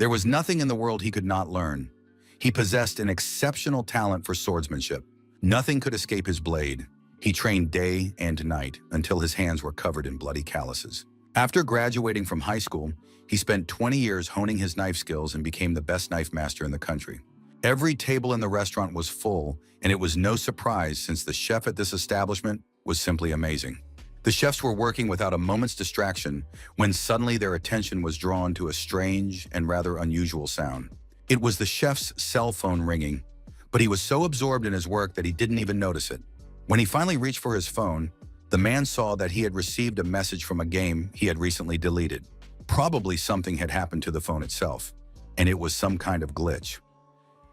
There was nothing in the world he could not learn. He possessed an exceptional talent for swordsmanship. Nothing could escape his blade. He trained day and night until his hands were covered in bloody calluses. After graduating from high school, he spent 20 years honing his knife skills and became the best knife master in the country. Every table in the restaurant was full, and it was no surprise since the chef at this establishment was simply amazing. The chefs were working without a moment's distraction when suddenly their attention was drawn to a strange and rather unusual sound. It was the chef's cell phone ringing, but he was so absorbed in his work that he didn't even notice it. When he finally reached for his phone, the man saw that he had received a message from a game he had recently deleted. Probably something had happened to the phone itself, and it was some kind of glitch.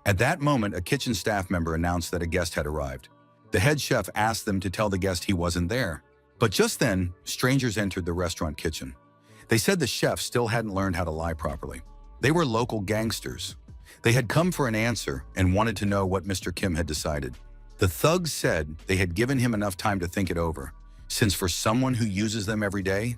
At that moment, a kitchen staff member announced that a guest had arrived. The head chef asked them to tell the guest he wasn't there. But just then, strangers entered the restaurant kitchen. They said the chef still hadn't learned how to lie properly. They were local gangsters. They had come for an answer and wanted to know what Mr. Kim had decided. The thugs said they had given him enough time to think it over, since for someone who uses them every day,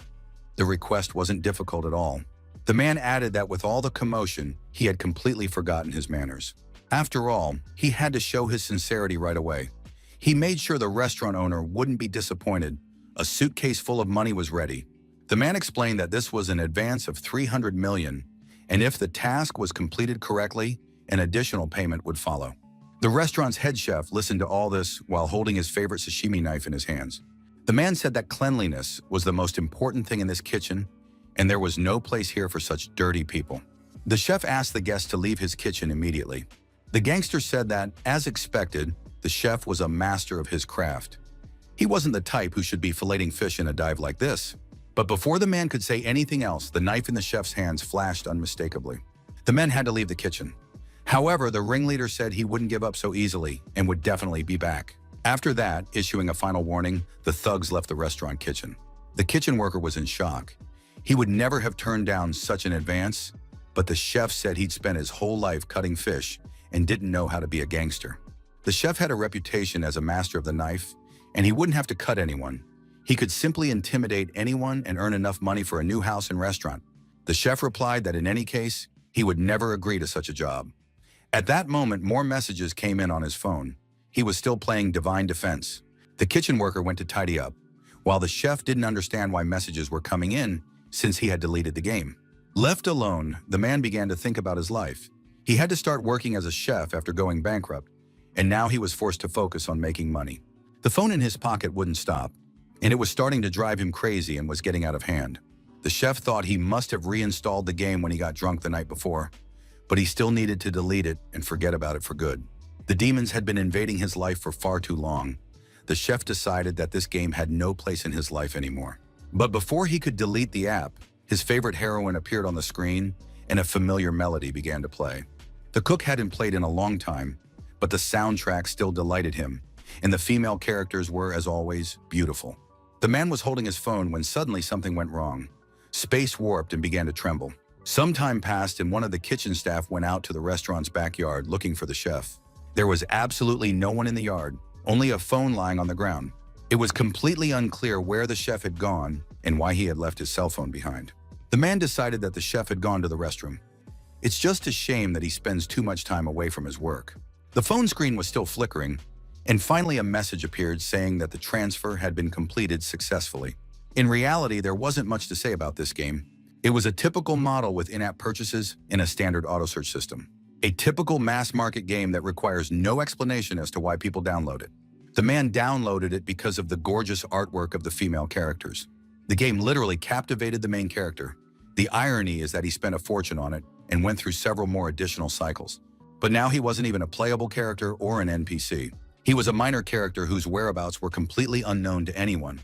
the request wasn't difficult at all. The man added that with all the commotion, he had completely forgotten his manners. After all, he had to show his sincerity right away. He made sure the restaurant owner wouldn't be disappointed. A suitcase full of money was ready. The man explained that this was an advance of $300 million, and if the task was completed correctly, an additional payment would follow. The restaurant's head chef listened to all this while holding his favorite sashimi knife in his hands. The man said that cleanliness was the most important thing in this kitchen, and there was no place here for such dirty people. The chef asked the guest to leave his kitchen immediately. The gangster said that, as expected, the chef was a master of his craft. He wasn't the type who should be filleting fish in a dive like this. But before the man could say anything else, the knife in the chef's hands flashed unmistakably. The men had to leave the kitchen. However, the ringleader said he wouldn't give up so easily and would definitely be back. After that, issuing a final warning, the thugs left the restaurant kitchen. The kitchen worker was in shock. He would never have turned down such an advance, but the chef said he'd spent his whole life cutting fish and didn't know how to be a gangster. The chef had a reputation as a master of the knife, and he wouldn't have to cut anyone. He could simply intimidate anyone and earn enough money for a new house and restaurant. The chef replied that in any case, he would never agree to such a job. At that moment, more messages came in on his phone. He was still playing Divine Defense. The kitchen worker went to tidy up, while the chef didn't understand why messages were coming in since he had deleted the game. Left alone, the man began to think about his life. He had to start working as a chef after going bankrupt, and now he was forced to focus on making money. The phone in his pocket wouldn't stop, and it was starting to drive him crazy and was getting out of hand. The chef thought he must have reinstalled the game when he got drunk the night before, but he still needed to delete it and forget about it for good. The demons had been invading his life for far too long. The chef decided that this game had no place in his life anymore. But before he could delete the app, his favorite heroine appeared on the screen and a familiar melody began to play. The cook hadn't played in a long time, but the soundtrack still delighted him, and the female characters were, as always, beautiful. The man was holding his phone when suddenly something went wrong. Space warped and began to tremble. Some time passed and one of the kitchen staff went out to the restaurant's backyard looking for the chef. There was absolutely no one in the yard, only a phone lying on the ground. It was completely unclear where the chef had gone and why he had left his cell phone behind. The man decided that the chef had gone to the restroom. It's just a shame that he spends too much time away from his work. The phone screen was still flickering, and finally a message appeared saying that the transfer had been completed successfully. In reality, there wasn't much to say about this game. It was a typical model with in-app purchases and a standard auto-search system. A typical mass-market game that requires no explanation as to why people download it. The man downloaded it because of the gorgeous artwork of the female characters. The game literally captivated the main character. The irony is that he spent a fortune on it and went through several more additional cycles. But now he wasn't even a playable character or an NPC. He was a minor character whose whereabouts were completely unknown to anyone,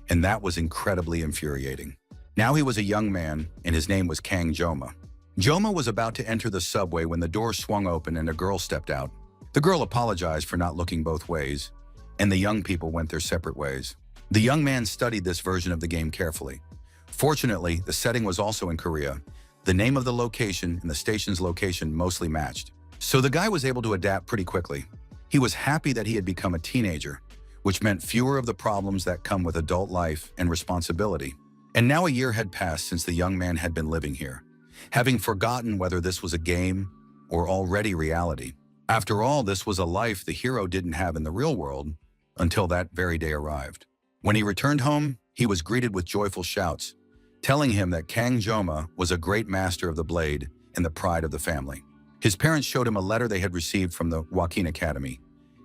and that was incredibly infuriating. Now he was a young man, and his name was Kang Joma. Joma was about to enter the subway when the door swung open and a girl stepped out. The girl apologized for not looking both ways, and the young people went their separate ways. The young man studied this version of the game carefully. Fortunately, the setting was also in Korea. The name of the location and the station's location mostly matched. So the guy was able to adapt pretty quickly. He was happy that he had become a teenager, which meant fewer of the problems that come with adult life and responsibility. And now a year had passed since the young man had been living here. having forgotten whether this was a game or already reality. After all, this was a life the hero didn't have in the real world until that very day arrived. When he returned home, he was greeted with joyful shouts, telling him that Kang Joma was a great master of the blade and the pride of the family. His parents showed him a letter they had received from the Joaquin Academy.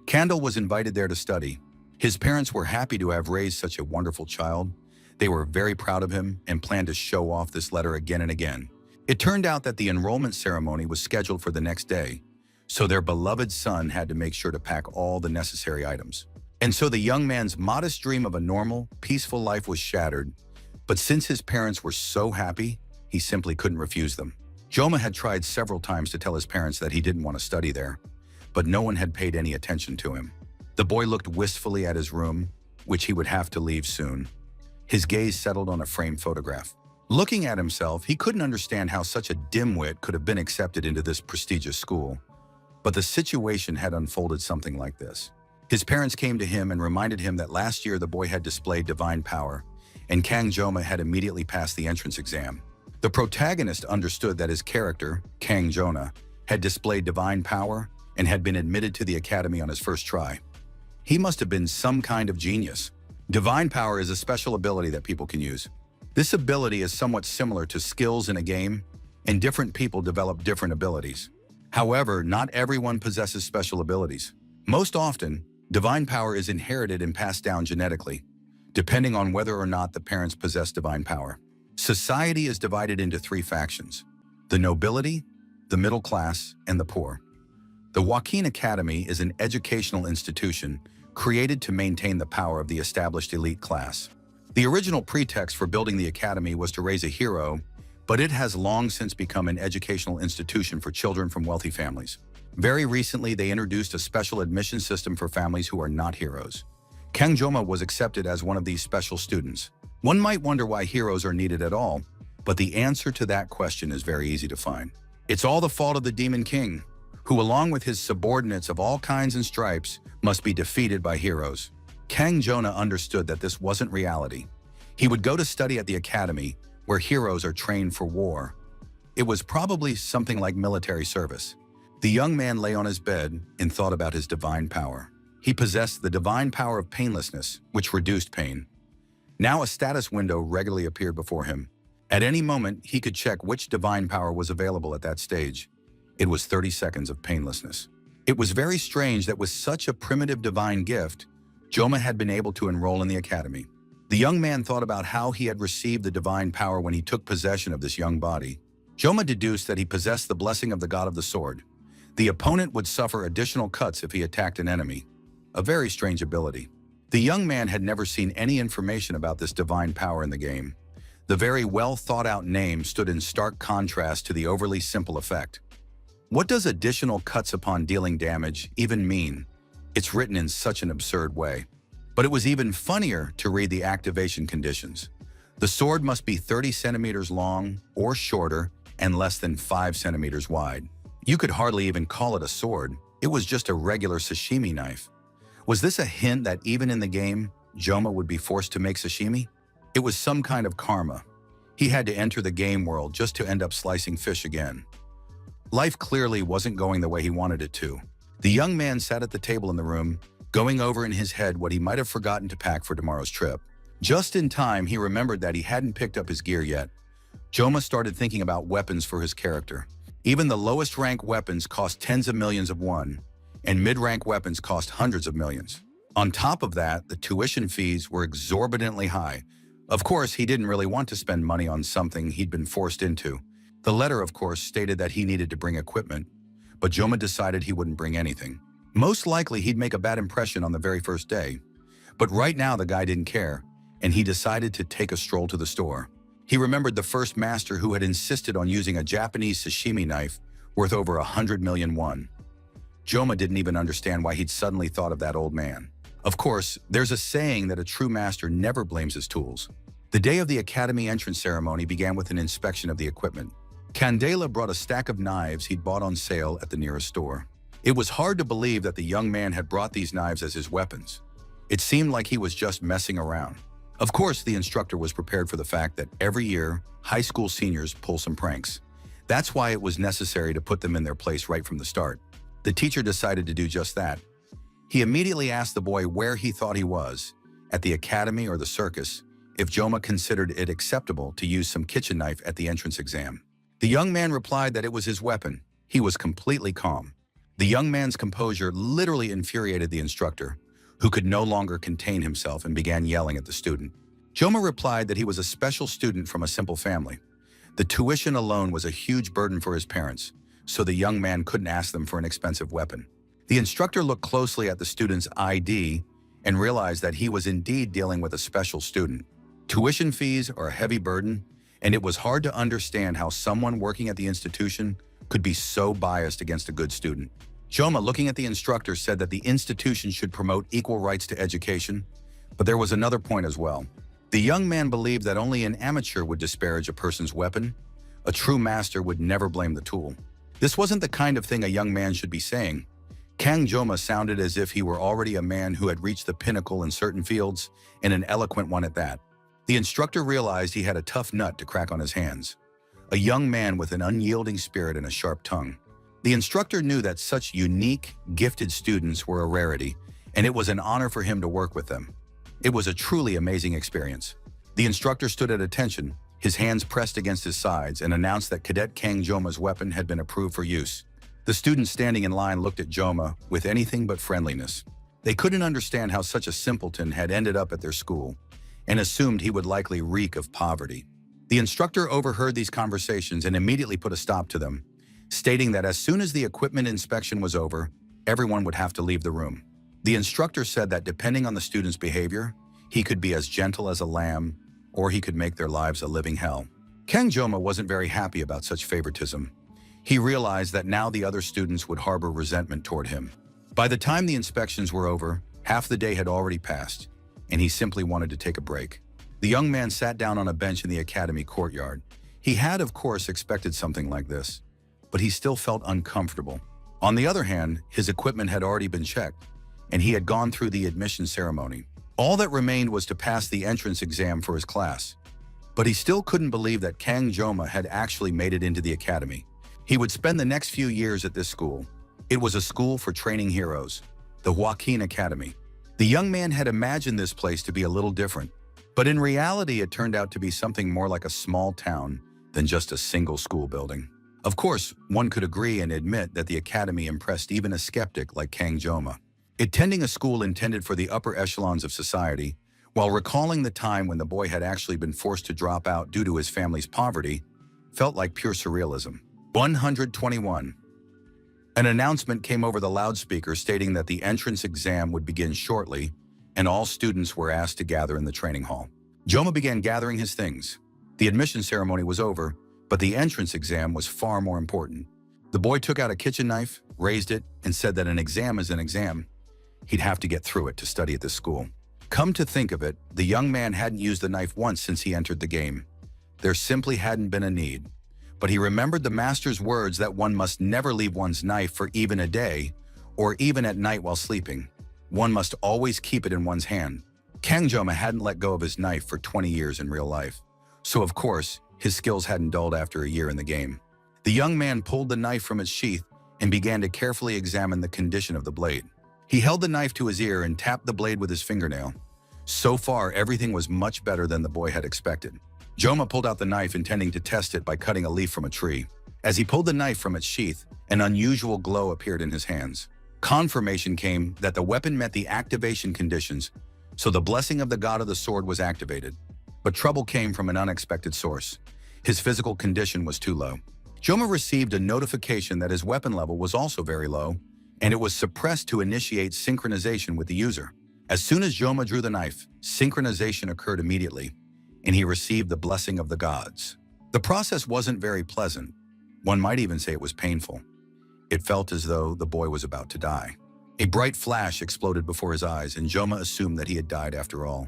Kandel was invited there to study. His parents were happy to have raised such a wonderful child. They were very proud of him and planned to show off this letter again and again. It turned out that the enrollment ceremony was scheduled for the next day, so their beloved son had to make sure to pack all the necessary items. And so the young man's modest dream of a normal, peaceful life was shattered, but since his parents were so happy, he simply couldn't refuse them. Joma had tried several times to tell his parents that he didn't want to study there, but no one had paid any attention to him. The boy looked wistfully at his room, which he would have to leave soon. His gaze settled on a framed photograph. Looking at himself, he couldn't understand how such a dimwit could have been accepted into this prestigious school. But the situation had unfolded something like this. His parents came to him and reminded him that last year the boy had displayed divine power, and Kang Joma had immediately passed the entrance exam. The protagonist understood that his character, Kang Jona, had displayed divine power and had been admitted to the academy on his first try. He must have been some kind of genius. Divine power is a special ability that people can use. This ability is somewhat similar to skills in a game, and different people develop different abilities. However, not everyone possesses special abilities. Most often, divine power is inherited and passed down genetically, depending on whether or not the parents possess divine power. Society is divided into three factions: the nobility, the middle class, and the poor. The Joaquin Academy is an educational institution created to maintain the power of the established elite class. The original pretext for building the academy was to raise a hero, but it has long since become an educational institution for children from wealthy families. Very recently, they introduced a special admission system for families who are not heroes. Kang Joma was accepted as one of these special students. One might wonder why heroes are needed at all, but the answer to that question is very easy to find. It's all the fault of the Demon King, who along with his subordinates of all kinds and stripes must be defeated by heroes. Kang Jona understood that this wasn't reality. He would go to study at the academy, where heroes are trained for war. It was probably something like military service. The young man lay on his bed and thought about his divine power. He possessed the divine power of painlessness, which reduced pain. Now a status window regularly appeared before him. At any moment, he could check which divine power was available at that stage. It was 30 seconds of painlessness. It was very strange that with such a primitive divine gift, Joma had been able to enroll in the academy. The young man thought about how he had received the divine power when he took possession of this young body. Joma deduced that he possessed the blessing of the god of the sword. The opponent would suffer additional cuts if he attacked an enemy. A very strange ability. The young man had never seen any information about this divine power in the game. The very well thought out name stood in stark contrast to the overly simple effect. What does additional cuts upon dealing damage even mean? It's written in such an absurd way. But it was even funnier to read the activation conditions. The sword must be 30 centimeters long or shorter and less than 5 centimeters wide. You could hardly even call it a sword. It was just a regular sashimi knife. Was this a hint that even in the game, Joma would be forced to make sashimi? It was some kind of karma. He had to enter the game world just to end up slicing fish again. Life clearly wasn't going the way he wanted it to. The young man sat at the table in the room, going over in his head what he might have forgotten to pack for tomorrow's trip. Just in time, he remembered that he hadn't picked up his gear yet. Joma started thinking about weapons for his character. Even the lowest rank weapons cost tens of millions of won, and mid-rank weapons cost hundreds of millions. On top of that, the tuition fees were exorbitantly high. Of course, he didn't really want to spend money on something he'd been forced into. The letter, of course, stated that he needed to bring equipment, but Joma decided he wouldn't bring anything. Most likely, he'd make a bad impression on the very first day. But right now, the guy didn't care, and he decided to take a stroll to the store. He remembered the first master who had insisted on using a Japanese sashimi knife worth over 100 million won. Joma didn't even understand why he'd suddenly thought of that old man. Of course, there's a saying that a true master never blames his tools. The day of the academy entrance ceremony began with an inspection of the equipment. Candela brought a stack of knives he'd bought on sale at the nearest store. It was hard to believe that the young man had brought these knives as his weapons. It seemed like he was just messing around. Of course, the instructor was prepared for the fact that every year, high school seniors pull some pranks. That's why it was necessary to put them in their place right from the start. The teacher decided to do just that. He immediately asked the boy where he thought he was, at the academy or the circus, if Joma considered it acceptable to use some kitchen knife at the entrance exam. The young man replied that it was his weapon. He was completely calm. The young man's composure literally infuriated the instructor, who could no longer contain himself and began yelling at the student. Joma replied that he was a special student from a simple family. The tuition alone was a huge burden for his parents, so the young man couldn't ask them for an expensive weapon. The instructor looked closely at the student's ID and realized that he was indeed dealing with a special student. Tuition fees are a heavy burden, and it was hard to understand how someone working at the institution could be so biased against a good student. Joma, looking at the instructor, said that the institution should promote equal rights to education, but there was another point as well. The young man believed that only an amateur would disparage a person's weapon. A true master would never blame the tool. This wasn't the kind of thing a young man should be saying. Kang Joma sounded as if he were already a man who had reached the pinnacle in certain fields, and an eloquent one at that. The instructor realized he had a tough nut to crack on his hands. A young man with an unyielding spirit and a sharp tongue. The instructor knew that such unique, gifted students were a rarity, and it was an honor for him to work with them. It was a truly amazing experience. The instructor stood at attention, his hands pressed against his sides, and announced that Cadet Kang Joma's weapon had been approved for use. The students standing in line looked at Joma with anything but friendliness. They couldn't understand how such a simpleton had ended up at their school, and assumed he would likely reek of poverty. The instructor overheard these conversations and immediately put a stop to them, stating that as soon as the equipment inspection was over, everyone would have to leave the room. The instructor said that depending on the student's behavior, he could be as gentle as a lamb, or he could make their lives a living hell. Kang Joma wasn't very happy about such favoritism. He realized that now the other students would harbor resentment toward him. By the time the inspections were over, half the day had already passed, and he simply wanted to take a break. The young man sat down on a bench in the academy courtyard. He had, of course, expected something like this, but he still felt uncomfortable. On the other hand, his equipment had already been checked, and he had gone through the admission ceremony. All that remained was to pass the entrance exam for his class. But he still couldn't believe that Kang Joma had actually made it into the academy. He would spend the next few years at this school. It was a school for training heroes, the Joaquin Academy. The young man had imagined this place to be a little different, but in reality it turned out to be something more like a small town than just a single school building. Of course, one could agree and admit that the academy impressed even a skeptic like Kang Joma. Attending a school intended for the upper echelons of society, while recalling the time when the boy had actually been forced to drop out due to his family's poverty, felt like pure surrealism. 121. An announcement came over the loudspeaker stating that the entrance exam would begin shortly, and all students were asked to gather in the training hall. Joma began gathering his things. The admission ceremony was over, but the entrance exam was far more important. The boy took out a kitchen knife, raised it, and said that an exam is an exam. He'd have to get through it to study at this school. Come to think of it, the young man hadn't used the knife once since he entered the game. There simply hadn't been a need. But he remembered the master's words that one must never leave one's knife for even a day, or even at night while sleeping. One must always keep it in one's hand. Kang Joma hadn't let go of his knife for 20 years in real life. So of course, his skills hadn't dulled after a year in the game. The young man pulled the knife from its sheath and began to carefully examine the condition of the blade. He held the knife to his ear and tapped the blade with his fingernail. So far, everything was much better than the boy had expected. Joma pulled out the knife, intending to test it by cutting a leaf from a tree. As he pulled the knife from its sheath, an unusual glow appeared in his hands. Confirmation came that the weapon met the activation conditions, so the blessing of the god of the sword was activated. But trouble came from an unexpected source. His physical condition was too low. Joma received a notification that his weapon level was also very low, and it was suppressed to initiate synchronization with the user. As soon as Joma drew the knife, synchronization occurred immediately, and he received the blessing of the gods. The process wasn't very pleasant. One might even say it was painful. It felt as though the boy was about to die. A bright flash exploded before his eyes, and Joma assumed that he had died after all,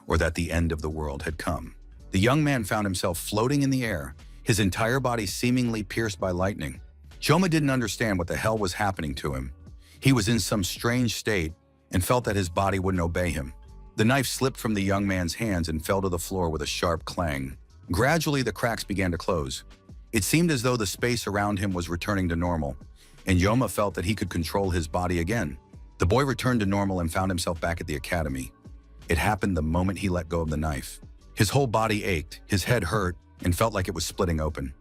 or that the end of the world had come. The young man found himself floating in the air, his entire body seemingly pierced by lightning. Joma didn't understand what the hell was happening to him. He was in some strange state and felt that his body wouldn't obey him. The knife slipped from the young man's hands and fell to the floor with a sharp clang. Gradually, the cracks began to close. It seemed as though the space around him was returning to normal, and Yoma felt that he could control his body again. The boy returned to normal and found himself back at the academy. It happened the moment he let go of the knife. His whole body ached, his head hurt, and felt like it was splitting open.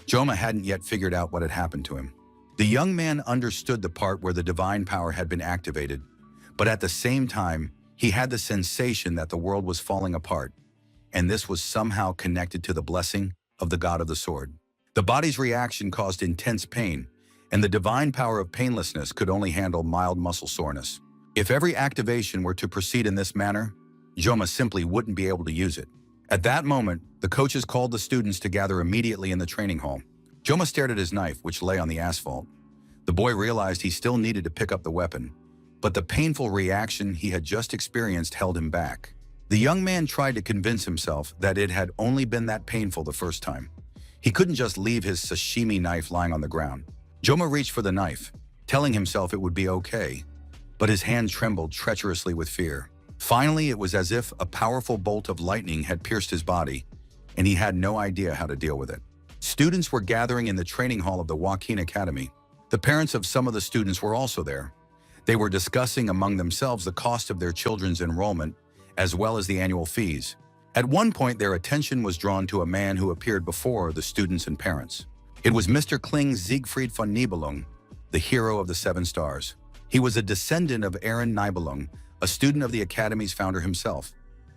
Joma hadn't yet figured out what had happened to him. The young man understood the part where the divine power had been activated, but at the same time, he had the sensation that the world was falling apart, and this was somehow connected to the blessing of the god of the sword. The body's reaction caused intense pain, and the divine power of painlessness could only handle mild muscle soreness. If every activation were to proceed in this manner, Joma simply wouldn't be able to use it. At that moment, the coaches called the students to gather immediately in the training hall. Joma stared at his knife, which lay on the asphalt. The boy realized he still needed to pick up the weapon, but the painful reaction he had just experienced held him back. The young man tried to convince himself that it had only been that painful the first time. He couldn't just leave his sashimi knife lying on the ground. Joma reached for the knife, telling himself it would be okay, but his hand trembled treacherously with fear. Finally, it was as if a powerful bolt of lightning had pierced his body, and he had no idea how to deal with it. Students were gathering in the training hall of the Joaquin Academy. The parents of some of the students were also there. They were discussing among themselves the cost of their children's enrollment, as well as the annual fees. At one point, their attention was drawn to a man who appeared before the students and parents. It was Mr. Kling Siegfried von Nibelung, the hero of the 7 stars. He was a descendant of Aaron Nibelung, a student of the Academy's founder himself,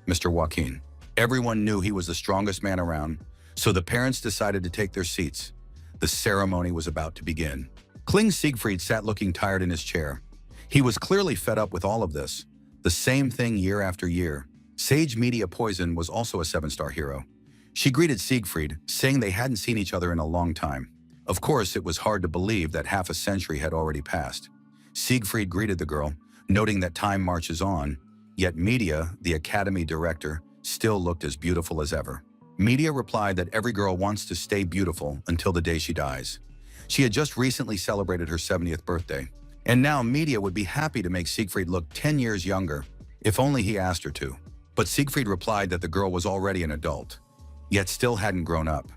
Mr. Joaquin. Everyone knew he was the strongest man around, so the parents decided to take their seats. The ceremony was about to begin. Kling Siegfried sat looking tired in his chair. He was clearly fed up with all of this, the same thing year after year. Sage Media Poison was also a 7-star hero. She greeted Siegfried, saying they hadn't seen each other in a long time. Of course, it was hard to believe that half a century had already passed. Siegfried greeted the girl, noting that time marches on, yet Media, the academy director, still looked as beautiful as ever. Media replied that every girl wants to stay beautiful until the day she dies. She had just recently celebrated her 70th birthday, and now Media would be happy to make Siegfried look 10 years younger, if only he asked her to. But Siegfried replied that the girl was already an adult, yet still hadn't grown up.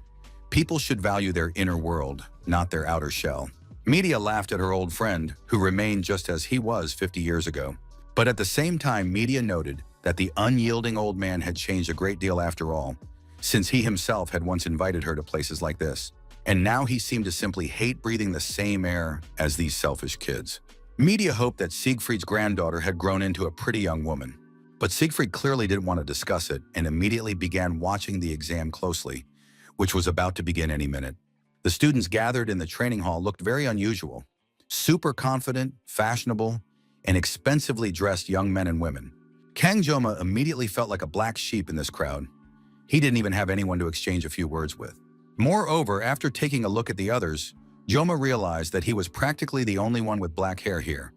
People should value their inner world, not their outer shell. Media laughed at her old friend, who remained just as he was 50 years ago. But at the same time, Media noted that the unyielding old man had changed a great deal after all, since he himself had once invited her to places like this. And now he seemed to simply hate breathing the same air as these selfish kids. Media hoped that Siegfried's granddaughter had grown into a pretty young woman. But Siegfried clearly didn't want to discuss it and immediately began watching the exam closely, which was about to begin any minute. The students gathered in the training hall looked very unusual. Super confident, fashionable, and expensively dressed young men and women. Kang Joma immediately felt like a black sheep in this crowd. He didn't even have anyone to exchange a few words with. Moreover, after taking a look at the others, Joma realized that he was practically the only one with black hair here.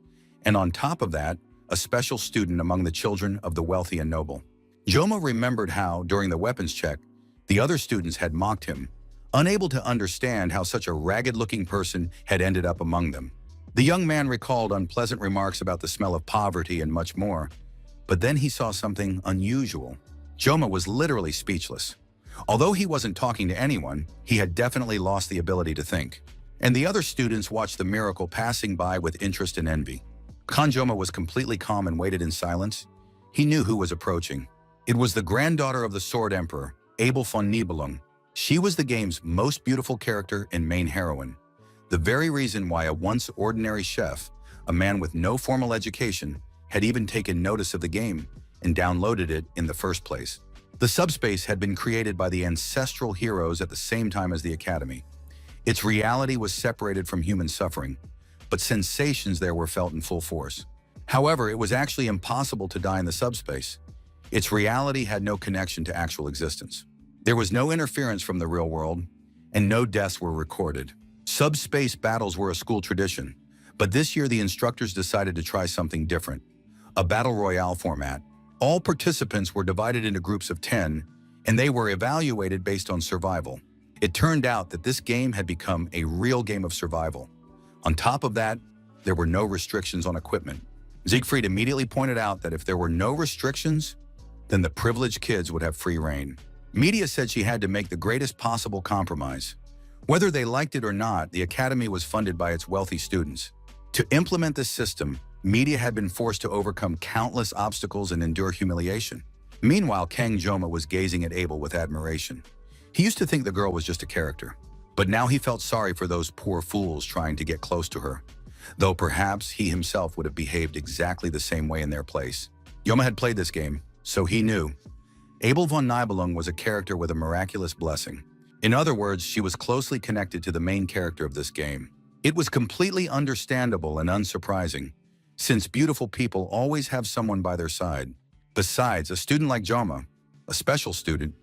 And on top of that, a special student among the children of the wealthy and noble. Joma remembered how, during the weapons check, the other students had mocked him, unable to understand how such a ragged-looking person had ended up among them. The young man recalled unpleasant remarks about the smell of poverty and much more, but then he saw something unusual. Joma was literally speechless. Although he wasn't talking to anyone, he had definitely lost the ability to think. And the other students watched the miracle passing by with interest and envy. Kanjoma was completely calm and waited in silence. He knew who was approaching. It was the granddaughter of the Sword Emperor, Abel von Nibelung. She was the game's most beautiful character and main heroine. The very reason why a once ordinary chef, a man with no formal education, had even taken notice of the game and downloaded it in the first place. The subspace had been created by the ancestral heroes at the same time as the Academy. Its reality was separated from human suffering, but sensations there were felt in full force. However, it was actually impossible to die in the subspace. Its reality had no connection to actual existence. There was no interference from the real world, and no deaths were recorded. Subspace battles were a school tradition, but this year the instructors decided to try something different. A battle royale format. All participants were divided into groups of 10, and they were evaluated based on survival. It turned out that this game had become a real game of survival. On top of that, there were no restrictions on equipment. Siegfried immediately pointed out that if there were no restrictions, then the privileged kids would have free reign. Media said she had to make the greatest possible compromise. Whether they liked it or not, the academy was funded by its wealthy students. To implement this system, media had been forced to overcome countless obstacles and endure humiliation. Meanwhile, Kang Joma was gazing at Abel with admiration. He used to think the girl was just a character, but now he felt sorry for those poor fools trying to get close to her, though perhaps he himself would have behaved exactly the same way in their place. Joma had played this game, so he knew. Abel von Nibelung was a character with a miraculous blessing. In other words, she was closely connected to the main character of this game. It was completely understandable and unsurprising, since beautiful people always have someone by their side. Besides, a student like Joma, a special student,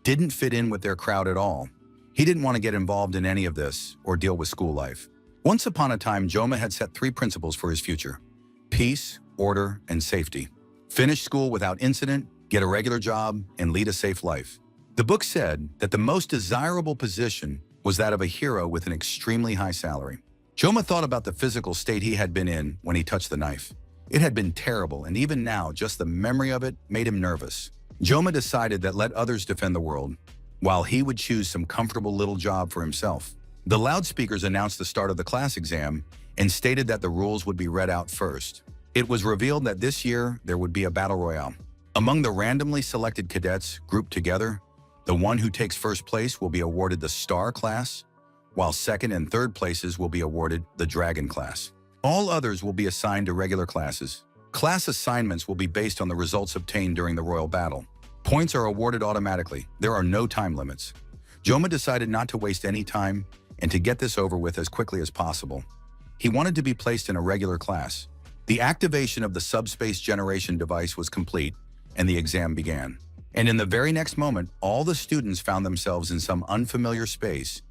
didn't fit in with their crowd at all. He didn't want to get involved in any of this or deal with school life. Once upon a time, Joma had set 3 principles for his future: peace, order, and safety. Finish school without incident, get a regular job, and lead a safe life. The book said that the most desirable position was that of a hero with an extremely high salary. Joma thought about the physical state he had been in when he touched the knife. It had been terrible, and even now, just the memory of it made him nervous. Joma decided that let others defend the world, while he would choose some comfortable little job for himself. The loudspeakers announced the start of the class exam and stated that the rules would be read out first. It was revealed that this year there would be a battle royale. Among the randomly selected cadets grouped together, the one who takes first place will be awarded the Star class, while second and third places will be awarded the Dragon class. All others will be assigned to regular classes. Class assignments will be based on the results obtained during the royal battle. Points are awarded automatically. There are no time limits. Joma decided not to waste any time and to get this over with as quickly as possible. He wanted to be placed in a regular class. The activation of the subspace generation device was complete, and the exam began. And in the very next moment, all the students found themselves in some unfamiliar space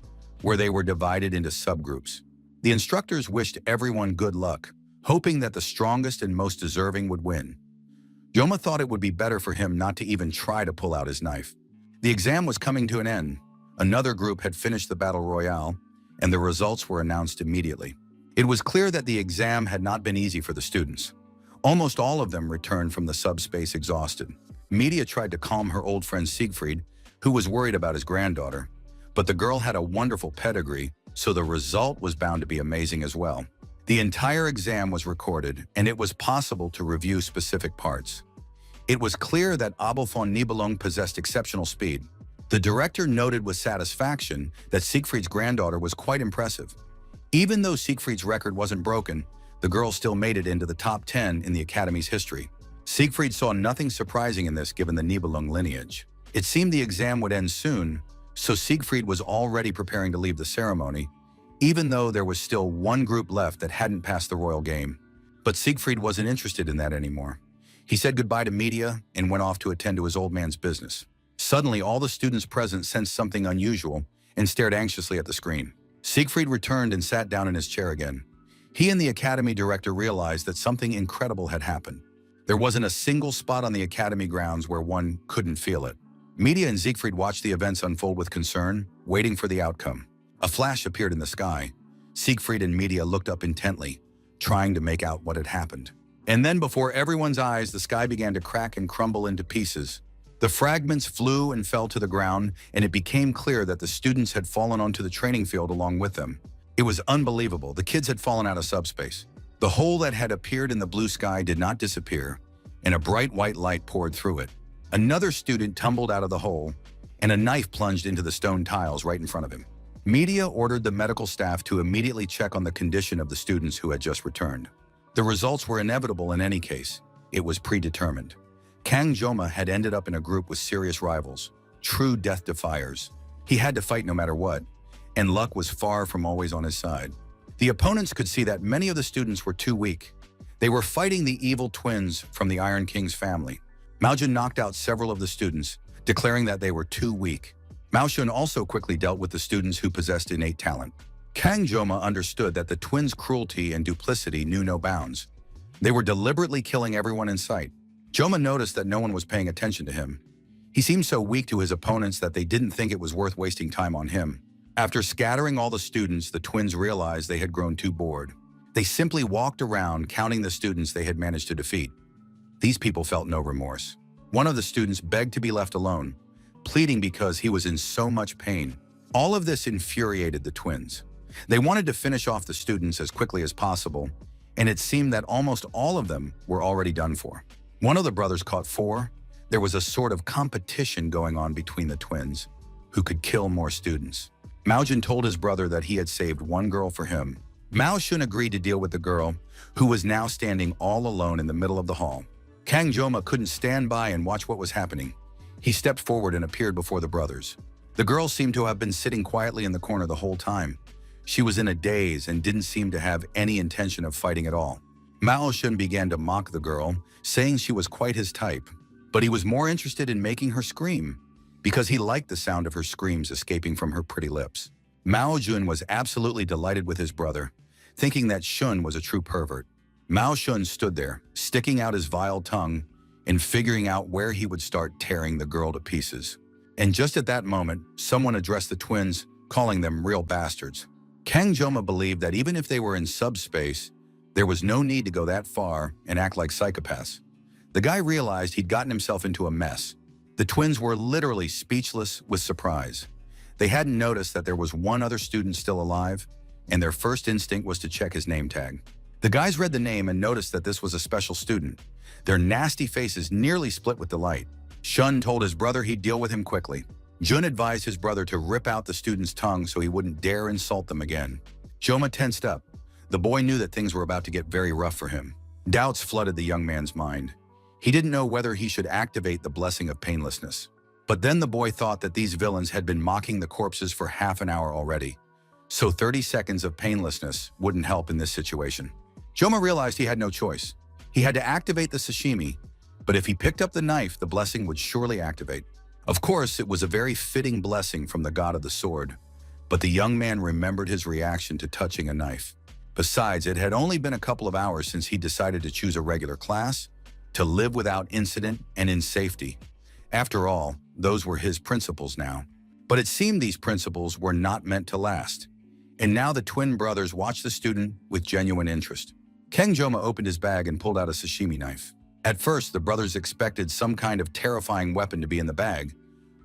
where they were divided into subgroups. The instructors wished everyone good luck, hoping that the strongest and most deserving would win. Joma thought it would be better for him not to even try to pull out his knife. The exam was coming to an end. Another group had finished the battle royale, and the results were announced immediately. It was clear that the exam had not been easy for the students. Almost all of them returned from the subspace exhausted. Media tried to calm her old friend Siegfried, who was worried about his granddaughter, but the girl had a wonderful pedigree, so the result was bound to be amazing as well. The entire exam was recorded, and it was possible to review specific parts. It was clear that Abel von Nibelung possessed exceptional speed. The director noted with satisfaction that Siegfried's granddaughter was quite impressive. Even though Siegfried's record wasn't broken, the girl still made it into the top 10 in the Academy's history. Siegfried saw nothing surprising in this given the Nibelung lineage. It seemed the exam would end soon, so Siegfried was already preparing to leave the ceremony, even though there was still one group left that hadn't passed the royal game. But Siegfried wasn't interested in that anymore. He said goodbye to media and went off to attend to his old man's business. Suddenly, all the students present sensed something unusual and stared anxiously at the screen. Siegfried returned and sat down in his chair again. He and the Academy director realized that something incredible had happened. There wasn't a single spot on the Academy grounds where one couldn't feel it. Media and Siegfried watched the events unfold with concern, waiting for the outcome. A flash appeared in the sky. Siegfried and Media looked up intently, trying to make out what had happened. And then before everyone's eyes, the sky began to crack and crumble into pieces. The fragments flew and fell to the ground, and it became clear that the students had fallen onto the training field along with them. It was unbelievable. The kids had fallen out of subspace. The hole that had appeared in the blue sky did not disappear, and a bright white light poured through it. Another student tumbled out of the hole, and a knife plunged into the stone tiles right in front of him. Media ordered the medical staff to immediately check on the condition of the students who had just returned. The results were inevitable in any case. It was predetermined. Kang Joma had ended up in a group with serious rivals, true death defiers. He had to fight no matter what, and luck was far from always on his side. The opponents could see that many of the students were too weak. They were fighting the evil twins from the Iron King's family. Mao Jun knocked out several of the students, declaring that they were too weak. Mao Shun also quickly dealt with the students who possessed innate talent. Kang Joma understood that the twins' cruelty and duplicity knew no bounds. They were deliberately killing everyone in sight. Joma noticed that no one was paying attention to him. He seemed so weak to his opponents that they didn't think it was worth wasting time on him. After scattering all the students, the twins realized they had grown too bored. They simply walked around counting the students they had managed to defeat. These people felt no remorse. One of the students begged to be left alone, pleading because he was in so much pain. All of this infuriated the twins. They wanted to finish off the students as quickly as possible, and it seemed that almost all of them were already done for. One of the brothers caught 4. There was a sort of competition going on between the twins, who could kill more students. Mao Jun told his brother that he had saved 1 girl for him. Mao Shun agreed to deal with the girl, who was now standing all alone in the middle of the hall. Kang Joma couldn't stand by and watch what was happening. He stepped forward and appeared before the brothers. The girl seemed to have been sitting quietly in the corner the whole time. She was in a daze and didn't seem to have any intention of fighting at all. Mao Shun began to mock the girl, saying she was quite his type, but he was more interested in making her scream, because he liked the sound of her screams escaping from her pretty lips. Mao Jun was absolutely delighted with his brother, thinking that Shun was a true pervert. Mao Shun stood there, sticking out his vile tongue and figuring out where he would start tearing the girl to pieces. And just at that moment, someone addressed the twins, calling them real bastards. Kang Joma believed that even if they were in subspace, there was no need to go that far and act like psychopaths. The guy realized he'd gotten himself into a mess. The twins were literally speechless with surprise. They hadn't noticed that there was one other student still alive, and their first instinct was to check his name tag. The guys read the name and noticed that this was a special student. Their nasty faces nearly split with delight. Shun told his brother he'd deal with him quickly. Jun advised his brother to rip out the student's tongue so he wouldn't dare insult them again. Joma tensed up. The boy knew that things were about to get very rough for him. Doubts flooded the young man's mind. He didn't know whether he should activate the blessing of painlessness. But then the boy thought that these villains had been mocking the corpses for half an hour already. So 30 seconds of painlessness wouldn't help in this situation. Joma realized he had no choice. He had to activate the sashimi, but if he picked up the knife, the blessing would surely activate. Of course, it was a very fitting blessing from the god of the sword, but the young man remembered his reaction to touching a knife. Besides, it had only been a couple of hours since he decided to choose a regular class, to live without incident and in safety. After all, those were his principles now. But it seemed these principles were not meant to last. And now the twin brothers watched the student with genuine interest. Kang Joma opened his bag and pulled out a sashimi knife. At first, the brothers expected some kind of terrifying weapon to be in the bag,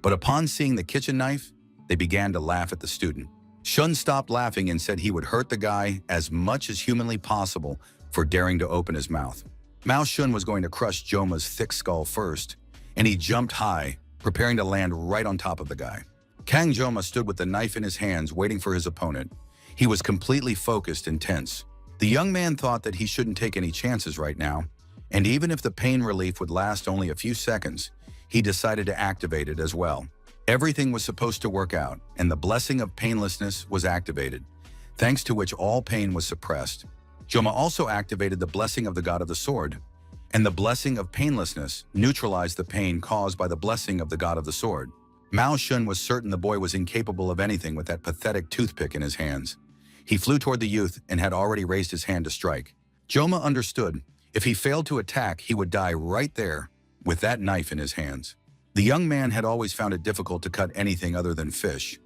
but upon seeing the kitchen knife, they began to laugh at the student. Shun stopped laughing and said he would hurt the guy as much as humanly possible for daring to open his mouth. Mao Shun was going to crush Joma's thick skull first, and he jumped high, preparing to land right on top of the guy. Kang Joma stood with the knife in his hands, waiting for his opponent. He was completely focused and tense. The young man thought that he shouldn't take any chances right now, and even if the pain relief would last only a few seconds, he decided to activate it as well. Everything was supposed to work out, and the blessing of painlessness was activated, thanks to which all pain was suppressed. Joma also activated the blessing of the god of the sword, and the blessing of painlessness neutralized the pain caused by the blessing of the god of the sword. Mao Shun was certain the boy was incapable of anything with that pathetic toothpick in his hands. He flew toward the youth and had already raised his hand to strike. Joma understood. If he failed to attack, he would die right there with that knife in his hands. The young man had always found it difficult to cut anything other than fish,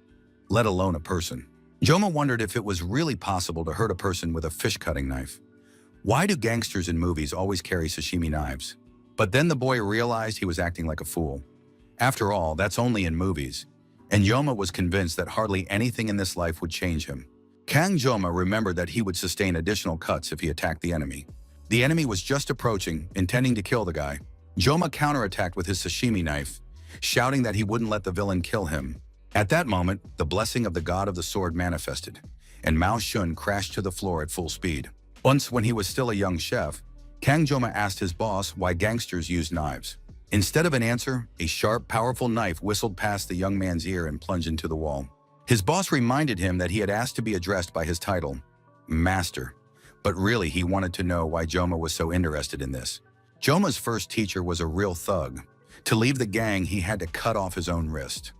let alone a person. Joma wondered if it was really possible to hurt a person with a fish-cutting knife. Why do gangsters in movies always carry sashimi knives? But then the boy realized he was acting like a fool. After all, that's only in movies, and Joma was convinced that hardly anything in this life would change him. Kang Joma remembered that he would sustain additional cuts if he attacked the enemy. The enemy was just approaching, intending to kill the guy. Joma counterattacked with his sashimi knife, shouting that he wouldn't let the villain kill him. At that moment, the blessing of the god of the sword manifested, and Mao Shun crashed to the floor at full speed. Once, when he was still a young chef, Kang Joma asked his boss why gangsters used knives. Instead of an answer, a sharp, powerful knife whistled past the young man's ear and plunged into the wall. His boss reminded him that he had asked to be addressed by his title, Master, but really he wanted to know why Joma was so interested in this. Joma's first teacher was a real thug. To leave the gang, he had to cut off his own wrist.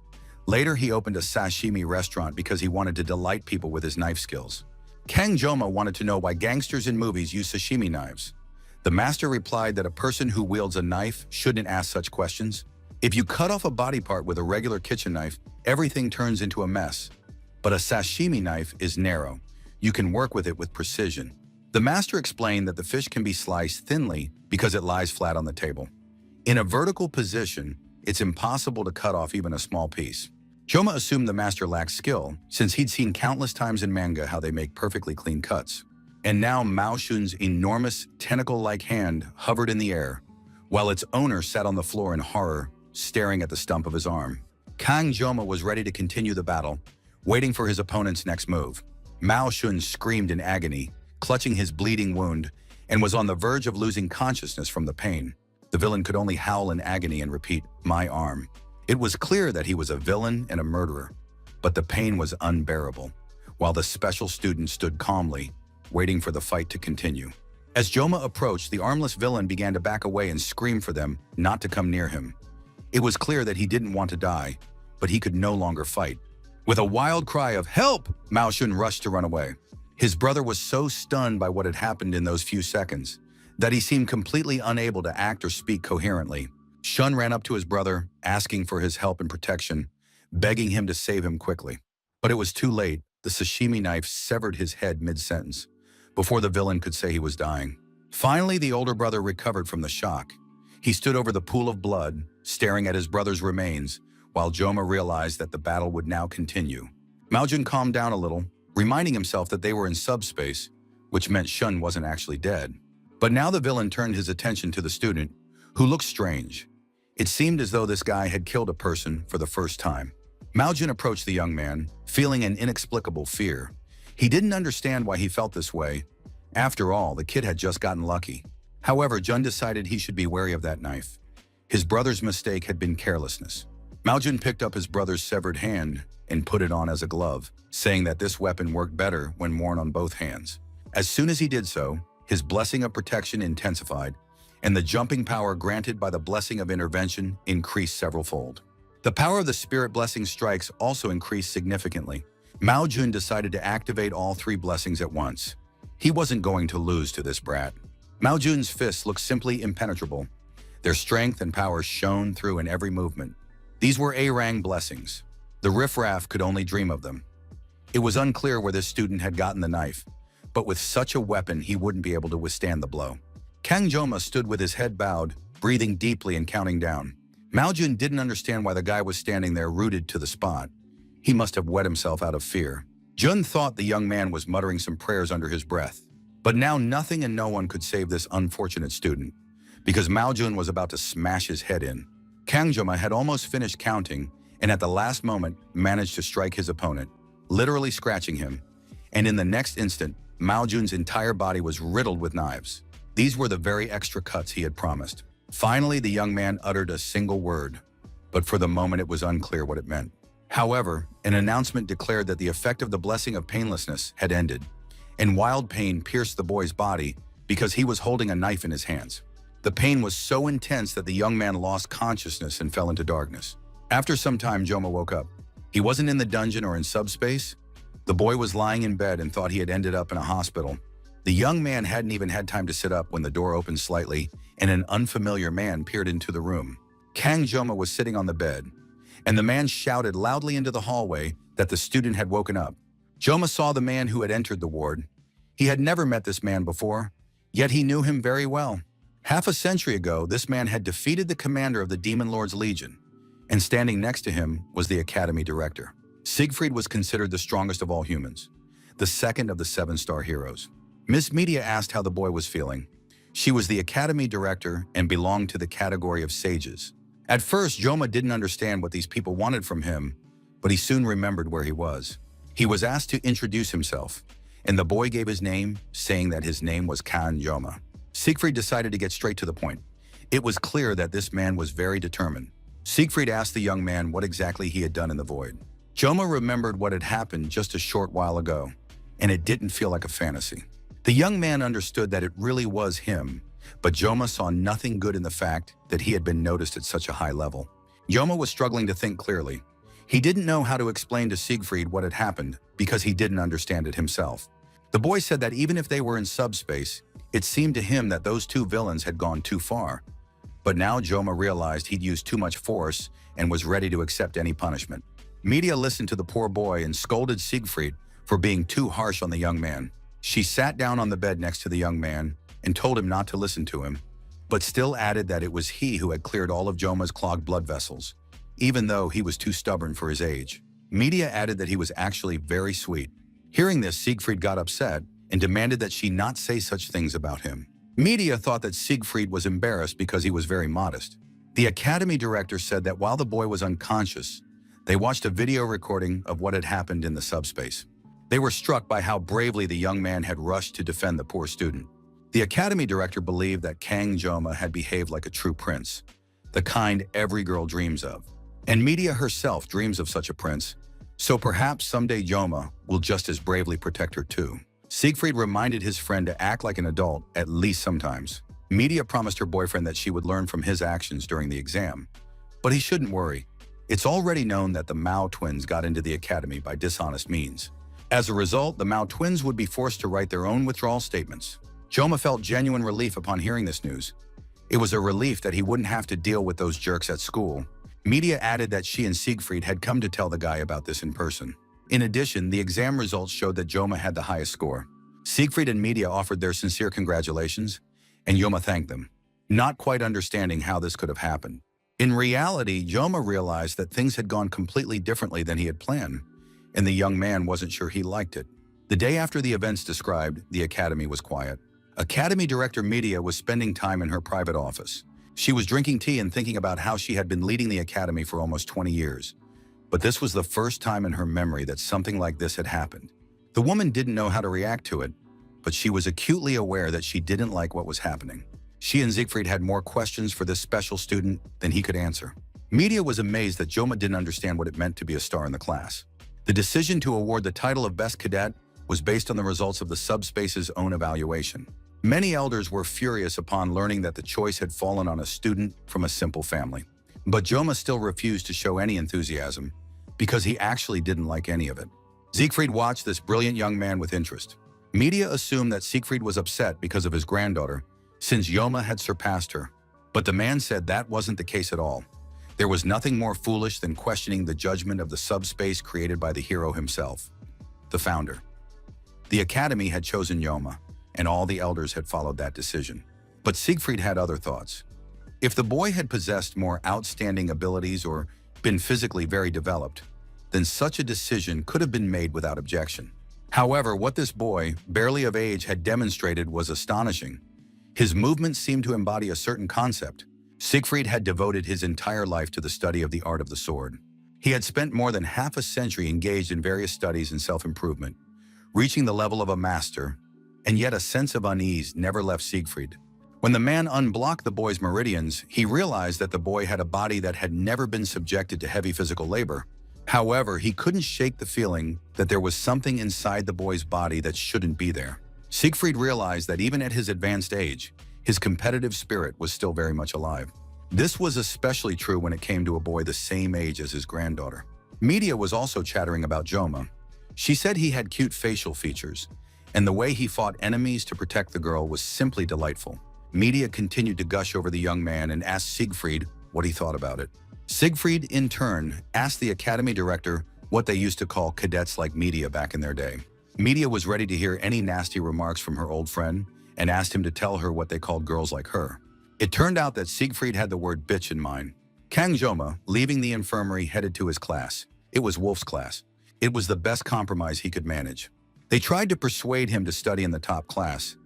Later, he opened a sashimi restaurant because he wanted to delight people with his knife skills. Kang Joma wanted to know why gangsters in movies use sashimi knives. The master replied that a person who wields a knife shouldn't ask such questions. If you cut off a body part with a regular kitchen knife, everything turns into a mess. But a sashimi knife is narrow. You can work with it with precision. The master explained that the fish can be sliced thinly because it lies flat on the table. In a vertical position, it's impossible to cut off even a small piece. Joma assumed the master lacked skill, since he'd seen countless times in manga how they make perfectly clean cuts. And now Mao Xun's enormous, tentacle-like hand hovered in the air, while its owner sat on the floor in horror, staring at the stump of his arm. Kang Joma was ready to continue the battle, waiting for his opponent's next move. Mao Xun screamed in agony, clutching his bleeding wound, and was on the verge of losing consciousness from the pain. The villain could only howl in agony and repeat, "My arm." It was clear that he was a villain and a murderer, but the pain was unbearable, while the special student stood calmly, waiting for the fight to continue. As Joma approached, the armless villain began to back away and scream for them not to come near him. It was clear that he didn't want to die, but he could no longer fight. With a wild cry of "Help!" Mao Xun rushed to run away. His brother was so stunned by what had happened in those few seconds that he seemed completely unable to act or speak coherently. Shun ran up to his brother, asking for his help and protection, begging him to save him quickly. But it was too late. The sashimi knife severed his head mid-sentence, before the villain could say he was dying. Finally, the older brother recovered from the shock. He stood over the pool of blood, staring at his brother's remains, while Joma realized that the battle would now continue. Mao Jun calmed down a little, reminding himself that they were in subspace, which meant Shun wasn't actually dead. But now the villain turned his attention to the student, who looked strange. It seemed as though this guy had killed a person for the first time. Mao Jun approached the young man, feeling an inexplicable fear. He didn't understand why he felt this way. After all, the kid had just gotten lucky. However, Jun decided he should be wary of that knife. His brother's mistake had been carelessness. Mao Jun picked up his brother's severed hand and put it on as a glove, saying that this weapon worked better when worn on both hands. As soon as he did so, his blessing of protection intensified, and the jumping power granted by the blessing of intervention increased several-fold. The power of the spirit blessing strikes also increased significantly. Mao Jun decided to activate all three blessings at once. He wasn't going to lose to this brat. Mao Jun's fists looked simply impenetrable. Their strength and power shone through in every movement. These were A-Rang blessings. The riffraff could only dream of them. It was unclear where this student had gotten the knife, but with such a weapon he wouldn't be able to withstand the blow. Kang Joma stood with his head bowed, breathing deeply and counting down. Mao Jun didn't understand why the guy was standing there rooted to the spot. He must have wet himself out of fear. Jun thought the young man was muttering some prayers under his breath. But now nothing and no one could save this unfortunate student, because Mao Jun was about to smash his head in. Kang Joma had almost finished counting, and at the last moment managed to strike his opponent, literally scratching him. And in the next instant, Mao Jun's entire body was riddled with knives. These were the very extra cuts he had promised. Finally, the young man uttered a single word, but for the moment it was unclear what it meant. However, an announcement declared that the effect of the blessing of painlessness had ended, and wild pain pierced the boy's body because he was holding a knife in his hands. The pain was so intense that the young man lost consciousness and fell into darkness. After some time, Joma woke up. He wasn't in the dungeon or in subspace. The boy was lying in bed and thought he had ended up in a hospital. The young man hadn't even had time to sit up when the door opened slightly and an unfamiliar man peered into the room. Kang Joma was sitting on the bed, and the man shouted loudly into the hallway that the student had woken up. Joma saw the man who had entered the ward. He had never met this man before, yet he knew him very well. Half a century ago, this man had defeated the commander of the Demon Lord's Legion, and standing next to him was the Academy Director. Siegfried was considered the strongest of all humans, the second of the 7-star heroes. Miss Media asked how the boy was feeling. She was the Academy Director and belonged to the category of sages. At first, Joma didn't understand what these people wanted from him, but he soon remembered where he was. He was asked to introduce himself, and the boy gave his name, saying that his name was Kang Joma. Siegfried decided to get straight to the point. It was clear that this man was very determined. Siegfried asked the young man what exactly he had done in the void. Joma remembered what had happened just a short while ago, and it didn't feel like a fantasy. The young man understood that it really was him, but Joma saw nothing good in the fact that he had been noticed at such a high level. Joma was struggling to think clearly. He didn't know how to explain to Siegfried what had happened because he didn't understand it himself. The boy said that even if they were in subspace, it seemed to him that those two villains had gone too far. But now Joma realized he'd used too much force and was ready to accept any punishment. Media listened to the poor boy and scolded Siegfried for being too harsh on the young man. She sat down on the bed next to the young man and told him not to listen to him, but still added that it was he who had cleared all of Joma's clogged blood vessels. even though he was too stubborn for his age. Media added that he was actually very sweet. Hearing this, Siegfried got upset and demanded that she not say such things about him. Media thought that Siegfried was embarrassed because he was very modest. The academy director said that while the boy was unconscious, they watched a video recording of what had happened in the subspace. They were struck by how bravely the young man had rushed to defend the poor student. The academy director believed that Kang Joma had behaved like a true prince, the kind every girl dreams of. And Media herself dreams of such a prince, so perhaps someday Joma will just as bravely protect her too. Siegfried reminded his friend to act like an adult, at least sometimes. Media promised her boyfriend that she would learn from his actions during the exam. But he shouldn't worry. It's already known that the Mao twins got into the academy by dishonest means. As a result, the Mao twins would be forced to write their own withdrawal statements. Joma felt genuine relief upon hearing this news. It was a relief that he wouldn't have to deal with those jerks at school. Media added that she and Siegfried had come to tell the guy about this in person. In addition, the exam results showed that Joma had the highest score. Siegfried and Media offered their sincere congratulations, and Joma thanked them, not quite understanding how this could have happened. In reality, Joma realized that things had gone completely differently than he had planned, and the young man wasn't sure he liked it. The day after the events described, the academy was quiet. Academy Director Media was spending time in her private office. She was drinking tea and thinking about how she had been leading the academy for almost 20 years. But this was the first time in her memory that something like this had happened. The woman didn't know how to react to it, but she was acutely aware that she didn't like what was happening. She and Siegfried had more questions for this special student than he could answer. Media was amazed that Joma didn't understand what it meant to be a star in the class. The decision to award the title of Best Cadet was based on the results of the subspace's own evaluation. Many elders were furious upon learning that the choice had fallen on a student from a simple family. But Joma still refused to show any enthusiasm because he actually didn't like any of it. Siegfried watched this brilliant young man with interest. Media assumed that Siegfried was upset because of his granddaughter, since Joma had surpassed her. But the man said that wasn't the case at all. There was nothing more foolish than questioning the judgment of the subspace created by the hero himself, the founder. The academy had chosen Joma, and all the elders had followed that decision. But Siegfried had other thoughts. If the boy had possessed more outstanding abilities or been physically very developed, then such a decision could have been made without objection. However, what this boy, barely of age, had demonstrated was astonishing. His movements seemed to embody a certain concept. Siegfried had devoted his entire life to the study of the art of the sword. He had spent more than half a century engaged in various studies in self-improvement, reaching the level of a master, and yet a sense of unease never left Siegfried. When the man unblocked the boy's meridians, he realized that the boy had a body that had never been subjected to heavy physical labor. However, he couldn't shake the feeling that there was something inside the boy's body that shouldn't be there. Siegfried realized that even at his advanced age, his competitive spirit was still very much alive. This was especially true when it came to a boy the same age as his granddaughter. Media was also chattering about Joma. She said he had cute facial features, and the way he fought enemies to protect the girl was simply delightful. Media continued to gush over the young man and asked Siegfried what he thought about it. Siegfried, in turn, asked the academy director what they used to call cadets like Media back in their day. Media was ready to hear any nasty remarks from her old friend and asked him to tell her what they called girls like her. It turned out that Siegfried had the word bitch in mind. Kang Joma, leaving the infirmary, headed to his class. It was Wolf's class. It was the best compromise he could manage. They tried to persuade him to study in the top class,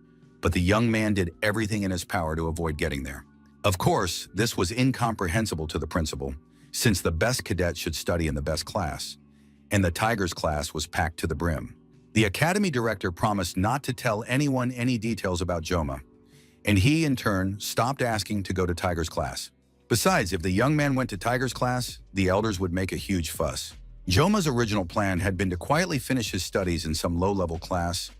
but the young man did everything in his power to avoid getting there. Of course, this was incomprehensible to the principal, since the best cadet should study in the best class, and the Tigers class was packed to the brim. The academy director promised not to tell anyone any details about Joma, and he, in turn, stopped asking to go to Tigers class. Besides, if the young man went to Tigers class, the elders would make a huge fuss. Joma's original plan had been to quietly finish his studies in some low-level class,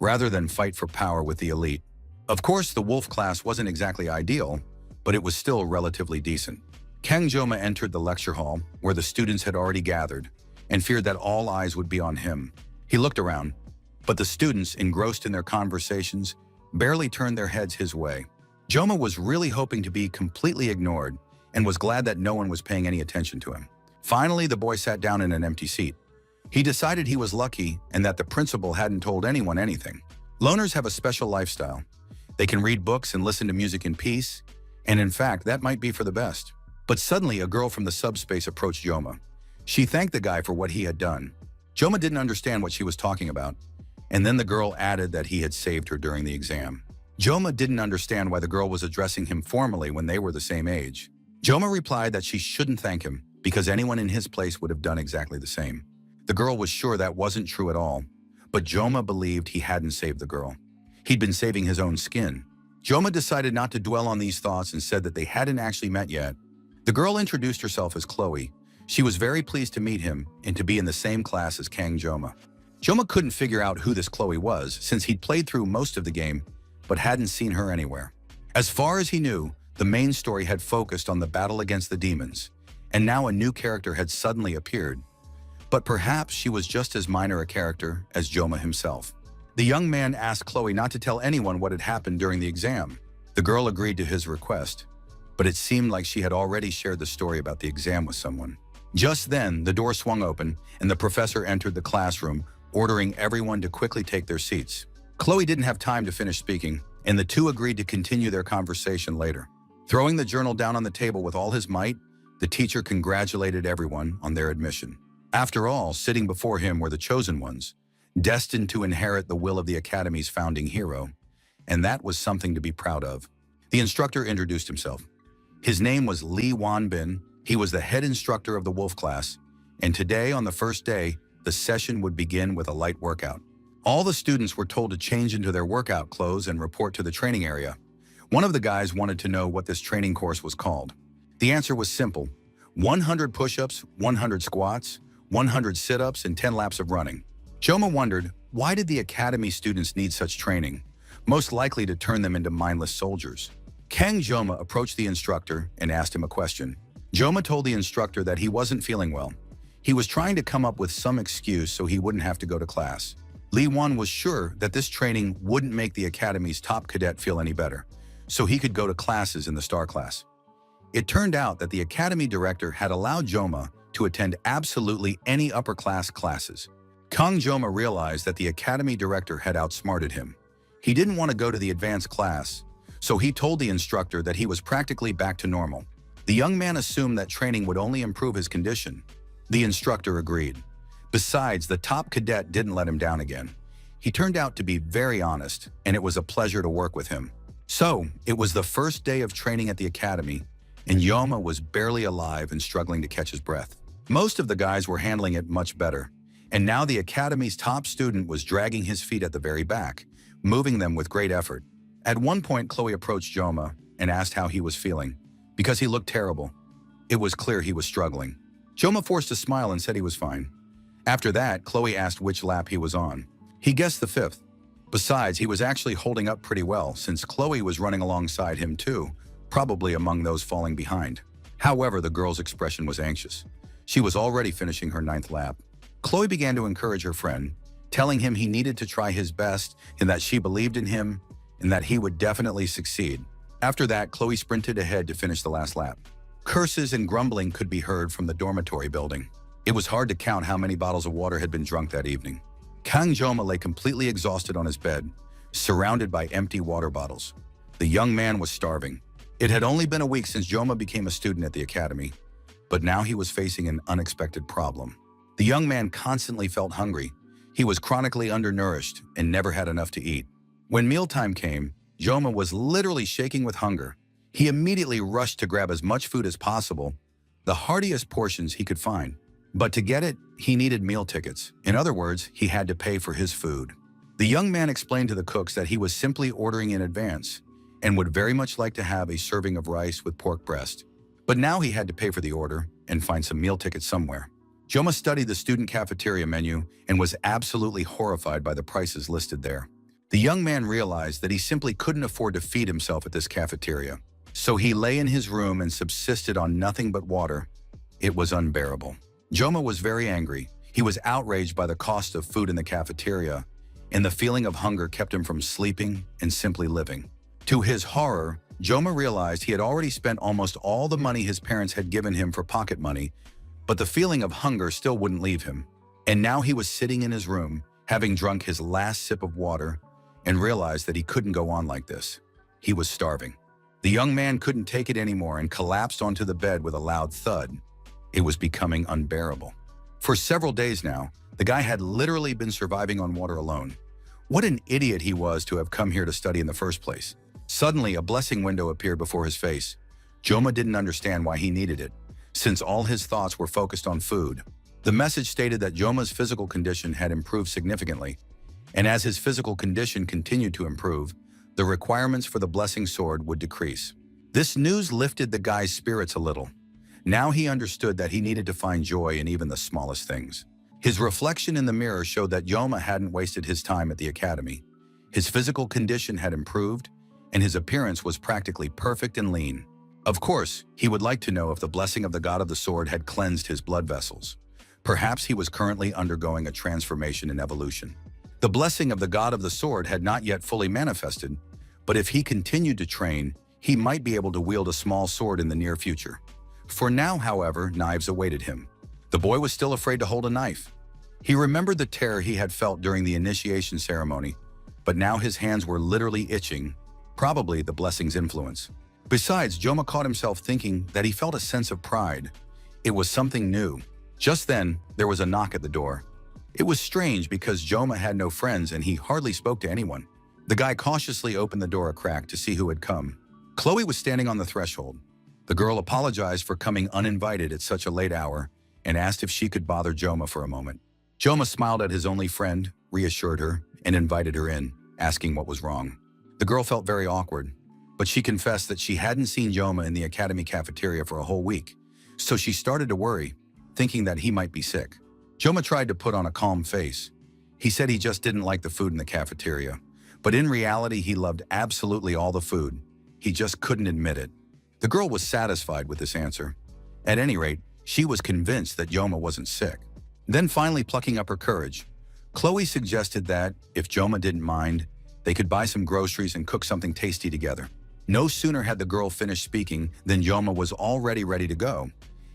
rather than fight for power with the elite. Of course, the Wolf class wasn't exactly ideal, but it was still relatively decent. Kang Joma entered the lecture hall, where the students had already gathered, and feared that all eyes would be on him. He looked around, but the students, engrossed in their conversations, barely turned their heads his way. Joma was really hoping to be completely ignored and was glad that no one was paying any attention to him. Finally, the boy sat down in an empty seat. He decided he was lucky and that the principal hadn't told anyone anything. Loners have a special lifestyle. They can read books and listen to music in peace, and in fact, that might be for the best. But suddenly, a girl from the subspace approached Joma. She thanked the guy for what he had done. Joma didn't understand what she was talking about, and then the girl added that he had saved her during the exam. Joma didn't understand why the girl was addressing him formally when they were the same age. Joma replied that she shouldn't thank him because anyone in his place would have done exactly the same. The girl was sure that wasn't true at all, but Joma believed he hadn't saved the girl. He'd been saving his own skin. Joma decided not to dwell on these thoughts and said that they hadn't actually met yet. The girl introduced herself as Chloe. She was very pleased to meet him and to be in the same class as Kang Joma. Joma couldn't figure out who this Chloe was since he'd played through most of the game but hadn't seen her anywhere. As far as he knew, the main story had focused on the battle against the demons, and now a new character had suddenly appeared. But perhaps she was just as minor a character as Joma himself. The young man asked Chloe not to tell anyone what had happened during the exam. The girl agreed to his request, but it seemed like she had already shared the story about the exam with someone. Just then, the door swung open and the professor entered the classroom, ordering everyone to quickly take their seats. Chloe didn't have time to finish speaking, and the two agreed to continue their conversation later. Throwing the journal down on the table with all his might, the teacher congratulated everyone on their admission. After all, sitting before him were the chosen ones, destined to inherit the will of the Academy's founding hero, and that was something to be proud of. The instructor introduced himself. His name was Lee Wanbin. He was the head instructor of the Wolf class, and today, on the first day, the session would begin with a light workout. All the students were told to change into their workout clothes and report to the training area. One of the guys wanted to know what this training course was called. The answer was simple: 100 push-ups, 100 squats, 100 sit-ups, and 10 laps of running. Joma wondered, why did the Academy students need such training? Most likely to turn them into mindless soldiers. Kang Joma approached the instructor and asked him a question. Joma told the instructor that he wasn't feeling well. He was trying to come up with some excuse so he wouldn't have to go to class. Lee Wan was sure that this training wouldn't make the Academy's top cadet feel any better, so he could go to classes in the star class. It turned out that the Academy director had allowed Joma to attend absolutely any upper-class classes. Kang Joma realized that the Academy director had outsmarted him. He didn't want to go to the advanced class, so he told the instructor that he was practically back to normal. The young man assumed that training would only improve his condition. The instructor agreed. Besides, the top cadet didn't let him down again. He turned out to be very honest, and it was a pleasure to work with him. So, it was the first day of training at the Academy, and Joma was barely alive and struggling to catch his breath. Most of the guys were handling it much better, and now the Academy's top student was dragging his feet at the very back, moving them with great effort. At one point, Chloe approached Joma and asked how he was feeling, because he looked terrible. It was clear he was struggling. Joma forced a smile and said he was fine. After that, Chloe asked which lap he was on. He guessed the 5th. Besides, he was actually holding up pretty well since Chloe was running alongside him too, probably among those falling behind. However, the girl's expression was anxious. She was already finishing her 9th lap. Chloe began to encourage her friend, telling him he needed to try his best and that she believed in him and that he would definitely succeed. After that, Chloe sprinted ahead to finish the last lap. Curses and grumbling could be heard from the dormitory building. It was hard to count how many bottles of water had been drunk that evening. Kang Joma lay completely exhausted on his bed, surrounded by empty water bottles. The young man was starving. It had only been a week since Joma became a student at the Academy, but now he was facing an unexpected problem. The young man constantly felt hungry. He was chronically undernourished and never had enough to eat. When mealtime came, Joma was literally shaking with hunger. He immediately rushed to grab as much food as possible, the heartiest portions he could find. But to get it, he needed meal tickets. In other words, he had to pay for his food. The young man explained to the cooks that he was simply ordering in advance and would very much like to have a serving of rice with pork breast. But now he had to pay for the order and find some meal tickets somewhere. Joma studied the student cafeteria menu and was absolutely horrified by the prices listed there. The young man realized that he simply couldn't afford to feed himself at this cafeteria. So he lay in his room and subsisted on nothing but water. It was unbearable. Joma was very angry. He was outraged by the cost of food in the cafeteria, and the feeling of hunger kept him from sleeping and simply living. To his horror, Joma realized he had already spent almost all the money his parents had given him for pocket money, but the feeling of hunger still wouldn't leave him. And now he was sitting in his room, having drunk his last sip of water, and realized that he couldn't go on like this. He was starving. The young man couldn't take it anymore and collapsed onto the bed with a loud thud. It was becoming unbearable. For several days now, the guy had literally been surviving on water alone. What an idiot he was to have come here to study in the first place. Suddenly, a blessing window appeared before his face. Joma didn't understand why he needed it, since all his thoughts were focused on food. The message stated that Joma's physical condition had improved significantly, and as his physical condition continued to improve, the requirements for the blessing sword would decrease. This news lifted the guy's spirits a little. Now he understood that he needed to find joy in even the smallest things. His reflection in the mirror showed that Joma hadn't wasted his time at the academy. His physical condition had improved, and his appearance was practically perfect and lean. Of course, he would like to know if the blessing of the God of the Sword had cleansed his blood vessels. Perhaps he was currently undergoing a transformation and evolution. The blessing of the God of the Sword had not yet fully manifested, but if he continued to train, he might be able to wield a small sword in the near future. For now, however, knives awaited him. The boy was still afraid to hold a knife. He remembered the terror he had felt during the initiation ceremony, but now his hands were literally itching, probably the blessing's influence. Besides, Joma caught himself thinking that he felt a sense of pride. It was something new. Just then, there was a knock at the door. It was strange because Joma had no friends and he hardly spoke to anyone. The guy cautiously opened the door a crack to see who had come. Chloe was standing on the threshold. The girl apologized for coming uninvited at such a late hour and asked if she could bother Joma for a moment. Joma smiled at his only friend, reassured her, and invited her in, asking what was wrong. The girl felt very awkward, but she confessed that she hadn't seen Joma in the academy cafeteria for a whole week, so she started to worry, thinking that he might be sick. Joma tried to put on a calm face. He said he just didn't like the food in the cafeteria, but in reality he loved absolutely all the food. He just couldn't admit it. The girl was satisfied with this answer. At any rate, she was convinced that Joma wasn't sick. Then finally plucking up her courage, Chloe suggested that, if Joma didn't mind, they could buy some groceries and cook something tasty together. No sooner had the girl finished speaking than Joma was already ready to go.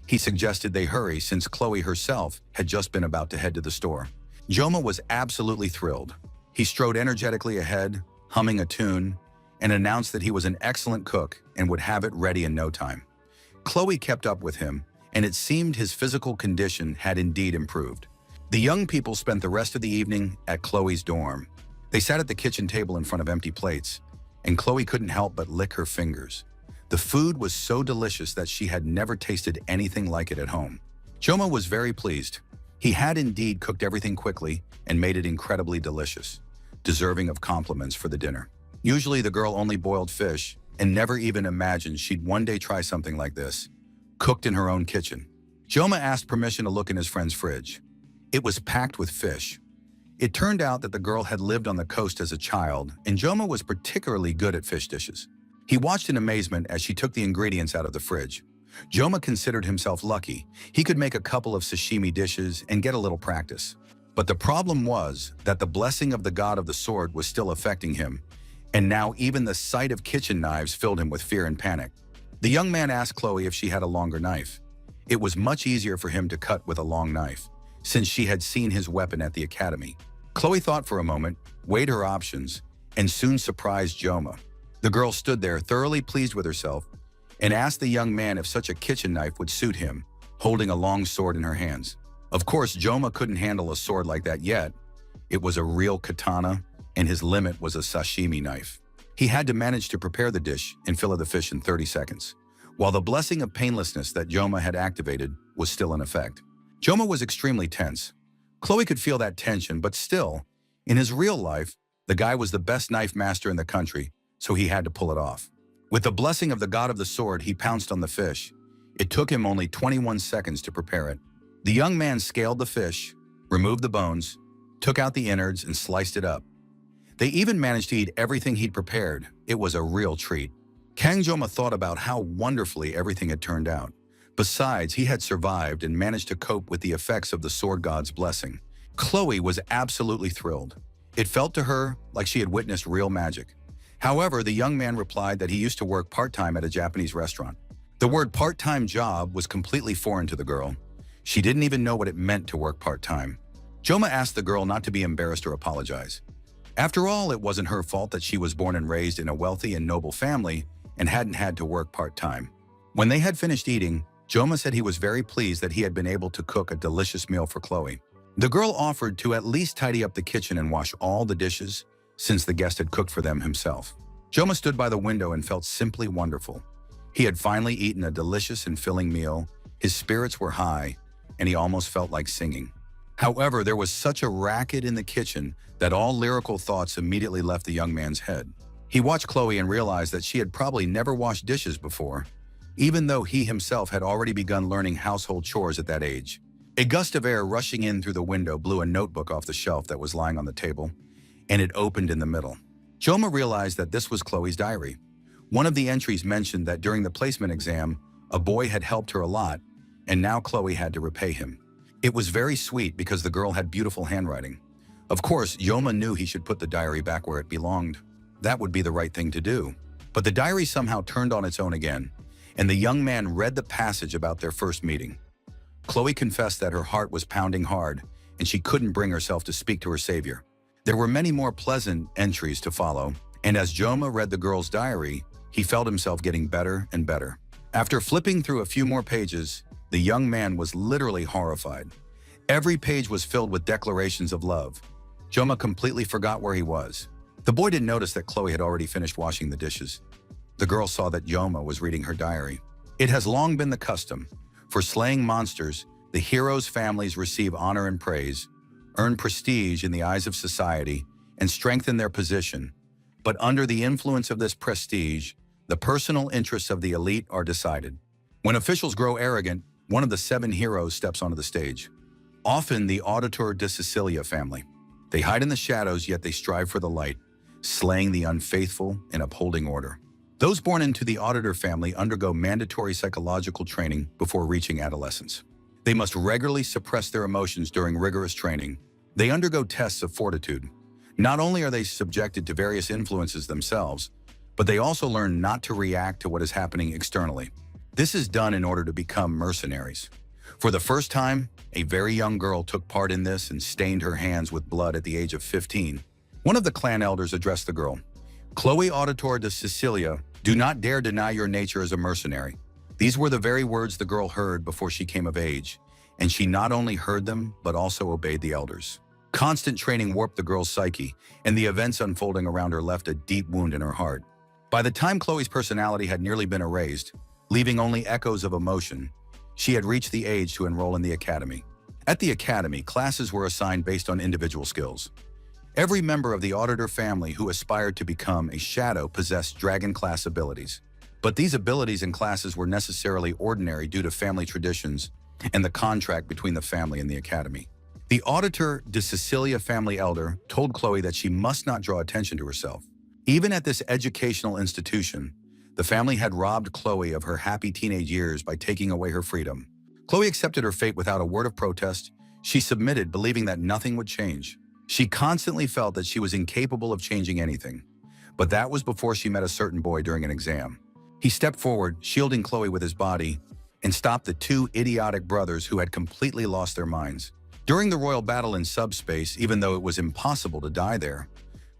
He suggested they hurry since Chloe herself had just been about to head to the store. Joma was absolutely thrilled. He strode energetically ahead, humming a tune, and announced that he was an excellent cook and would have it ready in no time. Chloe kept up with him, and it seemed his physical condition had indeed improved. The young people spent the rest of the evening at Chloe's dorm. They sat at the kitchen table in front of empty plates, and Chloe couldn't help but lick her fingers. The food was so delicious that she had never tasted anything like it at home. Joma was very pleased. He had indeed cooked everything quickly and made it incredibly delicious, deserving of compliments for the dinner. Usually the girl only boiled fish and never even imagined she'd one day try something like this, cooked in her own kitchen. Joma asked permission to look in his friend's fridge. It was packed with fish. It turned out that the girl had lived on the coast as a child, and Joma was particularly good at fish dishes. He watched in amazement as she took the ingredients out of the fridge. Joma considered himself lucky. He could make a couple of sashimi dishes and get a little practice. But the problem was that the blessing of the God of the Sword was still affecting him, and now even the sight of kitchen knives filled him with fear and panic. The young man asked Chloe if she had a longer knife. It was much easier for him to cut with a long knife, since she had seen his weapon at the academy. Chloe thought for a moment, weighed her options, and soon surprised Joma. The girl stood there thoroughly pleased with herself and asked the young man if such a kitchen knife would suit him, holding a long sword in her hands. Of course, Joma couldn't handle a sword like that yet. It was a real katana, and his limit was a sashimi knife. He had to manage to prepare the dish and fillet the fish in 30 seconds, while the blessing of painlessness that Joma had activated was still in effect. Joma was extremely tense. Chloe could feel that tension, but still, in his real life, the guy was the best knife master in the country, so he had to pull it off. With the blessing of the God of the Sword, he pounced on the fish. It took him only 21 seconds to prepare it. The young man scaled the fish, removed the bones, took out the innards, and sliced it up. They even managed to eat everything he'd prepared. It was a real treat. Kang Joma thought about how wonderfully everything had turned out. Besides, he had survived and managed to cope with the effects of the Sword God's blessing. Chloe was absolutely thrilled. It felt to her like she had witnessed real magic. However, the young man replied that he used to work part-time at a Japanese restaurant. The word part-time job was completely foreign to the girl. She didn't even know what it meant to work part-time. Joma asked the girl not to be embarrassed or apologize. After all, it wasn't her fault that she was born and raised in a wealthy and noble family and hadn't had to work part-time. When they had finished eating, Joma said he was very pleased that he had been able to cook a delicious meal for Chloe. The girl offered to at least tidy up the kitchen and wash all the dishes, since the guest had cooked for them himself. Joma stood by the window and felt simply wonderful. He had finally eaten a delicious and filling meal, his spirits were high, and he almost felt like singing. However, there was such a racket in the kitchen that all lyrical thoughts immediately left the young man's head. He watched Chloe and realized that she had probably never washed dishes before, even though he himself had already begun learning household chores at that age. A gust of air rushing in through the window blew a notebook off the shelf that was lying on the table, and it opened in the middle. Joma realized that this was Chloe's diary. One of the entries mentioned that during the placement exam, a boy had helped her a lot, and now Chloe had to repay him. It was very sweet because the girl had beautiful handwriting. Of course, Joma knew he should put the diary back where it belonged. That would be the right thing to do. But the diary somehow turned on its own again, and the young man read the passage about their first meeting. Chloe confessed that her heart was pounding hard, and she couldn't bring herself to speak to her savior. There were many more pleasant entries to follow, and as Joma read the girl's diary, he felt himself getting better and better. After flipping through a few more pages, the young man was literally horrified. Every page was filled with declarations of love. Joma completely forgot where he was. The boy didn't notice that Chloe had already finished washing the dishes. The girl saw that Joma was reading her diary. It has long been the custom. For slaying monsters, the heroes' families receive honor and praise, earn prestige in the eyes of society, and strengthen their position. But under the influence of this prestige, the personal interests of the elite are decided. When officials grow arrogant, one of the 7 heroes steps onto the stage. Often the Auditor de Sicilia family. They hide in the shadows, yet they strive for the light, slaying the unfaithful and upholding order. Those born into the Auditor family undergo mandatory psychological training before reaching adolescence. They must regularly suppress their emotions during rigorous training. They undergo tests of fortitude. Not only are they subjected to various influences themselves, but they also learn not to react to what is happening externally. This is done in order to become mercenaries. For the first time, a very young girl took part in this and stained her hands with blood at the age of 15. One of the clan elders addressed the girl. "Chloe Auditor de Sicilia, do not dare deny your nature as a mercenary." These were the very words the girl heard before she came of age, and she not only heard them, but also obeyed the elders. Constant training warped the girl's psyche, and the events unfolding around her left a deep wound in her heart. By the time Chloe's personality had nearly been erased, leaving only echoes of emotion, she had reached the age to enroll in the academy. At the academy, classes were assigned based on individual skills. Every member of the Auditor family who aspired to become a shadow possessed dragon class abilities. But these abilities and classes were necessarily ordinary due to family traditions and the contract between the family and the academy. The Auditor de Sicilia family elder told Chloe that she must not draw attention to herself. Even at this educational institution, the family had robbed Chloe of her happy teenage years by taking away her freedom. Chloe accepted her fate without a word of protest. She submitted, believing that nothing would change. She constantly felt that she was incapable of changing anything. But that was before she met a certain boy during an exam. He stepped forward, shielding Chloe with his body, and stopped the 2 idiotic brothers who had completely lost their minds. During the royal battle in subspace, even though it was impossible to die there,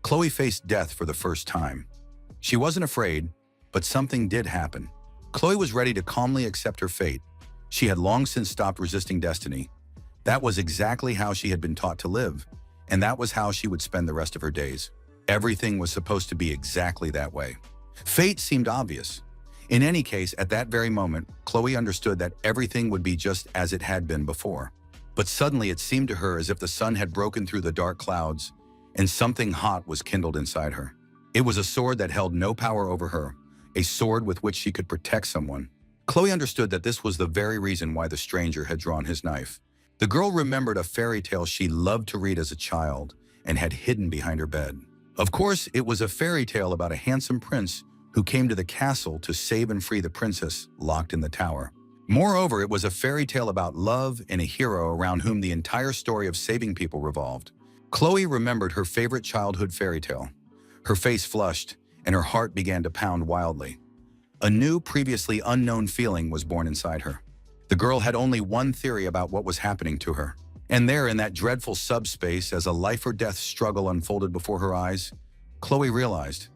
Chloe faced death for the first time. She wasn't afraid, but something did happen. Chloe was ready to calmly accept her fate. She had long since stopped resisting destiny. That was exactly how she had been taught to live, and that was how she would spend the rest of her days. Everything was supposed to be exactly that way. Fate seemed obvious. In any case, at that very moment, Chloe understood that everything would be just as it had been before. But suddenly it seemed to her as if the sun had broken through the dark clouds and something hot was kindled inside her. It was a sword that held no power over her, a sword with which she could protect someone. Chloe understood that this was the very reason why the stranger had drawn his knife. The girl remembered a fairy tale she loved to read as a child and had hidden behind her bed. Of course, it was a fairy tale about a handsome prince who came to the castle to save and free the princess locked in the tower. Moreover, it was a fairy tale about love and a hero around whom the entire story of saving people revolved. Chloe remembered her favorite childhood fairy tale. Her face flushed, and her heart began to pound wildly. A new, previously unknown feeling was born inside her. The girl had only one theory about what was happening to her. And there, in that dreadful subspace, as a life-or-death struggle unfolded before her eyes, Chloe realized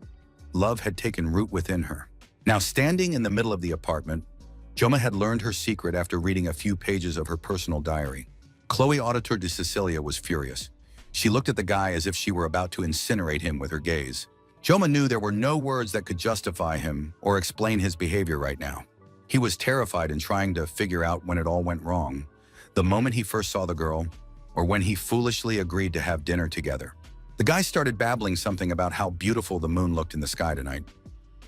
love had taken root within her. Now, standing in the middle of the apartment, Joma had learned her secret after reading a few pages of her personal diary. Chloe Auditor de Cecilia was furious. She looked at the guy as if she were about to incinerate him with her gaze. Joma knew there were no words that could justify him or explain his behavior right now. He was terrified and trying to figure out when it all went wrong, the moment he first saw the girl, or when he foolishly agreed to have dinner together. The guy started babbling something about how beautiful the moon looked in the sky tonight.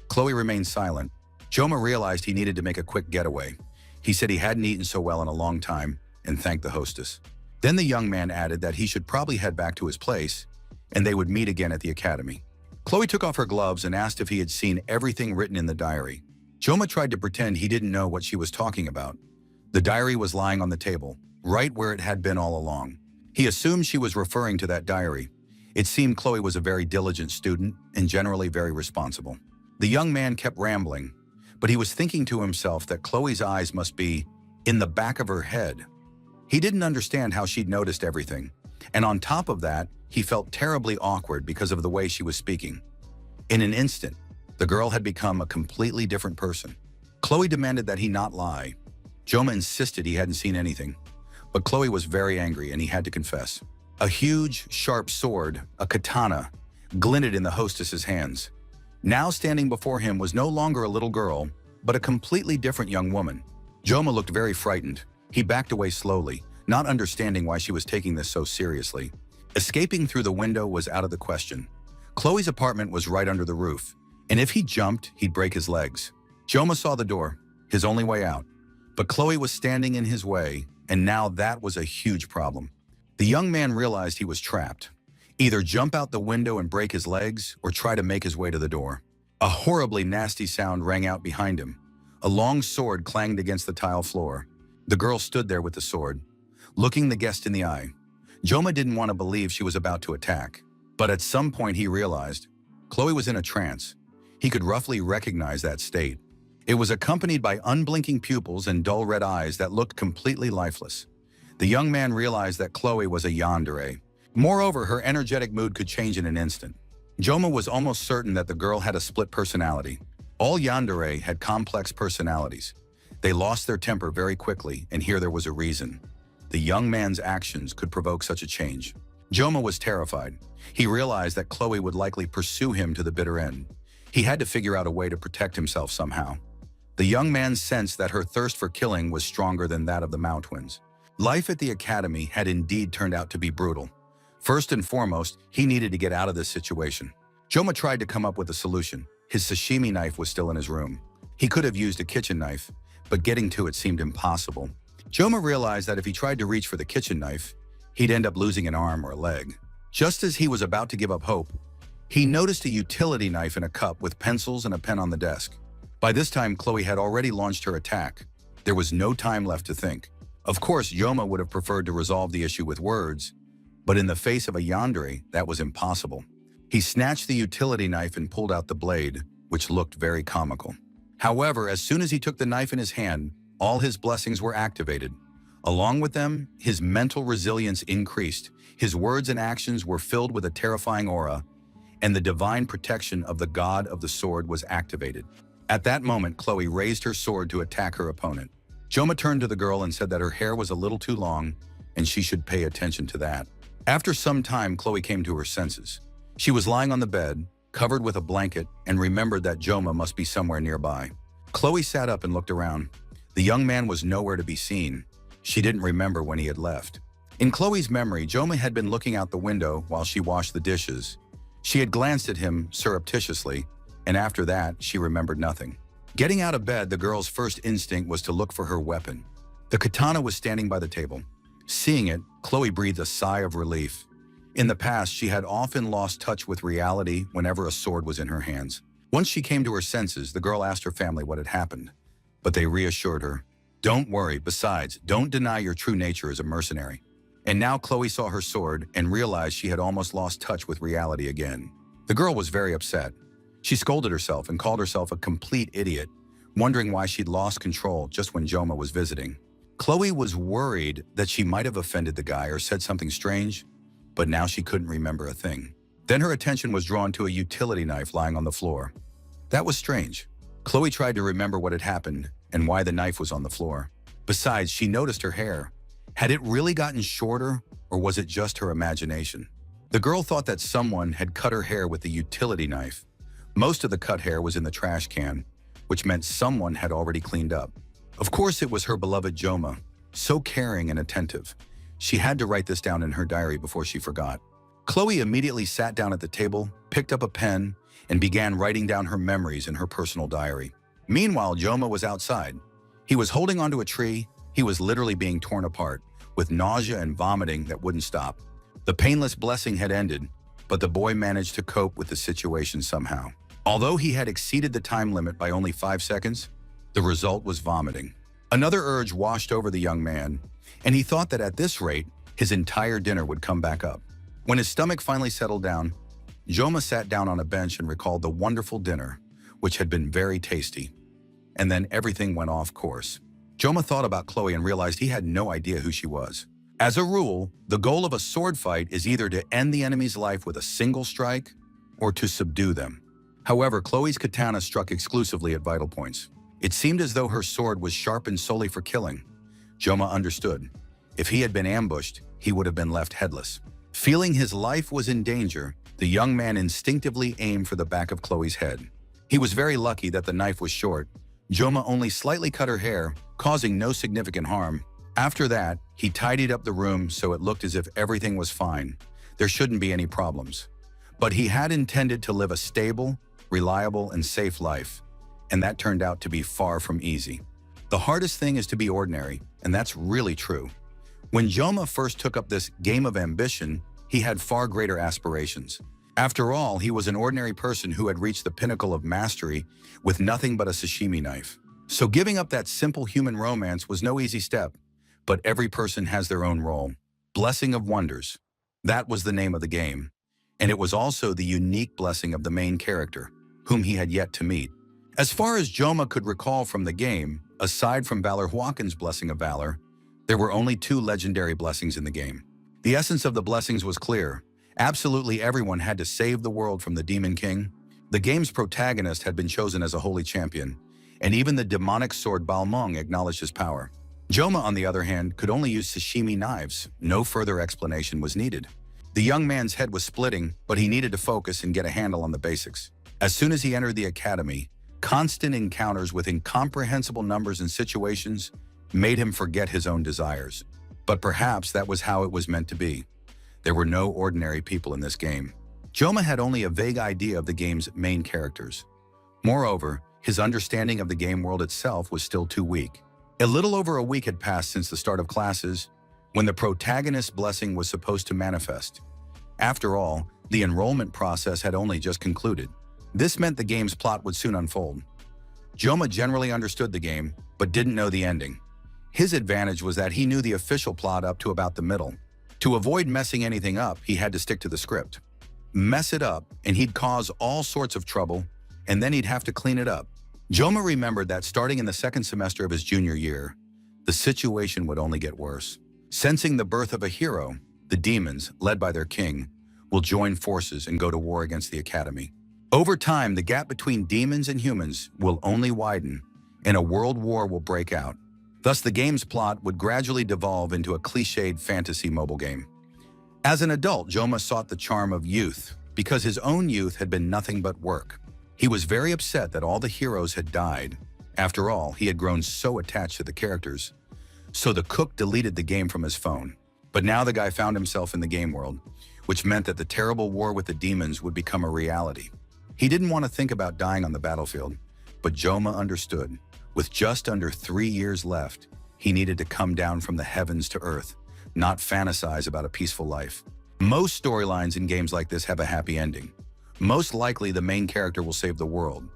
Chloe remained silent. Joma realized he needed to make a quick getaway. He said he hadn't eaten so well in a long time and thanked the hostess. Then the young man added that he should probably head back to his place and they would meet again at the academy. Chloe took off her gloves and asked if he had seen everything written in the diary. Joma tried to pretend he didn't know what she was talking about. The diary was lying on the table, right where it had been all along. He assumed she was referring to that diary. It seemed Chloe was a very diligent student and generally very responsible. The young man kept rambling, but he was thinking to himself that Chloe's eyes must be in the back of her head. He didn't understand how she'd noticed everything, and on top of that, he felt terribly awkward because of the way she was speaking. In an instant, the girl had become a completely different person. Chloe demanded that he not lie. Joma insisted he hadn't seen anything, but Chloe was very angry and he had to confess. A huge, sharp sword, a katana, glinted in the hostess's hands. Now standing before him was no longer a little girl, but a completely different young woman. Joma looked very frightened. He backed away slowly, not understanding why she was taking this so seriously. Escaping through the window was out of the question. Chloe's apartment was right under the roof, and if he jumped, he'd break his legs. Joma saw the door, his only way out, but Chloe was standing in his way, and now that was a huge problem. The young man realized he was trapped. Either jump out the window and break his legs, or try to make his way to the door. A horribly nasty sound rang out behind him. A long sword clanged against the tile floor. The girl stood there with the sword, looking the guest in the eye. Joma didn't want to believe she was about to attack, but at some point he realized Chloe was in a trance. He could roughly recognize that state. It was accompanied by unblinking pupils and dull red eyes that looked completely lifeless. The young man realized that Chloe was a yandere. Moreover, her energetic mood could change in an instant. Joma was almost certain that the girl had a split personality. All yandere had complex personalities. They lost their temper very quickly, and here there was a reason. The young man's actions could provoke such a change. Joma was terrified. He realized that Chloe would likely pursue him to the bitter end. He had to figure out a way to protect himself somehow. The young man sensed that her thirst for killing was stronger than that of the Mao twins. Life at the academy had indeed turned out to be brutal. First and foremost, he needed to get out of this situation. Joma tried to come up with a solution. His sashimi knife was still in his room. He could have used a kitchen knife, but getting to it seemed impossible. Joma realized that if he tried to reach for the kitchen knife, he'd end up losing an arm or a leg. Just as he was about to give up hope, he noticed a utility knife in a cup with pencils and a pen on the desk. By this time, Chloe had already launched her attack. There was no time left to think. Of course, Joma would have preferred to resolve the issue with words, but in the face of a yandere, that was impossible. He snatched the utility knife and pulled out the blade, which looked very comical. However, as soon as he took the knife in his hand, all his blessings were activated. Along with them, his mental resilience increased. His words and actions were filled with a terrifying aura, and the divine protection of the god of the sword was activated. At that moment, Chloe raised her sword to attack her opponent. Joma turned to the girl and said that her hair was a little too long, and she should pay attention to that. After some time, Chloe came to her senses. She was lying on the bed, covered with a blanket, and remembered that Joma must be somewhere nearby. Chloe sat up and looked around. The young man was nowhere to be seen. She didn't remember when he had left. In Chloe's memory, Joma had been looking out the window while she washed the dishes. She had glanced at him surreptitiously, and after that, she remembered nothing. Getting out of bed, the girl's first instinct was to look for her weapon. The katana was standing by the table. Seeing it, Chloe breathed a sigh of relief. In the past, she had often lost touch with reality whenever a sword was in her hands. Once she came to her senses, the girl asked her family what had happened, but they reassured her. Don't worry, besides, don't deny your true nature as a mercenary. And now Chloe saw her sword and realized she had almost lost touch with reality again. The girl was very upset. She scolded herself and called herself a complete idiot, wondering why she'd lost control just when Joma was visiting. Chloe was worried that she might have offended the guy or said something strange, but now she couldn't remember a thing. Then her attention was drawn to a utility knife lying on the floor. That was strange. Chloe tried to remember what had happened and why the knife was on the floor. Besides, she noticed her hair. Had it really gotten shorter, or was it just her imagination? The girl thought that someone had cut her hair with a utility knife. Most of the cut hair was in the trash can, which meant someone had already cleaned up. Of course, it was her beloved Joma, so caring and attentive. She had to write this down in her diary before she forgot. Chloe immediately sat down at the table, picked up a pen, and began writing down her memories in her personal diary. Meanwhile, Joma was outside. He was holding onto a tree. He was literally being torn apart, with nausea and vomiting that wouldn't stop. The painless blessing had ended, but the boy managed to cope with the situation somehow. Although he had exceeded the time limit by only 5 seconds, the result was vomiting. Another urge washed over the young man, and he thought that at this rate, his entire dinner would come back up. When his stomach finally settled down, Joma sat down on a bench and recalled the wonderful dinner, which had been very tasty. And then everything went off course. Joma thought about Chloe and realized he had no idea who she was. As a rule, the goal of a sword fight is either to end the enemy's life with a single strike or to subdue them. However, Chloe's katana struck exclusively at vital points. It seemed as though her sword was sharpened solely for killing. Joma understood. If he had been ambushed, he would have been left headless. Feeling his life was in danger, the young man instinctively aimed for the back of Chloe's head. He was very lucky that the knife was short. Joma only slightly cut her hair, causing no significant harm. After that, he tidied up the room so it looked as if everything was fine. There shouldn't be any problems. But he had intended to live a stable, reliable, and safe life, and that turned out to be far from easy. The hardest thing is to be ordinary, and that's really true. When Joma first took up this game of ambition, he had far greater aspirations. After all, he was an ordinary person who had reached the pinnacle of mastery with nothing but a sashimi knife. So giving up that simple human romance was no easy step, but every person has their own role. Blessing of Wonders. That was the name of the game, and it was also the unique blessing of the main character, whom he had yet to meet. As far as Joma could recall from the game, aside from Valor Huakin's Blessing of Valor, there were only 2 legendary blessings in the game. The essence of the blessings was clear. Absolutely everyone had to save the world from the Demon King. The game's protagonist had been chosen as a holy champion, and even the demonic sword Balmung acknowledged his power. Joma, on the other hand, could only use sashimi knives. No further explanation was needed. The young man's head was splitting, but he needed to focus and get a handle on the basics. As soon as he entered the academy, constant encounters with incomprehensible numbers and situations made him forget his own desires. But perhaps that was how it was meant to be. There were no ordinary people in this game. Joma had only a vague idea of the game's main characters. Moreover, his understanding of the game world itself was still too weak. A little over a week had passed since the start of classes, when the protagonist's blessing was supposed to manifest. After all, the enrollment process had only just concluded. This meant the game's plot would soon unfold. Joma generally understood the game, but didn't know the ending. His advantage was that he knew the official plot up to about the middle. To avoid messing anything up, he had to stick to the script. Mess it up, and he'd cause all sorts of trouble, and then he'd have to clean it up. Joma remembered that starting in the 2nd semester of his junior year, the situation would only get worse. Sensing the birth of a hero, the demons, led by their king, will join forces and go to war against the academy. Over time, the gap between demons and humans will only widen, and a world war will break out. Thus, the game's plot would gradually devolve into a cliched fantasy mobile game. As an adult, Joma sought the charm of youth because his own youth had been nothing but work. He was very upset that all the heroes had died. After all, he had grown so attached to the characters. So the cook deleted the game from his phone. But now the guy found himself in the game world, which meant that the terrible war with the demons would become a reality. He didn't want to think about dying on the battlefield, but Joma understood. With just under 3 years left, he needed to come down from the heavens to earth, not fantasize about a peaceful life. Most storylines in games like this have a happy ending. Most likely, the main character will save the world,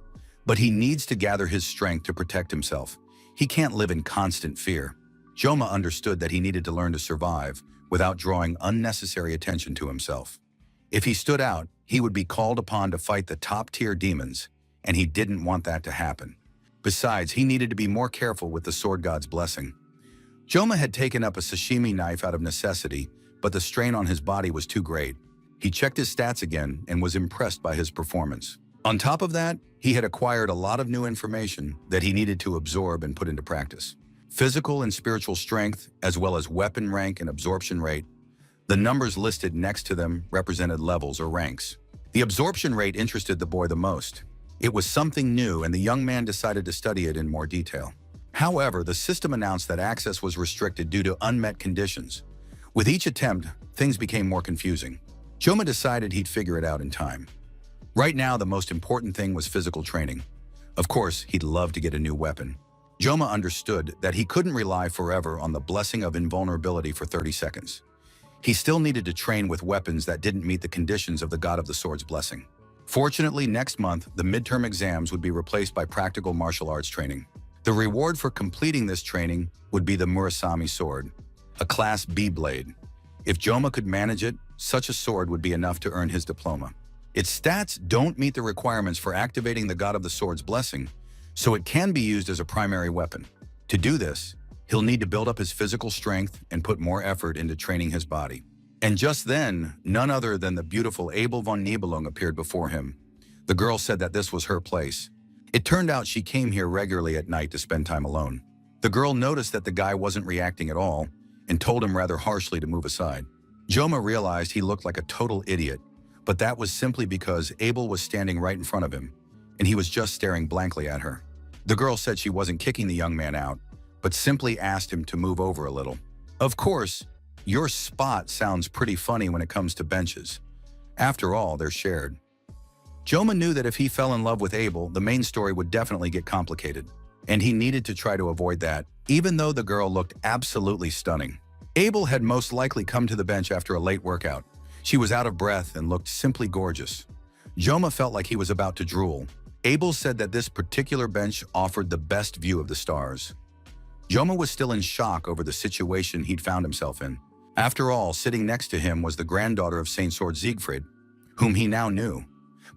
but he needs to gather his strength to protect himself. He can't live in constant fear. Joma understood that he needed to learn to survive without drawing unnecessary attention to himself. If he stood out, he would be called upon to fight the top-tier demons, and he didn't want that to happen. Besides, he needed to be more careful with the sword god's blessing. Joma had taken up a sashimi knife out of necessity, but the strain on his body was too great. He checked his stats again and was impressed by his performance. On top of that, he had acquired a lot of new information that he needed to absorb and put into practice. Physical and spiritual strength, as well as weapon rank and absorption rate. The numbers listed next to them represented levels or ranks. The absorption rate interested the boy the most. It was something new, and the young man decided to study it in more detail. However, the system announced that access was restricted due to unmet conditions. With each attempt, things became more confusing. Joma decided he'd figure it out in time. Right now, the most important thing was physical training. Of course, he'd love to get a new weapon. Joma understood that he couldn't rely forever on the blessing of invulnerability for 30 seconds. He still needed to train with weapons that didn't meet the conditions of the God of the Sword's blessing. Fortunately, next month, the midterm exams would be replaced by practical martial arts training. The reward for completing this training would be the Murasami sword, a Class B blade. If Joma could manage it, such a sword would be enough to earn his diploma. Its stats don't meet the requirements for activating the God of the Sword's blessing, so it can be used as a primary weapon. To do this, he'll need to build up his physical strength and put more effort into training his body. And just then, none other than the beautiful Abel von Nibelung appeared before him. The girl said that this was her place. It turned out she came here regularly at night to spend time alone. The girl noticed that the guy wasn't reacting at all and told him rather harshly to move aside. Joma realized he looked like a total idiot, but that was simply because Abel was standing right in front of him, and he was just staring blankly at her. The girl said she wasn't kicking the young man out, but simply asked him to move over a little. Of course, your spot sounds pretty funny when it comes to benches. After all, they're shared. Joma knew that if he fell in love with Abel, the main story would definitely get complicated, and he needed to try to avoid that, even though the girl looked absolutely stunning. Abel had most likely come to the bench after a late workout. She was out of breath and looked simply gorgeous. Joma felt like he was about to drool. Abel said that this particular bench offered the best view of the stars. Joma was still in shock over the situation he'd found himself in. After all, sitting next to him was the granddaughter of Saint Sword Siegfried, whom he now knew.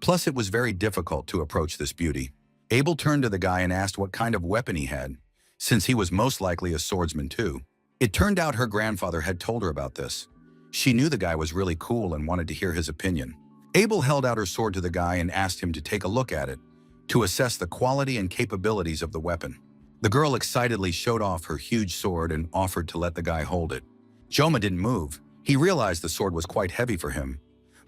Plus, it was very difficult to approach this beauty. Abel turned to the guy and asked what kind of weapon he had, since he was most likely a swordsman too. It turned out her grandfather had told her about this. She knew the guy was really cool and wanted to hear his opinion. Abel held out her sword to the guy and asked him to take a look at it, to assess the quality and capabilities of the weapon. The girl excitedly showed off her huge sword and offered to let the guy hold it. Joma didn't move. He realized the sword was quite heavy for him,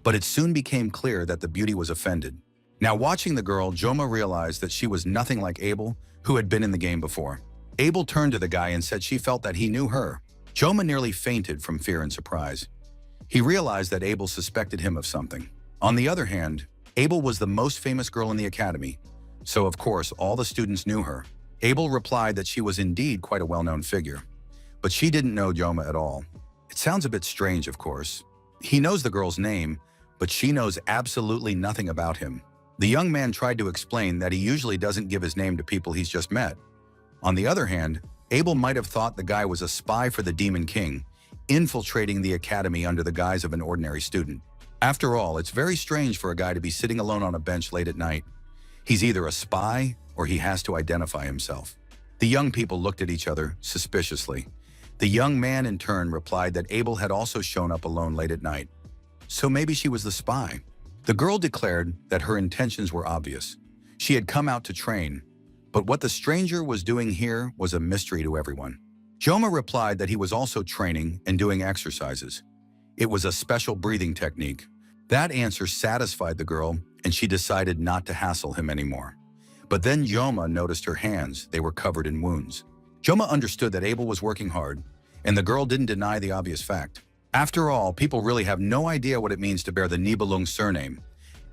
but it soon became clear that the beauty was offended. Now watching the girl, Joma realized that she was nothing like Abel, who had been in the game before. Abel turned to the guy and said she felt that he knew her. Joma nearly fainted from fear and surprise. He realized that Abel suspected him of something. On the other hand, Abel was the most famous girl in the academy, so of course all the students knew her. Abel replied that she was indeed quite a well-known figure, but she didn't know Joma at all. It sounds a bit strange, of course. He knows the girl's name, but she knows absolutely nothing about him. The young man tried to explain that he usually doesn't give his name to people he's just met. On the other hand, Abel might have thought the guy was a spy for the Demon King, infiltrating the academy under the guise of an ordinary student. After all, it's very strange for a guy to be sitting alone on a bench late at night. He's either a spy or he has to identify himself. The young people looked at each other suspiciously. The young man in turn replied that Abel had also shown up alone late at night. So maybe she was the spy. The girl declared that her intentions were obvious. She had come out to train, but what the stranger was doing here was a mystery to everyone. Joma replied that he was also training and doing exercises. It was a special breathing technique. That answer satisfied the girl, and she decided not to hassle him anymore. But then Joma noticed her hands. They were covered in wounds. Joma understood that Abel was working hard, and the girl didn't deny the obvious fact. After all, people really have no idea what it means to bear the Nibelung surname.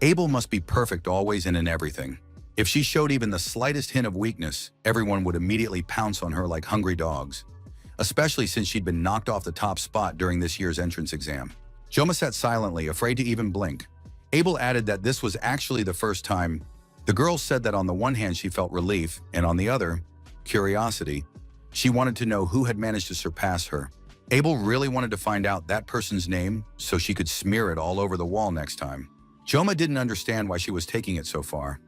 Abel must be perfect always and in everything. If she showed even the slightest hint of weakness, everyone would immediately pounce on her like hungry dogs, especially since she'd been knocked off the top spot during this year's entrance exam. Joma sat silently, afraid to even blink. Abel added that this was actually the first time. The girl said that on the one hand she felt relief, and on the other, curiosity. She wanted to know who had managed to surpass her. Abel really wanted to find out that person's name so she could smear it all over the wall next time. Joma didn't understand why she was taking it so far.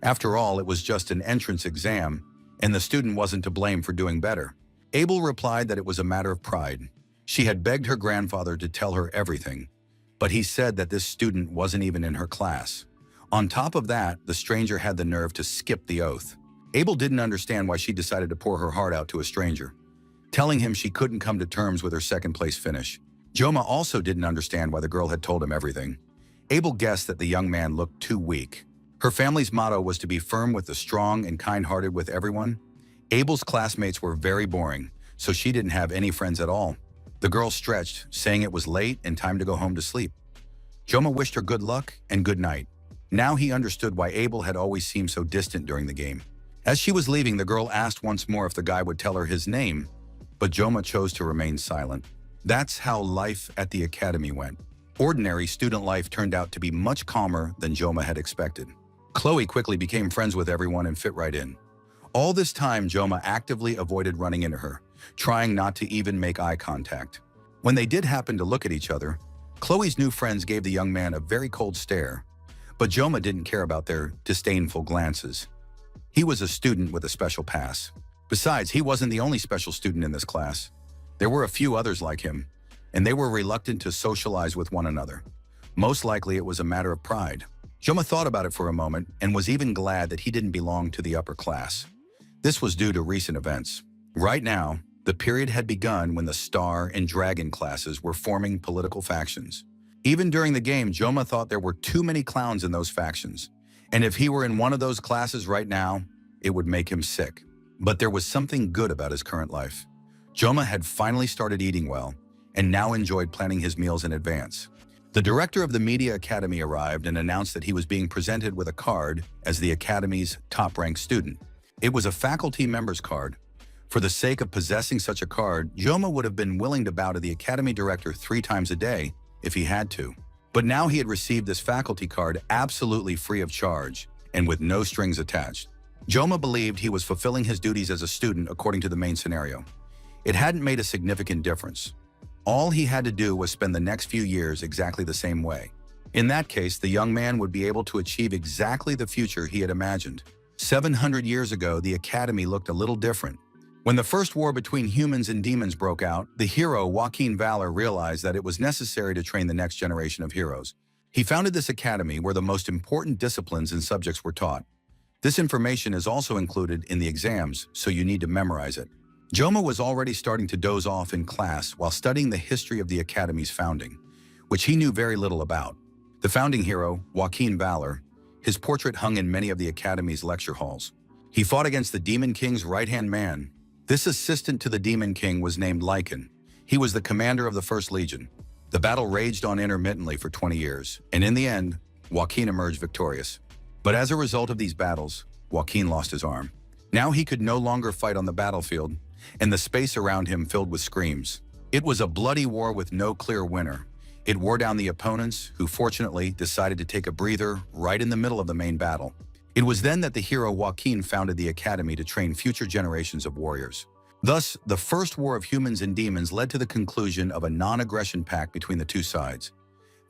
After all, it was just an entrance exam, and the student wasn't to blame for doing better. Abel replied that it was a matter of pride. She had begged her grandfather to tell her everything, but he said that this student wasn't even in her class. On top of that, the stranger had the nerve to skip the oath. Abel didn't understand why she decided to pour her heart out to a stranger, telling him she couldn't come to terms with her second-place finish. Joma also didn't understand why the girl had told him everything. Abel guessed that the young man looked too weak. Her family's motto was to be firm with the strong and kind-hearted with everyone. Abel's classmates were very boring, so she didn't have any friends at all. The girl stretched, saying it was late and time to go home to sleep. Joma wished her good luck and good night. Now he understood why Abel had always seemed so distant during the game. As she was leaving, the girl asked once more if the guy would tell her his name, but Joma chose to remain silent. That's how life at the academy went. Ordinary student life turned out to be much calmer than Joma had expected. Chloe quickly became friends with everyone and fit right in. All this time, Joma actively avoided running into her, trying not to even make eye contact. When they did happen to look at each other, Chloe's new friends gave the young man a very cold stare, but Joma didn't care about their disdainful glances. He was a student with a special pass. Besides, he wasn't the only special student in this class. There were a few others like him, and they were reluctant to socialize with one another. Most likely it was a matter of pride. Joma thought about it for a moment and was even glad that he didn't belong to the upper class. This was due to recent events. Right now, the period had begun when the Star and Dragon classes were forming political factions. Even during the game, Joma thought there were too many clowns in those factions, and if he were in one of those classes right now, it would make him sick. But there was something good about his current life. Joma had finally started eating well, and now enjoyed planning his meals in advance. The director of the Media Academy arrived and announced that he was being presented with a card as the Academy's top-ranked student. It was a faculty member's card. For the sake of possessing such a card, Joma would have been willing to bow to the Academy director 3 times a day if he had to. But now he had received this faculty card absolutely free of charge and with no strings attached. Joma believed he was fulfilling his duties as a student according to the main scenario. It hadn't made a significant difference. All he had to do was spend the next few years exactly the same way. In that case, the young man would be able to achieve exactly the future he had imagined. 700 years ago, the Academy looked a little different. When the first war between humans and demons broke out, the hero Joaquin Valor realized that it was necessary to train the next generation of heroes. He founded this academy where the most important disciplines and subjects were taught. This information is also included in the exams, so you need to memorize it. Joma was already starting to doze off in class while studying the history of the Academy's founding, which he knew very little about. The founding hero, Joaquin Valor, his portrait hung in many of the Academy's lecture halls. He fought against the Demon King's right-hand man. This assistant to the Demon King was named Lycan. He was the commander of the First Legion. The battle raged on intermittently for 20 years, and in the end, Joaquin emerged victorious. But as a result of these battles, Joaquin lost his arm. Now he could no longer fight on the battlefield, and the space around him filled with screams. It was a bloody war with no clear winner. It wore down the opponents, who fortunately decided to take a breather right in the middle of the main battle. It was then that the hero Joaquin founded the Academy to train future generations of warriors. Thus, the first war of humans and demons led to the conclusion of a non-aggression pact between the two sides.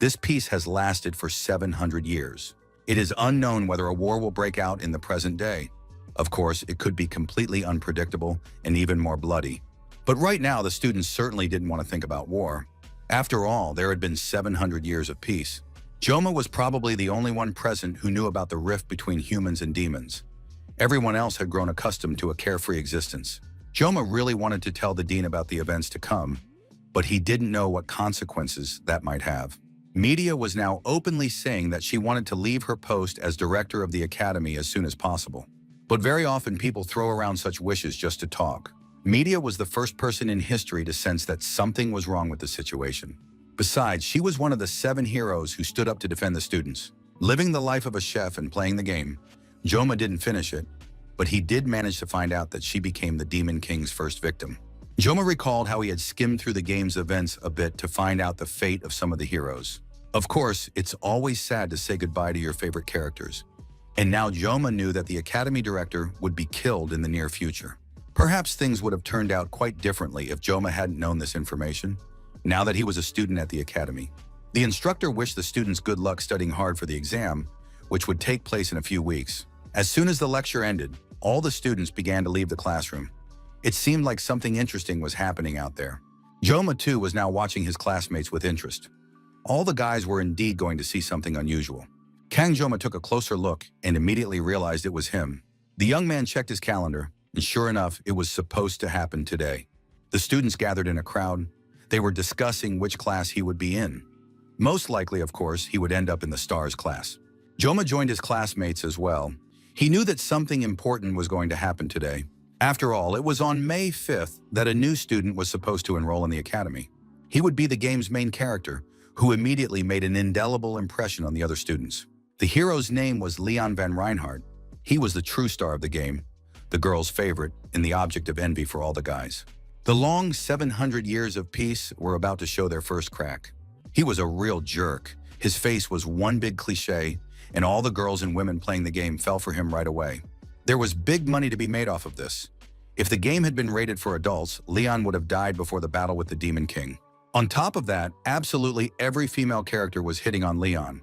This peace has lasted for 700 years. It is unknown whether a war will break out in the present day. Of course, it could be completely unpredictable and even more bloody. But right now, the students certainly didn't want to think about war. After all, there had been 700 years of peace. Joma was probably the only one present who knew about the rift between humans and demons. Everyone else had grown accustomed to a carefree existence. Joma really wanted to tell the dean about the events to come, but he didn't know what consequences that might have. Media was now openly saying that she wanted to leave her post as director of the academy as soon as possible. But very often people throw around such wishes just to talk. Media was the first person in history to sense that something was wrong with the situation. Besides, she was one of the 7 heroes who stood up to defend the students. Living the life of a chef and playing the game, Joma didn't finish it, but he did manage to find out that she became the Demon King's first victim. Joma recalled how he had skimmed through the game's events a bit to find out the fate of some of the heroes. Of course, it's always sad to say goodbye to your favorite characters. And now Joma knew that the academy director would be killed in the near future. Perhaps things would have turned out quite differently if Joma hadn't known this information, now that he was a student at the academy. The instructor wished the students good luck studying hard for the exam, which would take place in a few weeks. As soon as the lecture ended, all the students began to leave the classroom. It seemed like something interesting was happening out there. Joma, too, was now watching his classmates with interest. All the guys were indeed going to see something unusual. Kang Joma took a closer look and immediately realized it was him. The young man checked his calendar, and sure enough, it was supposed to happen today. The students gathered in a crowd. They were discussing which class he would be in. Most likely, of course, he would end up in the stars class. Joma joined his classmates as well. He knew that something important was going to happen today. After all, it was on May 5th that a new student was supposed to enroll in the academy. He would be the game's main character, who immediately made an indelible impression on the other students. The hero's name was Leon van Reinhardt. He was the true star of the game, the girls' favorite, and the object of envy for all the guys. The long 700 years of peace were about to show their first crack. He was a real jerk. His face was one big cliché, and all the girls and women playing the game fell for him right away. There was big money to be made off of this. If the game had been rated for adults, Leon would have died before the battle with the Demon King. On top of that, absolutely every female character was hitting on Leon.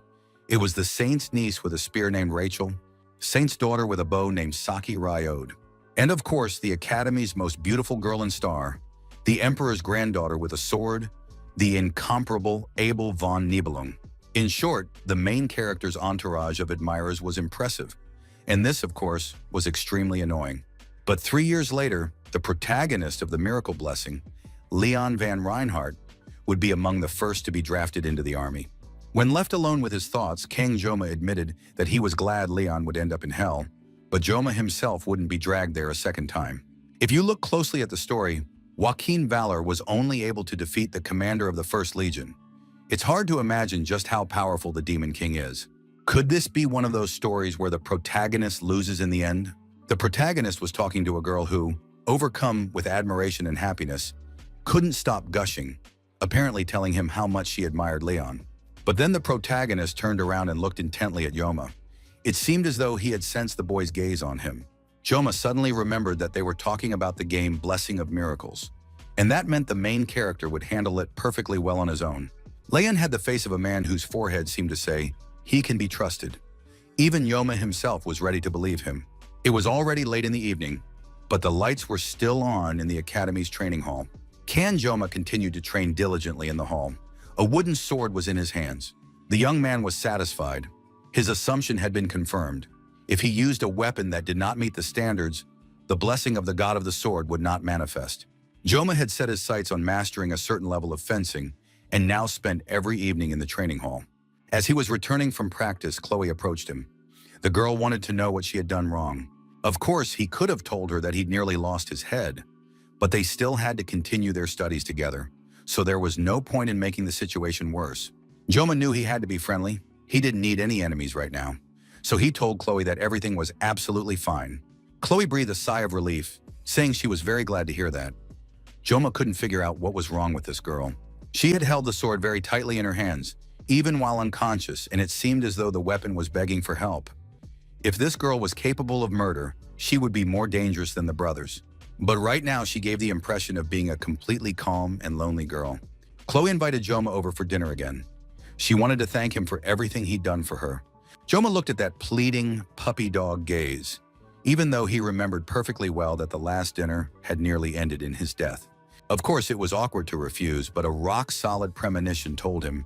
It was the saint's niece with a spear named Rachel, saint's daughter with a bow named Saki Ryode, and of course the Academy's most beautiful girl and star, the Emperor's granddaughter with a sword, the incomparable Abel von Nibelung. In short, the main character's entourage of admirers was impressive, and this, of course, was extremely annoying. But 3 years later, the protagonist of the Miracle Blessing, Leon van Reinhardt, would be among the first to be drafted into the army. When left alone with his thoughts, Kang Joma admitted that he was glad Leon would end up in hell, but Joma himself wouldn't be dragged there a second time. If you look closely at the story, Joaquin Valor was only able to defeat the commander of the First Legion. It's hard to imagine just how powerful the Demon King is. Could this be one of those stories where the protagonist loses in the end? The protagonist was talking to a girl who, overcome with admiration and happiness, couldn't stop gushing, apparently telling him how much she admired Leon. But then the protagonist turned around and looked intently at Joma. It seemed as though he had sensed the boy's gaze on him. Joma suddenly remembered that they were talking about the game Blessing of Miracles, and that meant the main character would handle it perfectly well on his own. Leon had the face of a man whose forehead seemed to say, he can be trusted. Even Joma himself was ready to believe him. It was already late in the evening, but the lights were still on in the Academy's training hall. Kang Joma continued to train diligently in the hall. A wooden sword was in his hands. The young man was satisfied. His assumption had been confirmed. If he used a weapon that did not meet the standards, the blessing of the god of the sword would not manifest. Joma had set his sights on mastering a certain level of fencing and now spent every evening in the training hall. As he was returning from practice, Chloe approached him. The girl wanted to know what she had done wrong. Of course, he could have told her that he'd nearly lost his head, but they still had to continue their studies together, so there was no point in making the situation worse. Joma knew he had to be friendly. He didn't need any enemies right now. So he told Chloe that everything was absolutely fine. Chloe breathed a sigh of relief, saying she was very glad to hear that. Joma couldn't figure out what was wrong with this girl. She had held the sword very tightly in her hands, even while unconscious, and it seemed as though the weapon was begging for help. If this girl was capable of murder, she would be more dangerous than the brothers. But right now, she gave the impression of being a completely calm and lonely girl. Chloe invited Joma over for dinner again. She wanted to thank him for everything he'd done for her. Joma looked at that pleading, puppy dog gaze, even though he remembered perfectly well that the last dinner had nearly ended in his death. Of course, it was awkward to refuse, but a rock-solid premonition told him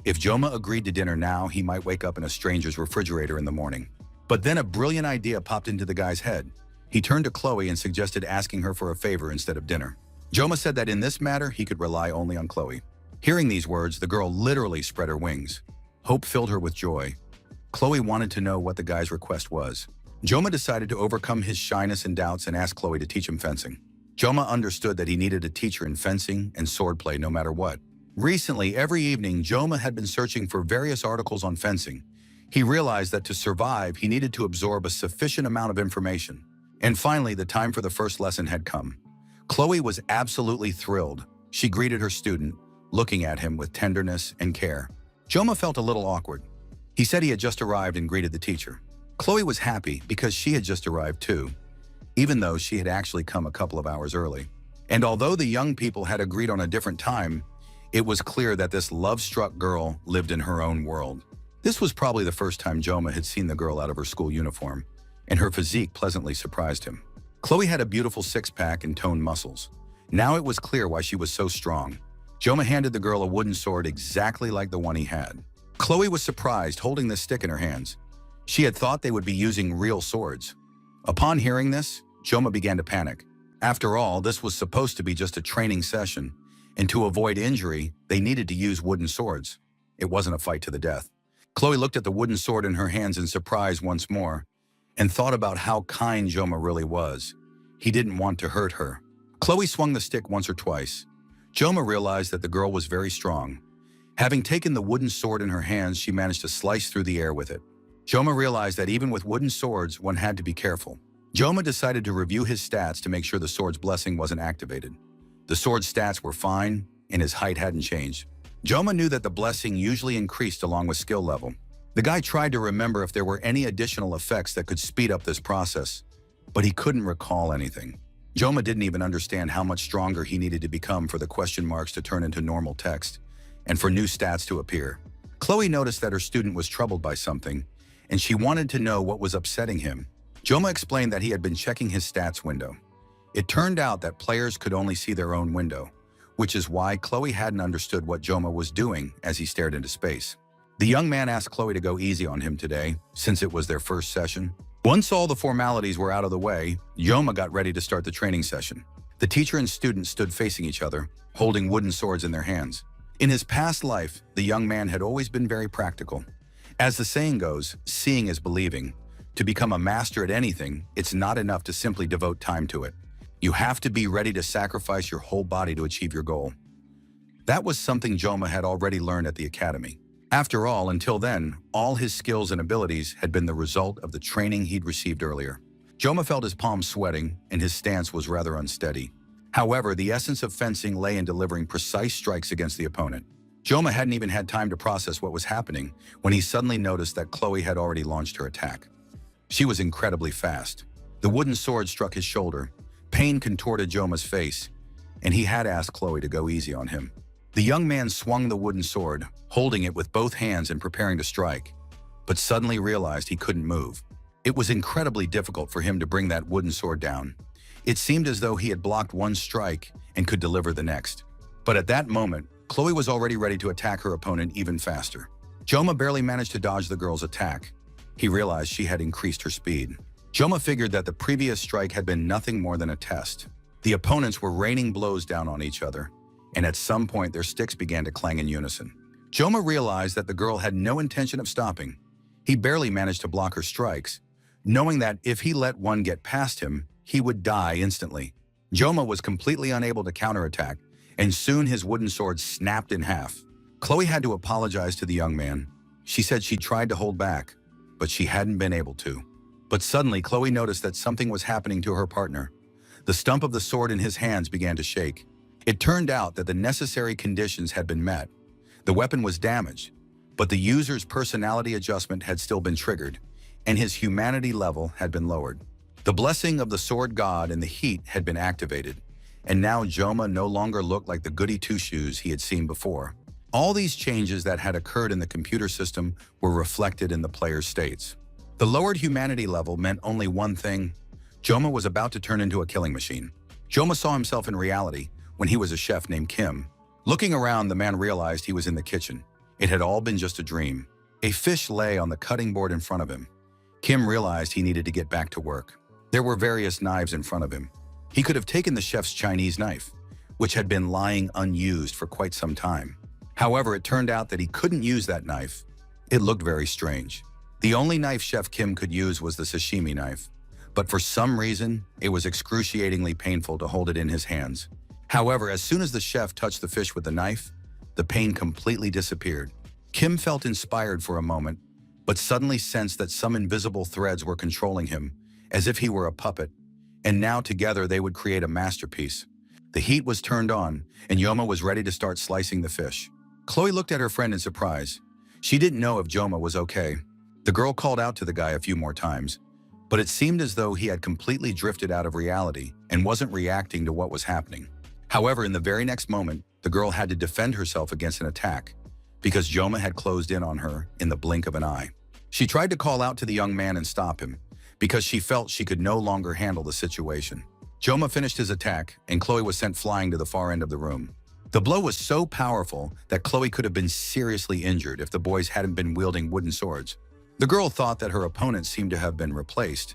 if Joma agreed to dinner now, he might wake up in a stranger's refrigerator in the morning. But then a brilliant idea popped into the guy's head. He turned to Chloe and suggested asking her for a favor instead of dinner. Joma said that in this matter, he could rely only on Chloe. Hearing these words, the girl literally spread her wings. Hope filled her with joy. Chloe wanted to know what the guy's request was. Joma decided to overcome his shyness and doubts and ask Chloe to teach him fencing. Joma understood that he needed a teacher in fencing and swordplay no matter what. Recently, every evening, Joma had been searching for various articles on fencing. He realized that to survive, he needed to absorb a sufficient amount of information. And finally, the time for the first lesson had come. Chloe was absolutely thrilled. She greeted her student, looking at him with tenderness and care. Joma felt a little awkward. He said he had just arrived and greeted the teacher. Chloe was happy because she had just arrived too, even though she had actually come a couple of hours early. And although the young people had agreed on a different time, it was clear that this love-struck girl lived in her own world. This was probably the first time Joma had seen the girl out of her school uniform, and her physique pleasantly surprised him. Chloe had a beautiful six-pack and toned muscles. Now it was clear why she was so strong. Joma handed the girl a wooden sword exactly like the one he had. Chloe was surprised holding the stick in her hands. She had thought they would be using real swords. Upon hearing this, Joma began to panic. After all, this was supposed to be just a training session, and to avoid injury, they needed to use wooden swords. It wasn't a fight to the death. Chloe looked at the wooden sword in her hands in surprise once more, and thought about how kind Joma really was. He didn't want to hurt her. Chloe swung the stick once or twice. Joma realized that the girl was very strong. Having taken the wooden sword in her hands, she managed to slice through the air with it. Joma realized that even with wooden swords, one had to be careful. Joma decided to review his stats to make sure the sword's blessing wasn't activated. The sword's stats were fine, and his height hadn't changed. Joma knew that the blessing usually increased along with skill level. The guy tried to remember if there were any additional effects that could speed up this process, but he couldn't recall anything. Joma didn't even understand how much stronger he needed to become for the question marks to turn into normal text, and for new stats to appear. Chloe noticed that her student was troubled by something, and she wanted to know what was upsetting him. Joma explained that he had been checking his stats window. It turned out that players could only see their own window, which is why Chloe hadn't understood what Joma was doing as he stared into space. The young man asked Chloe to go easy on him today, since it was their first session. Once all the formalities were out of the way, Joma got ready to start the training session. The teacher and student stood facing each other, holding wooden swords in their hands. In his past life, the young man had always been very practical. As the saying goes, seeing is believing. To become a master at anything, it's not enough to simply devote time to it. You have to be ready to sacrifice your whole body to achieve your goal. That was something Joma had already learned at the academy. After all, until then, all his skills and abilities had been the result of the training he'd received earlier. Joma felt his palms sweating, and his stance was rather unsteady. However, the essence of fencing lay in delivering precise strikes against the opponent. Joma hadn't even had time to process what was happening when he suddenly noticed that Chloe had already launched her attack. She was incredibly fast. The wooden sword struck his shoulder. Pain contorted Joma's face, and he had asked Chloe to go easy on him. The young man swung the wooden sword, holding it with both hands and preparing to strike, but suddenly realized he couldn't move. It was incredibly difficult for him to bring that wooden sword down. It seemed as though he had blocked one strike and could deliver the next. But at that moment, Chloe was already ready to attack her opponent even faster. Joma barely managed to dodge the girl's attack. He realized she had increased her speed. Joma figured that the previous strike had been nothing more than a test. The opponents were raining blows down on each other, and at some point their sticks began to clang in unison. Joma realized that the girl had no intention of stopping. He barely managed to block her strikes, knowing that if he let one get past him, he would die instantly. Joma was completely unable to counterattack, and soon his wooden sword snapped in half. Chloe had to apologize to the young man. She said she tried to hold back, but she hadn't been able to. But suddenly, Chloe noticed that something was happening to her partner. The stump of the sword in his hands began to shake. It turned out that the necessary conditions had been met. The weapon was damaged, but the user's personality adjustment had still been triggered, and his humanity level had been lowered. The blessing of the sword god and the heat had been activated, and now Joma no longer looked like the goody two-shoes he had seen before. All these changes that had occurred in the computer system were reflected in the player's states. The lowered humanity level meant only one thing: Joma was about to turn into a killing machine. Joma saw himself in reality when he was a chef named Kim. Looking around, the man realized he was in the kitchen. It had all been just a dream. A fish lay on the cutting board in front of him. Kim realized he needed to get back to work. There were various knives in front of him. He could have taken the chef's Chinese knife, which had been lying unused for quite some time. However, it turned out that he couldn't use that knife. It looked very strange. The only knife Chef Kim could use was the sashimi knife, but for some reason, it was excruciatingly painful to hold it in his hands. However, as soon as the chef touched the fish with the knife, the pain completely disappeared. Kim felt inspired for a moment, but suddenly sensed that some invisible threads were controlling him, as if he were a puppet, and now together they would create a masterpiece. The heat was turned on, and Joma was ready to start slicing the fish. Chloe looked at her friend in surprise. She didn't know if Joma was okay. The girl called out to the guy a few more times, but it seemed as though he had completely drifted out of reality and wasn't reacting to what was happening. However, in the very next moment, the girl had to defend herself against an attack because Joma had closed in on her in the blink of an eye. She tried to call out to the young man and stop him because she felt she could no longer handle the situation. Joma finished his attack, and Chloe was sent flying to the far end of the room. The blow was so powerful that Chloe could have been seriously injured if the boys hadn't been wielding wooden swords. The girl thought that her opponent seemed to have been replaced.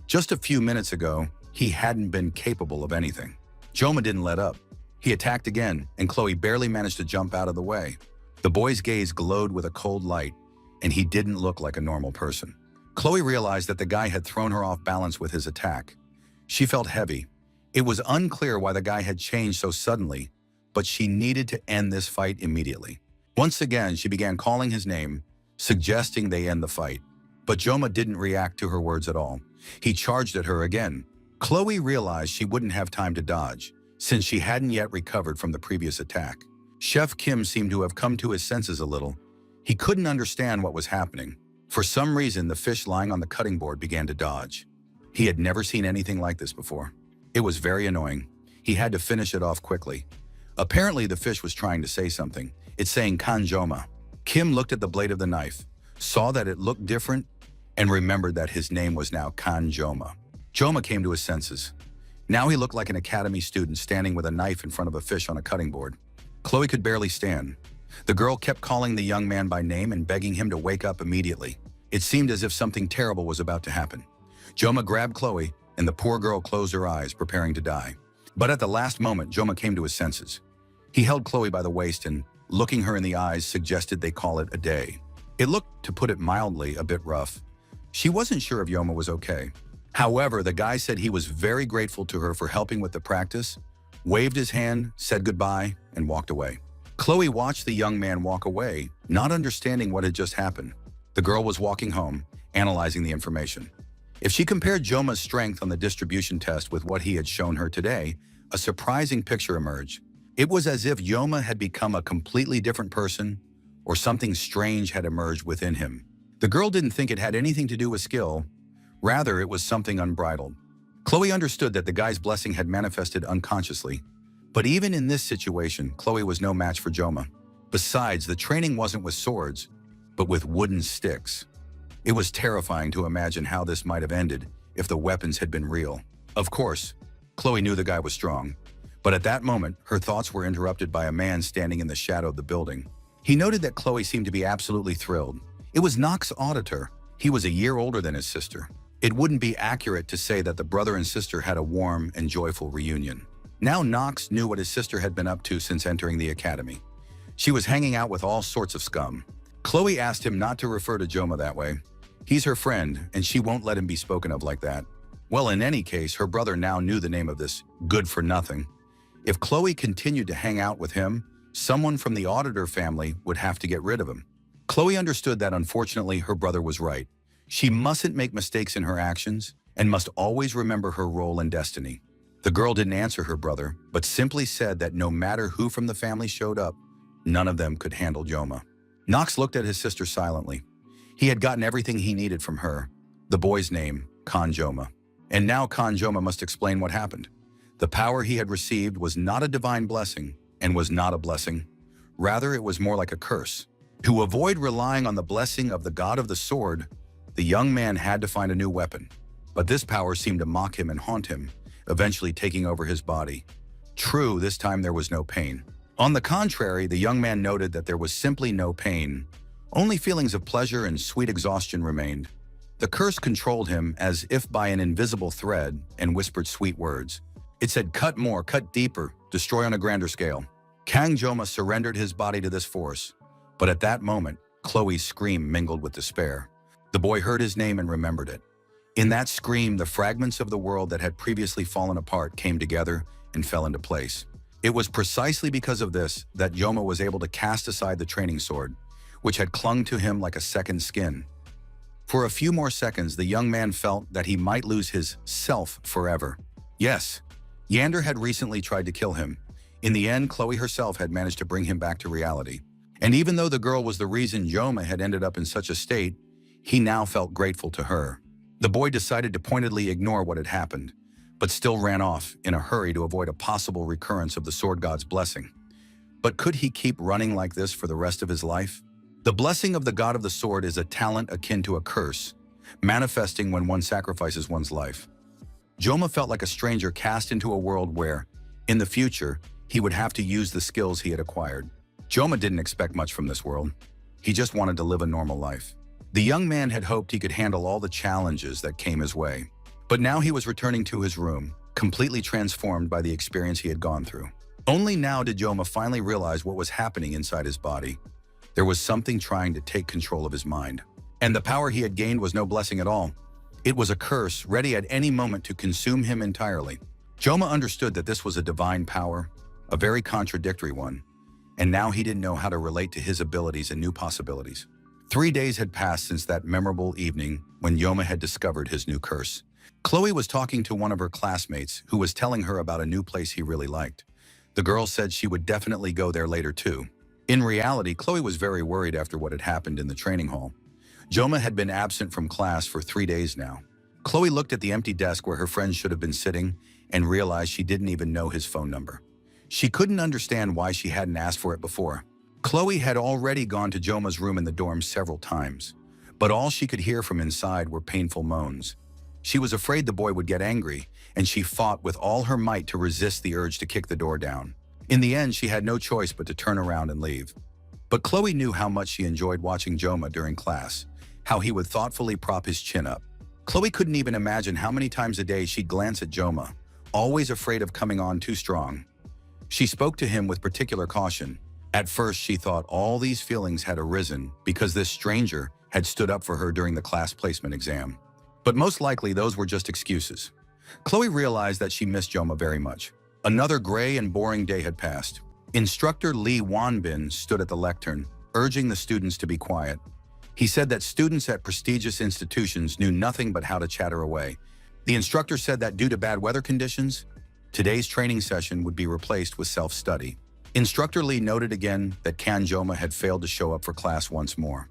Just a few minutes ago, he hadn't been capable of anything. Joma didn't let up. He attacked again, and Chloe barely managed to jump out of the way. The boy's gaze glowed with a cold light, and he didn't look like a normal person. Chloe realized that the guy had thrown her off balance with his attack. She felt heavy. It was unclear why the guy had changed so suddenly, but she needed to end this fight immediately. Once again, she began calling his name, suggesting they end the fight. But Joma didn't react to her words at all. He charged at her again. Chloe realized she wouldn't have time to dodge, since she hadn't yet recovered from the previous attack. Chef Kim seemed to have come to his senses a little. He couldn't understand what was happening. For some reason, the fish lying on the cutting board began to dodge. He had never seen anything like this before. It was very annoying. He had to finish it off quickly. Apparently, the fish was trying to say something. It's saying Kanjoma. Kim looked at the blade of the knife, saw that it looked different, and remembered that his name was now Kanjoma. Joma came to his senses. Now he looked like an academy student standing with a knife in front of a fish on a cutting board. Chloe could barely stand. The girl kept calling the young man by name and begging him to wake up immediately. It seemed as if something terrible was about to happen. Joma grabbed Chloe, and the poor girl closed her eyes, preparing to die. But at the last moment, Joma came to his senses. He held Chloe by the waist and, looking her in the eyes, suggested they call it a day. It looked, to put it mildly, a bit rough. She wasn't sure if Joma was okay. However, the guy said he was very grateful to her for helping with the practice, waved his hand, said goodbye, and walked away. Chloe watched the young man walk away, not understanding what had just happened. The girl was walking home, analyzing the information. If she compared Joma's strength on the distribution test with what he had shown her today, a surprising picture emerged. It was as if Joma had become a completely different person, or something strange had emerged within him. The girl didn't think it had anything to do with skill. Rather, it was something unbridled. Chloe understood that the guy's blessing had manifested unconsciously. But even in this situation, Chloe was no match for Joma. Besides, the training wasn't with swords, but with wooden sticks. It was terrifying to imagine how this might have ended if the weapons had been real. Of course, Chloe knew the guy was strong. But at that moment, her thoughts were interrupted by a man standing in the shadow of the building. He noted that Chloe seemed to be absolutely thrilled. It was Nox's auditor. He was a year older than his sister. It wouldn't be accurate to say that the brother and sister had a warm and joyful reunion. Now Nox knew what his sister had been up to since entering the academy. She was hanging out with all sorts of scum. Chloe asked him not to refer to Joma that way. He's her friend, and she won't let him be spoken of like that. Well, in any case, her brother now knew the name of this good-for-nothing. If Chloe continued to hang out with him, someone from the auditor family would have to get rid of him. Chloe understood that unfortunately her brother was right. She mustn't make mistakes in her actions and must always remember her role in destiny. The girl didn't answer her brother, but simply said that no matter who from the family showed up, none of them could handle Joma. Nox looked at his sister silently. He had gotten everything he needed from her, the boy's name, Kanjoma. And now Kanjoma must explain what happened. The power he had received was not a divine blessing and was not a blessing. Rather, it was more like a curse. To avoid relying on the blessing of the god of the sword, the young man had to find a new weapon. But this power seemed to mock him and haunt him, eventually taking over his body. True, this time there was no pain. On the contrary, the young man noted that there was simply no pain. Only feelings of pleasure and sweet exhaustion remained. The curse controlled him as if by an invisible thread and whispered sweet words. It said, "Cut more, cut deeper, destroy on a grander scale." Kang Joma surrendered his body to this force. But at that moment, Chloe's scream mingled with despair. The boy heard his name and remembered it. In that scream, the fragments of the world that had previously fallen apart came together and fell into place. It was precisely because of this that Joma was able to cast aside the training sword, which had clung to him like a second skin. For a few more seconds, the young man felt that he might lose his self forever. Yes, Yander had recently tried to kill him. In the end, Chloe herself had managed to bring him back to reality. And even though the girl was the reason Joma had ended up in such a state, he now felt grateful to her. The boy decided to pointedly ignore what had happened, but still ran off in a hurry to avoid a possible recurrence of the sword god's blessing. But could he keep running like this for the rest of his life? The blessing of the god of the sword is a talent akin to a curse, manifesting when one sacrifices one's life. Joma felt like a stranger cast into a world where, in the future, He would have to use the skills he had acquired. Joma didn't expect much from this world. He just wanted to live a normal life. The young man had hoped he could handle all the challenges that came his way. But now he was returning to his room, completely transformed by the experience he had gone through. Only now did Joma finally realize what was happening inside his body. There was something trying to take control of his mind. And the power he had gained was no blessing at all. It was a curse, ready at any moment to consume him entirely. Joma understood that this was a divine power, a very contradictory one, and now he didn't know how to relate to his abilities and new possibilities. 3 days had passed since that memorable evening when Joma had discovered his new curse. Chloe was talking to one of her classmates who was telling her about a new place he really liked. The girl said she would definitely go there later too. In reality, Chloe was very worried after what had happened in the training hall. Joma had been absent from class for 3 days now. Chloe looked at the empty desk where her friend should have been sitting and realized she didn't even know his phone number. She couldn't understand why she hadn't asked for it before. Chloe had already gone to Joma's room in the dorm several times, but all she could hear from inside were painful moans. She was afraid the boy would get angry, and she fought with all her might to resist the urge to kick the door down. In the end, she had no choice but to turn around and leave. But Chloe knew how much she enjoyed watching Joma during class, how he would thoughtfully prop his chin up. Chloe couldn't even imagine how many times a day she'd glance at Joma, always afraid of coming on too strong. She spoke to him with particular caution. At first, she thought all these feelings had arisen because this stranger had stood up for her during the class placement exam. But most likely, those were just excuses. Chloe realized that she missed Joma very much. Another gray and boring day had passed. Instructor Lee Wanbin stood at the lectern, urging the students to be quiet. He said that students at prestigious institutions knew nothing but how to chatter away. The instructor said that due to bad weather conditions, today's training session would be replaced with self-study. Instructor Lee noted again that Kan Joma had failed to show up for class once more.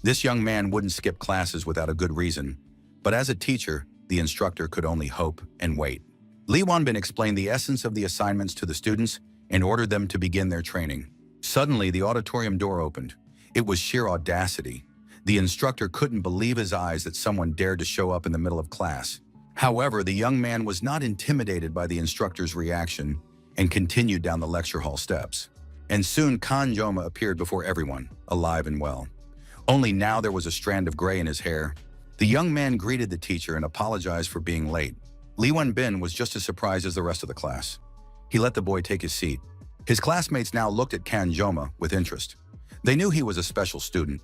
This young man wouldn't skip classes without a good reason, but as a teacher, the instructor could only hope and wait. Lee Wanbin explained the essence of the assignments to the students and ordered them to begin their training. Suddenly, the auditorium door opened. It was sheer audacity. The instructor couldn't believe his eyes that someone dared to show up in the middle of class. However, the young man was not intimidated by the instructor's reaction and continued down the lecture hall steps. And soon Kan Joma appeared before everyone, alive and well. Only now there was a strand of gray in his hair. The young man greeted the teacher and apologized for being late. Lee Wen-bin was just as surprised as the rest of the class. He let the boy take his seat. His classmates now looked at Kan Joma with interest. They knew he was a special student,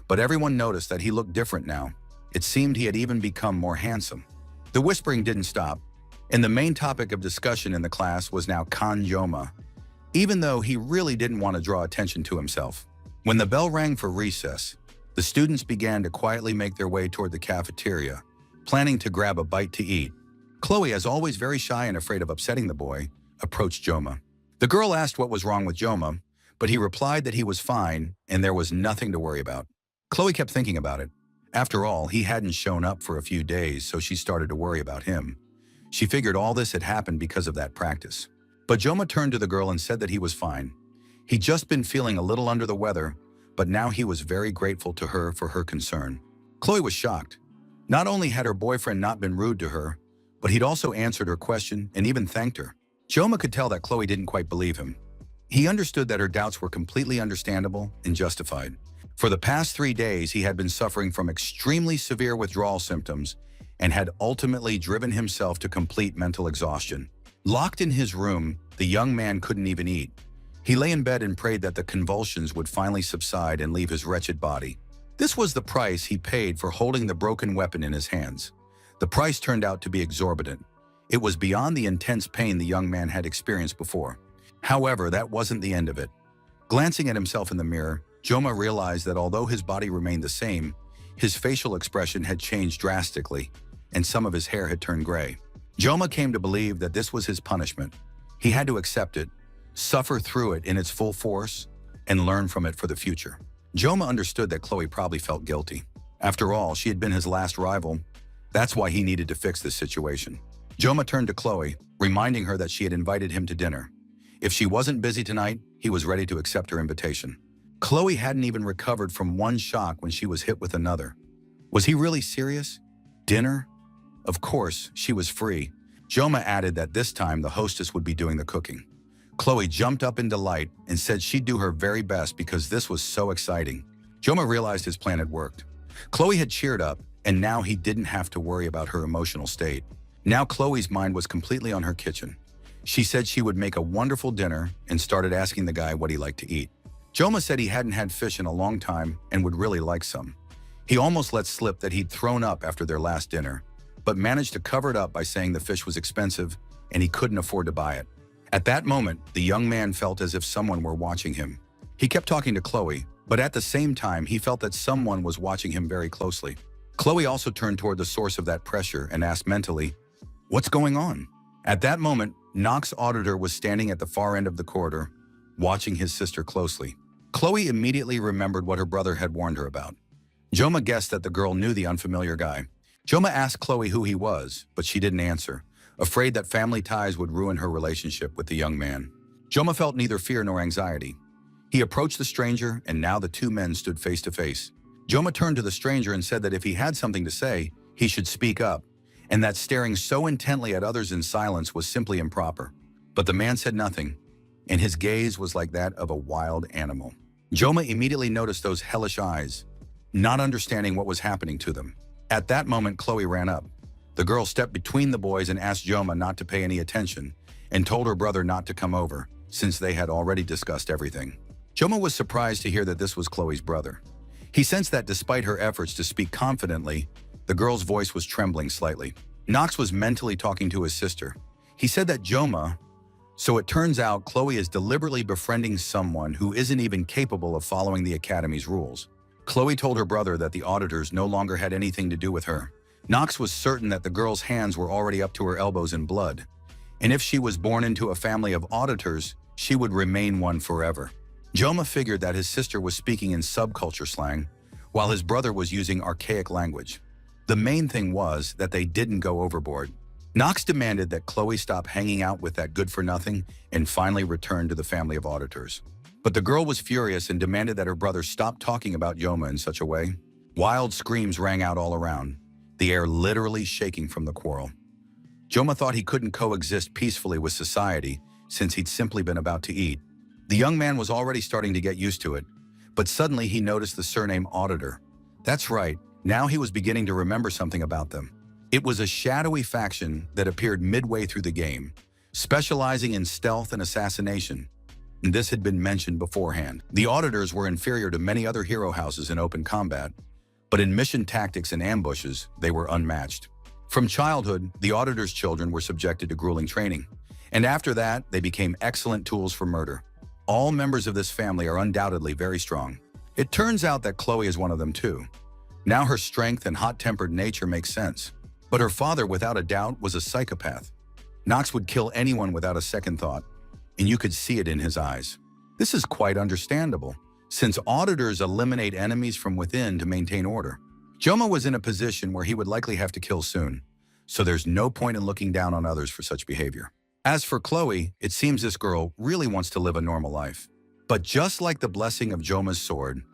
but everyone noticed that he looked different now. It seemed he had even become more handsome. The whispering didn't stop, and the main topic of discussion in the class was now Kan Joma, even though he really didn't want to draw attention to himself. When the bell rang for recess, the students began to quietly make their way toward the cafeteria, planning to grab a bite to eat. Chloe, as always very shy and afraid of upsetting the boy, approached Joma. The girl asked what was wrong with Joma, but he replied that he was fine and there was nothing to worry about. Chloe kept thinking about it. After all, he hadn't shown up for a few days, so she started to worry about him. She figured all this had happened because of that practice. But Joma turned to the girl and said that he was fine. He'd just been feeling a little under the weather, but now he was very grateful to her for her concern. Chloe was shocked. Not only had her boyfriend not been rude to her, but he'd also answered her question and even thanked her. Joma could tell that Chloe didn't quite believe him. He understood that her doubts were completely understandable and justified. For the past 3 days, he had been suffering from extremely severe withdrawal symptoms and had ultimately driven himself to complete mental exhaustion. Locked in his room, the young man couldn't even eat. He lay in bed and prayed that the convulsions would finally subside and leave his wretched body. This was the price he paid for holding the broken weapon in his hands. The price turned out to be exorbitant. It was beyond the intense pain the young man had experienced before. However, that wasn't the end of it. Glancing at himself in the mirror, Joma realized that although his body remained the same, his facial expression had changed drastically, and some of his hair had turned gray. Joma came to believe that this was his punishment. He had to accept it, suffer through it in its full force, and learn from it for the future. Joma understood that Chloe probably felt guilty. After all, she had been his last rival. That's why he needed to fix this situation. Joma turned to Chloe, reminding her that she had invited him to dinner. If she wasn't busy tonight, he was ready to accept her invitation. Chloe hadn't even recovered from one shock when she was hit with another. Was he really serious? Dinner? Of course, she was free. Joma added that this time the hostess would be doing the cooking. Chloe jumped up in delight and said she'd do her very best because this was so exciting. Joma realized his plan had worked. Chloe had cheered up, and now he didn't have to worry about her emotional state. Now Chloe's mind was completely on her kitchen. She said she would make a wonderful dinner and started asking the guy what he liked to eat. Joma said he hadn't had fish in a long time and would really like some. He almost let slip that he'd thrown up after their last dinner, but managed to cover it up by saying the fish was expensive and he couldn't afford to buy it. At that moment, the young man felt as if someone were watching him. He kept talking to Chloe, but at the same time, he felt that someone was watching him very closely. Chloe also turned toward the source of that pressure and asked mentally, "What's going on?" At that moment, Knox's auditor was standing at the far end of the corridor, watching his sister closely. Chloe immediately remembered what her brother had warned her about. Joma guessed that the girl knew the unfamiliar guy. Joma asked Chloe who he was, but she didn't answer, afraid that family ties would ruin her relationship with the young man. Joma felt neither fear nor anxiety. He approached the stranger, and now the two men stood face to face. Joma turned to the stranger and said that if he had something to say, he should speak up, and that staring so intently at others in silence was simply improper. But the man said nothing, and his gaze was like that of a wild animal. Joma immediately noticed those hellish eyes, not understanding what was happening to them. At that moment, Chloe ran up. The girl stepped between the boys and asked Joma not to pay any attention, and told her brother not to come over, since they had already discussed everything. Joma was surprised to hear that this was Chloe's brother. He sensed that despite her efforts to speak confidently, the girl's voice was trembling slightly. Knox was mentally talking to his sister. He said that Joma, so it turns out Chloe is deliberately befriending someone who isn't even capable of following the academy's rules. Chloe told her brother that the auditors no longer had anything to do with her. Knox was certain that the girl's hands were already up to her elbows in blood, and if she was born into a family of auditors, she would remain one forever. Joma figured that his sister was speaking in subculture slang, while his brother was using archaic language. The main thing was that they didn't go overboard. Knox demanded that Chloe stop hanging out with that good-for-nothing and finally return to the family of auditors. But the girl was furious and demanded that her brother stop talking about Joma in such a way. Wild screams rang out all around, the air literally shaking from the quarrel. Joma thought he couldn't coexist peacefully with society since he'd simply been about to eat. The young man was already starting to get used to it, but suddenly he noticed the surname Auditor. That's right, now he was beginning to remember something about them. It was a shadowy faction that appeared midway through the game, specializing in stealth and assassination. And this had been mentioned beforehand. The Auditors were inferior to many other hero houses in open combat, but in mission tactics and ambushes, they were unmatched. From childhood, the Auditors' children were subjected to grueling training, and after that, they became excellent tools for murder. All members of this family are undoubtedly very strong. It turns out that Chloe is one of them too. Now her strength and hot-tempered nature makes sense. But her father, without a doubt, was a psychopath. Knox would kill anyone without a second thought, and you could see it in his eyes. This is quite understandable, since auditors eliminate enemies from within to maintain order. Joma was in a position where he would likely have to kill soon, so there's no point in looking down on others for such behavior. As for Chloe, it seems this girl really wants to live a normal life. But just like the blessing of Joma's sword,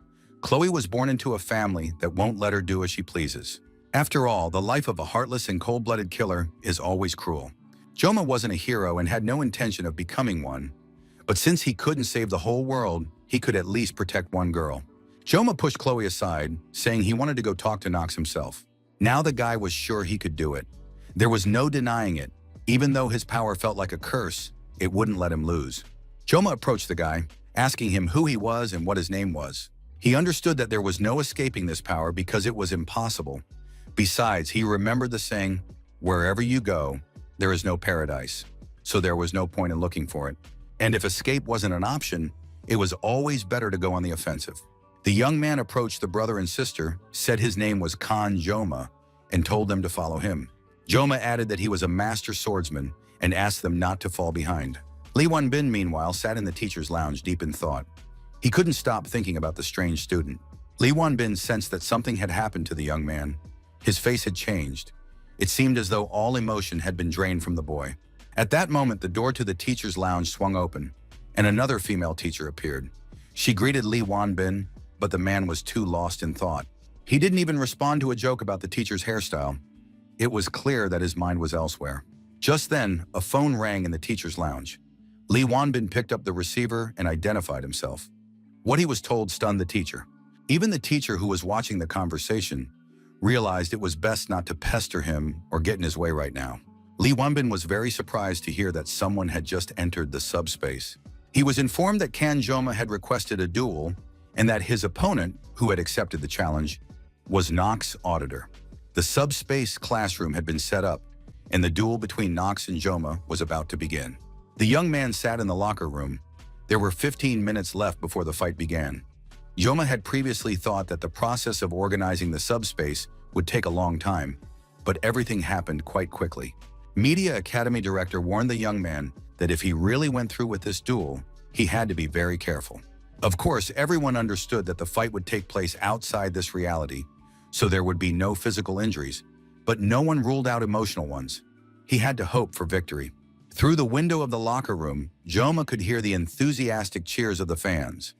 Chloe was born into a family that won't let her do as she pleases. After all, the life of a heartless and cold-blooded killer is always cruel. Joma wasn't a hero and had no intention of becoming one, but since he couldn't save the whole world, he could at least protect one girl. Joma pushed Chloe aside, saying he wanted to go talk to Knox himself. Now the guy was sure he could do it. There was no denying it. Even though his power felt like a curse, it wouldn't let him lose. Joma approached the guy, asking him who he was and what his name was. He understood that there was no escaping this power because it was impossible. Besides, he remembered the saying, "Wherever you go, there is no paradise," so there was no point in looking for it. And if escape wasn't an option, it was always better to go on the offensive. The young man approached the brother and sister, said his name was Khan Joma, and told them to follow him. Joma added that he was a master swordsman and asked them not to fall behind. Lee Won-bin, meanwhile, sat in the teacher's lounge deep in thought. He couldn't stop thinking about the strange student. Lee Won-bin sensed that something had happened to the young man. His face had changed. It seemed as though all emotion had been drained from the boy. At that moment, the door to the teacher's lounge swung open, and another female teacher appeared. She greeted Lee Won-bin, but the man was too lost in thought. He didn't even respond to a joke about the teacher's hairstyle. It was clear that his mind was elsewhere. Just then, a phone rang in the teacher's lounge. Lee Wanbin picked up the receiver and identified himself. What he was told stunned the teacher. Even the teacher, who was watching the conversation, realized it was best not to pester him or get in his way right now. Lee Wanbin was very surprised to hear that someone had just entered the subspace. He was informed that Kan Joma had requested a duel and that his opponent, who had accepted the challenge, was Nox Auditor. The subspace classroom had been set up, and the duel between Nox and Joma was about to begin. The young man sat in the locker room. There were 15 minutes left before the fight began. Joma had previously thought that the process of organizing the subspace would take a long time, but everything happened quite quickly. Media Academy director warned the young man that if he really went through with this duel, he had to be very careful. Of course, everyone understood that the fight would take place outside this reality, so there would be no physical injuries, but no one ruled out emotional ones. He had to hope for victory. Through the window of the locker room, Joma could hear the enthusiastic cheers of the fans.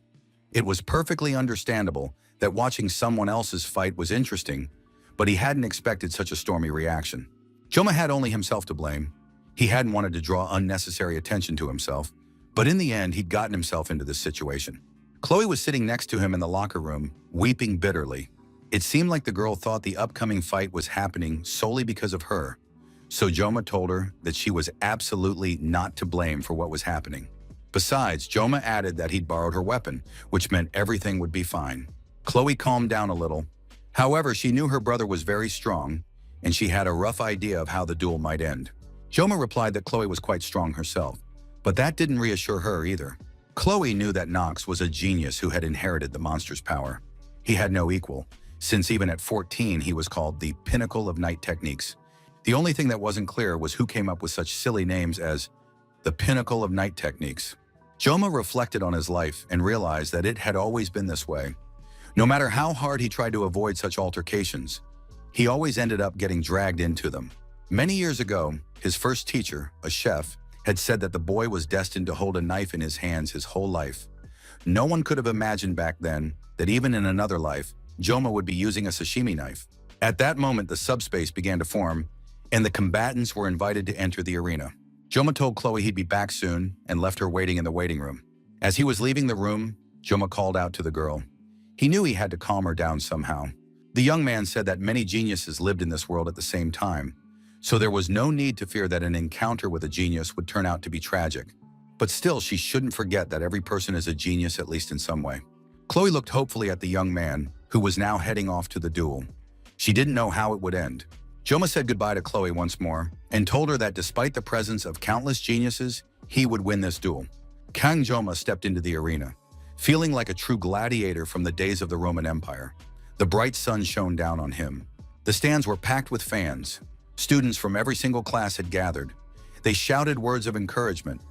It was perfectly understandable that watching someone else's fight was interesting, but he hadn't expected such a stormy reaction. Joma had only himself to blame. He hadn't wanted to draw unnecessary attention to himself, but in the end, he'd gotten himself into this situation. Chloe was sitting next to him in the locker room, weeping bitterly. It seemed like the girl thought the upcoming fight was happening solely because of her, so Joma told her that she was absolutely not to blame for what was happening. Besides, Joma added that he'd borrowed her weapon, which meant everything would be fine. Chloe calmed down a little. However, she knew her brother was very strong, and she had a rough idea of how the duel might end. Joma replied that Chloe was quite strong herself, but that didn't reassure her either. Chloe knew that Nox was a genius who had inherited the monster's power. He had no equal, since even at 14 he was called the pinnacle of night techniques. The only thing that wasn't clear was who came up with such silly names as the pinnacle of night techniques. Joma reflected on his life and realized that it had always been this way. No matter how hard he tried to avoid such altercations, he always ended up getting dragged into them. Many years ago, his first teacher, a chef, had said that the boy was destined to hold a knife in his hands his whole life. No one could have imagined back then that even in another life, Joma would be using a sashimi knife. At that moment, the subspace began to form, and the combatants were invited to enter the arena. Joma told Chloe he'd be back soon and left her waiting in the waiting room. As he was leaving the room, Joma called out to the girl. He knew he had to calm her down somehow. The young man said that many geniuses lived in this world at the same time, so there was no need to fear that an encounter with a genius would turn out to be tragic. But still, she shouldn't forget that every person is a genius, at least in some way. Chloe looked hopefully at the young man, who was now heading off to the duel. She didn't know how it would end. Joma said goodbye to Chloe once more and told her that despite the presence of countless geniuses, he would win this duel. Kan Joma stepped into the arena, feeling like a true gladiator from the days of the Roman Empire. The bright sun shone down on him. The stands were packed with fans. Students from every single class had gathered. They shouted words of encouragement.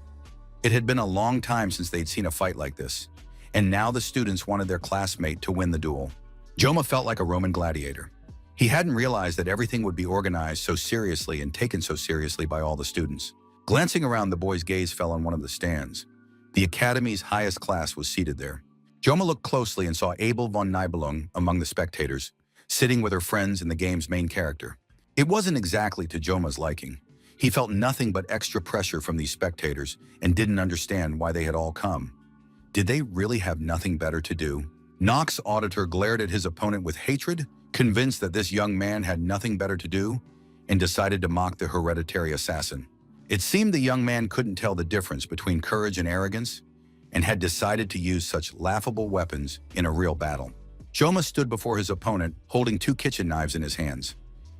It had been a long time since they'd seen a fight like this, and now the students wanted their classmate to win the duel. Joma felt like a Roman gladiator. He hadn't realized that everything would be organized so seriously and taken so seriously by all the students. Glancing around, the boy's gaze fell on one of the stands. The academy's highest class was seated there. Joma looked closely and saw Abel von Nibelung among the spectators, sitting with her friends and the game's main character. It wasn't exactly to Joma's liking. He felt nothing but extra pressure from these spectators and didn't understand why they had all come. Did they really have nothing better to do? Nox Auditor glared at his opponent with hatred, convinced that this young man had nothing better to do, and decided to mock the hereditary assassin. It seemed the young man couldn't tell the difference between courage and arrogance, and had decided to use such laughable weapons in a real battle. Joma stood before his opponent, holding 2 kitchen knives in his hands.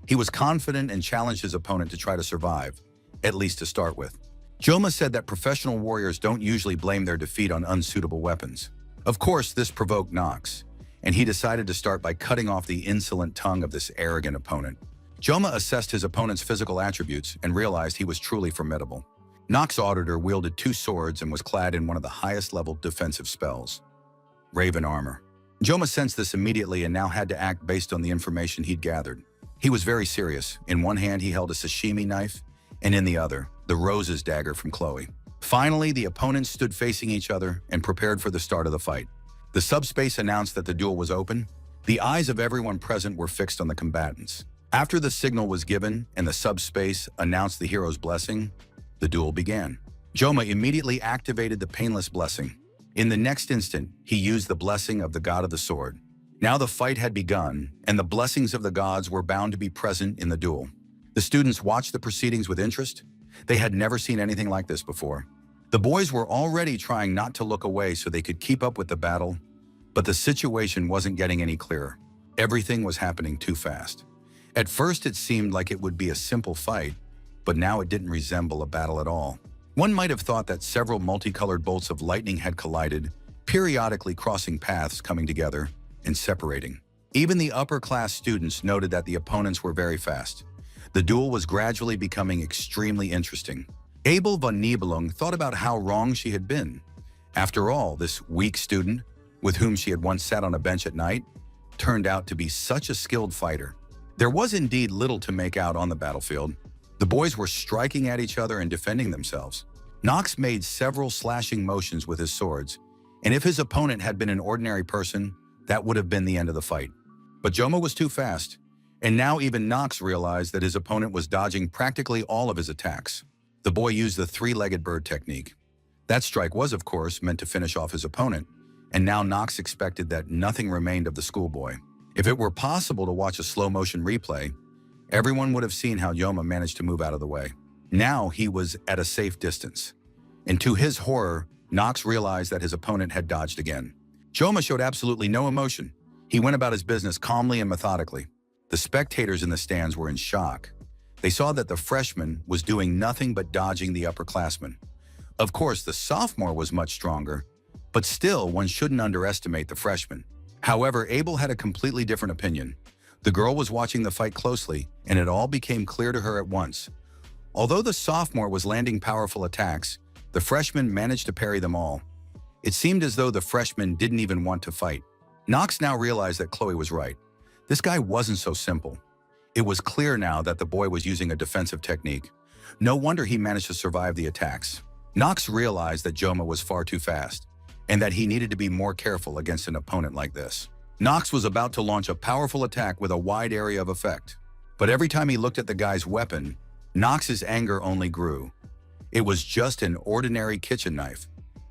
He was confident and challenged his opponent to try to survive, at least to start with. Joma said that professional warriors don't usually blame their defeat on unsuitable weapons. Of course, this provoked Nox, and he decided to start by cutting off the insolent tongue of this arrogant opponent. Joma assessed his opponent's physical attributes and realized he was truly formidable. Nox Auditor wielded 2 swords and was clad in one of the highest-level defensive spells, Raven Armor. Joma sensed this immediately and now had to act based on the information he'd gathered. He was very serious. In one hand, he held a sashimi knife, and in the other, the Rose's dagger from Chloe. Finally, the opponents stood facing each other and prepared for the start of the fight. The subspace announced that the duel was open. The eyes of everyone present were fixed on the combatants. After the signal was given and the subspace announced the hero's blessing, the duel began. Joma immediately activated the painless blessing. In the next instant, he used the blessing of the god of the sword. Now the fight had begun, and the blessings of the gods were bound to be present in the duel. The students watched the proceedings with interest. They had never seen anything like this before. The boys were already trying not to look away so they could keep up with the battle, but the situation wasn't getting any clearer. Everything was happening too fast. At first it seemed like it would be a simple fight, but now it didn't resemble a battle at all. One might have thought that several multicolored bolts of lightning had collided, periodically crossing paths, coming together and separating. Even the upper-class students noted that the opponents were very fast. The duel was gradually becoming extremely interesting. Abel von Nibelung thought about how wrong she had been. After all, this weak student, with whom she had once sat on a bench at night, turned out to be such a skilled fighter. There was indeed little to make out on the battlefield. The boys were striking at each other and defending themselves. Nox made several slashing motions with his swords, and if his opponent had been an ordinary person, that would have been the end of the fight. But Joma was too fast, and now even Nox realized that his opponent was dodging practically all of his attacks. The boy used the three-legged bird technique. That strike was, of course, meant to finish off his opponent, and now Nox expected that nothing remained of the schoolboy. If it were possible to watch a slow-motion replay, everyone would have seen how Joma managed to move out of the way. Now he was at a safe distance, and to his horror, Nox realized that his opponent had dodged again. Joma showed absolutely no emotion. He went about his business calmly and methodically. The spectators in the stands were in shock. They saw that the freshman was doing nothing but dodging the upperclassmen. Of course, the sophomore was much stronger, but still one shouldn't underestimate the freshman. However, Abel had a completely different opinion. The girl was watching the fight closely, and it all became clear to her at once. Although the sophomore was landing powerful attacks, the freshman managed to parry them all. It seemed as though the freshman didn't even want to fight. Nox now realized that Chloe was right. This guy wasn't so simple. It was clear now that the boy was using a defensive technique. No wonder he managed to survive the attacks. Nox realized that Joma was far too fast, and that he needed to be more careful against an opponent like this. Nox was about to launch a powerful attack with a wide area of effect. But every time he looked at the guy's weapon, Nox's anger only grew. It was just an ordinary kitchen knife.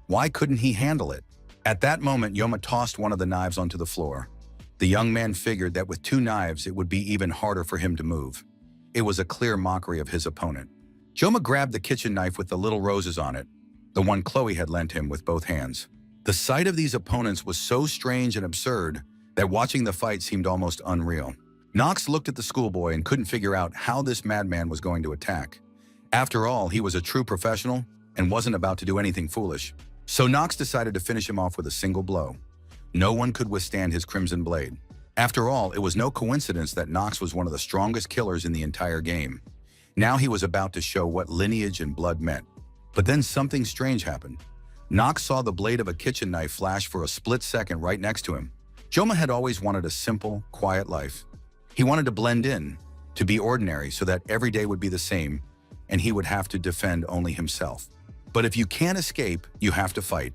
Why couldn't he handle it? At that moment, Joma tossed one of the knives onto the floor. The young man figured that with two knives, it would be even harder for him to move. It was a clear mockery of his opponent. Joma grabbed the kitchen knife with the little roses on it, the one Chloe had lent him, with both hands. The sight of these opponents was so strange and absurd that watching the fight seemed almost unreal. Nox looked at the schoolboy and couldn't figure out how this madman was going to attack. After all, he was a true professional and wasn't about to do anything foolish. So Nox decided to finish him off with a single blow. No one could withstand his crimson blade. After all, it was no coincidence that Nox was one of the strongest killers in the entire game. Now he was about to show what lineage and blood meant. But then something strange happened. Nox saw the blade of a kitchen knife flash for a split second right next to him. Joma had always wanted a simple, quiet life. He wanted to blend in, to be ordinary so that every day would be the same, and he would have to defend only himself. But if you can't escape, you have to fight.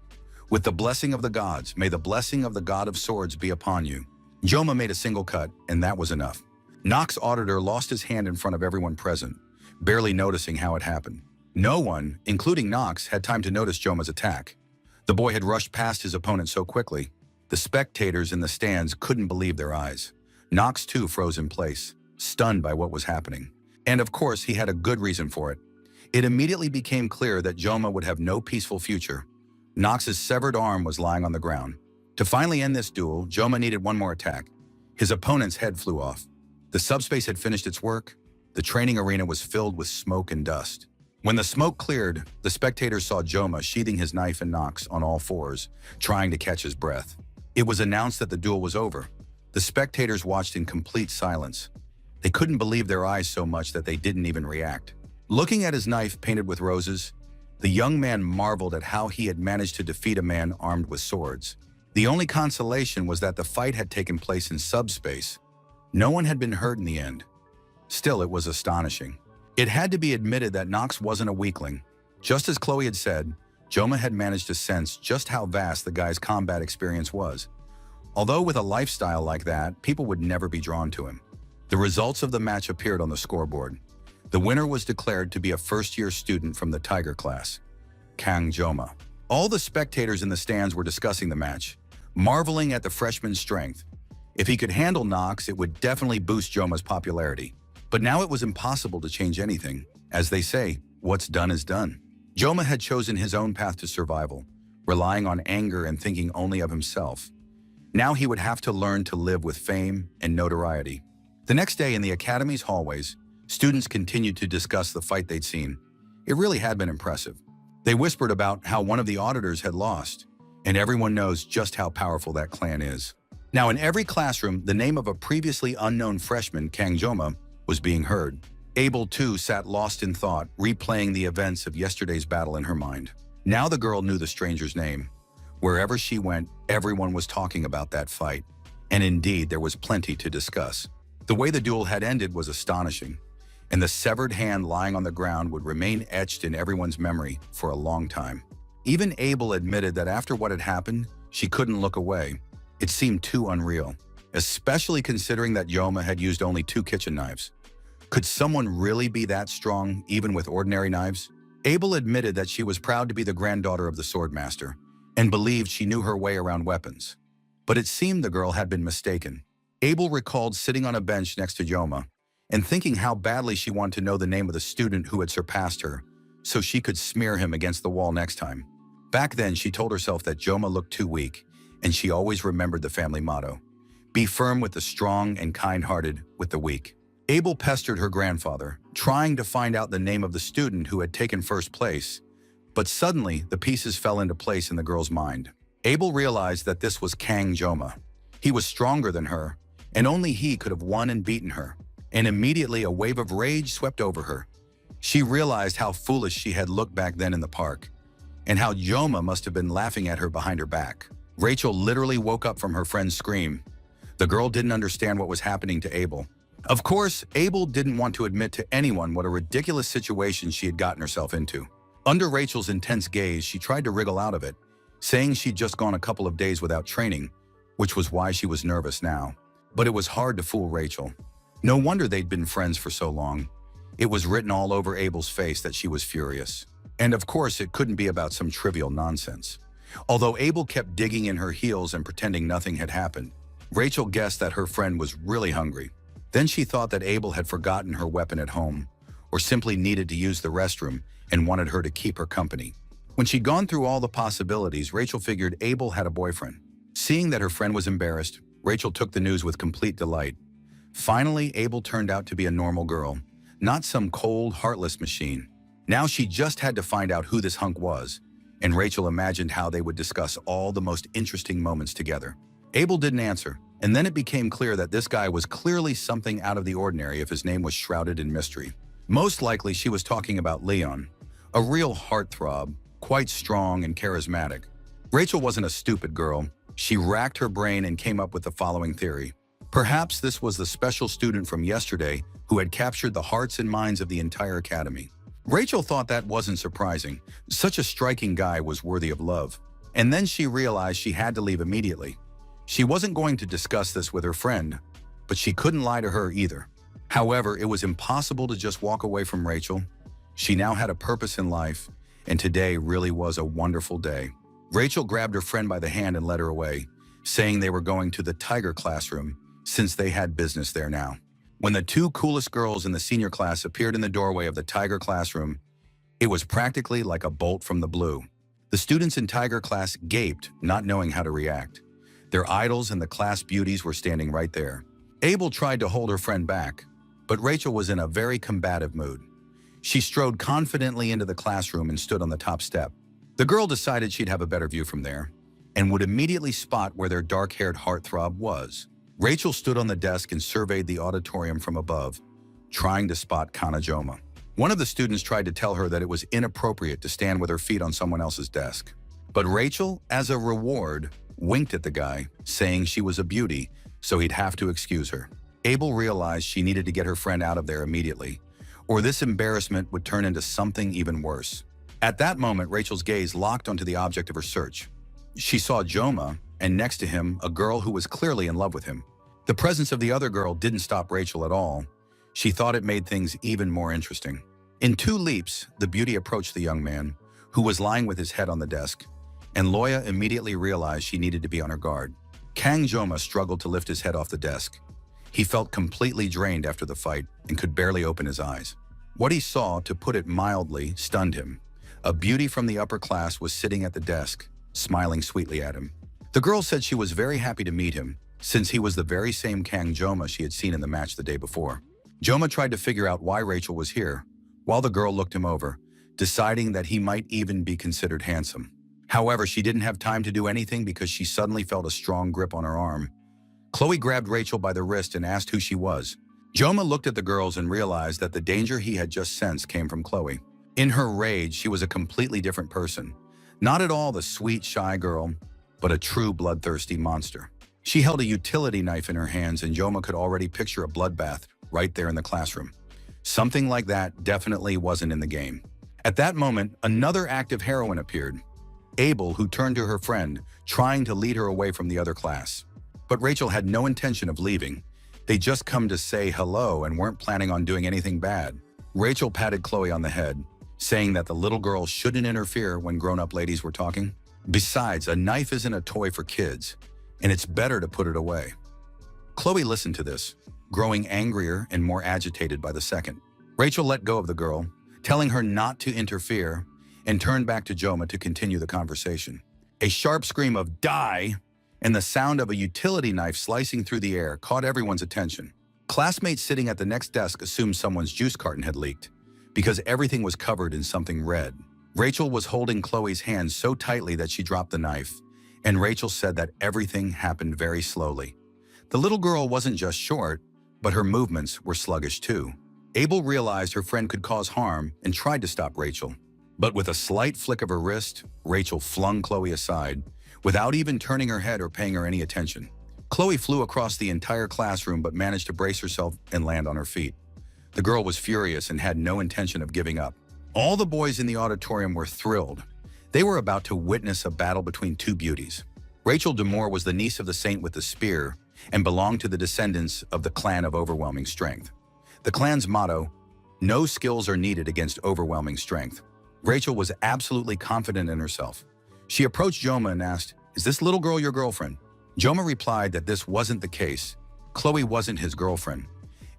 With the blessing of the gods, may the blessing of the god of swords be upon you. Joma made a single cut, and that was enough. Nox Auditor lost his hand in front of everyone present, barely noticing how it happened. No one, including Nox, had time to notice Joma's attack. The boy had rushed past his opponent so quickly. The spectators in the stands couldn't believe their eyes. Nox too froze in place, stunned by what was happening. And of course, he had a good reason for it. It immediately became clear that Joma would have no peaceful future. Nox's severed arm was lying on the ground. To finally end this duel, Joma needed one more attack. His opponent's head flew off. The subspace had finished its work. The training arena was filled with smoke and dust. When the smoke cleared, the spectators saw Joma sheathing his knife and Nox on all fours, trying to catch his breath. It was announced that the duel was over. The spectators watched in complete silence. They couldn't believe their eyes so much that they didn't even react. Looking at his knife painted with roses, the young man marveled at how he had managed to defeat a man armed with swords. The only consolation was that the fight had taken place in subspace. No one had been hurt in the end. Still, it was astonishing. It had to be admitted that Nox wasn't a weakling. Just as Chloe had said, Joma had managed to sense just how vast the guy's combat experience was. Although with a lifestyle like that, people would never be drawn to him. The results of the match appeared on the scoreboard. The winner was declared to be a first-year student from the Tiger class. Kang Joma. All the spectators in the stands were discussing the match, marveling at the freshman's strength. If he could handle knocks, it would definitely boost Joma's popularity. But now it was impossible to change anything. As they say, what's done is done. Joma had chosen his own path to survival, relying on anger and thinking only of himself. Now he would have to learn to live with fame and notoriety. The next day in the academy's hallways, students continued to discuss the fight they'd seen. It really had been impressive. They whispered about how one of the auditors had lost, and everyone knows just how powerful that clan is. Now in every classroom, the name of a previously unknown freshman, Kang Joma, was being heard. Abel too sat lost in thought, replaying the events of yesterday's battle in her mind. Now the girl knew the stranger's name. Wherever she went, everyone was talking about that fight. And indeed, there was plenty to discuss. The way the duel had ended was astonishing, and the severed hand lying on the ground would remain etched in everyone's memory for a long time. Even Abel admitted that after what had happened, she couldn't look away. It seemed too unreal, especially considering that Joma had used only 2 kitchen knives. Could someone really be that strong, even with ordinary knives? Abel admitted that she was proud to be the granddaughter of the swordmaster, and believed she knew her way around weapons. But it seemed the girl had been mistaken. Abel recalled sitting on a bench next to Joma and thinking how badly she wanted to know the name of the student who had surpassed her, so she could smear him against the wall next time. Back then, she told herself that Joma looked too weak, and she always remembered the family motto: be firm with the strong and kind-hearted with the weak. Abel pestered her grandfather, trying to find out the name of the student who had taken first place, but suddenly the pieces fell into place in the girl's mind. Abel realized that this was Kang Joma. He was stronger than her, and only he could have won and beaten her. And immediately a wave of rage swept over her. She realized how foolish she had looked back then in the park, and how Joma must have been laughing at her behind her back. Rachel literally woke up from her friend's scream. The girl didn't understand what was happening to Abel. Of course, Abel didn't want to admit to anyone what a ridiculous situation she had gotten herself into. Under Rachel's intense gaze, she tried to wriggle out of it, saying she'd just gone a couple of days without training, which was why she was nervous now. But it was hard to fool Rachel. No wonder they'd been friends for so long. It was written all over Abel's face that she was furious. And of course, it couldn't be about some trivial nonsense. Although Abel kept digging in her heels and pretending nothing had happened, Rachel guessed that her friend was really hungry. Then she thought that Abel had forgotten her weapon at home, or simply needed to use the restroom and wanted her to keep her company. When she'd gone through all the possibilities, Rachel figured Abel had a boyfriend. Seeing that her friend was embarrassed, Rachel took the news with complete delight. Finally, Abel turned out to be a normal girl, not some cold, heartless machine. Now she just had to find out who this hunk was, and Rachel imagined how they would discuss all the most interesting moments together. Abel didn't answer, and then it became clear that this guy was clearly something out of the ordinary if his name was shrouded in mystery. Most likely she was talking about Leon, a real heartthrob, quite strong and charismatic. Rachel wasn't a stupid girl. She racked her brain and came up with the following theory. Perhaps this was the special student from yesterday who had captured the hearts and minds of the entire academy. Rachel thought that wasn't surprising. Such a striking guy was worthy of love. And then she realized she had to leave immediately. She wasn't going to discuss this with her friend, but she couldn't lie to her either. However, it was impossible to just walk away from Rachel. She now had a purpose in life, and today really was a wonderful day. Rachel grabbed her friend by the hand and led her away, saying they were going to the Tiger classroom, since they had business there now. When the 2 coolest girls in the senior class appeared in the doorway of the Tiger classroom, it was practically like a bolt from the blue. The students in Tiger class gaped, not knowing how to react. Their idols and the class beauties were standing right there. Abel tried to hold her friend back, but Rachel was in a very combative mood. She strode confidently into the classroom and stood on the top step. The girl decided she'd have a better view from there, and would immediately spot where their dark-haired heartthrob was. Rachel stood on the desk and surveyed the auditorium from above, trying to spot Kana Joma. One of the students tried to tell her that it was inappropriate to stand with her feet on someone else's desk. But Rachel, as a reward, winked at the guy, saying she was a beauty, so he'd have to excuse her. Abel realized she needed to get her friend out of there immediately, or this embarrassment would turn into something even worse. At that moment, Rachel's gaze locked onto the object of her search. She saw Joma, and next to him, a girl who was clearly in love with him. The presence of the other girl didn't stop Rachel at all. She thought it made things even more interesting. In 2 leaps, the beauty approached the young man, who was lying with his head on the desk, and Loya immediately realized she needed to be on her guard. Kang Joma struggled to lift his head off the desk. He felt completely drained after the fight and could barely open his eyes. What he saw, to put it mildly, stunned him. A beauty from the upper class was sitting at the desk, smiling sweetly at him. The girl said she was very happy to meet him, since he was the very same Kang Joma she had seen in the match the day before. Joma tried to figure out why Rachel was here, while the girl looked him over, deciding that he might even be considered handsome. However, she didn't have time to do anything because she suddenly felt a strong grip on her arm. Chloe grabbed Rachel by the wrist and asked who she was. Joma looked at the girls and realized that the danger he had just sensed came from Chloe. In her rage, she was a completely different person. Not at all the sweet, shy girl, but a true bloodthirsty monster. She held a utility knife in her hands, and Joma could already picture a bloodbath right there in the classroom. Something like that definitely wasn't in the game. At that moment, another active heroine appeared. Abel, who turned to her friend, trying to lead her away from the other class. But Rachel had no intention of leaving. They'd just come to say hello and weren't planning on doing anything bad. Rachel patted Chloe on the head, saying that the little girl shouldn't interfere when grown-up ladies were talking. Besides, a knife isn't a toy for kids, and it's better to put it away. Chloe listened to this, growing angrier and more agitated by the second. Rachel let go of the girl, telling her not to interfere, and turned back to Joma to continue the conversation. A sharp scream of "Die!" and the sound of a utility knife slicing through the air caught everyone's attention. Classmates sitting at the next desk assumed someone's juice carton had leaked, because everything was covered in something red. Rachel was holding Chloe's hand so tightly that she dropped the knife, and Rachel said that everything happened very slowly. The little girl wasn't just short, but her movements were sluggish too. Abel realized her friend could cause harm and tried to stop Rachel. But with a slight flick of her wrist, Rachel flung Chloe aside, without even turning her head or paying her any attention. Chloe flew across the entire classroom but managed to brace herself and land on her feet. The girl was furious and had no intention of giving up. All the boys in the auditorium were thrilled. They were about to witness a battle between two beauties. Rachel Demore was the niece of the saint with the spear and belonged to the descendants of the clan of overwhelming strength. The clan's motto, "No skills are needed against overwhelming strength." Rachel was absolutely confident in herself. She approached Joma and asked, "Is this little girl your girlfriend?" Joma replied that this wasn't the case. Chloe wasn't his girlfriend,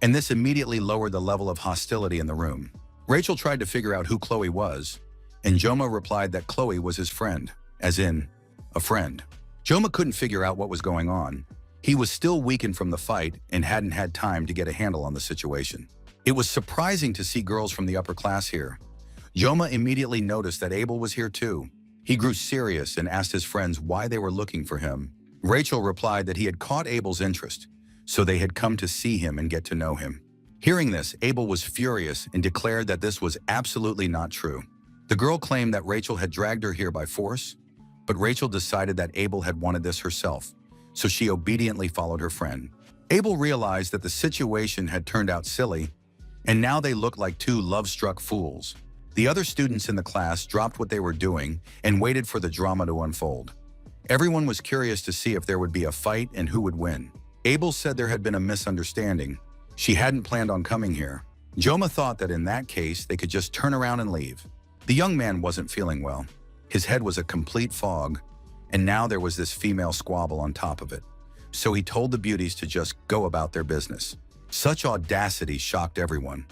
and this immediately lowered the level of hostility in the room. Rachel tried to figure out who Chloe was, and Joma replied that Chloe was his friend, as in, a friend. Joma couldn't figure out what was going on. He was still weakened from the fight and hadn't had time to get a handle on the situation. It was surprising to see girls from the upper class here. Joma immediately noticed that Abel was here too. He grew serious and asked his friends why they were looking for him. Rachel replied that he had caught Abel's interest, so they had come to see him and get to know him. Hearing this, Abel was furious and declared that this was absolutely not true. The girl claimed that Rachel had dragged her here by force, but Rachel decided that Abel had wanted this herself, so she obediently followed her friend. Abel realized that the situation had turned out silly, and now they looked like two love-struck fools. The other students in the class dropped what they were doing and waited for the drama to unfold. Everyone was curious to see if there would be a fight and who would win. Abel said there had been a misunderstanding. She hadn't planned on coming here. Joma thought that in that case, they could just turn around and leave. The young man wasn't feeling well. His head was a complete fog, and now there was this female squabble on top of it. So he told the beauties to just go about their business. Such audacity shocked everyone.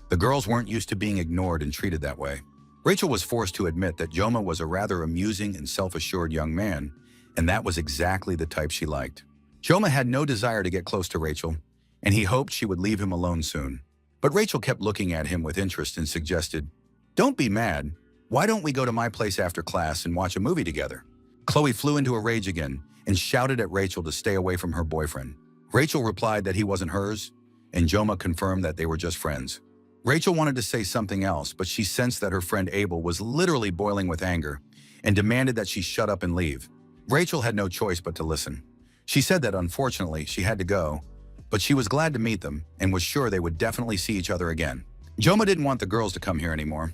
The girls weren't used to being ignored and treated that way. Rachel was forced to admit that Joma was a rather amusing and self-assured young man, and that was exactly the type she liked. Joma had no desire to get close to Rachel, and he hoped she would leave him alone soon. But Rachel kept looking at him with interest and suggested, "Don't be mad. Why don't we go to my place after class and watch a movie together?" Chloe flew into a rage again and shouted at Rachel to stay away from her boyfriend. Rachel replied that he wasn't hers, and Joma confirmed that they were just friends. Rachel wanted to say something else, but she sensed that her friend Abel was literally boiling with anger and demanded that she shut up and leave. Rachel had no choice but to listen. She said that unfortunately she had to go, but she was glad to meet them and was sure they would definitely see each other again. Joma didn't want the girls to come here anymore.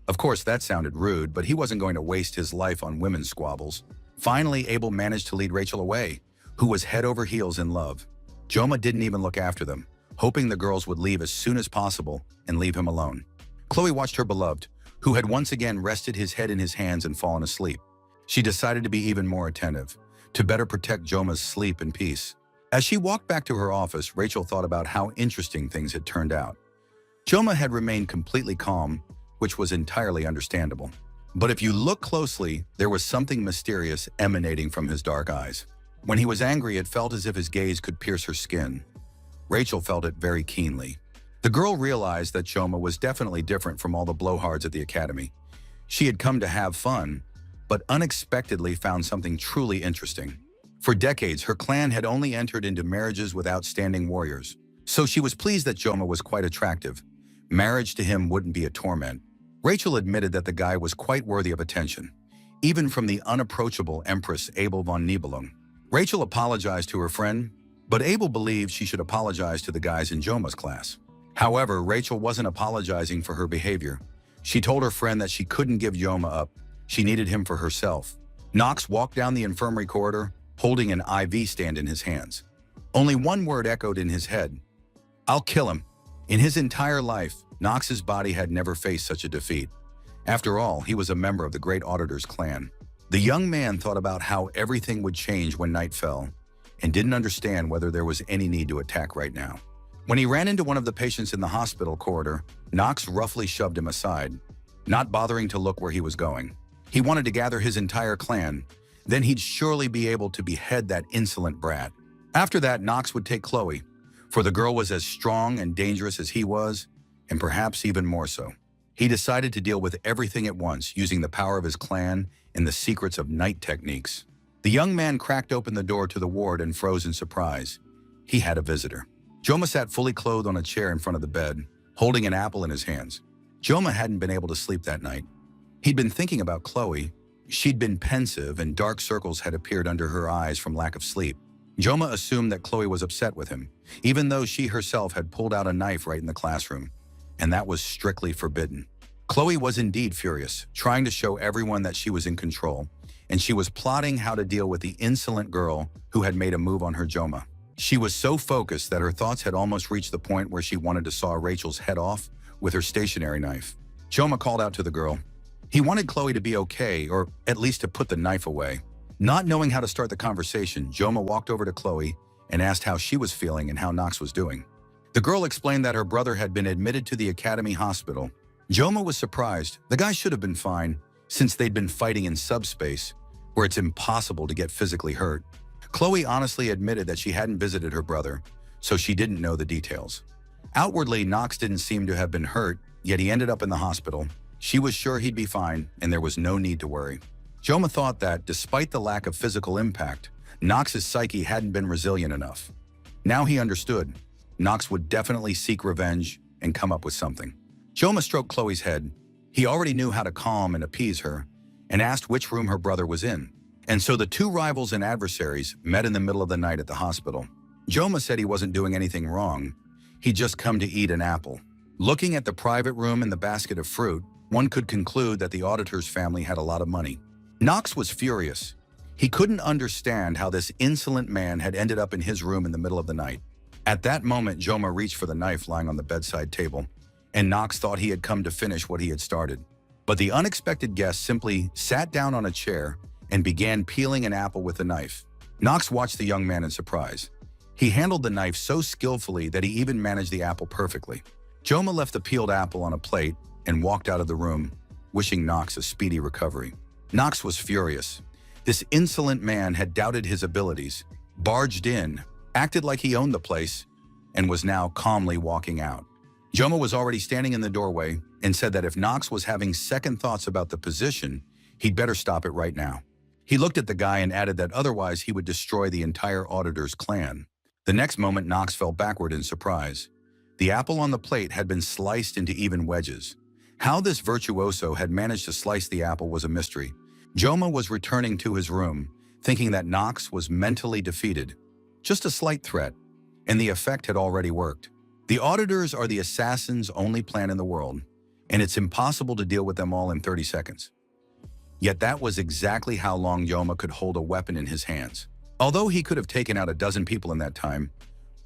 Of course, that sounded rude, but he wasn't going to waste his life on women's squabbles. Finally, Abel managed to lead Rachel away, who was head over heels in love. Joma didn't even look after them, hoping the girls would leave as soon as possible and leave him alone. Chloe watched her beloved, who had once again rested his head in his hands and fallen asleep. She decided to be even more attentive, to better protect Joma's sleep and peace. As she walked back to her office, Rachel thought about how interesting things had turned out. Joma had remained completely calm, which was entirely understandable. But if you look closely, there was something mysterious emanating from his dark eyes. When he was angry, it felt as if his gaze could pierce her skin. Rachel felt it very keenly. The girl realized that Joma was definitely different from all the blowhards at the academy. She had come to have fun, but unexpectedly found something truly interesting. For decades, her clan had only entered into marriages with outstanding warriors, so she was pleased that Joma was quite attractive. Marriage to him wouldn't be a torment. Rachel admitted that the guy was quite worthy of attention, even from the unapproachable Empress Abel von Nibelung. Rachel apologized to her friend, but Abel believed she should apologize to the guys in Joma's class. However, Rachel wasn't apologizing for her behavior. She told her friend that she couldn't give Joma up. She needed him for herself. Knox walked down the infirmary corridor, holding an IV stand in his hands. Only one word echoed in his head: "I'll kill him." In his entire life, Knox's body had never faced such a defeat. After all, he was a member of the Great Auditor's clan. The young man thought about how everything would change when night fell, and didn't understand whether there was any need to attack right now. When he ran into one of the patients in the hospital corridor, Knox roughly shoved him aside, not bothering to look where he was going. He wanted to gather his entire clan, then he'd surely be able to behead that insolent brat. After that, Knox would take Chloe, for the girl was as strong and dangerous as he was, and perhaps even more so. He decided to deal with everything at once, using the power of his clan and the secrets of night techniques. The young man cracked open the door to the ward and froze in surprise. He had a visitor. Joma sat fully clothed on a chair in front of the bed, holding an apple in his hands. Joma hadn't been able to sleep that night. He'd been thinking about Chloe. She'd been pensive, and dark circles had appeared under her eyes from lack of sleep. Joma assumed that Chloe was upset with him, even though she herself had pulled out a knife right in the classroom, and that was strictly forbidden. Chloe was indeed furious, trying to show everyone that she was in control, and she was plotting how to deal with the insolent girl who had made a move on her Joma. She was so focused that her thoughts had almost reached the point where she wanted to saw Rachel's head off with her stationary knife. Joma called out to the girl. He wanted Chloe to be okay, or at least to put the knife away. Not knowing how to start the conversation, Joma walked over to Chloe and asked how she was feeling and how Knox was doing. The girl explained that her brother had been admitted to the academy hospital. Joma was surprised. The guy should have been fine, since they'd been fighting in subspace, where it's impossible to get physically hurt. Chloe honestly admitted that she hadn't visited her brother, so she didn't know the details. Outwardly, Knox didn't seem to have been hurt, yet he ended up in the hospital. She was sure he'd be fine, and there was no need to worry. Joma thought that, despite the lack of physical impact, Knox's psyche hadn't been resilient enough. Now he understood. Knox would definitely seek revenge and come up with something. Joma stroked Chloe's head. He already knew how to calm and appease her, and asked which room her brother was in. And so the two rivals and adversaries met in the middle of the night at the hospital. Joma said he wasn't doing anything wrong. He'd just come to eat an apple. Looking at the private room and the basket of fruit, one could conclude that the auditor's family had a lot of money. Knox was furious. He couldn't understand how this insolent man had ended up in his room in the middle of the night. At that moment, Joma reached for the knife lying on the bedside table, and Knox thought he had come to finish what he had started. But the unexpected guest simply sat down on a chair and began peeling an apple with a knife. Knox watched the young man in surprise. He handled the knife so skillfully that he even managed the apple perfectly. Joma left the peeled apple on a plate and walked out of the room, wishing Knox a speedy recovery. Knox was furious. This insolent man had doubted his abilities, barged in, acted like he owned the place, and was now calmly walking out. Joma was already standing in the doorway and said that if Knox was having second thoughts about the position, he'd better stop it right now. He looked at the guy and added that otherwise he would destroy the entire auditor's clan. The next moment, Knox fell backward in surprise. The apple on the plate had been sliced into even wedges. How this virtuoso had managed to slice the apple was a mystery. Joma was returning to his room, thinking that Knox was mentally defeated. Just a slight threat, and the effect had already worked. The auditors are the assassin's only plan in the world, and it's impossible to deal with them all in 30 seconds. Yet that was exactly how long Joma could hold a weapon in his hands. Although he could have taken out a dozen people in that time,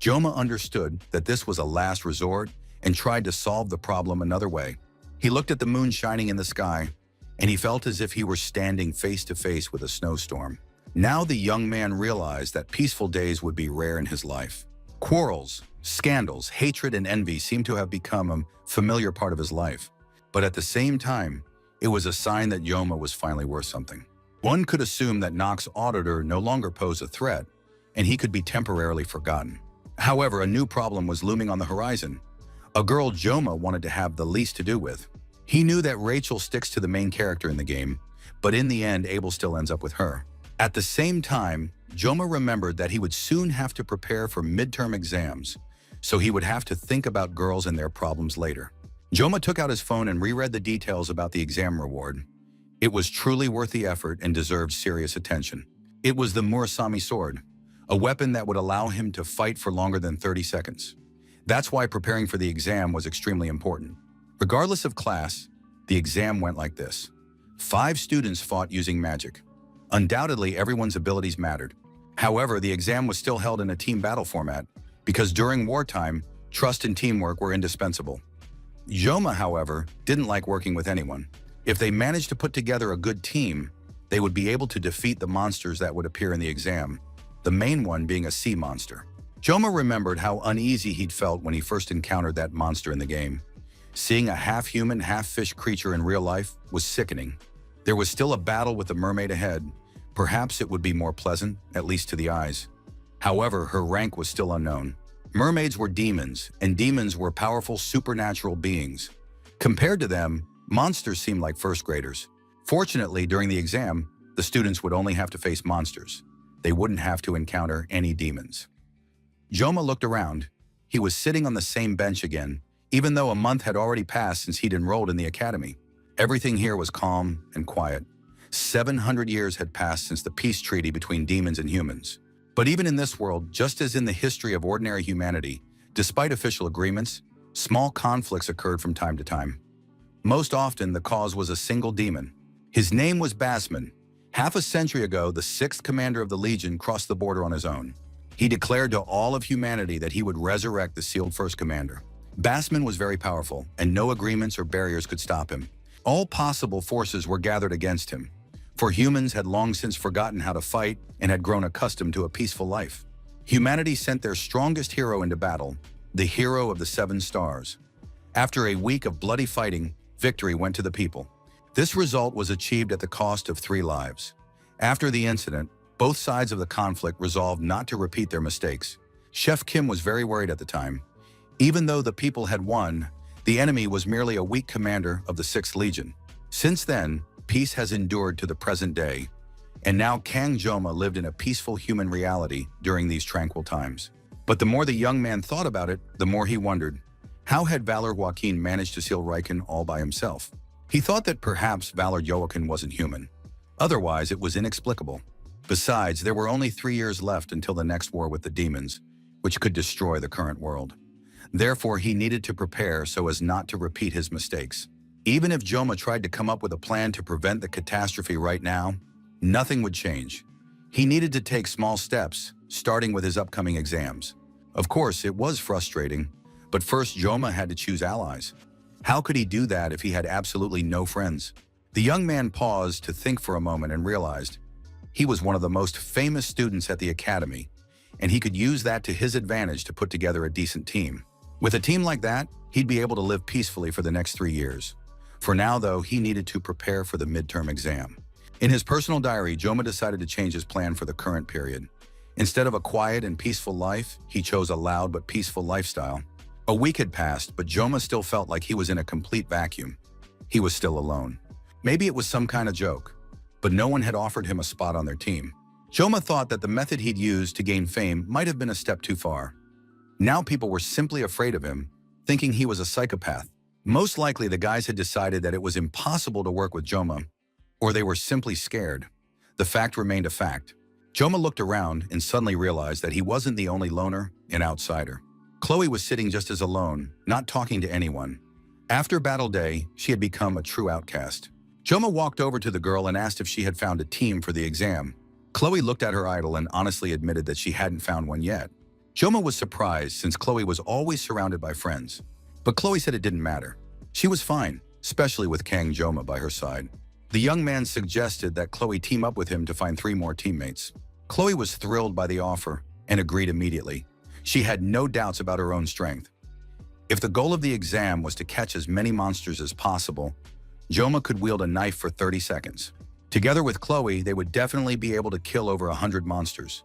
Joma understood that this was a last resort and tried to solve the problem another way. He looked at the moon shining in the sky, and he felt as if he were standing face to face with a snowstorm. Now the young man realized that peaceful days would be rare in his life. Quarrels, scandals, hatred, and envy seemed to have become a familiar part of his life. But at the same time, it was a sign that Yoma was finally worth something. One could assume that Nock's auditor no longer posed a threat, and he could be temporarily forgotten. However, a new problem was looming on the horizon. A girl Joma wanted to have the least to do with. He knew that Rachel sticks to the main character in the game, but in the end, Abel still ends up with her. At the same time, Joma remembered that he would soon have to prepare for midterm exams, so he would have to think about girls and their problems later. Joma took out his phone and reread the details about the exam reward. It was truly worth the effort and deserved serious attention. It was the Murasami sword, a weapon that would allow him to fight for longer than 30 seconds. That's why preparing for the exam was extremely important. Regardless of class, the exam went like this. 5 students fought using magic. Undoubtedly, everyone's abilities mattered. However, the exam was still held in a team battle format because during wartime, trust and teamwork were indispensable. Joma, however, didn't like working with anyone. If they managed to put together a good team, they would be able to defeat the monsters that would appear in the exam, the main one being a sea monster. Joma remembered how uneasy he'd felt when he first encountered that monster in the game. Seeing a half-human, half-fish creature in real life was sickening. There was still a battle with the mermaid ahead. Perhaps it would be more pleasant, at least to the eyes. However, her rank was still unknown. Mermaids were demons, and demons were powerful supernatural beings. Compared to them, monsters seemed like first graders. Fortunately, during the exam, the students would only have to face monsters. They wouldn't have to encounter any demons. Joma looked around. He was sitting on the same bench again, even though a month had already passed since he'd enrolled in the academy. Everything here was calm and quiet. 700 years had passed since the peace treaty between demons and humans. But even in this world, just as in the history of ordinary humanity, despite official agreements, small conflicts occurred from time to time. Most often, the cause was a single demon. His name was Basman. Half a century ago, the 6th commander of the Legion crossed the border on his own. He declared to all of humanity that he would resurrect the sealed first commander. Basman was very powerful, and no agreements or barriers could stop him. All possible forces were gathered against him, for humans had long since forgotten how to fight and had grown accustomed to a peaceful life. Humanity sent their strongest hero into battle, the hero of the 7 stars. After a week of bloody fighting, victory went to the people. This result was achieved at the cost of 3 lives. After the incident, both sides of the conflict resolved not to repeat their mistakes. Chef Kim was very worried at the time. Even though the people had won, the enemy was merely a weak commander of the 6th Legion. Since then, peace has endured to the present day, and now Kang Joma lived in a peaceful human reality during these tranquil times. But the more the young man thought about it, the more he wondered, how had Valor Joaquin managed to seal Riken all by himself? He thought that perhaps Valor Joaquin wasn't human. Otherwise, it was inexplicable. Besides, there were only 3 years left until the next war with the demons, which could destroy the current world. Therefore, he needed to prepare so as not to repeat his mistakes. Even if Joma tried to come up with a plan to prevent the catastrophe right now, nothing would change. He needed to take small steps, starting with his upcoming exams. Of course, it was frustrating, but first Joma had to choose allies. How could he do that if he had absolutely no friends? The young man paused to think for a moment and realized he was one of the most famous students at the academy, and he could use that to his advantage to put together a decent team. With a team like that, he'd be able to live peacefully for the next 3 years. For now, though, he needed to prepare for the midterm exam. In his personal diary, Joma decided to change his plan for the current period. Instead of a quiet and peaceful life, he chose a loud but peaceful lifestyle. A week had passed, but Joma still felt like he was in a complete vacuum. He was still alone. Maybe it was some kind of joke, but no one had offered him a spot on their team. Joma thought that the method he'd used to gain fame might have been a step too far. Now people were simply afraid of him, thinking he was a psychopath. Most likely the guys had decided that it was impossible to work with Joma, or they were simply scared. The fact remained a fact. Joma looked around and suddenly realized that he wasn't the only loner and outsider. Chloe was sitting just as alone, not talking to anyone. After battle day, she had become a true outcast. Joma walked over to the girl and asked if she had found a team for the exam. Chloe looked at her idol and honestly admitted that she hadn't found one yet. Joma was surprised since Chloe was always surrounded by friends. But Chloe said it didn't matter. She was fine. especially with Kang Joma by her side. The young man suggested that Chloe team up with him to find 3 more teammates. Chloe was thrilled by the offer and agreed immediately. She had no doubts about her own strength. If the goal of the exam was to catch as many monsters as possible, Joma could wield a knife for 30 seconds. Together with Chloe, they would definitely be able to kill over 100 monsters.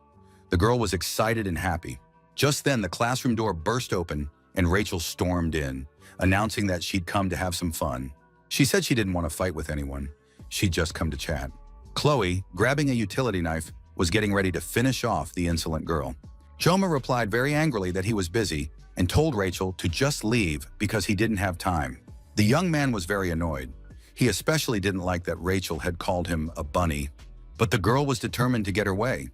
The girl was excited and happy. Just then, the classroom door burst open and Rachel stormed in, announcing that she'd come to have some fun. She said she didn't want to fight with anyone. She'd just come to chat. Chloe, grabbing a utility knife, was getting ready to finish off the insolent girl. Joma replied very angrily that he was busy and told Rachel to just leave because he didn't have time. The young man was very annoyed. He especially didn't like that Rachel had called him a bunny, but the girl was determined to get her way.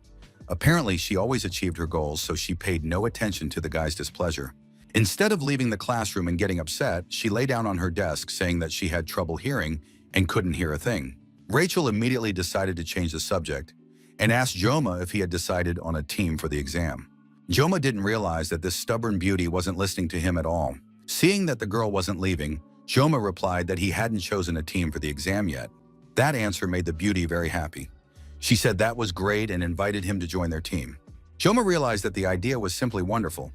Apparently, she always achieved her goals, so she paid no attention to the guy's displeasure. Instead of leaving the classroom and getting upset, she lay down on her desk saying that she had trouble hearing and couldn't hear a thing. Rachel immediately decided to change the subject and asked Joma if he had decided on a team for the exam. Joma didn't realize that this stubborn beauty wasn't listening to him at all. Seeing that the girl wasn't leaving, Joma replied that he hadn't chosen a team for the exam yet. That answer made the beauty very happy. She said that was great and invited him to join their team. Joma realized that the idea was simply wonderful.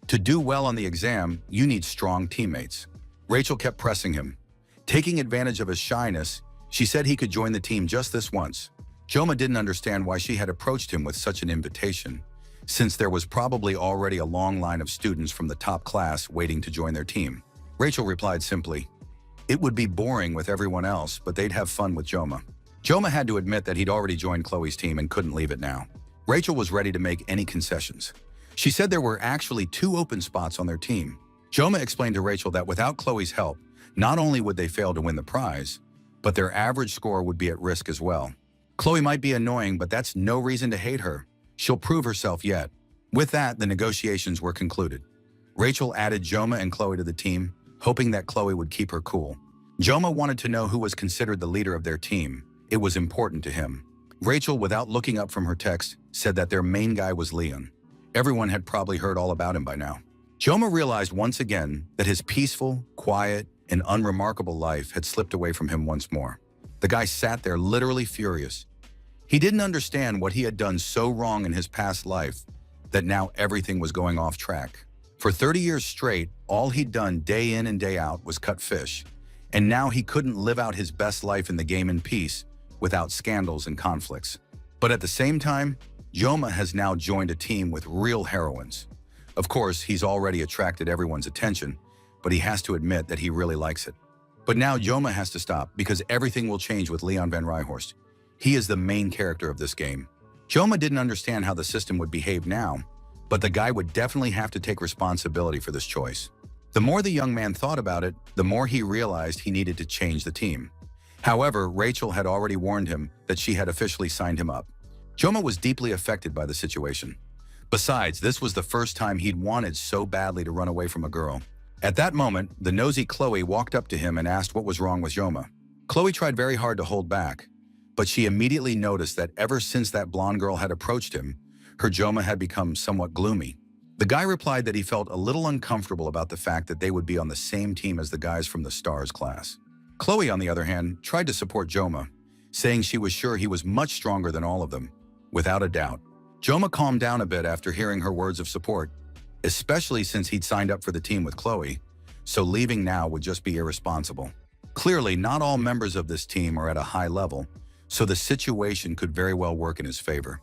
To do well on the exam, you need strong teammates. Rachel kept pressing him. Taking advantage of his shyness, she said he could join the team just this once. Joma didn't understand why she had approached him with such an invitation, since there was probably already a long line of students from the top class waiting to join their team. Rachel replied simply, "It would be boring with everyone else, but they'd have fun with Joma." Joma had to admit that he'd already joined Chloe's team and couldn't leave it now. Rachel was ready to make any concessions. She said there were actually 2 open spots on their team. Joma explained to Rachel that without Chloe's help, not only would they fail to win the prize, but their average score would be at risk as well. Chloe might be annoying, but that's no reason to hate her. She'll prove herself yet. With that, the negotiations were concluded. Rachel added Joma and Chloe to the team, hoping that Chloe would keep her cool. Joma wanted to know who was considered the leader of their team. It was important to him. Rachel, without looking up from her text, said that their main guy was Leon. Everyone had probably heard all about him by now. Joma realized once again that his peaceful, quiet, and unremarkable life had slipped away from him once more. The guy sat there literally furious. He didn't understand what he had done so wrong in his past life that now everything was going off track. For 30 years straight, all he'd done day in and day out was cut fish, and now he couldn't live out his best life in the game in peace without scandals and conflicts. But at the same time, Joma has now joined a team with real heroines. Of course, he's already attracted everyone's attention, but he has to admit that he really likes it. But now Joma has to stop because everything will change with Leon van Rijhorst. He is the main character of this game. Joma didn't understand how the system would behave now, but the guy would definitely have to take responsibility for this choice. The more the young man thought about it, the more he realized he needed to change the team. However, Rachel had already warned him that she had officially signed him up. Joma was deeply affected by the situation. Besides, this was the first time he'd wanted so badly to run away from a girl. At that moment, the nosy Chloe walked up to him and asked what was wrong with Joma. Chloe tried very hard to hold back, but she immediately noticed that ever since that blonde girl had approached him, her Joma had become somewhat gloomy. The guy replied that he felt a little uncomfortable about the fact that they would be on the same team as the guys from the STARS class. Chloe, on the other hand, tried to support Joma, saying she was sure he was much stronger than all of them, without a doubt. Joma calmed down a bit after hearing her words of support, especially since he'd signed up for the team with Chloe, so leaving now would just be irresponsible. Clearly, not all members of this team are at a high level, so the situation could very well work in his favor.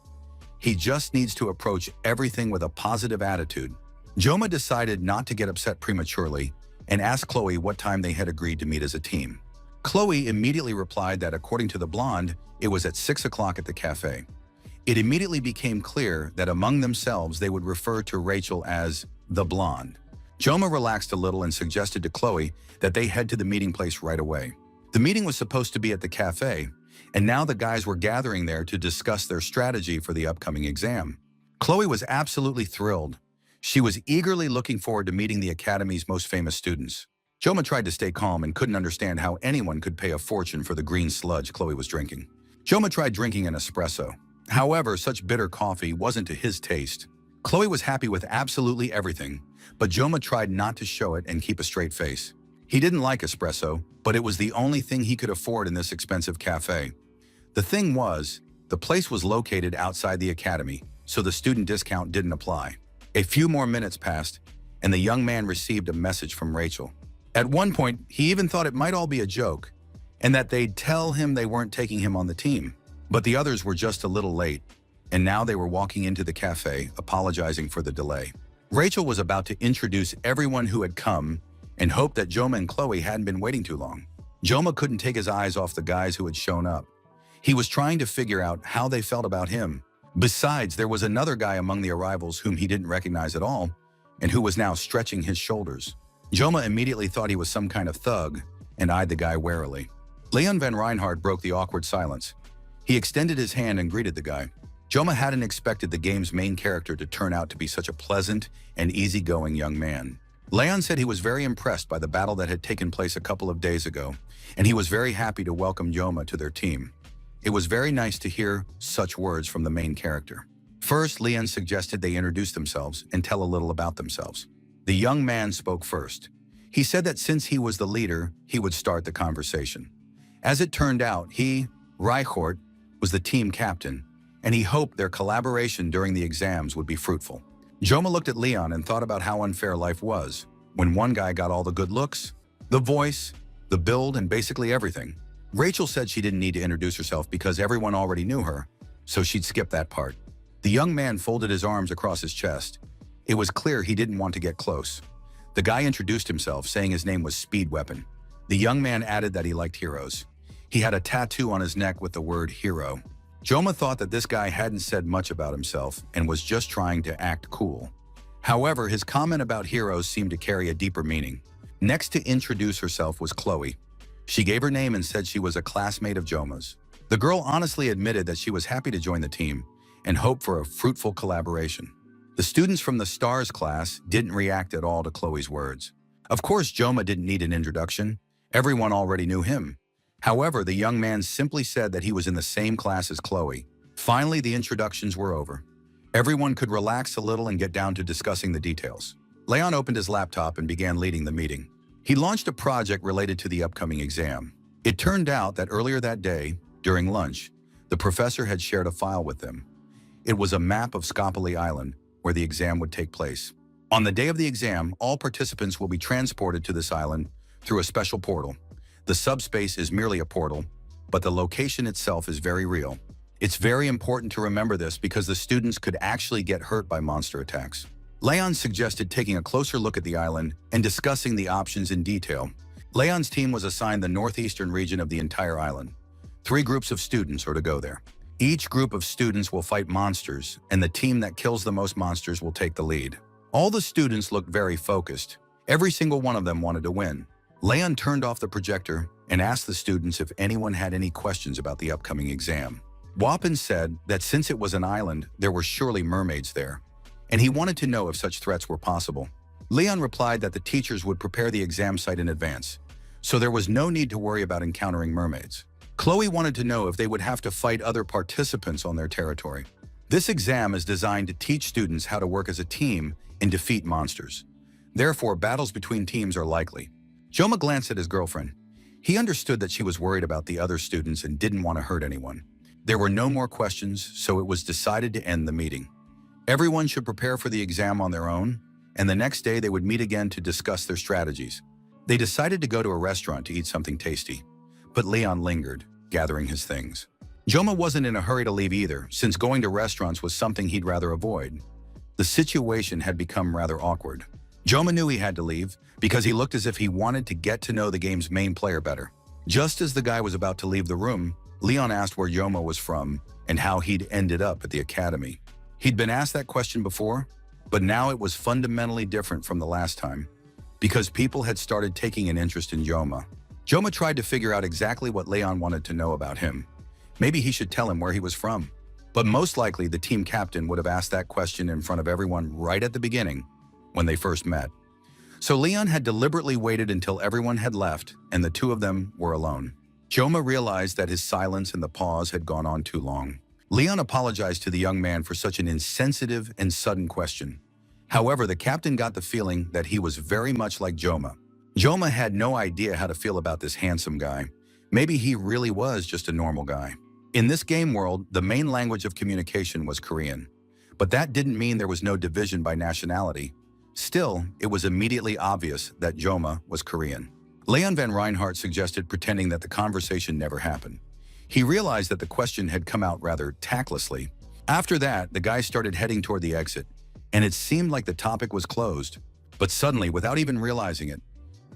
He just needs to approach everything with a positive attitude. Joma decided not to get upset prematurely and asked Chloe what time they had agreed to meet as a team. Chloe immediately replied that according to the blonde, it was at 6 o'clock at the cafe. It immediately became clear that among themselves they would refer to Rachel as the blonde. Joma relaxed a little and suggested to Chloe that they head to the meeting place right away. The meeting was supposed to be at the cafe, and now the guys were gathering there to discuss their strategy for the upcoming exam. Chloe was absolutely thrilled. She was eagerly looking forward to meeting the academy's most famous students. Joma tried to stay calm and couldn't understand how anyone could pay a fortune for the green sludge Chloe was drinking. Joma tried drinking an espresso. However, such bitter coffee wasn't to his taste. Chloe was happy with absolutely everything, but Joma tried not to show it and keep a straight face. He didn't like espresso, but it was the only thing he could afford in this expensive cafe. The thing was, the place was located outside the academy, so the student discount didn't apply. A few more minutes passed, and the young man received a message from Rachel. At one point, he even thought it might all be a joke, and that they'd tell him they weren't taking him on the team. But the others were just a little late, and now they were walking into the cafe, apologizing for the delay. Rachel was about to introduce everyone who had come and hoped that Joma and Chloe hadn't been waiting too long. Joma couldn't take his eyes off the guys who had shown up. He was trying to figure out how they felt about him. Besides, there was another guy among the arrivals whom he didn't recognize at all, and who was now stretching his shoulders. Joma immediately thought he was some kind of thug and eyed the guy warily. Leon van Reinhardt broke the awkward silence. He extended his hand and greeted the guy. Joma hadn't expected the game's main character to turn out to be such a pleasant and easygoing young man. Leon said he was very impressed by the battle that had taken place a couple of days ago, and he was very happy to welcome Joma to their team. It was very nice to hear such words from the main character. First, Leon suggested they introduce themselves and tell a little about themselves. The young man spoke first. He said that since he was the leader, he would start the conversation. As it turned out, he, Reichort, was the team captain, and he hoped their collaboration during the exams would be fruitful. Joma looked at Leon and thought about how unfair life was, when one guy got all the good looks, the voice, the build, and basically everything. Rachel said she didn't need to introduce herself because everyone already knew her, so she'd skip that part. The young man folded his arms across his chest. It was clear he didn't want to get close. The guy introduced himself, saying his name was Speed Weapon. The young man added that he liked heroes. He had a tattoo on his neck with the word hero. Joma thought that this guy hadn't said much about himself and was just trying to act cool. However, his comment about heroes seemed to carry a deeper meaning. Next to introduce herself was Chloe. She gave her name and said she was a classmate of Joma's. The girl honestly admitted that she was happy to join the team and hoped for a fruitful collaboration. The students from the STARS class didn't react at all to Chloe's words. Of course, Joma didn't need an introduction. Everyone already knew him. However, the young man simply said that he was in the same class as Chloe. Finally, the introductions were over. Everyone could relax a little and get down to discussing the details. Leon opened his laptop and began leading the meeting. He launched a project related to the upcoming exam. It turned out that earlier that day, during lunch, the professor had shared a file with them. It was a map of Scopoli Island, where the exam would take place. On the day of the exam, all participants will be transported to this island through a special portal. The subspace is merely a portal, but the location itself is very real. It's very important to remember this because the students could actually get hurt by monster attacks. Leon suggested taking a closer look at the island and discussing the options in detail. Leon's team was assigned the northeastern region of the entire island. 3 groups of students are to go there. Each group of students will fight monsters, and the team that kills the most monsters will take the lead. All the students looked very focused. Every single one of them wanted to win. Leon turned off the projector and asked the students if anyone had any questions about the upcoming exam. Wappen said that since it was an island, there were surely mermaids there, and he wanted to know if such threats were possible. Leon replied that the teachers would prepare the exam site in advance, so there was no need to worry about encountering mermaids. Chloe wanted to know if they would have to fight other participants on their territory. This exam is designed to teach students how to work as a team and defeat monsters. Therefore, battles between teams are likely. Joma glanced at his girlfriend. He understood that she was worried about the other students and didn't want to hurt anyone. There were no more questions, so it was decided to end the meeting. Everyone should prepare for the exam on their own, and the next day they would meet again to discuss their strategies. They decided to go to a restaurant to eat something tasty, but Leon lingered, gathering his things. Joma wasn't in a hurry to leave either, since going to restaurants was something he'd rather avoid. The situation had become rather awkward. Joma knew he had to leave because he looked as if he wanted to get to know the game's main player better. Just as the guy was about to leave the room, Leon asked where Joma was from and how he'd ended up at the academy. He'd been asked that question before, but now it was fundamentally different from the last time, because people had started taking an interest in Joma. Joma tried to figure out exactly what Leon wanted to know about him. Maybe he should tell him where he was from. But most likely, the team captain would have asked that question in front of everyone right at the beginning, when they first met. So Leon had deliberately waited until everyone had left and the two of them were alone. Joma realized that his silence and the pause had gone on too long. Leon apologized to the young man for such an insensitive and sudden question. However, the captain got the feeling that he was very much like Joma. Joma had no idea how to feel about this handsome guy. Maybe he really was just a normal guy. In this game world, the main language of communication was Korean. But that didn't mean there was no division by nationality. Still, it was immediately obvious that Joma was Korean. Leon Van Reinhardt suggested pretending that the conversation never happened. He realized that the question had come out rather tactlessly. After that, the guys started heading toward the exit, and it seemed like the topic was closed. But suddenly, without even realizing it,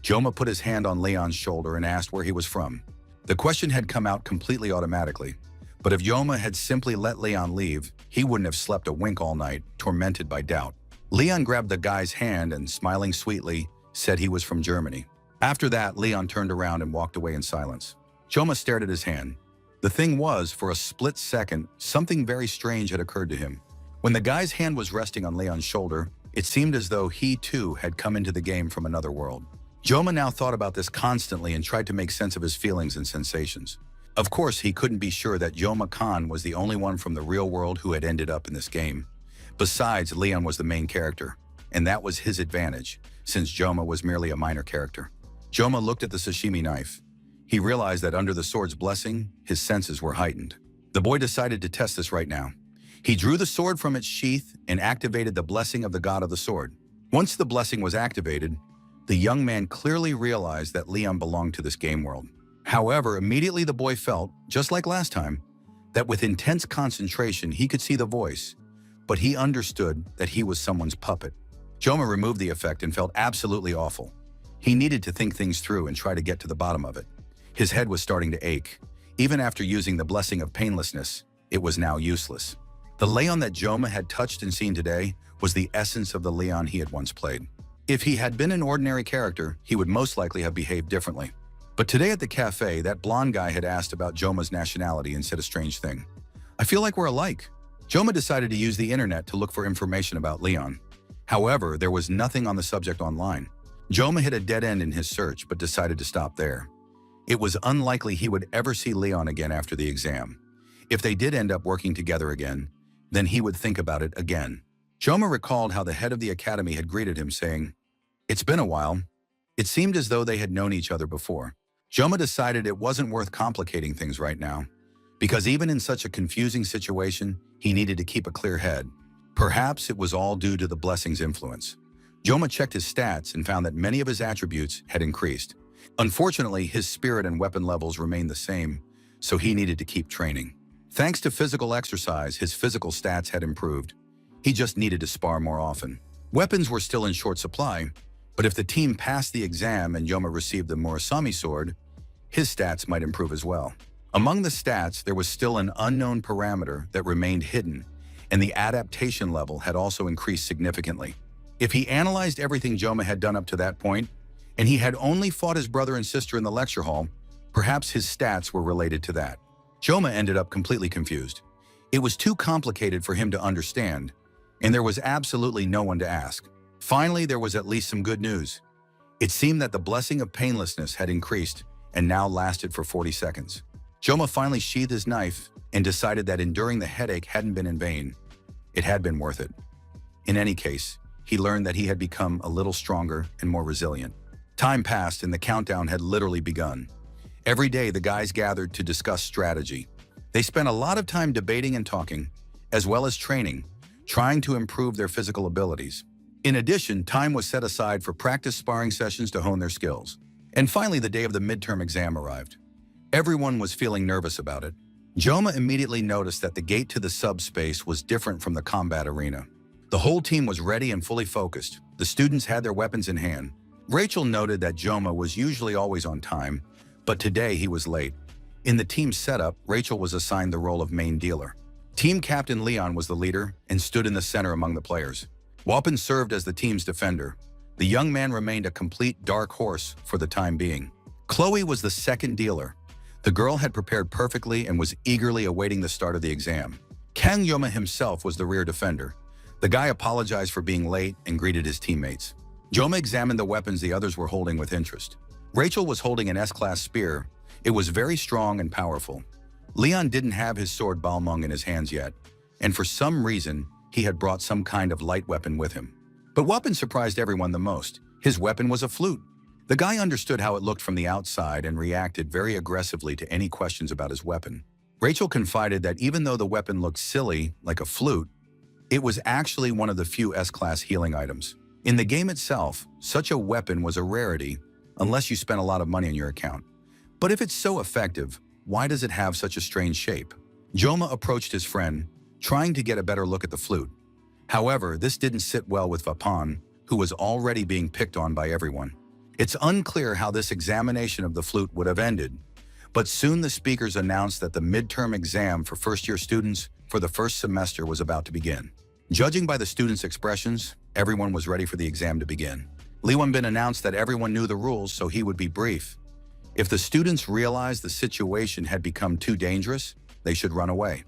Joma put his hand on Leon's shoulder and asked where he was from. The question had come out completely automatically, but if Joma had simply let Leon leave, he wouldn't have slept a wink all night, tormented by doubt. Leon grabbed the guy's hand and, smiling sweetly, said he was from Germany. After that, Leon turned around and walked away in silence. Joma stared at his hand. The thing was, for a split second, something very strange had occurred to him. When the guy's hand was resting on Leon's shoulder, it seemed as though he too had come into the game from another world. Joma now thought about this constantly and tried to make sense of his feelings and sensations. Of course, he couldn't be sure that Joma Khan was the only one from the real world who had ended up in this game. Besides, Leon was the main character, and that was his advantage, since Joma was merely a minor character. Joma looked at the sashimi knife. He realized that under the sword's blessing, his senses were heightened. The boy decided to test this right now. He drew the sword from its sheath and activated the blessing of the god of the sword. Once the blessing was activated, the young man clearly realized that Leon belonged to this game world. However, immediately the boy felt, just like last time, that with intense concentration he could see the voice, but he understood that he was someone's puppet. Joma removed the effect and felt absolutely awful. He needed to think things through and try to get to the bottom of it. His head was starting to ache. Even after using the blessing of painlessness, it was now useless. The Leon that Joma had touched and seen today was the essence of the Leon he had once played. If he had been an ordinary character, he would most likely have behaved differently. But today at the cafe, that blonde guy had asked about Joma's nationality and said a strange thing. "I feel like we're alike." Joma decided to use the internet to look for information about Leon. However, there was nothing on the subject online. Joma hit a dead end in his search, but decided to stop there. It was unlikely he would ever see Leon again after the exam. If they did end up working together again, then he would think about it again. Joma recalled how the head of the academy had greeted him, saying, "It's been a while." It seemed as though they had known each other before. Joma decided it wasn't worth complicating things right now, because even in such a confusing situation, he needed to keep a clear head. Perhaps it was all due to the blessing's influence. Joma checked his stats and found that many of his attributes had increased. Unfortunately, his spirit and weapon levels remained the same, so he needed to keep training. Thanks to physical exercise, his physical stats had improved. He just needed to spar more often. Weapons were still in short supply, but if the team passed the exam and Joma received the Murasami sword, his stats might improve as well. Among the stats, there was still an unknown parameter that remained hidden, and the adaptation level had also increased significantly. If he analyzed everything Joma had done up to that point, and he had only fought his brother and sister in the lecture hall, perhaps his stats were related to that. Joma ended up completely confused. It was too complicated for him to understand, and there was absolutely no one to ask. Finally, there was at least some good news. It seemed that the blessing of painlessness had increased and now lasted for 40 seconds. Joma finally sheathed his knife and decided that enduring the headache hadn't been in vain. It had been worth it. In any case, he learned that he had become a little stronger and more resilient. Time passed and the countdown had literally begun. Every day, the guys gathered to discuss strategy. They spent a lot of time debating and talking, as well as training, trying to improve their physical abilities. In addition, time was set aside for practice sparring sessions to hone their skills. And finally, the day of the midterm exam arrived. Everyone was feeling nervous about it. Joma immediately noticed that the gate to the subspace was different from the combat arena. The whole team was ready and fully focused. The students had their weapons in hand. Rachel noted that Joma was usually always on time, but today he was late. In the team setup, Rachel was assigned the role of main dealer. Team captain Leon was the leader and stood in the center among the players. Wapin served as the team's defender. The young man remained a complete dark horse for the time being. Chloe was the second dealer. The girl had prepared perfectly and was eagerly awaiting the start of the exam. Kang Yoma himself was the rear defender. The guy apologized for being late and greeted his teammates. Joma examined the weapons the others were holding with interest. Rachel was holding an S-class spear. It was very strong and powerful. Leon didn't have his sword Balmung in his hands yet, and for some reason, he had brought some kind of light weapon with him. But Wapin surprised everyone the most. His weapon was a flute. The guy understood how it looked from the outside and reacted very aggressively to any questions about his weapon. Rachel confided that even though the weapon looked silly, like a flute, it was actually one of the few S-class healing items. In the game itself, such a weapon was a rarity, unless you spent a lot of money on your account. But if it's so effective, why does it have such a strange shape? Joma approached his friend, trying to get a better look at the flute. However, this didn't sit well with Vapan, who was already being picked on by everyone. It's unclear how this examination of the flute would have ended, but soon the speakers announced that the midterm exam for first-year students for the first semester was about to begin. Judging by the students' expressions, everyone was ready for the exam to begin. Lee Won-bin announced that everyone knew the rules, so he would be brief. If the students realized the situation had become too dangerous, they should run away.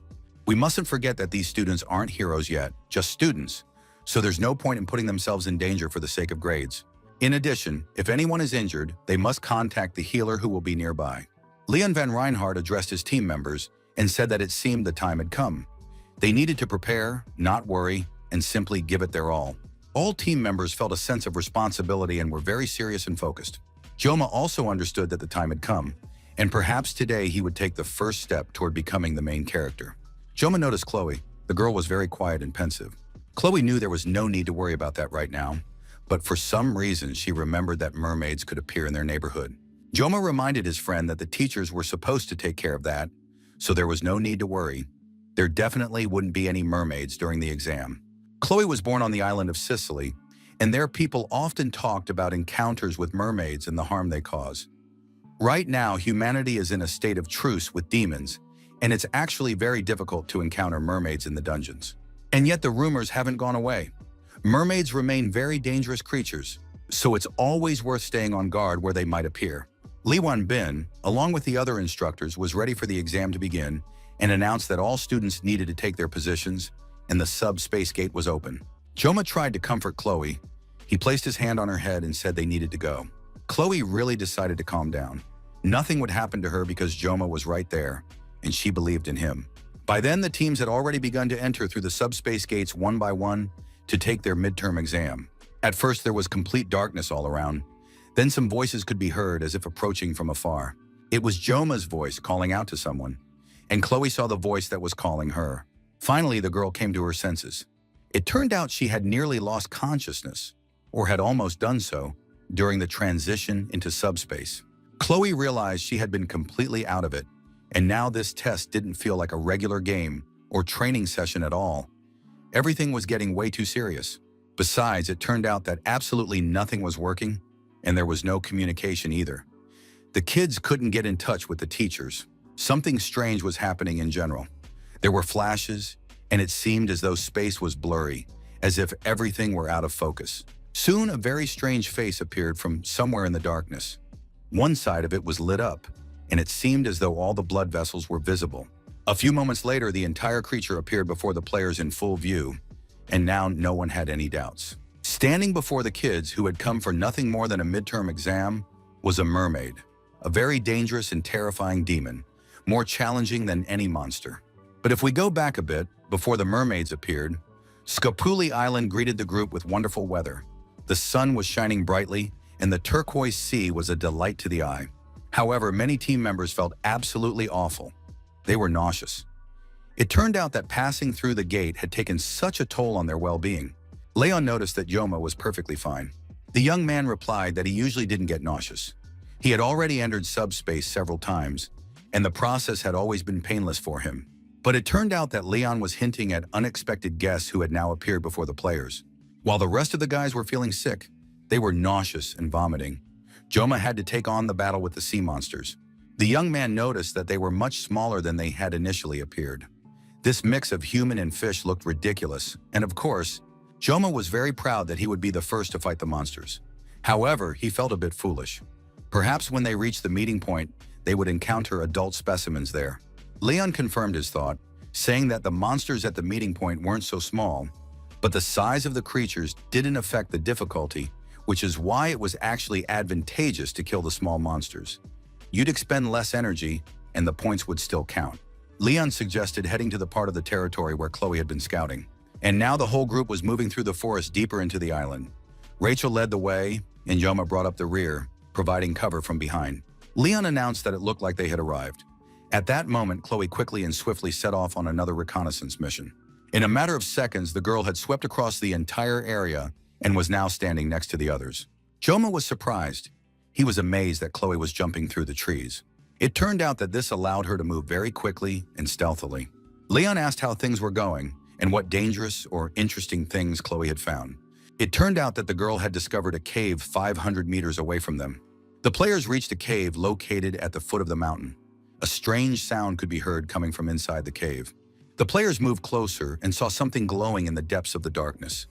We mustn't forget that these students aren't heroes yet, just students, so there's no point in putting themselves in danger for the sake of grades. In addition, if anyone is injured, they must contact the healer who will be nearby. Leon van Reinhardt addressed his team members and said that it seemed the time had come. They needed to prepare, not worry, and simply give it their all. All team members felt a sense of responsibility and were very serious and focused. Joma also understood that the time had come, and perhaps today he would take the first step toward becoming the main character. Joma noticed Chloe. The girl was very quiet and pensive. Chloe knew there was no need to worry about that right now, but for some reason she remembered that mermaids could appear in their neighborhood. Joma reminded his friend that the teachers were supposed to take care of that, so there was no need to worry. There definitely wouldn't be any mermaids during the exam. Chloe was born on the island of Sicily, and there people often talked about encounters with mermaids and the harm they cause. Right now, humanity is in a state of truce with demons, and it's actually very difficult to encounter mermaids in the dungeons. And yet the rumors haven't gone away. Mermaids remain very dangerous creatures, so it's always worth staying on guard where they might appear. Lee Won-bin, along with the other instructors, was ready for the exam to begin and announced that all students needed to take their positions and the subspace gate was open. Joma tried to comfort Chloe. He placed his hand on her head and said they needed to go. Chloe really decided to calm down. Nothing would happen to her because Joma was right there, and she believed in him. By then, the teams had already begun to enter through the subspace gates one by one to take their midterm exam. At first, there was complete darkness all around. Then some voices could be heard as if approaching from afar. It was Joma's voice calling out to someone, and Chloe saw the voice that was calling her. Finally, the girl came to her senses. It turned out she had nearly lost consciousness, or had almost done so, during the transition into subspace. Chloe realized she had been completely out of it, and now this test didn't feel like a regular game or training session at all. Everything was getting way too serious. Besides, it turned out that absolutely nothing was working, and there was no communication either. The kids couldn't get in touch with the teachers. Something strange was happening in general. There were flashes, and it seemed as though space was blurry, as if everything were out of focus. Soon, a very strange face appeared from somewhere in the darkness. One side of it was lit up, and it seemed as though all the blood vessels were visible. A few moments later, the entire creature appeared before the players in full view, and now no one had any doubts. Standing before the kids, who had come for nothing more than a midterm exam, was a mermaid, a very dangerous and terrifying demon, more challenging than any monster. But if we go back a bit, before the mermaids appeared, Scapuli Island greeted the group with wonderful weather. The sun was shining brightly, and the turquoise sea was a delight to the eye. However, many team members felt absolutely awful. They were nauseous. It turned out that passing through the gate had taken such a toll on their well-being. Leon noticed that Joma was perfectly fine. The young man replied that he usually didn't get nauseous. He had already entered subspace several times, and the process had always been painless for him. But it turned out that Leon was hinting at unexpected guests who had now appeared before the players. While the rest of the guys were feeling sick, they were nauseous and vomiting. Joma had to take on the battle with the sea monsters. The young man noticed that they were much smaller than they had initially appeared. This mix of human and fish looked ridiculous, and of course, Joma was very proud that he would be the first to fight the monsters. However, he felt a bit foolish. Perhaps when they reached the meeting point, they would encounter adult specimens there. Leon confirmed his thought, saying that the monsters at the meeting point weren't so small, but the size of the creatures didn't affect the difficulty, which is why it was actually advantageous to kill the small monsters. You'd expend less energy, and the points would still count. Leon suggested heading to the part of the territory where Chloe had been scouting. And now the whole group was moving through the forest deeper into the island. Rachel led the way, and Joma brought up the rear, providing cover from behind. Leon announced that it looked like they had arrived. At that moment, Chloe quickly and swiftly set off on another reconnaissance mission. In a matter of seconds, the girl had swept across the entire area and was now standing next to the others. Joma was surprised. He was amazed that Chloe was jumping through the trees. It turned out that this allowed her to move very quickly and stealthily. Leon asked how things were going and what dangerous or interesting things Chloe had found. It turned out that the girl had discovered a cave 500 meters away from them. The players reached a cave located at the foot of the mountain. A strange sound could be heard coming from inside the cave. The players moved closer and saw something glowing in the depths of the darkness,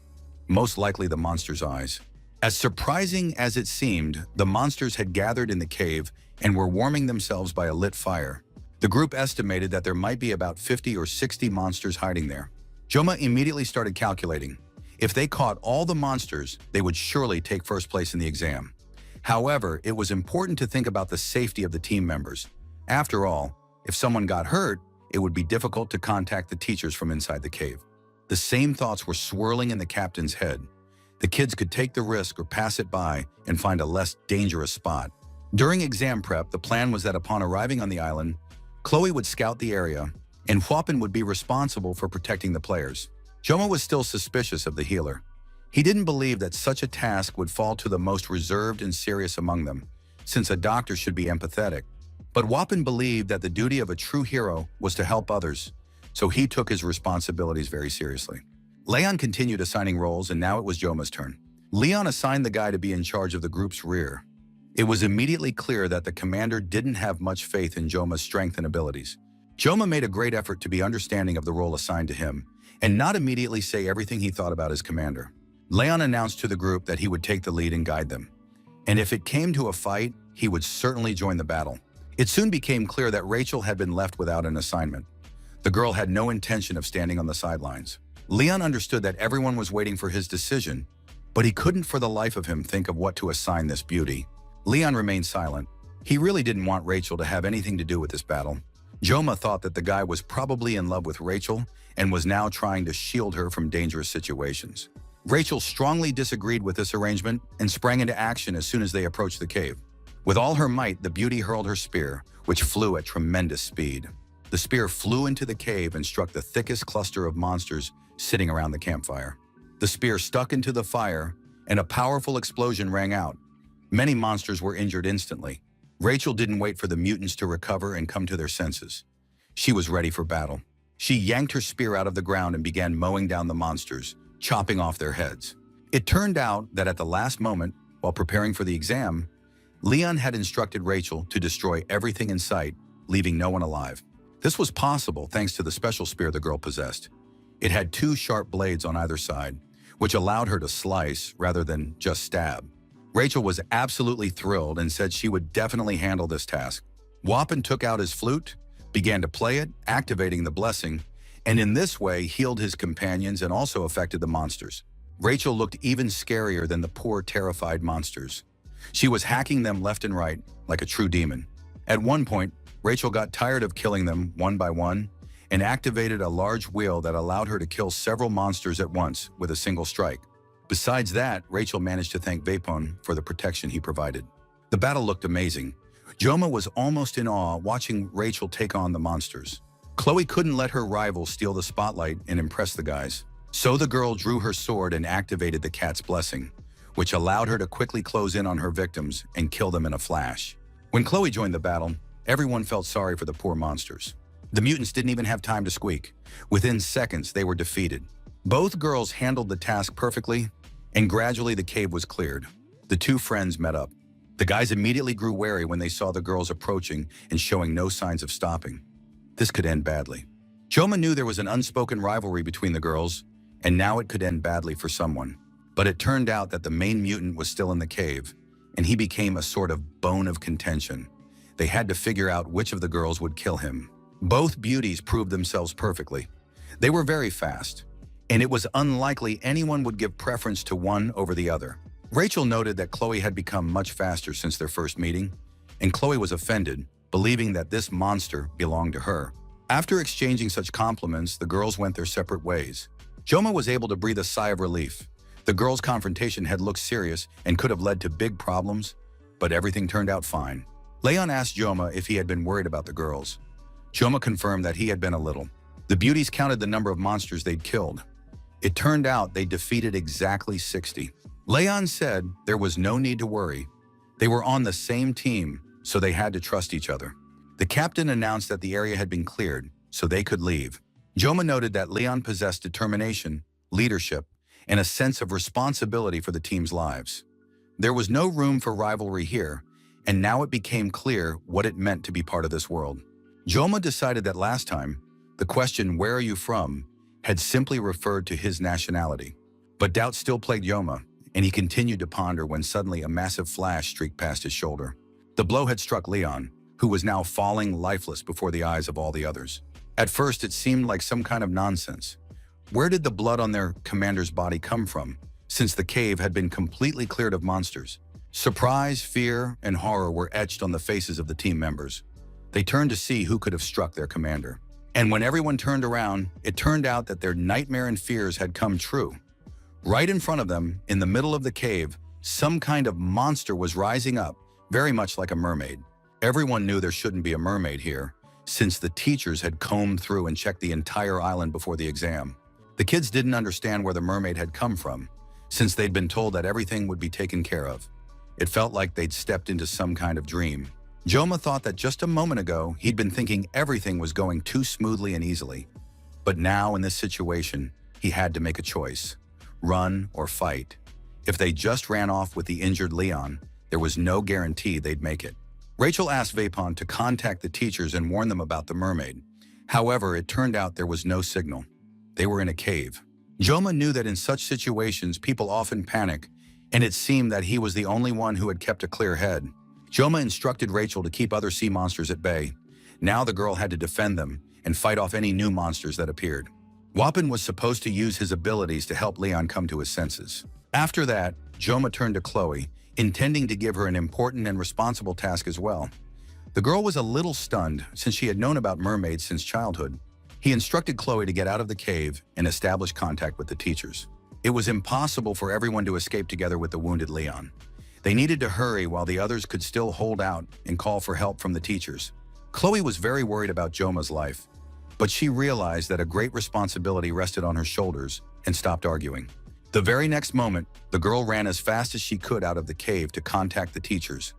most likely the monster's eyes. As surprising as it seemed, the monsters had gathered in the cave and were warming themselves by a lit fire. The group estimated that there might be about 50 or 60 monsters hiding there. Joma immediately started calculating. If they caught all the monsters, they would surely take first place in the exam. However, it was important to think about the safety of the team members. After all, if someone got hurt, it would be difficult to contact the teachers from inside the cave. The same thoughts were swirling in the captain's head. The kids could take the risk or pass it by and find a less dangerous spot. During exam prep, the plan was that upon arriving on the island, Chloe would scout the area, and Huapin would be responsible for protecting the players. Joma was still suspicious of the healer. He didn't believe that such a task would fall to the most reserved and serious among them, since a doctor should be empathetic. But Huapin believed that the duty of a true hero was to help others, so he took his responsibilities very seriously. Leon continued assigning roles, and now it was Joma's turn. Leon assigned the guy to be in charge of the group's rear. It was immediately clear that the commander didn't have much faith in Joma's strength and abilities. Joma made a great effort to be understanding of the role assigned to him, and not immediately say everything he thought about his commander. Leon announced to the group that he would take the lead and guide them. And if it came to a fight, he would certainly join the battle. It soon became clear that Rachel had been left without an assignment. The girl had no intention of standing on the sidelines. Leon understood that everyone was waiting for his decision, but he couldn't for the life of him think of what to assign this beauty. Leon remained silent. He really didn't want Rachel to have anything to do with this battle. Joma thought that the guy was probably in love with Rachel and was now trying to shield her from dangerous situations. Rachel strongly disagreed with this arrangement and sprang into action as soon as they approached the cave. With all her might, the beauty hurled her spear, which flew at tremendous speed. The spear flew into the cave and struck the thickest cluster of monsters sitting around the campfire. The spear stuck into the fire, and a powerful explosion rang out. Many monsters were injured instantly. Rachel didn't wait for the mutants to recover and come to their senses. She was ready for battle. She yanked her spear out of the ground and began mowing down the monsters, chopping off their heads. It turned out that at the last moment, while preparing for the exam, Leon had instructed Rachel to destroy everything in sight, leaving no one alive. This was possible thanks to the special spear the girl possessed. It had 2 sharp blades on either side, which allowed her to slice rather than just stab. Rachel was absolutely thrilled and said she would definitely handle this task. Huapin took out his flute, began to play it, activating the blessing, and in this way healed his companions and also affected the monsters. Rachel looked even scarier than the poor, terrified monsters. She was hacking them left and right like a true demon. At one point, Rachel got tired of killing them one by one and activated a large wheel that allowed her to kill several monsters at once with a single strike. Besides that, Rachel managed to thank Vapon for the protection he provided. The battle looked amazing. Joma was almost in awe watching Rachel take on the monsters. Chloe couldn't let her rival steal the spotlight and impress the guys. So the girl drew her sword and activated the cat's blessing, which allowed her to quickly close in on her victims and kill them in a flash. When Chloe joined the battle, everyone felt sorry for the poor monsters. The mutants didn't even have time to squeak. Within seconds, they were defeated. Both girls handled the task perfectly, and gradually the cave was cleared. The 2 friends met up. The guys immediately grew wary when they saw the girls approaching and showing no signs of stopping. This could end badly. Joma knew there was an unspoken rivalry between the girls, and now it could end badly for someone. But it turned out that the main mutant was still in the cave, and he became a sort of bone of contention. They had to figure out which of the girls would kill him. Both beauties proved themselves perfectly. They were very fast, and it was unlikely anyone would give preference to one over the other. Rachel noted that Chloe had become much faster since their first meeting, and Chloe was offended, believing that this monster belonged to her. After exchanging such compliments, the girls went their separate ways. Joma was able to breathe a sigh of relief. The girls' confrontation had looked serious and could have led to big problems, but everything turned out fine. Leon asked Joma if he had been worried about the girls. Joma confirmed that he had been a little. The beauties counted the number of monsters they'd killed. It turned out they defeated exactly 60. Leon said there was no need to worry. They were on the same team, so they had to trust each other. The captain announced that the area had been cleared, so they could leave. Joma noted that Leon possessed determination, leadership, and a sense of responsibility for the team's lives. There was no room for rivalry here, and now it became clear what it meant to be part of this world. Joma decided that last time, the question, "Where are you from?" had simply referred to his nationality. But doubt still plagued Joma, and he continued to ponder when suddenly a massive flash streaked past his shoulder. The blow had struck Leon, who was now falling lifeless before the eyes of all the others. At first, it seemed like some kind of nonsense. Where did the blood on their commander's body come from, since the cave had been completely cleared of monsters? Surprise, fear, and horror were etched on the faces of the team members. They turned to see who could have struck their commander. And when everyone turned around, it turned out that their nightmare and fears had come true. Right in front of them, in the middle of the cave, some kind of monster was rising up, very much like a mermaid. Everyone knew there shouldn't be a mermaid here, since the teachers had combed through and checked the entire island before the exam. The kids didn't understand where the mermaid had come from, since they'd been told that everything would be taken care of. It felt like they'd stepped into some kind of dream. Joma thought that just a moment ago, he'd been thinking everything was going too smoothly and easily. But now, in this situation, he had to make a choice: run or fight. If they just ran off with the injured Leon, there was no guarantee they'd make it. Rachel asked Vapon to contact the teachers and warn them about the mermaid. However, it turned out there was no signal. They were in a cave. Joma knew that in such situations, people often panic, and it seemed that he was the only one who had kept a clear head. Joma instructed Rachel to keep other sea monsters at bay. Now the girl had to defend them and fight off any new monsters that appeared. Wapin was supposed to use his abilities to help Leon come to his senses. After that, Joma turned to Chloe, intending to give her an important and responsible task as well. The girl was a little stunned since she had known about mermaids since childhood. He instructed Chloe to get out of the cave and establish contact with the teachers. It was impossible for everyone to escape together with the wounded Leon. They needed to hurry while the others could still hold out and call for help from the teachers. Chloe was very worried about Joma's life, but she realized that a great responsibility rested on her shoulders and stopped arguing. The very next moment, the girl ran as fast as she could out of the cave to contact the teachers.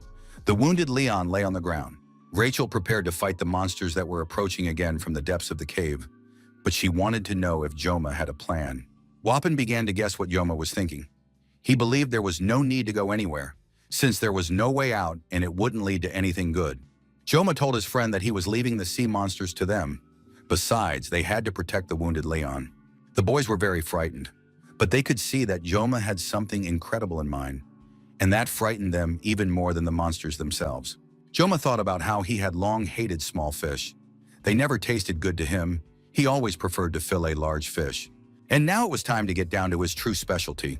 The wounded Leon lay on the ground. Rachel prepared to fight the monsters that were approaching again from the depths of the cave, but she wanted to know if Joma had a plan. Wapin began to guess what Joma was thinking. He believed there was no need to go anywhere, since there was no way out and it wouldn't lead to anything good. Joma told his friend that he was leaving the sea monsters to them. Besides, they had to protect the wounded Leon. The boys were very frightened, but they could see that Joma had something incredible in mind, and that frightened them even more than the monsters themselves. Joma thought about how he had long hated small fish. They never tasted good to him. He always preferred to fillet large fish. And now it was time to get down to his true specialty.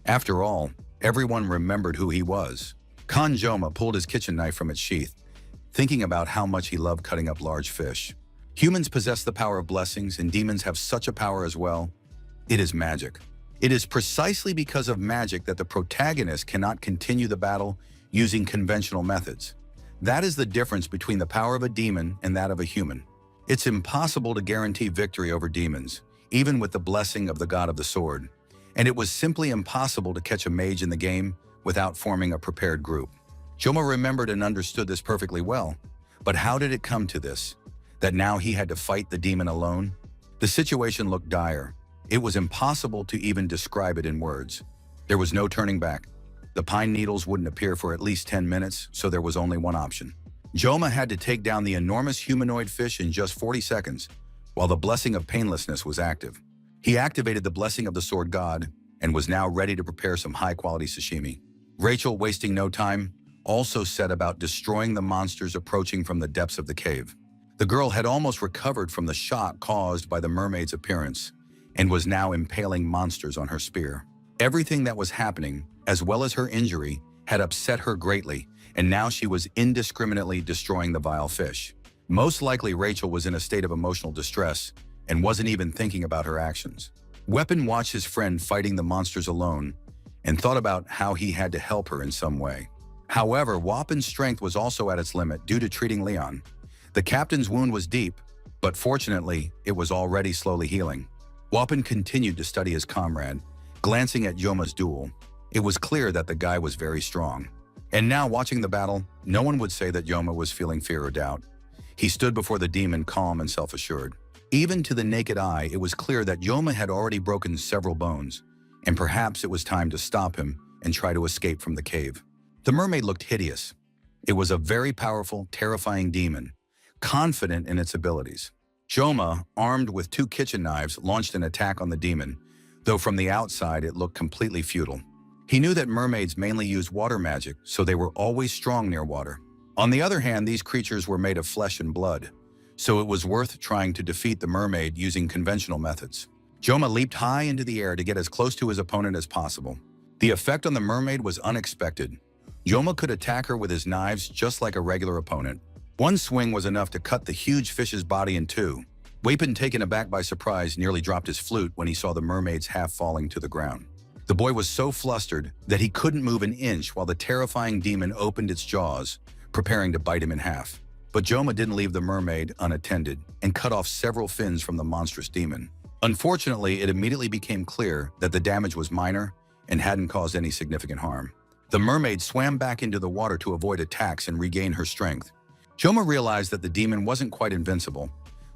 After all, everyone remembered who he was. Khan Joma pulled his kitchen knife from its sheath, thinking about how much he loved cutting up large fish. Humans possess the power of blessings, and demons have such a power as well. It is magic. It is precisely because of magic that the protagonist cannot continue the battle using conventional methods. That is the difference between the power of a demon and that of a human. It's impossible to guarantee victory over demons, even with the blessing of the god of the sword. And it was simply impossible to catch a mage in the game without forming a prepared group. Joma remembered and understood this perfectly well. But how did it come to this? That now he had to fight the demon alone? The situation looked dire. It was impossible to even describe it in words. There was no turning back. The pine needles wouldn't appear for at least 10 minutes, so there was only one option. Joma had to take down the enormous humanoid fish in just 40 seconds, while the blessing of painlessness was active. He activated the blessing of the sword god and was now ready to prepare some high-quality sashimi. Rachel, wasting no time, also set about destroying the monsters approaching from the depths of the cave. The girl had almost recovered from the shock caused by the mermaid's appearance and was now impaling monsters on her spear. Everything that was happening, as well as her injury, had upset her greatly, and now she was indiscriminately destroying the vile fish. Most likely, Rachel was in a state of emotional distress and wasn't even thinking about her actions. Weapon watched his friend fighting the monsters alone and thought about how he had to help her in some way. However, Wapin's strength was also at its limit due to treating Leon. The captain's wound was deep, but fortunately, it was already slowly healing. Wapin continued to study his comrade, glancing at Yoma's duel. It was clear that the guy was very strong. And now, watching the battle, no one would say that Yoma was feeling fear or doubt. He stood before the demon calm and self-assured. Even to the naked eye, it was clear that Yoma had already broken several bones, and perhaps it was time to stop him and try to escape from the cave. The mermaid looked hideous. It was a very powerful, terrifying demon, confident in its abilities. Yoma, armed with 2 kitchen knives, launched an attack on the demon, though from the outside it looked completely futile. He knew that mermaids mainly use water magic, so they were always strong near water. On the other hand, these creatures were made of flesh and blood, so it was worth trying to defeat the mermaid using conventional methods. Yoma leaped high into the air to get as close to his opponent as possible. The effect on the mermaid was unexpected. Yoma could attack her with his knives just like a regular opponent. One swing was enough to cut the huge fish's body in 2. Wapin, taken aback by surprise, nearly dropped his flute when he saw the mermaid's half falling to the ground. The boy was so flustered that he couldn't move an inch while the terrifying demon opened its jaws, preparing to bite him in half. But Yoma didn't leave the mermaid unattended and cut off several fins from the monstrous demon. Unfortunately, it immediately became clear that the damage was minor and hadn't caused any significant harm. The mermaid swam back into the water to avoid attacks and regain her strength. Yoma realized that the demon wasn't quite invincible,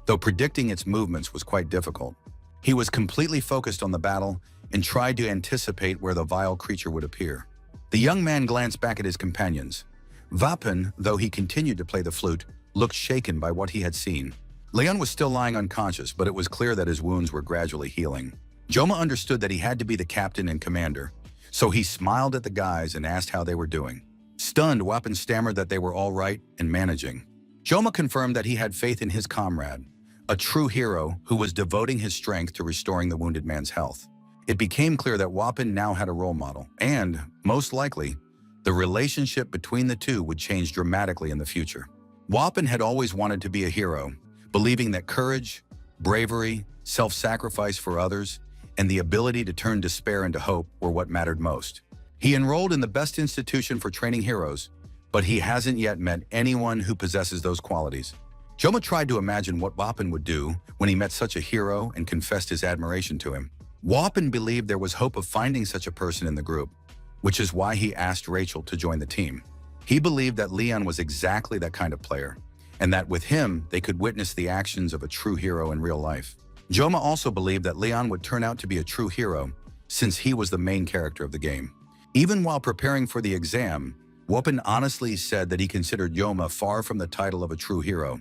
though predicting its movements was quite difficult. He was completely focused on the battle and tried to anticipate where the vile creature would appear. The young man glanced back at his companions. Wapin, though he continued to play the flute, looked shaken by what he had seen. Leon was still lying unconscious, but it was clear that his wounds were gradually healing. Yoma understood that he had to be the captain and commander, so he smiled at the guys and asked how they were doing. Stunned, Wapin stammered that they were all right and managing. Yoma confirmed that he had faith in his comrade, a true hero who was devoting his strength to restoring the wounded man's health. It became clear that Wapin now had a role model, and, most likely, the relationship between the two would change dramatically in the future. Wapin had always wanted to be a hero, believing that courage, bravery, self-sacrifice for others, and the ability to turn despair into hope were what mattered most. He enrolled in the best institution for training heroes, but he hasn't yet met anyone who possesses those qualities. Yoma tried to imagine what Wapin would do when he met such a hero and confessed his admiration to him. Wapin believed there was hope of finding such a person in the group, which is why he asked Rachel to join the team. He believed that Leon was exactly that kind of player, and that with him, they could witness the actions of a true hero in real life. Yoma also believed that Leon would turn out to be a true hero, since he was the main character of the game. Even while preparing for the exam, Wapin honestly said that he considered Yoma far from the title of a true hero,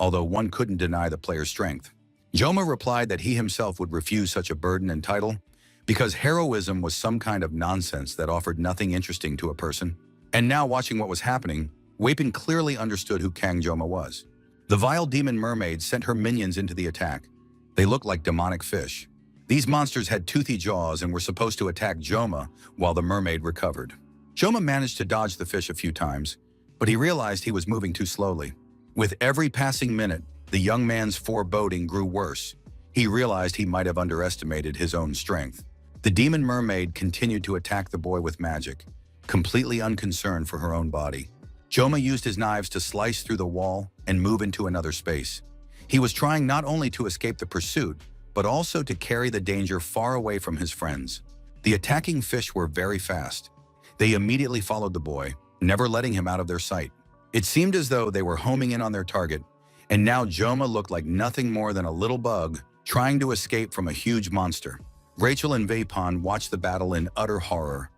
although one couldn't deny the player's strength. Yoma replied that he himself would refuse such a burden and title because heroism was some kind of nonsense that offered nothing interesting to a person. And now, watching what was happening, Wapin clearly understood who Kang Yoma was. The vile demon mermaid sent her minions into the attack. They looked like demonic fish. These monsters had toothy jaws and were supposed to attack Yoma while the mermaid recovered. Yoma managed to dodge the fish a few times, but he realized he was moving too slowly. With every passing minute, the young man's foreboding grew worse. He realized he might have underestimated his own strength. The demon mermaid continued to attack the boy with magic, completely unconcerned for her own body. Yoma used his knives to slice through the wall and move into another space. He was trying not only to escape the pursuit, but also to carry the danger far away from his friends. The attacking fish were very fast. They immediately followed the boy, never letting him out of their sight. It seemed as though they were homing in on their target, and now Yoma looked like nothing more than a little bug trying to escape from a huge monster. Rachel and Vapon watched the battle in utter horror.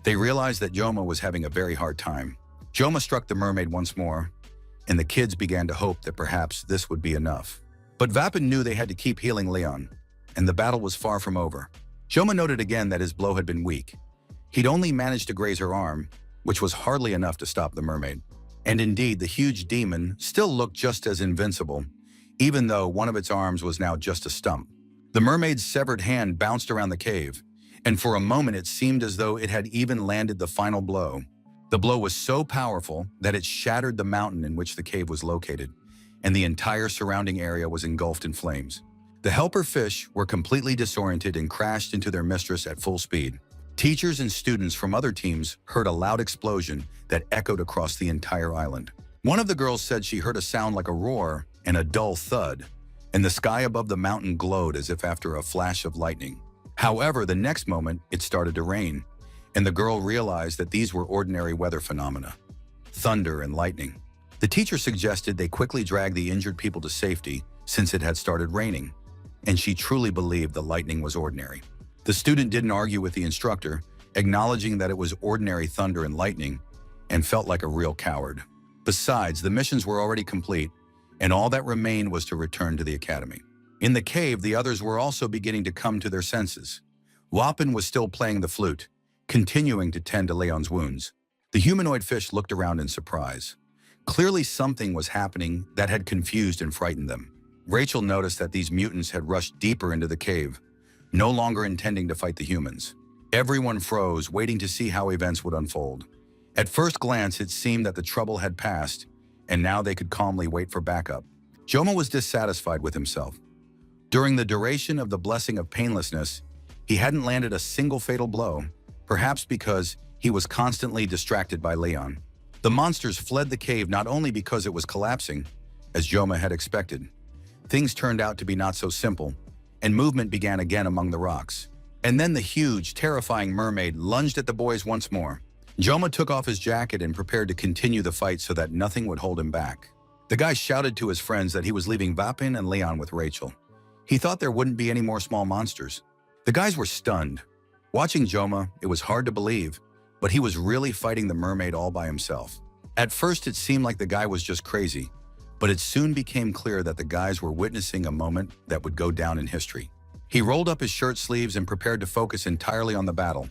They realized that Yoma was having a very hard time. Yoma struck the mermaid once more, and the kids began to hope that perhaps this would be enough. But Vapon knew they had to keep healing Leon, and the battle was far from over. Yoma noted again that his blow had been weak. He'd only managed to graze her arm, which was hardly enough to stop the mermaid. And indeed, the huge demon still looked just as invincible, even though one of its arms was now just a stump. The mermaid's severed hand bounced around the cave, and for a moment it seemed as though it had even landed the final blow. The blow was so powerful that it shattered the mountain in which the cave was located, and the entire surrounding area was engulfed in flames. The helper fish were completely disoriented and crashed into their mistress at full speed. Teachers and students from other teams heard a loud explosion that echoed across the entire island. One of the girls said she heard a sound like a roar and a dull thud, and the sky above the mountain glowed as if after a flash of lightning. However, the next moment, it started to rain, and the girl realized that these were ordinary weather phenomena, thunder and lightning. The teacher suggested they quickly drag the injured people to safety since it had started raining, and she truly believed the lightning was ordinary. The student didn't argue with the instructor, acknowledging that it was ordinary thunder and lightning, and felt like a real coward. Besides, the missions were already complete, and all that remained was to return to the academy. In the cave, the others were also beginning to come to their senses. Wapin was still playing the flute, continuing to tend to Leon's wounds. The humanoid fish looked around in surprise. Clearly something was happening that had confused and frightened them. Rachel noticed that these mutants had rushed deeper into the cave, no longer intending to fight the humans. Everyone froze, waiting to see how events would unfold. At first glance, it seemed that the trouble had passed, and now they could calmly wait for backup. Joma was dissatisfied with himself. During the duration of the blessing of painlessness, he hadn't landed a single fatal blow, perhaps because he was constantly distracted by Leon. The monsters fled the cave not only because it was collapsing, as Joma had expected. Things turned out to be not so simple, and movement began again among the rocks. And then the huge, terrifying mermaid lunged at the boys once more. Joma took off his jacket and prepared to continue the fight so that nothing would hold him back. The guy shouted to his friends that he was leaving Vapin and Leon with Rachel. He thought there wouldn't be any more small monsters. The guys were stunned. Watching Joma, it was hard to believe, but he was really fighting the mermaid all by himself. At first, it seemed like the guy was just crazy, but it soon became clear that the guys were witnessing a moment that would go down in history. He rolled up his shirt sleeves and prepared to focus entirely on the battle.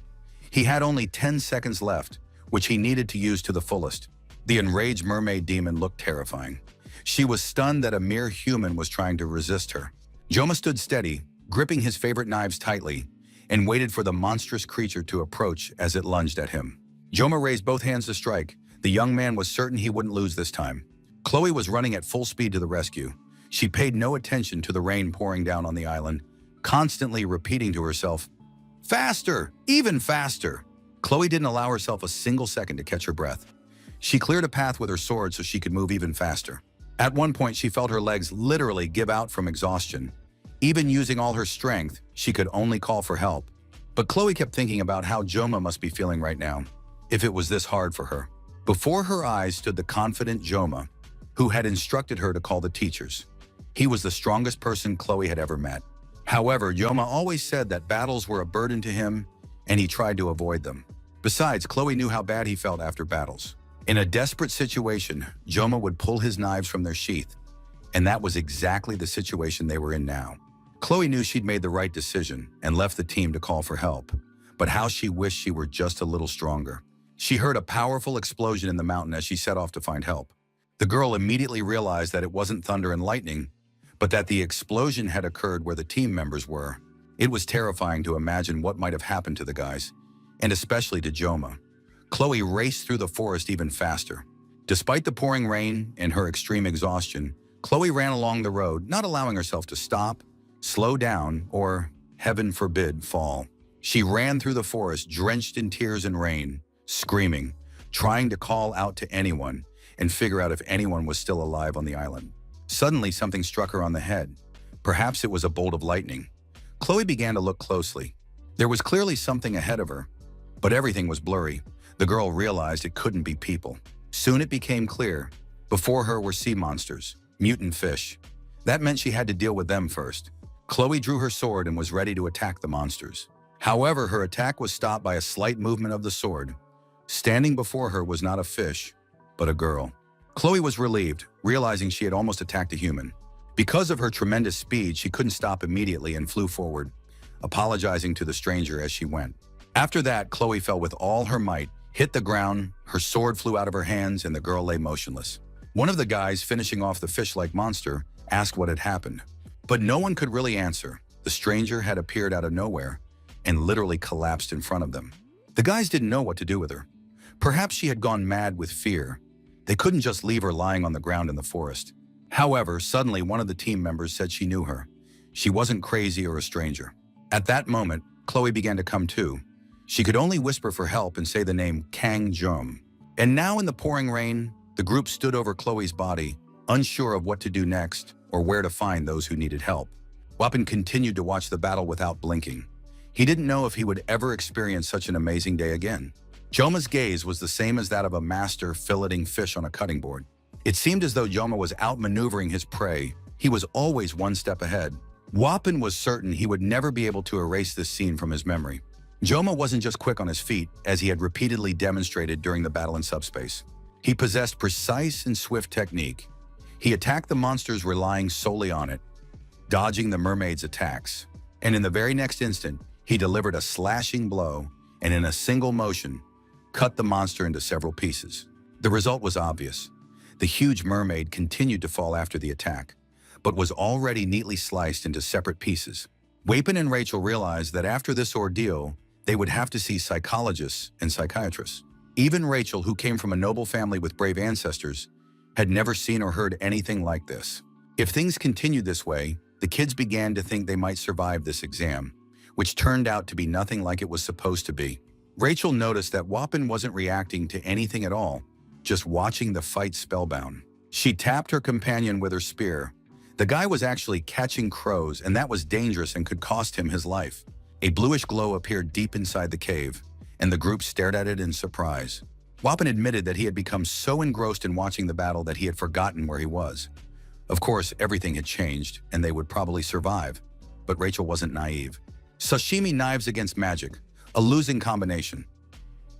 He had only 10 seconds left, which he needed to use to the fullest. The enraged mermaid demon looked terrifying. She was stunned that a mere human was trying to resist her. Joma stood steady, gripping his favorite knives tightly, and waited for the monstrous creature to approach as it lunged at him. Joma raised both hands to strike. The young man was certain he wouldn't lose this time. Chloe was running at full speed to the rescue. She paid no attention to the rain pouring down on the island, constantly repeating to herself, "Faster! Even faster!" Chloe didn't allow herself a single second to catch her breath. She cleared a path with her sword so she could move even faster. At one point, she felt her legs literally give out from exhaustion. Even using all her strength, she could only call for help. But Chloe kept thinking about how Joma must be feeling right now, if it was this hard for her. Before her eyes stood the confident Joma, who had instructed her to call the teachers. He was the strongest person Chloe had ever met. However, Joma always said that battles were a burden to him, and he tried to avoid them. Besides, Chloe knew how bad he felt after battles. In a desperate situation, Joma would pull his knives from their sheath, and that was exactly the situation they were in now. Chloe knew she'd made the right decision and left the team to call for help, but how she wished she were just a little stronger. She heard a powerful explosion in the mountain as she set off to find help. The girl immediately realized that it wasn't thunder and lightning, but that the explosion had occurred where the team members were. It was terrifying to imagine what might have happened to the guys, and especially to Joma. Chloe raced through the forest even faster. Despite the pouring rain and her extreme exhaustion, Chloe ran along the road, not allowing herself to stop, slow down, or, heaven forbid, fall. She ran through the forest, drenched in tears and rain, screaming, trying to call out to anyone and figure out if anyone was still alive on the island. Suddenly, something struck her on the head. Perhaps it was a bolt of lightning. Chloe began to look closely. There was clearly something ahead of her, but everything was blurry. The girl realized it couldn't be people. Soon it became clear. Before her were sea monsters, mutant fish. That meant she had to deal with them first. Chloe drew her sword and was ready to attack the monsters. However, her attack was stopped by a slight movement of the sword. Standing before her was not a fish, but a girl. Chloe was relieved, realizing she had almost attacked a human. Because of her tremendous speed, she couldn't stop immediately and flew forward, apologizing to the stranger as she went. After that, Chloe fell with all her might, hit the ground, her sword flew out of her hands, and the girl lay motionless. One of the guys finishing off the fish-like monster asked what had happened, but no one could really answer. The stranger had appeared out of nowhere and literally collapsed in front of them. The guys didn't know what to do with her. Perhaps she had gone mad with fear. They couldn't just leave her lying on the ground in the forest. However, suddenly one of the team members said she knew her. She wasn't crazy or a stranger. At that moment, Chloe began to come to. She could only whisper for help and say the name Kang Jum. And now in the pouring rain, the group stood over Chloe's body, unsure of what to do next or where to find those who needed help. Wapin continued to watch the battle without blinking. He didn't know if he would ever experience such an amazing day again. Joma's gaze was the same as that of a master filleting fish on a cutting board. It seemed as though Joma was outmaneuvering his prey. He was always one step ahead. Wapin was certain he would never be able to erase this scene from his memory. Joma wasn't just quick on his feet, as he had repeatedly demonstrated during the battle in subspace. He possessed precise and swift technique. He attacked the monsters relying solely on it, dodging the mermaid's attacks. And in the very next instant, he delivered a slashing blow and in a single motion, cut the monster into several pieces. The result was obvious. The huge mermaid continued to fall after the attack, but was already neatly sliced into separate pieces. Wapin and Rachel realized that after this ordeal, they would have to see psychologists and psychiatrists. Even Rachel, who came from a noble family with brave ancestors, had never seen or heard anything like this. If things continued this way, the kids began to think they might survive this exam, which turned out to be nothing like it was supposed to be. Rachel noticed that Wapin wasn't reacting to anything at all, just watching the fight spellbound. She tapped her companion with her spear. The guy was actually catching crows, and that was dangerous and could cost him his life. A bluish glow appeared deep inside the cave, and the group stared at it in surprise. Wapin admitted that he had become so engrossed in watching the battle that he had forgotten where he was. Of course, everything had changed, and they would probably survive. But Rachel wasn't naive. Sashimi knives against magic, a losing combination.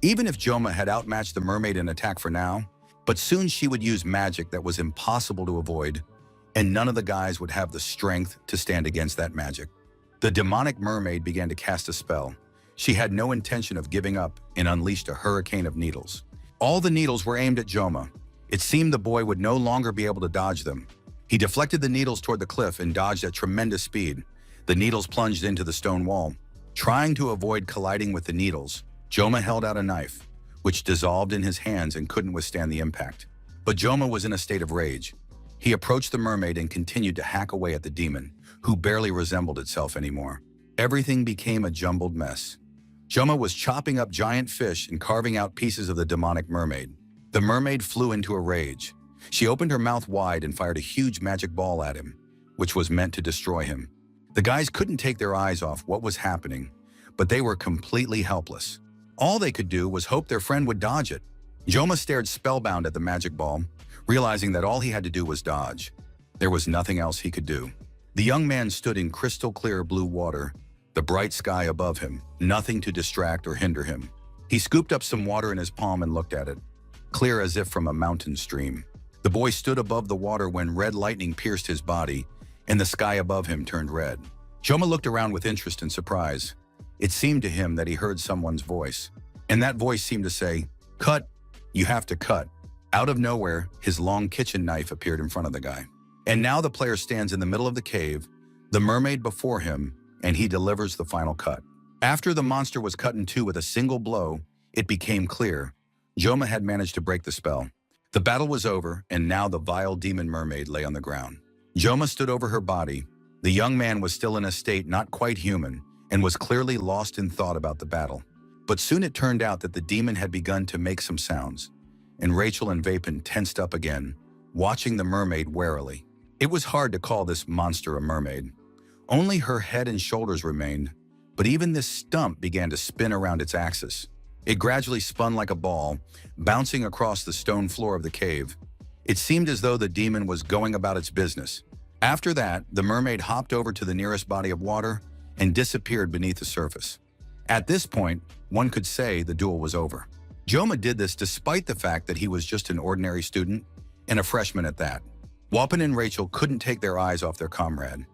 Even if Joma had outmatched the mermaid in attack for now, but soon she would use magic that was impossible to avoid, and none of the guys would have the strength to stand against that magic. The demonic mermaid began to cast a spell. She had no intention of giving up and unleashed a hurricane of needles. All the needles were aimed at Joma. It seemed the boy would no longer be able to dodge them. He deflected the needles toward the cliff and dodged at tremendous speed. The needles plunged into the stone wall. Trying to avoid colliding with the needles, Joma held out a knife, which dissolved in his hands and couldn't withstand the impact. But Joma was in a state of rage. He approached the mermaid and continued to hack away at the demon, who barely resembled itself anymore. Everything became a jumbled mess. Joma was chopping up giant fish and carving out pieces of the demonic mermaid. The mermaid flew into a rage. She opened her mouth wide and fired a huge magic ball at him, which was meant to destroy him. The guys couldn't take their eyes off what was happening, but they were completely helpless. All they could do was hope their friend would dodge it. Joma stared spellbound at the magic ball, realizing that all he had to do was dodge. There was nothing else he could do. The young man stood in crystal clear blue water, the bright sky above him, nothing to distract or hinder him. He scooped up some water in his palm and looked at it, clear as if from a mountain stream. The boy stood above the water when red lightning pierced his body, and the sky above him turned red. Joma looked around with interest and surprise. It seemed to him that he heard someone's voice, and that voice seemed to say, "Cut, you have to cut." Out of nowhere, his long kitchen knife appeared in front of the guy. And now the player stands in the middle of the cave, the mermaid before him, and he delivers the final cut. After the monster was cut in two with a single blow, it became clear Joma had managed to break the spell. The battle was over, and now the vile demon mermaid lay on the ground. Joma stood over her body. The young man was still in a state not quite human, and was clearly lost in thought about the battle. But soon it turned out that the demon had begun to make some sounds, and Rachel and Vapin tensed up again, watching the mermaid warily. It was hard to call this monster a mermaid. Only her head and shoulders remained, but even this stump began to spin around its axis. It gradually spun like a ball, bouncing across the stone floor of the cave. It seemed as though the demon was going about its business. After that, the mermaid hopped over to the nearest body of water and disappeared beneath the surface. At this point, one could say the duel was over. Joma did this despite the fact that he was just an ordinary student, and a freshman at that. Wapin and Rachel couldn't take their eyes off their comrade.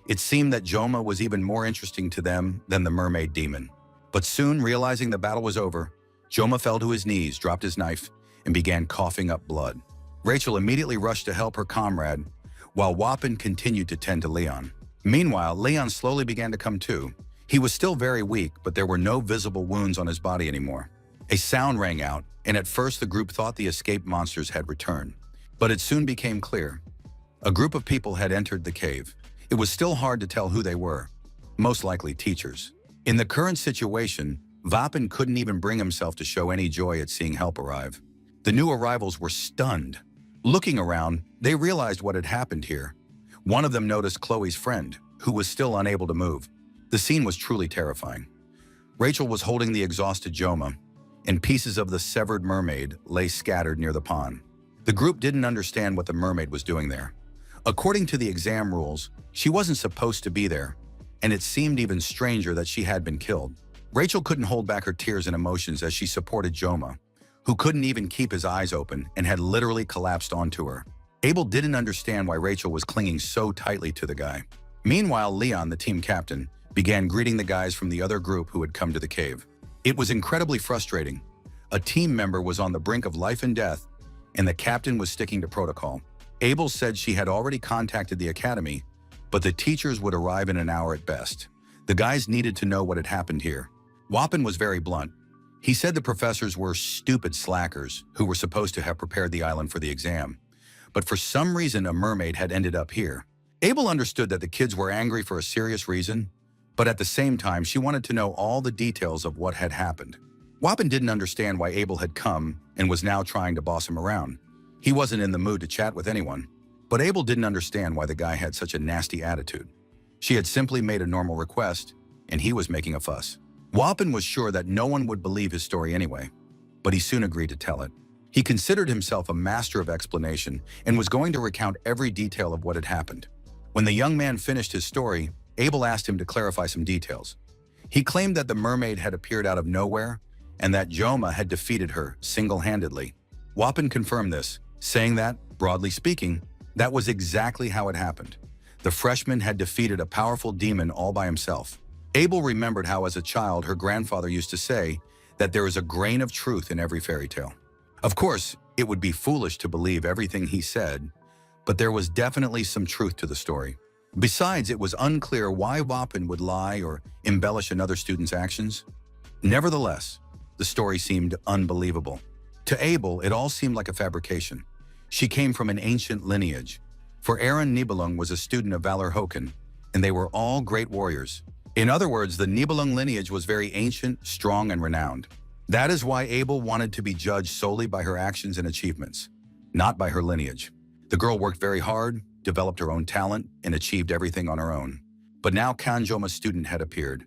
It seemed that Joma was even more interesting to them than the mermaid demon. But soon, realizing the battle was over, Joma fell to his knees, dropped his knife, and began coughing up blood. Rachel immediately rushed to help her comrade, while Wapin continued to tend to Leon. Meanwhile, Leon slowly began to come to. He was still very weak, but there were no visible wounds on his body anymore. A sound rang out, and at first the group thought the escaped monsters had returned. But it soon became clear. A group of people had entered the cave. It was still hard to tell who they were, most likely teachers. In the current situation, Vapin couldn't even bring himself to show any joy at seeing help arrive. The new arrivals were stunned. Looking around, they realized what had happened here. One of them noticed Chloe's friend, who was still unable to move. The scene was truly terrifying. Rachel was holding the exhausted Joma, and pieces of the severed mermaid lay scattered near the pond. The group didn't understand what the mermaid was doing there. According to the exam rules, she wasn't supposed to be there, and it seemed even stranger that she had been killed. Rachel couldn't hold back her tears and emotions as she supported Joma, who couldn't even keep his eyes open and had literally collapsed onto her. Abel didn't understand why Rachel was clinging so tightly to the guy. Meanwhile, Leon, the team captain, began greeting the guys from the other group who had come to the cave. It was incredibly frustrating. A team member was on the brink of life and death, and the captain was sticking to protocol. Abel said she had already contacted the academy, but the teachers would arrive in an hour at best. The guys needed to know what had happened here. Wapin was very blunt. He said the professors were stupid slackers who were supposed to have prepared the island for the exam. But for some reason, a mermaid had ended up here. Abel understood that the kids were angry for a serious reason, but at the same time, she wanted to know all the details of what had happened. Wapin didn't understand why Abel had come and was now trying to boss him around. He wasn't in the mood to chat with anyone, but Abel didn't understand why the guy had such a nasty attitude. She had simply made a normal request, and he was making a fuss. Wapin was sure that no one would believe his story anyway, but he soon agreed to tell it. He considered himself a master of explanation and was going to recount every detail of what had happened. When the young man finished his story, Abel asked him to clarify some details. He claimed that the mermaid had appeared out of nowhere and that Joma had defeated her single-handedly. Wapin confirmed this, saying that, broadly speaking, that was exactly how it happened. The freshman had defeated a powerful demon all by himself. Abel remembered how as a child her grandfather used to say that there is a grain of truth in every fairy tale. Of course, it would be foolish to believe everything he said, but there was definitely some truth to the story. Besides, it was unclear why Wapin would lie or embellish another student's actions. Nevertheless, the story seemed unbelievable. To Abel, it all seemed like a fabrication. She came from an ancient lineage, for Aaron Nibelung was a student of Valor Hoken, and they were all great warriors. In other words, the Nibelung lineage was very ancient, strong, and renowned. That is why Abel wanted to be judged solely by her actions and achievements, not by her lineage. The girl worked very hard, developed her own talent, and achieved everything on her own. But now Kanjoma's student had appeared,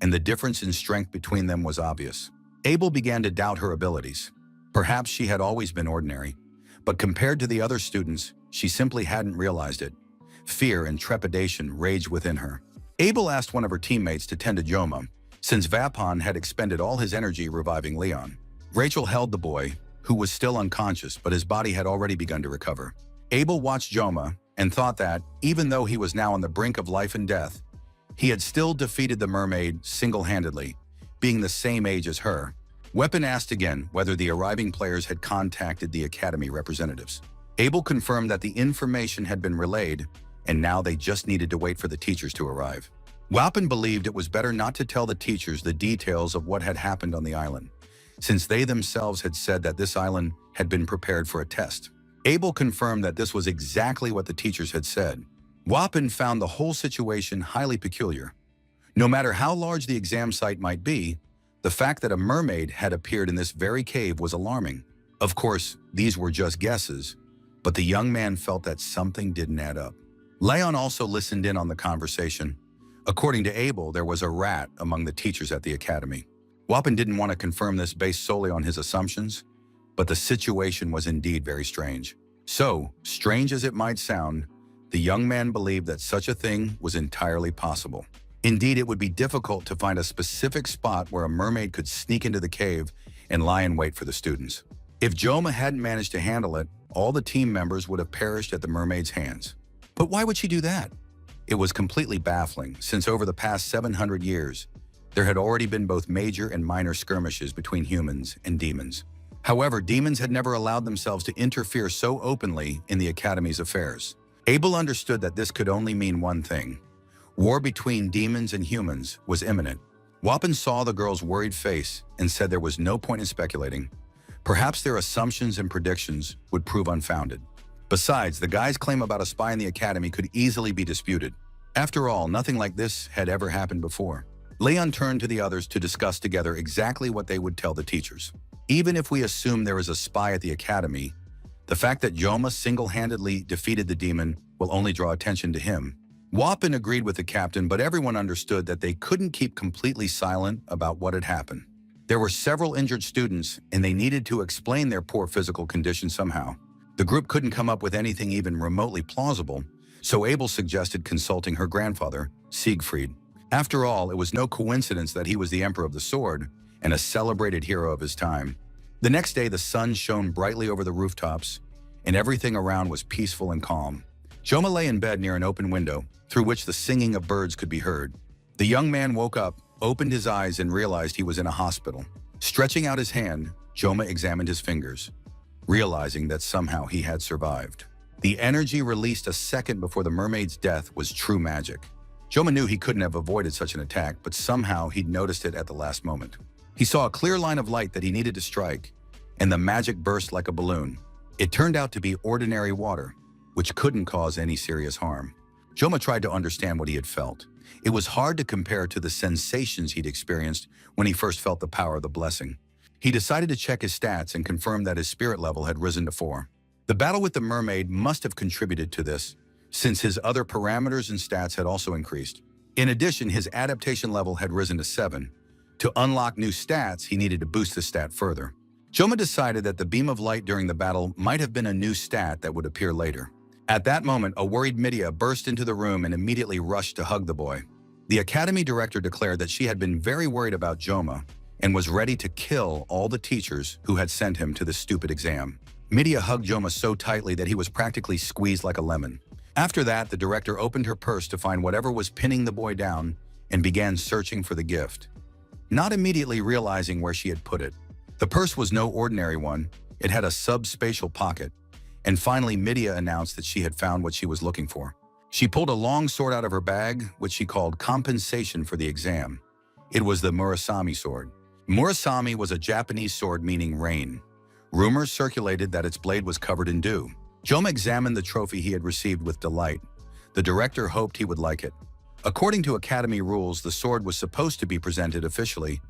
and the difference in strength between them was obvious. Abel began to doubt her abilities. Perhaps she had always been ordinary, but compared to the other students, she simply hadn't realized it. Fear and trepidation raged within her. Abel asked one of her teammates to tend to Joma, since Vapon had expended all his energy reviving Leon. Rachel held the boy, who was still unconscious, but his body had already begun to recover. Abel watched Joma and thought that, even though he was now on the brink of life and death, he had still defeated the mermaid single-handedly, being the same age as her. Wapin asked again whether the arriving players had contacted the academy representatives. Abel confirmed that the information had been relayed, and now they just needed to wait for the teachers to arrive. Wapin believed it was better not to tell the teachers the details of what had happened on the island, since they themselves had said that this island had been prepared for a test. Abel confirmed that this was exactly what the teachers had said. Wapin found the whole situation highly peculiar. No matter how large the exam site might be, the fact that a mermaid had appeared in this very cave was alarming. Of course, these were just guesses, but the young man felt that something didn't add up. Leon also listened in on the conversation. According to Abel, there was a rat among the teachers at the academy. Wapin didn't want to confirm this based solely on his assumptions, but the situation was indeed very strange. So, strange as it might sound, the young man believed that such a thing was entirely possible. Indeed, it would be difficult to find a specific spot where a mermaid could sneak into the cave and lie in wait for the students. If Joma hadn't managed to handle it, all the team members would have perished at the mermaid's hands. But why would she do that? It was completely baffling, since over the past 700 years, there had already been both major and minor skirmishes between humans and demons. However, demons had never allowed themselves to interfere so openly in the Academy's affairs. Abel understood that this could only mean one thing. War between demons and humans was imminent. Wapin saw the girl's worried face and said there was no point in speculating. Perhaps their assumptions and predictions would prove unfounded. Besides, the guy's claim about a spy in the academy could easily be disputed. After all, nothing like this had ever happened before. Leon turned to the others to discuss together exactly what they would tell the teachers. Even if we assume there is a spy at the academy, the fact that Joma single-handedly defeated the demon will only draw attention to him. Wappen agreed with the captain, but everyone understood that they couldn't keep completely silent about what had happened. There were several injured students, and they needed to explain their poor physical condition somehow. The group couldn't come up with anything even remotely plausible, so Abel suggested consulting her grandfather, Siegfried. After all, it was no coincidence that he was the Emperor of the Sword and a celebrated hero of his time. The next day, the sun shone brightly over the rooftops, and everything around was peaceful and calm. Joma lay in bed near an open window, through which the singing of birds could be heard. The young man woke up, opened his eyes, and realized he was in a hospital. Stretching out his hand, Joma examined his fingers, realizing that somehow he had survived. The energy released a second before the mermaid's death was true magic. Joma knew he couldn't have avoided such an attack, but somehow he'd noticed it at the last moment. He saw a clear line of light that he needed to strike, and the magic burst like a balloon. It turned out to be ordinary water, which couldn't cause any serious harm. Joma tried to understand what he had felt. It was hard to compare to the sensations he'd experienced when he first felt the power of the blessing. He decided to check his stats and confirmed that his spirit level had risen to 4. The battle with the mermaid must have contributed to this, since his other parameters and stats had also increased. In addition, his adaptation level had risen to 7. To unlock new stats, he needed to boost the stat further. Joma decided that the beam of light during the battle might have been a new stat that would appear later. At that moment, a worried Midia burst into the room and immediately rushed to hug the boy. The academy director declared that she had been very worried about Joma and was ready to kill all the teachers who had sent him to this stupid exam. Midia hugged Joma so tightly that he was practically squeezed like a lemon. After that, the director opened her purse to find whatever was pinning the boy down and began searching for the gift, not immediately realizing where she had put it. The purse was no ordinary one. It had a subspatial pocket. And finally, Midia announced that she had found what she was looking for. She pulled a long sword out of her bag, which she called compensation for the exam. It was the Murasame sword. Murasame was a Japanese sword meaning rain. Rumors circulated that its blade was covered in dew. Joma examined the trophy he had received with delight. The director hoped he would like it. According to academy rules, the sword was supposed to be presented officially,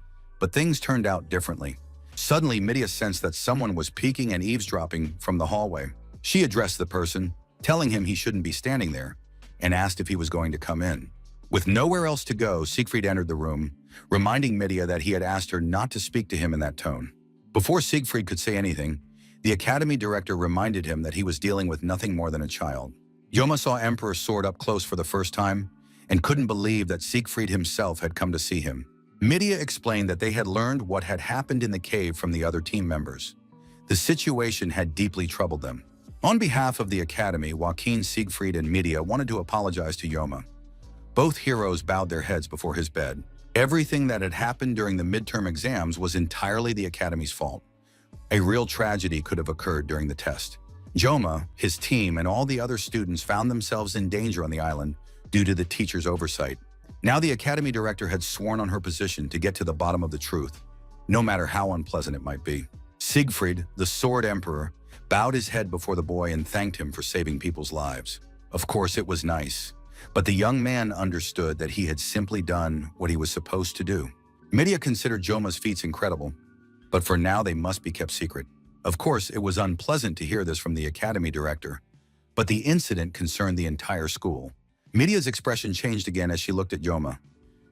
but things turned out differently. Suddenly, Midia sensed that someone was peeking and eavesdropping from the hallway. She addressed the person, telling him he shouldn't be standing there, and asked if he was going to come in. With nowhere else to go, Siegfried entered the room, reminding Midia that he had asked her not to speak to him in that tone. Before Siegfried could say anything, the academy director reminded him that he was dealing with nothing more than a child. Joma saw Emperor's sword up close for the first time and couldn't believe that Siegfried himself had come to see him. Midia explained that they had learned what had happened in the cave from the other team members. The situation had deeply troubled them. On behalf of the academy, Joaquin, Siegfried, and Midia wanted to apologize to Joma. Both heroes bowed their heads before his bed. Everything that had happened during the midterm exams was entirely the academy's fault. A real tragedy could have occurred during the test. Joma, his team, and all the other students found themselves in danger on the island due to the teacher's oversight. Now the academy director had sworn on her position to get to the bottom of the truth, no matter how unpleasant it might be. Siegfried, the Sword Emperor, bowed his head before the boy and thanked him for saving people's lives. Of course, it was nice, but the young man understood that he had simply done what he was supposed to do. Midia considered Joma's feats incredible, but for now they must be kept secret. Of course, it was unpleasant to hear this from the academy director, but the incident concerned the entire school. Midia's expression changed again as she looked at Joma.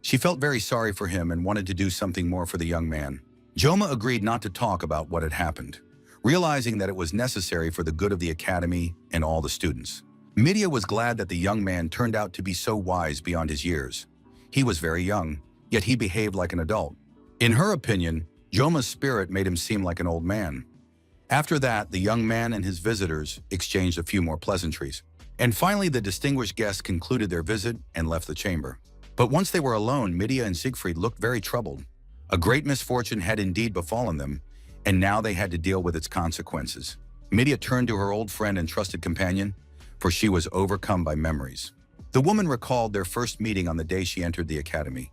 She felt very sorry for him and wanted to do something more for the young man. Joma agreed not to talk about what had happened, realizing that it was necessary for the good of the academy and all the students. Midia was glad that the young man turned out to be so wise beyond his years. He was very young, yet he behaved like an adult. In her opinion, Joma's spirit made him seem like an old man. After that, the young man and his visitors exchanged a few more pleasantries. And finally, the distinguished guests concluded their visit and left the chamber. But once they were alone, Midia and Siegfried looked very troubled. A great misfortune had indeed befallen them, and now they had to deal with its consequences. Midia turned to her old friend and trusted companion, for she was overcome by memories. The woman recalled their first meeting on the day she entered the academy.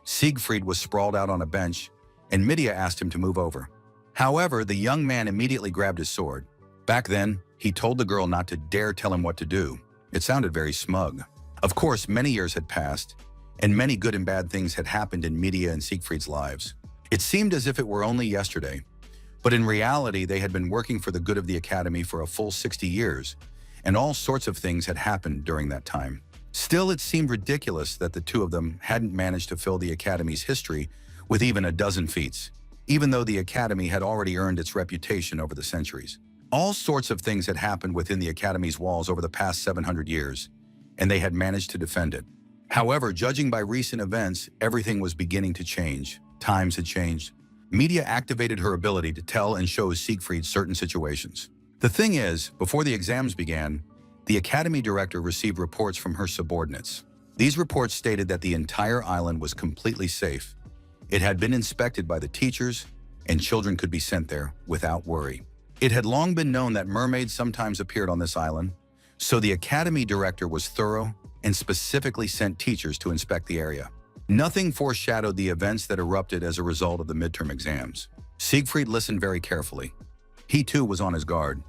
Siegfried was sprawled out on a bench, and Midia asked him to move over. However, the young man immediately grabbed his sword. Back then, he told the girl not to dare tell him what to do. It sounded very smug. Of course, many years had passed, and many good and bad things had happened in Medea and Siegfried's lives. It seemed as if it were only yesterday, but in reality they had been working for the good of the Academy for a full 60 years, and all sorts of things had happened during that time. Still, it seemed ridiculous that the two of them hadn't managed to fill the Academy's history with even a dozen feats, even though the Academy had already earned its reputation over the centuries. All sorts of things had happened within the Academy's walls over the past 700 years, and they had managed to defend it. However, judging by recent events, everything was beginning to change. Times had changed. Medea activated her ability to tell and show Siegfried certain situations. The thing is, before the exams began, the Academy director received reports from her subordinates. These reports stated that the entire island was completely safe. It had been inspected by the teachers, and children could be sent there without worry. It had long been known that mermaids sometimes appeared on this island, so the Academy director was thorough and specifically sent teachers to inspect the area. Nothing foreshadowed the events that erupted as a result of the midterm exams. Siegfried listened very carefully. He too was on his guard,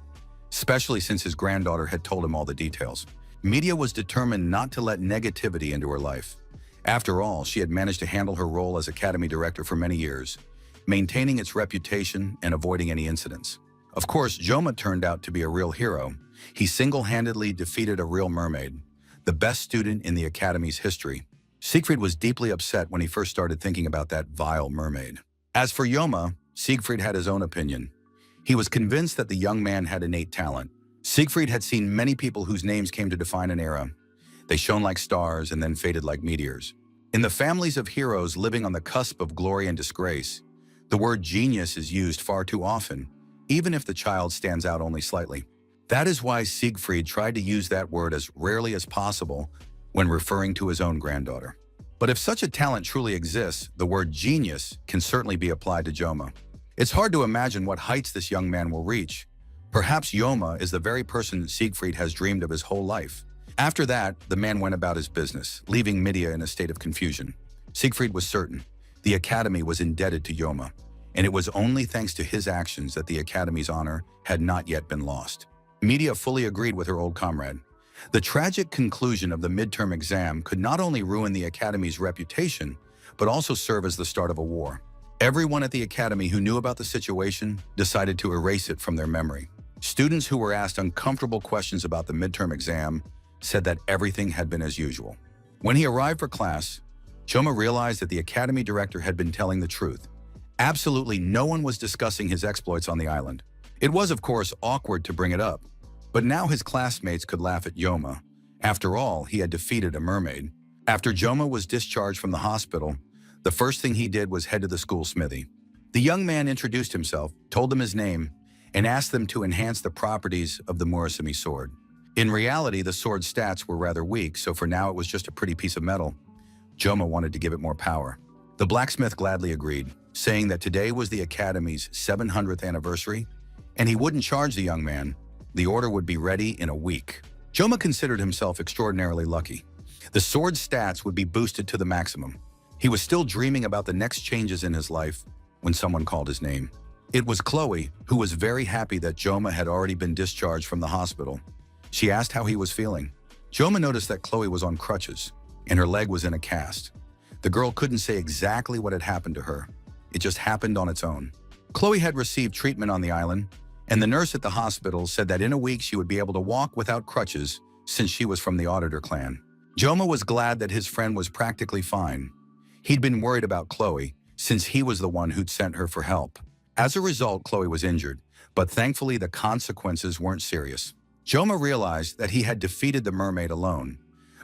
especially since his granddaughter had told him all the details. Medea was determined not to let negativity into her life. After all, she had managed to handle her role as Academy director for many years, maintaining its reputation and avoiding any incidents. Of course, Joma turned out to be a real hero. He single-handedly defeated a real mermaid, the best student in the Academy's history. Siegfried was deeply upset when he first started thinking about that vile mermaid. As for Joma, Siegfried had his own opinion. He was convinced that the young man had innate talent. Siegfried had seen many people whose names came to define an era. They shone like stars and then faded like meteors. In the families of heroes living on the cusp of glory and disgrace, the word genius is used far too often, even if the child stands out only slightly. That is why Siegfried tried to use that word as rarely as possible when referring to his own granddaughter. But if such a talent truly exists, the word genius can certainly be applied to Joma. It's hard to imagine what heights this young man will reach. Perhaps Joma is the very person Siegfried has dreamed of his whole life. After that, the man went about his business, leaving Medea in a state of confusion. Siegfried was certain the Academy was indebted to Joma, and it was only thanks to his actions that the Academy's honor had not yet been lost. Medea fully agreed with her old comrade. The tragic conclusion of the midterm exam could not only ruin the Academy's reputation, but also serve as the start of a war. Everyone at the Academy who knew about the situation decided to erase it from their memory. Students who were asked uncomfortable questions about the midterm exam said that everything had been as usual. When he arrived for class, Joma realized that the Academy director had been telling the truth. Absolutely no one was discussing his exploits on the island. It was, of course, awkward to bring it up, but now his classmates could laugh at Joma. After all, he had defeated a mermaid. After Joma was discharged from the hospital, the first thing he did was head to the school smithy. The young man introduced himself, told them his name, and asked them to enhance the properties of the mercenary sword. In reality, the sword's stats were rather weak, so for now it was just a pretty piece of metal. Joma wanted to give it more power. The blacksmith gladly agreed, saying that today was the Academy's 700th anniversary, and he wouldn't charge the young man. The order would be ready in a week. Joma considered himself extraordinarily lucky. The sword's stats would be boosted to the maximum. He was still dreaming about the next changes in his life when someone called his name. It was Chloe, who was very happy that Joma had already been discharged from the hospital. She asked how he was feeling. Joma noticed that Chloe was on crutches, and her leg was in a cast. The girl couldn't say exactly what had happened to her. It just happened on its own. Chloe had received treatment on the island, and the nurse at the hospital said that in a week she would be able to walk without crutches since she was from the Auditor clan. Joma was glad that his friend was practically fine. He'd been worried about Chloe since he was the one who'd sent her for help. As a result, Chloe was injured, but thankfully the consequences weren't serious. Joma realized that he had defeated the mermaid alone,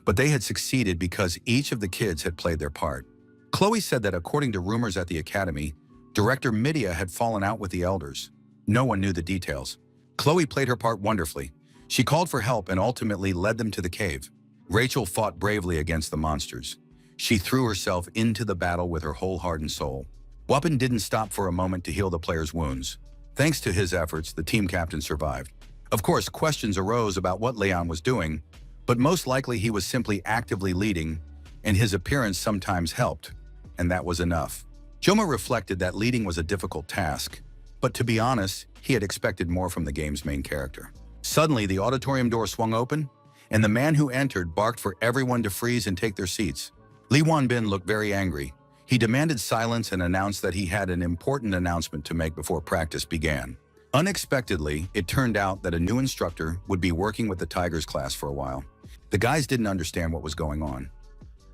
but they had succeeded because each of the kids had played their part. Chloe said that according to rumors at the Academy, Director Medea had fallen out with the elders. No one knew the details. Chloe played her part wonderfully. She called for help and ultimately led them to the cave. Rachel fought bravely against the monsters. She threw herself into the battle with her whole heart and soul. Wapin didn't stop for a moment to heal the players' wounds. Thanks to his efforts, the team captain survived. Of course, questions arose about what Leon was doing, but most likely he was simply actively leading, and his appearance sometimes helped, and that was enough. Joma reflected that leading was a difficult task, but to be honest, he had expected more from the game's main character. Suddenly, the auditorium door swung open, and the man who entered barked for everyone to freeze and take their seats. Lee Won-bin looked very angry. He demanded silence and announced that he had an important announcement to make before practice began. Unexpectedly, it turned out that a new instructor would be working with the Tigers class for a while. The guys didn't understand what was going on.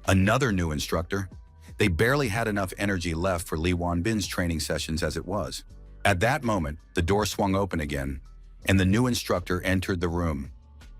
Another new instructor? They barely had enough energy left for Lee Won-bin's training sessions as it was. At that moment, the door swung open again, and the new instructor entered the room.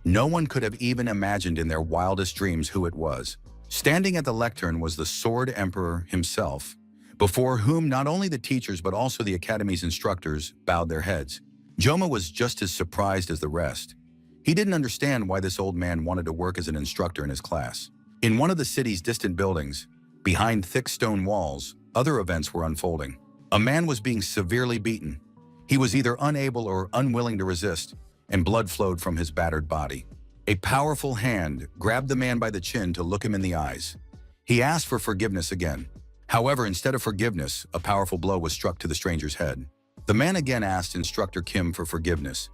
No one could have even imagined in their wildest dreams who it was. Standing at the lectern was the Sword Emperor himself, before whom not only the teachers but also the academy's instructors bowed their heads. Joma was just as surprised as the rest. He didn't understand why this old man wanted to work as an instructor in his class. In one of the city's distant buildings, behind thick stone walls, other events were unfolding. A man was being severely beaten. He was either unable or unwilling to resist, and blood flowed from his battered body. A powerful hand grabbed the man by the chin to look him in the eyes. He asked for forgiveness again. However, instead of forgiveness, a powerful blow was struck to the stranger's head. The man again asked Instructor Kim for forgiveness,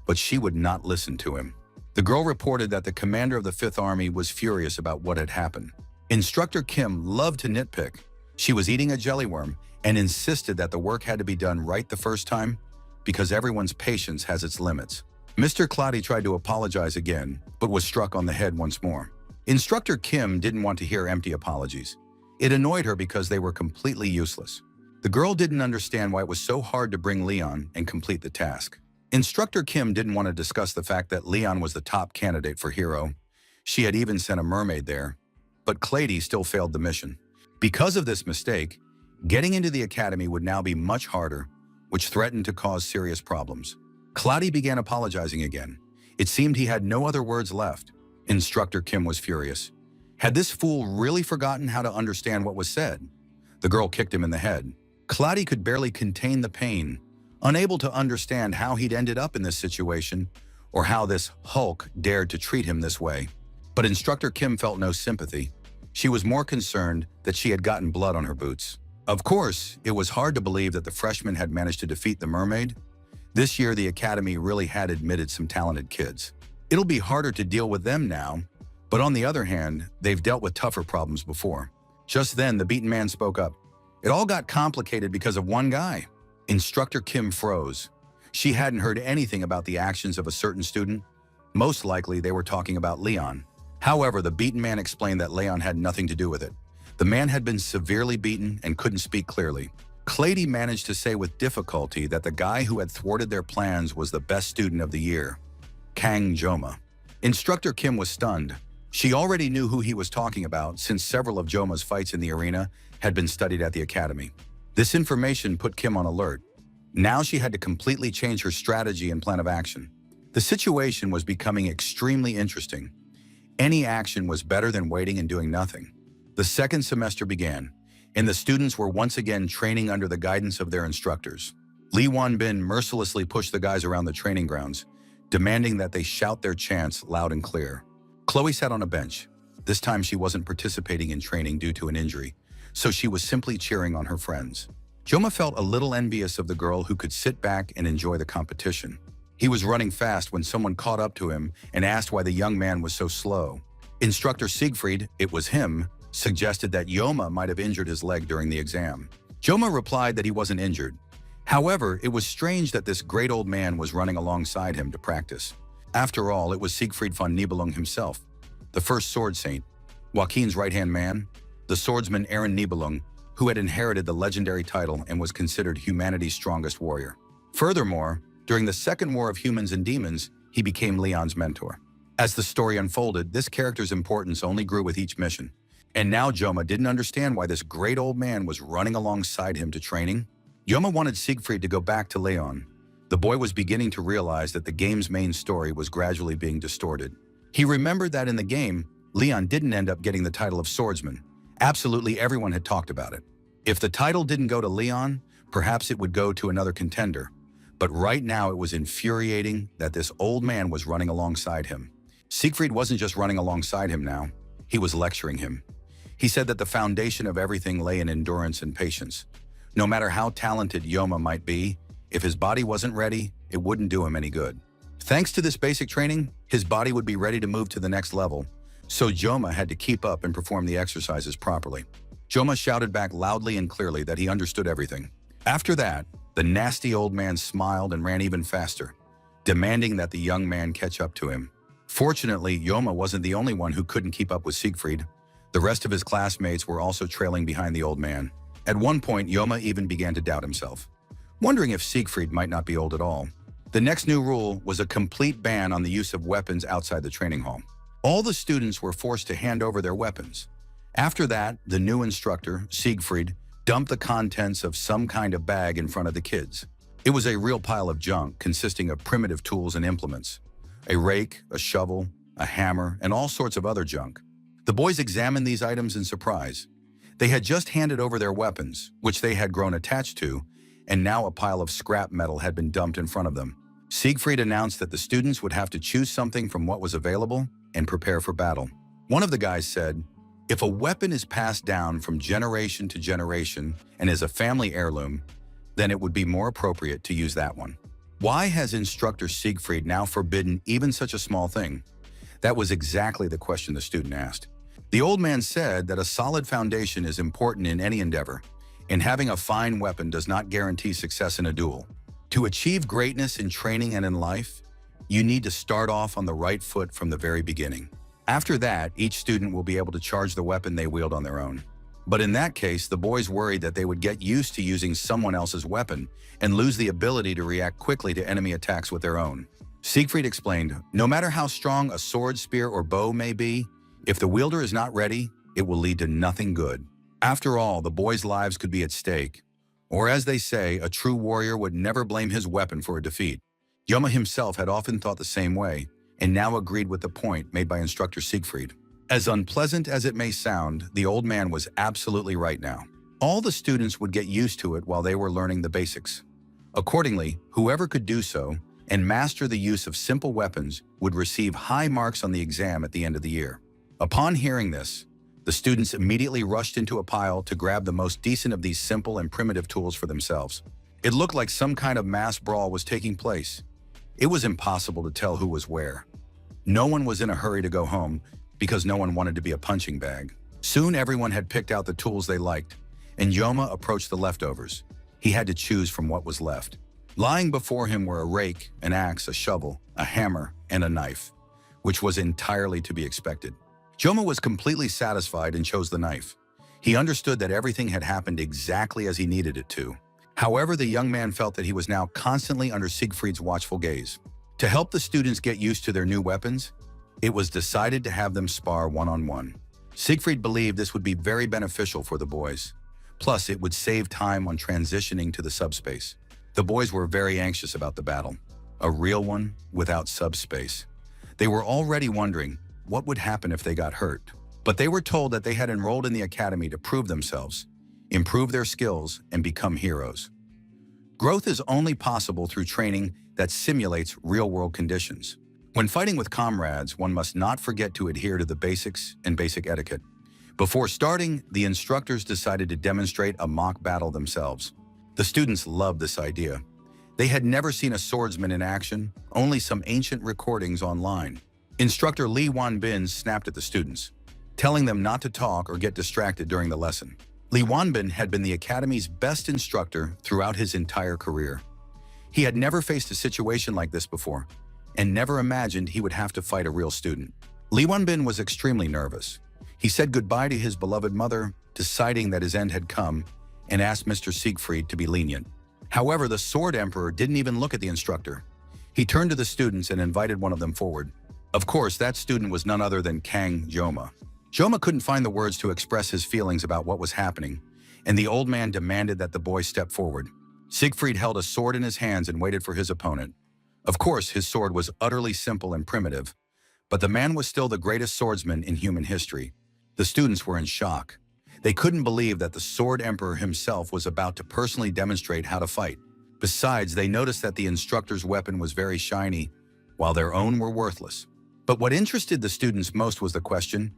but she would not listen to him. The girl reported that the commander of the Fifth Army was furious about what had happened. Instructor Kim loved to nitpick. She was eating a jellyworm and insisted that the work had to be done right the first time because everyone's patience has its limits. Mr. Cloudy tried to apologize again, but was struck on the head once more. Instructor Kim didn't want to hear empty apologies. It annoyed her because they were completely useless. The girl didn't understand why it was so hard to bring Leon and complete the task. Instructor Kim didn't want to discuss the fact that Leon was the top candidate for hero. She had even sent a mermaid there, but Clady still failed the mission. Because of this mistake, getting into the academy would now be much harder, which threatened to cause serious problems. Cloudy began apologizing again. It seemed he had no other words left. Instructor Kim was furious. Had this fool really forgotten how to understand what was said? The girl kicked him in the head. Cloudy could barely contain the pain, unable to understand how he'd ended up in this situation or how this Hulk dared to treat him this way. But Instructor Kim felt no sympathy. She was more concerned that she had gotten blood on her boots. Of course, it was hard to believe that the freshman had managed to defeat the mermaid. This year, the academy really had admitted some talented kids. It'll be harder to deal with them now, but on the other hand, they've dealt with tougher problems before. Just then, the beaten man spoke up. It all got complicated because of one guy. Instructor Kim froze. She hadn't heard anything about the actions of a certain student. Most likely, they were talking about Leon. However, the beaten man explained that Leon had nothing to do with it. The man had been severely beaten and couldn't speak clearly. Clady managed to say with difficulty that the guy who had thwarted their plans was the best student of the year, Kang Joma. Instructor Kim was stunned. She already knew who he was talking about since several of Joma's fights in the arena had been studied at the academy. This information put Kim on alert. Now she had to completely change her strategy and plan of action. The situation was becoming extremely interesting. Any action was better than waiting and doing nothing. The second semester began, and the students were once again training under the guidance of their instructors. Lee Won-bin mercilessly pushed the guys around the training grounds, demanding that they shout their chants loud and clear. Chloe sat on a bench. This time she wasn't participating in training due to an injury, so she was simply cheering on her friends. Joma felt a little envious of the girl who could sit back and enjoy the competition. He was running fast when someone caught up to him and asked why the young man was so slow. Instructor Siegfried, it was him, suggested that Joma might have injured his leg during the exam. Joma replied that he wasn't injured. However, it was strange that this great old man was running alongside him to practice. After all, it was Siegfried von Nibelung himself, the first sword saint, Joaquin's right-hand man, the swordsman Aaron Nibelung, who had inherited the legendary title and was considered humanity's strongest warrior. Furthermore, during the Second War of Humans and Demons, he became Leon's mentor. As the story unfolded, this character's importance only grew with each mission. And now Joma didn't understand why this great old man was running alongside him to training. Joma wanted Siegfried to go back to Leon. The boy was beginning to realize that the game's main story was gradually being distorted. He remembered that in the game, Leon didn't end up getting the title of swordsman. Absolutely everyone had talked about it. If the title didn't go to Leon, perhaps it would go to another contender. But right now it was infuriating that this old man was running alongside him. Siegfried wasn't just running alongside him now, he was lecturing him. He said that the foundation of everything lay in endurance and patience. No matter how talented Joma might be, if his body wasn't ready, it wouldn't do him any good. Thanks to this basic training, his body would be ready to move to the next level, so Joma had to keep up and perform the exercises properly. Joma shouted back loudly and clearly that he understood everything. After that, the nasty old man smiled and ran even faster, demanding that the young man catch up to him. Fortunately, Joma wasn't the only one who couldn't keep up with Siegfried. The rest of his classmates were also trailing behind the old man. At one point, Joma even began to doubt himself, wondering if Siegfried might not be old at all. The next new rule was a complete ban on the use of weapons outside the training hall. All the students were forced to hand over their weapons. After that, the new instructor, Siegfried, dumped the contents of some kind of bag in front of the kids. It was a real pile of junk consisting of primitive tools and implements. A rake, a shovel, a hammer, and all sorts of other junk. The boys examined these items in surprise. They had just handed over their weapons, which they had grown attached to, and now a pile of scrap metal had been dumped in front of them. Siegfried announced that the students would have to choose something from what was available and prepare for battle. One of the guys said, "If a weapon is passed down from generation to generation and is a family heirloom, then it would be more appropriate to use that one." Why has instructor Siegfried now forbidden even such a small thing? That was exactly the question the student asked. The old man said that a solid foundation is important in any endeavor, and having a fine weapon does not guarantee success in a duel. To achieve greatness in training and in life, you need to start off on the right foot from the very beginning. After that, each student will be able to charge the weapon they wield on their own. But in that case, the boys worried that they would get used to using someone else's weapon and lose the ability to react quickly to enemy attacks with their own. Siegfried explained, "No matter how strong a sword, spear, or bow may be, if the wielder is not ready, it will lead to nothing good." After all, the boys' lives could be at stake. Or as they say, a true warrior would never blame his weapon for a defeat. Joma himself had often thought the same way, and now agreed with the point made by instructor Siegfried. As unpleasant as it may sound, the old man was absolutely right now. All the students would get used to it while they were learning the basics. Accordingly, whoever could do so and master the use of simple weapons would receive high marks on the exam at the end of the year. Upon hearing this, the students immediately rushed into a pile to grab the most decent of these simple and primitive tools for themselves. It looked like some kind of mass brawl was taking place. It was impossible to tell who was where. No one was in a hurry to go home because no one wanted to be a punching bag. Soon everyone had picked out the tools they liked, and Joma approached the leftovers. He had to choose from what was left. Lying before him were a rake, an axe, a shovel, a hammer, and a knife, which was entirely to be expected. Joma was completely satisfied and chose the knife. He understood that everything had happened exactly as he needed it to. However, the young man felt that he was now constantly under Siegfried's watchful gaze. To help the students get used to their new weapons, it was decided to have them spar one-on-one. Siegfried believed this would be very beneficial for the boys. Plus, it would save time on transitioning to the subspace. The boys were very anxious about the battle, a real one without subspace. They were already wondering what would happen if they got hurt. But they were told that they had enrolled in the academy to prove themselves, improve their skills, and become heroes. Growth is only possible through training that simulates real-world conditions. When fighting with comrades, one must not forget to adhere to the basics and basic etiquette. Before starting, the instructors decided to demonstrate a mock battle themselves. The students loved this idea. They had never seen a swordsman in action, only some ancient recordings online. Instructor Lee Wanbin snapped at the students, telling them not to talk or get distracted during the lesson. Lee Wanbin had been the academy's best instructor throughout his entire career. He had never faced a situation like this before, and never imagined he would have to fight a real student. Lee Wanbin was extremely nervous. He said goodbye to his beloved mother, deciding that his end had come, and asked Mr. Siegfried to be lenient. However, the Sword Emperor didn't even look at the instructor. He turned to the students and invited one of them forward. Of course, that student was none other than Kang Joma. Joma couldn't find the words to express his feelings about what was happening, and the old man demanded that the boy step forward. Siegfried held a sword in his hands and waited for his opponent. Of course, his sword was utterly simple and primitive, but the man was still the greatest swordsman in human history. The students were in shock. They couldn't believe that the Sword Emperor himself was about to personally demonstrate how to fight. Besides, they noticed that the instructor's weapon was very shiny, while their own were worthless. But what interested the students most was the question,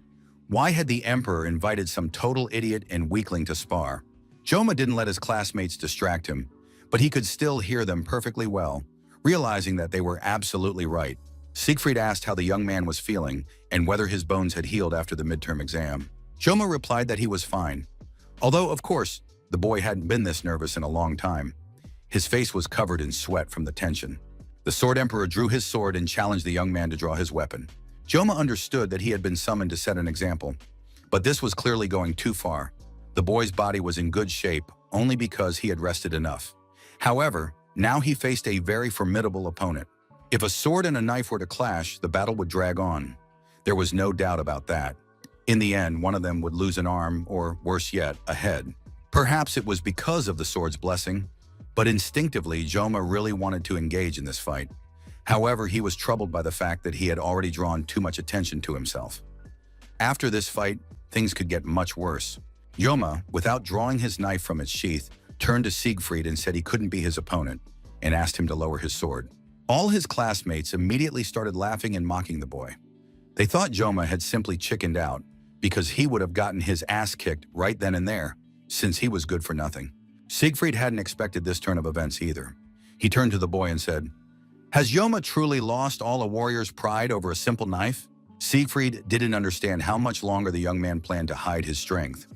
why had the Emperor invited some total idiot and weakling to spar? Joma didn't let his classmates distract him, but he could still hear them perfectly well, realizing that they were absolutely right. Siegfried asked how the young man was feeling and whether his bones had healed after the midterm exam. Joma replied that he was fine. Although, of course, the boy hadn't been this nervous in a long time. His face was covered in sweat from the tension. The Sword Emperor drew his sword and challenged the young man to draw his weapon. Joma understood that he had been summoned to set an example, but this was clearly going too far. The boy's body was in good shape only because he had rested enough. However, now he faced a very formidable opponent. If a sword and a knife were to clash, the battle would drag on. There was no doubt about that. In the end, one of them would lose an arm, or worse yet, a head. Perhaps it was because of the sword's blessing, but instinctively, Joma really wanted to engage in this fight. However, he was troubled by the fact that he had already drawn too much attention to himself. After this fight, things could get much worse. Joma, without drawing his knife from its sheath, turned to Siegfried and said he couldn't be his opponent, and asked him to lower his sword. All his classmates immediately started laughing and mocking the boy. They thought Joma had simply chickened out, because he would have gotten his ass kicked right then and there, since he was good for nothing. Siegfried hadn't expected this turn of events either. He turned to the boy and said, "Has Joma truly lost all a warrior's pride over a simple knife?" Siegfried didn't understand how much longer the young man planned to hide his strength,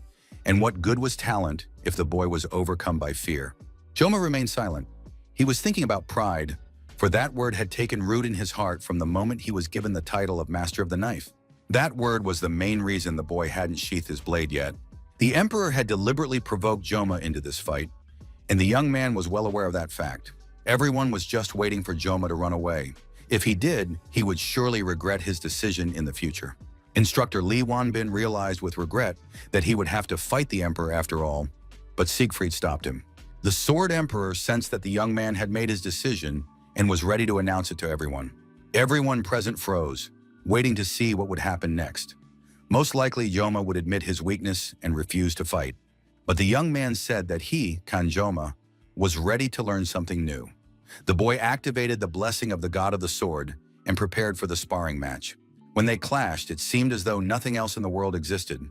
and what good was talent if the boy was overcome by fear. Joma remained silent. He was thinking about pride, for that word had taken root in his heart from the moment he was given the title of Master of the Knife. That word was the main reason the boy hadn't sheathed his blade yet. The Emperor had deliberately provoked Joma into this fight, and the young man was well aware of that fact. Everyone was just waiting for Joma to run away. If he did, he would surely regret his decision in the future. Instructor Li Wanbin realized with regret that he would have to fight the Emperor after all, but Siegfried stopped him. The Sword Emperor sensed that the young man had made his decision and was ready to announce it to everyone. Everyone present froze, waiting to see what would happen next. Most likely, Joma would admit his weakness and refuse to fight. But the young man said that he, Joma, was ready to learn something new. The boy activated the blessing of the God of the Sword and prepared for the sparring match. When they clashed, it seemed as though nothing else in the world existed.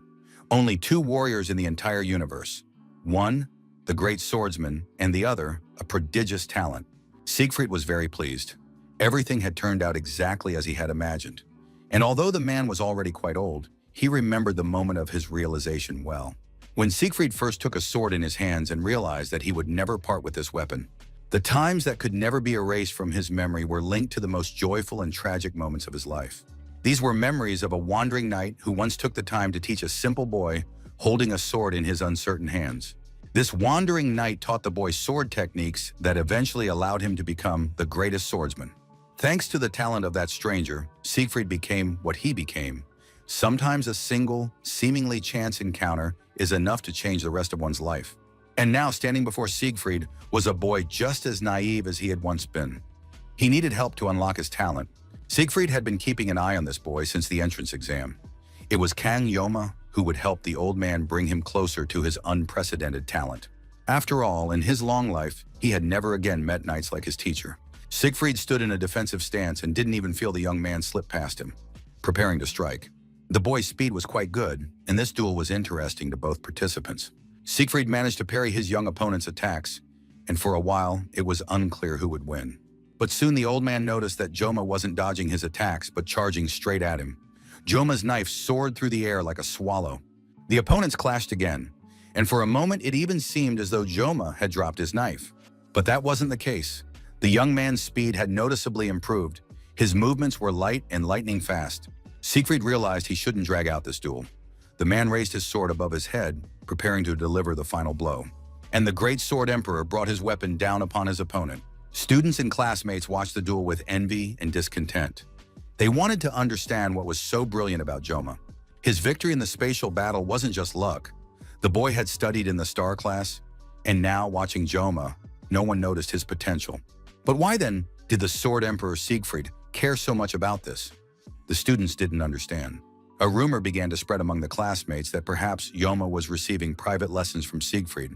Only two warriors in the entire universe. One, the great swordsman, and the other, a prodigious talent. Siegfried was very pleased. Everything had turned out exactly as he had imagined. And although the man was already quite old, he remembered the moment of his realization well. When Siegfried first took a sword in his hands and realized that he would never part with this weapon, the times that could never be erased from his memory were linked to the most joyful and tragic moments of his life. These were memories of a wandering knight who once took the time to teach a simple boy holding a sword in his uncertain hands. This wandering knight taught the boy sword techniques that eventually allowed him to become the greatest swordsman. Thanks to the talent of that stranger, Siegfried became what he became. Sometimes a single, seemingly chance encounter is enough to change the rest of one's life. And now, standing before Siegfried was a boy just as naive as he had once been. He needed help to unlock his talent. Siegfried had been keeping an eye on this boy since the entrance exam. It was Joma who would help the old man bring him closer to his unprecedented talent. After all, in his long life, he had never again met knights like his teacher. Siegfried stood in a defensive stance and didn't even feel the young man slip past him, preparing to strike. The boy's speed was quite good, and this duel was interesting to both participants. Siegfried managed to parry his young opponent's attacks, and for a while, it was unclear who would win. But soon the old man noticed that Joma wasn't dodging his attacks, but charging straight at him. Joma's knife soared through the air like a swallow. The opponents clashed again, and for a moment it even seemed as though Joma had dropped his knife. But that wasn't the case. The young man's speed had noticeably improved. His movements were light and lightning fast. Siegfried realized he shouldn't drag out this duel. The man raised his sword above his head, preparing to deliver the final blow. And the great sword emperor brought his weapon down upon his opponent. Students and classmates watched the duel with envy and discontent. They wanted to understand what was so brilliant about Joma. His victory in the spatial battle wasn't just luck. The boy had studied in the star class, and now, watching Joma, no one noticed his potential. But why then did the sword emperor Siegfried care so much about this? The students didn't understand. A rumor began to spread among the classmates that perhaps Joma was receiving private lessons from Siegfried.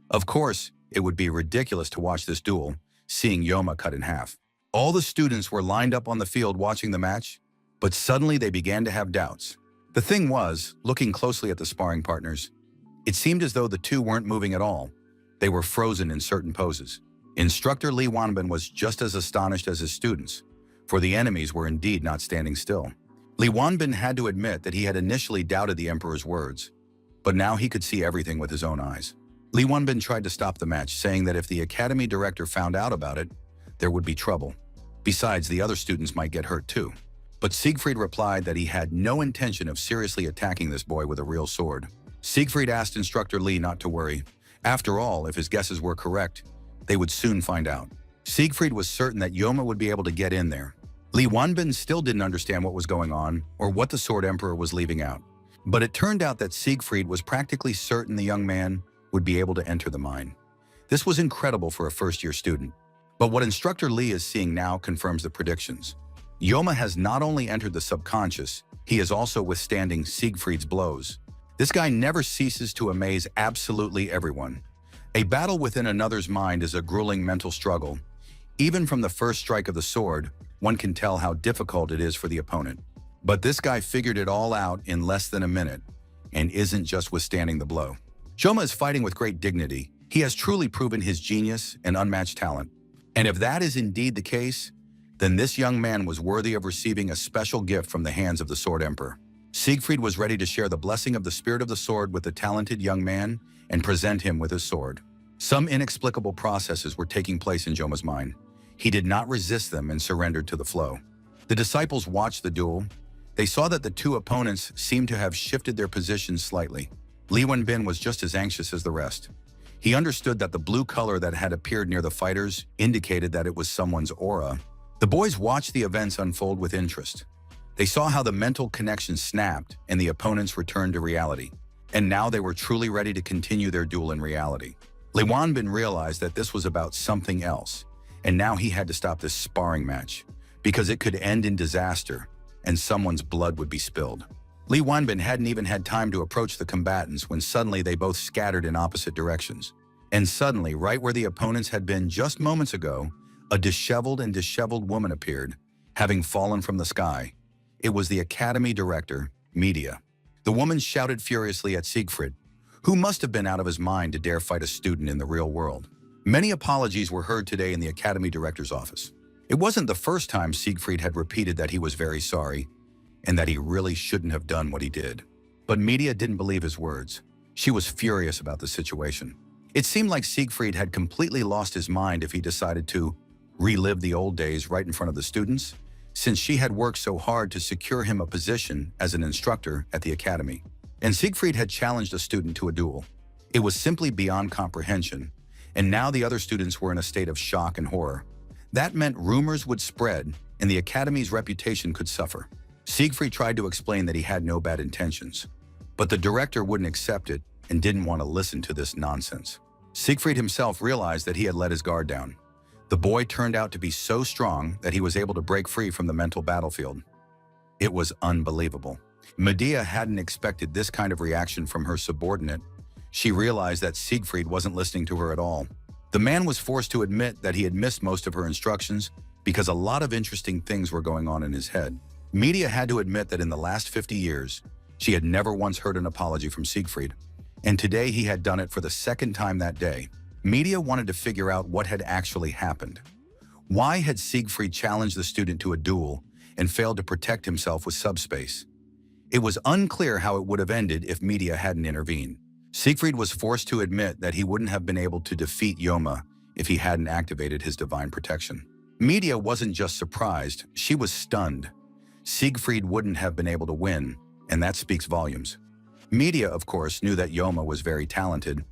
Of course, it would be ridiculous to watch this duel, seeing Joma cut in half. All the students were lined up on the field watching the match, but suddenly they began to have doubts. The thing was, looking closely at the sparring partners, it seemed as though the two weren't moving at all. They were frozen in certain poses. Instructor Li Wanbin was just as astonished as his students. for the enemies were indeed not standing still. Li Wanbin had to admit that he had initially doubted the emperor's words, but now he could see everything with his own eyes. Li Wanbin tried to stop the match, saying that if the academy director found out about it, there would be trouble. Besides, the other students might get hurt too. But Siegfried replied that he had no intention of seriously attacking this boy with a real sword. Siegfried asked instructor Li not to worry. After all, if his guesses were correct, they would soon find out. Siegfried was certain that Yoma would be able to get in there. Li Wanbin still didn't understand what was going on or what the Sword Emperor was leaving out. But it turned out that Siegfried was practically certain the young man would be able to enter the mine. This was incredible for a first-year student. But what instructor Li is seeing now confirms the predictions. Yoma has not only entered the subconscious, he is also withstanding Siegfried's blows. This guy never ceases to amaze absolutely everyone. A battle within another's mind is a grueling mental struggle. Even from the first strike of the sword, one can tell how difficult it is for the opponent. But this guy figured it all out in less than a minute, and isn't just withstanding the blow. Yoma is fighting with great dignity. He has truly proven his genius and unmatched talent. And if that is indeed the case, then this young man was worthy of receiving a special gift from the hands of the Sword Emperor. Siegfried was ready to share the blessing of the spirit of the sword with the talented young man and present him with his sword. Some inexplicable processes were taking place in Yoma's mind. He did not resist them and surrendered to the flow. The disciples watched the duel. They saw that the two opponents seemed to have shifted their positions slightly. Li Wenbin was just as anxious as the rest. He understood that the blue color that had appeared near the fighters indicated that it was someone's aura. The boys watched the events unfold with interest. They saw how the mental connection snapped and the opponents returned to reality. And now they were truly ready to continue their duel in reality. Li Wanbin realized that this was about something else, and now he had to stop this sparring match, because it could end in disaster, and someone's blood would be spilled. Li Wanbin hadn't even had time to approach the combatants when suddenly they both scattered in opposite directions. And suddenly, right where the opponents had been just moments ago, a disheveled woman appeared, having fallen from the sky. It was the academy director, Media. The woman shouted furiously at Siegfried, who must have been out of his mind to dare fight a student in the real world. Many apologies were heard today in the academy director's office. It wasn't the first time Siegfried had repeated that he was very sorry, and that he really shouldn't have done what he did. But Media didn't believe his words. She was furious about the situation. It seemed like Siegfried had completely lost his mind if he decided to relive the old days right in front of the students, since she had worked so hard to secure him a position as an instructor at the academy. And Siegfried had challenged a student to a duel. It was simply beyond comprehension, and now the other students were in a state of shock and horror. That meant rumors would spread, and the academy's reputation could suffer. Siegfried tried to explain that he had no bad intentions, but the director wouldn't accept it and didn't want to listen to this nonsense. Siegfried himself realized that he had let his guard down. The boy turned out to be so strong that he was able to break free from the mental battlefield. It was unbelievable. Medea hadn't expected this kind of reaction from her subordinate. She realized that Siegfried wasn't listening to her at all. The man was forced to admit that he had missed most of her instructions because a lot of interesting things were going on in his head. Medea had to admit that in the last 50 years, she had never once heard an apology from Siegfried. And today he had done it for the second time that day. Medea wanted to figure out what had actually happened. Why had Siegfried challenged the student to a duel and failed to protect himself with subspace? It was unclear how it would have ended if Medea hadn't intervened. Siegfried was forced to admit that he wouldn't have been able to defeat Yoma if he hadn't activated his divine protection. Medea wasn't just surprised, she was stunned. Siegfried wouldn't have been able to win, and that speaks volumes. Medea, of course, knew that Yoma was very talented,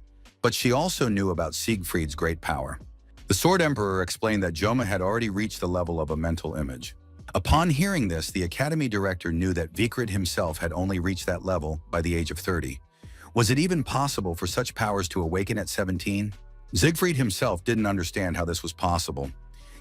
but she also knew about Siegfried's great power. The Sword Emperor explained that Yoma had already reached the level of a mental image. Upon hearing this, the academy director knew that Vikryd himself had only reached that level by the age of 30. Was it even possible for such powers to awaken at 17? Siegfried himself didn't understand how this was possible.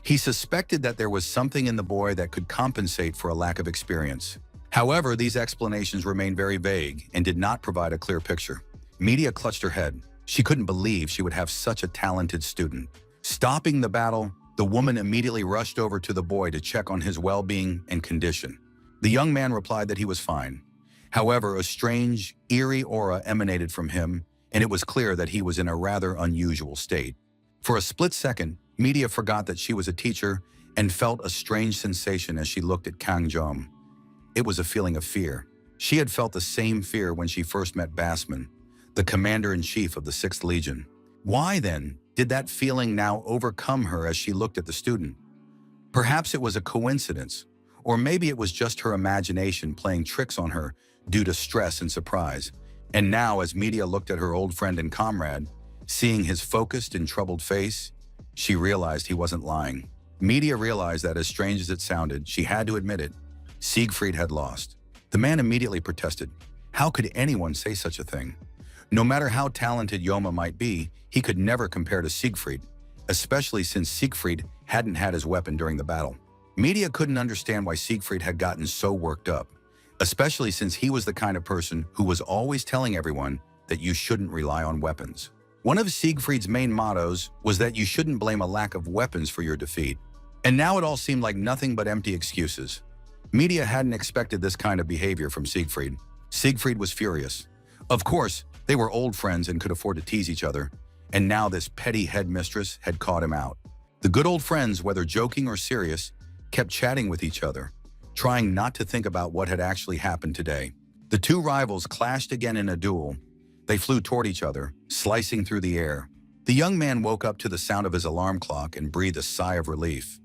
He suspected that there was something in the boy that could compensate for a lack of experience. However, these explanations remained very vague and did not provide a clear picture. Medea clutched her head. She couldn't believe she would have such a talented student. Stopping the battle, the woman immediately rushed over to the boy to check on his well-being and condition. The young man replied that he was fine. However, a strange, eerie aura emanated from him, and it was clear that he was in a rather unusual state. For a split second, Medea forgot that she was a teacher and felt a strange sensation as she looked at Kang Jom. It was a feeling of fear. She had felt the same fear when she first met Bassman, the commander-in-chief of the 6th Legion. Why, then, did that feeling now overcome her as she looked at the student? Perhaps it was a coincidence, or maybe it was just her imagination playing tricks on her due to stress and surprise. And now, as Media looked at her old friend and comrade, seeing his focused and troubled face, she realized he wasn't lying. Media realized that, as strange as it sounded, she had to admit it, Siegfried had lost. The man immediately protested. How could anyone say such a thing? No matter how talented Yoma might be, he could never compare to Siegfried, especially since Siegfried hadn't had his weapon during the battle. Media couldn't understand why Siegfried had gotten so worked up, especially since he was the kind of person who was always telling everyone that you shouldn't rely on weapons. One of Siegfried's main mottos was that you shouldn't blame a lack of weapons for your defeat. And now it all seemed like nothing but empty excuses. Media hadn't expected this kind of behavior from Siegfried. Siegfried was furious. Of course, they were old friends and could afford to tease each other, and now this petty headmistress had caught him out. The good old friends, whether joking or serious, kept chatting with each other, trying not to think about what had actually happened today. The two rivals clashed again in a duel. They flew toward each other, slicing through the air. The young man woke up to the sound of his alarm clock and breathed a sigh of relief.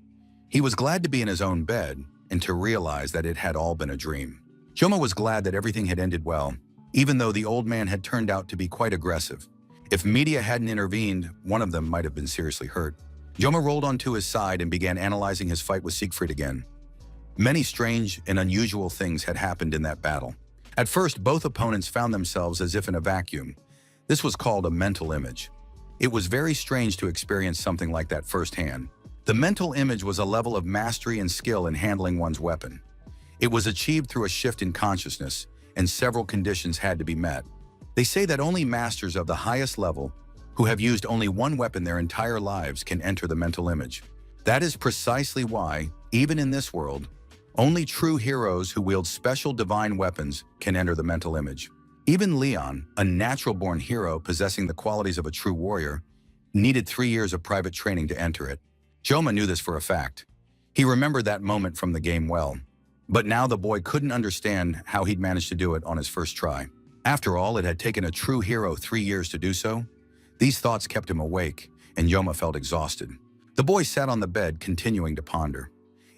He was glad to be in his own bed and to realize that it had all been a dream. Joma was glad that everything had ended well, even though the old man had turned out to be quite aggressive. If Media hadn't intervened, one of them might have been seriously hurt. Joma rolled onto his side and began analyzing his fight with Siegfried again. Many strange and unusual things had happened in that battle. At first, both opponents found themselves as if in a vacuum. This was called a mental image. It was very strange to experience something like that firsthand. The mental image was a level of mastery and skill in handling one's weapon. It was achieved through a shift in consciousness, and several conditions had to be met. They say that only masters of the highest level, who have used only one weapon their entire lives, can enter the mental image. That is precisely why, even in this world, only true heroes who wield special divine weapons can enter the mental image. Even Leon, a natural-born hero possessing the qualities of a true warrior, needed 3 years of private training to enter it. Joma knew this for a fact. He remembered that moment from the game well. But now the boy couldn't understand how he'd managed to do it on his first try. After all, it had taken a true hero 3 years to do so. These thoughts kept him awake, and Joma felt exhausted. The boy sat on the bed, continuing to ponder.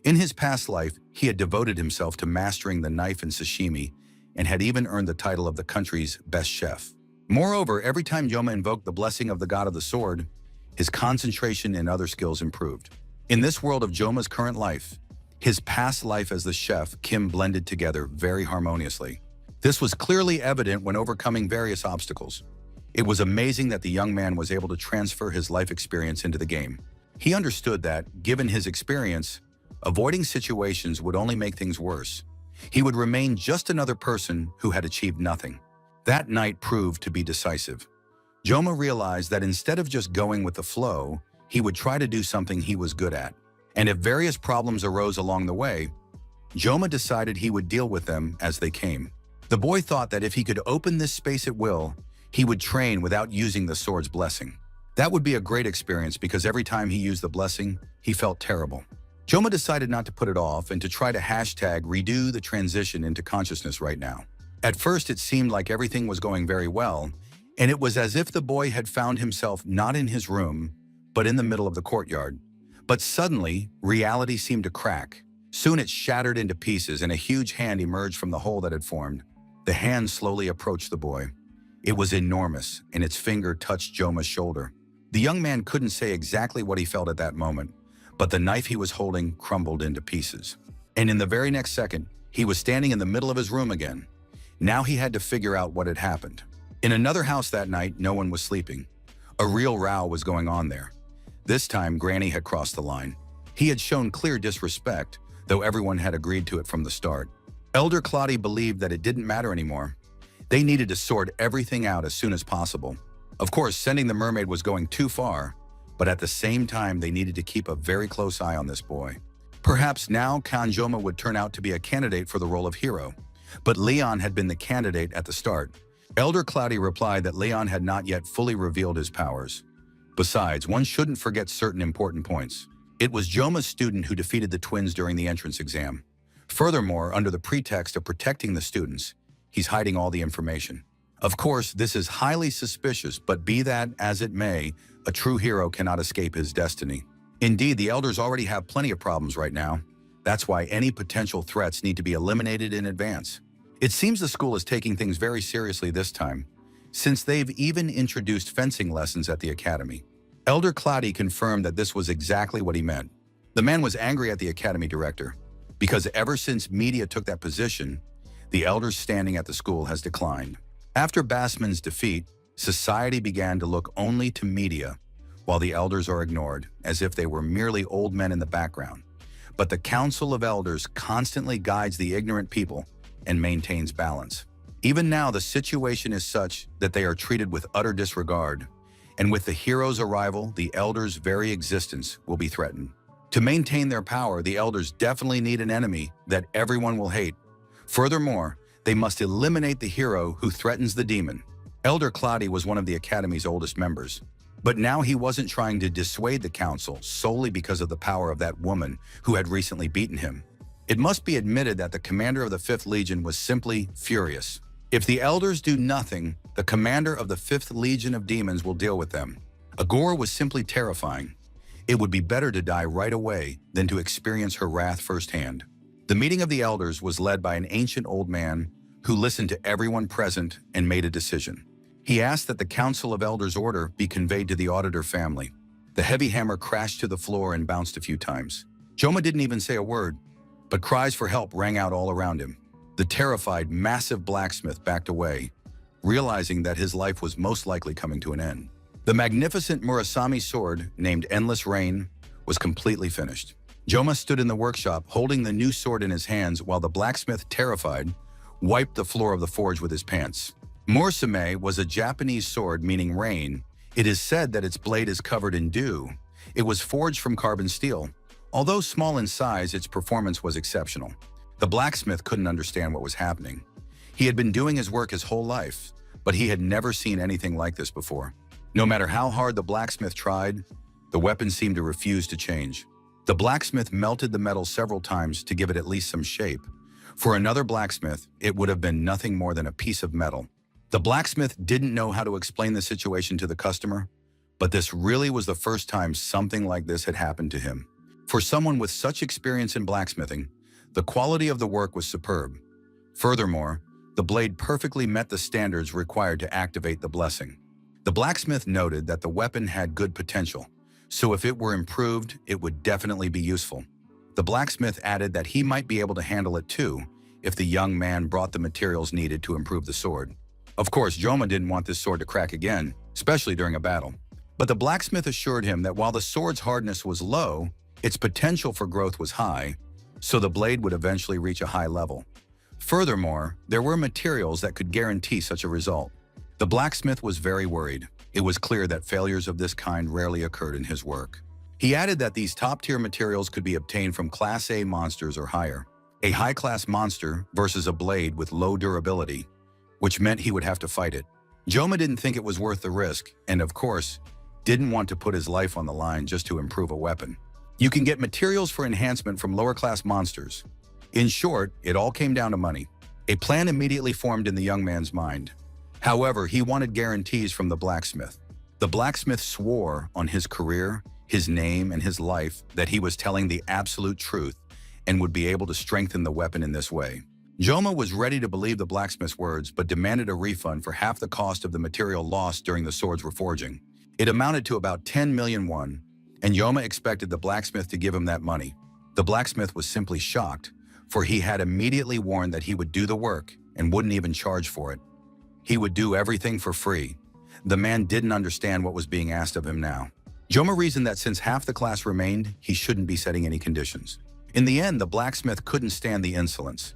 In his past life, he had devoted himself to mastering the knife and sashimi, and had even earned the title of the country's best chef. Moreover, every time Joma invoked the blessing of the god of the sword, his concentration and other skills improved. In this world of Joma's current life, his past life as the chef, Kim, blended together very harmoniously. This was clearly evident when overcoming various obstacles. It was amazing that the young man was able to transfer his life experience into the game. He understood that, given his experience, avoiding situations would only make things worse. He would remain just another person who had achieved nothing. That night proved to be decisive. Joma realized that instead of just going with the flow, he would try to do something he was good at. And if various problems arose along the way, Joma decided he would deal with them as they came. The boy thought that if he could open this space at will, he would train without using the sword's blessing. That would be a great experience because every time he used the blessing, he felt terrible. Joma decided not to put it off and to try to #redo the transition into consciousness right now. At first, it seemed like everything was going very well, and it was as if the boy had found himself not in his room, but in the middle of the courtyard. But suddenly, reality seemed to crack. Soon it shattered into pieces and a huge hand emerged from the hole that had formed. The hand slowly approached the boy. It was enormous, and its finger touched Joma's shoulder. The young man couldn't say exactly what he felt at that moment, but the knife he was holding crumbled into pieces. And in the very next second, he was standing in the middle of his room again. Now he had to figure out what had happened. In another house that night, no one was sleeping. A real row was going on there. This time, Granny had crossed the line. He had shown clear disrespect, though everyone had agreed to it from the start. Elder Claudia believed that it didn't matter anymore. They needed to sort everything out as soon as possible. Of course, sending the mermaid was going too far, but at the same time, they needed to keep a very close eye on this boy. Perhaps now Kanjoma would turn out to be a candidate for the role of hero, but Leon had been the candidate at the start. Elder Claudia replied that Leon had not yet fully revealed his powers. Besides, one shouldn't forget certain important points. It was Joma's student who defeated the twins during the entrance exam. Furthermore, under the pretext of protecting the students, he's hiding all the information. Of course, this is highly suspicious, but be that as it may, a true hero cannot escape his destiny. Indeed, the elders already have plenty of problems right now. That's why any potential threats need to be eliminated in advance. It seems the school is taking things very seriously this time, since they've even introduced fencing lessons at the academy. Elder Cloudy confirmed that this was exactly what he meant. The man was angry at the academy director, because ever since media took that position, the elders standing at the school has declined. After Bassman's defeat, society began to look only to media, while the elders are ignored, as if they were merely old men in the background. But the Council of Elders constantly guides the ignorant people and maintains balance. Even now, the situation is such that they are treated with utter disregard, and with the hero's arrival, the elders' very existence will be threatened. To maintain their power, the elders definitely need an enemy that everyone will hate. Furthermore, they must eliminate the hero who threatens the demon. Elder Cloudy was one of the Academy's oldest members, but now he wasn't trying to dissuade the council solely because of the power of that woman who had recently beaten him. It must be admitted that the commander of the 5th Legion was simply furious. If the elders do nothing, the commander of the 5th Legion of Demons will deal with them. Agora was simply terrifying. It would be better to die right away than to experience her wrath firsthand. The meeting of the elders was led by an ancient old man who listened to everyone present and made a decision. He asked that the Council of Elders order be conveyed to the auditor family. The heavy hammer crashed to the floor and bounced a few times. Joma didn't even say a word, but cries for help rang out all around him. The terrified, massive blacksmith backed away, realizing that his life was most likely coming to an end. The magnificent Murasami sword, named Endless Rain, was completely finished. Joma stood in the workshop holding the new sword in his hands while the blacksmith, terrified, wiped the floor of the forge with his pants. Mursame was a Japanese sword meaning rain. It is said that its blade is covered in dew. It was forged from carbon steel. Although small in size, its performance was exceptional. The blacksmith couldn't understand what was happening. He had been doing his work his whole life, but he had never seen anything like this before. No matter how hard the blacksmith tried, the weapon seemed to refuse to change. The blacksmith melted the metal several times to give it at least some shape. For another blacksmith, it would have been nothing more than a piece of metal. The blacksmith didn't know how to explain the situation to the customer, but this really was the first time something like this had happened to him. For someone with such experience in blacksmithing, the quality of the work was superb. Furthermore, the blade perfectly met the standards required to activate the blessing. The blacksmith noted that the weapon had good potential, so if it were improved, it would definitely be useful. The blacksmith added that he might be able to handle it too if the young man brought the materials needed to improve the sword. Of course, Joma didn't want this sword to crack again, especially during a battle. But the blacksmith assured him that while the sword's hardness was low, its potential for growth was high, so the blade would eventually reach a high level. Furthermore, there were materials that could guarantee such a result. The blacksmith was very worried. It was clear that failures of this kind rarely occurred in his work. He added that these top-tier materials could be obtained from Class A monsters or higher. A high-class monster versus a blade with low durability, which meant he would have to fight it. Joma didn't think it was worth the risk, and of course, didn't want to put his life on the line just to improve a weapon. You can get materials for enhancement from lower-class monsters. In short, it all came down to money. A plan immediately formed in the young man's mind. However, he wanted guarantees from the blacksmith. The blacksmith swore on his career, his name, and his life that he was telling the absolute truth and would be able to strengthen the weapon in this way. Joma was ready to believe the blacksmith's words, but demanded a refund for half the cost of the material lost during the sword's reforging. It amounted to about 10 million won, and Joma expected the blacksmith to give him that money. The blacksmith was simply shocked, for he had immediately warned that he would do the work and wouldn't even charge for it. He would do everything for free. The man didn't understand what was being asked of him now. Joma reasoned that since half the class remained, he shouldn't be setting any conditions. In the end, the blacksmith couldn't stand the insolence.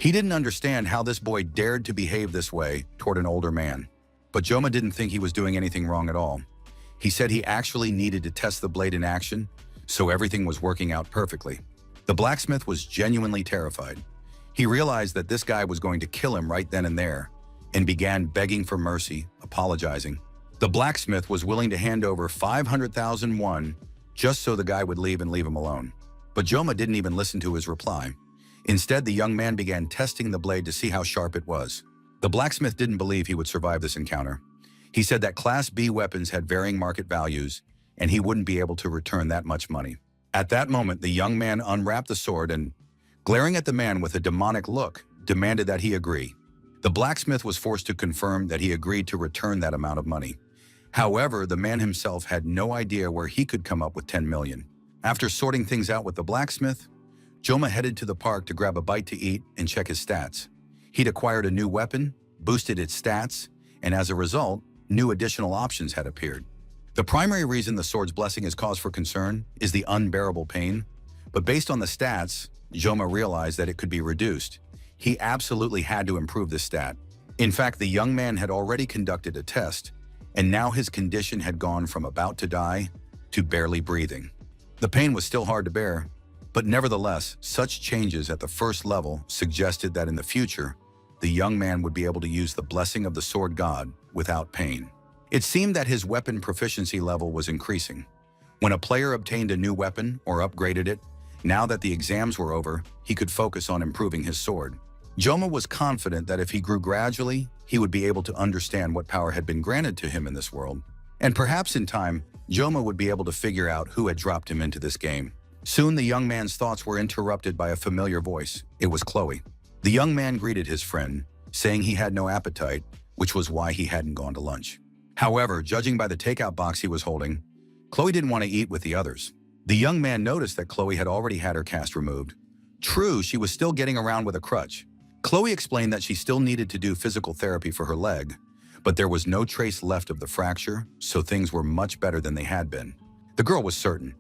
He didn't understand how this boy dared to behave this way toward an older man. But Joma didn't think he was doing anything wrong at all. He said he actually needed to test the blade in action, so everything was working out perfectly. The blacksmith was genuinely terrified. He realized that this guy was going to kill him right then and there, and began begging for mercy, apologizing. The blacksmith was willing to hand over 500,000 won just so the guy would leave and leave him alone. But Joma didn't even listen to his reply. Instead, the young man began testing the blade to see how sharp it was. The blacksmith didn't believe he would survive this encounter. He said that Class B weapons had varying market values, and he wouldn't be able to return that much money. At that moment, the young man unwrapped the sword and, glaring at the man with a demonic look, demanded that he agree. The blacksmith was forced to confirm that he agreed to return that amount of money. However, the man himself had no idea where he could come up with 10 million. After sorting things out with the blacksmith, Joma headed to the park to grab a bite to eat and check his stats. He'd acquired a new weapon, boosted its stats, and as a result, new additional options had appeared. The primary reason the sword's blessing is cause for concern is the unbearable pain, but based on the stats, Joma realized that it could be reduced. He absolutely had to improve this stat. In fact, the young man had already conducted a test, and now his condition had gone from about to die to barely breathing. The pain was still hard to bear, but nevertheless, such changes at the first level suggested that in the future, the young man would be able to use the blessing of the sword god without pain. It seemed that his weapon proficiency level was increasing. When a player obtained a new weapon or upgraded it, now that the exams were over, he could focus on improving his sword. Joma was confident that if he grew gradually, he would be able to understand what power had been granted to him in this world. And perhaps in time, Joma would be able to figure out who had dropped him into this game. Soon the young man's thoughts were interrupted by a familiar voice. It was Chloe. The young man greeted his friend, saying he had no appetite, which was why he hadn't gone to lunch. However, judging by the takeout box he was holding, Chloe didn't want to eat with the others. The young man noticed that Chloe had already had her cast removed. True, she was still getting around with a crutch. Chloe explained that she still needed to do physical therapy for her leg, but there was no trace left of the fracture, so things were much better than they had been. The girl was certain.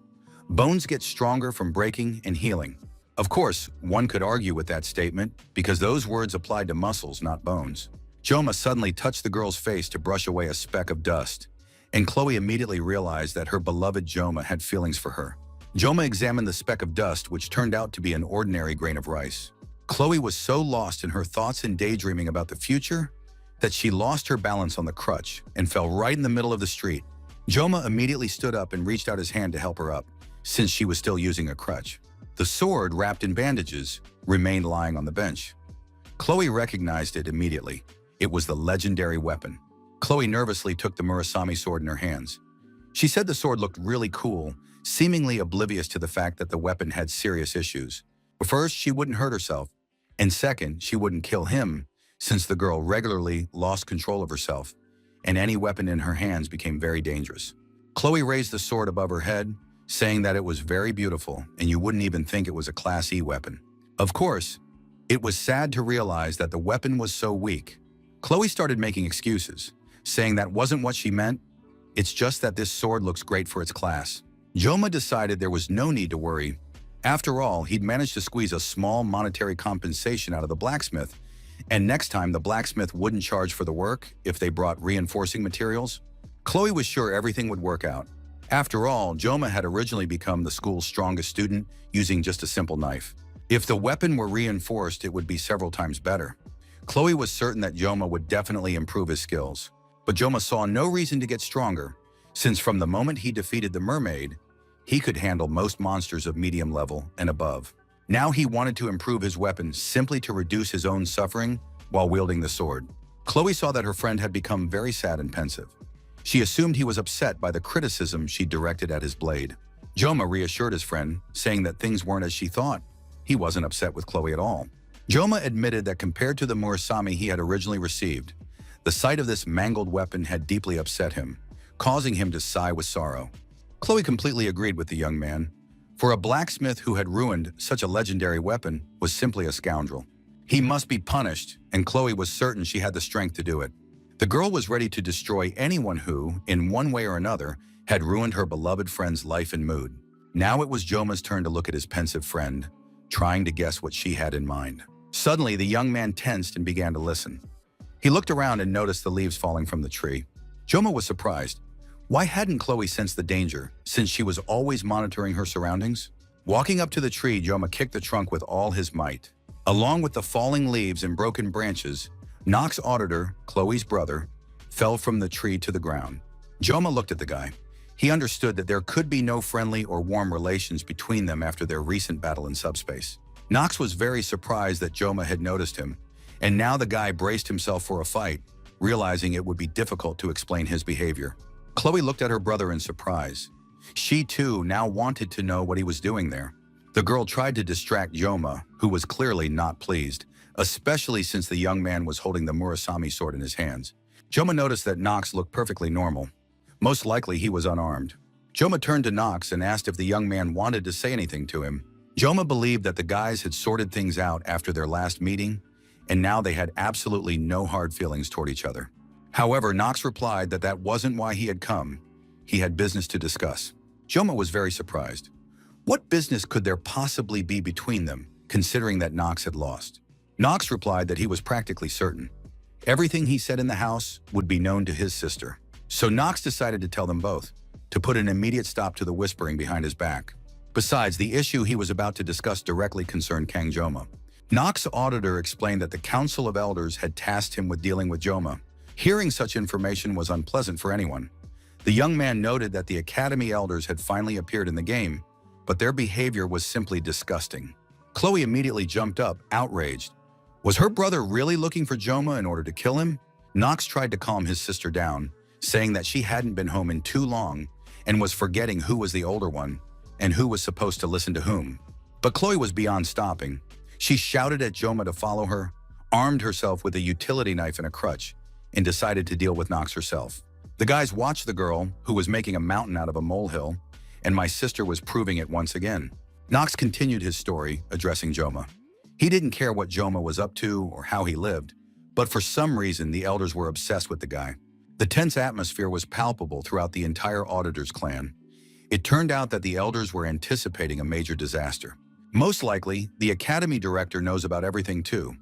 Bones get stronger from breaking and healing. Of course, one could argue with that statement because those words applied to muscles, not bones. Joma suddenly touched the girl's face to brush away a speck of dust, and Chloe immediately realized that her beloved Joma had feelings for her. Joma examined the speck of dust, which turned out to be an ordinary grain of rice. Chloe was so lost in her thoughts and daydreaming about the future that she lost her balance on the crutch and fell right in the middle of the street. Joma immediately stood up and reached out his hand to help her up, since she was still using a crutch. The sword, wrapped in bandages, remained lying on the bench. Chloe recognized it immediately. It was the legendary weapon. Chloe nervously took the Murasame sword in her hands. She said the sword looked really cool, seemingly oblivious to the fact that the weapon had serious issues. First, she wouldn't hurt herself, and second, she wouldn't kill him, since the girl regularly lost control of herself, and any weapon in her hands became very dangerous. Chloe raised the sword above her head, saying that it was very beautiful and you wouldn't even think it was a Class E weapon. Of course, it was sad to realize that the weapon was so weak. Chloe started making excuses, saying that wasn't what she meant. It's just that this sword looks great for its class. Joma decided there was no need to worry. After all, he'd managed to squeeze a small monetary compensation out of the blacksmith, and next time the blacksmith wouldn't charge for the work if they brought reinforcing materials. Chloe was sure everything would work out. After all, Joma had originally become the school's strongest student using just a simple knife. If the weapon were reinforced, it would be several times better. Chloe was certain that Joma would definitely improve his skills, but Joma saw no reason to get stronger, since from the moment he defeated the mermaid, he could handle most monsters of medium level and above. Now he wanted to improve his weapon simply to reduce his own suffering while wielding the sword. Chloe saw that her friend had become very sad and pensive. She assumed he was upset by the criticism she directed at his blade. Joma reassured his friend, saying that things weren't as she thought. He wasn't upset with Chloe at all. Joma admitted that compared to the Murasame he had originally received, the sight of this mangled weapon had deeply upset him, causing him to sigh with sorrow. Chloe completely agreed with the young man, for a blacksmith who had ruined such a legendary weapon was simply a scoundrel. He must be punished, and Chloe was certain she had the strength to do it. The girl was ready to destroy anyone who, in one way or another, had ruined her beloved friend's life and mood. Now it was Joma's turn to look at his pensive friend, trying to guess what she had in mind. Suddenly, the young man tensed and began to listen. He looked around and noticed the leaves falling from the tree. Joma was surprised. Why hadn't Chloe sensed the danger, since she was always monitoring her surroundings? Walking up to the tree, Joma kicked the trunk with all his might. Along with the falling leaves and broken branches, Nox Auditor, Chloe's brother, fell from the tree to the ground. Joma looked at the guy. He understood that there could be no friendly or warm relations between them after their recent battle in subspace. Nox was very surprised that Joma had noticed him, and now the guy braced himself for a fight, realizing it would be difficult to explain his behavior. Chloe looked at her brother in surprise. She too now wanted to know what he was doing there. The girl tried to distract Joma, who was clearly not pleased, especially since the young man was holding the Murasami sword in his hands. Joma noticed that Nox looked perfectly normal. Most likely he was unarmed. Joma turned to Nox and asked if the young man wanted to say anything to him. Joma believed that the guys had sorted things out after their last meeting, and now they had absolutely no hard feelings toward each other. However, Nox replied that that wasn't why he had come. He had business to discuss. Joma was very surprised. What business could there possibly be between them, considering that Nox had lost? Nox replied that he was practically certain. Everything he said in the house would be known to his sister. So Nox decided to tell them both, to put an immediate stop to the whispering behind his back. Besides, the issue he was about to discuss directly concerned Kang Joma. Nox's auditor explained that the Council of Elders had tasked him with dealing with Joma. Hearing such information was unpleasant for anyone. The young man noted that the Academy Elders had finally appeared in the game, but their behavior was simply disgusting. Chloe immediately jumped up, outraged. Was her brother really looking for Joma in order to kill him? Nox tried to calm his sister down, saying that she hadn't been home in too long and was forgetting who was the older one and who was supposed to listen to whom. But Chloe was beyond stopping. She shouted at Joma to follow her, armed herself with a utility knife and a crutch, and decided to deal with Nox herself. The guys watched the girl, who was making a mountain out of a molehill, and my sister was proving it once again. Nox continued his story, addressing Joma. He didn't care what Joma was up to or how he lived, but for some reason the elders were obsessed with the guy. The tense atmosphere was palpable throughout the entire Auditor's clan. It turned out that the elders were anticipating a major disaster. Most likely, the Academy Director knows about everything too.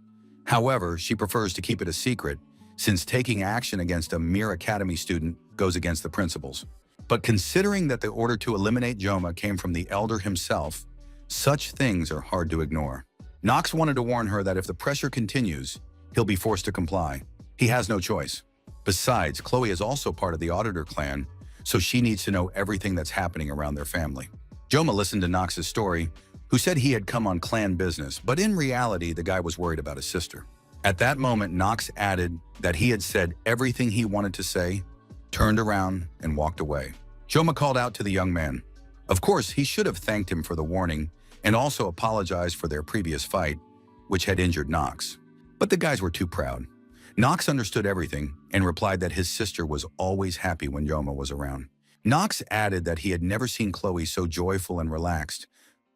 However, she prefers to keep it a secret, since taking action against a mere Academy student goes against the principles. But considering that the order to eliminate Joma came from the Elder himself, such things are hard to ignore. Nox wanted to warn her that if the pressure continues, he'll be forced to comply. He has no choice. Besides, Chloe is also part of the Auditor clan, so she needs to know everything that's happening around their family. Joma listened to Nox's story, who said he had come on clan business, but in reality, the guy was worried about his sister. At that moment, Nox added that he had said everything he wanted to say, turned around, and walked away. Joma called out to the young man. Of course, he should have thanked him for the warning and also apologized for their previous fight, which had injured Nox. But the guys were too proud. Nox understood everything and replied that his sister was always happy when Joma was around. Nox added that he had never seen Chloe so joyful and relaxed,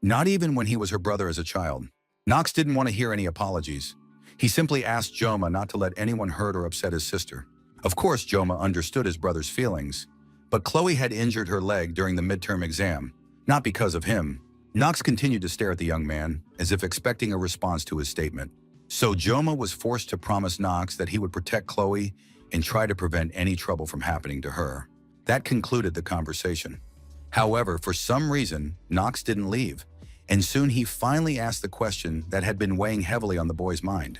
not even when he was her brother as a child. Nox didn't want to hear any apologies. He simply asked Joma not to let anyone hurt or upset his sister. Of course, Joma understood his brother's feelings, but Chloe had injured her leg during the midterm exam, not because of him. Nox continued to stare at the young man, as if expecting a response to his statement. So Joma was forced to promise Nox that he would protect Chloe and try to prevent any trouble from happening to her. That concluded the conversation. However, for some reason, Nox didn't leave, and soon he finally asked the question that had been weighing heavily on the boy's mind.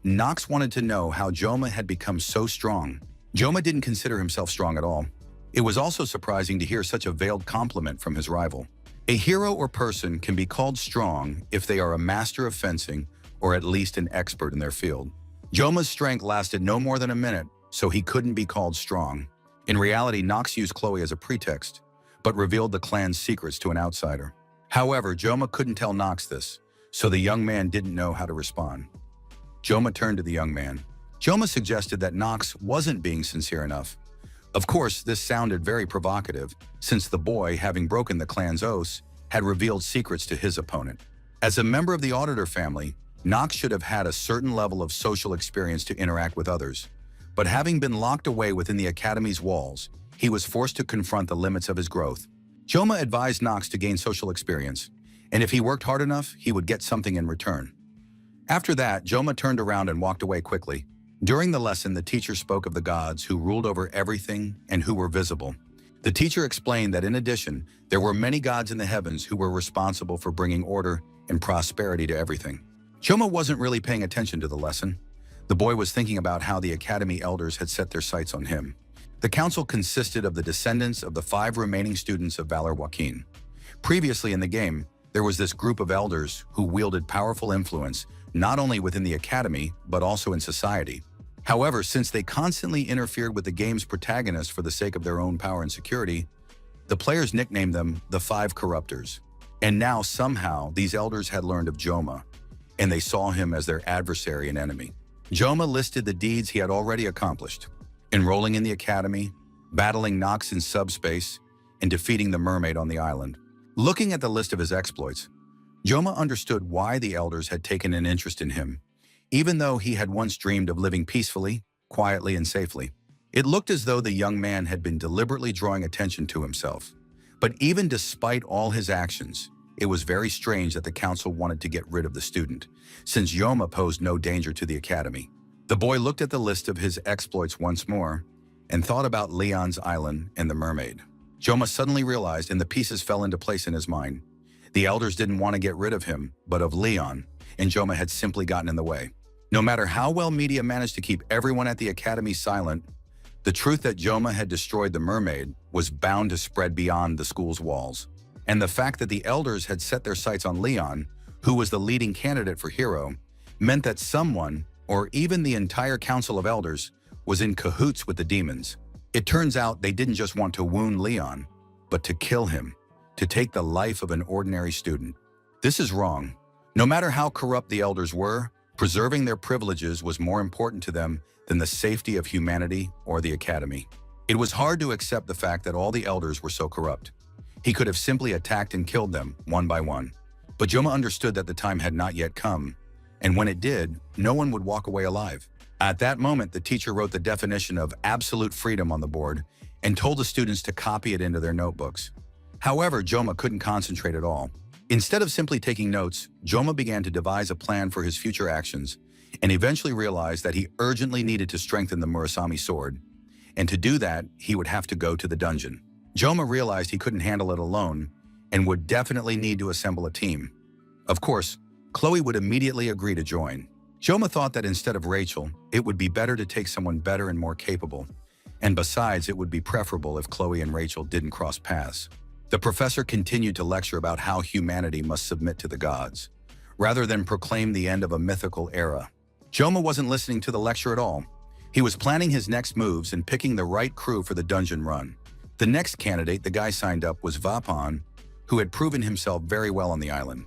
Nox wanted to know how Joma had become so strong. Joma didn't consider himself strong at all. It was also surprising to hear such a veiled compliment from his rival. A hero or person can be called strong if they are a master of fencing or at least an expert in their field. Joma's strength lasted no more than a minute, so he couldn't be called strong. In reality, Nox used Chloe as a pretext, but revealed the clan's secrets to an outsider. However, Joma couldn't tell Nox this, so the young man didn't know how to respond. Joma turned to the young man. Joma suggested that Nox wasn't being sincere enough. Of course, this sounded very provocative, since the boy, having broken the clan's oaths, had revealed secrets to his opponent. As a member of the Auditor family, Nox should have had a certain level of social experience to interact with others. But having been locked away within the Academy's walls, he was forced to confront the limits of his growth. Joma advised Nox to gain social experience, and if he worked hard enough, he would get something in return. After that, Joma turned around and walked away quickly. During the lesson, the teacher spoke of the gods who ruled over everything and who were visible. The teacher explained that in addition, there were many gods in the heavens who were responsible for bringing order and prosperity to everything. Joma wasn't really paying attention to the lesson. The boy was thinking about how the Academy elders had set their sights on him. The council consisted of the descendants of the 5 remaining students of Valor Joaquin. Previously in the game, there was this group of elders who wielded powerful influence not only within the academy, but also in society. However, since they constantly interfered with the game's protagonists for the sake of their own power and security, the players nicknamed them the 5 Corruptors. And now, somehow, these elders had learned of Joma, and they saw him as their adversary and enemy. Joma listed the deeds he had already accomplished: enrolling in the academy, battling Nox in subspace, and defeating the mermaid on the island. Looking at the list of his exploits, Joma understood why the elders had taken an interest in him, even though he had once dreamed of living peacefully, quietly, and safely. It looked as though the young man had been deliberately drawing attention to himself. But even despite all his actions, it was very strange that the council wanted to get rid of the student, since Joma posed no danger to the academy. The boy looked at the list of his exploits once more and thought about Leon's island and the mermaid. Joma suddenly realized, and the pieces fell into place in his mind. The elders didn't want to get rid of him, but of Leon, and Joma had simply gotten in the way. No matter how well media managed to keep everyone at the academy silent, the truth that Joma had destroyed the mermaid was bound to spread beyond the school's walls. And the fact that the elders had set their sights on Leon, who was the leading candidate for hero, meant that someone, or even the entire council of elders, was in cahoots with the demons. It turns out they didn't just want to wound Leon, but to kill him, to take the life of an ordinary student. This is wrong. No matter how corrupt the elders were, preserving their privileges was more important to them than the safety of humanity or the academy. It was hard to accept the fact that all the elders were so corrupt. He could have simply attacked and killed them one by one. But Joma understood that the time had not yet come, and when it did, no one would walk away alive. At that moment, the teacher wrote the definition of absolute freedom on the board and told the students to copy it into their notebooks. However, Joma couldn't concentrate at all. Instead of simply taking notes, Joma began to devise a plan for his future actions and eventually realized that he urgently needed to strengthen the Murasami sword. And to do that, he would have to go to the dungeon. Joma realized he couldn't handle it alone and would definitely need to assemble a team. Of course, Chloe would immediately agree to join. Joma thought that instead of Rachel, it would be better to take someone better and more capable. And besides, it would be preferable if Chloe and Rachel didn't cross paths. The professor continued to lecture about how humanity must submit to the gods, rather than proclaim the end of a mythical era. Joma wasn't listening to the lecture at all. He was planning his next moves and picking the right crew for the dungeon run. The next candidate the guy signed up was Vapan, who had proven himself very well on the island.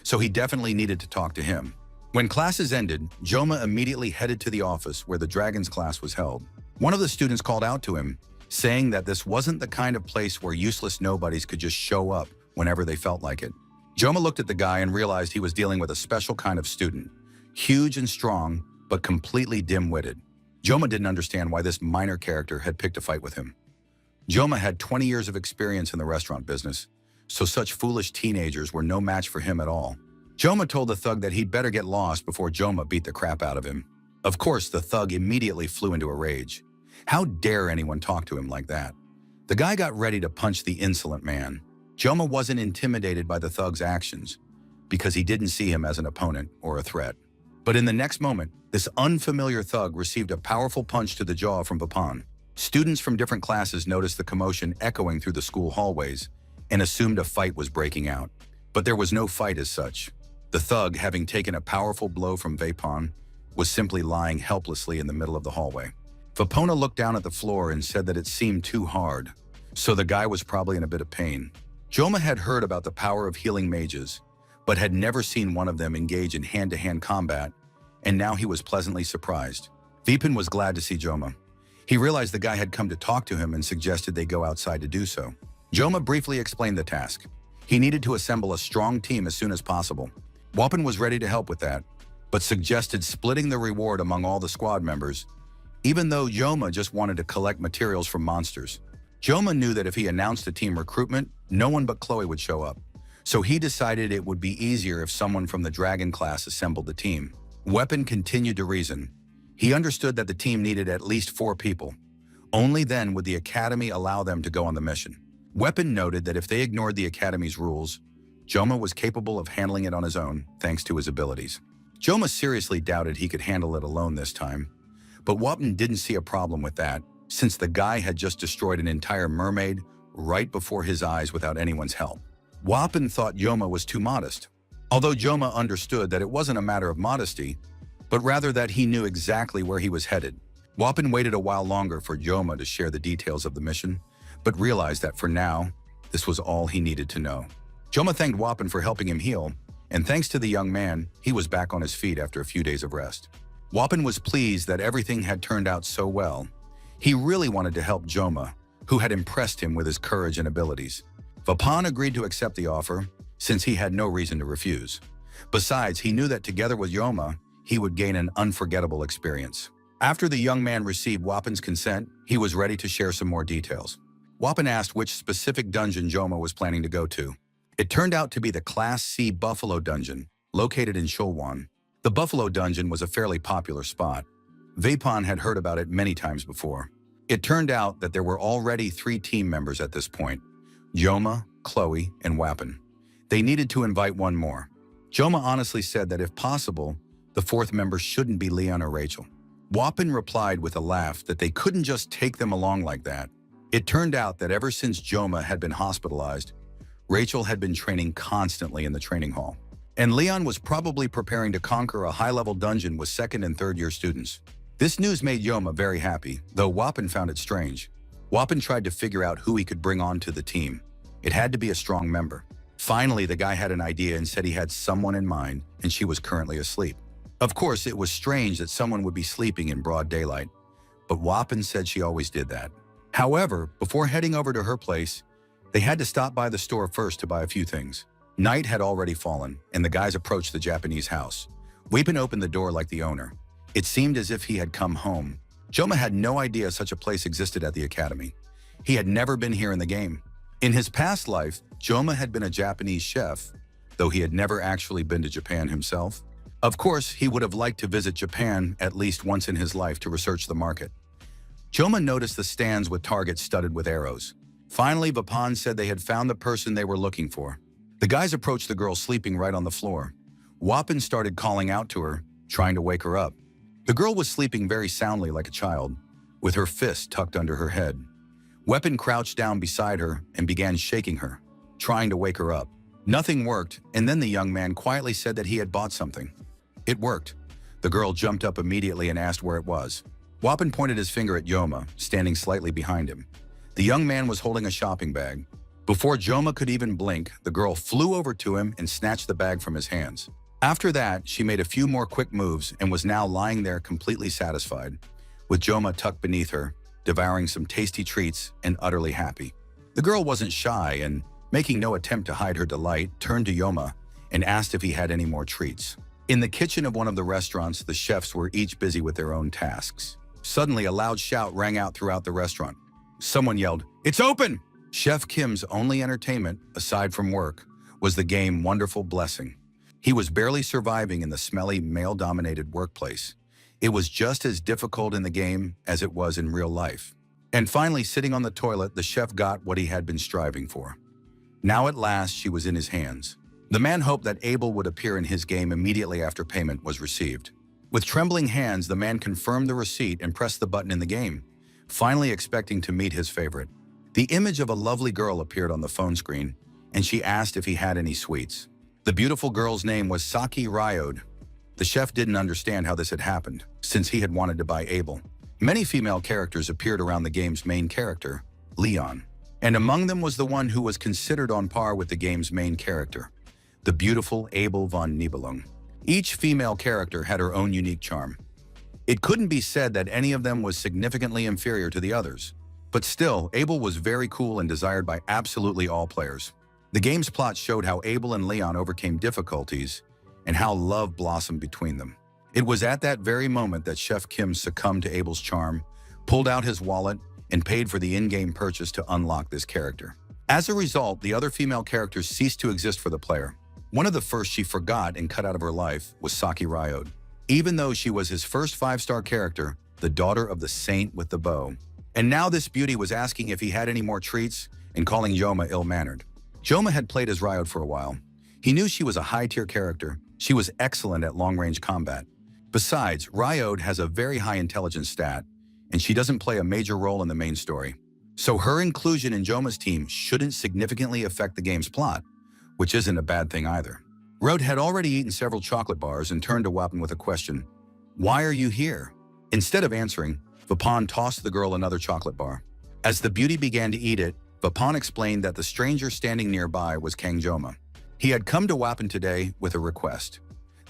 So he definitely needed to talk to him. When classes ended, Joma immediately headed to the office where the Dragons class was held. One of the students called out to him, saying that this wasn't the kind of place where useless nobodies could just show up whenever they felt like it. Joma looked at the guy and realized he was dealing with a special kind of student, huge and strong, but completely dim-witted. Joma didn't understand why this minor character had picked a fight with him. Joma had 20 years of experience in the restaurant business, so such foolish teenagers were no match for him at all. Joma told the thug that he'd better get lost before Joma beat the crap out of him. Of course, the thug immediately flew into a rage. How dare anyone talk to him like that? The guy got ready to punch the insolent man. Joma wasn't intimidated by the thug's actions because he didn't see him as an opponent or a threat. But in the next moment, this unfamiliar thug received a powerful punch to the jaw from Vapan. Students from different classes noticed the commotion echoing through the school hallways and assumed a fight was breaking out. But there was no fight as such. The thug, having taken a powerful blow from Vapan, was simply lying helplessly in the middle of the hallway. Vapona looked down at the floor and said that it seemed too hard, so the guy was probably in a bit of pain. Joma had heard about the power of healing mages, but had never seen one of them engage in hand-to-hand combat, and now he was pleasantly surprised. Vipin was glad to see Joma. He realized the guy had come to talk to him and suggested they go outside to do so. Joma briefly explained the task. He needed to assemble a strong team as soon as possible. Wapin was ready to help with that, but suggested splitting the reward among all the squad members, even though Joma just wanted to collect materials from monsters. Joma knew that if he announced a team recruitment, no one but Chloe would show up, so he decided it would be easier if someone from the Dragon class assembled the team. Weapon continued to reason. He understood that the team needed at least 4 people. Only then would the Academy allow them to go on the mission. Weapon noted that if they ignored the Academy's rules, Joma was capable of handling it on his own, thanks to his abilities. Joma seriously doubted he could handle it alone this time, but Wapin didn't see a problem with that, since the guy had just destroyed an entire mermaid right before his eyes without anyone's help. Wapin thought Yoma was too modest, although Joma understood that it wasn't a matter of modesty, but rather that he knew exactly where he was headed. Wapin waited a while longer for Joma to share the details of the mission, but realized that for now, this was all he needed to know. Joma thanked Wapin for helping him heal, and thanks to the young man, he was back on his feet after a few days of rest. Wapin was pleased that everything had turned out so well. He really wanted to help Joma, who had impressed him with his courage and abilities. Vapan agreed to accept the offer, since he had no reason to refuse. Besides, he knew that together with Joma, he would gain an unforgettable experience. After the young man received Wapin's consent, he was ready to share some more details. Wapin asked which specific dungeon Joma was planning to go to. It turned out to be the Class C Buffalo Dungeon, located in Shulwan. The Buffalo Dungeon was a fairly popular spot. Vapan had heard about it many times before. It turned out that there were already 3 team members at this point: Joma, Chloe, and Wapin. They needed to invite one more. Joma honestly said that if possible, the 4th member shouldn't be Leon or Rachel. Wapin replied with a laugh that they couldn't just take them along like that. It turned out that ever since Joma had been hospitalized, Rachel had been training constantly in the training hall. And Leon was probably preparing to conquer a high-level dungeon with 2nd and 3rd year students. This news made Joma very happy, though Wapin found it strange. Wapin tried to figure out who he could bring on to the team. It had to be a strong member. Finally, the guy had an idea and said he had someone in mind, and she was currently asleep. Of course, it was strange that someone would be sleeping in broad daylight, but Wapin said she always did that. However, before heading over to her place, they had to stop by the store first to buy a few things. Night had already fallen, and the guys approached the Japanese house. Wapin opened the door like the owner. It seemed as if he had come home. Joma had no idea such a place existed at the academy. He had never been here in the game. In his past life, Joma had been a Japanese chef, though he had never actually been to Japan himself. Of course, he would have liked to visit Japan at least once in his life to research the market. Joma noticed the stands with targets studded with arrows. Finally, Vapan said they had found the person they were looking for. The guys approached the girl sleeping right on the floor. Wapin started calling out to her, trying to wake her up. The girl was sleeping very soundly like a child, with her fist tucked under her head. Wapin crouched down beside her and began shaking her, trying to wake her up. Nothing worked, and then the young man quietly said that he had bought something. It worked. The girl jumped up immediately and asked where it was. Wapin pointed his finger at Joma, standing slightly behind him. The young man was holding a shopping bag. Before Joma could even blink, the girl flew over to him and snatched the bag from his hands. After that, she made a few more quick moves and was now lying there completely satisfied, with Joma tucked beneath her, devouring some tasty treats and utterly happy. The girl wasn't shy and, making no attempt to hide her delight, turned to Joma and asked if he had any more treats. In the kitchen of one of the restaurants, the chefs were each busy with their own tasks. Suddenly, a loud shout rang out throughout the restaurant. Someone yelled, "It's open!" Chef Kim's only entertainment, aside from work, was the game Wonderful Blessing. He was barely surviving in the smelly, male-dominated workplace. It was just as difficult in the game as it was in real life. And finally, sitting on the toilet, the chef got what he had been striving for. Now at last, she was in his hands. The man hoped that Abel would appear in his game immediately after payment was received. With trembling hands, the man confirmed the receipt and pressed the button in the game, finally expecting to meet his favorite. The image of a lovely girl appeared on the phone screen, and she asked if he had any sweets. The beautiful girl's name was Saki Ryode. The chef didn't understand how this had happened, since he had wanted to buy Abel. Many female characters appeared around the game's main character, Leon, and among them was the one who was considered on par with the game's main character, the beautiful Abel von Nibelung. Each female character had her own unique charm. It couldn't be said that any of them was significantly inferior to the others, but still, Abel was very cool and desired by absolutely all players. The game's plot showed how Abel and Leon overcame difficulties and how love blossomed between them. It was at that very moment that Chef Kim succumbed to Abel's charm, pulled out his wallet, and paid for the in-game purchase to unlock this character. As a result, the other female characters ceased to exist for the player. One of the first she forgot and cut out of her life was Saki Ryode. Even though she was his first 5-star character, the daughter of the saint with the bow. And now this beauty was asking if he had any more treats and calling Joma ill-mannered. Joma had played as Ryode for a while. He knew she was a high-tier character. She was excellent at long-range combat. Besides, Ryode has a very high intelligence stat, and she doesn't play a major role in the main story. So her inclusion in Joma's team shouldn't significantly affect the game's plot, which isn't a bad thing either. Road had already eaten several chocolate bars and turned to Wapan with a question. Why are you here? Instead of answering, Vapan tossed the girl another chocolate bar. As the beauty began to eat it, Vapan explained that the stranger standing nearby was Kang Joma. He had come to Wapan today with a request.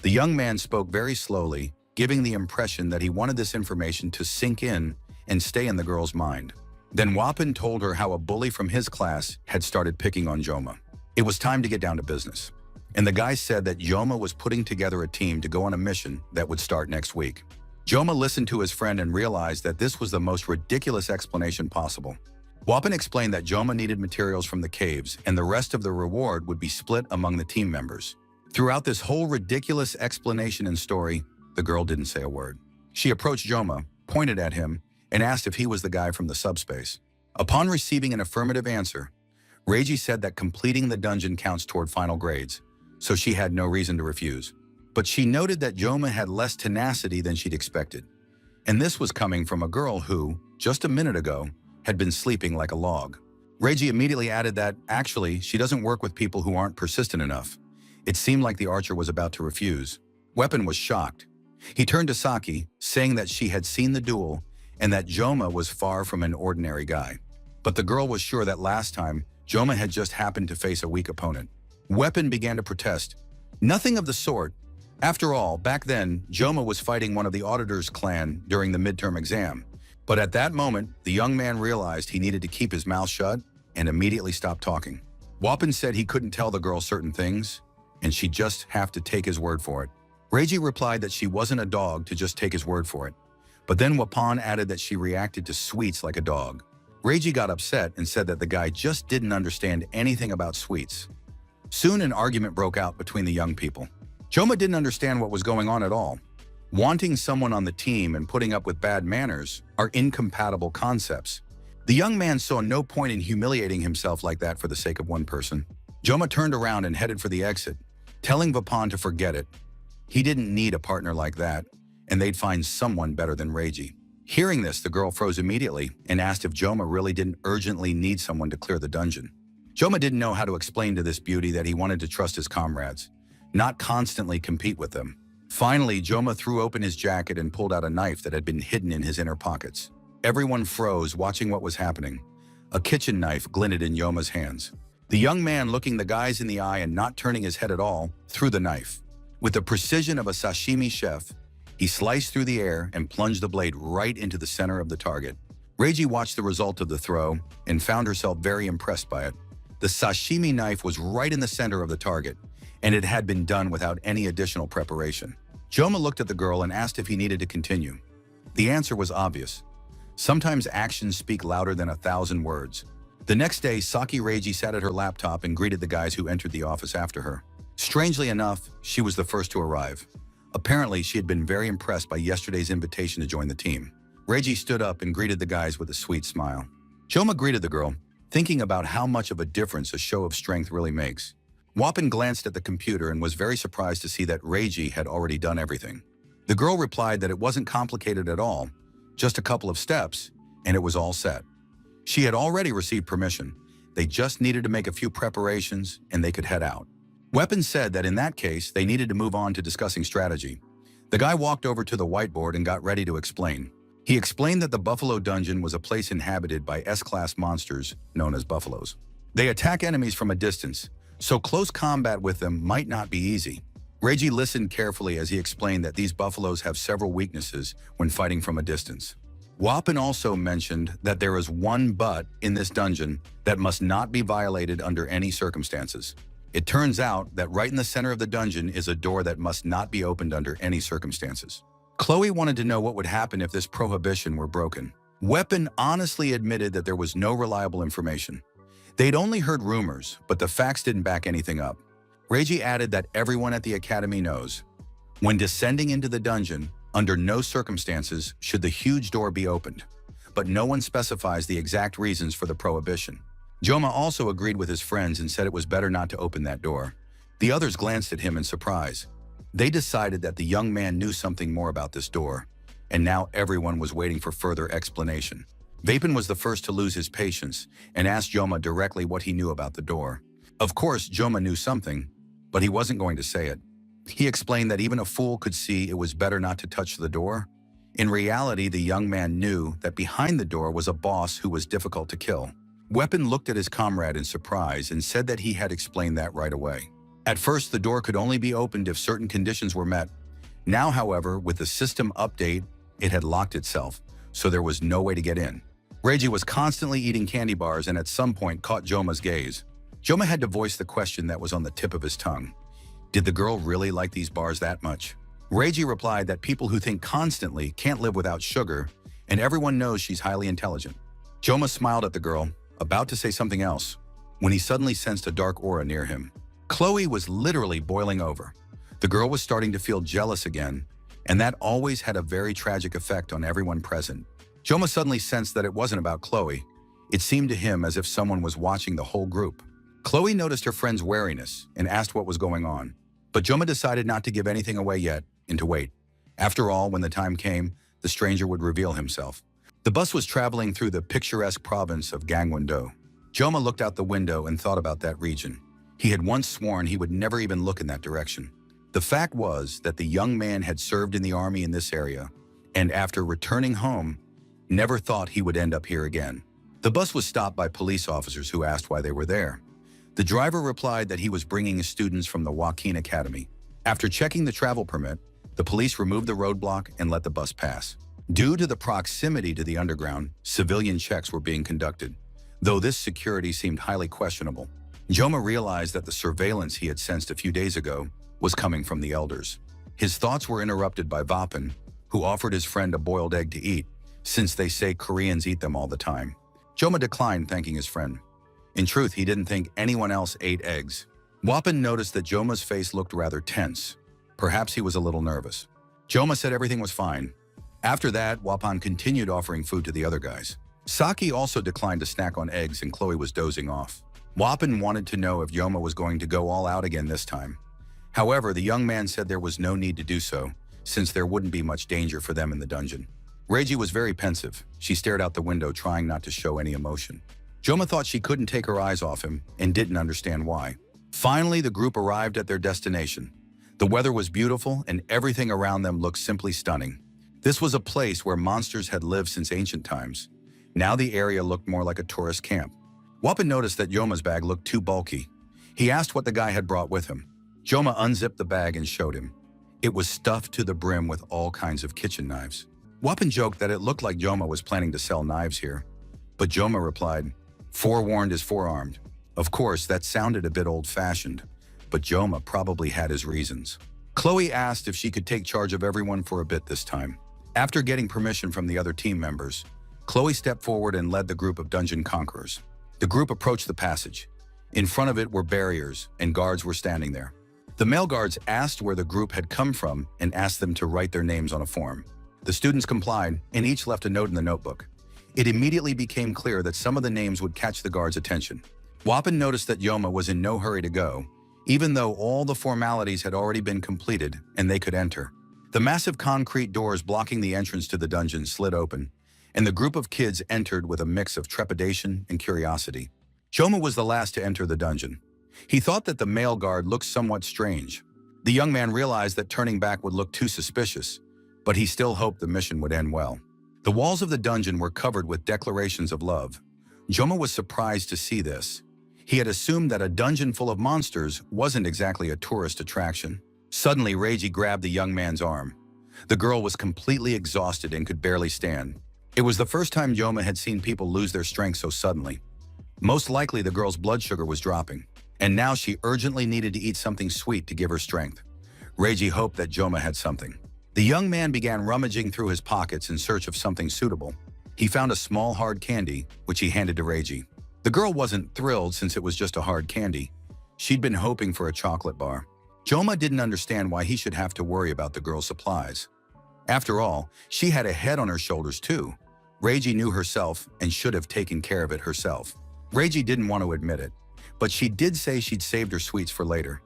The young man spoke very slowly, giving the impression that he wanted this information to sink in and stay in the girl's mind. Then Wapan told her how a bully from his class had started picking on Joma. It was time to get down to business. And the guy said that Joma was putting together a team to go on a mission that would start next week. Joma listened to his friend and realized that this was the most ridiculous explanation possible. Wapan explained that Joma needed materials from the caves and the rest of the reward would be split among the team members. Throughout this whole ridiculous explanation and story, the girl didn't say a word. She approached Joma, pointed at him, and asked if he was the guy from the subspace. Upon receiving an affirmative answer, Reiji said that completing the dungeon counts toward final grades, so she had no reason to refuse. But she noted that Joma had less tenacity than she'd expected. And this was coming from a girl who, just a minute ago, had been sleeping like a log. Reiji immediately added that, actually, she doesn't work with people who aren't persistent enough. It seemed like the archer was about to refuse. Weapon was shocked. He turned to Saki, saying that she had seen the duel and that Joma was far from an ordinary guy. But the girl was sure that last time, Joma had just happened to face a weak opponent. Weapon began to protest. Nothing of the sort. After all, back then, Joma was fighting one of the auditor's clan during the midterm exam. But at that moment, the young man realized he needed to keep his mouth shut and immediately stopped talking. Wapan said he couldn't tell the girl certain things, and she'd just have to take his word for it. Reiji replied that she wasn't a dog to just take his word for it. But then Wapan added that she reacted to sweets like a dog. Reiji got upset and said that the guy just didn't understand anything about sweets. Soon an argument broke out between the young people. Joma didn't understand what was going on at all. Wanting someone on the team and putting up with bad manners are incompatible concepts. The young man saw no point in humiliating himself like that for the sake of one person. Joma turned around and headed for the exit, telling Vapan to forget it. He didn't need a partner like that, and they'd find someone better than Reiji. Hearing this, the girl froze immediately and asked if Joma really didn't urgently need someone to clear the dungeon. Joma didn't know how to explain to this beauty that he wanted to trust his comrades, not constantly compete with them. Finally, Joma threw open his jacket and pulled out a knife that had been hidden in his inner pockets. Everyone froze, watching what was happening. A kitchen knife glinted in Joma's hands. The young man, looking the guys in the eye and not turning his head at all, threw the knife. With the precision of a sashimi chef, he sliced through the air and plunged the blade right into the center of the target. Reiji watched the result of the throw and found herself very impressed by it. The sashimi knife was right in the center of the target, and it had been done without any additional preparation. Joma looked at the girl and asked if he needed to continue. The answer was obvious. Sometimes actions speak louder than 1,000 words. The next day, Saki Reiji sat at her laptop and greeted the guys who entered the office after her. Strangely enough, she was the first to arrive. Apparently, she had been very impressed by yesterday's invitation to join the team. Reiji stood up and greeted the guys with a sweet smile. Joma greeted the girl, thinking about how much of a difference a show of strength really makes. Wapan glanced at the computer and was very surprised to see that Reiji had already done everything. The girl replied that it wasn't complicated at all, just a couple of steps, and it was all set. She had already received permission. They just needed to make a few preparations and they could head out. Weapon said that in that case, they needed to move on to discussing strategy. The guy walked over to the whiteboard and got ready to explain. He explained that the Buffalo Dungeon was a place inhabited by S-class monsters known as buffaloes. They attack enemies from a distance, so close combat with them might not be easy. Reiji listened carefully as he explained that these buffaloes have several weaknesses when fighting from a distance. Wapan also mentioned that there is one but in this dungeon that must not be violated under any circumstances. It turns out that right in the center of the dungeon is a door that must not be opened under any circumstances. Chloe wanted to know what would happen if this prohibition were broken. Weapon honestly admitted that there was no reliable information. They'd only heard rumors, but the facts didn't back anything up. Reiji added that everyone at the academy knows, when descending into the dungeon, under no circumstances should the huge door be opened, but no one specifies the exact reasons for the prohibition. Joma also agreed with his friends and said it was better not to open that door. The others glanced at him in surprise. They decided that the young man knew something more about this door, and now everyone was waiting for further explanation. Vapin was the first to lose his patience and asked Joma directly what he knew about the door. Of course, Joma knew something, but he wasn't going to say it. He explained that even a fool could see it was better not to touch the door. In reality, the young man knew that behind the door was a boss who was difficult to kill. Weapon looked at his comrade in surprise and said that he had explained that right away. At first, the door could only be opened if certain conditions were met. Now, however, with the system update, it had locked itself, so there was no way to get in. Reiji was constantly eating candy bars and at some point caught Joma's gaze. Joma had to voice the question that was on the tip of his tongue. Did the girl really like these bars that much? Reiji replied that people who think constantly can't live without sugar, and everyone knows she's highly intelligent. Joma smiled at the girl, about to say something else, when he suddenly sensed a dark aura near him. Chloe was literally boiling over. The girl was starting to feel jealous again, and that always had a very tragic effect on everyone present. Joma suddenly sensed that it wasn't about Chloe. It seemed to him as if someone was watching the whole group. Chloe noticed her friend's wariness and asked what was going on, but Joma decided not to give anything away yet and to wait. After all, when the time came, the stranger would reveal himself. The bus was traveling through the picturesque province of Gangwon-do. Joma looked out the window and thought about that region. He had once sworn he would never even look in that direction. The fact was that the young man had served in the army in this area, and after returning home, never thought he would end up here again. The bus was stopped by police officers who asked why they were there. The driver replied that he was bringing his students from the Joaquin Academy. After checking the travel permit, the police removed the roadblock and let the bus pass. Due to the proximity to the underground, civilian checks were being conducted, though this security seemed highly questionable. Joma realized that the surveillance he had sensed a few days ago was coming from the elders. His thoughts were interrupted by Vapin, who offered his friend a boiled egg to eat, since they say Koreans eat them all the time. Joma declined, thanking his friend. In truth, he didn't think anyone else ate eggs. Wapin noticed that Joma's face looked rather tense. Perhaps he was a little nervous. Joma said everything was fine. After that, Wapan continued offering food to the other guys. Saki also declined to snack on eggs and Chloe was dozing off. Wapin wanted to know if Joma was going to go all out again this time. However, the young man said there was no need to do so, since there wouldn't be much danger for them in the dungeon. Reiji was very pensive. She stared out the window, trying not to show any emotion. Joma thought she couldn't take her eyes off him and didn't understand why. Finally, the group arrived at their destination. The weather was beautiful and everything around them looked simply stunning. This was a place where monsters had lived since ancient times. Now the area looked more like a tourist camp. Wapin noticed that Joma's bag looked too bulky. He asked what the guy had brought with him. Joma unzipped the bag and showed him. It was stuffed to the brim with all kinds of kitchen knives. Wapin joked that it looked like Joma was planning to sell knives here. But Joma replied, "Forewarned is forearmed." Of course, that sounded a bit old-fashioned, but Joma probably had his reasons. Chloe asked if she could take charge of everyone for a bit this time. After getting permission from the other team members, Chloe stepped forward and led the group of dungeon conquerors. The group approached the passage. In front of it were barriers, and guards were standing there. The male guards asked where the group had come from and asked them to write their names on a form. The students complied, and each left a note in the notebook. It immediately became clear that some of the names would catch the guards' attention. Wapin noticed that Joma was in no hurry to go, even though all the formalities had already been completed and they could enter. The massive concrete doors blocking the entrance to the dungeon slid open, and the group of kids entered with a mix of trepidation and curiosity. Joma was the last to enter the dungeon. He thought that the male guard looked somewhat strange. The young man realized that turning back would look too suspicious, but he still hoped the mission would end well. The walls of the dungeon were covered with declarations of love. Joma was surprised to see this. He had assumed that a dungeon full of monsters wasn't exactly a tourist attraction. Suddenly, Reiji grabbed the young man's arm. The girl was completely exhausted and could barely stand. It was the first time Joma had seen people lose their strength so suddenly. Most likely, the girl's blood sugar was dropping, and now she urgently needed to eat something sweet to give her strength. Reiji hoped that Joma had something. The young man began rummaging through his pockets in search of something suitable. He found a small hard candy, which he handed to Reiji. The girl wasn't thrilled since it was just a hard candy. She'd been hoping for a chocolate bar. Joma didn't understand why he should have to worry about the girl's supplies. After all, she had a head on her shoulders too. Reiji knew herself and should have taken care of it herself. Reiji didn't want to admit it, but she did say she'd saved her sweets for later.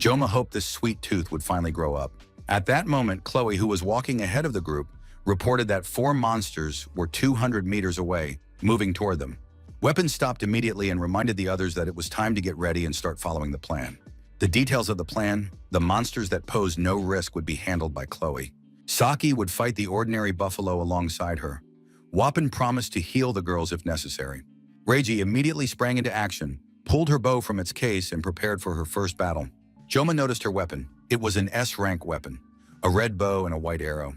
Joma hoped this sweet tooth would finally grow up. At that moment, Chloe, who was walking ahead of the group, reported that 4 monsters were 200 meters away, moving toward them. Weapon stopped immediately and reminded the others that it was time to get ready and start following the plan. The details of the plan: the monsters that posed no risk would be handled by Chloe. Saki would fight the ordinary buffalo alongside her. Weapon promised to heal the girls if necessary. Reiji immediately sprang into action, pulled her bow from its case, and prepared for her first battle. Joma noticed her weapon. It was an S-rank weapon, a red bow and a white arrow.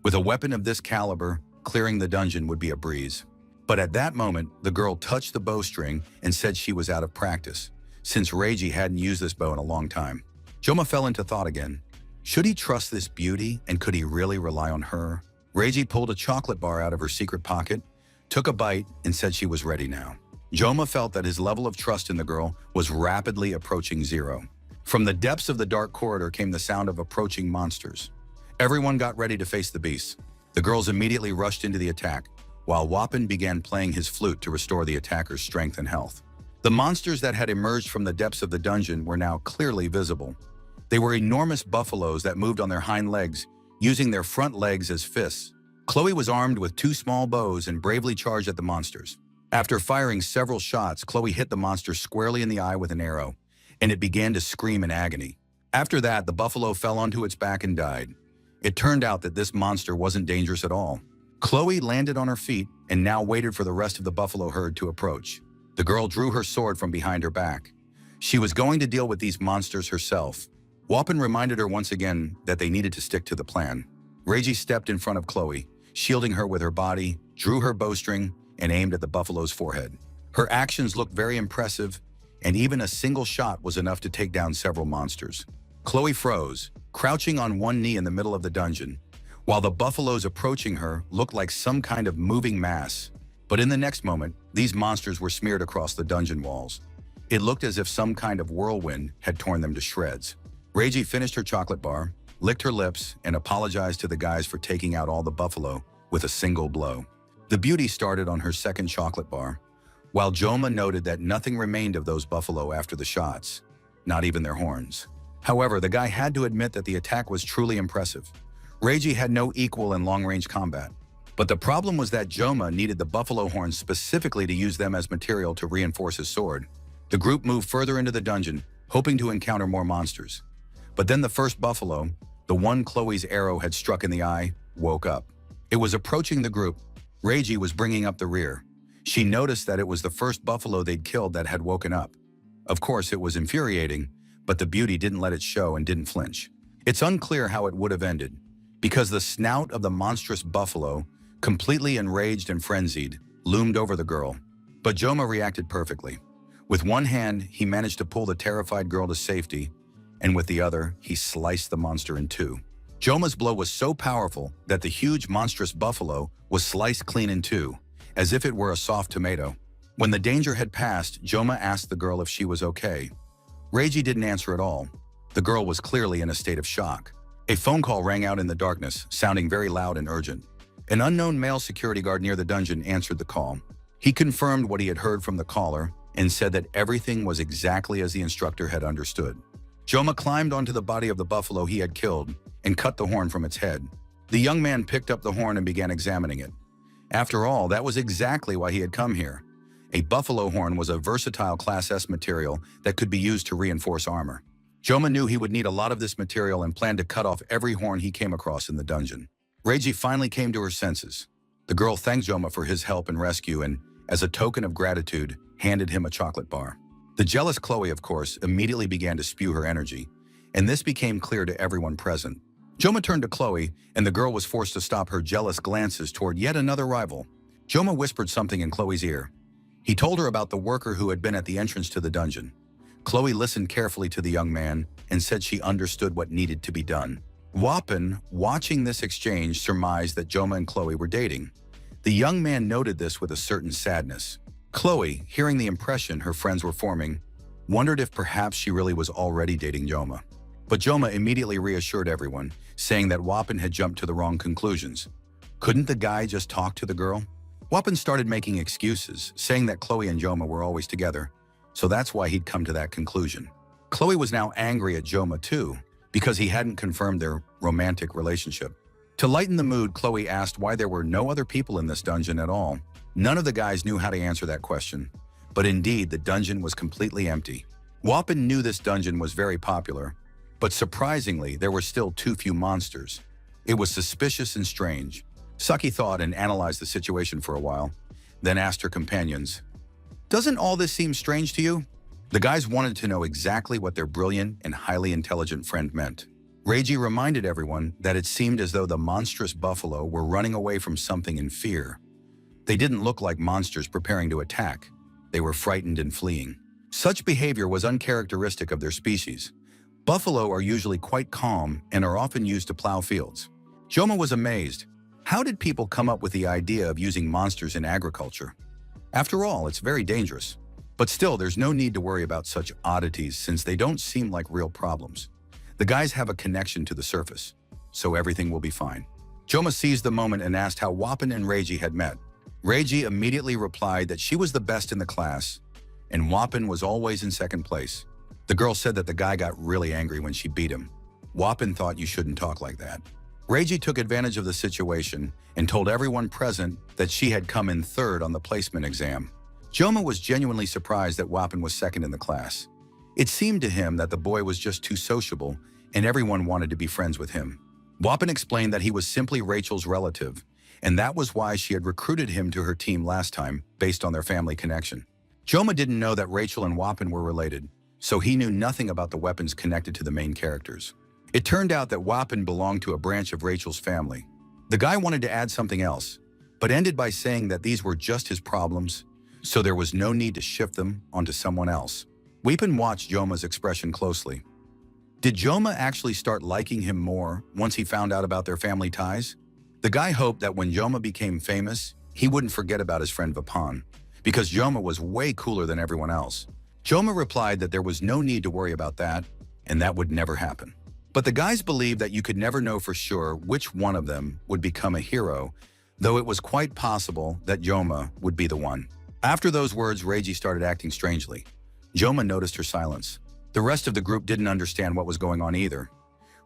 With a weapon of this caliber, clearing the dungeon would be a breeze. But at that moment, the girl touched the bowstring and said she was out of practice, since Reiji hadn't used this bow in a long time. Joma fell into thought again. Should he trust this beauty, and could he really rely on her? Reiji pulled a chocolate bar out of her secret pocket, took a bite, and said she was ready now. Joma felt that his level of trust in the girl was rapidly approaching zero. From the depths of the dark corridor came the sound of approaching monsters. Everyone got ready to face the beasts. The girls immediately rushed into the attack, while Weapon began playing his flute to restore the attacker's strength and health. The monsters that had emerged from the depths of the dungeon were now clearly visible. They were enormous buffaloes that moved on their hind legs, using their front legs as fists. Chloe was armed with 2 small bows and bravely charged at the monsters. After firing several shots, Chloe hit the monster squarely in the eye with an arrow, and it began to scream in agony. After that, the buffalo fell onto its back and died. It turned out that this monster wasn't dangerous at all. Chloe landed on her feet and now waited for the rest of the buffalo herd to approach. The girl drew her sword from behind her back. She was going to deal with these monsters herself. Weapon reminded her once again that they needed to stick to the plan. Reiji stepped in front of Chloe, shielding her with her body, drew her bowstring, and aimed at the buffalo's forehead. Her actions looked very impressive, and even a single shot was enough to take down several monsters. Chloe froze, crouching on one knee in the middle of the dungeon, while the buffaloes approaching her looked like some kind of moving mass. But in the next moment, these monsters were smeared across the dungeon walls. It looked as if some kind of whirlwind had torn them to shreds. Reiji finished her chocolate bar, licked her lips, and apologized to the guys for taking out all the buffalo with a single blow. The beauty started on her second chocolate bar, while Joma noted that nothing remained of those buffalo after the shots, not even their horns. However, the guy had to admit that the attack was truly impressive. Reiji had no equal in long-range combat, but the problem was that Joma needed the buffalo horns specifically to use them as material to reinforce his sword. The group moved further into the dungeon, hoping to encounter more monsters. But then the first buffalo, the one Chloe's arrow had struck in the eye, woke up. It was approaching the group. Reiji was bringing up the rear. She noticed that it was the first buffalo they'd killed that had woken up. Of course, it was infuriating, but the beauty didn't let it show and didn't flinch. It's unclear how it would have ended, because the snout of the monstrous buffalo, completely enraged and frenzied, loomed over the girl. But Joma reacted perfectly. With one hand, he managed to pull the terrified girl to safety, and with the other, he sliced the monster in two. Joma's blow was so powerful that the huge monstrous buffalo was sliced clean in two, as if it were a soft tomato. When the danger had passed, Joma asked the girl if she was okay. Reiji didn't answer at all. The girl was clearly in a state of shock. A phone call rang out in the darkness, sounding very loud and urgent. An unknown male security guard near the dungeon answered the call. He confirmed what he had heard from the caller and said that everything was exactly as the instructor had understood. Joma climbed onto the body of the buffalo he had killed and cut the horn from its head. The young man picked up the horn and began examining it. After all, that was exactly why he had come here. A buffalo horn was a versatile Class S material that could be used to reinforce armor. Joma knew he would need a lot of this material and planned to cut off every horn he came across in the dungeon. Reiji finally came to her senses. The girl thanked Joma for his help and rescue and, as a token of gratitude, handed him a chocolate bar. The jealous Chloe, of course, immediately began to spew her energy, and this became clear to everyone present. Joma turned to Chloe, and the girl was forced to stop her jealous glances toward yet another rival. Joma whispered something in Chloe's ear. He told her about the worker who had been at the entrance to the dungeon. Chloe listened carefully to the young man and said she understood what needed to be done. Weapon, watching this exchange, surmised that Joma and Chloe were dating. The young man noted this with a certain sadness. Chloe, hearing the impression her friends were forming, wondered if perhaps she really was already dating Joma. But Joma immediately reassured everyone, saying that Weapon had jumped to the wrong conclusions. Couldn't the guy just talk to the girl? Weapon started making excuses, saying that Chloe and Joma were always together, so that's why he'd come to that conclusion. Chloe was now angry at Joma too, because he hadn't confirmed their romantic relationship. To lighten the mood, Chloe asked why there were no other people in this dungeon at all. None of the guys knew how to answer that question, but indeed the dungeon was completely empty. Wapan knew this dungeon was very popular, but surprisingly there were still too few monsters. It was suspicious and strange. Saki thought and analyzed the situation for a while, then asked her companions, "Doesn't all this seem strange to you?" The guys wanted to know exactly what their brilliant and highly intelligent friend meant. Reiji reminded everyone that it seemed as though the monstrous buffalo were running away from something in fear. They didn't look like monsters preparing to attack. They were frightened and fleeing. Such behavior was uncharacteristic of their species. Buffalo are usually quite calm and are often used to plow fields. Joma was amazed. How did people come up with the idea of using monsters in agriculture? After all, it's very dangerous. But still, there's no need to worry about such oddities since they don't seem like real problems. The guys have a connection to the surface, so everything will be fine. Joma seized the moment and asked how Wapan and Reiji had met. Reiji immediately replied that she was the best in the class, and Wapan was always in second place. The girl said that the guy got really angry when she beat him. Wapan thought you shouldn't talk like that. Reiji took advantage of the situation and told everyone present that she had come in third on the placement exam. Joma was genuinely surprised that Wapan was second in the class. It seemed to him that the boy was just too sociable and everyone wanted to be friends with him. Wapan explained that he was simply Rachel's relative, and that was why she had recruited him to her team last time based on their family connection. Joma didn't know that Rachel and Wapan were related, so he knew nothing about the weapons connected to the main characters. It turned out that Wapan belonged to a branch of Rachel's family. The guy wanted to add something else, but ended by saying that these were just his problems, so there was no need to shift them onto someone else. Wapan watched Joma's expression closely. Did Joma actually start liking him more once he found out about their family ties? The guy hoped that when Joma became famous, he wouldn't forget about his friend Vapan, because Joma was way cooler than everyone else. Joma replied that there was no need to worry about that, and that would never happen. But the guys believed that you could never know for sure which one of them would become a hero, though it was quite possible that Joma would be the one. After those words, Reiji started acting strangely. Joma noticed her silence. The rest of the group didn't understand what was going on either.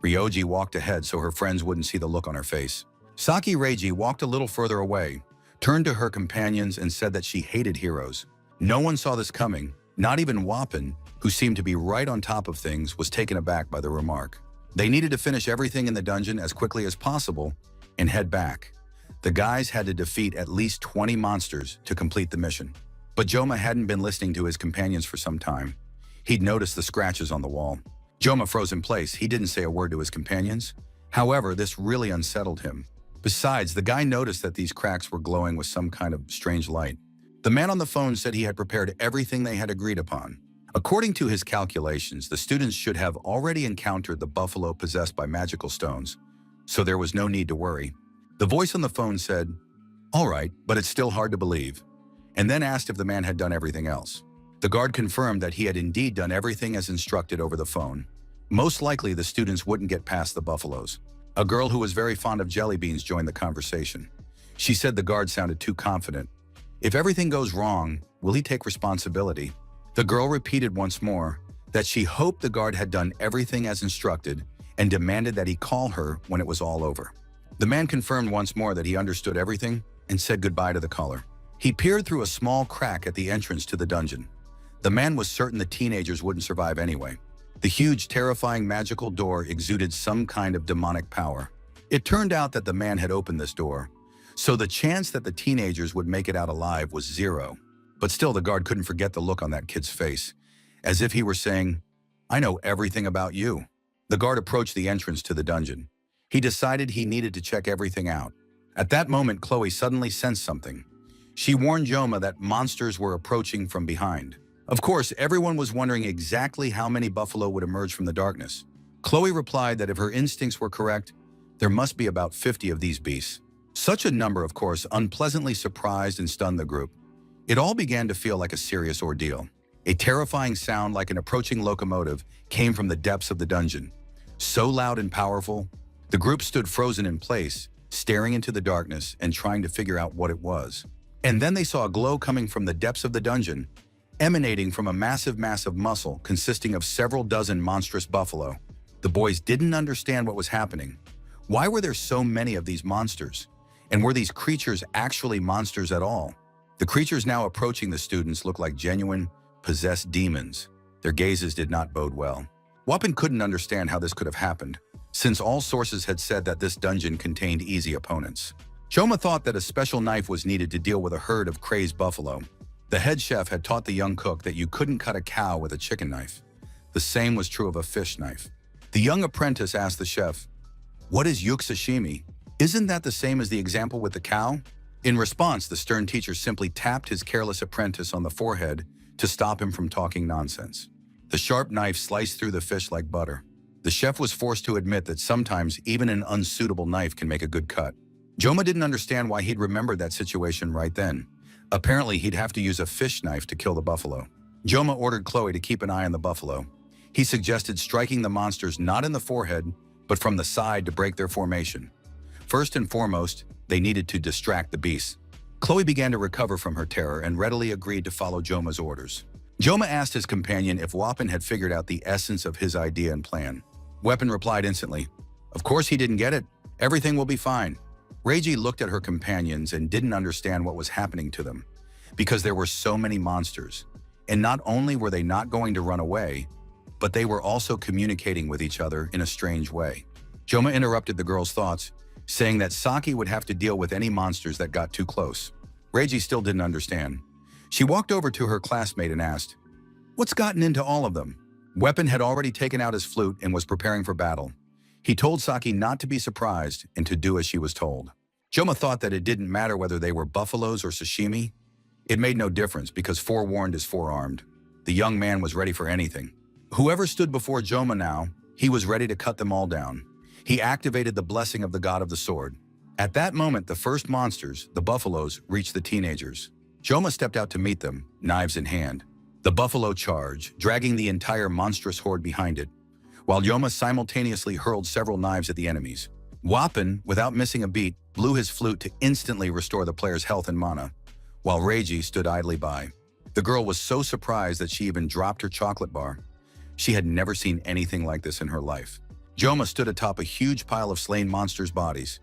Ryoji walked ahead so her friends wouldn't see the look on her face. Saki Reiji walked a little further away, turned to her companions and said that she hated heroes. No one saw this coming, not even Wapan, who seemed to be right on top of things, was taken aback by the remark. They needed to finish everything in the dungeon as quickly as possible and head back. The guys had to defeat at least 20 monsters to complete the mission. But Joma hadn't been listening to his companions for some time. He'd noticed the scratches on the wall. Joma froze in place. He didn't say a word to his companions. However, this really unsettled him. Besides, the guy noticed that these cracks were glowing with some kind of strange light. The man on the phone said he had prepared everything they had agreed upon. According to his calculations, the students should have already encountered the buffalo possessed by magical stones, so there was no need to worry. The voice on the phone said, "All right, but it's still hard to believe," and then asked if the man had done everything else. The guard confirmed that he had indeed done everything as instructed over the phone. Most likely, the students wouldn't get past the buffaloes. A girl who was very fond of jelly beans joined the conversation. She said the guard sounded too confident. If everything goes wrong, will he take responsibility? The girl repeated once more that she hoped the guard had done everything as instructed and demanded that he call her when it was all over. The man confirmed once more that he understood everything and said goodbye to the caller. He peered through a small crack at the entrance to the dungeon. The man was certain the teenagers wouldn't survive anyway. The huge, terrifying magical door exuded some kind of demonic power. It turned out that the man had opened this door, so the chance that the teenagers would make it out alive was zero. But still, the guard couldn't forget the look on that kid's face, as if he were saying, "I know everything about you." The guard approached the entrance to the dungeon. He decided he needed to check everything out. At that moment, Chloe suddenly sensed something. She warned Joma that monsters were approaching from behind. Of course, everyone was wondering exactly how many buffalo would emerge from the darkness. Chloe replied that if her instincts were correct, there must be about 50 of these beasts. Such a number, of course, unpleasantly surprised and stunned the group. It all began to feel like a serious ordeal. A terrifying sound like an approaching locomotive came from the depths of the dungeon. So loud and powerful, the group stood frozen in place, staring into the darkness and trying to figure out what it was. And then they saw a glow coming from the depths of the dungeon, emanating from a massive mass of muscle consisting of several dozen monstrous buffalo. The boys didn't understand what was happening. Why were there so many of these monsters? And were these creatures actually monsters at all? The creatures now approaching the students looked like genuine, possessed demons. Their gazes did not bode well. Wapin couldn't understand how this could have happened, since all sources had said that this dungeon contained easy opponents. Joma thought that a special knife was needed to deal with a herd of crazed buffalo. The head chef had taught the young cook that you couldn't cut a cow with a chicken knife. The same was true of a fish knife. The young apprentice asked the chef, "What is yuk sashimi? Isn't that the same as the example with the cow?" In response, the stern teacher simply tapped his careless apprentice on the forehead to stop him from talking nonsense. The sharp knife sliced through the fish like butter. The chef was forced to admit that sometimes even an unsuitable knife can make a good cut. Joma didn't understand why he'd remembered that situation right then. Apparently, he'd have to use a fish knife to kill the buffalo. Joma ordered Chloe to keep an eye on the buffalo. He suggested striking the monsters not in the forehead, but from the side to break their formation. First and foremost, they needed to distract the beasts. Chloe began to recover from her terror and readily agreed to follow Joma's orders. Joma asked his companion if Wapin had figured out the essence of his idea and plan. Wapin replied instantly, "Of course he didn't get it. Everything will be fine." Reiji looked at her companions and didn't understand what was happening to them, because there were so many monsters. And not only were they not going to run away, but they were also communicating with each other in a strange way. Joma interrupted the girl's thoughts, saying that Saki would have to deal with any monsters that got too close. Reiji still didn't understand. She walked over to her classmate and asked, "What's gotten into all of them?" Weapon had already taken out his flute and was preparing for battle. He told Saki not to be surprised and to do as she was told. Joma thought that it didn't matter whether they were buffaloes or sashimi. It made no difference because forewarned is forearmed. The young man was ready for anything. Whoever stood before Joma now, he was ready to cut them all down. He activated the blessing of the god of the sword. At that moment, the first monsters, the buffaloes, reached the teenagers. Joma stepped out to meet them, knives in hand. The buffalo charged, dragging the entire monstrous horde behind it, while Joma simultaneously hurled several knives at the enemies. Wapin, without missing a beat, blew his flute to instantly restore the player's health and mana, while Reiji stood idly by. The girl was so surprised that she even dropped her chocolate bar. She had never seen anything like this in her life. Joma stood atop a huge pile of slain monsters' bodies.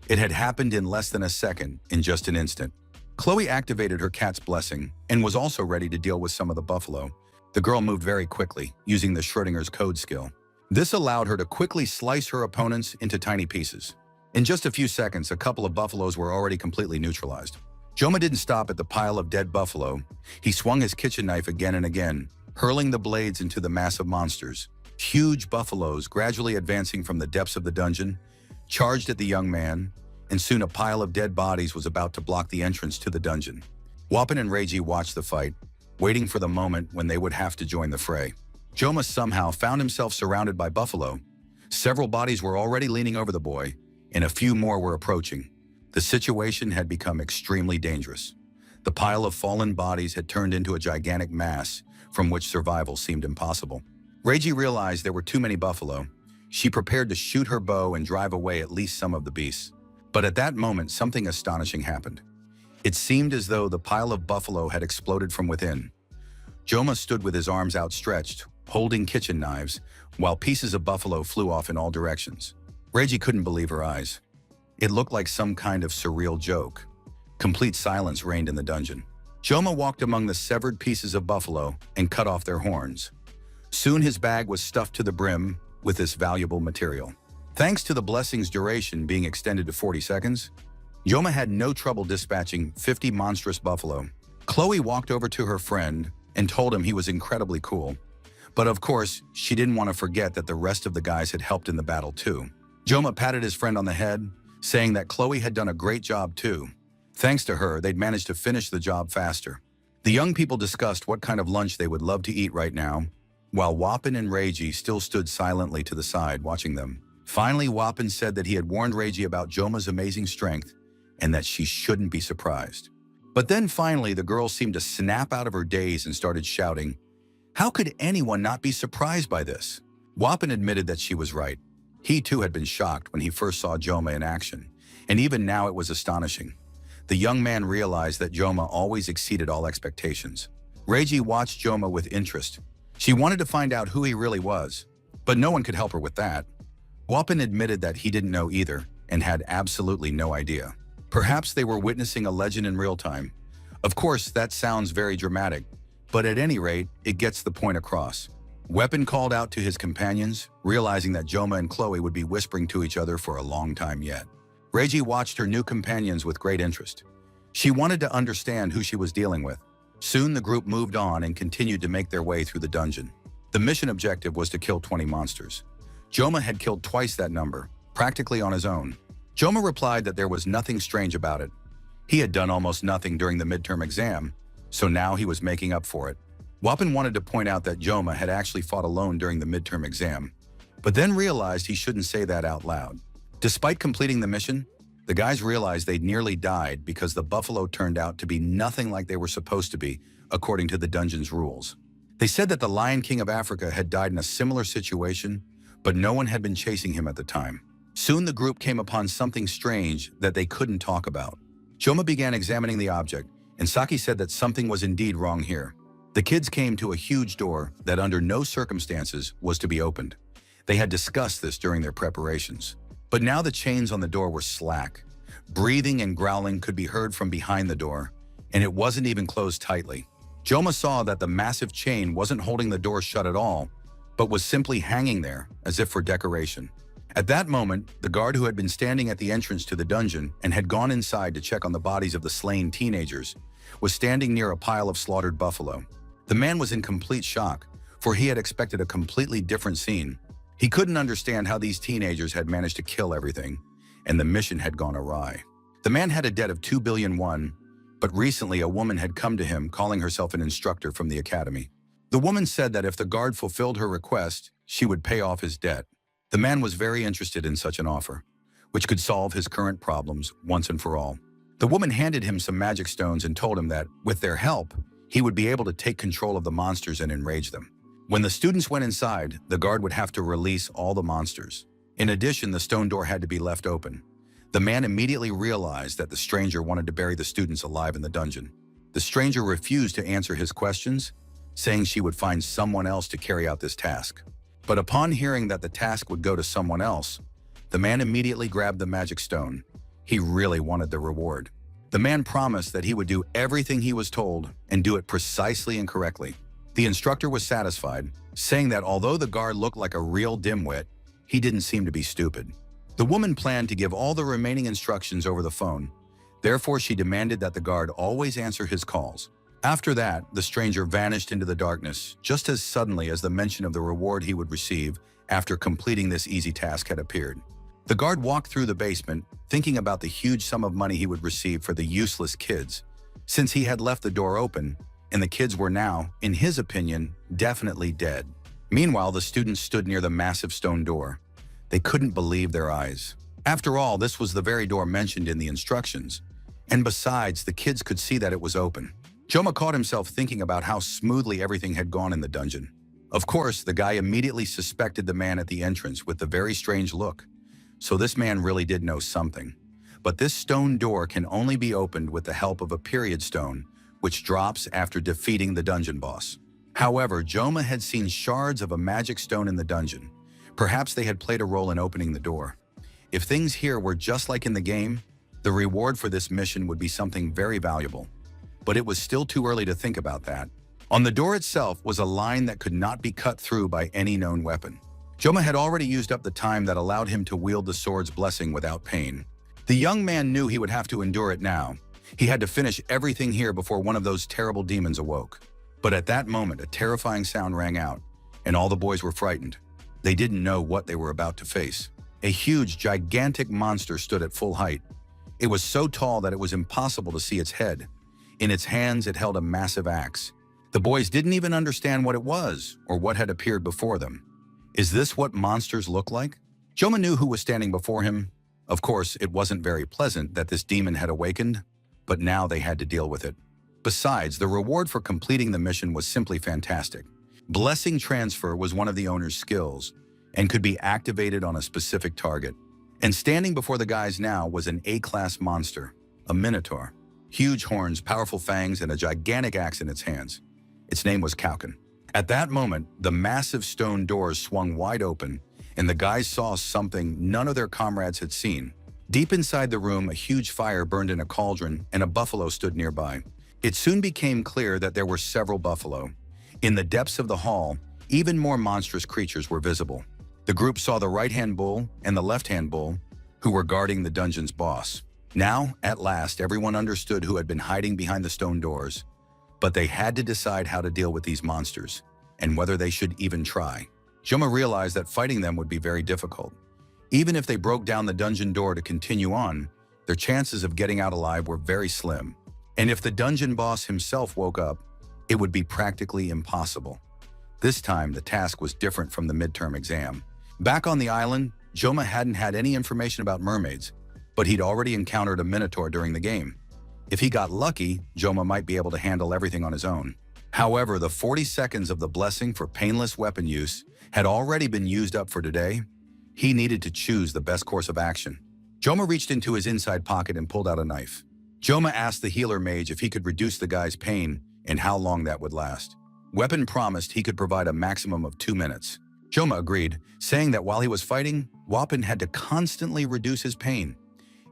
It had happened in less than a second, in just an instant. Chloe activated her cat's blessing and was also ready to deal with some of the buffalo. The girl moved very quickly, using the Schrodinger's code skill. This allowed her to quickly slice her opponents into tiny pieces. In just a few seconds, a couple of buffaloes were already completely neutralized. Joma didn't stop at the pile of dead buffalo. He swung his kitchen knife again and again, hurling the blades into the mass of monsters. Huge buffaloes, gradually advancing from the depths of the dungeon, charged at the young man, and soon a pile of dead bodies was about to block the entrance to the dungeon. Wapin and Reiji watched the fight, waiting for the moment when they would have to join the fray. Joma somehow found himself surrounded by buffalo. Several bodies were already leaning over the boy, and a few more were approaching. The situation had become extremely dangerous. The pile of fallen bodies had turned into a gigantic mass from which survival seemed impossible. Reiji realized there were too many buffalo. She prepared to shoot her bow and drive away at least some of the beasts. But at that moment, something astonishing happened. It seemed as though the pile of buffalo had exploded from within. Joma stood with his arms outstretched, holding kitchen knives, while pieces of buffalo flew off in all directions. Reiji couldn't believe her eyes. It looked like some kind of surreal joke. Complete silence reigned in the dungeon. Joma walked among the severed pieces of buffalo and cut off their horns. Soon his bag was stuffed to the brim with this valuable material. Thanks to the blessing's duration being extended to 40 seconds, Joma had no trouble dispatching 50 monstrous buffalo. Chloe walked over to her friend and told him he was incredibly cool. But of course, she didn't want to forget that the rest of the guys had helped in the battle too. Joma patted his friend on the head, saying that Chloe had done a great job too. Thanks to her, they'd managed to finish the job faster. The young people discussed what kind of lunch they would love to eat right now, while Wapin and Reiji still stood silently to the side watching them. Finally, Wapin said that he had warned Reiji about Joma's amazing strength and that she shouldn't be surprised. But then finally, the girl seemed to snap out of her daze and started shouting, "How could anyone not be surprised by this?" Wapin admitted that she was right. He too had been shocked when he first saw Joma in action, and even now it was astonishing. The young man realized that Joma always exceeded all expectations. Reiji watched Joma with interest. She wanted to find out who he really was, but no one could help her with that. Wapin admitted that he didn't know either and had absolutely no idea. Perhaps they were witnessing a legend in real time. Of course, that sounds very dramatic, but at any rate, it gets the point across. Wapin called out to his companions, realizing that Joma and Chloe would be whispering to each other for a long time yet. Reiji watched her new companions with great interest. She wanted to understand who she was dealing with. Soon the group moved on and continued to make their way through the dungeon. The mission objective was to kill 20 monsters. Joma had killed twice that number, practically on his own. Joma replied that there was nothing strange about it. He had done almost nothing during the midterm exam, so now he was making up for it. Wapin wanted to point out that Joma had actually fought alone during the midterm exam, but then realized he shouldn't say that out loud. Despite completing the mission, the guys realized they'd nearly died because the buffalo turned out to be nothing like they were supposed to be, according to the dungeon's rules. They said that the Lion King of Africa had died in a similar situation, but no one had been chasing him at the time. Soon the group came upon something strange that they couldn't talk about. Joma began examining the object, and Saki said that something was indeed wrong here. The kids came to a huge door that under no circumstances was to be opened. They had discussed this during their preparations. But now the chains on the door were slack. Breathing and growling could be heard from behind the door, and it wasn't even closed tightly. Joma saw that the massive chain wasn't holding the door shut at all, but was simply hanging there as if for decoration. At that moment, the guard who had been standing at the entrance to the dungeon and had gone inside to check on the bodies of the slain teenagers was standing near a pile of slaughtered buffalo. The man was in complete shock, for he had expected a completely different scene. He couldn't understand how these teenagers had managed to kill everything, and the mission had gone awry. The man had a debt of 2 billion won, but recently a woman had come to him calling herself an instructor from the academy. The woman said that if the guard fulfilled her request, she would pay off his debt. The man was very interested in such an offer, which could solve his current problems once and for all. The woman handed him some magic stones and told him that, with their help, he would be able to take control of the monsters and enrage them. When the students went inside, the guard would have to release all the monsters. In addition, the stone door had to be left open. The man immediately realized that the stranger wanted to bury the students alive in the dungeon. The stranger refused to answer his questions, saying she would find someone else to carry out this task. But upon hearing that the task would go to someone else, the man immediately grabbed the magic stone. He really wanted the reward. The man promised that he would do everything he was told and do it precisely and correctly. The instructor was satisfied, saying that although the guard looked like a real dimwit, he didn't seem to be stupid. The woman planned to give all the remaining instructions over the phone. Therefore, she demanded that the guard always answer his calls. After that, the stranger vanished into the darkness, just as suddenly as the mention of the reward he would receive after completing this easy task had appeared. The guard walked through the basement, thinking about the huge sum of money he would receive for the useless kids, since he had left the door open, and the kids were now, in his opinion, definitely dead. Meanwhile, the students stood near the massive stone door. They couldn't believe their eyes. After all, this was the very door mentioned in the instructions, and besides, the kids could see that it was open. Joma caught himself thinking about how smoothly everything had gone in the dungeon. Of course, the guy immediately suspected the man at the entrance with the very strange look. So this man really did know something. But this stone door can only be opened with the help of a period stone, which drops after defeating the dungeon boss. However, Joma had seen shards of a magic stone in the dungeon. Perhaps they had played a role in opening the door. If things here were just like in the game, the reward for this mission would be something very valuable. But it was still too early to think about that. On the door itself was a line that could not be cut through by any known weapon. Joma had already used up the time that allowed him to wield the sword's blessing without pain. The young man knew he would have to endure it now. He had to finish everything here before one of those terrible demons awoke. But at that moment, a terrifying sound rang out, and all the boys were frightened. They didn't know what they were about to face. A huge, gigantic monster stood at full height. It was so tall that it was impossible to see its head. In its hands, it held a massive axe. The boys didn't even understand what it was or what had appeared before them. Is this what monsters look like? Joma knew who was standing before him. Of course, it wasn't very pleasant that this demon had awakened, but now they had to deal with it. Besides, the reward for completing the mission was simply fantastic. Blessing transfer was one of the owner's skills and could be activated on a specific target. And standing before the guys now was an A-class monster, a minotaur. Huge horns, powerful fangs, and a gigantic axe in its hands. Its name was Kaukan. At that moment, the massive stone doors swung wide open, and the guys saw something none of their comrades had seen. Deep inside the room, a huge fire burned in a cauldron, and a buffalo stood nearby. It soon became clear that there were several buffalo. In the depths of the hall, even more monstrous creatures were visible. The group saw the right-hand bull and the left-hand bull, who were guarding the dungeon's boss. Now, at last, everyone understood who had been hiding behind the stone doors. But they had to decide how to deal with these monsters, and whether they should even try. Joma realized that fighting them would be very difficult. Even if they broke down the dungeon door to continue on, their chances of getting out alive were very slim. And if the dungeon boss himself woke up, it would be practically impossible. This time, the task was different from the midterm exam. Back on the island, Joma hadn't had any information about mermaids, but he'd already encountered a minotaur during the game. If he got lucky, Joma might be able to handle everything on his own. However, the 40 seconds of the blessing for painless weapon use had already been used up for today. He needed to choose the best course of action. Joma reached into his inside pocket and pulled out a knife. Joma asked the healer mage if he could reduce the guy's pain and how long that would last. Weapon promised he could provide a maximum of 2 minutes. Joma agreed, saying that while he was fighting, Weapon had to constantly reduce his pain.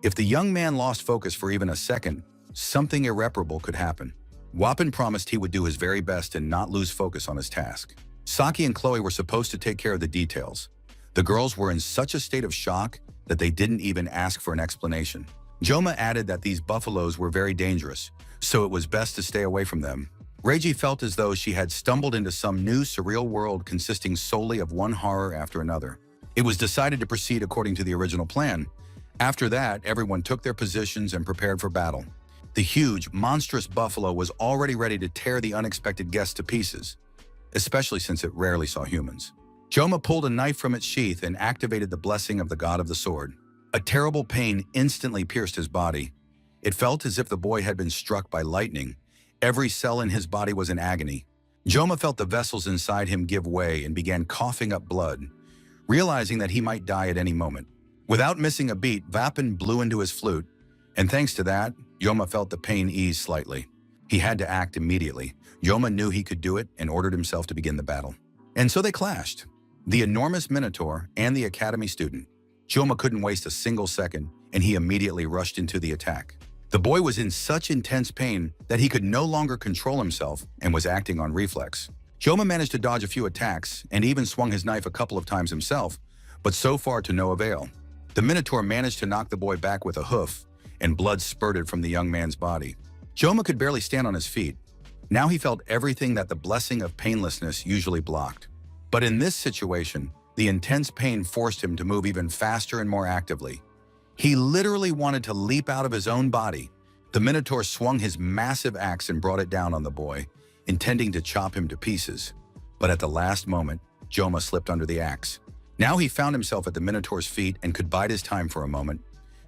If the young man lost focus for even a second, something irreparable could happen. Weapon promised he would do his very best and not lose focus on his task. Saki and Chloe were supposed to take care of the details. The girls were in such a state of shock that they didn't even ask for an explanation. Joma added that these buffaloes were very dangerous, so it was best to stay away from them. Reiji felt as though she had stumbled into some new surreal world consisting solely of one horror after another. It was decided to proceed according to the original plan. After that, everyone took their positions and prepared for battle. The huge, monstrous buffalo was already ready to tear the unexpected guests to pieces, especially since it rarely saw humans. Joma pulled a knife from its sheath and activated the blessing of the god of the sword. A terrible pain instantly pierced his body. It felt as if the boy had been struck by lightning. Every cell in his body was in agony. Joma felt the vessels inside him give way and began coughing up blood, realizing that he might die at any moment. Without missing a beat, Vapin blew into his flute, and thanks to that, Joma felt the pain ease slightly. He had to act immediately. Joma knew he could do it and ordered himself to begin the battle. And so they clashed. The enormous Minotaur and the academy student. Joma couldn't waste a single second, and he immediately rushed into the attack. The boy was in such intense pain that he could no longer control himself and was acting on reflex. Joma managed to dodge a few attacks and even swung his knife a couple of times himself, but so far to no avail. The Minotaur managed to knock the boy back with a hoof, and blood spurted from the young man's body. Joma could barely stand on his feet. Now he felt everything that the blessing of painlessness usually blocked. But in this situation, the intense pain forced him to move even faster and more actively. He literally wanted to leap out of his own body. The Minotaur swung his massive axe and brought it down on the boy, intending to chop him to pieces. But at the last moment, Joma slipped under the axe. Now he found himself at the Minotaur's feet and could bide his time for a moment,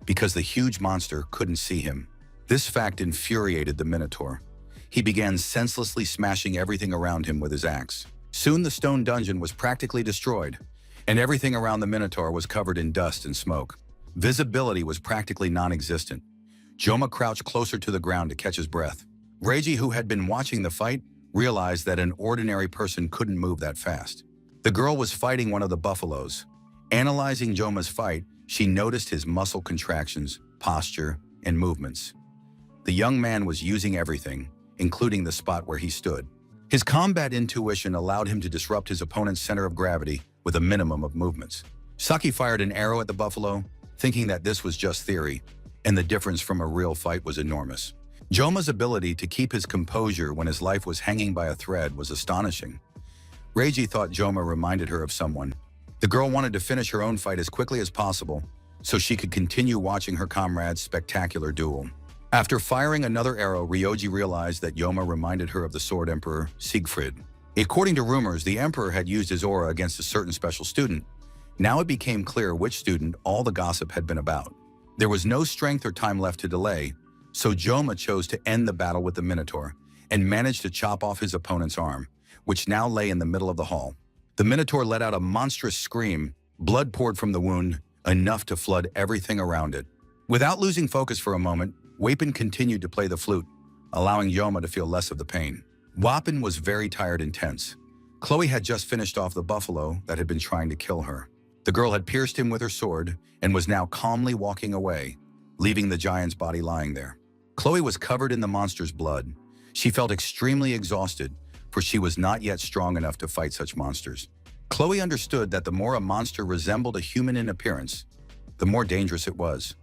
because the huge monster couldn't see him. This fact infuriated the Minotaur. He began senselessly smashing everything around him with his axe. Soon the stone dungeon was practically destroyed, and everything around the Minotaur was covered in dust and smoke. Visibility was practically non-existent. Joma crouched closer to the ground to catch his breath. Reiji, who had been watching the fight, realized that an ordinary person couldn't move that fast. The girl was fighting one of the buffaloes. Analyzing Joma's fight, she noticed his muscle contractions, posture, and movements. The young man was using everything, including the spot where he stood. His combat intuition allowed him to disrupt his opponent's center of gravity with a minimum of movements. Saki fired an arrow at the buffalo, thinking that this was just theory, and the difference from a real fight was enormous. Joma's ability to keep his composure when his life was hanging by a thread was astonishing. Reiji thought Joma reminded her of someone. The girl wanted to finish her own fight as quickly as possible so she could continue watching her comrade's spectacular duel. After firing another arrow, Ryoji realized that Joma reminded her of the Sword Emperor, Siegfried. According to rumors, the Emperor had used his aura against a certain special student. Now it became clear which student all the gossip had been about. There was no strength or time left to delay, so Joma chose to end the battle with the Minotaur and managed to chop off his opponent's arm, which now lay in the middle of the hall. The Minotaur let out a monstrous scream. Blood poured from the wound, enough to flood everything around it. Without losing focus for a moment, Wapin continued to play the flute, allowing Joma to feel less of the pain. Wapin was very tired and tense. Chloe had just finished off the buffalo that had been trying to kill her. The girl had pierced him with her sword and was now calmly walking away, leaving the giant's body lying there. Chloe was covered in the monster's blood. She felt extremely exhausted, for she was not yet strong enough to fight such monsters. Chloe understood that the more a monster resembled a human in appearance, the more dangerous it was.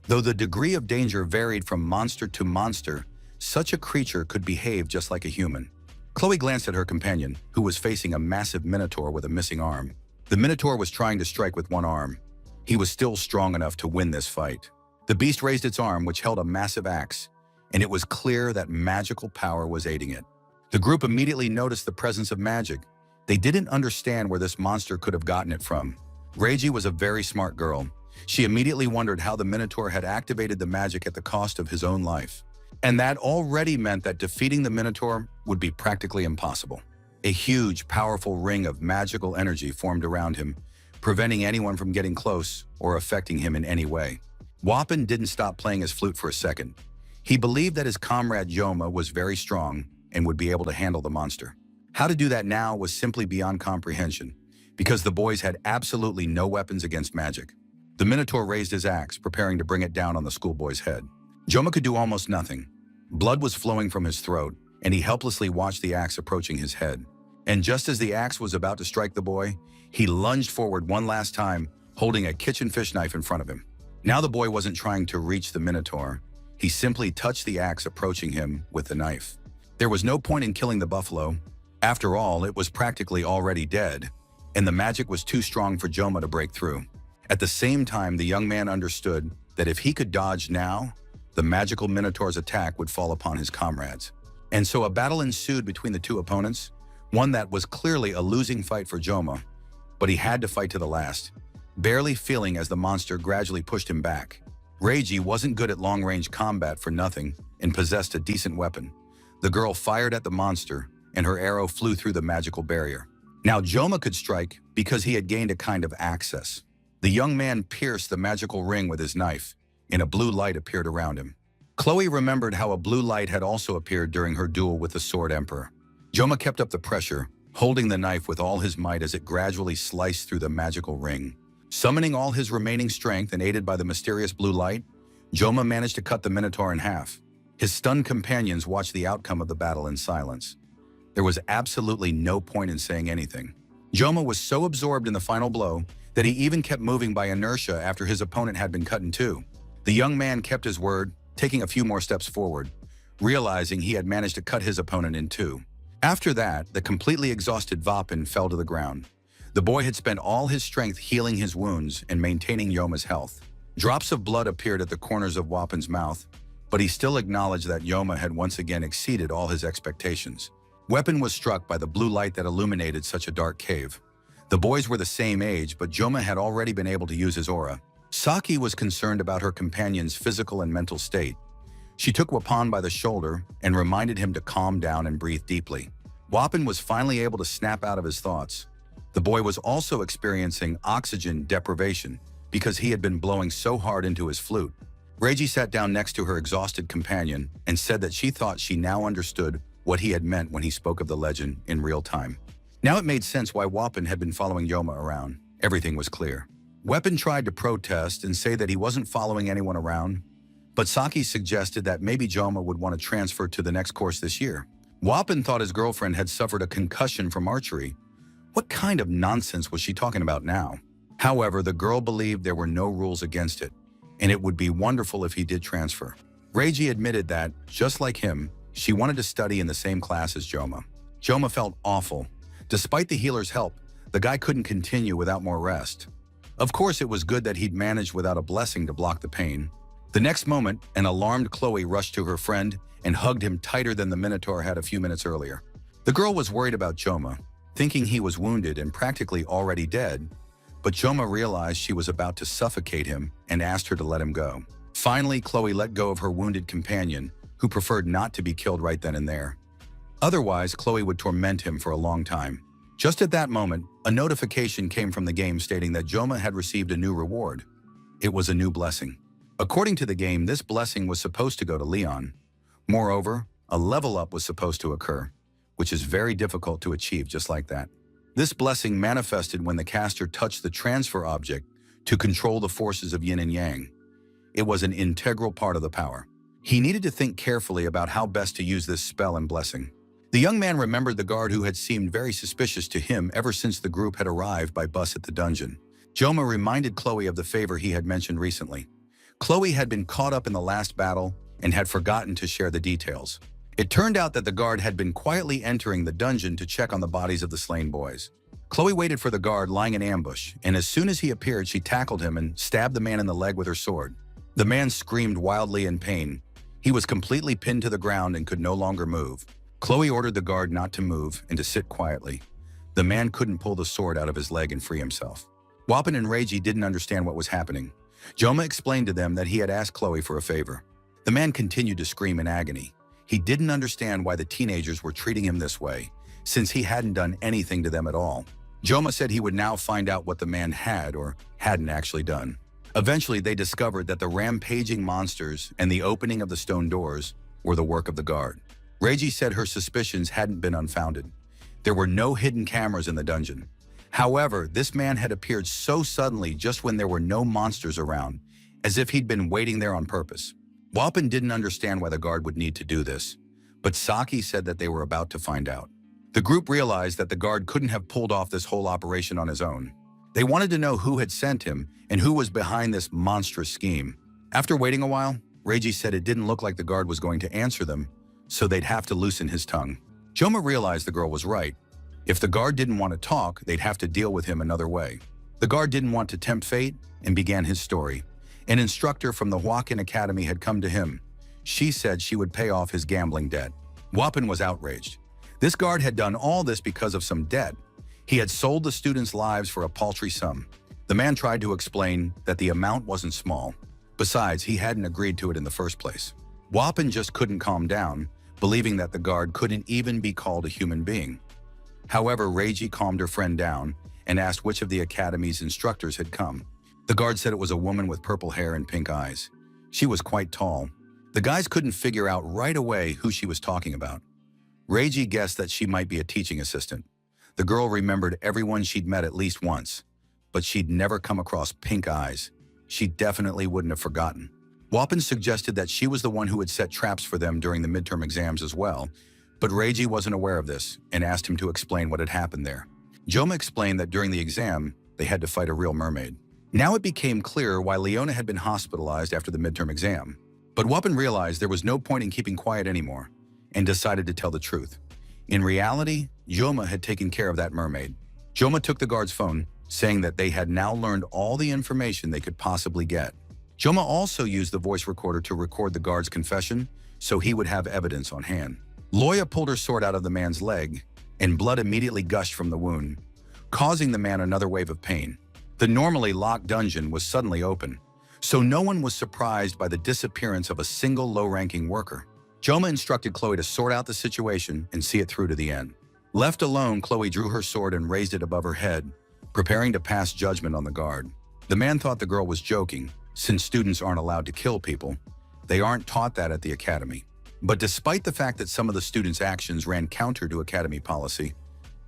Though the degree of danger varied from monster to monster, such a creature could behave just like a human. Chloe glanced at her companion, who was facing a massive minotaur with a missing arm. The minotaur was trying to strike with one arm. He was still strong enough to win this fight. The beast raised its arm, which held a massive axe, and it was clear that magical power was aiding it. The group immediately noticed the presence of magic. They didn't understand where this monster could have gotten it from. Reiji was a very smart girl. She immediately wondered how the minotaur had activated the magic at the cost of his own life. And that already meant that defeating the minotaur would be practically impossible. A huge, powerful ring of magical energy formed around him, preventing anyone from getting close or affecting him in any way. Wappen didn't stop playing his flute for a second. He believed that his comrade Joma was very strong and would be able to handle the monster. How to do that now was simply beyond comprehension, because the boys had absolutely no weapons against magic. The minotaur raised his axe, preparing to bring it down on the schoolboy's head. Joma could do almost nothing. Blood was flowing from his throat, and he helplessly watched the axe approaching his head. And just as the axe was about to strike the boy, he lunged forward one last time, holding a kitchen fish knife in front of him. Now the boy wasn't trying to reach the minotaur. He simply touched the axe approaching him with the knife. There was no point in killing the buffalo. After all, it was practically already dead, and the magic was too strong for Joma to break through. At the same time, the young man understood that if he could dodge now, the magical minotaur's attack would fall upon his comrades. And so a battle ensued between the two opponents, one that was clearly a losing fight for Joma, but he had to fight to the last, barely feeling as the monster gradually pushed him back. Reiji wasn't good at long-range combat for nothing and possessed a decent weapon. The girl fired at the monster, and her arrow flew through the magical barrier. Now Joma could strike because he had gained a kind of access. The young man pierced the magical ring with his knife, and a blue light appeared around him. Chloe remembered how a blue light had also appeared during her duel with the Sword Emperor. Joma kept up the pressure, holding the knife with all his might as it gradually sliced through the magical ring. Summoning all his remaining strength and aided by the mysterious blue light, Joma managed to cut the minotaur in half. His stunned companions watched the outcome of the battle in silence. There was absolutely no point in saying anything. Joma was so absorbed in the final blow that he even kept moving by inertia after his opponent had been cut in two. The young man kept his word, taking a few more steps forward, realizing he had managed to cut his opponent in two. After that, the completely exhausted Wappen fell to the ground. The boy had spent all his strength healing his wounds and maintaining Yoma's health. Drops of blood appeared at the corners of Wappen's mouth, but he still acknowledged that Yoma had once again exceeded all his expectations. Wappen was struck by the blue light that illuminated such a dark cave. The boys were the same age, but Joma had already been able to use his aura. Saki was concerned about her companion's physical and mental state. She took Wappen by the shoulder and reminded him to calm down and breathe deeply. Wappen was finally able to snap out of his thoughts. The boy was also experiencing oxygen deprivation because he had been blowing so hard into his flute. Reiji sat down next to her exhausted companion and said that she thought she now understood what he had meant when he spoke of the legend in real time. Now it made sense why Wappen had been following Yoma around. Everything was clear. Wappen tried to protest and say that he wasn't following anyone around, but Saki suggested that maybe Joma would want to transfer to the next course this year. Wappen thought his girlfriend had suffered a concussion from archery. What kind of nonsense was she talking about now? However, the girl believed there were no rules against it, and it would be wonderful if he did transfer. Reiji admitted that, just like him, she wanted to study in the same class as Joma. Joma felt awful. Despite the healer's help, the guy couldn't continue without more rest. Of course, it was good that he'd managed without a blessing to block the pain. The next moment, an alarmed Chloe rushed to her friend and hugged him tighter than the Minotaur had a few minutes earlier. The girl was worried about Joma, thinking he was wounded and practically already dead, but Joma realized she was about to suffocate him and asked her to let him go. Finally, Chloe let go of her wounded companion, who preferred not to be killed right then and there. Otherwise, Chloe would torment him for a long time. Just at that moment, a notification came from the game stating that Joma had received a new reward. It was a new blessing. According to the game, this blessing was supposed to go to Leon. Moreover, a level up was supposed to occur, which is very difficult to achieve just like that. This blessing manifested when the caster touched the transfer object to control the forces of yin and yang. It was an integral part of the power. He needed to think carefully about how best to use this spell and blessing. The young man remembered the guard who had seemed very suspicious to him ever since the group had arrived by bus at the dungeon. Joma reminded Chloe of the favor he had mentioned recently. Chloe had been caught up in the last battle and had forgotten to share the details. It turned out that the guard had been quietly entering the dungeon to check on the bodies of the slain boys. Chloe waited for the guard lying in ambush, and as soon as he appeared, she tackled him and stabbed the man in the leg with her sword. The man screamed wildly in pain. He was completely pinned to the ground and could no longer move. Chloe ordered the guard not to move and to sit quietly. The man couldn't pull the sword out of his leg and free himself. Wapin and Reiji didn't understand what was happening. Joma explained to them that he had asked Chloe for a favor. The man continued to scream in agony. He didn't understand why the teenagers were treating him this way, since he hadn't done anything to them at all. Joma said he would now find out what the man had or hadn't actually done. Eventually, they discovered that the rampaging monsters and the opening of the stone doors were the work of the guard. Reiji said her suspicions hadn't been unfounded. There were no hidden cameras in the dungeon. However, this man had appeared so suddenly just when there were no monsters around, as if he'd been waiting there on purpose. Wapin didn't understand why the guard would need to do this, but Saki said that they were about to find out. The group realized that the guard couldn't have pulled off this whole operation on his own. They wanted to know who had sent him and who was behind this monstrous scheme. After waiting a while, Reiji said it didn't look like the guard was going to answer them, so they'd have to loosen his tongue. Joma realized the girl was right. If the guard didn't want to talk, they'd have to deal with him another way. The guard didn't want to tempt fate and began his story. An instructor from the Huakin Academy had come to him. She said she would pay off his gambling debt. Wapin was outraged. This guard had done all this because of some debt. He had sold the students' lives for a paltry sum. The man tried to explain that the amount wasn't small. Besides, he hadn't agreed to it in the first place. Wapin just couldn't calm down, believing that the guard couldn't even be called a human being. However, Reiji calmed her friend down and asked which of the academy's instructors had come. The guard said it was a woman with purple hair and pink eyes. She was quite tall. The guys couldn't figure out right away who she was talking about. Reiji guessed that she might be a teaching assistant. The girl remembered everyone she'd met at least once, but she'd never come across pink eyes. She definitely wouldn't have forgotten. Wapin suggested that she was the one who had set traps for them during the midterm exams as well, but Reiji wasn't aware of this and asked him to explain what had happened there. Joma explained that during the exam, they had to fight a real mermaid. Now it became clear why Leona had been hospitalized after the midterm exam. But Wapin realized there was no point in keeping quiet anymore and decided to tell the truth. In reality, Joma had taken care of that mermaid. Joma took the guard's phone, saying that they had now learned all the information they could possibly get. Joma also used the voice recorder to record the guard's confession so he would have evidence on hand. Loya pulled her sword out of the man's leg, and blood immediately gushed from the wound, causing the man another wave of pain. The normally locked dungeon was suddenly open, so no one was surprised by the disappearance of a single low-ranking worker. Joma instructed Chloe to sort out the situation and see it through to the end. Left alone, Chloe drew her sword and raised it above her head, preparing to pass judgment on the guard. The man thought the girl was joking, since students aren't allowed to kill people. They aren't taught that at the academy. But despite the fact that some of the students' actions ran counter to academy policy,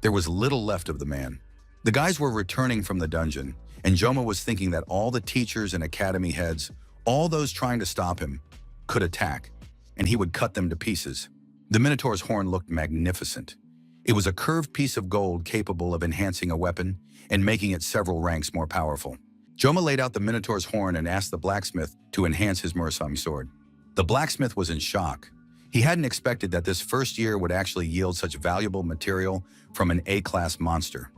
there was little left of the man. The guys were returning from the dungeon, and Joma was thinking that all the teachers and academy heads, all those trying to stop him, could attack, and he would cut them to pieces. The Minotaur's horn looked magnificent. It was a curved piece of gold capable of enhancing a weapon and making it several ranks more powerful. Joma laid out the Minotaur's horn and asked the blacksmith to enhance his mercenary sword. The blacksmith was in shock. He hadn't expected that this first year would actually yield such valuable material from an A-class monster.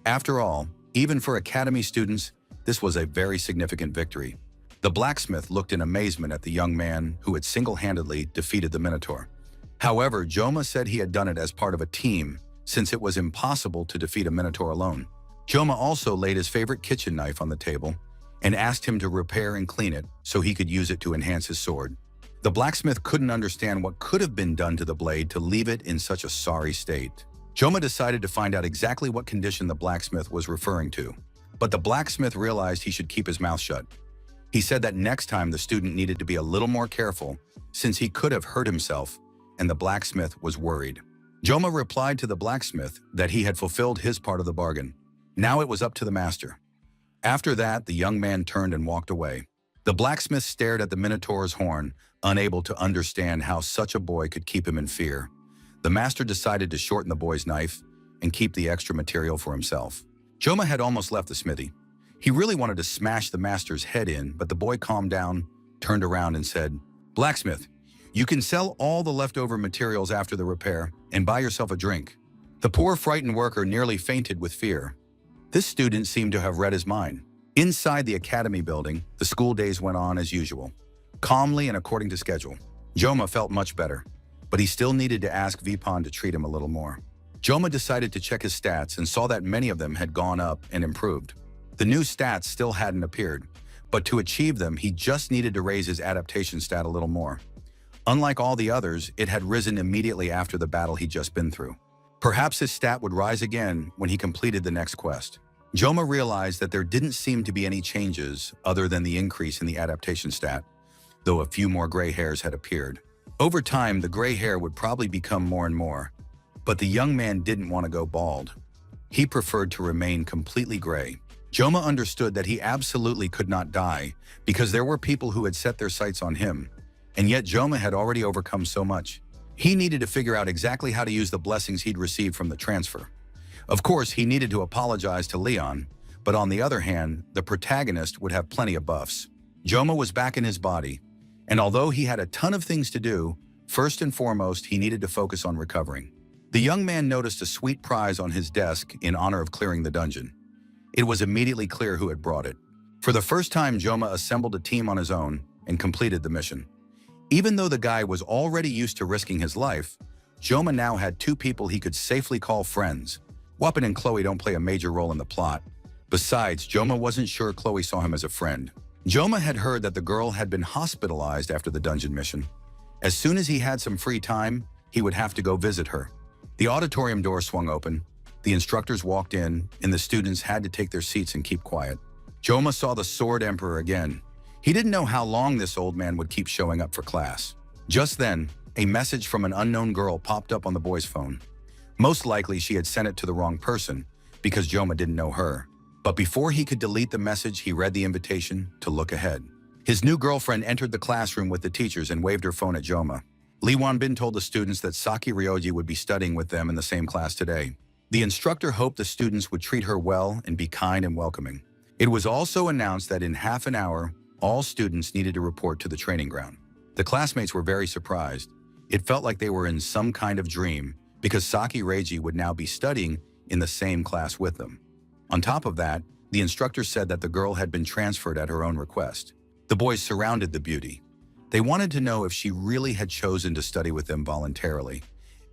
After all, even for academy students, this was a very significant victory. The blacksmith looked in amazement at the young man who had single-handedly defeated the Minotaur. However, Joma said he had done it as part of a team, since it was impossible to defeat a Minotaur alone. Joma also laid his favorite kitchen knife on the table and asked him to repair and clean it so he could use it to enhance his sword. The blacksmith couldn't understand what could have been done to the blade to leave it in such a sorry state. Joma decided to find out exactly what condition the blacksmith was referring to, but the blacksmith realized he should keep his mouth shut. He said that next time the student needed to be a little more careful since he could have hurt himself, and the blacksmith was worried. Joma replied to the blacksmith that he had fulfilled his part of the bargain. Now it was up to the master. After that, the young man turned and walked away. The blacksmith stared at the Minotaur's horn, unable to understand how such a boy could keep him in fear. The master decided to shorten the boy's knife and keep the extra material for himself. Joma had almost left the smithy. He really wanted to smash the master's head in, but the boy calmed down, turned around and said, "Blacksmith, you can sell all the leftover materials after the repair and buy yourself a drink." The poor frightened worker nearly fainted with fear. This student seemed to have read his mind. Inside the academy building, the school days went on as usual, calmly and according to schedule. Joma felt much better, but he still needed to ask Vipon to treat him a little more. Joma decided to check his stats and saw that many of them had gone up and improved. The new stats still hadn't appeared, but to achieve them, he just needed to raise his adaptation stat a little more. Unlike all the others, it had risen immediately after the battle he'd just been through. Perhaps his stat would rise again when he completed the next quest. Joma realized that there didn't seem to be any changes other than the increase in the adaptation stat, though a few more gray hairs had appeared. Over time, the gray hair would probably become more and more, but the young man didn't want to go bald. He preferred to remain completely gray. Joma understood that he absolutely could not die because there were people who had set their sights on him, and yet Joma had already overcome so much. He needed to figure out exactly how to use the blessings he'd received from the transfer. Of course, he needed to apologize to Leon, but on the other hand, the protagonist would have plenty of buffs. Joma was back in his body, and although he had a ton of things to do, first and foremost, he needed to focus on recovering. The young man noticed a sweet prize on his desk in honor of clearing the dungeon. It was immediately clear who had brought it. For the first time, Joma assembled a team on his own and completed the mission. Even though the guy was already used to risking his life, Joma now had two people he could safely call friends. Wappen and Chloe don't play a major role in the plot. Besides, Joma wasn't sure Chloe saw him as a friend. Joma had heard that the girl had been hospitalized after the dungeon mission. As soon as he had some free time, he would have to go visit her. The auditorium door swung open, the instructors walked in, and the students had to take their seats and keep quiet. Joma saw the Sword Emperor again. He didn't know how long this old man would keep showing up for class. Just then, a message from an unknown girl popped up on the boy's phone. Most likely, she had sent it to the wrong person because Joma didn't know her. But before he could delete the message, he read the invitation to look ahead. His new girlfriend entered the classroom with the teachers and waved her phone at Joma. Lee Wanbin told the students that Saki Ryoji would be studying with them in the same class today. The instructor hoped the students would treat her well and be kind and welcoming. It was also announced that in half an hour, all students needed to report to the training ground. The classmates were very surprised. It felt like they were in some kind of dream because Saki Reiji would now be studying in the same class with them. On top of that, the instructor said that the girl had been transferred at her own request. The boys surrounded the beauty. They wanted to know if she really had chosen to study with them voluntarily,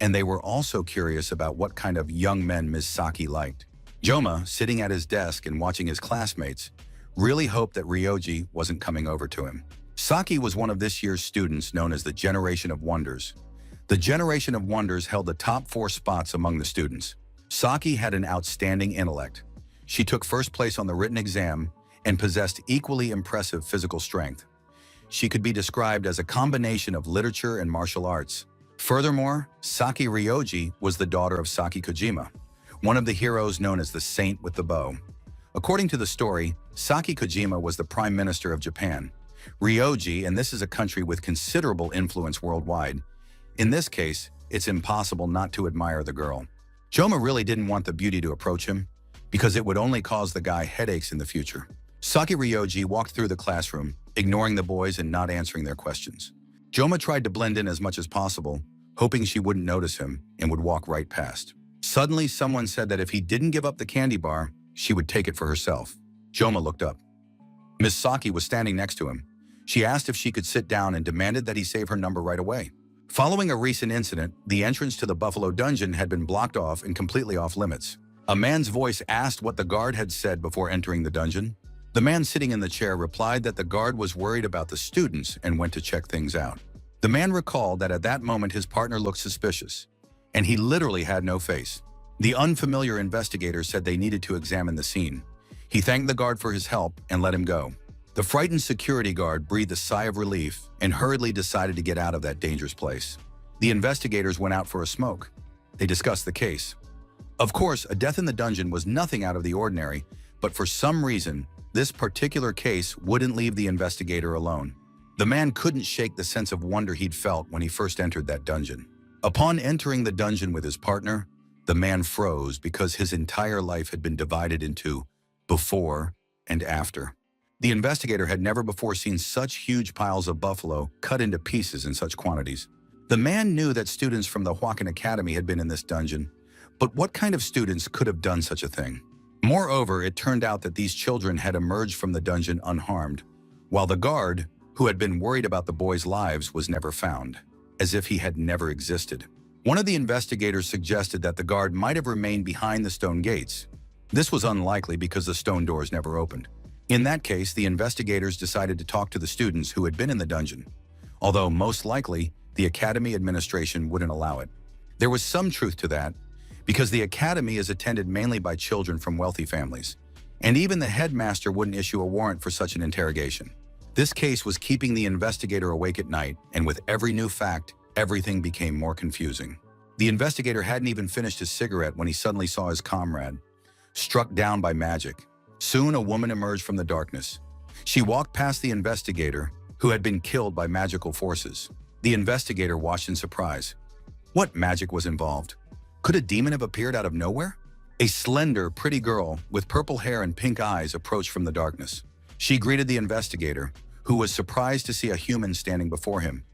and they were also curious about what kind of young men Ms. Saki liked. Joma, sitting at his desk and watching his classmates, really hoped that Ryoji wasn't coming over to him. Saki was one of this year's students known as the Generation of Wonders. The Generation of Wonders held the top 4 spots among the students. Saki had an outstanding intellect. She took first place on the written exam and possessed equally impressive physical strength. She could be described as a combination of literature and martial arts. Furthermore, Saki Ryoji was the daughter of Saki Kojima, one of the heroes known as the Saint with the Bow. According to the story, Saki Kojima was the Prime Minister of Japan. Ryoji, and this is a country with considerable influence worldwide. In this case, it's impossible not to admire the girl. Joma really didn't want the beauty to approach him because it would only cause the guy headaches in the future. Saki Ryoji walked through the classroom, ignoring the boys and not answering their questions. Joma tried to blend in as much as possible, hoping she wouldn't notice him and would walk right past. Suddenly, someone said that if he didn't give up the candy bar, she would take it for herself. Joma looked up. Miss Saki was standing next to him. She asked if she could sit down and demanded that he save her number right away. Following a recent incident, the entrance to the Buffalo Dungeon had been blocked off and completely off limits. A man's voice asked what the guard had said before entering the dungeon. The man sitting in the chair replied that the guard was worried about the students and went to check things out. The man recalled that at that moment his partner looked suspicious, and he literally had no face. The unfamiliar investigator said they needed to examine the scene. He thanked the guard for his help and let him go. The frightened security guard breathed a sigh of relief and hurriedly decided to get out of that dangerous place. The investigators went out for a smoke. They discussed the case. Of course, a death in the dungeon was nothing out of the ordinary, but for some reason, this particular case wouldn't leave the investigator alone. The man couldn't shake the sense of wonder he'd felt when he first entered that dungeon. Upon entering the dungeon with his partner, the man froze because his entire life had been divided into before and after. The investigator had never before seen such huge piles of buffalo cut into pieces in such quantities. The man knew that students from the Hwakan Academy had been in this dungeon, but what kind of students could have done such a thing? Moreover, it turned out that these children had emerged from the dungeon unharmed, while the guard, who had been worried about the boys' lives, was never found, as if he had never existed. One of the investigators suggested that the guard might have remained behind the stone gates. This was unlikely because the stone doors never opened. In that case, the investigators decided to talk to the students who had been in the dungeon, although most likely, the academy administration wouldn't allow it. There was some truth to that, because the academy is attended mainly by children from wealthy families, and even the headmaster wouldn't issue a warrant for such an interrogation. This case was keeping the investigator awake at night, and with every new fact, everything became more confusing. The investigator hadn't even finished his cigarette when he suddenly saw his comrade, struck down by magic. Soon a woman emerged from the darkness. She walked past the investigator, who had been killed by magical forces. The investigator watched in surprise. What magic was involved? Could a demon have appeared out of nowhere? A slender, pretty girl with purple hair and pink eyes approached from the darkness. She greeted the investigator, who was surprised to see a human standing before him.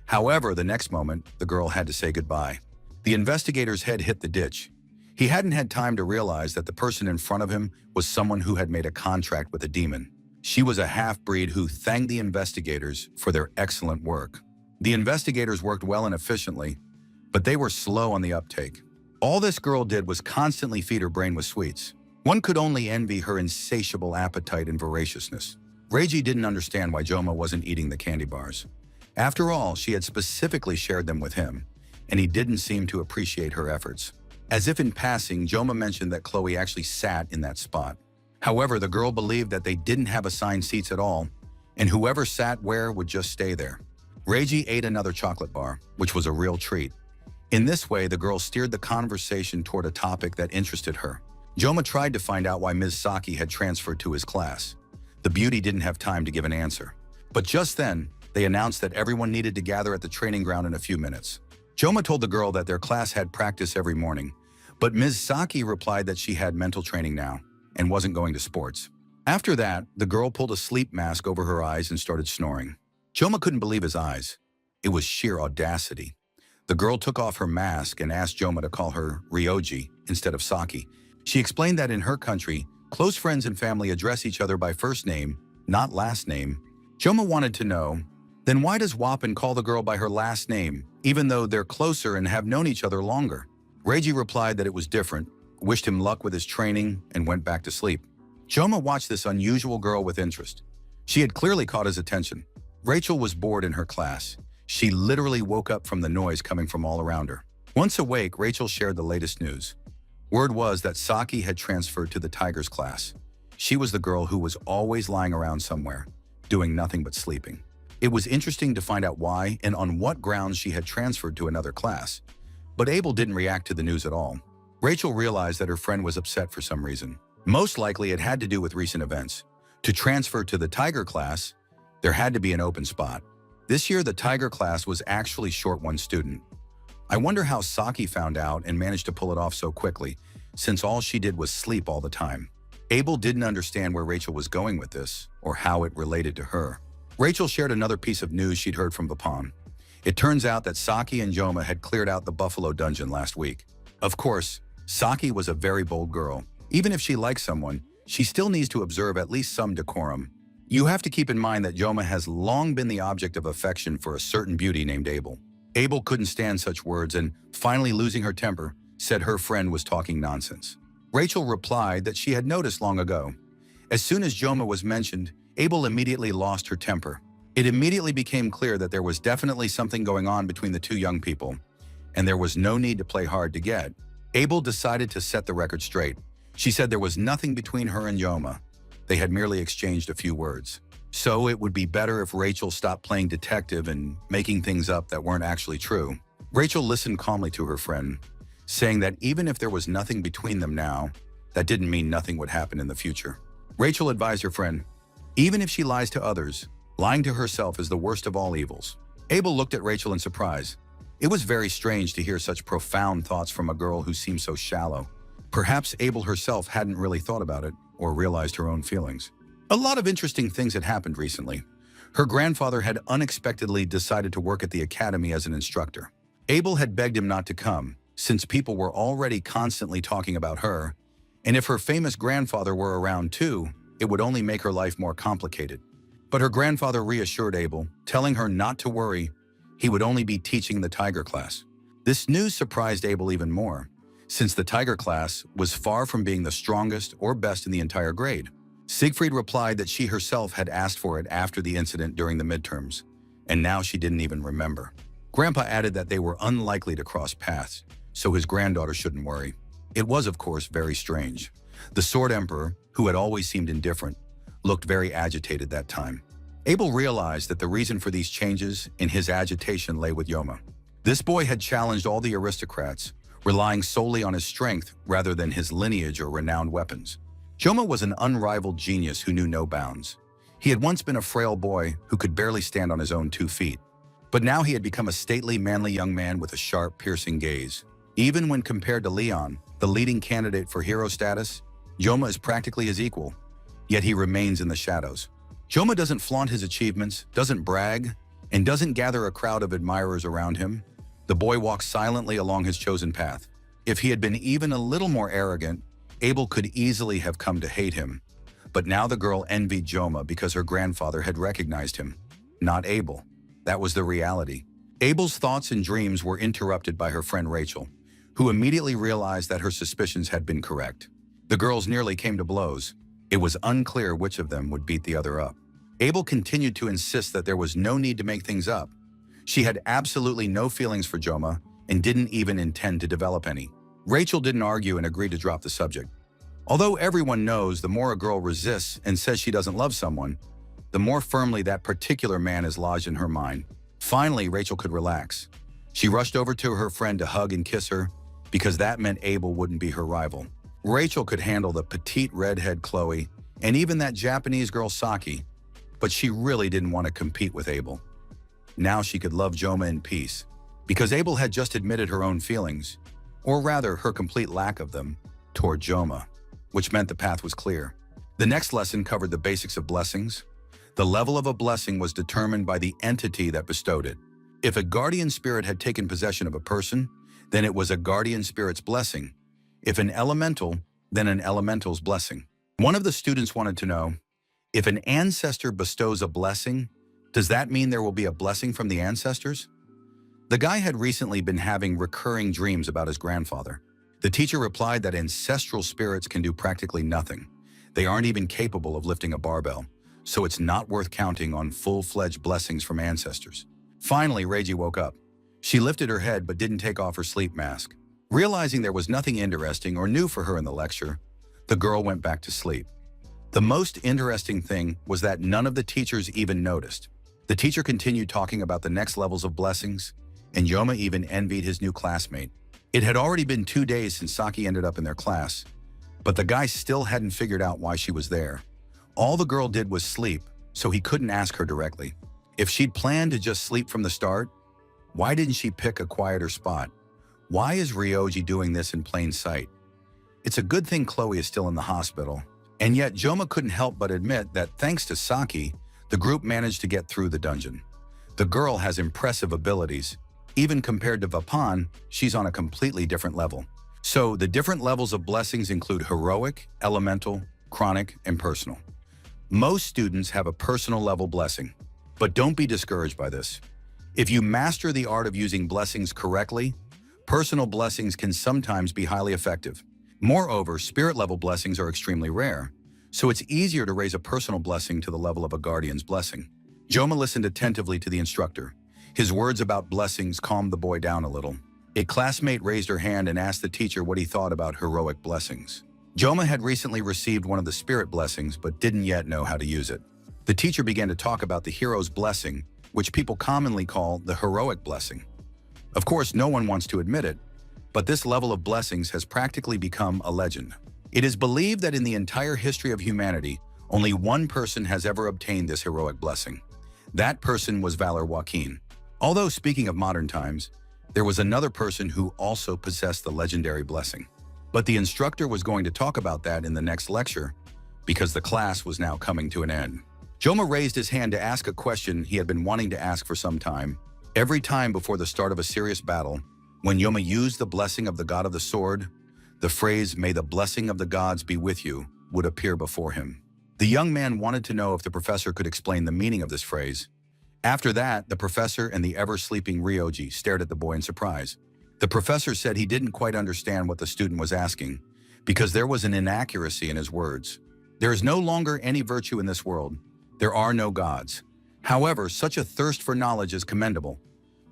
However, the next moment, the girl had to say goodbye. The investigator's head hit the ditch. He hadn't had time to realize that the person in front of him was someone who had made a contract with a demon. She was a half-breed who thanked the investigators for their excellent work. The investigators worked well and efficiently, but they were slow on the uptake. All this girl did was constantly feed her brain with sweets. One could only envy her insatiable appetite and voraciousness. Reiji didn't understand why Joma wasn't eating the candy bars. After all, she had specifically shared them with him, and he didn't seem to appreciate her efforts. As if in passing, Joma mentioned that Chloe actually sat in that spot. However, the girl believed that they didn't have assigned seats at all, and whoever sat where would just stay there. Reiji ate another chocolate bar, which was a real treat. In this way, the girl steered the conversation toward a topic that interested her. Joma tried to find out why Ms. Saki had transferred to his class. The beauty didn't have time to give an answer. But just then, they announced that everyone needed to gather at the training ground in a few minutes. Joma told the girl that their class had practice every morning, but Ms. Saki replied that she had mental training now and wasn't going to sports. After that, the girl pulled a sleep mask over her eyes and started snoring. Joma couldn't believe his eyes. It was sheer audacity. The girl took off her mask and asked Joma to call her Ryoji instead of Saki. She explained that in her country, close friends and family address each other by first name, not last name. Joma wanted to know, then why does Wappen call the girl by her last name, even though they're closer and have known each other longer? Reiji replied that it was different, wished him luck with his training, and went back to sleep. Joma watched this unusual girl with interest. She had clearly caught his attention. Rachel was bored in her class. She literally woke up from the noise coming from all around her. Once awake, Rachel shared the latest news. Word was that Saki had transferred to the Tigers class. She was the girl who was always lying around somewhere, doing nothing but sleeping. It was interesting to find out why and on what grounds she had transferred to another class. But Abel didn't react to the news at all. Rachel realized that her friend was upset for some reason. Most likely it had to do with recent events. To transfer to the Tiger class, there had to be an open spot. This year, the Tiger class was actually short one student. I wonder how Saki found out and managed to pull it off so quickly, since all she did was sleep all the time. Abel didn't understand where Rachel was going with this, or how it related to her. Rachel shared another piece of news she'd heard from Vipon. It turns out that Saki and Joma had cleared out the Buffalo Dungeon last week. Of course, Saki was a very bold girl. Even if she likes someone, she still needs to observe at least some decorum. You have to keep in mind that Joma has long been the object of affection for a certain beauty named Abel. Abel couldn't stand such words and, finally losing her temper, said her friend was talking nonsense. Rachel replied that she had noticed long ago. As soon as Joma was mentioned, Abel immediately lost her temper. It immediately became clear that there was definitely something going on between the two young people, and there was no need to play hard to get. Abel decided to set the record straight. She said there was nothing between her and Joma. They had merely exchanged a few words. So it would be better if Rachel stopped playing detective and making things up that weren't actually true. Rachel listened calmly to her friend. saying that even if there was nothing between them now, that didn't mean nothing would happen in the future. Rachel advised her friend, even if she lies to others, lying to herself is the worst of all evils. Abel looked at Rachel in surprise. It was very strange to hear such profound thoughts from a girl who seemed so shallow. Perhaps Abel herself hadn't really thought about it or realized her own feelings. A lot of interesting things had happened recently. Her grandfather had unexpectedly decided to work at the academy as an instructor. Abel had begged him not to come, since people were already constantly talking about her, and if her famous grandfather were around too, it would only make her life more complicated. But her grandfather reassured Abel, telling her not to worry, he would only be teaching the Tiger class. This news surprised Abel even more, since the Tiger class was far from being the strongest or best in the entire grade. Siegfried replied that she herself had asked for it after the incident during the midterms, and now she didn't even remember. Grandpa added that they were unlikely to cross paths, so his granddaughter shouldn't worry. It was, of course, very strange. The Sword Emperor, who had always seemed indifferent, looked very agitated that time. Abel realized that the reason for these changes in his agitation lay with Yoma. This boy had challenged all the aristocrats, relying solely on his strength rather than his lineage or renowned weapons. Yoma was an unrivaled genius who knew no bounds. He had once been a frail boy who could barely stand on his own 2 feet. But now he had become a stately, manly young man with a sharp, piercing gaze. Even when compared to Leon, the leading candidate for hero status, Yoma is practically his equal, yet he remains in the shadows. Yoma doesn't flaunt his achievements, doesn't brag, and doesn't gather a crowd of admirers around him. The boy walks silently along his chosen path. If he had been even a little more arrogant, Abel could easily have come to hate him. But now the girl envied Yoma because her grandfather had recognized him, not Abel. That was the reality. Abel's thoughts and dreams were interrupted by her friend Rachel, who immediately realized that her suspicions had been correct. The girls nearly came to blows. It was unclear which of them would beat the other up. Abel continued to insist that there was no need to make things up. She had absolutely no feelings for Yoma and didn't even intend to develop any. Rachel didn't argue and agreed to drop the subject. Although everyone knows the more a girl resists and says she doesn't love someone, the more firmly that particular man is lodged in her mind. Finally, Rachel could relax. She rushed over to her friend to hug and kiss her, because that meant Abel wouldn't be her rival. Rachel could handle the petite redhead Chloe and even that Japanese girl Saki, but she really didn't want to compete with Abel. Now she could love Yoma in peace, because Abel had just admitted her own feelings, or rather her complete lack of them, toward Yoma, which meant the path was clear. The next lesson covered the basics of blessings. The level of a blessing was determined by the entity that bestowed it. If a guardian spirit had taken possession of a person, then it was a guardian spirit's blessing. If an elemental, then an elemental's blessing. One of the students wanted to know, if an ancestor bestows a blessing, does that mean there will be a blessing from the ancestors? The guy had recently been having recurring dreams about his grandfather. The teacher replied that ancestral spirits can do practically nothing. They aren't even capable of lifting a barbell, so it's not worth counting on full-fledged blessings from ancestors. Finally, Reiji woke up. She lifted her head but didn't take off her sleep mask. Realizing there was nothing interesting or new for her in the lecture, the girl went back to sleep. The most interesting thing was that none of the teachers even noticed. The teacher continued talking about the next levels of blessings, and Yoma even envied his new classmate. It had already been 2 days since Saki ended up in their class, but the guy still hadn't figured out why she was there. All the girl did was sleep, so he couldn't ask her directly. If she'd planned to just sleep from the start, why didn't she pick a quieter spot? Why is Ryoji doing this in plain sight? It's a good thing Chloe is still in the hospital, and yet Yoma couldn't help but admit that thanks to Saki, the group managed to get through the dungeon. The girl has impressive abilities. Even compared to Vapan, she's on a completely different level. So the different levels of blessings include heroic, elemental, chronic, and personal. Most students have a personal level blessing, but don't be discouraged by this. If you master the art of using blessings correctly, personal blessings can sometimes be highly effective. Moreover, spirit level blessings are extremely rare, so it's easier to raise a personal blessing to the level of a guardian's blessing. Yoma listened attentively to the instructor. His words about blessings calmed the boy down a little. A classmate raised her hand and asked the teacher what he thought about heroic blessings. Yoma had recently received one of the spirit blessings but didn't yet know how to use it. The teacher began to talk about the hero's blessing, which people commonly call the heroic blessing. Of course, no one wants to admit it, But this level of blessings has practically become a legend. It is believed that in the entire history of humanity, only one person has ever obtained this heroic blessing. That person was Valor Joaquin. Although speaking of modern times, there was another person who also possessed the legendary blessing. But the instructor was going to talk about that in the next lecture because the class was now coming to an end. Joma raised his hand to ask a question he had been wanting to ask for some time. Every time before the start of a serious battle, when Yoma used the blessing of the god of the sword, the phrase, "May the blessing of the gods be with you," would appear before him. The young man wanted to know if the professor could explain the meaning of this phrase. After that, the professor and the ever-sleeping Ryoji stared at the boy in surprise. The professor said he didn't quite understand what the student was asking because there was an inaccuracy in his words. There is no longer any virtue in this world. There are no gods. However, such a thirst for knowledge is commendable.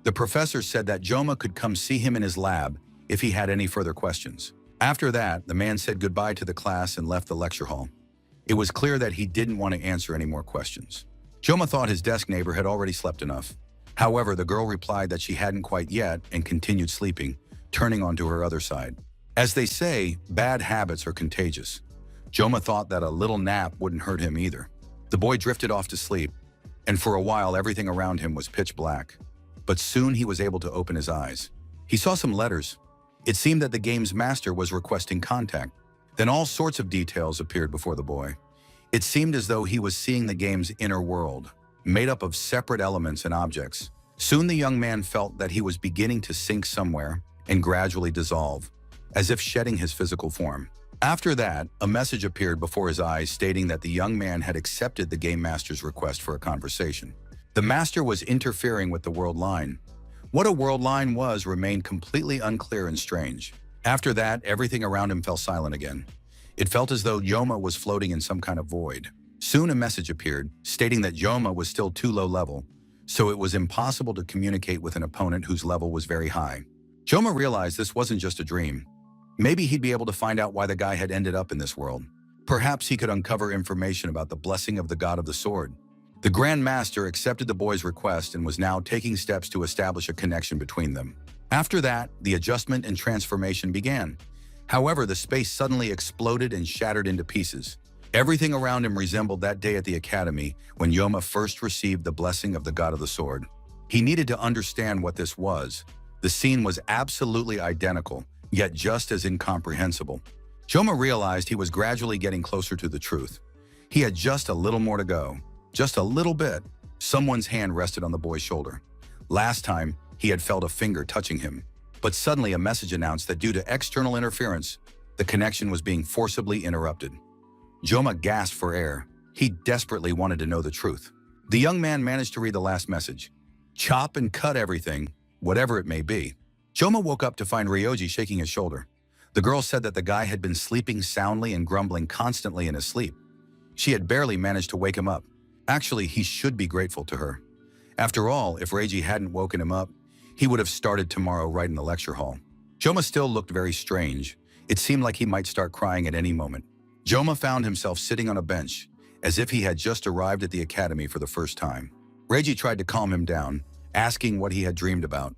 The professor said that Joma could come see him in his lab if he had any further questions. After that, the man said goodbye to the class and left the lecture hall. It was clear that he didn't want to answer any more questions. Joma thought his desk neighbor had already slept enough. However, the girl replied that she hadn't quite yet and continued sleeping, turning onto her other side. As they say, bad habits are contagious. Joma thought that a little nap wouldn't hurt him either. The boy drifted off to sleep, and for a while everything around him was pitch black. But soon he was able to open his eyes. He saw some letters. It seemed that the game's master was requesting contact. Then all sorts of details appeared before the boy. It seemed as though he was seeing the game's inner world, made up of separate elements and objects. Soon the young man felt that he was beginning to sink somewhere and gradually dissolve, as if shedding his physical form. After that, a message appeared before his eyes stating that the young man had accepted the game master's request for a conversation. The master was interfering with the world line. What a world line was remained completely unclear and strange. After that, everything around him fell silent again. It felt as though Joma was floating in some kind of void. Soon a message appeared, stating that Joma was still too low level, so it was impossible to communicate with an opponent whose level was very high. Joma realized this wasn't just a dream. Maybe he'd be able to find out why the guy had ended up in this world. Perhaps he could uncover information about the blessing of the god of the sword. The Grand Master accepted the boy's request and was now taking steps to establish a connection between them. After that, the adjustment and transformation began. However, the space suddenly exploded and shattered into pieces. Everything around him resembled that day at the academy when Yoma first received the blessing of the god of the sword. He needed to understand what this was. The scene was absolutely identical, yet just as incomprehensible. Joma realized he was gradually getting closer to the truth. He had just a little more to go. Just a little bit. Someone's hand rested on the boy's shoulder. Last time, he had felt a finger touching him. But suddenly a message announced that due to external interference, the connection was being forcibly interrupted. Joma gasped for air. He desperately wanted to know the truth. The young man managed to read the last message. Chop and cut everything, whatever it may be. Joma woke up to find Ryoji shaking his shoulder. The girl said that the guy had been sleeping soundly and grumbling constantly in his sleep. She had barely managed to wake him up. Actually, he should be grateful to her. After all, if Reiji hadn't woken him up, he would have started tomorrow right in the lecture hall. Joma still looked very strange. It seemed like he might start crying at any moment. Joma found himself sitting on a bench, as if he had just arrived at the academy for the first time. Reiji tried to calm him down, asking what he had dreamed about.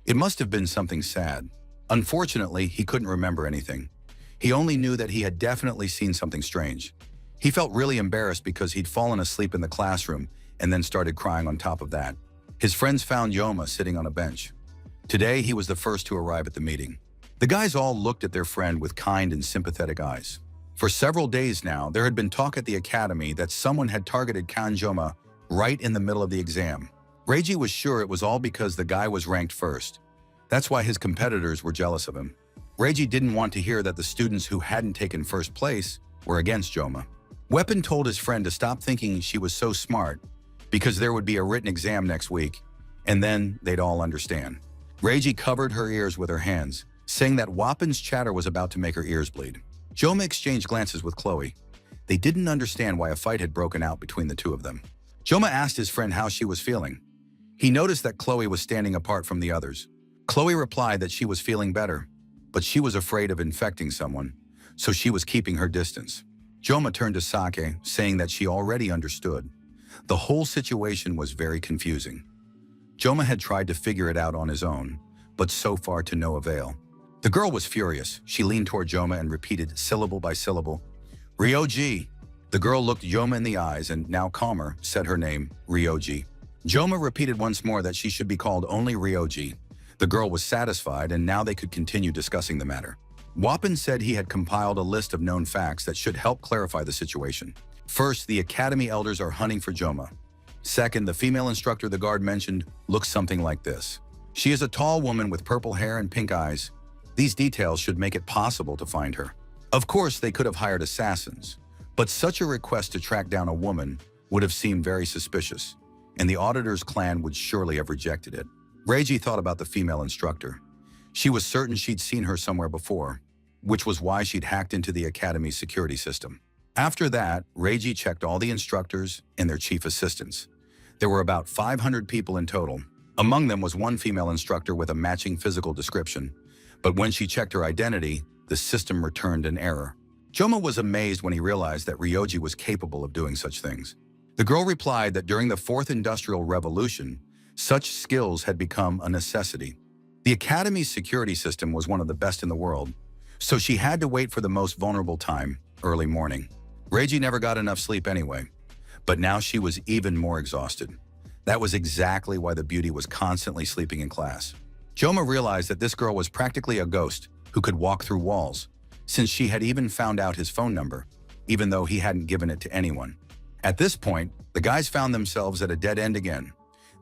It must have been something sad. Unfortunately, he couldn't remember anything. He only knew that he had definitely seen something strange. He felt really embarrassed because he'd fallen asleep in the classroom and then started crying on top of that. His friends found Yoma sitting on a bench. Today, he was the first to arrive at the meeting. The guys all looked at their friend with kind and sympathetic eyes. For several days now, there had been talk at the academy that someone had targeted Joma right in the middle of the exam. Reiji was sure it was all because the guy was ranked first. That's why his competitors were jealous of him. Reiji didn't want to hear that the students who hadn't taken first place were against Joma. Weapon told his friend to stop thinking she was so smart because there would be a written exam next week, and then they'd all understand. Reiji covered her ears with her hands, saying that Weapon's chatter was about to make her ears bleed. Joma exchanged glances with Chloe. They didn't understand why a fight had broken out between the two of them. Joma asked his friend how she was feeling. He noticed that Chloe was standing apart from the others. Chloe replied that she was feeling better, but she was afraid of infecting someone, so she was keeping her distance. Joma turned to Sake, saying that she already understood. The whole situation was very confusing. Joma had tried to figure it out on his own, but so far to no avail. The girl was furious. She leaned toward Joma and repeated syllable by syllable, Ryoji. The girl looked Joma in the eyes and, now calmer, said her name, Ryoji. Joma repeated once more that she should be called only Ryoji. The girl was satisfied, and now they could continue discussing the matter. Wapin said he had compiled a list of known facts that should help clarify the situation. First, the academy elders are hunting for Joma. Second, the female instructor the guard mentioned looks something like this. She is a tall woman with purple hair and pink eyes. These details should make it possible to find her. Of course, they could have hired assassins, but such a request to track down a woman would have seemed very suspicious, and the auditor's clan would surely have rejected it. Reiji thought about the female instructor. She was certain she'd seen her somewhere before, which was why she'd hacked into the academy's security system. After that, Reiji checked all the instructors and their chief assistants. There were about 500 people in total. Among them was one female instructor with a matching physical description, but when she checked her identity, the system returned an error. Joma was amazed when he realized that Ryoji was capable of doing such things. The girl replied that during the Fourth Industrial Revolution, such skills had become a necessity. The academy's security system was one of the best in the world, so she had to wait for the most vulnerable time, early morning. Reiji never got enough sleep anyway, but now she was even more exhausted. That was exactly why the beauty was constantly sleeping in class. Joma realized that this girl was practically a ghost who could walk through walls, since she had even found out his phone number, even though he hadn't given it to anyone. At this point, the guys found themselves at a dead end again.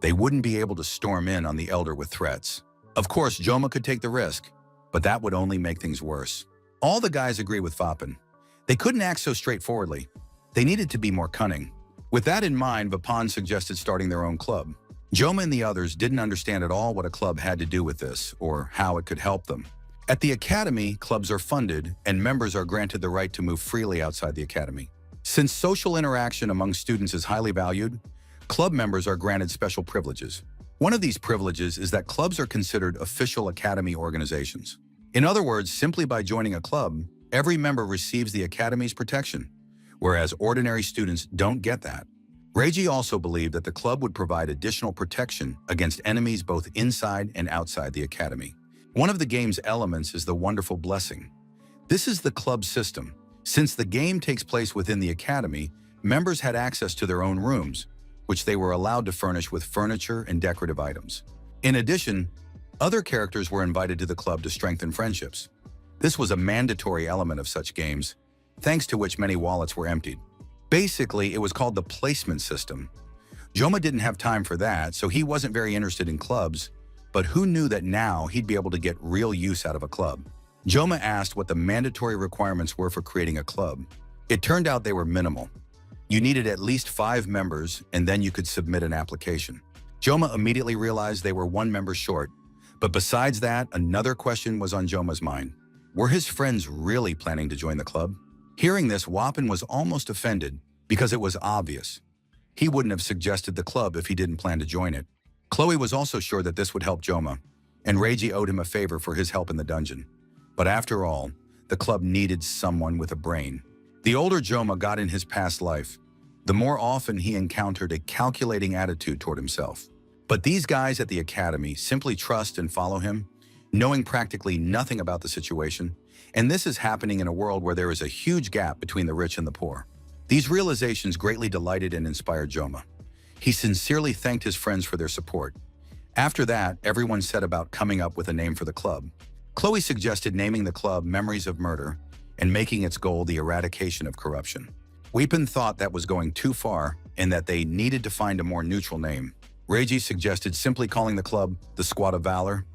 They wouldn't be able to storm in on the elder with threats. Of course, Joma could take the risk, but that would only make things worse. All the guys agree with Vapin. They couldn't act so straightforwardly. They needed to be more cunning. With that in mind, Vapin suggested starting their own club. Joma and the others didn't understand at all what a club had to do with this, or how it could help them. At the academy, clubs are funded, and members are granted the right to move freely outside the academy. Since social interaction among students is highly valued, club members are granted special privileges. One of these privileges is that clubs are considered official academy organizations. In other words, simply by joining a club, every member receives the academy's protection, whereas ordinary students don't get that. Reiji also believed that the club would provide additional protection against enemies both inside and outside the academy. One of the game's elements is the wonderful blessing. This is the club system. Since the game takes place within the academy, members had access to their own rooms, which they were allowed to furnish with furniture and decorative items. In addition, other characters were invited to the club to strengthen friendships. This was a mandatory element of such games, thanks to which many wallets were emptied. Basically, it was called the placement system. Joma didn't have time for that, so he wasn't very interested in clubs, but who knew that now he'd be able to get real use out of a club? Joma asked what the mandatory requirements were for creating a club. It turned out they were minimal. You needed at least 5 members, and then you could submit an application. Joma immediately realized they were 1 member short, but besides that, another question was on Joma's mind. Were his friends really planning to join the club? Hearing this, Wapin was almost offended because it was obvious. He wouldn't have suggested the club if he didn't plan to join it. Chloe was also sure that this would help Joma, and Reiji owed him a favor for his help in the dungeon. But after all, the club needed someone with a brain. The older Joma got in his past life, the more often he encountered a calculating attitude toward himself. But these guys at the academy simply trust and follow him, knowing practically nothing about the situation, and this is happening in a world where there is a huge gap between the rich and the poor. These realizations greatly delighted and inspired Joma. He sincerely thanked his friends for their support. After that, everyone set about coming up with a name for the club. Chloe suggested naming the club Memories of Murder and making its goal the eradication of corruption. Weepin thought that was going too far and that they needed to find a more neutral name. Reiji suggested simply calling the club the Squad of Valor.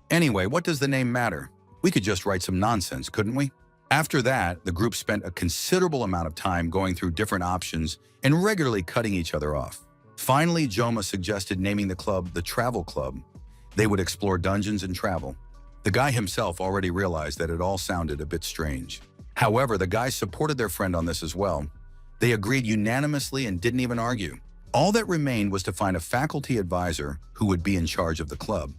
Anyway, what does the name matter? We could just write some nonsense, couldn't we? After that, the group spent a considerable amount of time going through different options and regularly cutting each other off. Finally, Joma suggested naming the club the Travel Club. They would explore dungeons and travel. The guy himself already realized that it all sounded a bit strange. However, the guys supported their friend on this as well. They agreed unanimously and didn't even argue. All that remained was to find a faculty advisor who would be in charge of the club.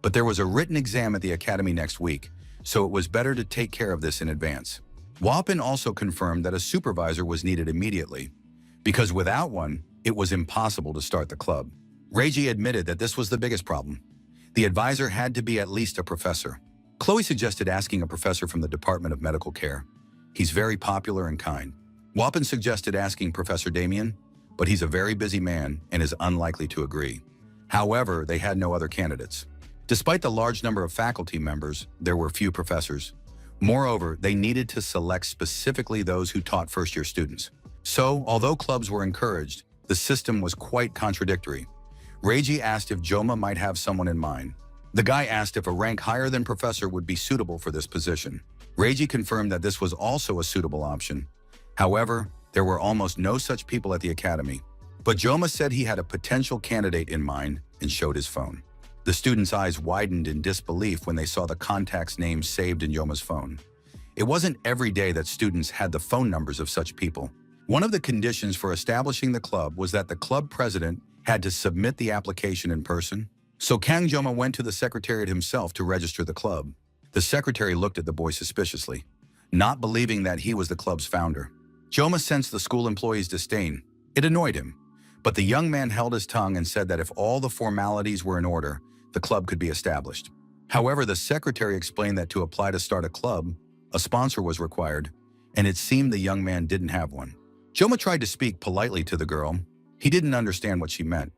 But there was a written exam at the academy next week, so it was better to take care of this in advance. Wapin also confirmed that a supervisor was needed immediately, because without one, it was impossible to start the club. Reiji admitted that this was the biggest problem. The advisor had to be at least a professor. Chloe suggested asking a professor from the Department of Medical Care. He's very popular and kind. Wappen suggested asking Professor Damien, but he's a very busy man and is unlikely to agree. However, they had no other candidates. Despite the large number of faculty members, there were few professors. Moreover, they needed to select specifically those who taught first-year students. So, although clubs were encouraged, the system was quite contradictory. Reiji asked if Joma might have someone in mind. The guy asked if a rank higher than professor would be suitable for this position. Reiji confirmed that this was also a suitable option. However, there were almost no such people at the academy. But Joma said he had a potential candidate in mind and showed his phone. The students' eyes widened in disbelief when they saw the contact's name saved in Joma's phone. It wasn't every day that students had the phone numbers of such people. One of the conditions for establishing the club was that the club president had to submit the application in person. So Kang Joma went to the secretariat himself to register the club. The secretary looked at the boy suspiciously, not believing that he was the club's founder. Joma sensed the school employee's disdain. It annoyed him. But the young man held his tongue and said that if all the formalities were in order, the club could be established. However, the secretary explained that to apply to start a club, a sponsor was required, and it seemed the young man didn't have one. Joma tried to speak politely to the girl. He didn't understand what she meant.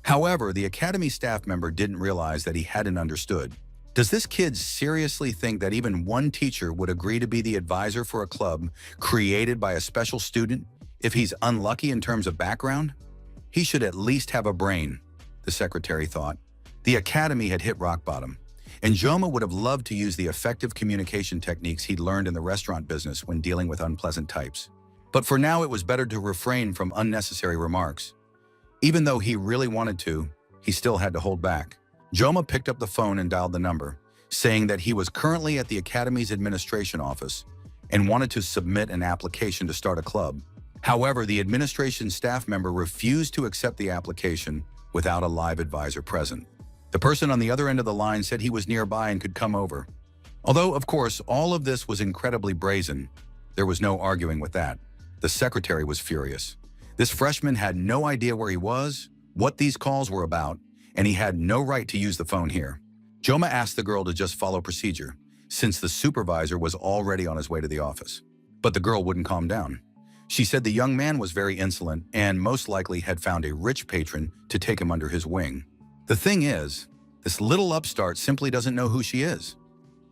However, the academy staff member didn't realize that he hadn't understood. Does this kid seriously think that even one teacher would agree to be the advisor for a club created by a special student if he's unlucky in terms of background? He should at least have a brain, the secretary thought. The academy had hit rock bottom, and Joma would have loved to use the effective communication techniques he'd learned in the restaurant business when dealing with unpleasant types. But for now, it was better to refrain from unnecessary remarks. Even though he really wanted to, he still had to hold back. Joma picked up the phone and dialed the number, saying that he was currently at the academy's administration office and wanted to submit an application to start a club. However, the administration staff member refused to accept the application without a live advisor present. The person on the other end of the line said he was nearby and could come over. Although, of course, all of this was incredibly brazen, there was no arguing with that. The secretary was furious. This freshman had no idea where he was, what these calls were about, and he had no right to use the phone here. Joma asked the girl to just follow procedure, since the supervisor was already on his way to the office. But the girl wouldn't calm down. She said the young man was very insolent and most likely had found a rich patron to take him under his wing. The thing is, this little upstart simply doesn't know who she is.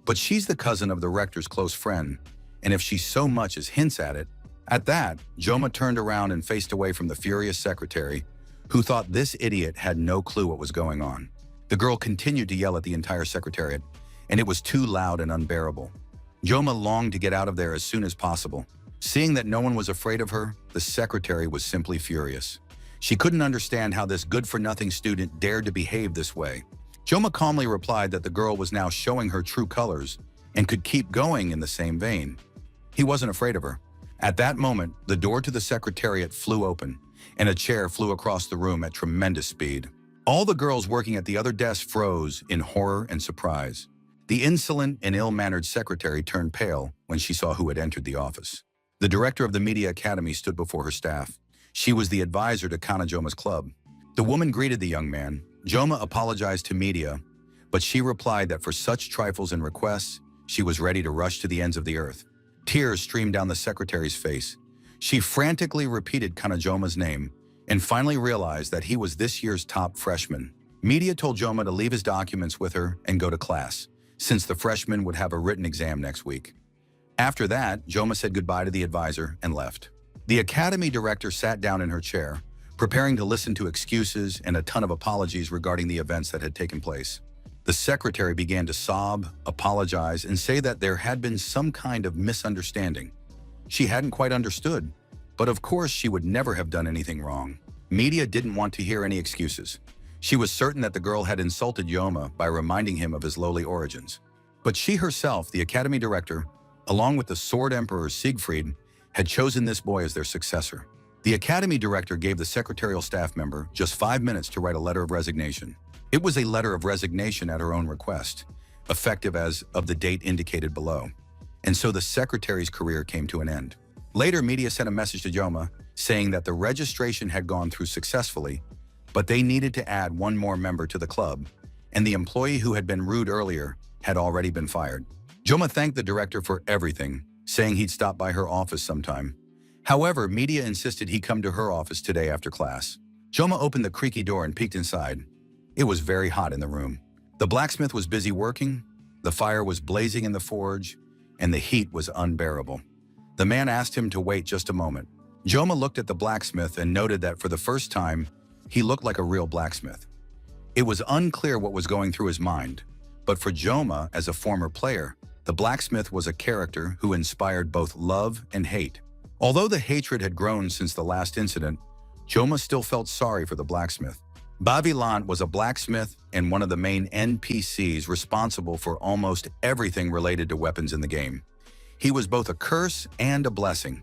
But she's the cousin of the rector's close friend, and if she so much as hints at it, at that, Joma turned around and faced away from the furious secretary, who thought this idiot had no clue what was going on. The girl continued to yell at the entire secretariat, and it was too loud and unbearable. Joma longed to get out of there as soon as possible. Seeing that no one was afraid of her, the secretary was simply furious. She couldn't understand how this good-for-nothing student dared to behave this way. Joma calmly replied that the girl was now showing her true colors and could keep going in the same vein. He wasn't afraid of her. At that moment, the door to the secretariat flew open, and a chair flew across the room at tremendous speed. All the girls working at the other desk froze in horror and surprise. The insolent and ill-mannered secretary turned pale when she saw who had entered the office. The director of the Media Academy stood before her staff. She was the advisor to Kana Joma's club. The woman greeted the young man. Joma apologized to media, but she replied that for such trifles and requests, she was ready to rush to the ends of the earth. Tears streamed down the secretary's face. She frantically repeated Kana Joma's name and finally realized that he was this year's top freshman. Media told Joma to leave his documents with her and go to class, since the freshman would have a written exam next week. After that, Joma said goodbye to the advisor and left. The academy director sat down in her chair, preparing to listen to excuses and a ton of apologies regarding the events that had taken place. The secretary began to sob, apologize, and say that there had been some kind of misunderstanding. She hadn't quite understood, but of course she would never have done anything wrong. Media didn't want to hear any excuses. She was certain that the girl had insulted Joma by reminding him of his lowly origins. But she herself, the academy director, along with the Sword Emperor Siegfried, had chosen this boy as their successor. The academy director gave the secretarial staff member just 5 minutes to write a letter of resignation. It was a letter of resignation at her own request, effective as of the date indicated below. And so the secretary's career came to an end. Later, media sent a message to Joma saying that the registration had gone through successfully, but they needed to add one more member to the club, and the employee who had been rude earlier had already been fired. Joma thanked the director for everything, saying he'd stop by her office sometime. However, media insisted he come to her office today after class. Joma opened the creaky door and peeked inside. It was very hot in the room. The blacksmith was busy working, the fire was blazing in the forge, and the heat was unbearable. The man asked him to wait just a moment. Joma looked at the blacksmith and noted that for the first time, he looked like a real blacksmith. It was unclear what was going through his mind, but for Joma, as a former player, the blacksmith was a character who inspired both love and hate. Although the hatred had grown since the last incident, Joma still felt sorry for the blacksmith. Bavilant was a blacksmith and one of the main NPCs responsible for almost everything related to weapons in the game. He was both a curse and a blessing,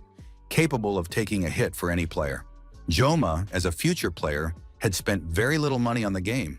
capable of taking a hit for any player. Joma, as a future player, had spent very little money on the game,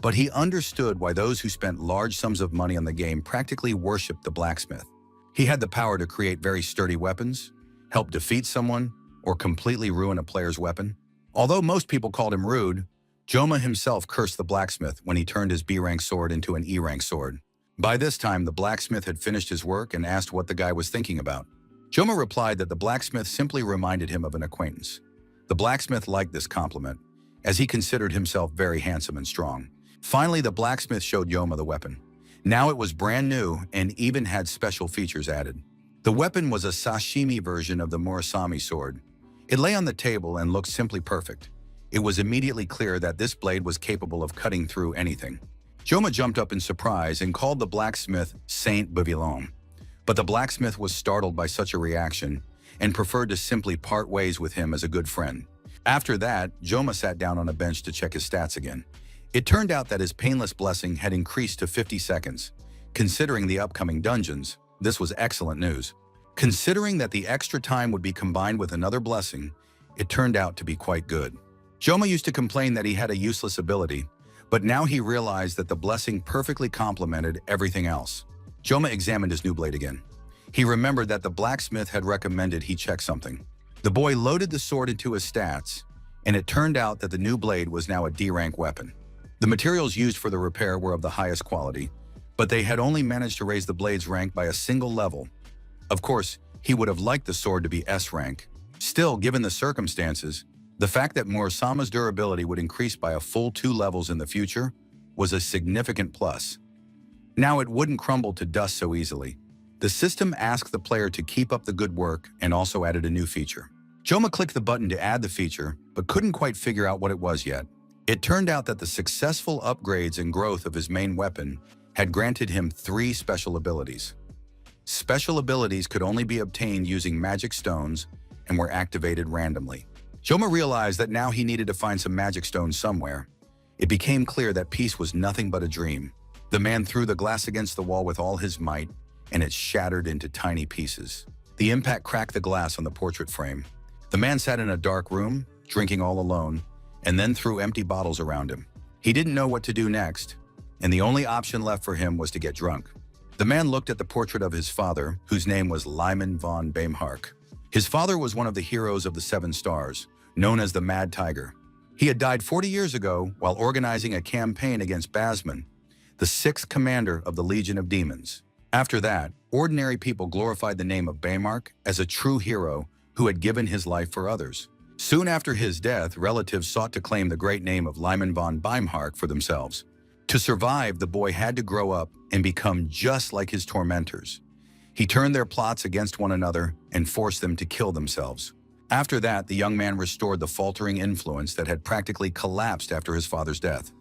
but he understood why those who spent large sums of money on the game practically worshipped the blacksmith. He had the power to create very sturdy weapons, help defeat someone, or completely ruin a player's weapon. Although most people called him rude, Joma himself cursed the blacksmith when he turned his B-rank sword into an E-rank sword. By this time, the blacksmith had finished his work and asked what the guy was thinking about. Joma replied that the blacksmith simply reminded him of an acquaintance. The blacksmith liked this compliment, as he considered himself very handsome and strong. Finally, the blacksmith showed Joma the weapon. Now it was brand new and even had special features added. The weapon was a sashimi version of the Murasame sword. It lay on the table and looked simply perfect. It was immediately clear that this blade was capable of cutting through anything. Joma jumped up in surprise and called the blacksmith Saint Bavilant. But the blacksmith was startled by such a reaction and preferred to simply part ways with him as a good friend. After that, Joma sat down on a bench to check his stats again. It turned out that his painless blessing had increased to 50 seconds. Considering the upcoming dungeons, this was excellent news. Considering that the extra time would be combined with another blessing, it turned out to be quite good. Joma used to complain that he had a useless ability, but now he realized that the blessing perfectly complemented everything else. Joma examined his new blade again. He remembered that the blacksmith had recommended he check something. The boy loaded the sword into his stats, and it turned out that the new blade was now a D-rank weapon. The materials used for the repair were of the highest quality, but they had only managed to raise the blade's rank by a single level. Of course, he would have liked the sword to be S rank. Still, given the circumstances, the fact that Murasame's durability would increase by a full 2 levels in the future was a significant plus. Now it wouldn't crumble to dust so easily. The system asked the player to keep up the good work and also added a new feature. Joma clicked the button to add the feature, but couldn't quite figure out what it was yet. It turned out that the successful upgrades and growth of his main weapon had granted him 3 special abilities. Special abilities could only be obtained using magic stones and were activated randomly. Joma realized that now he needed to find some magic stones somewhere. It became clear that peace was nothing but a dream. The man threw the glass against the wall with all his might, and it shattered into tiny pieces. The impact cracked the glass on the portrait frame. The man sat in a dark room, drinking all alone, and then threw empty bottles around him. He didn't know what to do next, and the only option left for him was to get drunk. The man looked at the portrait of his father, whose name was Lyman von Baimhark. His father was one of the heroes of the 7 Stars, known as the Mad Tiger. He had died 40 years ago while organizing a campaign against Basman, the 6th commander of the Legion of Demons. After that, ordinary people glorified the name of Baimhark as a true hero who had given his life for others. Soon after his death, relatives sought to claim the great name of Lyman von Baimhark for themselves. To survive, the boy had to grow up and become just like his tormentors. He turned their plots against one another and forced them to kill themselves. After that, the young man restored the faltering influence that had practically collapsed after his father's death.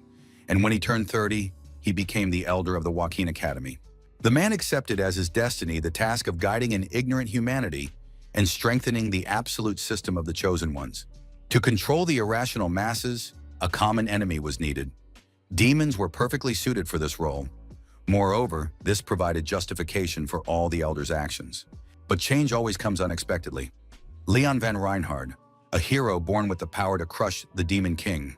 And when he turned 30, he became the elder of the Joaquin Academy. The man accepted as his destiny the task of guiding an ignorant humanity and strengthening the absolute system of the chosen ones. To control the irrational masses, a common enemy was needed. Demons were perfectly suited for this role. Moreover, this provided justification for all the Elder's actions. But change always comes unexpectedly. Leon van Reinhard, a hero born with the power to crush the Demon King.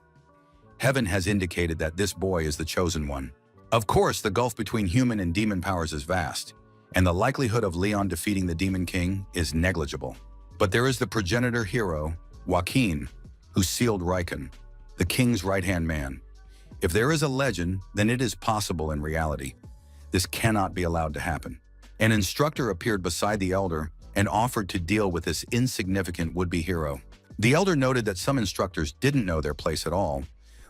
Heaven has indicated that this boy is the chosen one. Of course, the gulf between human and demon powers is vast, and the likelihood of Leon defeating the Demon King is negligible. But there is the progenitor hero, Joaquin, who sealed Riken, the king's right-hand man. If there is a legend, then it is possible in reality. This cannot be allowed to happen. An instructor appeared beside the elder and offered to deal with this insignificant would-be hero. The elder noted that some instructors didn't know their place at all,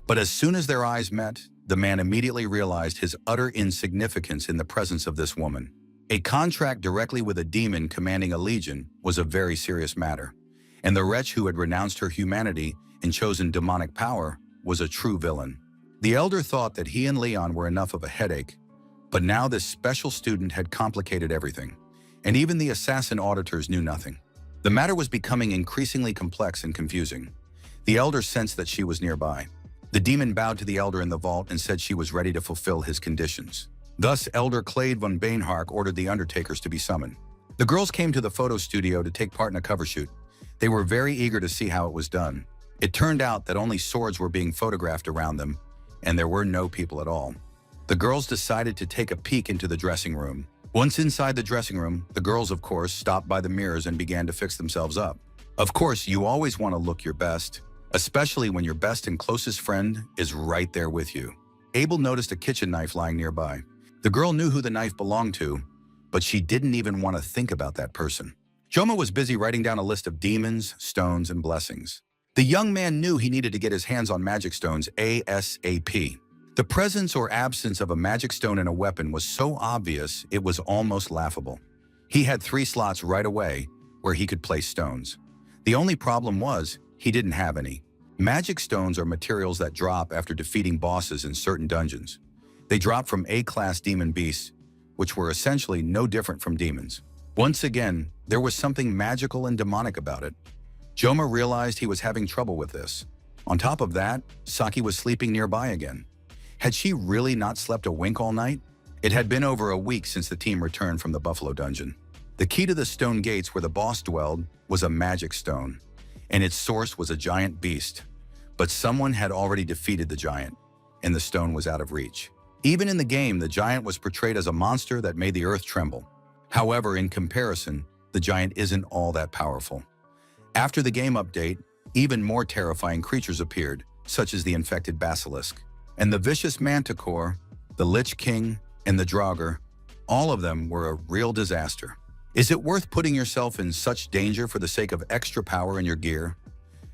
but as soon as their eyes met, the man immediately realized his utter insignificance in the presence of this woman. A contract directly with a demon commanding a legion was a very serious matter, and the wretch who had renounced her humanity and chosen demonic power was a true villain. The elder thought that he and Leon were enough of a headache, but now this special student had complicated everything, and even the assassin auditors knew nothing. The matter was becoming increasingly complex and confusing. The elder sensed that she was nearby. The demon bowed to the elder in the vault and said she was ready to fulfill his conditions. Thus, Elder Clade von Bainhark ordered the undertakers to be summoned. The girls came to the photo studio to take part in a cover shoot. They were very eager to see how it was done. It turned out that only swords were being photographed around them, and there were no people at all. The girls decided to take a peek into the dressing room. Once inside the dressing room, the girls, of course, stopped by the mirrors and began to fix themselves up. Of course, you always want to look your best, especially when your best and closest friend is right there with you. Abel noticed a kitchen knife lying nearby. The girl knew who the knife belonged to, but she didn't even want to think about that person. Joma was busy writing down a list of demons, stones, and blessings. The young man knew he needed to get his hands on magic stones ASAP. The presence or absence of a magic stone in a weapon was so obvious it was almost laughable. He had 3 slots right away where he could place stones. The only problem was he didn't have any. Magic stones are materials that drop after defeating bosses in certain dungeons. They dropped from A-class demon beasts, which were essentially no different from demons. Once again, there was something magical and demonic about it. Joma realized he was having trouble with this. On top of that, Saki was sleeping nearby again. Had she really not slept a wink all night? It had been over a week since the team returned from the Buffalo Dungeon. The key to the stone gates where the boss dwelled was a magic stone, and its source was a giant beast. But someone had already defeated the giant, and the stone was out of reach. Even in the game, the giant was portrayed as a monster that made the earth tremble. However, in comparison, the giant isn't all that powerful. After the game update, even more terrifying creatures appeared, such as the infected basilisk. And the vicious manticore, the Lich King, and the Draugr, all of them were a real disaster. Is it worth putting yourself in such danger for the sake of extra power in your gear?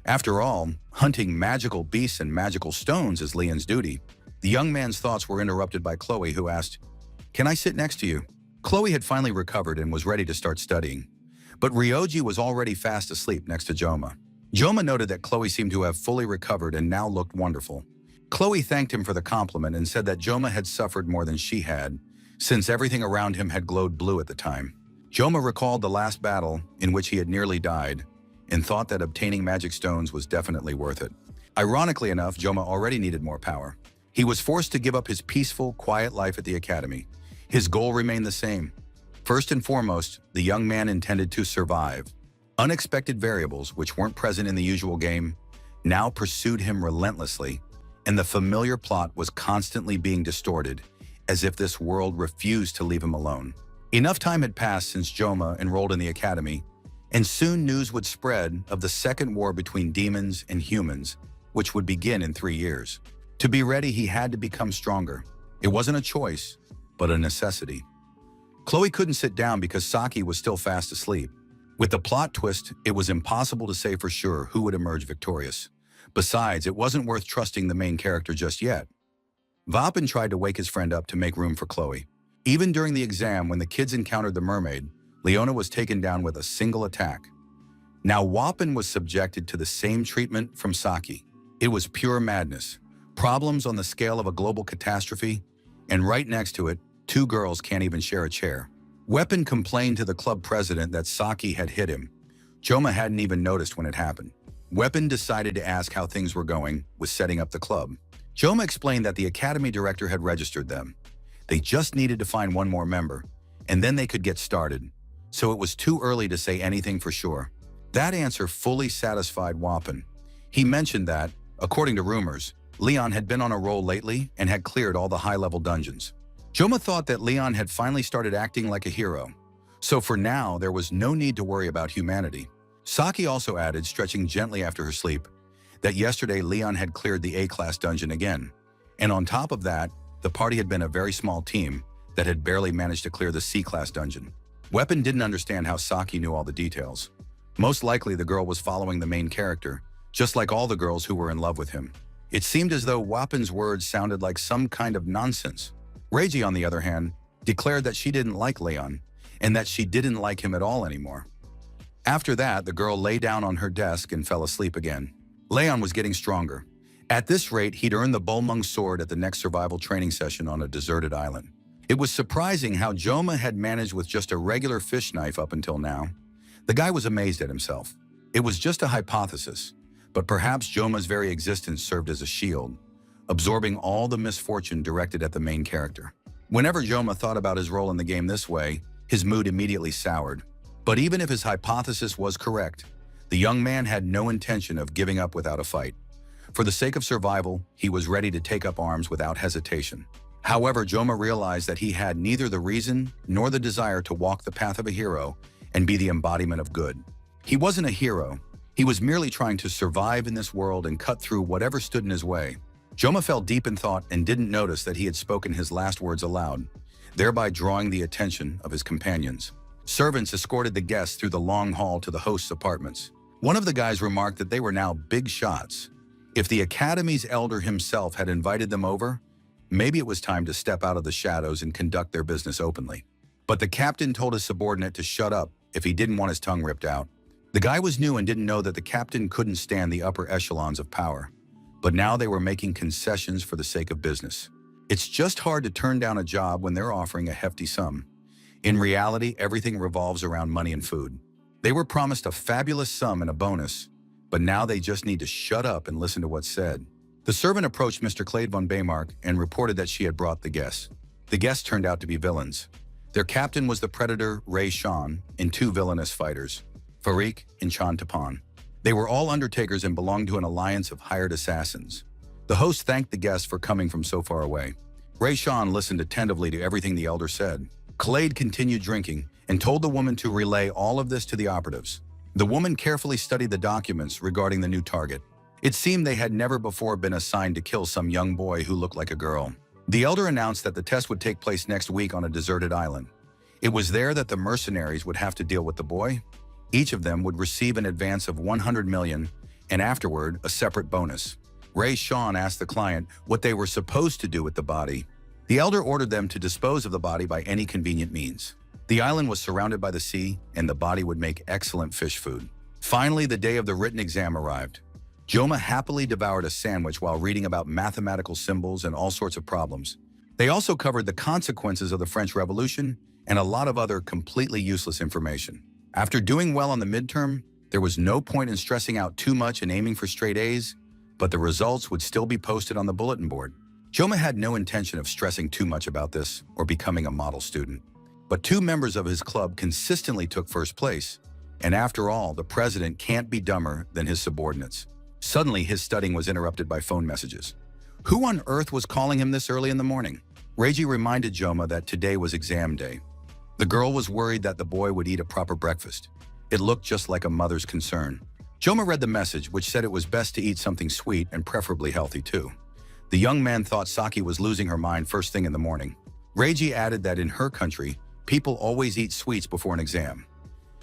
After all, hunting magical beasts and magical stones is Leon's duty. The young man's thoughts were interrupted by Chloe, who asked, "Can I sit next to you?" Chloe had finally recovered and was ready to start studying. But Ryoji was already fast asleep next to Joma. Joma noted that Chloe seemed to have fully recovered and now looked wonderful. Chloe thanked him for the compliment and said that Joma had suffered more than she had, since everything around him had glowed blue at the time. Joma recalled the last battle, in which he had nearly died, and thought that obtaining magic stones was definitely worth it. Ironically enough, Joma already needed more power. He was forced to give up his peaceful, quiet life at the academy. His goal remained the same. First and foremost, the young man intended to survive. Unexpected variables, which weren't present in the usual game, now pursued him relentlessly, and the familiar plot was constantly being distorted, as if this world refused to leave him alone. Enough time had passed since Joma enrolled in the academy, and soon news would spread of the second war between demons and humans, which would begin in 3 years. To be ready, he had to become stronger. It wasn't a choice, but a necessity. Chloe couldn't sit down because Saki was still fast asleep. With the plot twist, it was impossible to say for sure who would emerge victorious. Besides, it wasn't worth trusting the main character just yet. Vapin tried to wake his friend up to make room for Chloe. Even during the exam, when the kids encountered the mermaid, Leona was taken down with a single attack. Now Wapin was subjected to the same treatment from Saki. It was pure madness. Problems on the scale of a global catastrophe, and right next to it, 2 girls can't even share a chair. Weapon complained to the club president that Saki had hit him. Joma hadn't even noticed when it happened. Weapon decided to ask how things were going with setting up the club. Joma explained that the academy director had registered them. They just needed to find one more member, and then they could get started. So it was too early to say anything for sure. That answer fully satisfied Wapin. He mentioned that, according to rumors, Leon had been on a roll lately and had cleared all the high-level dungeons. Joma thought that Leon had finally started acting like a hero. So for now, there was no need to worry about humanity. Saki also added, stretching gently after her sleep, that yesterday Leon had cleared the A-class dungeon again. And on top of that, the party had been a very small team that had barely managed to clear the C-class dungeon. Weapon didn't understand how Saki knew all the details. Most likely the girl was following the main character, just like all the girls who were in love with him. It seemed as though Weapon's words sounded like some kind of nonsense. Reiji, on the other hand, declared that she didn't like Leon, and that she didn't like him at all anymore. After that, the girl lay down on her desk and fell asleep again. Leon was getting stronger. At this rate, he'd earn the Bolmung sword at the next survival training session on a deserted island. It was surprising how Joma had managed with just a regular fish knife up until now. The guy was amazed at himself. It was just a hypothesis, but perhaps Joma's very existence served as a shield, absorbing all the misfortune directed at the main character. Whenever Joma thought about his role in the game this way, his mood immediately soured. But even if his hypothesis was correct, the young man had no intention of giving up without a fight. For the sake of survival, he was ready to take up arms without hesitation. However, Joma realized that he had neither the reason nor the desire to walk the path of a hero and be the embodiment of good. He wasn't a hero. He was merely trying to survive in this world and cut through whatever stood in his way. Joma fell deep in thought and didn't notice that he had spoken his last words aloud, thereby drawing the attention of his companions. Servants escorted the guests through the long hall to the host's apartments. One of the guys remarked that they were now big shots. If the Academy's elder himself had invited them over, maybe it was time to step out of the shadows and conduct their business openly. But the captain told his subordinate to shut up if he didn't want his tongue ripped out. The guy was new and didn't know that the captain couldn't stand the upper echelons of power. But now they were making concessions for the sake of business. It's just hard to turn down a job when they're offering a hefty sum. In reality, everything revolves around money and food. They were promised a fabulous sum and a bonus, but now they just need to shut up and listen to what's said. The servant approached Mr. Clade von Baymark and reported that she had brought the guests. The guests turned out to be villains. Their captain was the predator Ray Shan and two villainous fighters, Farik and Chan Tapan. They were all undertakers and belonged to an alliance of hired assassins. The host thanked the guests for coming from so far away. Ray Shan listened attentively to everything the elder said. Clade continued drinking and told the woman to relay all of this to the operatives. The woman carefully studied the documents regarding the new target. It seemed they had never before been assigned to kill some young boy who looked like a girl. The elder announced that the test would take place next week on a deserted island. It was there that the mercenaries would have to deal with the boy. Each of them would receive an advance of 100 million and afterward a separate bonus. Ray Sean asked the client what they were supposed to do with the body. The elder ordered them to dispose of the body by any convenient means. The island was surrounded by the sea, and the body would make excellent fish food. Finally, the day of the written exam arrived. Joma happily devoured a sandwich while reading about mathematical symbols and all sorts of problems. They also covered the consequences of the French Revolution and a lot of other completely useless information. After doing well on the midterm, there was no point in stressing out too much and aiming for straight A's, but the results would still be posted on the bulletin board. Joma had no intention of stressing too much about this or becoming a model student. But two members of his club consistently took first place, and after all, the president can't be dumber than his subordinates. Suddenly, his studying was interrupted by phone messages. Who on earth was calling him this early in the morning? Reiji reminded Joma that today was exam day. The girl was worried that the boy would eat a proper breakfast. It looked just like a mother's concern. Joma read the message, which said it was best to eat something sweet and preferably healthy too. The young man thought Saki was losing her mind first thing in the morning. Reiji added that in her country, people always eat sweets before an exam.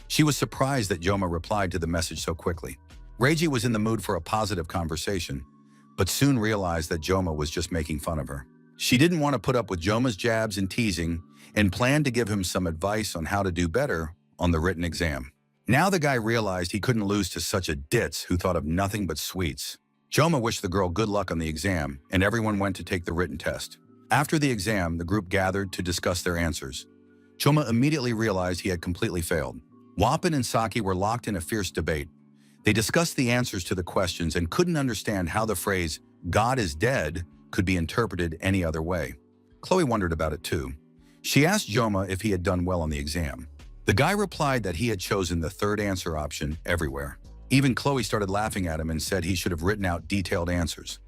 She was surprised that Joma replied to the message so quickly. Reiji was in the mood for a positive conversation, but soon realized that Joma was just making fun of her. She didn't want to put up with Joma's jabs and teasing and planned to give him some advice on how to do better on the written exam. Now the guy realized he couldn't lose to such a ditz who thought of nothing but sweets. Joma wished the girl good luck on the exam, and everyone went to take the written test. After the exam, the group gathered to discuss their answers. Joma immediately realized he had completely failed. Wapan and Saki were locked in a fierce debate. They discussed the answers to the questions and couldn't understand how the phrase, "God is dead," could be interpreted any other way. Chloe wondered about it too. She asked Joma if he had done well on the exam. The guy replied that he had chosen the third answer option everywhere. Even Chloe started laughing at him and said he should have written out detailed answers.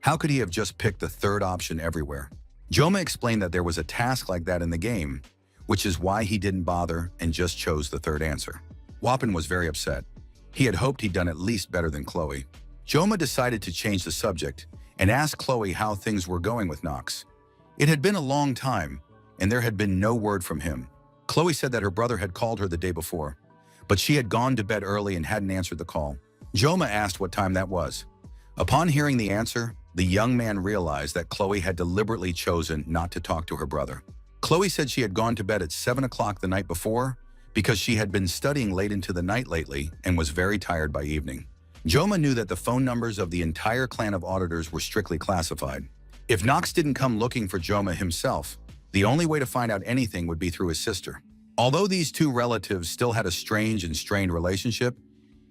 How could he have just picked the third option everywhere? Joma explained that there was a task like that in the game, which is why he didn't bother and just chose the third answer. Wapan was very upset. He had hoped he'd done at least better than Chloe. Joma decided to change the subject and asked Chloe how things were going with Nox. It had been a long time, and there had been no word from him. Chloe said that her brother had called her the day before, but she had gone to bed early and hadn't answered the call. Joma asked what time that was. Upon hearing the answer, the young man realized that Chloe had deliberately chosen not to talk to her brother. Chloe said she had gone to bed at 7 o'clock the night before because she had been studying late into the night lately and was very tired by evening. Joma knew that the phone numbers of the entire clan of auditors were strictly classified. If Knox didn't come looking for Joma himself, the only way to find out anything would be through his sister. Although these two relatives still had a strange and strained relationship,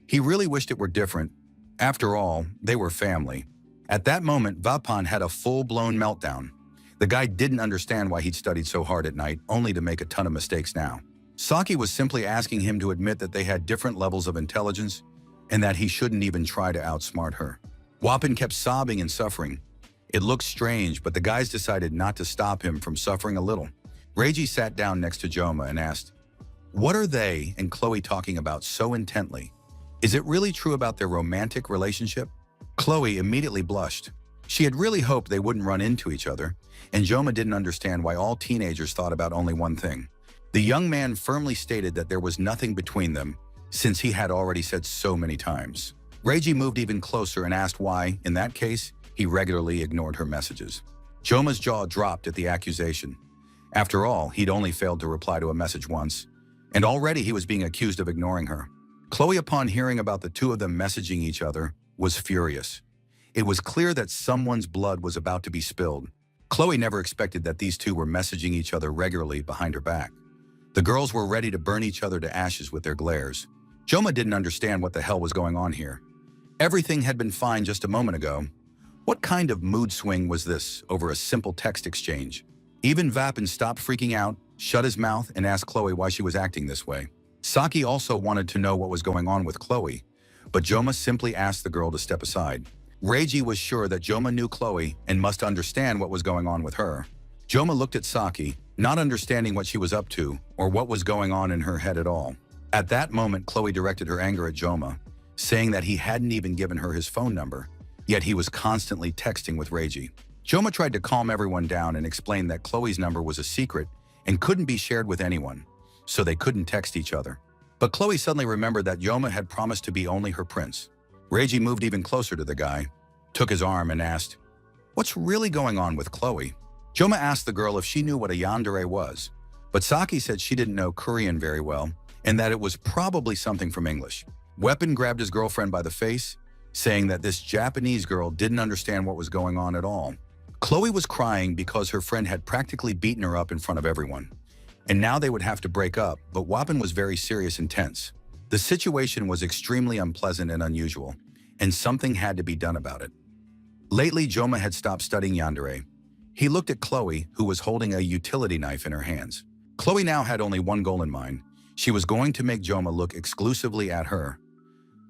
he really wished it were different. After all, they were family. At that moment, Vapan had a full-blown meltdown. The guy didn't understand why he'd studied so hard at night, only to make a ton of mistakes now. Saki was simply asking him to admit that they had different levels of intelligence and that he shouldn't even try to outsmart her. Wapan kept sobbing and suffering. It looked strange, but the guys decided not to stop him from suffering a little. Reiji sat down next to Joma and asked, "What are they and Chloe talking about so intently? Is it really true about their romantic relationship?" Chloe immediately blushed. She had really hoped they wouldn't run into each other, and Joma didn't understand why all teenagers thought about only one thing. The young man firmly stated that there was nothing between them, since he had already said so many times. Reiji moved even closer and asked why, in that case, he regularly ignored her messages. Joma's jaw dropped at the accusation. After all, he'd only failed to reply to a message once, and already he was being accused of ignoring her. Chloe, upon hearing about the two of them messaging each other, was furious. It was clear that someone's blood was about to be spilled. Chloe never expected that these two were messaging each other regularly behind her back. The girls were ready to burn each other to ashes with their glares. Joma didn't understand what the hell was going on here. Everything had been fine just a moment ago. What kind of mood swing was this over a simple text exchange? Even Vapan stopped freaking out, shut his mouth, and asked Chloe why she was acting this way. Saki also wanted to know what was going on with Chloe, but Joma simply asked the girl to step aside. Reiji was sure that Joma knew Chloe and must understand what was going on with her. Joma looked at Saki, not understanding what she was up to or what was going on in her head at all. At that moment, Chloe directed her anger at Joma, saying that he hadn't even given her his phone number, yet he was constantly texting with Reiji. Joma tried to calm everyone down and explain that Chloe's number was a secret and couldn't be shared with anyone, so they couldn't text each other. But Chloe suddenly remembered that Joma had promised to be only her prince. Reiji moved even closer to the guy, took his arm and asked, "What's really going on with Chloe?" Joma asked the girl if she knew what a yandere was, but Saki said she didn't know Korean very well and that it was probably something from English. Weapon grabbed his girlfriend by the face, saying that this Japanese girl didn't understand what was going on at all. Chloe was crying because her friend had practically beaten her up in front of everyone, and now they would have to break up, but Wapan was very serious and tense. The situation was extremely unpleasant and unusual, and something had to be done about it. Lately, Joma had stopped studying yandere. He looked at Chloe, who was holding a utility knife in her hands. Chloe now had only one goal in mind. She was going to make Joma look exclusively at her.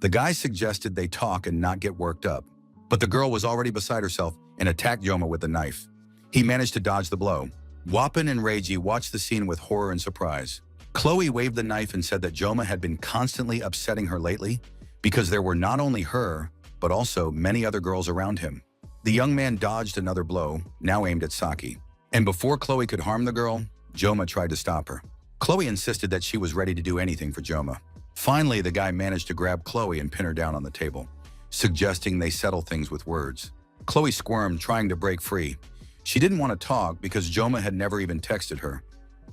The guy suggested they talk and not get worked up, but the girl was already beside herself and attacked Joma with the knife. He managed to dodge the blow. Wapan and Reiji watched the scene with horror and surprise. Chloe waved the knife and said that Joma had been constantly upsetting her lately because there were not only her, but also many other girls around him. The young man dodged another blow, now aimed at Saki. And before Chloe could harm the girl, Joma tried to stop her. Chloe insisted that she was ready to do anything for Joma. Finally, the guy managed to grab Chloe and pin her down on the table, suggesting they settle things with words. Chloe squirmed, trying to break free. She didn't want to talk because Joma had never even texted her.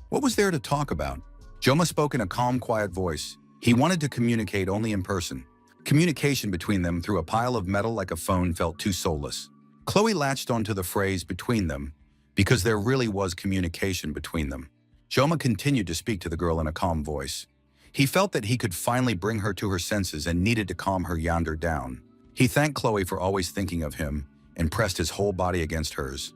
What was there to talk about? Joma spoke in a calm, quiet voice. He wanted to communicate only in person. Communication between them through a pile of metal like a phone felt too soulless. Chloe latched onto the phrase "between them" because there really was communication between them. Joma continued to speak to the girl in a calm voice. He felt that he could finally bring her to her senses and needed to calm her yonder down. He thanked Chloe for always thinking of him and pressed his whole body against hers.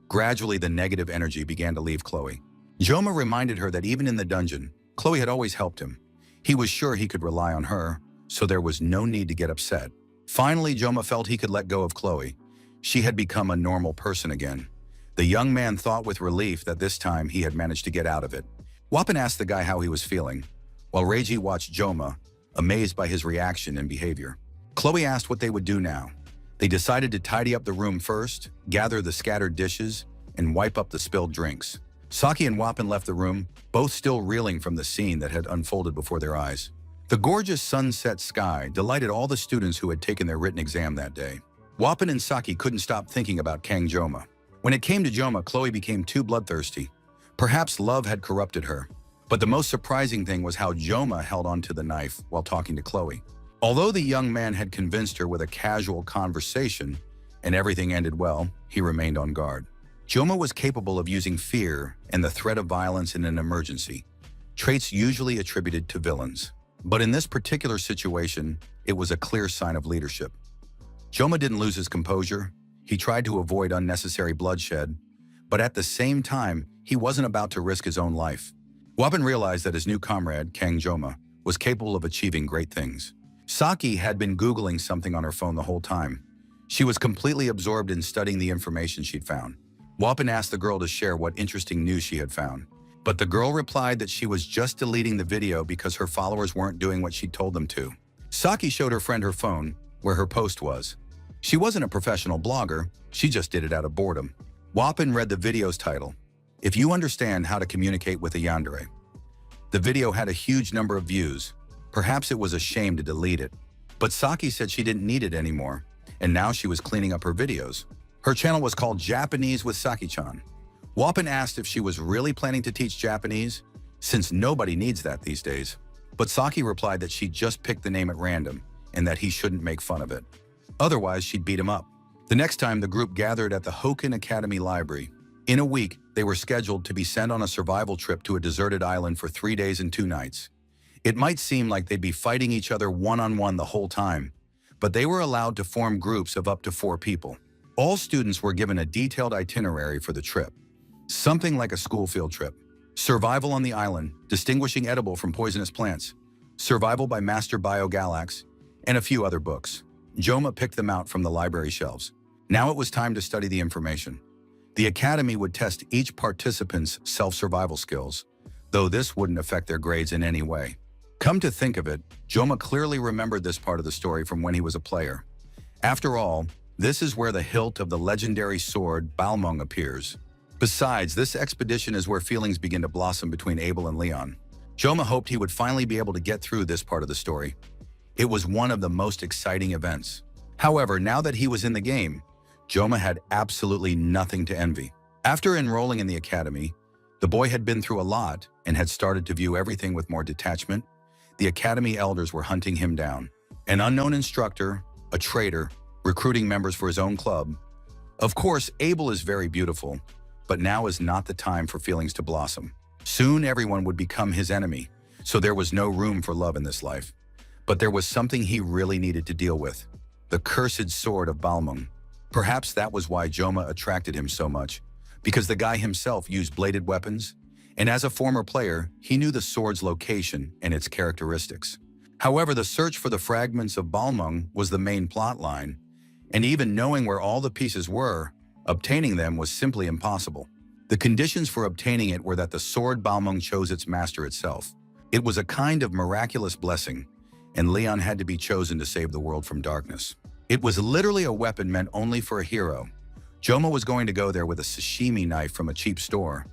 Gradually, the negative energy began to leave Chloe. Joma reminded her that even in the dungeon, Chloe had always helped him. He was sure he could rely on her, so there was no need to get upset. Finally, Joma felt he could let go of Chloe. She had become a normal person again. The young man thought with relief that this time he had managed to get out of it. Wapan asked the guy how he was feeling, while Reiji watched Joma, amazed by his reaction and behavior. Chloe asked what they would do now. They decided to tidy up the room first, gather the scattered dishes, and wipe up the spilled drinks. Saki and Wapan left the room, both still reeling from the scene that had unfolded before their eyes. The gorgeous sunset sky delighted all the students who had taken their written exam that day. Wapan and Saki couldn't stop thinking about Kang Joma. When it came to Joma, Chloe became too bloodthirsty. Perhaps love had corrupted her. But the most surprising thing was how Joma held onto the knife while talking to Chloe. Although the young man had convinced her with a casual conversation and everything ended well, he remained on guard. Joma was capable of using fear and the threat of violence in an emergency, traits usually attributed to villains. But in this particular situation, it was a clear sign of leadership. Joma didn't lose his composure. He tried to avoid unnecessary bloodshed, but at the same time, he wasn't about to risk his own life. Wapan realized that his new comrade, Kang Joma, was capable of achieving great things. Saki had been Googling something on her phone the whole time. She was completely absorbed in studying the information she'd found. Wapan asked the girl to share what interesting news she had found, but the girl replied that she was just deleting the video because her followers weren't doing what she told them to. Saki showed her friend her phone, where her post was. She wasn't a professional blogger, she just did it out of boredom. Wapan read the video's title, "If You Understand How to Communicate with a Yandere." The video had a huge number of views. Perhaps it was a shame to delete it. But Saki said she didn't need it anymore, and now she was cleaning up her videos. Her channel was called Japanese with Saki-chan. Wapan asked if she was really planning to teach Japanese, since nobody needs that these days. But Saki replied that she just picked the name at random and that he shouldn't make fun of it. Otherwise, she'd beat him up. The next time, the group gathered at the Hoken Academy Library. In a week, they were scheduled to be sent on a survival trip to a deserted island for 3 days and 2 nights. It might seem like they'd be fighting each other one-on-one the whole time, but they were allowed to form groups of up to 4 people. All students were given a detailed itinerary for the trip. Something like a school field trip. Survival on the island, distinguishing edible from poisonous plants, survival by Master Biogalax, and a few other books. Joma picked them out from the library shelves. Now it was time to study the information. The academy would test each participant's self-survival skills, though this wouldn't affect their grades in any way. Come to think of it, Joma clearly remembered this part of the story from when he was a player. After all, this is where the hilt of the legendary sword Balmung appears. Besides, this expedition is where feelings begin to blossom between Abel and Leon. Joma hoped he would finally be able to get through this part of the story. It was one of the most exciting events. However, now that he was in the game, Joma had absolutely nothing to envy. After enrolling in the academy, the boy had been through a lot and had started to view everything with more detachment. The academy elders were hunting him down. An unknown instructor, a traitor, recruiting members for his own club. Of course, Abel is very beautiful, but now is not the time for feelings to blossom. Soon everyone would become his enemy, so there was no room for love in this life. But there was something he really needed to deal with, the cursed sword of Balmung. Perhaps that was why Joma attracted him so much, because the guy himself used bladed weapons, and as a former player, he knew the sword's location and its characteristics. However, the search for the fragments of Balmung was the main plot line, and even knowing where all the pieces were, obtaining them was simply impossible. The conditions for obtaining it were that the sword Balmung chose its master itself. It was a kind of miraculous blessing, and Leon had to be chosen to save the world from darkness. It was literally a weapon meant only for a hero. Joma was going to go there with a sashimi knife from a cheap store.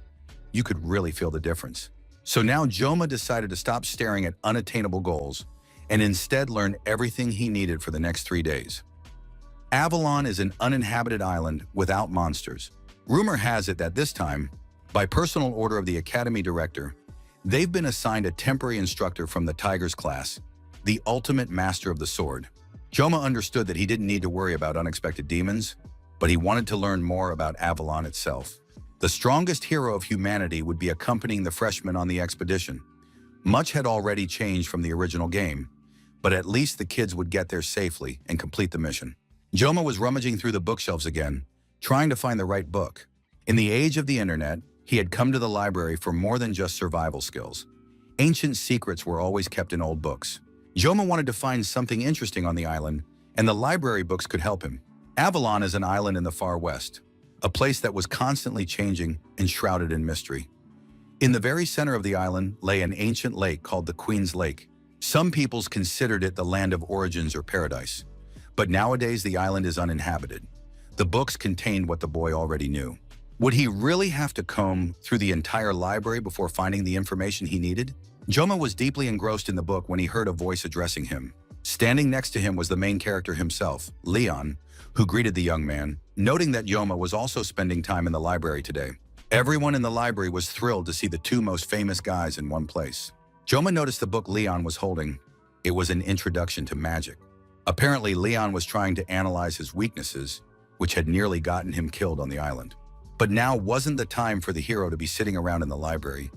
You could really feel the difference. So now Joma decided to stop staring at unattainable goals and instead learn everything he needed for the next 3 days. Avalon is an uninhabited island without monsters. Rumor has it that this time, by personal order of the academy director, they've been assigned a temporary instructor from the Tigers class, the ultimate master of the sword. Joma understood that he didn't need to worry about unexpected demons, but he wanted to learn more about Avalon itself. The strongest hero of humanity would be accompanying the freshmen on the expedition. Much had already changed from the original game, but at least the kids would get there safely and complete the mission. Joma was rummaging through the bookshelves again, trying to find the right book. In the age of the internet, he had come to the library for more than just survival skills. Ancient secrets were always kept in old books. Joma wanted to find something interesting on the island, and the library books could help him. Avalon is an island in the far west, a place that was constantly changing and shrouded in mystery. In the very center of the island lay an ancient lake called the Queen's Lake. Some peoples considered it the land of origins or paradise, but nowadays the island is uninhabited. The books contained what the boy already knew. Would he really have to comb through the entire library before finding the information he needed? Joma was deeply engrossed in the book when he heard a voice addressing him. Standing next to him was the main character himself, Leon, who greeted the young man, noting that Joma was also spending time in the library today. Everyone in the library was thrilled to see the two most famous guys in one place. Joma noticed the book Leon was holding. It was an introduction to magic. Apparently, Leon was trying to analyze his weaknesses, which had nearly gotten him killed on the island. But now wasn't the time for the hero to be sitting around in the library.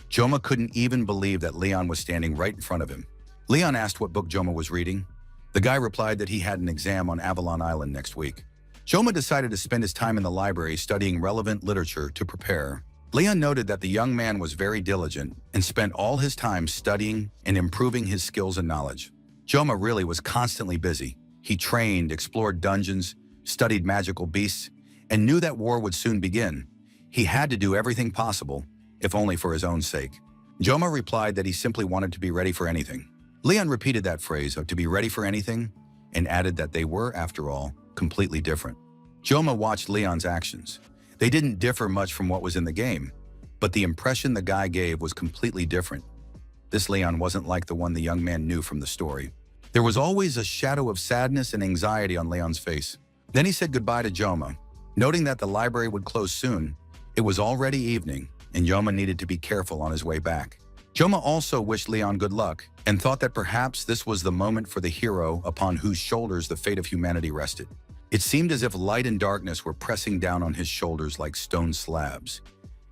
Joma couldn't even believe that Leon was standing right in front of him. Leon asked what book Joma was reading. The guy replied that he had an exam on Avalon Island next week. Joma decided to spend his time in the library studying relevant literature to prepare. Leon noted that the young man was very diligent and spent all his time studying and improving his skills and knowledge. Joma really was constantly busy. He trained, explored dungeons, studied magical beasts, and knew that war would soon begin. He had to do everything possible, if only for his own sake. Joma replied that he simply wanted to be ready for anything. Leon repeated that phrase of to be ready for anything and added that they were, after all, completely different. Joma watched Leon's actions. They didn't differ much from what was in the game, but the impression the guy gave was completely different. This Leon wasn't like the one the young man knew from the story. There was always a shadow of sadness and anxiety on Leon's face. Then he said goodbye to Joma, noting that the library would close soon. It was already evening, and Joma needed to be careful on his way back. Joma also wished Leon good luck and thought that perhaps this was the moment for the hero upon whose shoulders the fate of humanity rested. It seemed as if light and darkness were pressing down on his shoulders like stone slabs,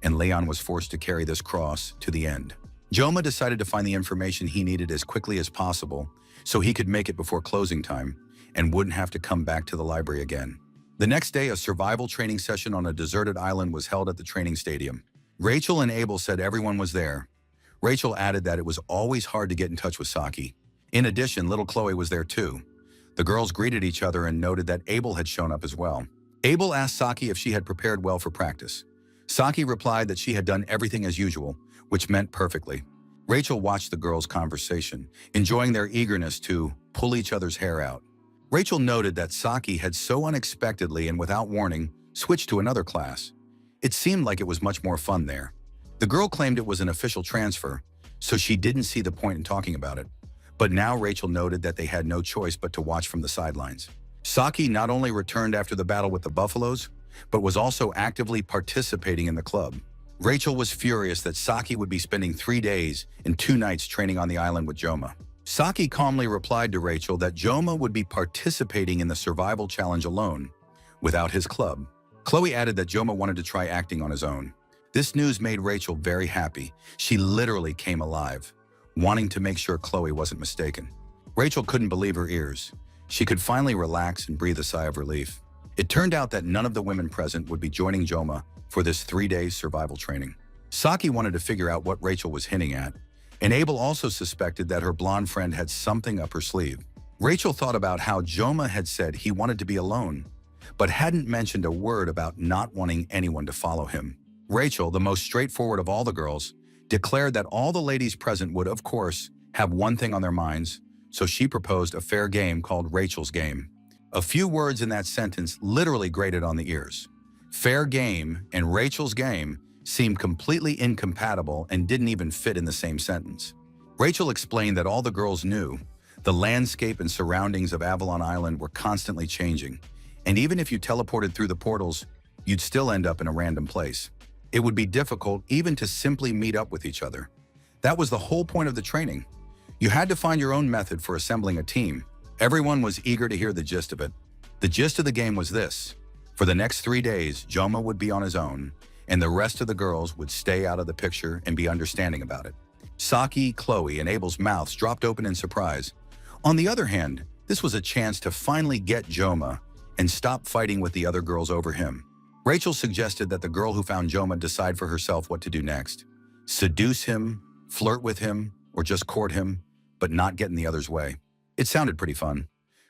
and Leon was forced to carry this cross to the end. Joma decided to find the information he needed as quickly as possible so he could make it before closing time and wouldn't have to come back to the library again. The next day, a survival training session on a deserted island was held at the training stadium. Rachel and Abel said everyone was there. Rachel added that it was always hard to get in touch with Saki. In addition, little Chloe was there too. The girls greeted each other and noted that Abel had shown up as well. Abel asked Saki if she had prepared well for practice. Saki replied that she had done everything as usual, which meant perfectly. Rachel watched the girls' conversation, enjoying their eagerness to pull each other's hair out. Rachel noted that Saki had so unexpectedly and without warning switched to another class. It seemed like it was much more fun there. The girl claimed it was an official transfer, so she didn't see the point in talking about it. But now Rachel noted that they had no choice but to watch from the sidelines. Saki not only returned after the battle with the Buffaloes, but was also actively participating in the club. Rachel was furious that Saki would be spending 3 days and 2 nights training on the island with Joma. Saki calmly replied to Rachel that Joma would be participating in the survival challenge alone, without his club. Chloe added that Joma wanted to try acting on his own. This news made Rachel very happy. She literally came alive, wanting to make sure Chloe wasn't mistaken. Rachel couldn't believe her ears. She could finally relax and breathe a sigh of relief. It turned out that none of the women present would be joining Joma for this 3-day survival training. Saki wanted to figure out what Rachel was hinting at, and Abel also suspected that her blonde friend had something up her sleeve. Rachel thought about how Joma had said he wanted to be alone, but hadn't mentioned a word about not wanting anyone to follow him. Rachel, the most straightforward of all the girls, declared that all the ladies present would, of course, have one thing on their minds, so she proposed a fair game called Rachel's Game. A few words in that sentence literally grated on the ears. Fair game and Rachel's Game seemed completely incompatible and didn't even fit in the same sentence. Rachel explained that all the girls knew the landscape and surroundings of Avalon Island were constantly changing, and even if you teleported through the portals, you'd still end up in a random place. It would be difficult even to simply meet up with each other. That was the whole point of the training. You had to find your own method for assembling a team. Everyone was eager to hear the gist of it. The gist of the game was this. For the next 3 days, Joma would be on his own, and the rest of the girls would stay out of the picture and be understanding about it. Saki, Chloe, and Abel's mouths dropped open in surprise. On the other hand, this was a chance to finally get Joma and stop fighting with the other girls over him. Rachel suggested that the girl who found Joma decide for herself what to do next. Seduce him, flirt with him, or just court him, but not get in the other's way. It sounded pretty fun.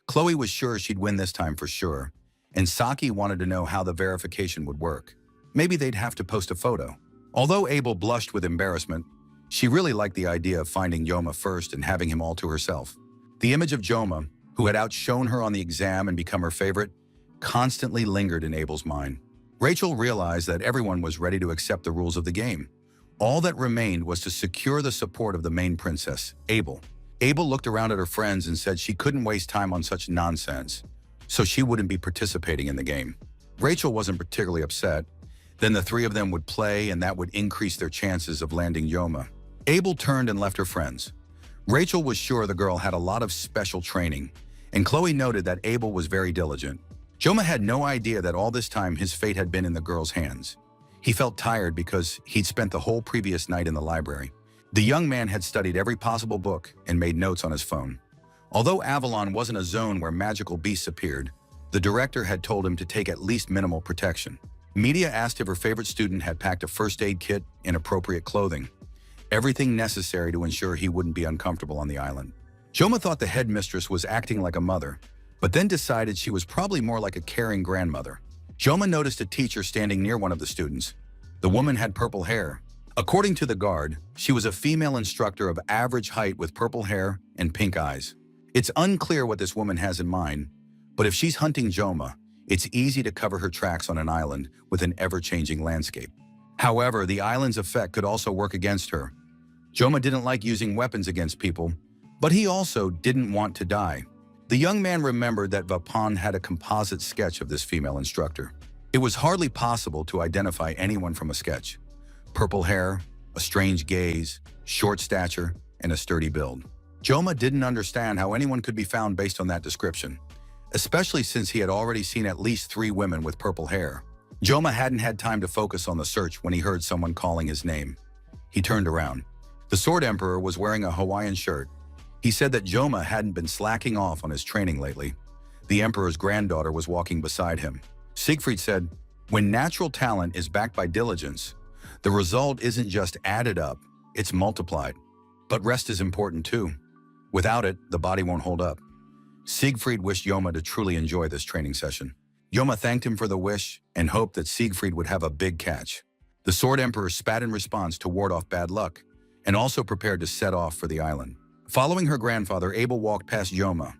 Chloe was sure she'd win this time for sure, and Saki wanted to know how the verification would work. Maybe they'd have to post a photo. Although Abel blushed with embarrassment, she really liked the idea of finding Joma first and having him all to herself. The image of Joma, who had outshone her on the exam and become her favorite, constantly lingered in Abel's mind. Rachel realized that everyone was ready to accept the rules of the game. All that remained was to secure the support of the main princess, Abel. Abel looked around at her friends and said she couldn't waste time on such nonsense, so she wouldn't be participating in the game. Rachel wasn't particularly upset. Then the three of them would play, and that would increase their chances of landing Yoma. Abel turned and left her friends. Rachel was sure the girl had a lot of special training, and Chloe noted that Abel was very diligent. Joma had no idea that all this time his fate had been in the girl's hands. He felt tired because he'd spent the whole previous night in the library. The young man had studied every possible book and made notes on his phone. Although Avalon wasn't a zone where magical beasts appeared, the director had told him to take at least minimal protection. Media asked if her favorite student had packed a first aid kit and appropriate clothing, everything necessary to ensure he wouldn't be uncomfortable on the island. Joma thought the headmistress was acting like a mother, but then decided she was probably more like a caring grandmother. Joma noticed a teacher standing near one of the students. The woman had purple hair. According to the guard, she was a female instructor of average height with purple hair and pink eyes. It's unclear what this woman has in mind, but if she's hunting Joma, it's easy to cover her tracks on an island with an ever-changing landscape. However, the island's effect could also work against her. Joma didn't like using weapons against people, but he also didn't want to die. The young man remembered that Vapon had a composite sketch of this female instructor. It was hardly possible to identify anyone from a sketch. Purple hair, a strange gaze, short stature, and a sturdy build. Joma didn't understand how anyone could be found based on that description, especially since he had already seen at least 3 women with purple hair. Joma hadn't had time to focus on the search when he heard someone calling his name. He turned around. The Sword Emperor was wearing a Hawaiian shirt. He said that Joma hadn't been slacking off on his training lately. The Emperor's granddaughter was walking beside him. Siegfried said, "When natural talent is backed by diligence, the result isn't just added up, it's multiplied. But rest is important too. Without it, the body won't hold up." Siegfried wished Joma to truly enjoy this training session. Joma thanked him for the wish and hoped that Siegfried would have a big catch. The Sword Emperor spat in response to ward off bad luck and also prepared to set off for the island. Following her grandfather, Abel walked past Joma.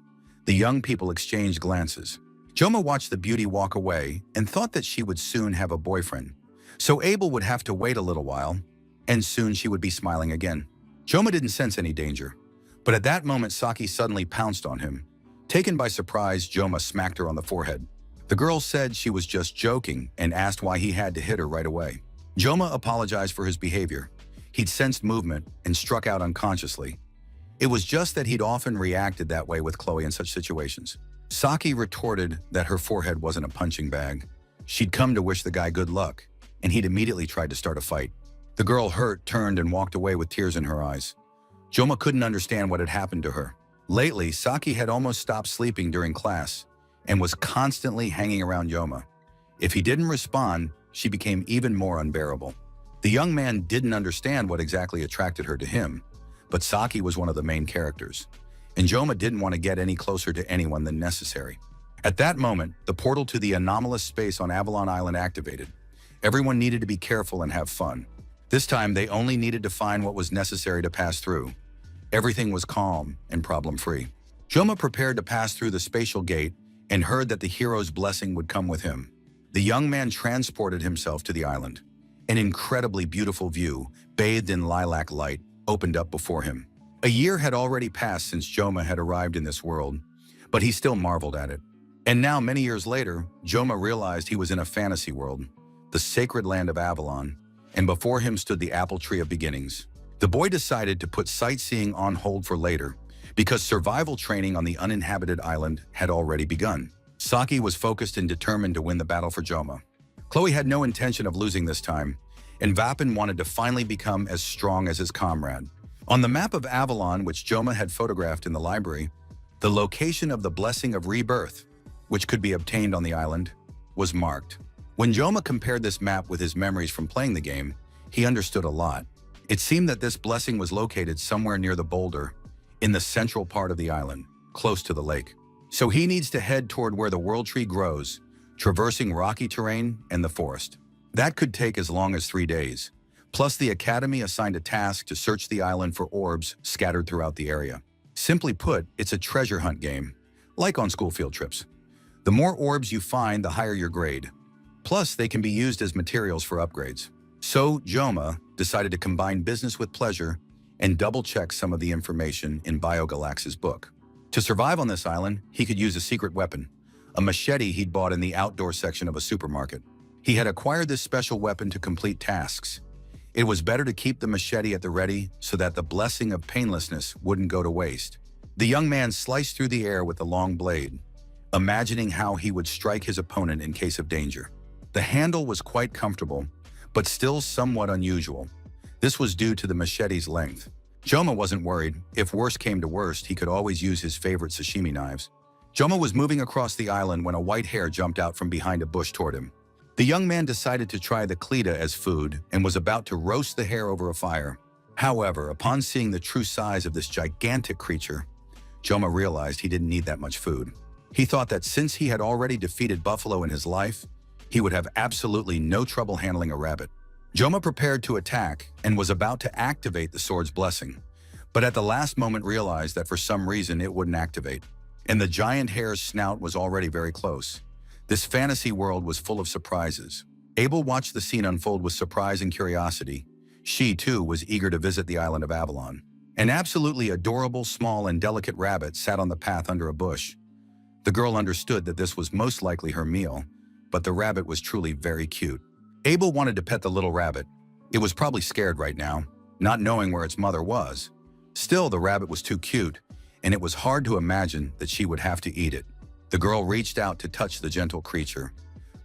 The young people exchanged glances. Joma watched the beauty walk away and thought that she would soon have a boyfriend. So Abel would have to wait a little while, and soon she would be smiling again. Joma didn't sense any danger, but at that moment Saki suddenly pounced on him. Taken by surprise, Joma smacked her on the forehead. The girl said she was just joking and asked why he had to hit her right away. Joma apologized for his behavior. He'd sensed movement and struck out unconsciously. It was just that he'd often reacted that way with Chloe in such situations. Saki retorted that her forehead wasn't a punching bag. She'd come to wish the guy good luck, and he'd immediately tried to start a fight. The girl, hurt, turned and walked away with tears in her eyes. Joma couldn't understand what had happened to her. Lately, Saki had almost stopped sleeping during class and was constantly hanging around Joma. If he didn't respond, she became even more unbearable. The young man didn't understand what exactly attracted her to him, but Saki was one of the main characters, and Joma didn't want to get any closer to anyone than necessary. At that moment, the portal to the anomalous space on Avalon Island activated. Everyone needed to be careful and have fun. This time, they only needed to find what was necessary to pass through. Everything was calm and problem-free. Joma prepared to pass through the spatial gate and heard that the hero's blessing would come with him. The young man transported himself to the island. An incredibly beautiful view, bathed in lilac light, opened up before him. A year had already passed since Joma had arrived in this world, but he still marveled at it. And now, many years later, Joma realized he was in a fantasy world, the sacred land of Avalon, and before him stood the apple tree of beginnings. The boy decided to put sightseeing on hold for later because survival training on the uninhabited island had already begun. Saki was focused and determined to win the battle for Joma. Chloe had no intention of losing this time, and Vapin wanted to finally become as strong as his comrade. On the map of Avalon, which Joma had photographed in the library, the location of the Blessing of Rebirth, which could be obtained on the island, was marked. When Joma compared this map with his memories from playing the game, he understood a lot. It seemed that this blessing was located somewhere near the boulder, in the central part of the island, close to the lake. So he needs to head toward where the world tree grows, traversing rocky terrain and the forest. That could take as long as 3 days. Plus, the Academy assigned a task to search the island for orbs scattered throughout the area. Simply put, it's a treasure hunt game, like on school field trips. The more orbs you find, the higher your grade. Plus, they can be used as materials for upgrades. So, Joma decided to combine business with pleasure and double-check some of the information in BioGalax's book. To survive on this island, he could use a secret weapon, a machete he'd bought in the outdoor section of a supermarket. He had acquired this special weapon to complete tasks. It was better to keep the machete at the ready so that the blessing of painlessness wouldn't go to waste. The young man sliced through the air with the long blade, imagining how he would strike his opponent in case of danger. The handle was quite comfortable, but still somewhat unusual. This was due to the machete's length. Joma wasn't worried. If worst came to worst, he could always use his favorite sashimi knives. Joma was moving across the island when a white hare jumped out from behind a bush toward him. The young man decided to try the kleta as food and was about to roast the hare over a fire. However, upon seeing the true size of this gigantic creature, Joma realized he didn't need that much food. He thought that since he had already defeated buffalo in his life, he would have absolutely no trouble handling a rabbit. Joma prepared to attack and was about to activate the sword's blessing, but at the last moment realized that for some reason it wouldn't activate, and the giant hare's snout was already very close. This fantasy world was full of surprises. Abel watched the scene unfold with surprise and curiosity. She, too, was eager to visit the island of Avalon. An absolutely adorable, small, and delicate rabbit sat on the path under a bush. The girl understood that this was most likely her meal, but the rabbit was truly very cute. Abel wanted to pet the little rabbit. It was probably scared right now, not knowing where its mother was. Still, the rabbit was too cute, and it was hard to imagine that she would have to eat it. The girl reached out to touch the gentle creature,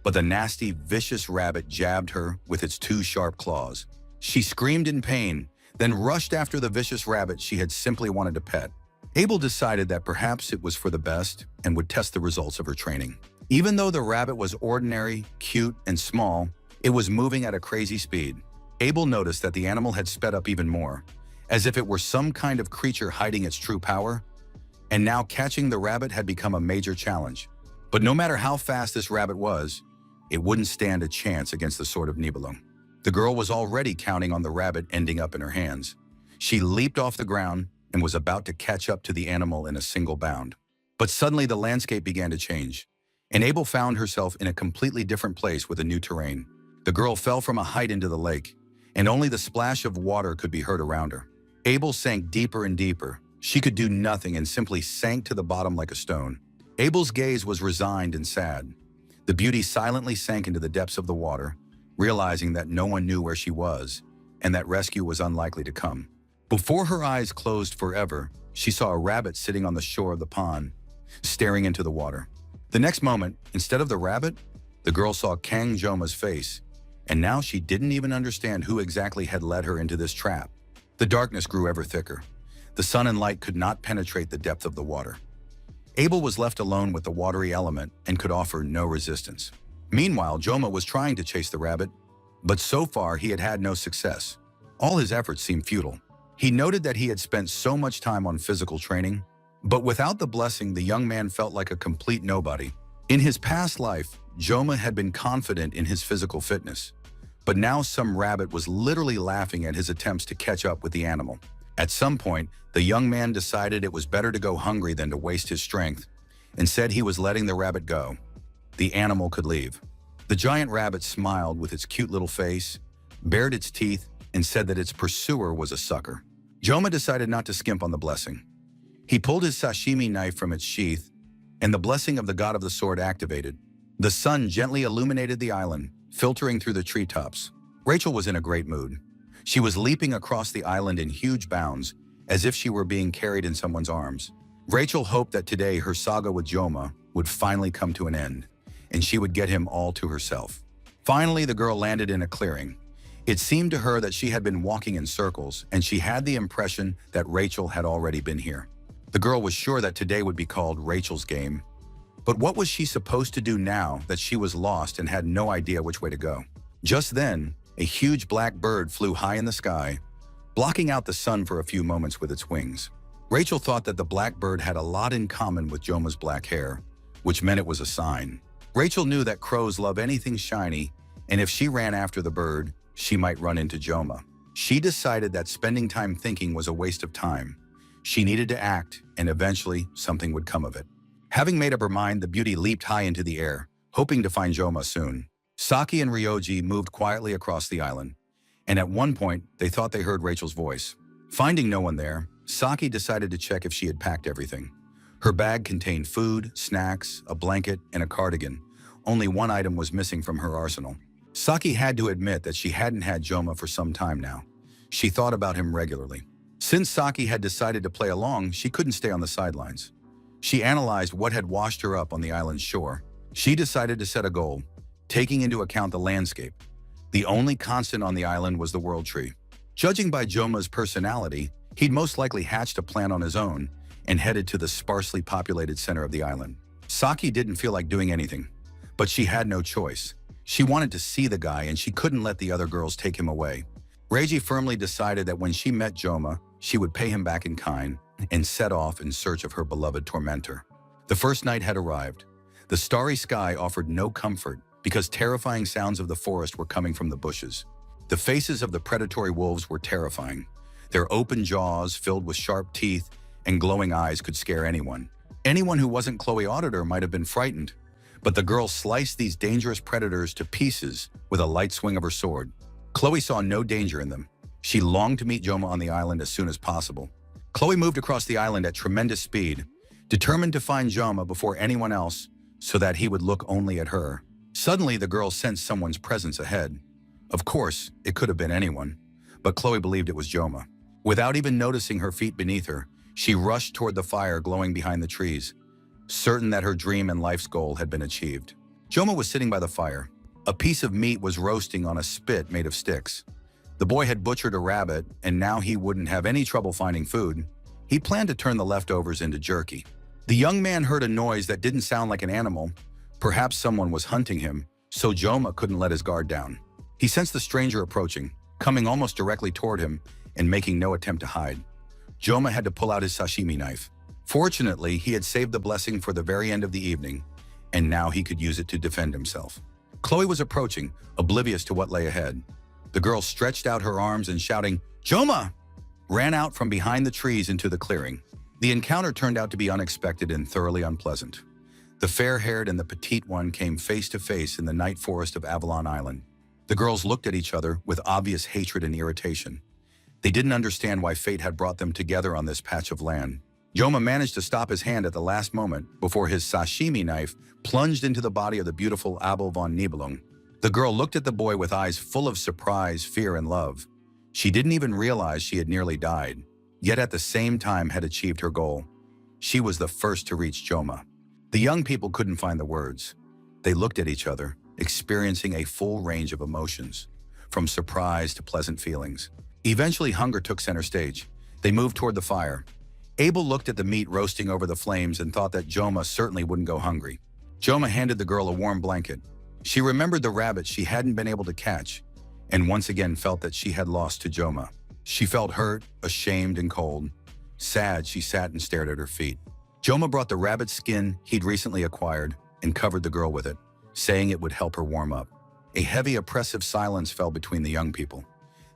but the nasty, vicious rabbit jabbed her with its two sharp claws. She screamed in pain, then rushed after the vicious rabbit she had simply wanted to pet. Abel decided that perhaps it was for the best and would test the results of her training. Even though the rabbit was ordinary, cute, and small, it was moving at a crazy speed. Abel noticed that the animal had sped up even more, as if it were some kind of creature hiding its true power, and now catching the rabbit had become a major challenge. But no matter how fast this rabbit was, it wouldn't stand a chance against the sword of Nibelung. The girl was already counting on the rabbit ending up in her hands. She leaped off the ground and was about to catch up to the animal in a single bound. But suddenly the landscape began to change, and Abel found herself in a completely different place with a new terrain. The girl fell from a height into the lake, and only the splash of water could be heard around her. Abel sank deeper and deeper. She could do nothing and simply sank to the bottom like a stone. Abel's gaze was resigned and sad. The beauty silently sank into the depths of the water, realizing that no one knew where she was and that rescue was unlikely to come. Before her eyes closed forever, she saw a rabbit sitting on the shore of the pond, staring into the water. The next moment, instead of the rabbit, the girl saw Kang Joma's face, and now she didn't even understand who exactly had led her into this trap. The darkness grew ever thicker. The sun and light could not penetrate the depth of the water. Abel was left alone with the watery element and could offer no resistance. Meanwhile, Joma was trying to chase the rabbit, but so far he had had no success. All his efforts seemed futile. He noted that he had spent so much time on physical training, but without the blessing, the young man felt like a complete nobody. In his past life, Joma had been confident in his physical fitness, but now some rabbit was literally laughing at his attempts to catch up with the animal. At some point, the young man decided it was better to go hungry than to waste his strength, and said he was letting the rabbit go. The animal could leave. The giant rabbit smiled with its cute little face, bared its teeth, and said that its pursuer was a sucker. Joma decided not to skimp on the blessing. He pulled his sashimi knife from its sheath, and the blessing of the god of the sword activated. The sun gently illuminated the island, filtering through the treetops. Rachel was in a great mood. She was leaping across the island in huge bounds, as if she were being carried in someone's arms. Rachel hoped that today her saga with Joma would finally come to an end, and she would get him all to herself. Finally, the girl landed in a clearing. It seemed to her that she had been walking in circles, and she had the impression that Rachel had already been here. The girl was sure that today would be called Rachel's game. But what was she supposed to do now that she was lost and had no idea which way to go? Just then, a huge black bird flew high in the sky, blocking out the sun for a few moments with its wings. Rachel thought that the black bird had a lot in common with Joma's black hair, which meant it was a sign. Rachel knew that crows love anything shiny, and if she ran after the bird, she might run into Joma. She decided that spending time thinking was a waste of time. She needed to act, and eventually something would come of it. Having made up her mind, the beauty leaped high into the air, hoping to find Joma soon. Saki and Ryoji moved quietly across the island, and at one point, they thought they heard Rachel's voice. Finding no one there, Saki decided to check if she had packed everything. Her bag contained food, snacks, a blanket, and a cardigan. Only one item was missing from her arsenal. Saki had to admit that she hadn't had Joma for some time now. She thought about him regularly. Since Saki had decided to play along, she couldn't stay on the sidelines. She analyzed what had washed her up on the island's shore. She decided to set a goal, taking into account the landscape. The only constant on the island was the world tree. Judging by Joma's personality, he'd most likely hatched a plan on his own and headed to the sparsely populated center of the island. Saki didn't feel like doing anything, but she had no choice. She wanted to see the guy and she couldn't let the other girls take him away. Reiji firmly decided that when she met Joma, she would pay him back in kind and set off in search of her beloved tormentor. The first night had arrived. The starry sky offered no comfort because terrifying sounds of the forest were coming from the bushes. The faces of the predatory wolves were terrifying. Their open jaws, filled with sharp teeth and glowing eyes, could scare anyone. Anyone who wasn't Chloe Auditor might have been frightened, but the girl sliced these dangerous predators to pieces with a light swing of her sword. Chloe saw no danger in them. She longed to meet Joma on the island as soon as possible. Chloe moved across the island at tremendous speed, determined to find Joma before anyone else so that he would look only at her. Suddenly, the girl sensed someone's presence ahead. Of course, it could have been anyone, but Chloe believed it was Joma. Without even noticing her feet beneath her, she rushed toward the fire glowing behind the trees, certain that her dream and life's goal had been achieved. Joma was sitting by the fire. A piece of meat was roasting on a spit made of sticks. The boy had butchered a rabbit, and now he wouldn't have any trouble finding food. He planned to turn the leftovers into jerky. The young man heard a noise that didn't sound like an animal. Perhaps someone was hunting him, so Joma couldn't let his guard down. He sensed the stranger approaching, coming almost directly toward him and making no attempt to hide. Joma had to pull out his sashimi knife. Fortunately, he had saved the blessing for the very end of the evening, and now he could use it to defend himself. Chloe was approaching, oblivious to what lay ahead. The girl stretched out her arms and shouting, "Joma!" ran out from behind the trees into the clearing. The encounter turned out to be unexpected and thoroughly unpleasant. The fair-haired and the petite one came face to face in the night forest of Avalon Island. The girls looked at each other with obvious hatred and irritation. They didn't understand why fate had brought them together on this patch of land. Joma managed to stop his hand at the last moment before his sashimi knife plunged into the body of the beautiful Abel von Nibelung. The girl looked at the boy with eyes full of surprise, fear, and love. She didn't even realize she had nearly died, yet at the same time had achieved her goal. She was the first to reach Joma. The young people couldn't find the words. They looked at each other, experiencing a full range of emotions, from surprise to pleasant feelings. Eventually, hunger took center stage. They moved toward the fire. Abel looked at the meat roasting over the flames and thought that Joma certainly wouldn't go hungry. Joma handed the girl a warm blanket. She remembered the rabbit she hadn't been able to catch, and once again felt that she had lost to Joma. She felt hurt, ashamed, and cold. Sad, she sat and stared at her feet. Joma brought the rabbit skin he'd recently acquired and covered the girl with it, saying it would help her warm up. A heavy, oppressive silence fell between the young people.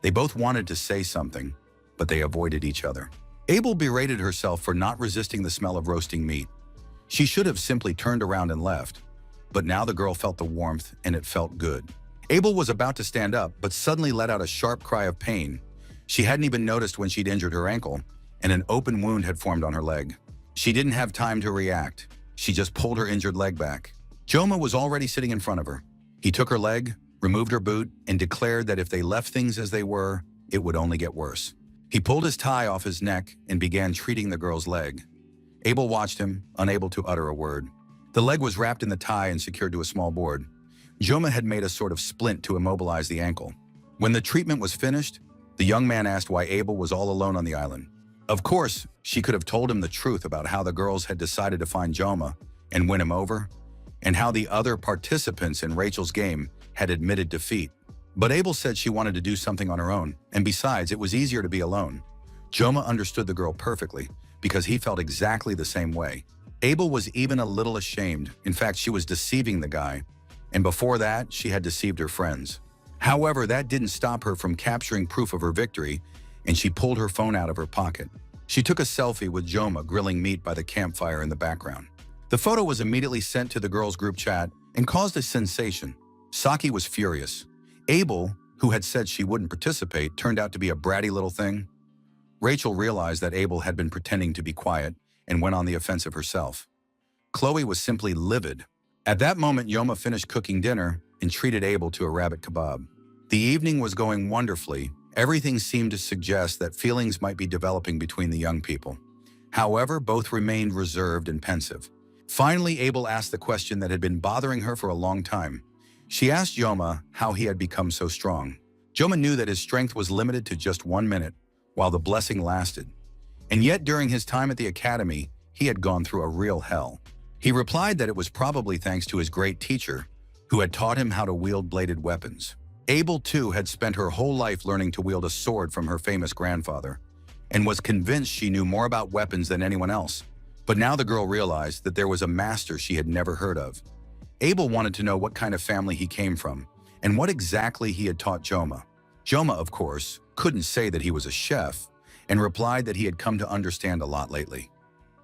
They both wanted to say something, but they avoided each other. Abel berated herself for not resisting the smell of roasting meat. She should have simply turned around and left, but now the girl felt the warmth and it felt good. Abel was about to stand up, but suddenly let out a sharp cry of pain. She hadn't even noticed when she'd injured her ankle, and an open wound had formed on her leg. She didn't have time to react. She just pulled her injured leg back. Joma was already sitting in front of her. He took her leg, removed her boot, and declared that if they left things as they were, it would only get worse. He pulled his tie off his neck and began treating the girl's leg. Abel watched him, unable to utter a word. The leg was wrapped in the tie and secured to a small board. Joma had made a sort of splint to immobilize the ankle. When the treatment was finished, the young man asked why Abel was all alone on the island. Of course, she could have told him the truth about how the girls had decided to find Joma and win him over, and how the other participants in Rachel's game had admitted defeat. But Abel said she wanted to do something on her own, and besides, it was easier to be alone. Joma understood the girl perfectly because he felt exactly the same way. Abel was even a little ashamed. In fact, she was deceiving the guy, and before that, she had deceived her friends. However, that didn't stop her from capturing proof of her victory, and she pulled her phone out of her pocket. She took a selfie with Joma grilling meat by the campfire in the background. The photo was immediately sent to the girls' group chat and caused a sensation. Saki was furious. Abel, who had said she wouldn't participate, turned out to be a bratty little thing. Rachel realized that Abel had been pretending to be quiet and went on the offensive herself. Chloe was simply livid. At that moment, Yoma finished cooking dinner and treated Abel to a rabbit kebab. The evening was going wonderfully. Everything seemed to suggest that feelings might be developing between the young people. However, both remained reserved and pensive. Finally, Abel asked the question that had been bothering her for a long time. She asked Yoma how he had become so strong. Yoma knew that his strength was limited to just 1 minute, while the blessing lasted. And yet, during his time at the academy, he had gone through a real hell. He replied that it was probably thanks to his great teacher, who had taught him how to wield bladed weapons. Abel, too, had spent her whole life learning to wield a sword from her famous grandfather, and was convinced she knew more about weapons than anyone else. But now the girl realized that there was a master she had never heard of. Abel wanted to know what kind of family he came from, and what exactly he had taught Yoma. Yoma, of course, couldn't say that he was a chef, and replied that he had come to understand a lot lately.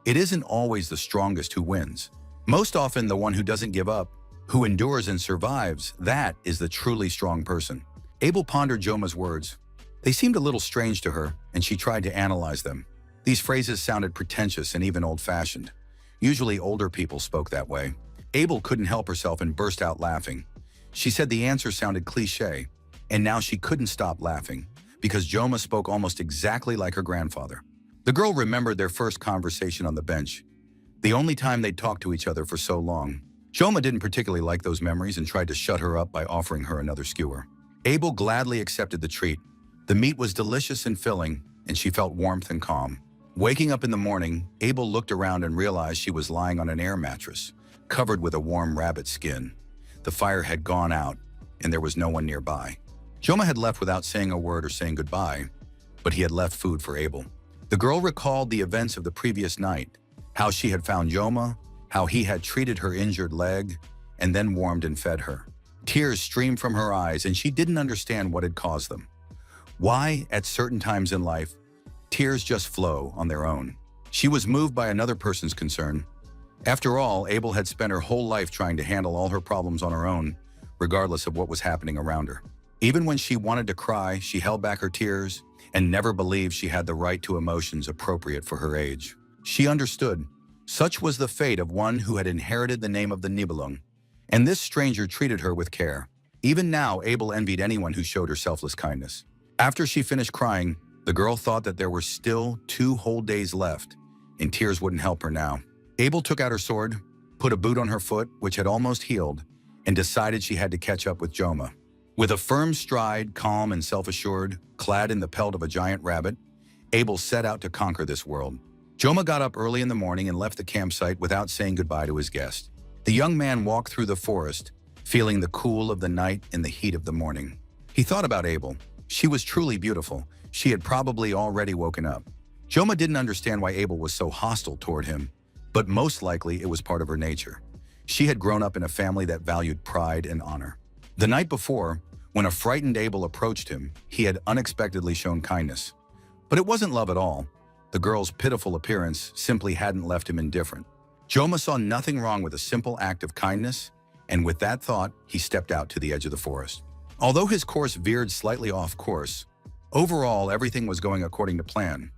It isn't always the strongest who wins. Most often the one who doesn't give up, who endures and survives, that is the truly strong person. Abel pondered Yoma's words. They seemed a little strange to her, and she tried to analyze them. These phrases sounded pretentious and even old-fashioned. Usually older people spoke that way. Abel couldn't help herself and burst out laughing. She said the answer sounded cliché, and now she couldn't stop laughing, because Yoma spoke almost exactly like her grandfather. The girl remembered their first conversation on the bench, the only time they'd talked to each other for so long. Yoma didn't particularly like those memories and tried to shut her up by offering her another skewer. Abel gladly accepted the treat. The meat was delicious and filling, and she felt warmth and calm. Waking up in the morning, Abel looked around and realized she was lying on an air mattress, covered with a warm rabbit skin. The fire had gone out, and there was no one nearby. Yoma had left without saying a word or saying goodbye, but he had left food for Abel. The girl recalled the events of the previous night, how she had found Yoma, how he had treated her injured leg, and then warmed and fed her. Tears streamed from her eyes, and she didn't understand what had caused them. Why, at certain times in life, tears just flow on their own. She was moved by another person's concern. After all, Abel had spent her whole life trying to handle all her problems on her own, regardless of what was happening around her. Even when she wanted to cry, she held back her tears and never believed she had the right to emotions appropriate for her age. She understood. Such was the fate of one who had inherited the name of the Nibelung, and this stranger treated her with care. Even now, Abel envied anyone who showed her selfless kindness. After she finished crying, the girl thought that there were still 2 whole days left, and tears wouldn't help her now. Abel took out her sword, put a boot on her foot, which had almost healed, and decided she had to catch up with Yoma. With a firm stride, calm and self-assured, clad in the pelt of a giant rabbit, Abel set out to conquer this world. Yoma got up early in the morning and left the campsite without saying goodbye to his guest. The young man walked through the forest, feeling the cool of the night and the heat of the morning. He thought about Abel. She was truly beautiful. She had probably already woken up. Yoma didn't understand why Abel was so hostile toward him, but most likely it was part of her nature. She had grown up in a family that valued pride and honor. The night before, when a frightened Abel approached him, he had unexpectedly shown kindness. But it wasn't love at all. The girl's pitiful appearance simply hadn't left him indifferent. Yoma saw nothing wrong with a simple act of kindness, and with that thought, he stepped out to the edge of the forest. Although his course veered slightly off course, overall everything was going according to plan.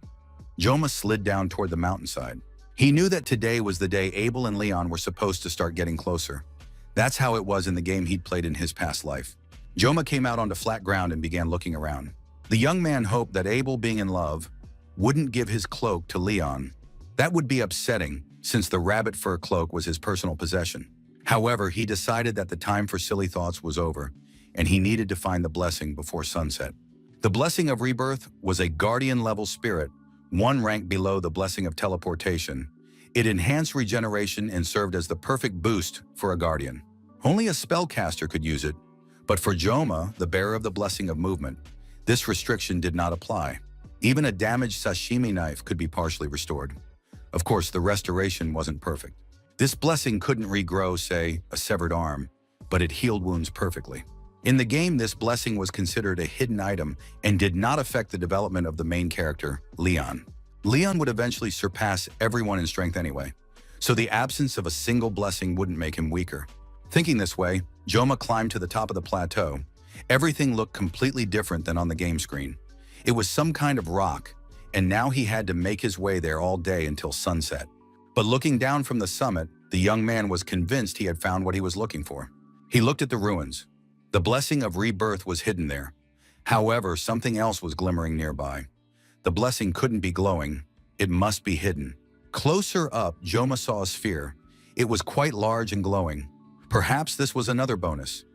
Yoma slid down toward the mountainside. He knew that today was the day Abel and Leon were supposed to start getting closer. That's how it was in the game he'd played in his past life. Yoma came out onto flat ground and began looking around. The young man hoped that Abel, being in love, wouldn't give his cloak to Leon. That would be upsetting, since the rabbit fur cloak was his personal possession. However, he decided that the time for silly thoughts was over, and he needed to find the blessing before sunset. The blessing of rebirth was a guardian-level spirit, 1 rank below the blessing of teleportation. It enhanced regeneration and served as the perfect boost for a guardian. Only a spellcaster could use it, but for Yoma, the bearer of the blessing of movement, this restriction did not apply. Even a damaged sashimi knife could be partially restored. Of course, the restoration wasn't perfect. This blessing couldn't regrow, say, a severed arm, but it healed wounds perfectly. In the game, this blessing was considered a hidden item and did not affect the development of the main character, Leon. Leon would eventually surpass everyone in strength anyway, so the absence of a single blessing wouldn't make him weaker. Thinking this way, Joma climbed to the top of the plateau. Everything looked completely different than on the game screen. It was some kind of rock, and now he had to make his way there all day until sunset. But looking down from the summit, the young man was convinced he had found what he was looking for. He looked at the ruins. The blessing of rebirth was hidden there. However, something else was glimmering nearby. The blessing couldn't be glowing. It must be hidden. Closer up, Joma saw a sphere. It was quite large and glowing. Perhaps this was another bonus.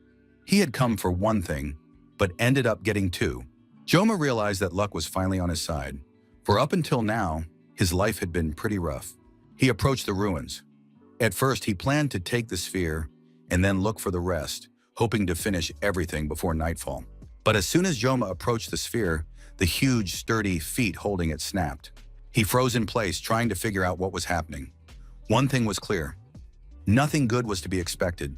He had come for one thing, but ended up getting two. Joma realized that luck was finally on his side. For up until now, his life had been pretty rough. He approached the ruins. At first, he planned to take the sphere and then look for the rest, hoping to finish everything before nightfall. But as soon as Joma approached the sphere, the huge, sturdy feet holding it snapped. He froze in place, trying to figure out what was happening. One thing was clear. Nothing good was to be expected,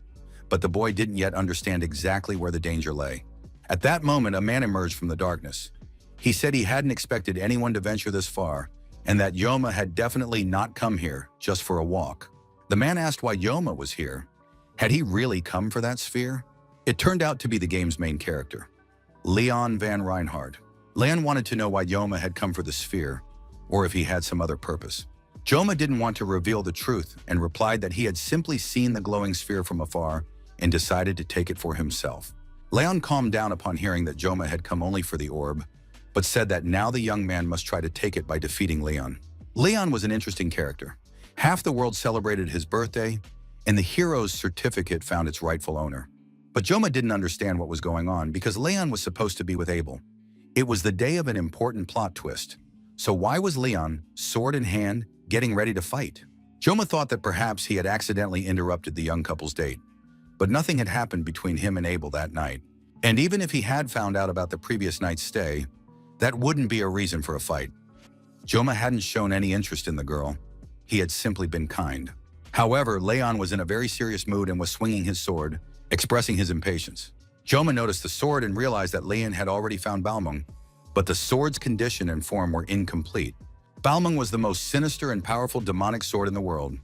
but the boy didn't yet understand exactly where the danger lay. At that moment, a man emerged from the darkness. He said he hadn't expected anyone to venture this far, and that Joma had definitely not come here just for a walk. The man asked why Joma was here. Had he really come for that sphere? It turned out to be the game's main character, Leon van Reinhardt. Leon wanted to know why Joma had come for the sphere, or if he had some other purpose. Joma didn't want to reveal the truth and replied that he had simply seen the glowing sphere from afar and decided to take it for himself. Leon calmed down upon hearing that Joma had come only for the orb, but said that now the young man must try to take it by defeating Leon. Leon was an interesting character. Half the world celebrated his birthday, and the hero's certificate found its rightful owner. But Joma didn't understand what was going on because Leon was supposed to be with Abel. It was the day of an important plot twist. So why was Leon, sword in hand, getting ready to fight? Joma thought that perhaps he had accidentally interrupted the young couple's date. But nothing had happened between him and Abel that night. And even if he had found out about the previous night's stay, that wouldn't be a reason for a fight. Joma hadn't shown any interest in the girl. He had simply been kind. However, Leon was in a very serious mood and was swinging his sword, expressing his impatience. Joma noticed the sword and realized that Leon had already found Balmung, but the sword's condition and form were incomplete. Balmung was the most sinister and powerful demonic sword in the world.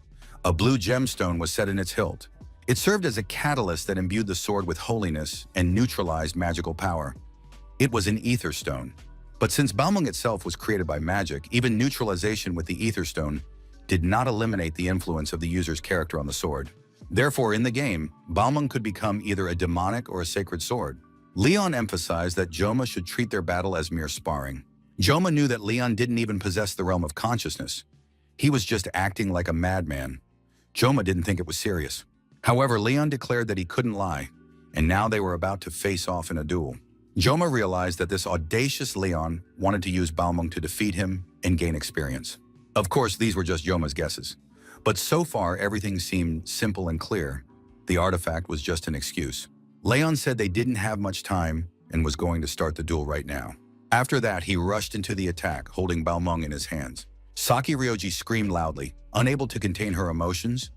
A blue gemstone was set in its hilt. It served as a catalyst that imbued the sword with holiness and neutralized magical power. It was an ether stone. But since Balmung itself was created by magic, even neutralization with the ether stone did not eliminate the influence of the user's character on the sword. Therefore, in the game, Balmung could become either a demonic or a sacred sword. Leon emphasized that Joma should treat their battle as mere sparring. Joma knew that Leon didn't even possess the realm of consciousness. He was just acting like a madman. Joma didn't think it was serious. However, Leon declared that he couldn't lie, and now they were about to face off in a duel. Joma realized that this audacious Leon wanted to use Balmung to defeat him and gain experience. Of course, these were just Joma's guesses. But so far, everything seemed simple and clear. The artifact was just an excuse. Leon said they didn't have much time and was going to start the duel right now. After that, he rushed into the attack, holding Balmung in his hands. Saki Ryoji screamed loudly, unable to contain her emotions,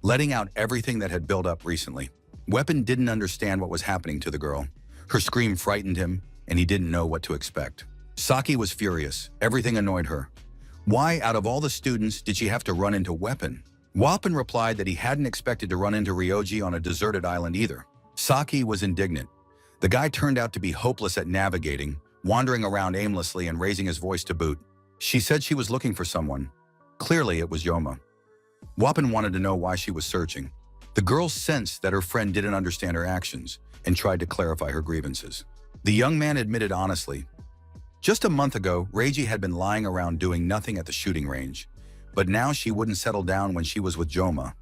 letting out everything that had built up recently. Weapon didn't understand what was happening to the girl. Her scream frightened him, and he didn't know what to expect. Saki was furious. Everything annoyed her. Why, out of all the students, did she have to run into Weapon? Weapon replied that he hadn't expected to run into Ryoji on a deserted island either. Saki was indignant. The guy turned out to be hopeless at navigating, wandering around aimlessly and raising his voice to boot. She said she was looking for someone. Clearly, it was Joma. Weapon wanted to know why she was searching. The girl sensed that her friend didn't understand her actions and tried to clarify her grievances. The young man admitted honestly. Just a month ago, Reiji had been lying around doing nothing at the shooting range, but now she wouldn't settle down when she was with Joma.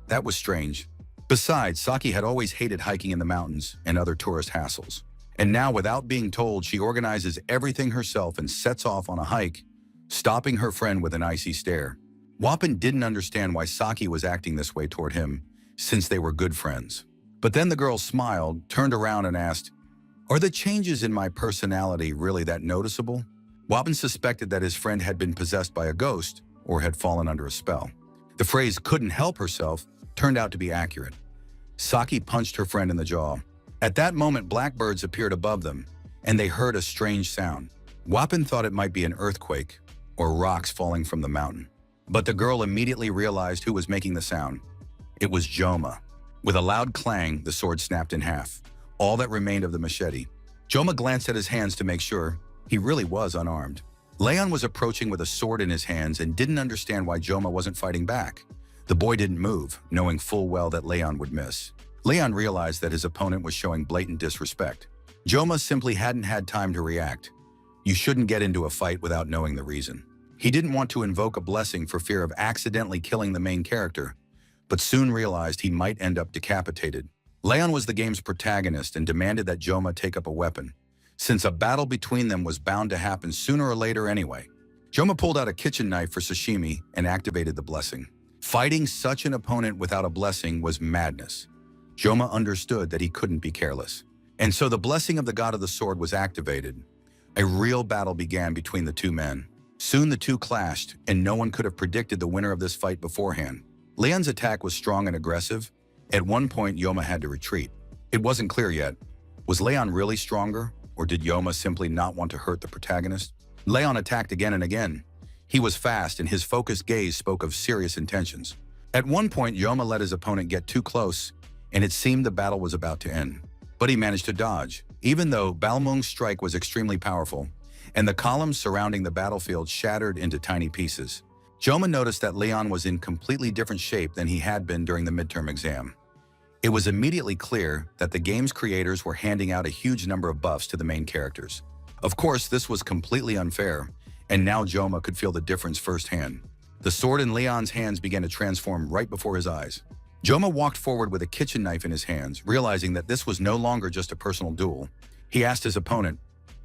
That was strange. Besides, Saki had always hated hiking in the mountains and other tourist hassles. And now, without being told, she organizes everything herself and sets off on a hike, stopping her friend with an icy stare. Weapon didn't understand why Saki was acting this way toward him, since they were good friends. But then the girl smiled, turned around and asked, "Are the changes in my personality really that noticeable?" Weapon suspected that his friend had been possessed by a ghost or had fallen under a spell. The phrase "couldn't help herself" turned out to be accurate. Saki punched her friend in the jaw. At that moment, blackbirds appeared above them, and they heard a strange sound. Weapon thought it might be an earthquake or rocks falling from the mountain. But the girl immediately realized who was making the sound. It was Joma. With a loud clang, the sword snapped in half, all that remained of the machete. Joma glanced at his hands to make sure he really was unarmed. Leon was approaching with a sword in his hands and didn't understand why Joma wasn't fighting back. The boy didn't move, knowing full well that Leon would miss. Leon realized that his opponent was showing blatant disrespect. Joma simply hadn't had time to react. You shouldn't get into a fight without knowing the reason. He didn't want to invoke a blessing for fear of accidentally killing the main character, but soon realized he might end up decapitated. Leon was the game's protagonist and demanded that Joma take up a weapon, since a battle between them was bound to happen sooner or later anyway. Joma pulled out a kitchen knife for sashimi and activated the blessing. Fighting such an opponent without a blessing was madness. Joma understood that he couldn't be careless. And so the blessing of the god of the sword was activated. A real battle began between the two men. Soon the two clashed, and no one could have predicted the winner of this fight beforehand. Leon's attack was strong and aggressive. At one point, Joma had to retreat. It wasn't clear yet. Was Leon really stronger, or did Joma simply not want to hurt the protagonist? Leon attacked again and again. He was fast, and his focused gaze spoke of serious intentions. At one point, Joma let his opponent get too close, and it seemed the battle was about to end. But he managed to dodge, even though Balmung's strike was extremely powerful, and the columns surrounding the battlefield shattered into tiny pieces. Joma noticed that Leon was in completely different shape than he had been during the midterm exam. It was immediately clear that the game's creators were handing out a huge number of buffs to the main characters. Of course, this was completely unfair, and now Joma could feel the difference firsthand. The sword in Leon's hands began to transform right before his eyes. Joma walked forward with a kitchen knife in his hands, realizing that this was no longer just a personal duel. He asked his opponent,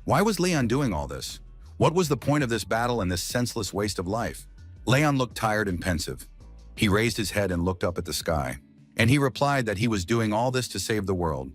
why was Leon doing all this? What was the point of this battle and this senseless waste of life? Leon looked tired and pensive. He raised his head and looked up at the sky, and he replied that he was doing all this to save the world.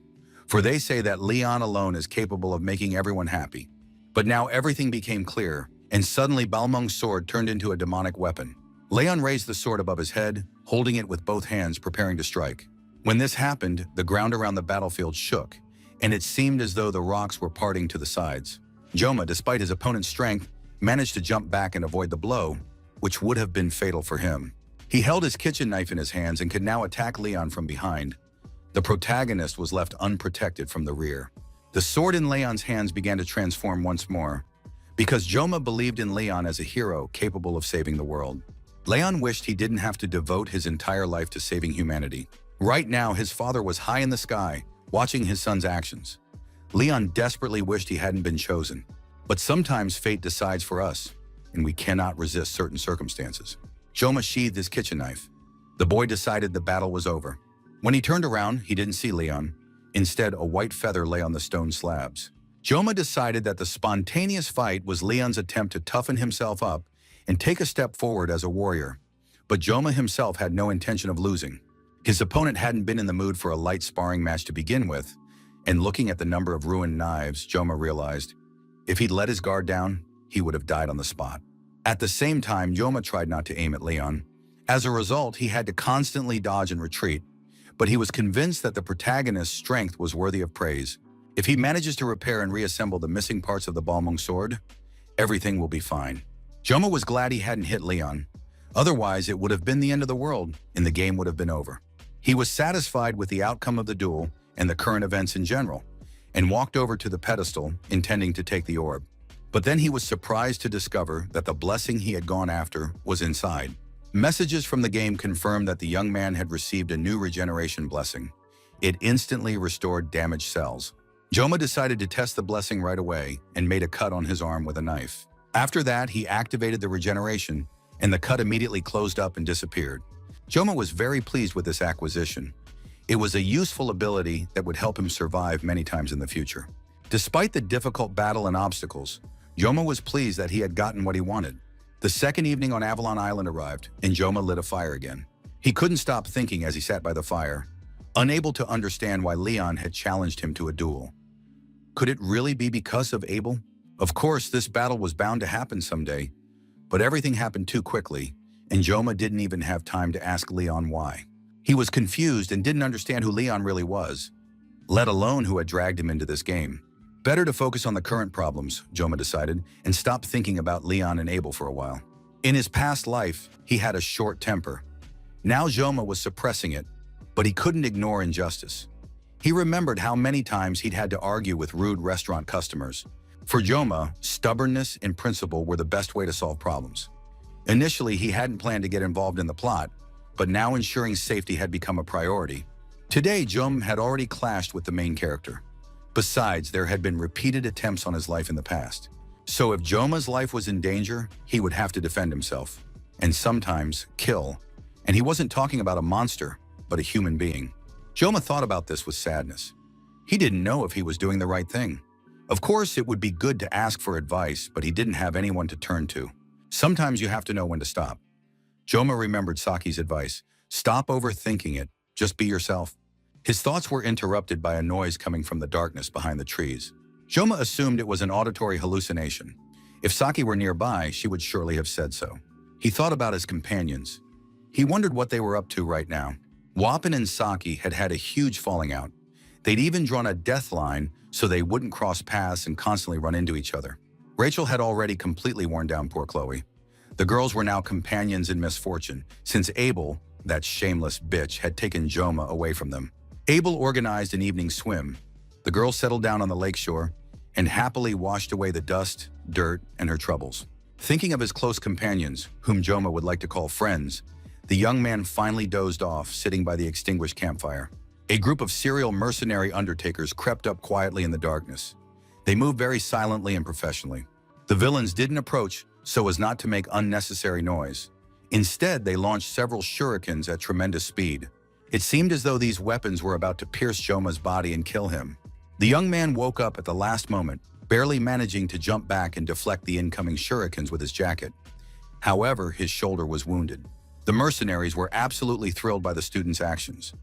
For they say that Leon alone is capable of making everyone happy. But now everything became clear, and suddenly Balmung's sword turned into a demonic weapon. Leon raised the sword above his head, holding it with both hands, preparing to strike. When this happened, the ground around the battlefield shook, and it seemed as though the rocks were parting to the sides. Joma, despite his opponent's strength, managed to jump back and avoid the blow, which would have been fatal for him. He held his kitchen knife in his hands and could now attack Leon from behind. The protagonist was left unprotected from the rear. The sword in Leon's hands began to transform once more, because Joma believed in Leon as a hero capable of saving the world. Leon wished he didn't have to devote his entire life to saving humanity. Right now, his father was high in the sky, watching his son's actions. Leon desperately wished he hadn't been chosen. But sometimes fate decides for us, and we cannot resist certain circumstances. Joma sheathed his kitchen knife. The boy decided the battle was over. When he turned around, he didn't see Leon. Instead, a white feather lay on the stone slabs. Joma decided that the spontaneous fight was Leon's attempt to toughen himself up and take a step forward as a warrior. But Joma himself had no intention of losing. His opponent hadn't been in the mood for a light sparring match to begin with, and looking at the number of ruined knives, Joma realized if he'd let his guard down, he would have died on the spot. At the same time, Joma tried not to aim at Leon. As a result, he had to constantly dodge and retreat, but he was convinced that the protagonist's strength was worthy of praise. If he manages to repair and reassemble the missing parts of the Balmung sword, everything will be fine. Joma was glad he hadn't hit Leon. Otherwise, it would have been the end of the world, and the game would have been over. He was satisfied with the outcome of the duel and the current events in general, and walked over to the pedestal, intending to take the orb. But then he was surprised to discover that the blessing he had gone after was inside. Messages from the game confirmed that the young man had received a new regeneration blessing. It instantly restored damaged cells. Joma decided to test the blessing right away and made a cut on his arm with a knife. After that, he activated the regeneration, and the cut immediately closed up and disappeared. Joma was very pleased with this acquisition. It was a useful ability that would help him survive many times in the future. Despite the difficult battle and obstacles, Joma was pleased that he had gotten what he wanted. The second evening on Avalon Island arrived, and Joma lit a fire again. He couldn't stop thinking as he sat by the fire, unable to understand why Leon had challenged him to a duel. Could it really be because of Abel? Of course, this battle was bound to happen someday, but everything happened too quickly, and Joma didn't even have time to ask Leon why. He was confused and didn't understand who Leon really was, let alone who had dragged him into this game. Better to focus on the current problems, Joma decided, and stop thinking about Leon and Abel for a while. In his past life, he had a short temper. Now Joma was suppressing it, but he couldn't ignore injustice. He remembered how many times he'd had to argue with rude restaurant customers. For Joma, stubbornness and principle were the best way to solve problems. Initially, he hadn't planned to get involved in the plot, but now ensuring safety had become a priority. Today, Jom had already clashed with the main character. Besides, there had been repeated attempts on his life in the past. So if Joma's life was in danger, he would have to defend himself, and sometimes kill. And he wasn't talking about a monster, but a human being. Joma thought about this with sadness. He didn't know if he was doing the right thing. Of course, it would be good to ask for advice, but he didn't have anyone to turn to. Sometimes you have to know when to stop. Joma remembered Saki's advice. Stop overthinking it. Just be yourself. His thoughts were interrupted by a noise coming from the darkness behind the trees. Joma assumed it was an auditory hallucination. If Saki were nearby, she would surely have said so. He thought about his companions. He wondered what they were up to right now. Wapan and Saki had had a huge falling out. They'd even drawn a death line so they wouldn't cross paths and constantly run into each other. Rachel had already completely worn down poor Chloe. The girls were now companions in misfortune, since Abel, that shameless bitch, had taken Joma away from them. Abel organized an evening swim. The girls settled down on the lakeshore and happily washed away the dust, dirt, and her troubles. Thinking of his close companions, whom Joma would like to call friends, the young man finally dozed off, sitting by the extinguished campfire. A group of serial mercenary undertakers crept up quietly in the darkness. They moved very silently and professionally. The villains didn't approach so as not to make unnecessary noise. Instead, they launched several shurikens at tremendous speed. It seemed as though these weapons were about to pierce Joma's body and kill him. The young man woke up at the last moment, barely managing to jump back and deflect the incoming shurikens with his jacket. However, his shoulder was wounded. The mercenaries were absolutely thrilled by the student's actions.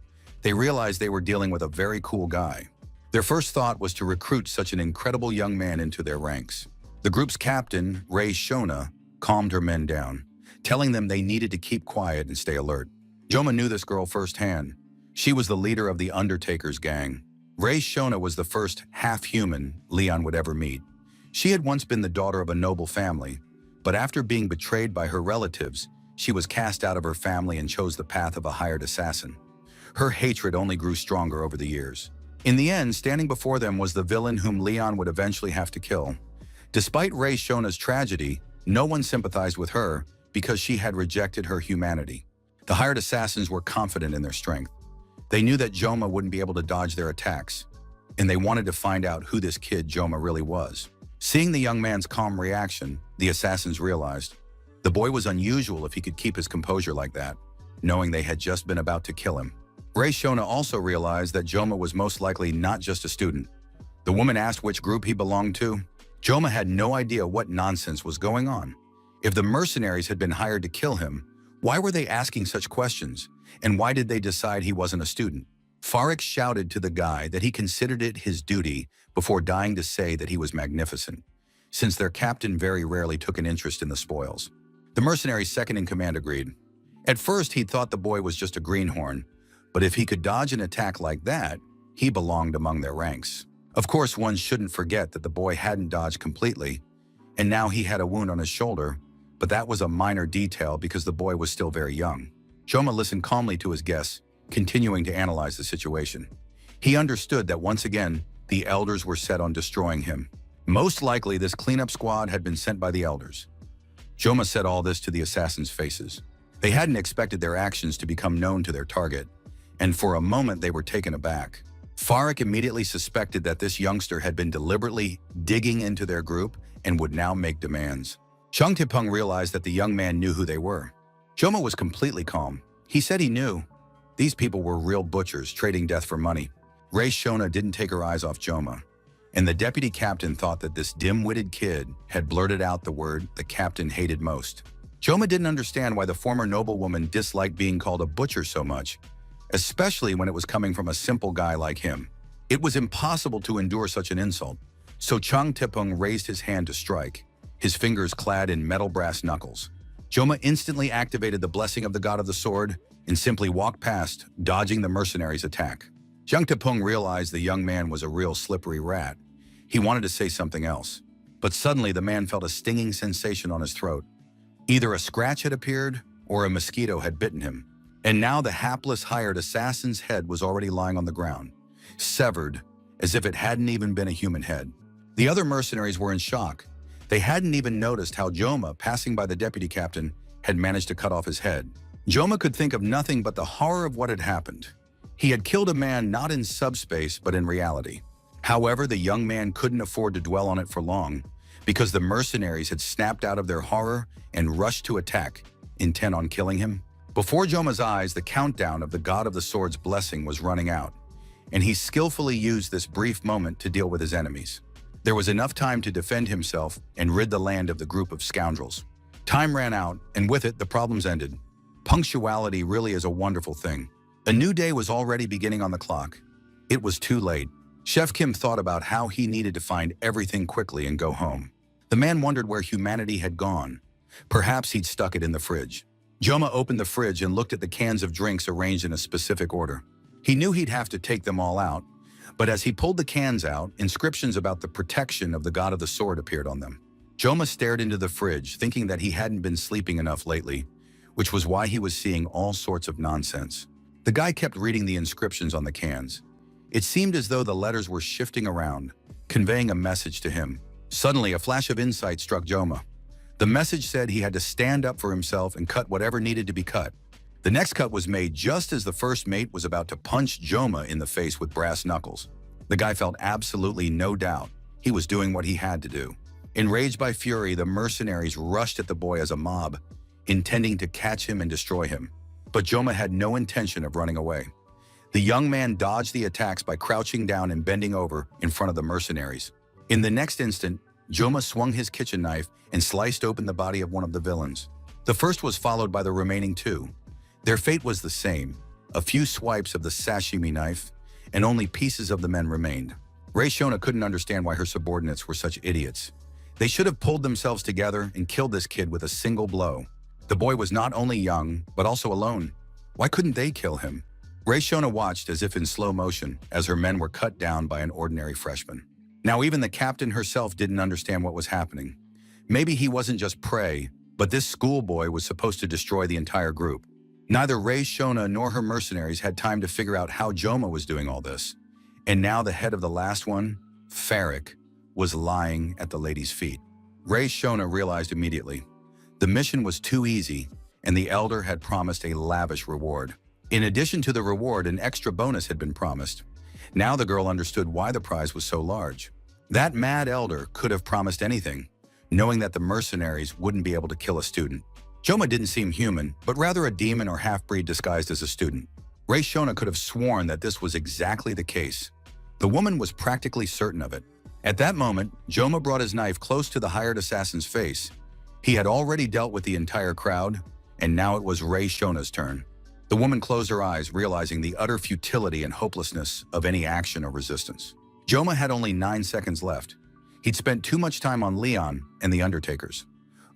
They realized they were dealing with a very cool guy. Their first thought was to recruit such an incredible young man into their ranks. The group's captain, Rei Shona, calmed her men down, telling them they needed to keep quiet and stay alert. Joma knew this girl firsthand. She was the leader of the Undertaker's gang. Rei Shona was the first half-human Leon would ever meet. She had once been the daughter of a noble family, but after being betrayed by her relatives, she was cast out of her family and chose the path of a hired assassin. Her hatred only grew stronger over the years. In the end, standing before them was the villain whom Leon would eventually have to kill. Despite Rei Shona's tragedy, no one sympathized with her because she had rejected her humanity. The hired assassins were confident in their strength. They knew that Joma wouldn't be able to dodge their attacks, and they wanted to find out who this kid Joma really was. Seeing the young man's calm reaction, the assassins realized the boy was unusual if he could keep his composure like that, knowing they had just been about to kill him. Rei Shona also realized that Joma was most likely not just a student. The woman asked which group he belonged to. Joma had no idea what nonsense was going on. If the mercenaries had been hired to kill him, why were they asking such questions? And why did they decide he wasn't a student? Farik shouted to the guy that he considered it his duty before dying to say that he was magnificent, since their captain very rarely took an interest in the spoils. The mercenary's second-in-command agreed. At first, he'd thought the boy was just a greenhorn, but if he could dodge an attack like that, he belonged among their ranks. Of course, one shouldn't forget that the boy hadn't dodged completely, and now he had a wound on his shoulder, but that was a minor detail because the boy was still very young. Joma listened calmly to his guests, continuing to analyze the situation. He understood that once again, the elders were set on destroying him. Most likely, this cleanup squad had been sent by the elders. Joma said all this to the assassins' faces. They hadn't expected their actions to become known to their target, and for a moment they were taken aback. Farik immediately suspected that this youngster had been deliberately digging into their group and would now make demands. Chung Tipung realized that the young man knew who they were. Joma was completely calm. He said he knew. These people were real butchers, trading death for money. Rei Shona didn't take her eyes off Joma, and the deputy captain thought that this dim-witted kid had blurted out the word the captain hated most. Joma didn't understand why the former noblewoman disliked being called a butcher so much, especially when it was coming from a simple guy like him. It was impossible to endure such an insult, so Chung Tipung raised his hand to strike, his fingers clad in metal brass knuckles. Joma instantly activated the blessing of the god of the sword and simply walked past, dodging the mercenaries' attack. Chung Tipung realized the young man was a real slippery rat. He wanted to say something else, but suddenly the man felt a stinging sensation on his throat. Either a scratch had appeared or a mosquito had bitten him. And now the hapless hired assassin's head was already lying on the ground, severed as if it hadn't even been a human head. The other mercenaries were in shock. They hadn't even noticed how Joma, passing by the deputy captain, had managed to cut off his head. Joma could think of nothing but the horror of what had happened. He had killed a man not in subspace but in reality. However, the young man couldn't afford to dwell on it for long because the mercenaries had snapped out of their horror and rushed to attack, intent on killing him. Before Joma's eyes, the countdown of the God of the Sword's blessing was running out, and he skillfully used this brief moment to deal with his enemies. There was enough time to defend himself and rid the land of the group of scoundrels. Time ran out, and with it, the problems ended. Punctuality really is a wonderful thing. A new day was already beginning on the clock. It was too late. Chef Kim thought about how he needed to find everything quickly and go home. The man wondered where humanity had gone. Perhaps he'd stuck it in the fridge. Joma opened the fridge and looked at the cans of drinks arranged in a specific order. He knew he'd have to take them all out, but as he pulled the cans out, inscriptions about the protection of the God of the Sword appeared on them. Joma stared into the fridge, thinking that he hadn't been sleeping enough lately, which was why he was seeing all sorts of nonsense. The guy kept reading the inscriptions on the cans. It seemed as though the letters were shifting around, conveying a message to him. Suddenly, a flash of insight struck Joma. The message said he had to stand up for himself and cut whatever needed to be cut. The next cut was made just as the first mate was about to punch Joma in the face with brass knuckles. The guy felt absolutely no doubt. He was doing what he had to do. Enraged by fury, the mercenaries rushed at the boy as a mob, intending to catch him and destroy him. But Joma had no intention of running away. The young man dodged the attacks by crouching down and bending over in front of the mercenaries. In the next instant, Joma swung his kitchen knife and sliced open the body of one of the villains. The first was followed by the remaining two. Their fate was the same: a few swipes of the sashimi knife, and only pieces of the men remained. Rei Shona couldn't understand why her subordinates were such idiots. They should have pulled themselves together and killed this kid with a single blow. The boy was not only young, but also alone. Why couldn't they kill him? Rei Shona watched as if in slow motion as her men were cut down by an ordinary freshman. Now even the captain herself didn't understand what was happening. Maybe he wasn't just prey, but this schoolboy was supposed to destroy the entire group. Neither Rei Shona nor her mercenaries had time to figure out how Joma was doing all this. And now the head of the last one, Farrick, was lying at the lady's feet. Rei Shona realized immediately. The mission was too easy, and the elder had promised a lavish reward. In addition to the reward, an extra bonus had been promised. Now the girl understood why the prize was so large. That mad elder could have promised anything, knowing that the mercenaries wouldn't be able to kill a student. Joma didn't seem human, but rather a demon or half-breed disguised as a student. Rei Shona could have sworn that this was exactly the case. The woman was practically certain of it. At that moment, Joma brought his knife close to the hired assassin's face. He had already dealt with the entire crowd, and now it was Rei Shona's turn. The woman closed her eyes, realizing the utter futility and hopelessness of any action or resistance. Joma had only 9 seconds left. He'd spent too much time on Leon and the Undertakers.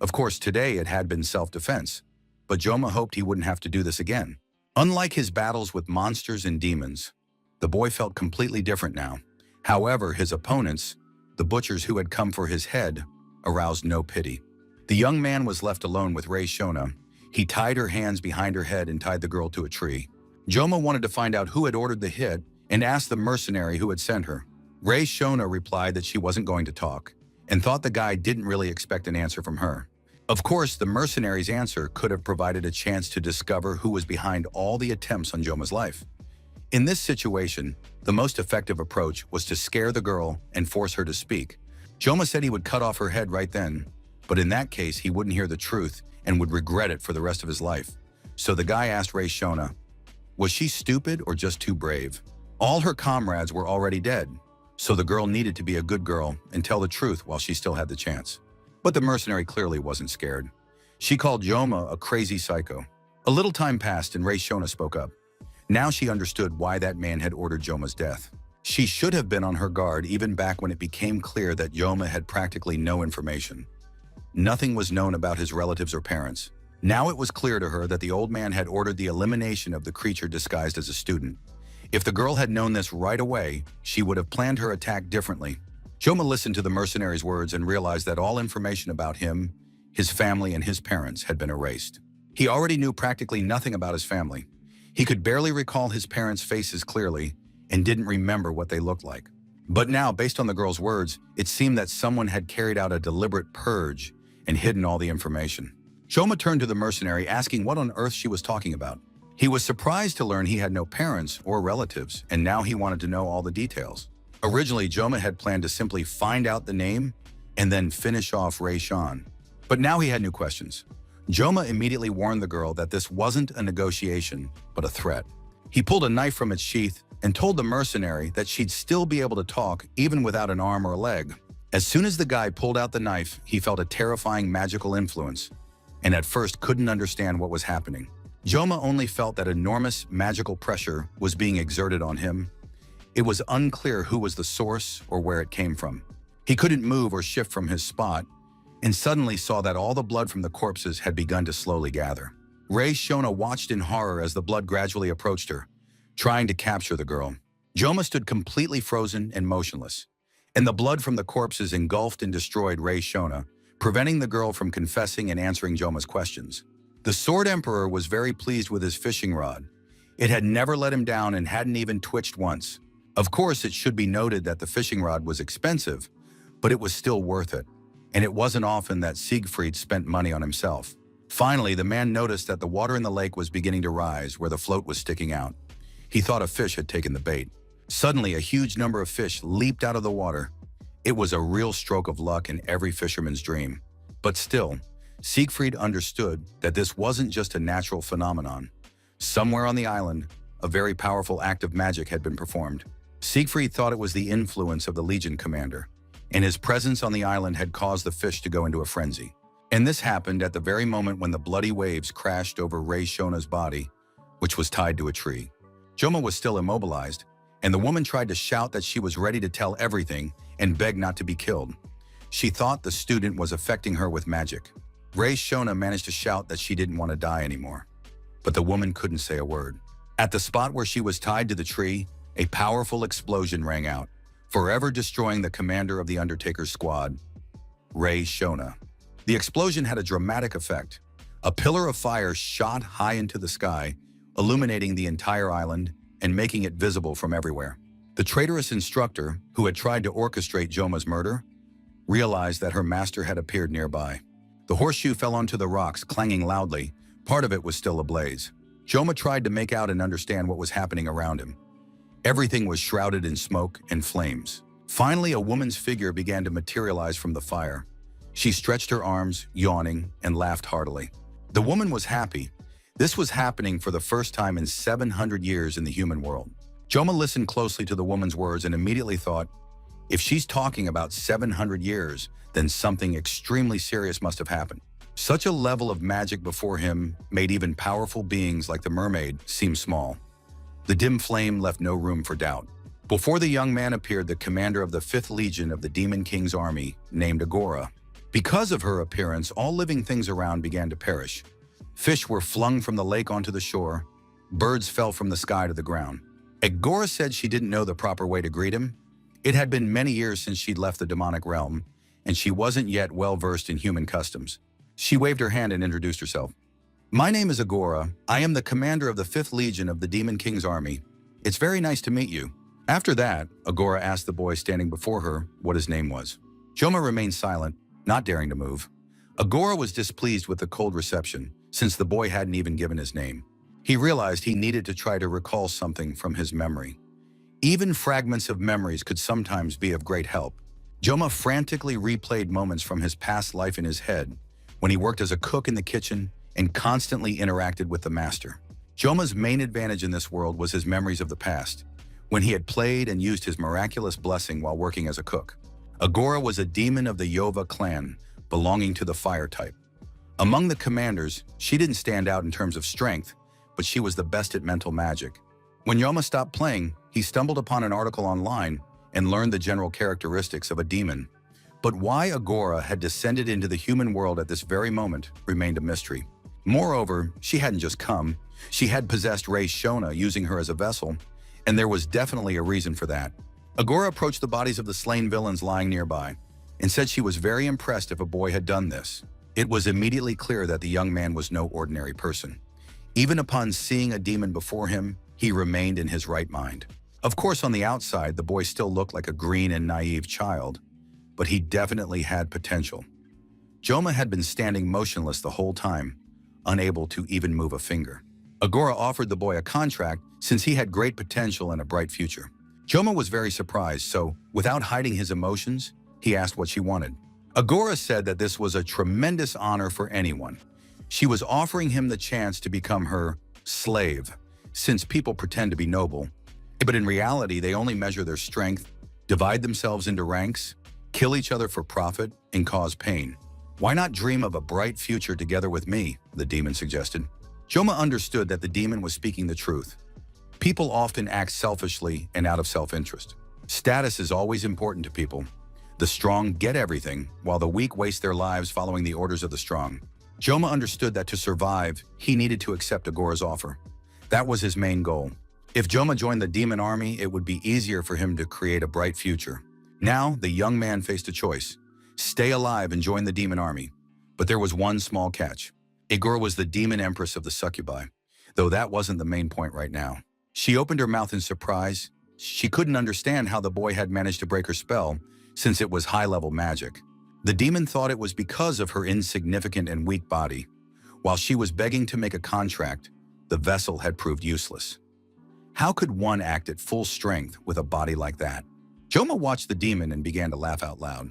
Of course, today it had been self-defense, but Joma hoped he wouldn't have to do this again. Unlike his battles with monsters and demons, the boy felt completely different now. However, his opponents, the butchers who had come for his head, aroused no pity. The young man was left alone with Rei Shona. He tied her hands behind her head and tied the girl to a tree. Joma wanted to find out who had ordered the hit and asked the mercenary who had sent her. Rei Shona replied that she wasn't going to talk and thought the guy didn't really expect an answer from her. Of course, the mercenary's answer could have provided a chance to discover who was behind all the attempts on Joma's life. In this situation, the most effective approach was to scare the girl and force her to speak. Joma said he would cut off her head right then, but in that case, he wouldn't hear the truth and would regret it for the rest of his life. So the guy asked Rei Shona, was she stupid or just too brave? All her comrades were already dead, so the girl needed to be a good girl and tell the truth while she still had the chance. But the mercenary clearly wasn't scared. She called Joma a crazy psycho. A little time passed and Rei Shona spoke up. Now she understood why that man had ordered Joma's death. She should have been on her guard even back when it became clear that Joma had practically no information. Nothing was known about his relatives or parents. Now it was clear to her that the old man had ordered the elimination of the creature disguised as a student. If the girl had known this right away, she would have planned her attack differently. Joma listened to the mercenary's words and realized that all information about him, his family, and his parents had been erased. He already knew practically nothing about his family. He could barely recall his parents' faces clearly and didn't remember what they looked like. But now, based on the girl's words, it seemed that someone had carried out a deliberate purge and hidden all the information. Joma turned to the mercenary, asking what on earth she was talking about. He was surprised to learn he had no parents or relatives, and now he wanted to know all the details. Originally, Joma had planned to simply find out the name and then finish off Ray Sean. But now he had new questions. Joma immediately warned the girl that this wasn't a negotiation, but a threat. He pulled a knife from its sheath and told the mercenary that she'd still be able to talk even without an arm or a leg. As soon as the guy pulled out the knife, he felt a terrifying magical influence, and at first couldn't understand what was happening. Joma only felt that enormous magical pressure was being exerted on him. It was unclear who was the source or where it came from. He couldn't move or shift from his spot, and suddenly saw that all the blood from the corpses had begun to slowly gather. Ray Shona watched in horror as the blood gradually approached her, trying to capture the girl. Joma stood completely frozen and motionless, and the blood from the corpses engulfed and destroyed Ray Shona, preventing the girl from confessing and answering Joma's questions. The Sword Emperor was very pleased with his fishing rod. It had never let him down and hadn't even twitched once. Of course, it should be noted that the fishing rod was expensive, but it was still worth it, and it wasn't often that Siegfried spent money on himself. Finally, the man noticed that the water in the lake was beginning to rise where the float was sticking out. He thought a fish had taken the bait. Suddenly, a huge number of fish leaped out of the water. It was a real stroke of luck in every fisherman's dream. But still, Siegfried understood that this wasn't just a natural phenomenon. Somewhere on the island, a very powerful act of magic had been performed. Siegfried thought it was the influence of the Legion commander, and his presence on the island had caused the fish to go into a frenzy. And this happened at the very moment when the bloody waves crashed over Ray Shona's body, which was tied to a tree. Joma was still immobilized, and the woman tried to shout that she was ready to tell everything and beg not to be killed. She thought the student was affecting her with magic. Ray Shona managed to shout that she didn't want to die anymore, but the woman couldn't say a word. At the spot where she was tied to the tree, a powerful explosion rang out, forever destroying the commander of the Undertaker's squad, Ray Shona. The explosion had a dramatic effect. A pillar of fire shot high into the sky, illuminating the entire island and making it visible from everywhere. The traitorous instructor, who had tried to orchestrate Joma's murder, realized that her master had appeared nearby. The horseshoe fell onto the rocks, clanging loudly. Part of it was still ablaze. Joma tried to make out and understand what was happening around him. Everything was shrouded in smoke and flames. Finally, a woman's figure began to materialize from the fire. She stretched her arms, yawning, and laughed heartily. The woman was happy. This was happening for the first time in 700 years in the human world. Joma listened closely to the woman's words and immediately thought, if she's talking about 700 years, then something extremely serious must have happened. Such a level of magic before him made even powerful beings like the mermaid seem small. The dim flame left no room for doubt. Before the young man appeared the commander of the 5th Legion of the Demon King's army, named Agora. Because of her appearance, all living things around began to perish. Fish were flung from the lake onto the shore. Birds fell from the sky to the ground. Agora said she didn't know the proper way to greet him. It had been many years since she'd left the demonic realm, and she wasn't yet well-versed in human customs. She waved her hand and introduced herself. My name is Agora. I am the commander of the 5th Legion of the Demon King's army. It's very nice to meet you. After that, Agora asked the boy standing before her what his name was. Joma remained silent, not daring to move. Agora was displeased with the cold reception, since the boy hadn't even given his name. He realized he needed to try to recall something from his memory. Even fragments of memories could sometimes be of great help. Joma frantically replayed moments from his past life in his head, when he worked as a cook in the kitchen and constantly interacted with the master. Joma's main advantage in this world was his memories of the past, when he had played and used his miraculous blessing while working as a cook. Agora was a demon of the Yova clan, belonging to the fire type. Among the commanders, she didn't stand out in terms of strength, but she was the best at mental magic. When Joma stopped playing, he stumbled upon an article online and learned the general characteristics of a demon. But why Agora had descended into the human world at this very moment remained a mystery. Moreover, she hadn't just come, she had possessed Ray Shona, using her as a vessel, and there was definitely a reason for that. Agora approached the bodies of the slain villains lying nearby and said she was very impressed if a boy had done this. It was immediately clear that the young man was no ordinary person. Even upon seeing a demon before him, he remained in his right mind. Of course, on the outside, the boy still looked like a green and naive child, but he definitely had potential. Joma had been standing motionless the whole time, unable to even move a finger. Agora offered the boy a contract since he had great potential and a bright future. Joma was very surprised, so, without hiding his emotions, he asked what she wanted. Agora said that this was a tremendous honor for anyone. She was offering him the chance to become her slave, since people pretend to be noble, but in reality they only measure their strength, divide themselves into ranks, kill each other for profit, and cause pain. Why not dream of a bright future together with me, the demon suggested. Joma understood that the demon was speaking the truth. People often act selfishly and out of self-interest. Status is always important to people. The strong get everything, while the weak waste their lives following the orders of the strong. Joma understood that to survive, he needed to accept Agora's offer. That was his main goal. If Joma joined the demon army, it would be easier for him to create a bright future. Now, the young man faced a choice: stay alive and join the demon army. But there was one small catch. Agora was the demon empress of the succubi, though that wasn't the main point right now. She opened her mouth in surprise. She couldn't understand how the boy had managed to break her spell, since it was high-level magic. The demon thought it was because of her insignificant and weak body. While she was begging to make a contract, the vessel had proved useless. How could one act at full strength with a body like that? Joma watched the demon and began to laugh out loud.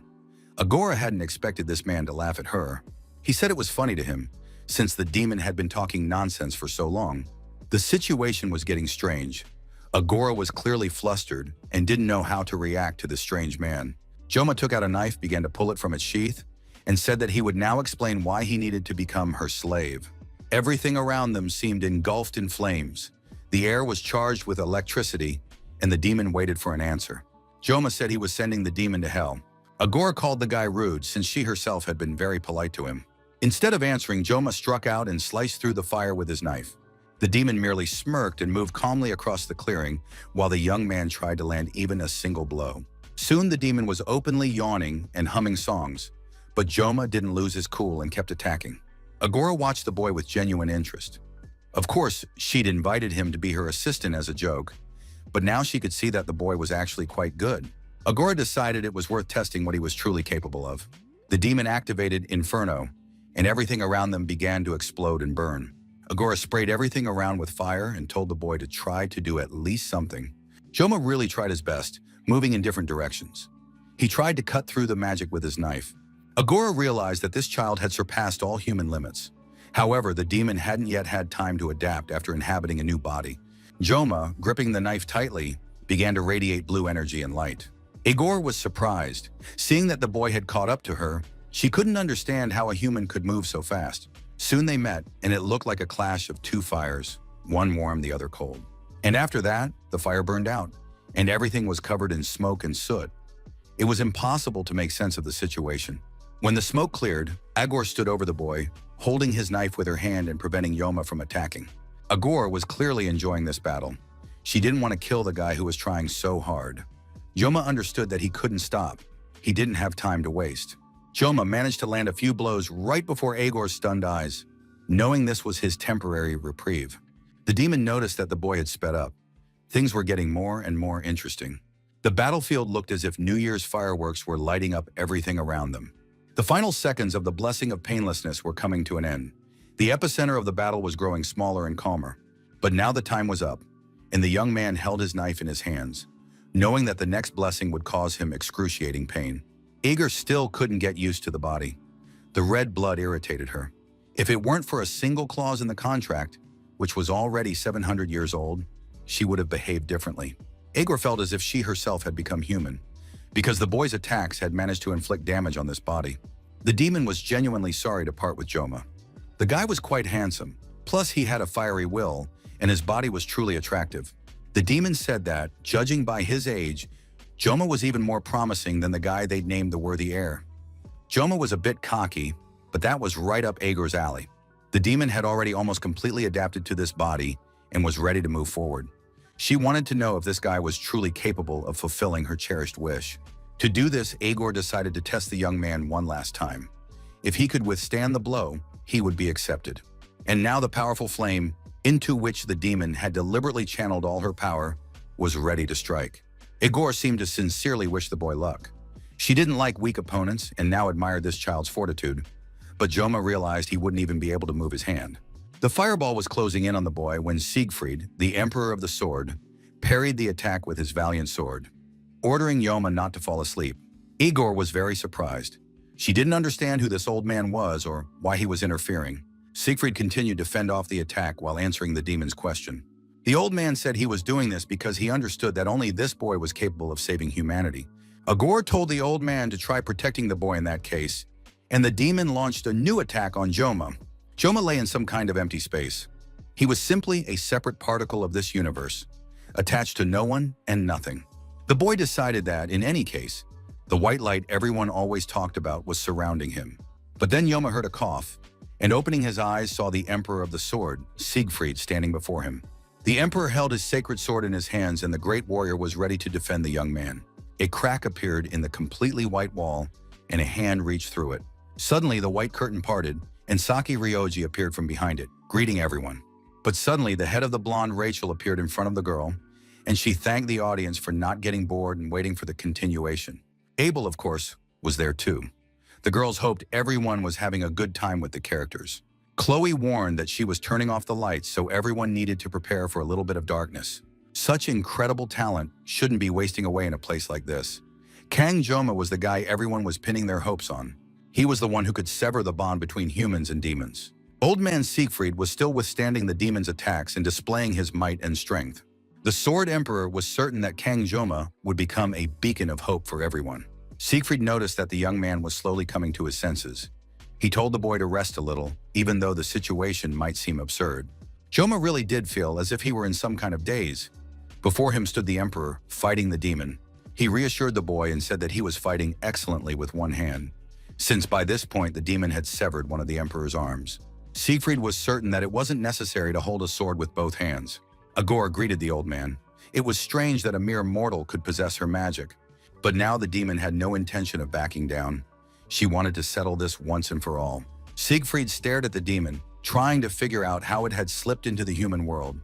Agora hadn't expected this man to laugh at her. He said it was funny to him, since the demon had been talking nonsense for so long. The situation was getting strange. Agora was clearly flustered and didn't know how to react to this strange man. Joma took out a knife, began to pull it from its sheath, and said that he would now explain why he needed to become her slave. Everything around them seemed engulfed in flames. The air was charged with electricity, and the demon waited for an answer. Joma said he was sending the demon to hell. Agora called the guy rude, since she herself had been very polite to him. Instead of answering, Joma struck out and sliced through the fire with his knife. The demon merely smirked and moved calmly across the clearing, while the young man tried to land even a single blow. Soon the demon was openly yawning and humming songs, but Joma didn't lose his cool and kept attacking. Agora watched the boy with genuine interest. Of course, she'd invited him to be her assistant as a joke, but now she could see that the boy was actually quite good. Agora decided it was worth testing what he was truly capable of. The demon activated Inferno, and everything around them began to explode and burn. Agora sprayed everything around with fire and told the boy to try to do at least something. Joma really tried his best, moving in different directions. He tried to cut through the magic with his knife. Agora realized that this child had surpassed all human limits. However, the demon hadn't yet had time to adapt after inhabiting a new body. Joma, gripping the knife tightly, began to radiate blue energy and light. Agora was surprised. Seeing that the boy had caught up to her, she couldn't understand how a human could move so fast. Soon they met, and it looked like a clash of two fires, one warm, the other cold. And after that, the fire burned out, and everything was covered in smoke and soot. It was impossible to make sense of the situation. When the smoke cleared, Agora stood over the boy, holding his knife with her hand and preventing Joma from attacking. Agora was clearly enjoying this battle. She didn't want to kill the guy who was trying so hard. Joma understood that he couldn't stop. He didn't have time to waste. Joma managed to land a few blows right before Agor's stunned eyes, knowing this was his temporary reprieve. The demon noticed that the boy had sped up. Things were getting more and more interesting. The battlefield looked as if New Year's fireworks were lighting up everything around them. The final seconds of the blessing of painlessness were coming to an end. The epicenter of the battle was growing smaller and calmer. But now the time was up, and the young man held his knife in his hands, knowing that the next blessing would cause him excruciating pain. Agor still couldn't get used to the body. The red blood irritated her. If it weren't for a single clause in the contract, which was already 700 years old, she would have behaved differently. Agor felt as if she herself had become human, because the boy's attacks had managed to inflict damage on this body. The demon was genuinely sorry to part with Joma. The guy was quite handsome, plus he had a fiery will, and his body was truly attractive. The demon said that, judging by his age, Joma was even more promising than the guy they'd named the worthy heir. Joma was a bit cocky, but that was right up Agor's alley. The demon had already almost completely adapted to this body and was ready to move forward. She wanted to know if this guy was truly capable of fulfilling her cherished wish. To do this, Agor decided to test the young man one last time. If he could withstand the blow, he would be accepted. And now the powerful flame, into which the demon had deliberately channeled all her power, was ready to strike. Igor seemed to sincerely wish the boy luck. She didn't like weak opponents and now admired this child's fortitude, but Joma realized he wouldn't even be able to move his hand. The fireball was closing in on the boy when Siegfried, the Emperor of the Sword, parried the attack with his valiant sword, ordering Joma not to fall asleep. Igor was very surprised. She didn't understand who this old man was or why he was interfering. Siegfried continued to fend off the attack while answering the demon's question. The old man said he was doing this because he understood that only this boy was capable of saving humanity. Igor told the old man to try protecting the boy in that case, and the demon launched a new attack on Joma. Joma lay in some kind of empty space. He was simply a separate particle of this universe, attached to no one and nothing. The boy decided that, in any case, the white light everyone always talked about was surrounding him. But then Joma heard a cough, and opening his eyes saw the Emperor of the Sword, Siegfried, standing before him. The Emperor held his sacred sword in his hands and the great warrior was ready to defend the young man. A crack appeared in the completely white wall and a hand reached through it. Suddenly the white curtain parted and Saki Ryoji appeared from behind it, greeting everyone. But suddenly the head of the blonde Rachel appeared in front of the girl and she thanked the audience for not getting bored and waiting for the continuation. Abel, of course, was there too. The girls hoped everyone was having a good time with the characters. Chloe warned that she was turning off the lights so everyone needed to prepare for a little bit of darkness. Such incredible talent shouldn't be wasting away in a place like this. Kang Joma was the guy everyone was pinning their hopes on. He was the one who could sever the bond between humans and demons. Old man Siegfried was still withstanding the demons' attacks and displaying his might and strength. The Sword Emperor was certain that Kang Joma would become a beacon of hope for everyone. Siegfried noticed that the young man was slowly coming to his senses. He told the boy to rest a little, even though the situation might seem absurd. Joma really did feel as if he were in some kind of daze. Before him stood the Emperor, fighting the demon. He reassured the boy and said that he was fighting excellently with one hand, since by this point the demon had severed one of the Emperor's arms. Siegfried was certain that it wasn't necessary to hold a sword with both hands. Igor greeted the old man. It was strange that a mere mortal could possess her magic, but now the demon had no intention of backing down. She wanted to settle this once and for all. Siegfried stared at the demon, trying to figure out how it had slipped into the human world.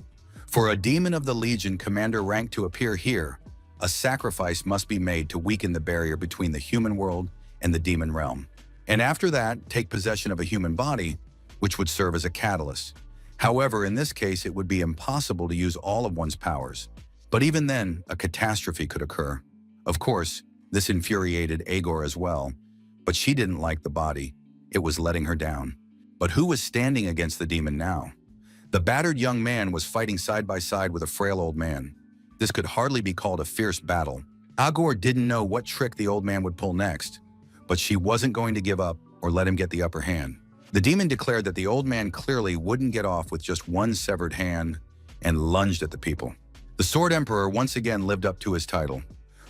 For a demon of the Legion commander rank to appear here, a sacrifice must be made to weaken the barrier between the human world and the demon realm. And after that, take possession of a human body, which would serve as a catalyst. However, in this case, it would be impossible to use all of one's powers. But even then, a catastrophe could occur. Of course, this infuriated Igor as well, but she didn't like the body. It was letting her down. But who was standing against the demon now? The battered young man was fighting side by side with a frail old man. This could hardly be called a fierce battle. Igor didn't know what trick the old man would pull next, but she wasn't going to give up or let him get the upper hand. The demon declared that the old man clearly wouldn't get off with just one severed hand and lunged at the people. The Sword Emperor once again lived up to his title.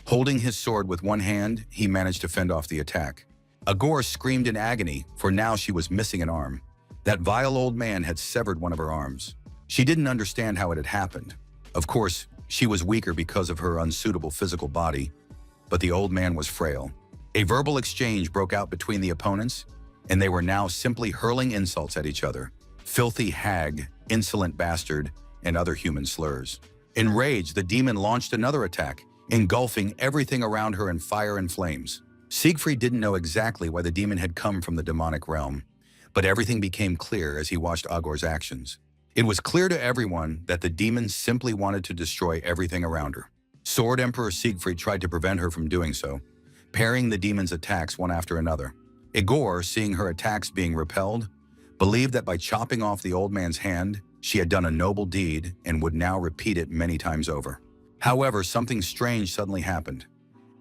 Holding his sword with one hand, he managed to fend off the attack. Igor screamed in agony, for now she was missing an arm. That vile old man had severed one of her arms. She didn't understand how it had happened. Of course, she was weaker because of her unsuitable physical body, but the old man was frail. A verbal exchange broke out between the opponents, and they were now simply hurling insults at each other. Filthy hag, insolent bastard, and other human slurs. Enraged, the demon launched another attack, engulfing everything around her in fire and flames. Siegfried didn't know exactly why the demon had come from the demonic realm, but everything became clear as he watched Igor's actions. It was clear to everyone that the demon simply wanted to destroy everything around her. Sword Emperor Siegfried tried to prevent her from doing so, parrying the demon's attacks one after another. Igor, seeing her attacks being repelled, believed that by chopping off the old man's hand, she had done a noble deed and would now repeat it many times over. However, something strange suddenly happened.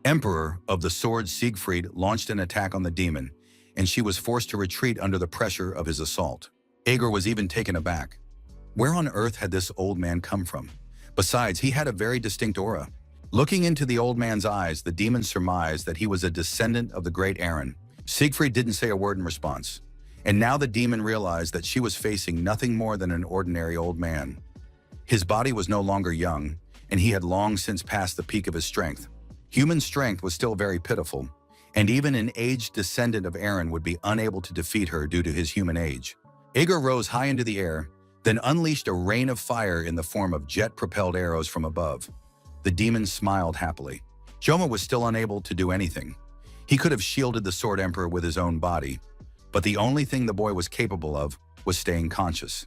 Emperor of the Sword Siegfried launched an attack on the demon, and she was forced to retreat under the pressure of his assault. Igor was even taken aback. Where on earth had this old man come from? Besides, he had a very distinct aura. Looking into the old man's eyes, the demon surmised that he was a descendant of the great Aaron. Siegfried didn't say a word in response, and now the demon realized that she was facing nothing more than an ordinary old man. His body was no longer young, and he had long since passed the peak of his strength. Human strength was still very pitiful, and even an aged descendant of Aaron would be unable to defeat her due to his human age. Igor rose high into the air, then unleashed a rain of fire in the form of jet-propelled arrows from above. The demon smiled happily. Joma was still unable to do anything. He could have shielded the Sword Emperor with his own body, but the only thing the boy was capable of was staying conscious.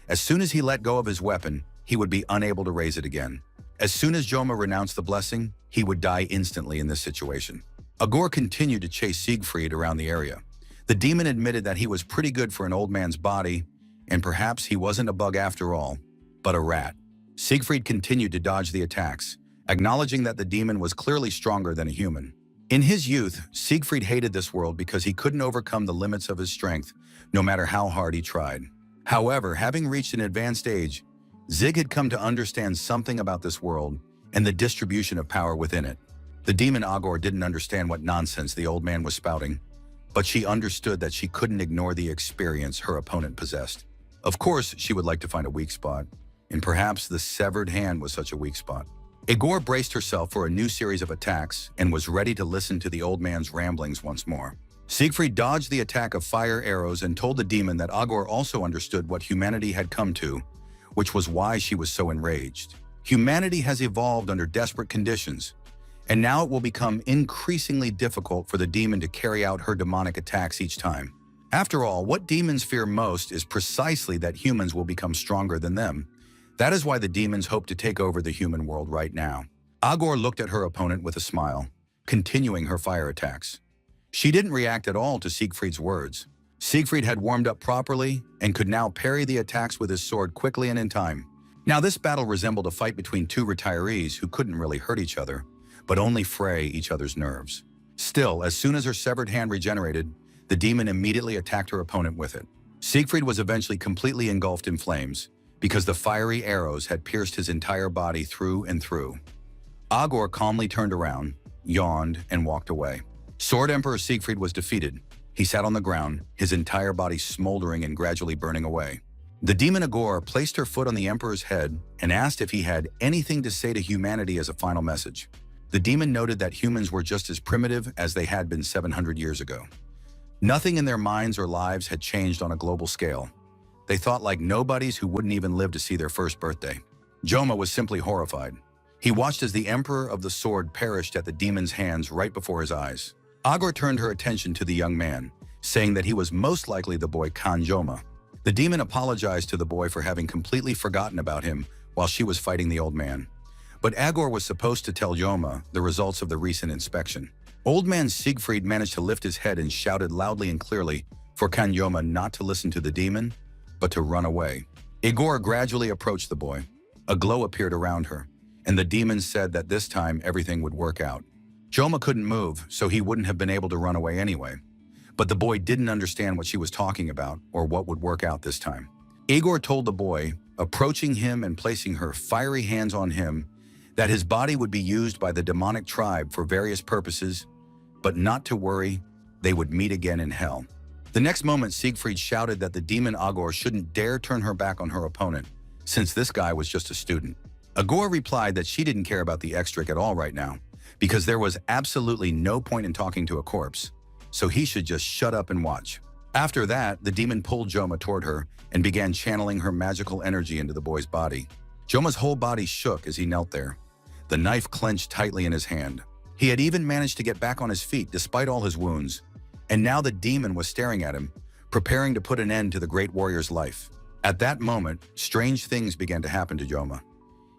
As soon as he let go of his weapon, he would be unable to raise it again. As soon as Joma renounced the blessing, he would die instantly in this situation. Agor continued to chase Siegfried around the area. The demon admitted that he was pretty good for an old man's body, and perhaps he wasn't a bug after all, but a rat. Siegfried continued to dodge the attacks, acknowledging that the demon was clearly stronger than a human. In his youth, Siegfried hated this world because he couldn't overcome the limits of his strength, no matter how hard he tried. However, having reached an advanced age, Zig had come to understand something about this world and the distribution of power within it. The demon Agor didn't understand what nonsense the old man was spouting, but she understood that she couldn't ignore the experience her opponent possessed. Of course, she would like to find a weak spot, and perhaps the severed hand was such a weak spot. Agor braced herself for a new series of attacks and was ready to listen to the old man's ramblings once more. Siegfried dodged the attack of fire arrows and told the demon that Agor also understood what humanity had come to, which was why she was so enraged. Humanity has evolved under desperate conditions, and now it will become increasingly difficult for the demon to carry out her demonic attacks each time. After all, what demons fear most is precisely that humans will become stronger than them. That is why the demons hope to take over the human world right now. Agor looked at her opponent with a smile, continuing her fire attacks. She didn't react at all to Siegfried's words. Siegfried had warmed up properly and could now parry the attacks with his sword quickly and in time. Now this battle resembled a fight between two retirees who couldn't really hurt each other, but only fray each other's nerves. Still, as soon as her severed hand regenerated, the demon immediately attacked her opponent with it. Siegfried was eventually completely engulfed in flames, because the fiery arrows had pierced his entire body through and through. Agor calmly turned around, yawned, and walked away. Sword Emperor Siegfried was defeated. He sat on the ground, his entire body smoldering and gradually burning away. The demon Agor placed her foot on the Emperor's head and asked if he had anything to say to humanity as a final message. The demon noted that humans were just as primitive as they had been 700 years ago. Nothing in their minds or lives had changed on a global scale. They thought like nobodies who wouldn't even live to see their first birthday. Joma was simply horrified. He watched as the Emperor of the Sword perished at the demon's hands right before his eyes. Agor turned her attention to the young man, saying that he was most likely the boy Khan Joma. The demon apologized to the boy for having completely forgotten about him while she was fighting the old man. But Agor was supposed to tell Joma the results of the recent inspection. Old man Siegfried managed to lift his head and shouted loudly and clearly for Khan Joma not to listen to the demon, but to run away. Agor gradually approached the boy. A glow appeared around her, and the demon said that this time everything would work out. Joma couldn't move, so he wouldn't have been able to run away anyway. But the boy didn't understand what she was talking about or what would work out this time. Agor told the boy, approaching him and placing her fiery hands on him, that his body would be used by the demonic tribe for various purposes, but not to worry, they would meet again in hell. The next moment, Siegfried shouted that the demon Agor shouldn't dare turn her back on her opponent, since this guy was just a student. Agor replied that she didn't care about the extric at all right now, because there was absolutely no point in talking to a corpse, so he should just shut up and watch. After that, the demon pulled Joma toward her and began channeling her magical energy into the boy's body. Joma's whole body shook as he knelt there, the knife clenched tightly in his hand. He had even managed to get back on his feet despite all his wounds, and now the demon was staring at him, preparing to put an end to the great warrior's life. At that moment, strange things began to happen to Joma.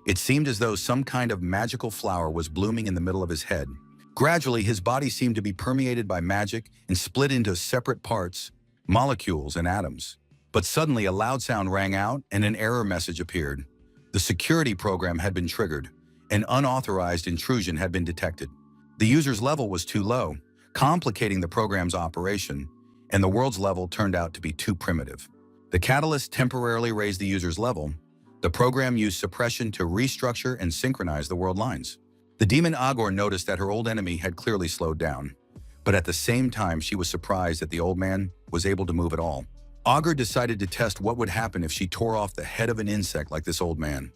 It seemed as though some kind of magical flower was blooming in the middle of his head. Gradually, his body seemed to be permeated by magic and split into separate parts, molecules, and atoms. But suddenly, a loud sound rang out and an error message appeared. The security program had been triggered. An unauthorized intrusion had been detected. The user's level was too low, complicating the program's operation, and the world's level turned out to be too primitive. The catalyst temporarily raised the user's level. The program used suppression to restructure and synchronize the world lines. The demon Agor noticed that her old enemy had clearly slowed down, but at the same time she was surprised that the old man was able to move at all. Agor decided to test what would happen if she tore off the head of an insect like this old man.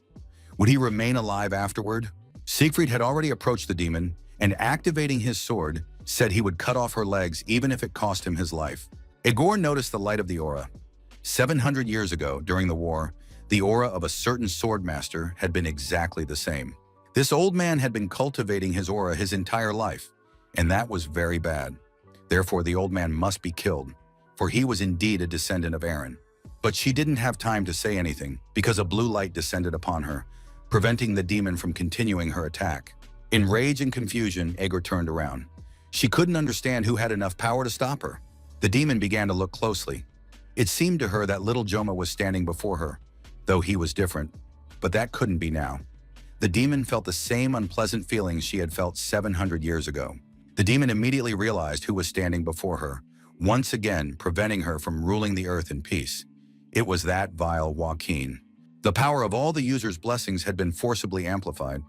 Would he remain alive afterward? Siegfried had already approached the demon, and activating his sword, said he would cut off her legs even if it cost him his life. Agor noticed the light of the aura. 700 years ago, during the war, The aura of a certain swordmaster had been exactly the same. This old man had been cultivating his aura his entire life, and that was very bad. Therefore, the old man must be killed, for he was indeed a descendant of Aaron. But she didn't have time to say anything because a blue light descended upon her, preventing the demon from continuing her attack. In rage and confusion, Aegor turned around. She couldn't understand who had enough power to stop her. The demon began to look closely. It seemed to her that little Joma was standing before her, though he was different. But that couldn't be now. The demon felt the same unpleasant feelings she had felt 700 years ago. The demon immediately realized who was standing before her, once again preventing her from ruling the earth in peace. It was that vile Joaquin. The power of all the user's blessings had been forcibly amplified,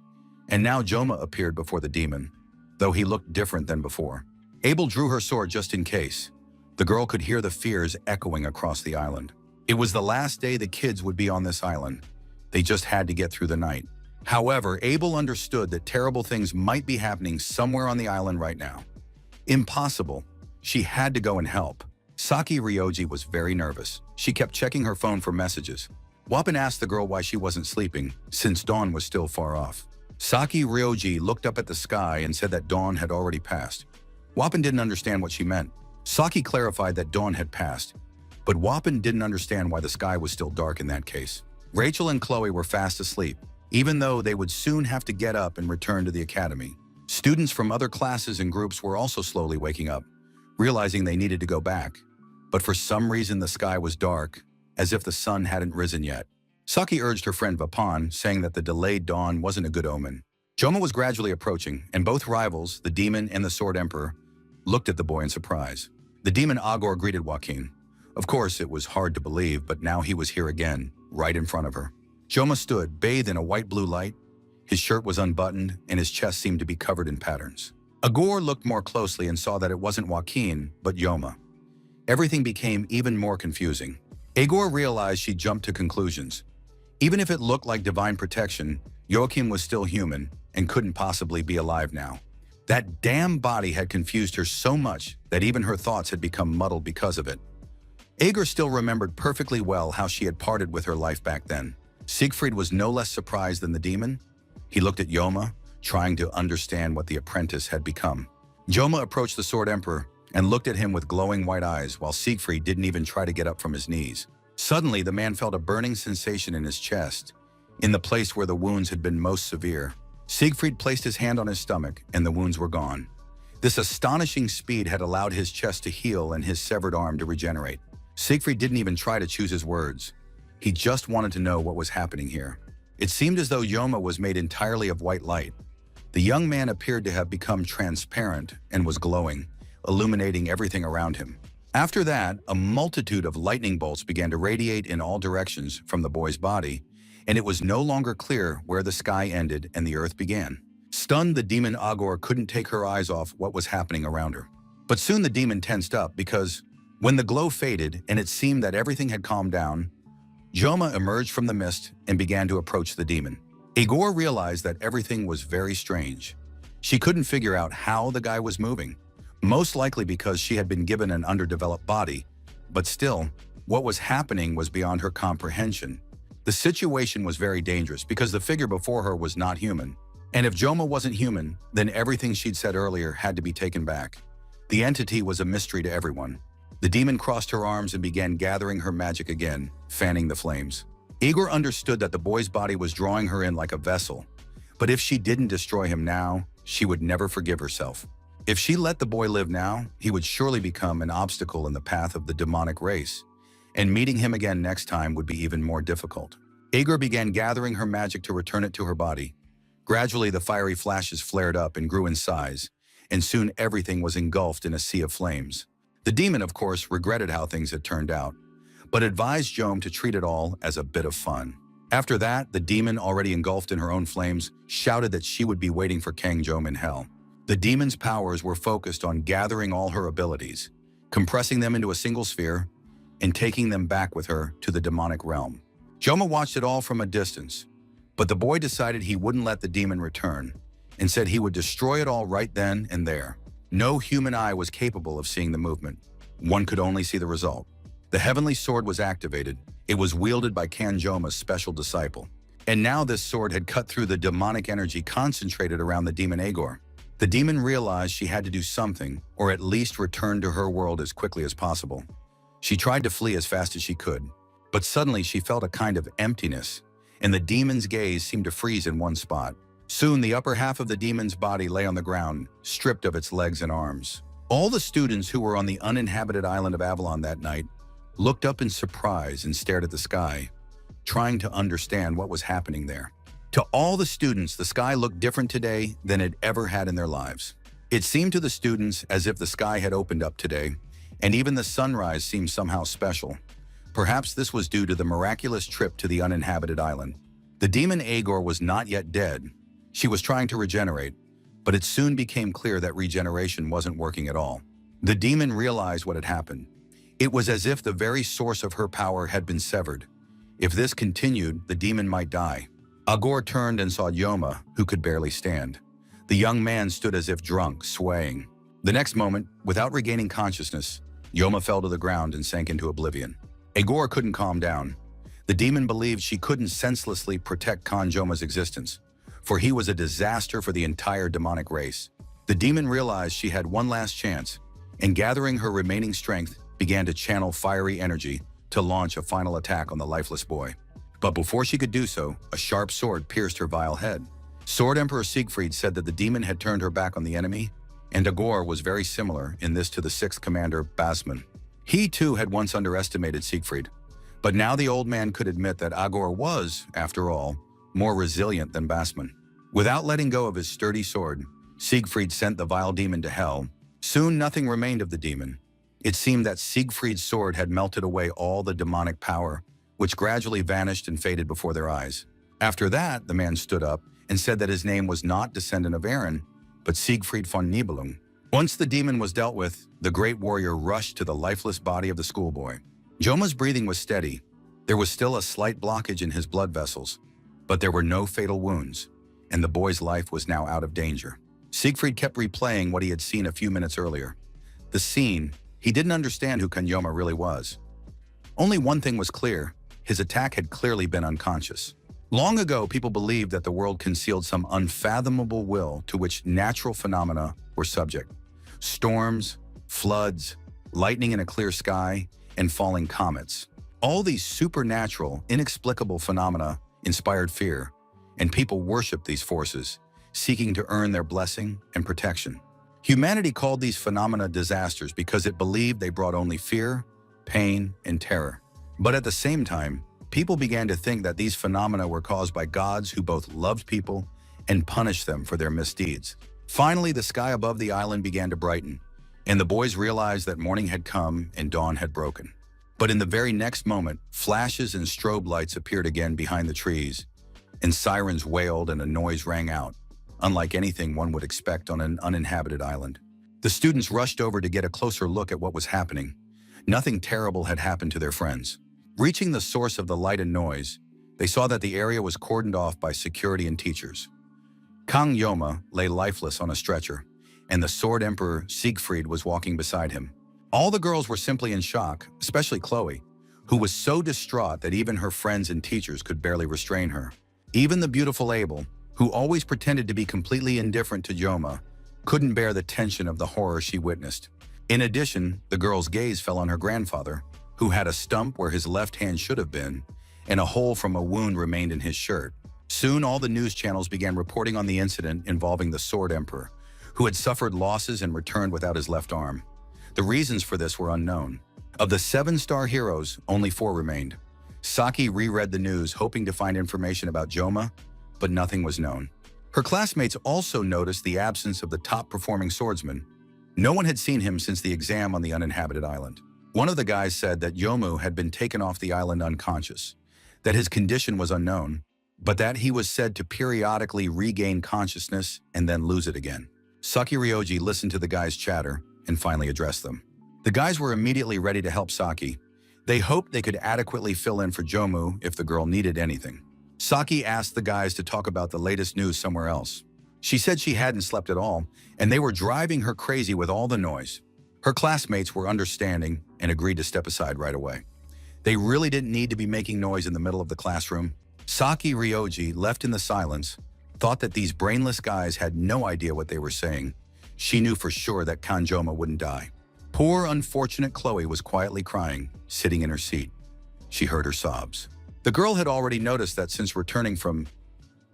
and now Joma appeared before the demon, though he looked different than before. Abel drew her sword just in case. The girl could hear the fears echoing across the island. It was the last day the kids would be on this island. They just had to get through the night. However, Abel understood that terrible things might be happening somewhere on the island right now. Impossible. She had to go and help. Saki Ryoji was very nervous. She kept checking her phone for messages. Wapin asked the girl why she wasn't sleeping, since dawn was still far off. Saki Ryoji looked up at the sky and said that dawn had already passed. Wapin didn't understand what she meant. Saki clarified that dawn had passed, but Wapin didn't understand why the sky was still dark in that case. Rachel and Chloe were fast asleep, even though they would soon have to get up and return to the academy. Students from other classes and groups were also slowly waking up, realizing they needed to go back. But for some reason the sky was dark, as if the sun hadn't risen yet. Saki urged her friend Vapan, saying that the delayed dawn wasn't a good omen. Joma was gradually approaching, and both rivals, the demon and the Sword Emperor, looked at the boy in surprise. The demon Agor greeted Joaquin. Of course, it was hard to believe, but now he was here again, right in front of her. Joma stood, bathed in a white-blue light. His shirt was unbuttoned, and his chest seemed to be covered in patterns. Agor looked more closely and saw that it wasn't Joaquin, but Joma. Everything became even more confusing. Agor realized she jumped to conclusions. Even if it looked like divine protection, Joachim was still human and couldn't possibly be alive now. That damn body had confused her so much that even her thoughts had become muddled because of it. Aegor still remembered perfectly well how she had parted with her life back then. Siegfried was no less surprised than the demon. He looked at Joma, trying to understand what the apprentice had become. Joma approached the Sword Emperor and looked at him with glowing white eyes, while Siegfried didn't even try to get up from his knees. Suddenly, the man felt a burning sensation in his chest, in the place where the wounds had been most severe. Siegfried placed his hand on his stomach, and the wounds were gone. This astonishing speed had allowed his chest to heal and his severed arm to regenerate. Siegfried didn't even try to choose his words. He just wanted to know what was happening here. It seemed as though Joma was made entirely of white light. The young man appeared to have become transparent and was glowing, illuminating everything around him. After that, a multitude of lightning bolts began to radiate in all directions from the boy's body, and it was no longer clear where the sky ended and the earth began. Stunned, the demon Agor couldn't take her eyes off what was happening around her. But soon the demon tensed up because, when the glow faded and it seemed that everything had calmed down, Joma emerged from the mist and began to approach the demon. Aegor realized that everything was very strange. She couldn't figure out how the guy was moving, most likely because she had been given an underdeveloped body, but still, what was happening was beyond her comprehension. The situation was very dangerous because the figure before her was not human. And if Joma wasn't human, then everything she'd said earlier had to be taken back. The entity was a mystery to everyone. The demon crossed her arms and began gathering her magic again, fanning the flames. Igor understood that the boy's body was drawing her in like a vessel, but if she didn't destroy him now, she would never forgive herself. If she let the boy live now, he would surely become an obstacle in the path of the demonic race, and meeting him again next time would be even more difficult. Igor began gathering her magic to return it to her body. Gradually, the fiery flashes flared up and grew in size, and soon everything was engulfed in a sea of flames. The demon, of course, regretted how things had turned out, but advised Jom to treat it all as a bit of fun. After that, the demon, already engulfed in her own flames, shouted that she would be waiting for Kang Jom in hell. The demon's powers were focused on gathering all her abilities, compressing them into a single sphere, and taking them back with her to the demonic realm. Joma watched it all from a distance, but the boy decided he wouldn't let the demon return and said he would destroy it all right then and there. No human eye was capable of seeing the movement. One could only see the result. The heavenly sword was activated. It was wielded by Kanjoma's special disciple. And now this sword had cut through the demonic energy concentrated around the demon Agor. The demon realized she had to do something, or at least return to her world as quickly as possible. She tried to flee as fast as she could, but suddenly she felt a kind of emptiness, and the demon's gaze seemed to freeze in one spot. Soon the upper half of the demon's body lay on the ground, stripped of its legs and arms. All the students who were on the uninhabited island of Avalon that night looked up in surprise and stared at the sky, trying to understand what was happening there. To all the students, the sky looked different today than it ever had in their lives. It seemed to the students as if the sky had opened up today, and even the sunrise seemed somehow special. Perhaps this was due to the miraculous trip to the uninhabited island. The demon Agor was not yet dead. She was trying to regenerate, but it soon became clear that regeneration wasn't working at all. The demon realized what had happened. It was as if the very source of her power had been severed. If this continued, the demon might die. Agor turned and saw Yoma, who could barely stand. The young man stood as if drunk, swaying. The next moment, without regaining consciousness, Yoma fell to the ground and sank into oblivion. Agor couldn't calm down. The demon believed she couldn't senselessly protect Kanjoma's existence, for he was a disaster for the entire demonic race. The demon realized she had one last chance, and gathering her remaining strength, began to channel fiery energy to launch a final attack on the lifeless boy. But before she could do so, a sharp sword pierced her vile head. Sword Emperor Siegfried said that the demon had turned her back on the enemy, and Agor was very similar in this to the 6th commander, Basman. He too had once underestimated Siegfried, but now the old man could admit that Agor was, after all, more resilient than Basman. Without letting go of his sturdy sword, Siegfried sent the vile demon to hell. Soon nothing remained of the demon. It seemed that Siegfried's sword had melted away all the demonic power, which gradually vanished and faded before their eyes. After that, the man stood up and said that his name was not descendant of Aaron, but Siegfried von Nibelung. Once the demon was dealt with, the great warrior rushed to the lifeless body of the schoolboy. Joma's breathing was steady. There was still a slight blockage in his blood vessels, but there were no fatal wounds, and the boy's life was now out of danger. Siegfried kept replaying what he had seen a few minutes earlier. The scene, he didn't understand who Kanjoma really was. Only one thing was clear: his attack had clearly been unconscious. Long ago, people believed that the world concealed some unfathomable will to which natural phenomena were subject. Storms, floods, lightning in a clear sky, and falling comets. All these supernatural, inexplicable phenomena inspired fear, and people worshipped these forces, seeking to earn their blessing and protection. Humanity called these phenomena disasters because it believed they brought only fear, pain, and terror. But at the same time, people began to think that these phenomena were caused by gods who both loved people and punished them for their misdeeds. Finally, the sky above the island began to brighten, and the boys realized that morning had come and dawn had broken. But in the very next moment, flashes and strobe lights appeared again behind the trees, and sirens wailed and a noise rang out, unlike anything one would expect on an uninhabited island. The students rushed over to get a closer look at what was happening. Nothing terrible had happened to their friends. Reaching the source of the light and noise, they saw that the area was cordoned off by security and teachers. Kang Yoma lay lifeless on a stretcher, and the Sword Emperor Siegfried was walking beside him. All the girls were simply in shock, especially Chloe, who was so distraught that even her friends and teachers could barely restrain her. Even the beautiful Abel, who always pretended to be completely indifferent to Yoma, couldn't bear the tension of the horror she witnessed. In addition, the girl's gaze fell on her grandfather, who had a stump where his left hand should have been, and a hole from a wound remained in his shirt. Soon all the news channels began reporting on the incident involving the Sword Emperor, who had suffered losses and returned without his left arm. The reasons for this were unknown. Of the 7-star heroes, only 4 remained. Saki reread the news, hoping to find information about Joma, but nothing was known. Her classmates also noticed the absence of the top-performing swordsman. No one had seen him since the exam on the uninhabited island. One of the guys said that Yomu had been taken off the island unconscious, that his condition was unknown, but that he was said to periodically regain consciousness and then lose it again. Saki Ryoji listened to the guys' chatter and finally addressed them. The guys were immediately ready to help Saki. They hoped they could adequately fill in for Jomu if the girl needed anything. Saki asked the guys to talk about the latest news somewhere else. She said she hadn't slept at all, and they were driving her crazy with all the noise. Her classmates were understanding and agreed to step aside right away. They really didn't need to be making noise in the middle of the classroom. Saki Ryoji, left in the silence, thought that these brainless guys had no idea what they were saying. She knew for sure that Kanjoma wouldn't die. Poor, unfortunate Chloe was quietly crying, sitting in her seat. She heard her sobs. The girl had already noticed that since returning from...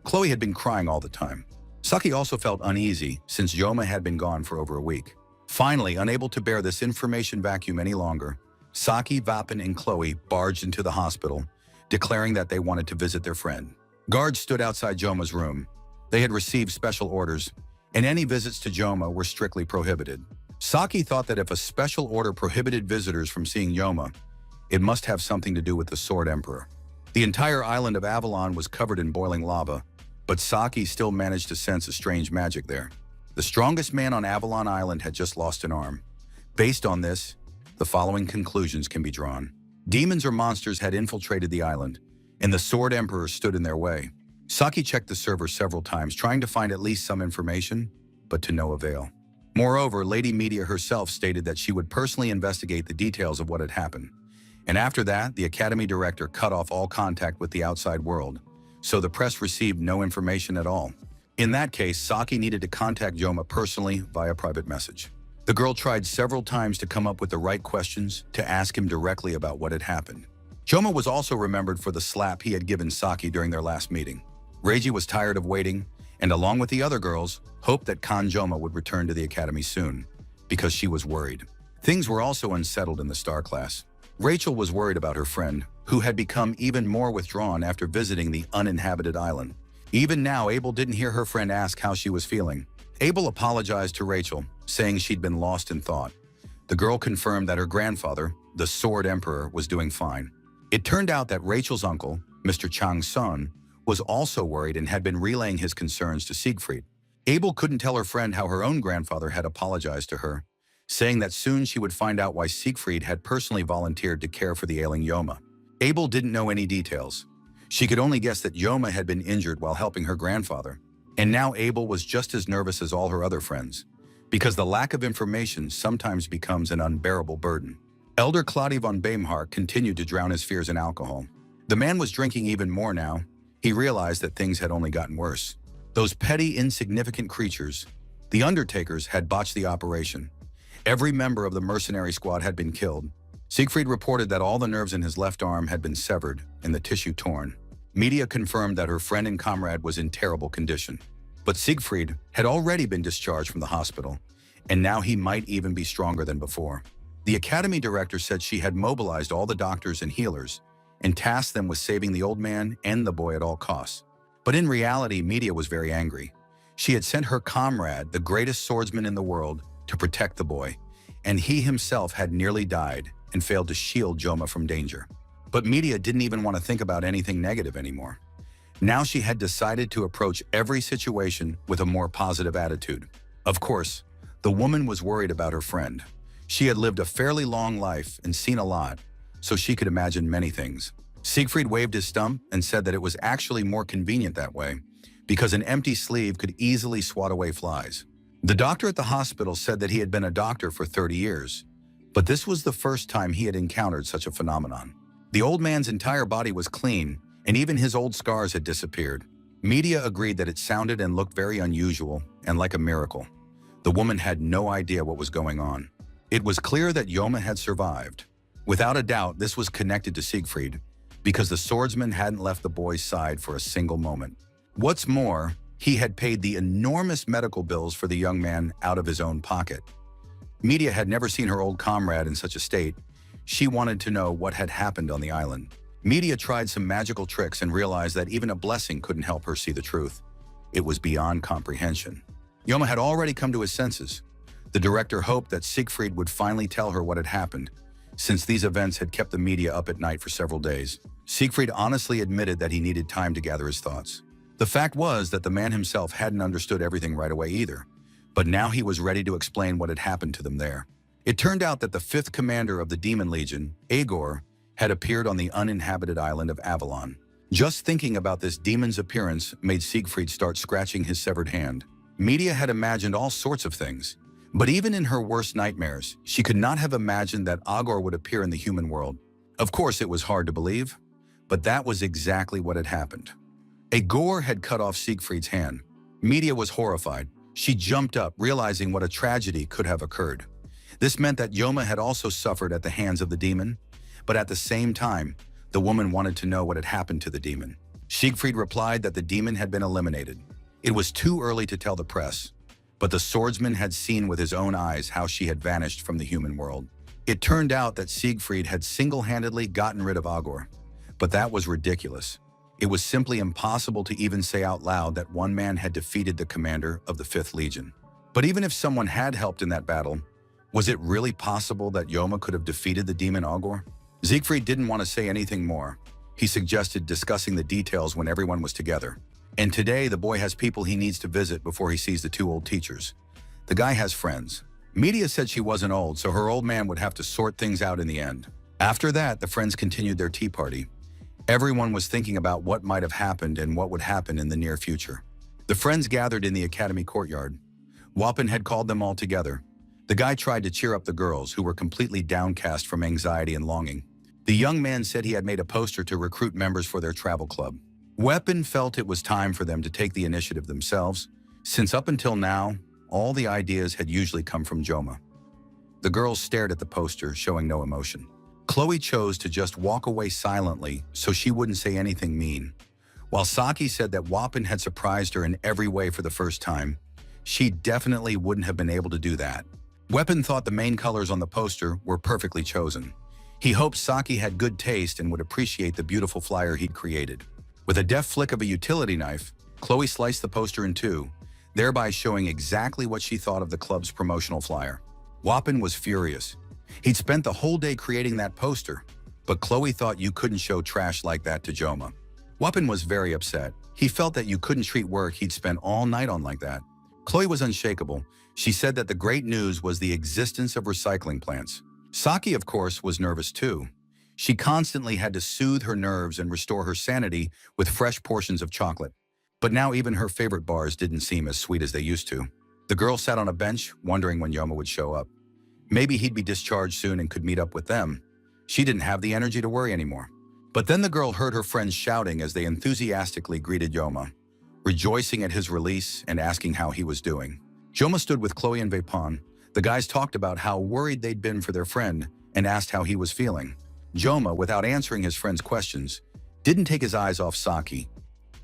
Chloe had been crying all the time. Saki also felt uneasy since Yoma had been gone for over a week. Finally, unable to bear this information vacuum any longer, Saki, Vapin, and Chloe barged into the hospital, declaring that they wanted to visit their friend. Guards stood outside Joma's room. They had received special orders, and any visits to Joma were strictly prohibited. Saki thought that if a special order prohibited visitors from seeing Yoma, it must have something to do with the Sword Emperor. The entire island of Avalon was covered in boiling lava, but Saki still managed to sense a strange magic there. The strongest man on Avalon Island had just lost an arm. Based on this, the following conclusions can be drawn. Demons or monsters had infiltrated the island, and the Sword Emperor stood in their way. Saki checked the server several times, trying to find at least some information, but to no avail. Moreover, Lady Media herself stated that she would personally investigate the details of what had happened. And after that, the Academy Director cut off all contact with the outside world, so the press received no information at all. In that case, Saki needed to contact Joma personally via private message. The girl tried several times to come up with the right questions to ask him directly about what had happened. Joma was also remembered for the slap he had given Saki during their last meeting. Reiji was tired of waiting, and along with the other girls, hoped that Kanjoma would return to the academy soon, because she was worried. Things were also unsettled in the star class. Rachel was worried about her friend, who had become even more withdrawn after visiting the uninhabited island. Even now, Abel didn't hear her friend ask how she was feeling. Abel apologized to Rachel, saying she'd been lost in thought. The girl confirmed that her grandfather, the Sword Emperor, was doing fine. It turned out that Rachel's uncle, Mr. Chang's son, was also worried and had been relaying his concerns to Siegfried. Abel couldn't tell her friend how her own grandfather had apologized to her, saying that soon she would find out why Siegfried had personally volunteered to care for the ailing Yoma. Abel didn't know any details. She could only guess that Yoma had been injured while helping her grandfather, and now Abel was just as nervous as all her other friends, because the lack of information sometimes becomes an unbearable burden. Elder Claudia von Beimhardt continued to drown his fears in alcohol. The man was drinking even more now. He realized that things had only gotten worse. Those petty, insignificant creatures, the Undertakers, had botched the operation. Every member of the mercenary squad had been killed. Siegfried reported that all the nerves in his left arm had been severed and the tissue torn. Media confirmed that her friend and comrade was in terrible condition. But Siegfried had already been discharged from the hospital, and now he might even be stronger than before. The academy director said she had mobilized all the doctors and healers and tasked them with saving the old man and the boy at all costs. But in reality, Media was very angry. She had sent her comrade, the greatest swordsman in the world, to protect the boy, and he himself had nearly died and failed to shield Joma from danger. But Media didn't even want to think about anything negative anymore. Now she had decided to approach every situation with a more positive attitude. Of course, the woman was worried about her friend. She had lived a fairly long life and seen a lot, so she could imagine many things. Siegfried waved his stump and said that it was actually more convenient that way, because an empty sleeve could easily swat away flies. The doctor at the hospital said that he had been a doctor for 30 years, but this was the first time he had encountered such a phenomenon. The old man's entire body was clean, and even his old scars had disappeared. Media agreed that it sounded and looked very unusual and like a miracle. The woman had no idea what was going on. It was clear that Yoma had survived. Without a doubt, this was connected to Siegfried, because the swordsman hadn't left the boy's side for a single moment. What's more, he had paid the enormous medical bills for the young man out of his own pocket. Media had never seen her old comrade in such a state. She wanted to know what had happened on the island. Media tried some magical tricks and realized that even a blessing couldn't help her see the truth. It was beyond comprehension. Yoma had already come to his senses. The director hoped that Siegfried would finally tell her what had happened, since these events had kept the media up at night for several days. Siegfried honestly admitted that he needed time to gather his thoughts. The fact was that the man himself hadn't understood everything right away either, but now he was ready to explain what had happened to them there. It turned out that the 5th commander of the Demon Legion, Agor, had appeared on the uninhabited island of Avalon. Just thinking about this demon's appearance made Siegfried start scratching his severed hand. Media had imagined all sorts of things, but even in her worst nightmares, she could not have imagined that Agor would appear in the human world. Of course, it was hard to believe, but that was exactly what had happened. A gore had cut off Siegfried's hand. Media was horrified. She jumped up, realizing what a tragedy could have occurred. This meant that Yoma had also suffered at the hands of the demon, but at the same time, the woman wanted to know what had happened to the demon. Siegfried replied that the demon had been eliminated. It was too early to tell the press, but the swordsman had seen with his own eyes how she had vanished from the human world. It turned out that Siegfried had single-handedly gotten rid of Agor, but that was ridiculous. It was simply impossible to even say out loud that one man had defeated the commander of the 5th Legion. But even if someone had helped in that battle, was it really possible that Yoma could have defeated the demon Agor? Siegfried didn't want to say anything more. He suggested discussing the details when everyone was together. And today, the boy has people he needs to visit before he sees the 2 old teachers. The guy has friends. Media said she wasn't old, so her old man would have to sort things out in the end. After that, the friends continued their tea party. Everyone was thinking about what might have happened and what would happen in the near future. The friends gathered in the academy courtyard. Wappen had called them all together. The guy tried to cheer up the girls, who were completely downcast from anxiety and longing. The young man said he had made a poster to recruit members for their travel club. Wappen felt it was time for them to take the initiative themselves, since up until now, all the ideas had usually come from Joma. The girls stared at the poster, showing no emotion. Chloe chose to just walk away silently so she wouldn't say anything mean. While Saki said that Wappen had surprised her in every way for the first time, she definitely wouldn't have been able to do that. Wappen thought the main colors on the poster were perfectly chosen. He hoped Saki had good taste and would appreciate the beautiful flyer he'd created. With a deft flick of a utility knife, Chloe sliced the poster in 2, thereby showing exactly what she thought of the club's promotional flyer. Wappen was furious. He'd spent the whole day creating that poster, but Chloe thought you couldn't show trash like that to Joma. Wappen was very upset. He felt that you couldn't treat work he'd spent all night on like that. Chloe was unshakable. She said that the great news was the existence of recycling plants. Saki, of course, was nervous too. She constantly had to soothe her nerves and restore her sanity with fresh portions of chocolate. But now even her favorite bars didn't seem as sweet as they used to. The girl sat on a bench, wondering when Yoma would show up. Maybe he'd be discharged soon and could meet up with them. She didn't have the energy to worry anymore. But then the girl heard her friends shouting as they enthusiastically greeted Yoma, rejoicing at his release and asking how he was doing. Joma stood with Chloe and Vapon. The guys talked about how worried they'd been for their friend and asked how he was feeling. Joma, without answering his friends' questions, didn't take his eyes off Saki.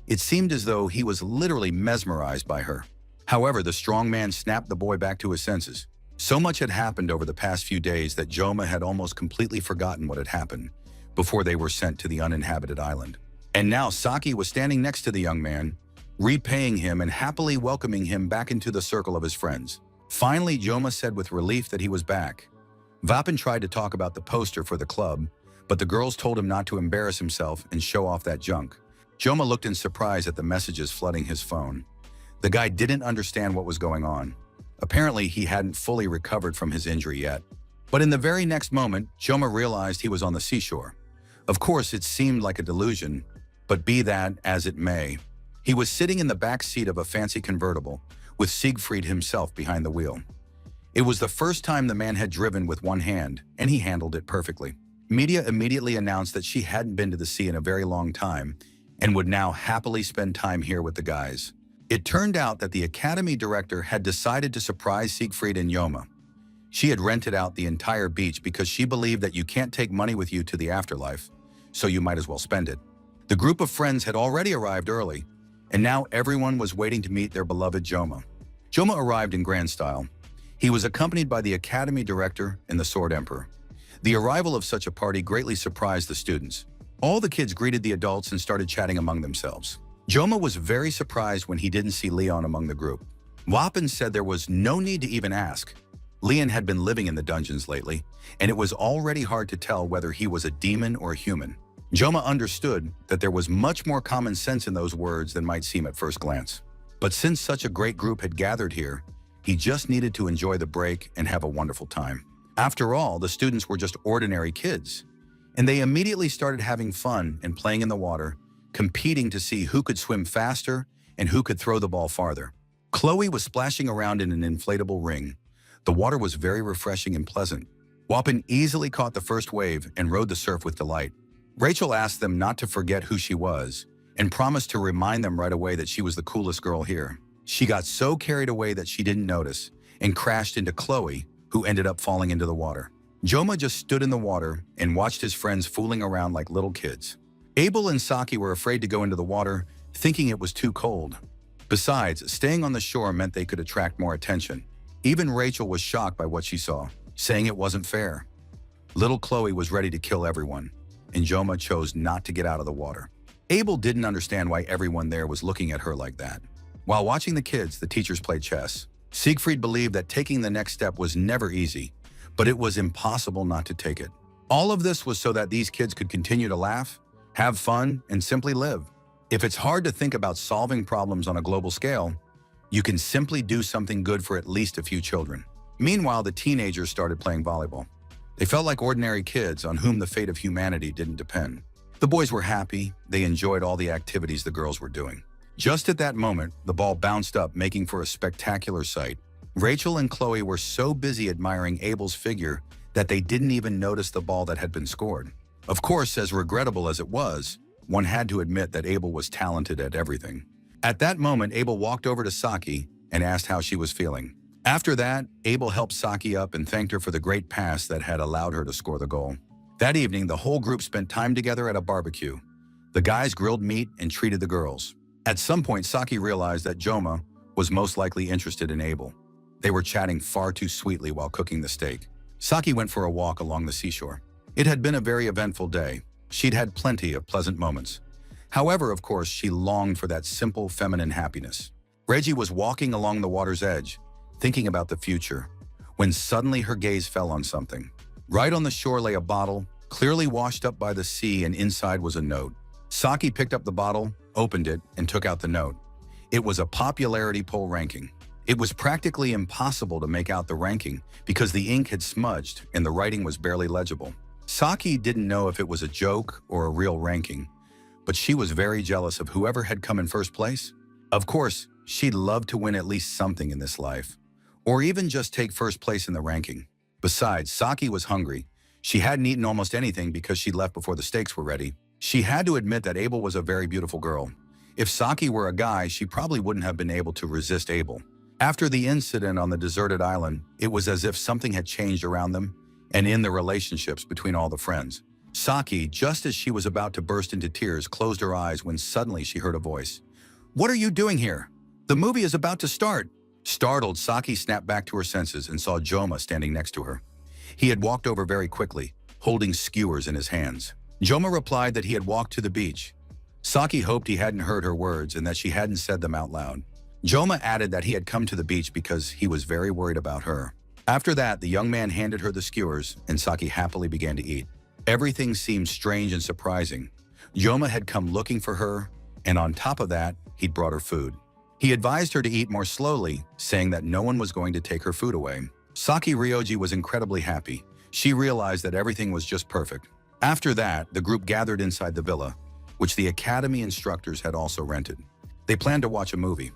It seemed as though he was literally mesmerized by her. However, the strong man snapped the boy back to his senses. So much had happened over the past few days that Joma had almost completely forgotten what had happened before they were sent to the uninhabited island. And now Saki was standing next to the young man, repaying him and happily welcoming him back into the circle of his friends. Finally, Joma said with relief that he was back. Vapen tried to talk about the poster for the club, but the girls told him not to embarrass himself and show off that junk. Joma looked in surprise at the messages flooding his phone. The guy didn't understand what was going on. Apparently, he hadn't fully recovered from his injury yet. But in the very next moment, Joma realized he was on the seashore. Of course, it seemed like a delusion, but be that as it may. He was sitting in the back seat of a fancy convertible, with Siegfried himself behind the wheel. It was the first time the man had driven with one hand, and he handled it perfectly. Media immediately announced that she hadn't been to the sea in a very long time, and would now happily spend time here with the guys. It turned out that the academy director had decided to surprise Siegfried and Yoma. She had rented out the entire beach because she believed that you can't take money with you to the afterlife, so you might as well spend it. The group of friends had already arrived early, and now everyone was waiting to meet their beloved Joma. Joma arrived in grand style. He was accompanied by the academy director and the Sword Emperor. The arrival of such a party greatly surprised the students. All the kids greeted the adults and started chatting among themselves. Joma was very surprised when he didn't see Leon among the group. Wappen said there was no need to even ask. Leon had been living in the dungeons lately, and it was already hard to tell whether he was a demon or a human. Joma understood that there was much more common sense in those words than might seem at first glance. But since such a great group had gathered here, he just needed to enjoy the break and have a wonderful time. After all, the students were just ordinary kids, and they immediately started having fun and playing in the water, competing to see who could swim faster and who could throw the ball farther. Chloe was splashing around in an inflatable ring. The water was very refreshing and pleasant. Wappen easily caught the first wave and rode the surf with delight. Rachel asked them not to forget who she was and promised to remind them right away that she was the coolest girl here. She got so carried away that she didn't notice and crashed into Chloe, who ended up falling into the water. Joma just stood in the water and watched his friends fooling around like little kids. Abel and Saki were afraid to go into the water, thinking it was too cold. Besides, staying on the shore meant they could attract more attention. Even Rachel was shocked by what she saw, saying it wasn't fair. Little Chloe was ready to kill everyone, and Joma chose not to get out of the water. Abel didn't understand why everyone there was looking at her like that. While watching the kids, the teachers played chess. Siegfried believed that taking the next step was never easy, but it was impossible not to take it. All of this was so that these kids could continue to laugh, have fun, and simply live. If it's hard to think about solving problems on a global scale, you can simply do something good for at least a few children. Meanwhile, the teenagers started playing volleyball. They felt like ordinary kids on whom the fate of humanity didn't depend. The boys were happy. They enjoyed all the activities the girls were doing. Just at that moment, the ball bounced up, making for a spectacular sight. Rachel and Chloe were so busy admiring Abel's figure that they didn't even notice the ball that had been scored. Of course, as regrettable as it was, one had to admit that Abel was talented at everything. At that moment, Abel walked over to Saki and asked how she was feeling. After that, Abel helped Saki up and thanked her for the great pass that had allowed her to score the goal. That evening, the whole group spent time together at a barbecue. The guys grilled meat and treated the girls. At some point, Saki realized that Joma was most likely interested in Abel. They were chatting far too sweetly while cooking the steak. Saki went for a walk along the seashore. It had been a very eventful day. She'd had plenty of pleasant moments. However, of course, she longed for that simple feminine happiness. Reggie was walking along the water's edge, thinking about the future, when suddenly her gaze fell on something. Right on the shore lay a bottle, clearly washed up by the sea, and inside was a note. Saki picked up the bottle, opened it, and took out the note. It was a popularity poll ranking. It was practically impossible to make out the ranking because the ink had smudged and the writing was barely legible. Saki didn't know if it was a joke or a real ranking, but she was very jealous of whoever had come in first place. Of course, she'd love to win at least something in this life, or even just take first place in the ranking. Besides, Saki was hungry. She hadn't eaten almost anything because she left before the steaks were ready. She had to admit that Abel was a very beautiful girl. If Saki were a guy, she probably wouldn't have been able to resist Abel. After the incident on the deserted island, it was as if something had changed around them and in the relationships between all the friends. Saki, just as she was about to burst into tears, closed her eyes when suddenly she heard a voice. "What are you doing here? The movie is about to start." Startled, Saki snapped back to her senses and saw Joma standing next to her. He had walked over very quickly, holding skewers in his hands. Joma replied that he had walked to the beach. Saki hoped he hadn't heard her words and that she hadn't said them out loud. Joma added that he had come to the beach because he was very worried about her. After that, the young man handed her the skewers and Saki happily began to eat. Everything seemed strange and surprising. Joma had come looking for her, and on top of that, he'd brought her food. He advised her to eat more slowly, saying that no one was going to take her food away. Saki Ryoji was incredibly happy. She realized that everything was just perfect. After that, the group gathered inside the villa, which the academy instructors had also rented. They planned to watch a movie.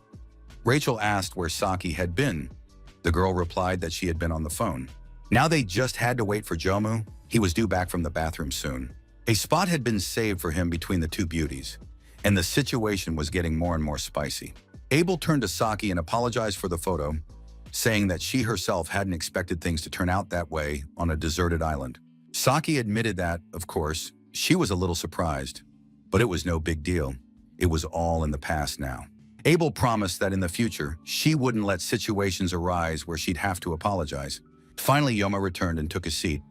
Rachel asked where Saki had been. The girl replied that she had been on the phone. Now they just had to wait for Jomu. He was due back from the bathroom soon. A spot had been saved for him between the two beauties, and the situation was getting more and more spicy. Abel turned to Saki and apologized for the photo, saying that she herself hadn't expected things to turn out that way on a deserted island. Saki admitted that, of course, she was a little surprised, but it was no big deal. It was all in the past now. Abel promised that in the future, she wouldn't let situations arise where she'd have to apologize. Finally, Joma returned and took a seat.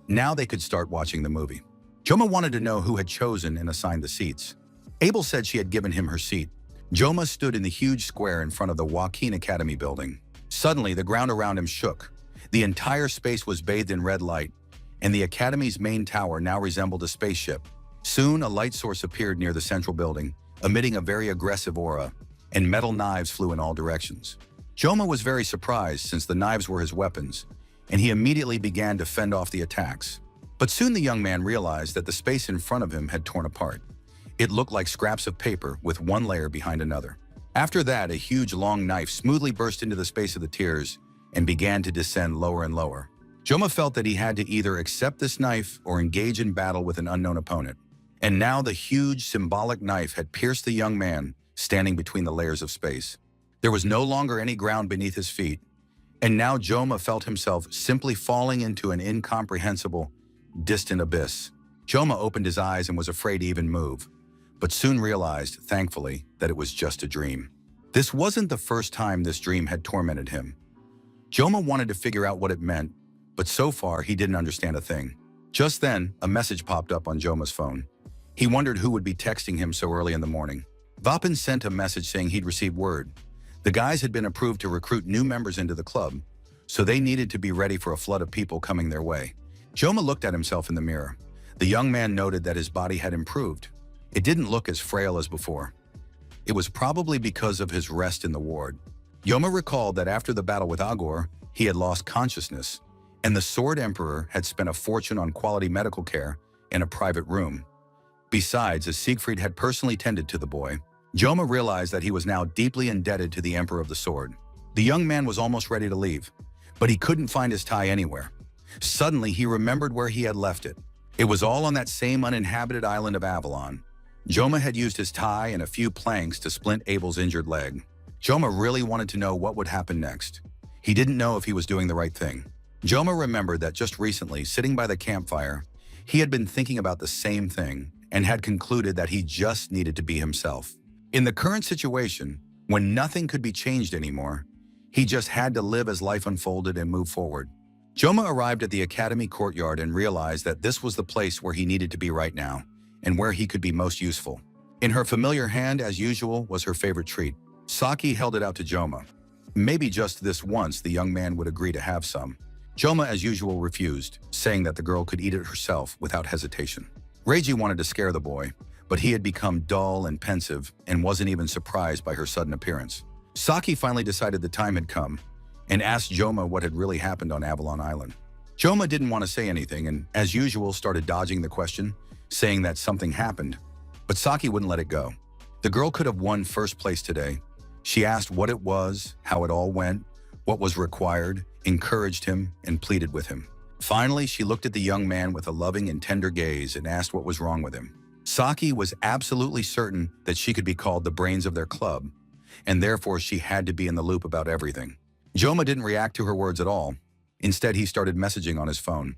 Now they could start watching the movie. Joma wanted to know who had chosen and assigned the seats. Abel said she had given him her seat. Joma stood in the huge square in front of the Joaquin Academy building. Suddenly, the ground around him shook. The entire space was bathed in red light, and the Academy's main tower now resembled a spaceship. Soon, a light source appeared near the central building, emitting a very aggressive aura, and metal knives flew in all directions. Joma was very surprised since the knives were his weapons, and he immediately began to fend off the attacks. But soon the young man realized that the space in front of him had torn apart. It looked like scraps of paper with one layer behind another. After that, a huge long knife smoothly burst into the space of the tiers and began to descend lower and lower. Joma felt that he had to either accept this knife or engage in battle with an unknown opponent. And now the huge symbolic knife had pierced the young man standing between the layers of space. There was no longer any ground beneath his feet, and now Joma felt himself simply falling into an incomprehensible, distant abyss. Joma opened his eyes and was afraid to even move, but soon realized, thankfully, that it was just a dream. This wasn't the first time this dream had tormented him. Joma wanted to figure out what it meant, but so far he didn't understand a thing. Just then, a message popped up on Joma's phone. He wondered who would be texting him so early in the morning. Vapin sent a message saying he'd received word. The guys had been approved to recruit new members into the club, so they needed to be ready for a flood of people coming their way. Joma looked at himself in the mirror. The young man noted that his body had improved. It didn't look as frail as before. It was probably because of his rest in the ward. Joma recalled that after the battle with Agor, he had lost consciousness, and the Sword Emperor had spent a fortune on quality medical care in a private room. Besides, as Siegfried had personally tended to the boy, Joma realized that he was now deeply indebted to the Emperor of the Sword. The young man was almost ready to leave, but he couldn't find his tie anywhere. Suddenly, he remembered where he had left it. It was all on that same uninhabited island of Avalon. Joma had used his tie and a few planks to splint Abel's injured leg. Joma really wanted to know what would happen next. He didn't know if he was doing the right thing. Joma remembered that just recently, sitting by the campfire, he had been thinking about the same thing and had concluded that he just needed to be himself. In the current situation, when nothing could be changed anymore, he just had to live as life unfolded and move forward. Joma arrived at the academy courtyard and realized that this was the place where he needed to be right now and where he could be most useful. In her familiar hand, as usual, was her favorite treat. Saki held it out to Joma. Maybe just this once the young man would agree to have some. Joma, as usual, refused, saying that the girl could eat it herself without hesitation. Reiji wanted to scare the boy, but he had become dull and pensive and wasn't even surprised by her sudden appearance. Saki finally decided the time had come and asked Joma what had really happened on Avalon Island. Joma didn't want to say anything and, as usual, started dodging the question, saying that something happened, but Saki wouldn't let it go. The girl could have won first place today. She asked what it was, how it all went, what was required, encouraged him, and pleaded with him. Finally, she looked at the young man with a loving and tender gaze and asked what was wrong with him. Saki was absolutely certain that she could be called the brains of their club, and therefore she had to be in the loop about everything. Joma didn't react to her words at all. Instead, he started messaging on his phone,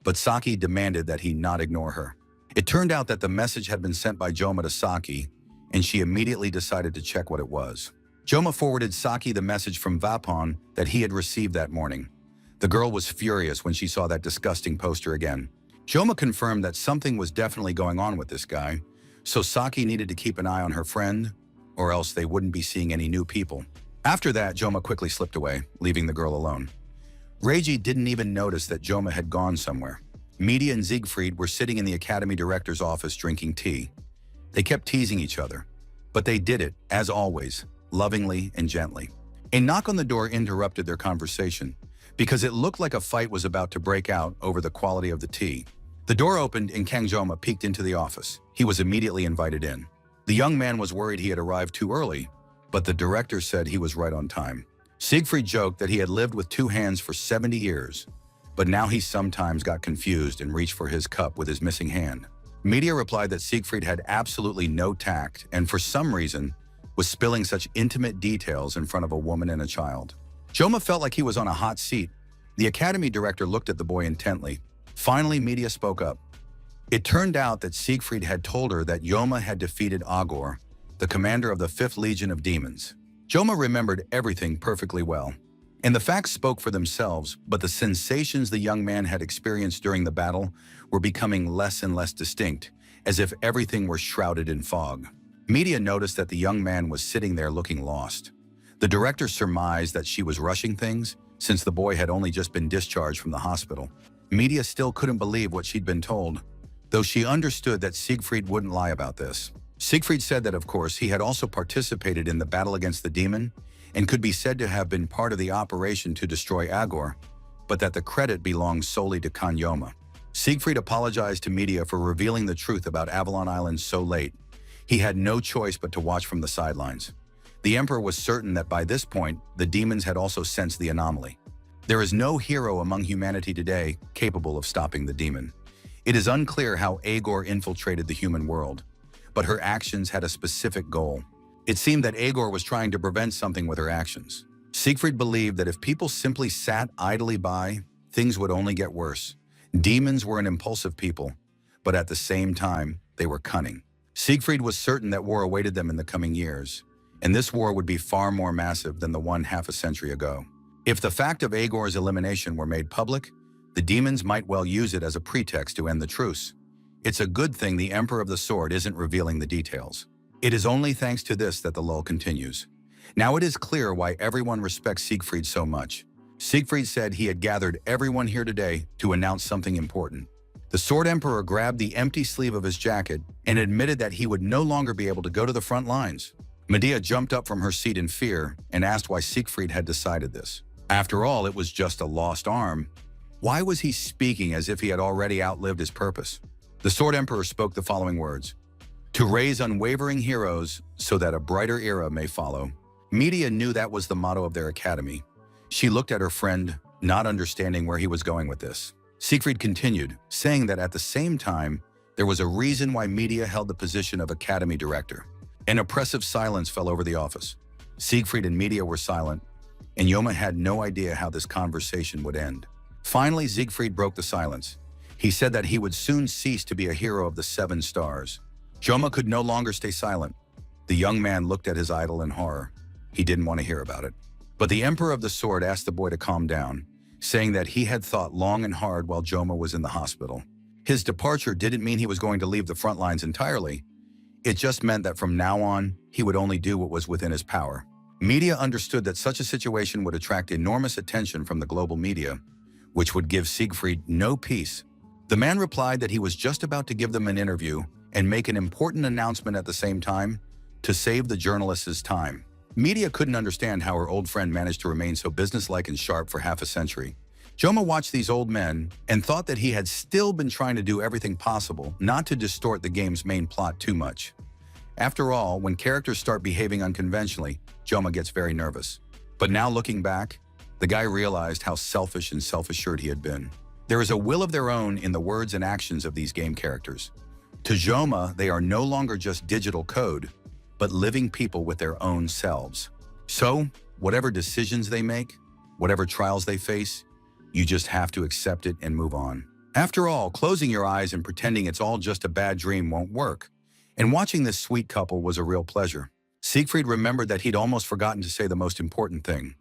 but Saki demanded that he not ignore her. It turned out that the message had been sent by Joma to Saki, and she immediately decided to check what it was. Joma forwarded Saki the message from Vapon that he had received that morning. The girl was furious when she saw that disgusting poster again. Joma confirmed that something was definitely going on with this guy, so Saki needed to keep an eye on her friend, or else they wouldn't be seeing any new people. After that, Joma quickly slipped away, leaving the girl alone. Reiji didn't even notice that Joma had gone somewhere. Media and Siegfried were sitting in the academy director's office drinking tea. They kept teasing each other, but they did it, as always, lovingly and gently. A knock on the door interrupted their conversation, because it looked like a fight was about to break out over the quality of the tea. The door opened and Kang Joma peeked into the office. He was immediately invited in. The young man was worried he had arrived too early, but the director said he was right on time. Siegfried joked that he had lived with two hands for 70 years, but now he sometimes got confused and reached for his cup with his missing hand. Media replied that Siegfried had absolutely no tact and for some reason was spilling such intimate details in front of a woman and a child. Joma felt like he was on a hot seat. The academy director looked at the boy intently. Finally, Media spoke up. It turned out that Siegfried had told her that Joma had defeated Agor, the commander of the 5th Legion of Demons. Joma remembered everything perfectly well, and the facts spoke for themselves, but the sensations the young man had experienced during the battle were becoming less and less distinct, as if everything were shrouded in fog. Media noticed that the young man was sitting there looking lost. The director surmised that she was rushing things, since the boy had only just been discharged from the hospital. Media still couldn't believe what she'd been told, though she understood that Siegfried wouldn't lie about this. Siegfried said that, of course, he had also participated in the battle against the demon and could be said to have been part of the operation to destroy Agor, but that the credit belonged solely to Kan Joma. Siegfried apologized to Media for revealing the truth about Avalon Island so late. He had no choice but to watch from the sidelines. The Emperor was certain that by this point, the demons had also sensed the anomaly. There is no hero among humanity today capable of stopping the demon. It is unclear how Agor infiltrated the human world, but her actions had a specific goal. It seemed that Agor was trying to prevent something with her actions. Siegfried believed that if people simply sat idly by, things would only get worse. Demons were an impulsive people, but at the same time, they were cunning. Siegfried was certain that war awaited them in the coming years, and this war would be far more massive than the one half a century ago. If the fact of Agor's elimination were made public, the demons might well use it as a pretext to end the truce. It's a good thing the Emperor of the Sword isn't revealing the details. It is only thanks to this that the lull continues. Now it is clear why everyone respects Siegfried so much. Siegfried said he had gathered everyone here today to announce something important. The Sword Emperor grabbed the empty sleeve of his jacket and admitted that he would no longer be able to go to the front lines. Medea jumped up from her seat in fear and asked why Siegfried had decided this. After all, it was just a lost arm. Why was he speaking as if he had already outlived his purpose? The Sword Emperor spoke the following words: "To raise unwavering heroes so that a brighter era may follow." Medea knew that was the motto of their academy. She looked at her friend, not understanding where he was going with this. Siegfried continued, saying that at the same time, there was a reason why Medea held the position of academy director. An oppressive silence fell over the office. Siegfried and Medea were silent, and Yoma had no idea how this conversation would end. Finally, Siegfried broke the silence. He said that he would soon cease to be a hero of the 7 stars. Yoma could no longer stay silent. The young man looked at his idol in horror. He didn't want to hear about it. But the Emperor of the Sword asked the boy to calm down, saying that he had thought long and hard while Joma was in the hospital. His departure didn't mean he was going to leave the front lines entirely. It just meant that from now on, he would only do what was within his power. Medea understood that such a situation would attract enormous attention from the global media, which would give Siegfried no peace. The man replied that he was just about to give them an interview and make an important announcement at the same time to save the journalists' time. Medea couldn't understand how her old friend managed to remain so businesslike and sharp for half a century. Joma watched these old men and thought that he had still been trying to do everything possible not to distort the game's main plot too much. After all, when characters start behaving unconventionally, Joma gets very nervous. But now looking back, the guy realized how selfish and self-assured he had been. There is a will of their own in the words and actions of these game characters. To Joma, they are no longer just digital code, but living people with their own selves. So, whatever decisions they make, whatever trials they face, you just have to accept it and move on. After all, closing your eyes and pretending it's all just a bad dream won't work. And watching this sweet couple was a real pleasure. Siegfried remembered that he'd almost forgotten to say the most important thing.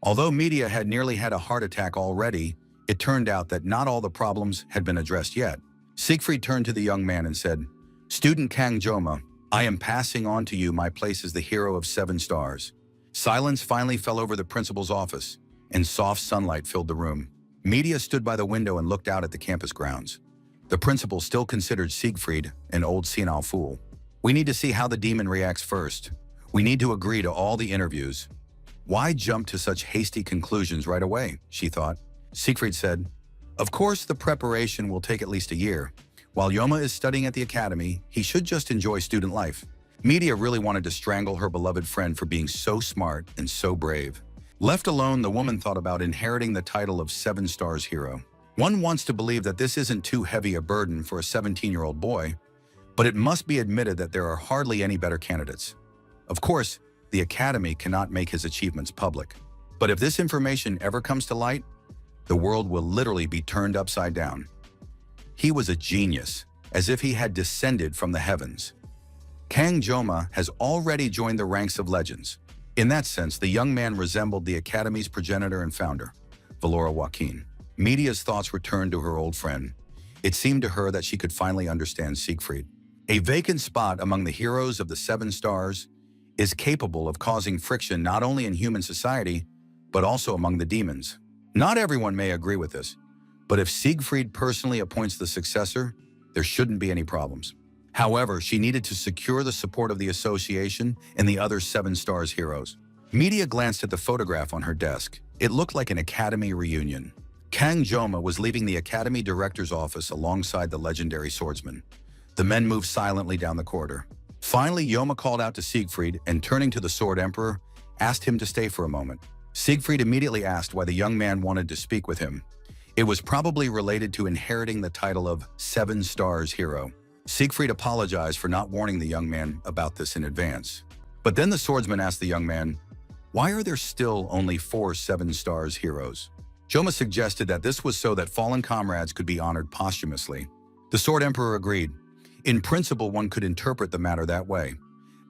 Although Medea had nearly had a heart attack already, it turned out that not all the problems had been addressed yet. Siegfried turned to the young man and said, "Student Kang Joma, I am passing on to you my place as the hero of 7 stars." Silence finally fell over the principal's office, and soft sunlight filled the room. Medea stood by the window and looked out at the campus grounds. The principal still considered Siegfried an old senile fool. "We need to see how the demon reacts first. We need to agree to all the interviews." Why jump to such hasty conclusions right away, she thought. Siegfried said, "Of course the preparation will take at least a year. While Yoma is studying at the academy, he should just enjoy student life." Medea really wanted to strangle her beloved friend for being so smart and so brave. Left alone, the woman thought about inheriting the title of 7 stars hero. One wants to believe that this isn't too heavy a burden for a 17-year-old boy, but it must be admitted that there are hardly any better candidates. Of course, the academy cannot make his achievements public. But if this information ever comes to light, the world will literally be turned upside down. He was a genius, as if he had descended from the heavens. Kang Joma has already joined the ranks of legends. In that sense, the young man resembled the academy's progenitor and founder, Valora Joaquin. Medea's thoughts returned to her old friend. It seemed to her that she could finally understand Siegfried. A vacant spot among the heroes of the 7 stars is capable of causing friction not only in human society, but also among the demons. Not everyone may agree with this, but if Siegfried personally appoints the successor, there shouldn't be any problems. However, she needed to secure the support of the association and the other 7 stars heroes. Medea glanced at the photograph on her desk. It looked like an academy reunion. Kang Joma was leaving the academy director's office alongside the legendary swordsman. The men moved silently down the corridor. Finally, Yoma called out to Siegfried and, turning to the Sword Emperor, asked him to stay for a moment. Siegfried immediately asked why the young man wanted to speak with him. It was probably related to inheriting the title of 7 Stars Hero. Siegfried apologized for not warning the young man about this in advance. But then the swordsman asked the young man, "Why are there still only 4 7 Stars heroes?" Joma suggested that this was so that fallen comrades could be honored posthumously. The Sword Emperor agreed. In principle, one could interpret the matter that way.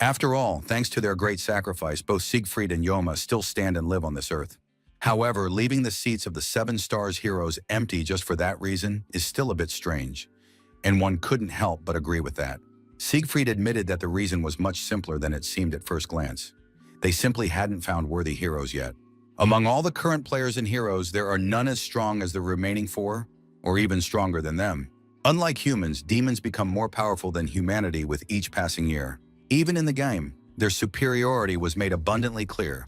After all, thanks to their great sacrifice, both Siegfried and Joma still stand and live on this earth. However, leaving the seats of the 7 Stars heroes empty just for that reason is still a bit strange, and one couldn't help but agree with that. Siegfried admitted that the reason was much simpler than it seemed at first glance. They simply hadn't found worthy heroes yet. Among all the current players and heroes, there are none as strong as the remaining 4, or even stronger than them. Unlike humans, demons become more powerful than humanity with each passing year. Even in the game, their superiority was made abundantly clear.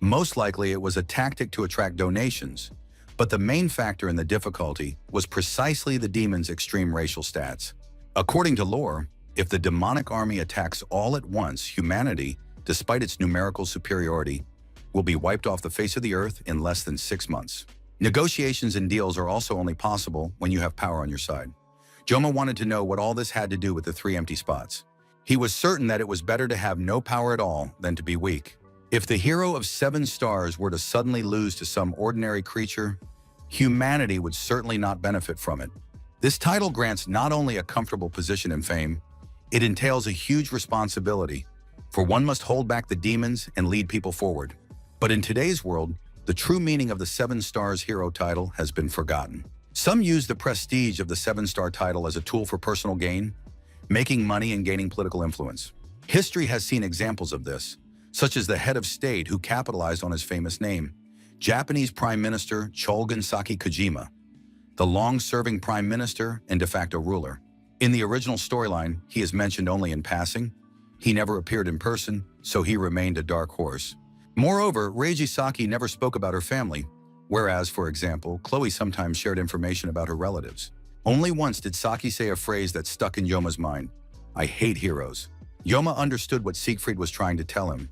Most likely it was a tactic to attract donations, but the main factor in the difficulty was precisely the demons' extreme racial stats. According to lore, if the demonic army attacks all at once, humanity, despite its numerical superiority, will be wiped off the face of the earth in less than 6 months. Negotiations and deals are also only possible when you have power on your side. Joma wanted to know what all this had to do with the 3 empty spots. He was certain that it was better to have no power at all than to be weak. If the hero of 7 stars were to suddenly lose to some ordinary creature, humanity would certainly not benefit from it. This title grants not only a comfortable position and fame, it entails a huge responsibility, for one must hold back the demons and lead people forward. But in today's world, the true meaning of the 7 Stars hero title has been forgotten. Some use the prestige of the 7-star title as a tool for personal gain, making money and gaining political influence. History has seen examples of this, such as the head of state who capitalized on his famous name, Japanese Prime Minister Chogun Saki Kojima, the long-serving prime minister and de facto ruler. In the original storyline, he is mentioned only in passing. He never appeared in person, so he remained a dark horse. Moreover, Reiji Saki never spoke about her family, whereas, for example, Chloe sometimes shared information about her relatives. Only once did Saki say a phrase that stuck in Yoma's mind: "I hate heroes." Yoma understood what Siegfried was trying to tell him,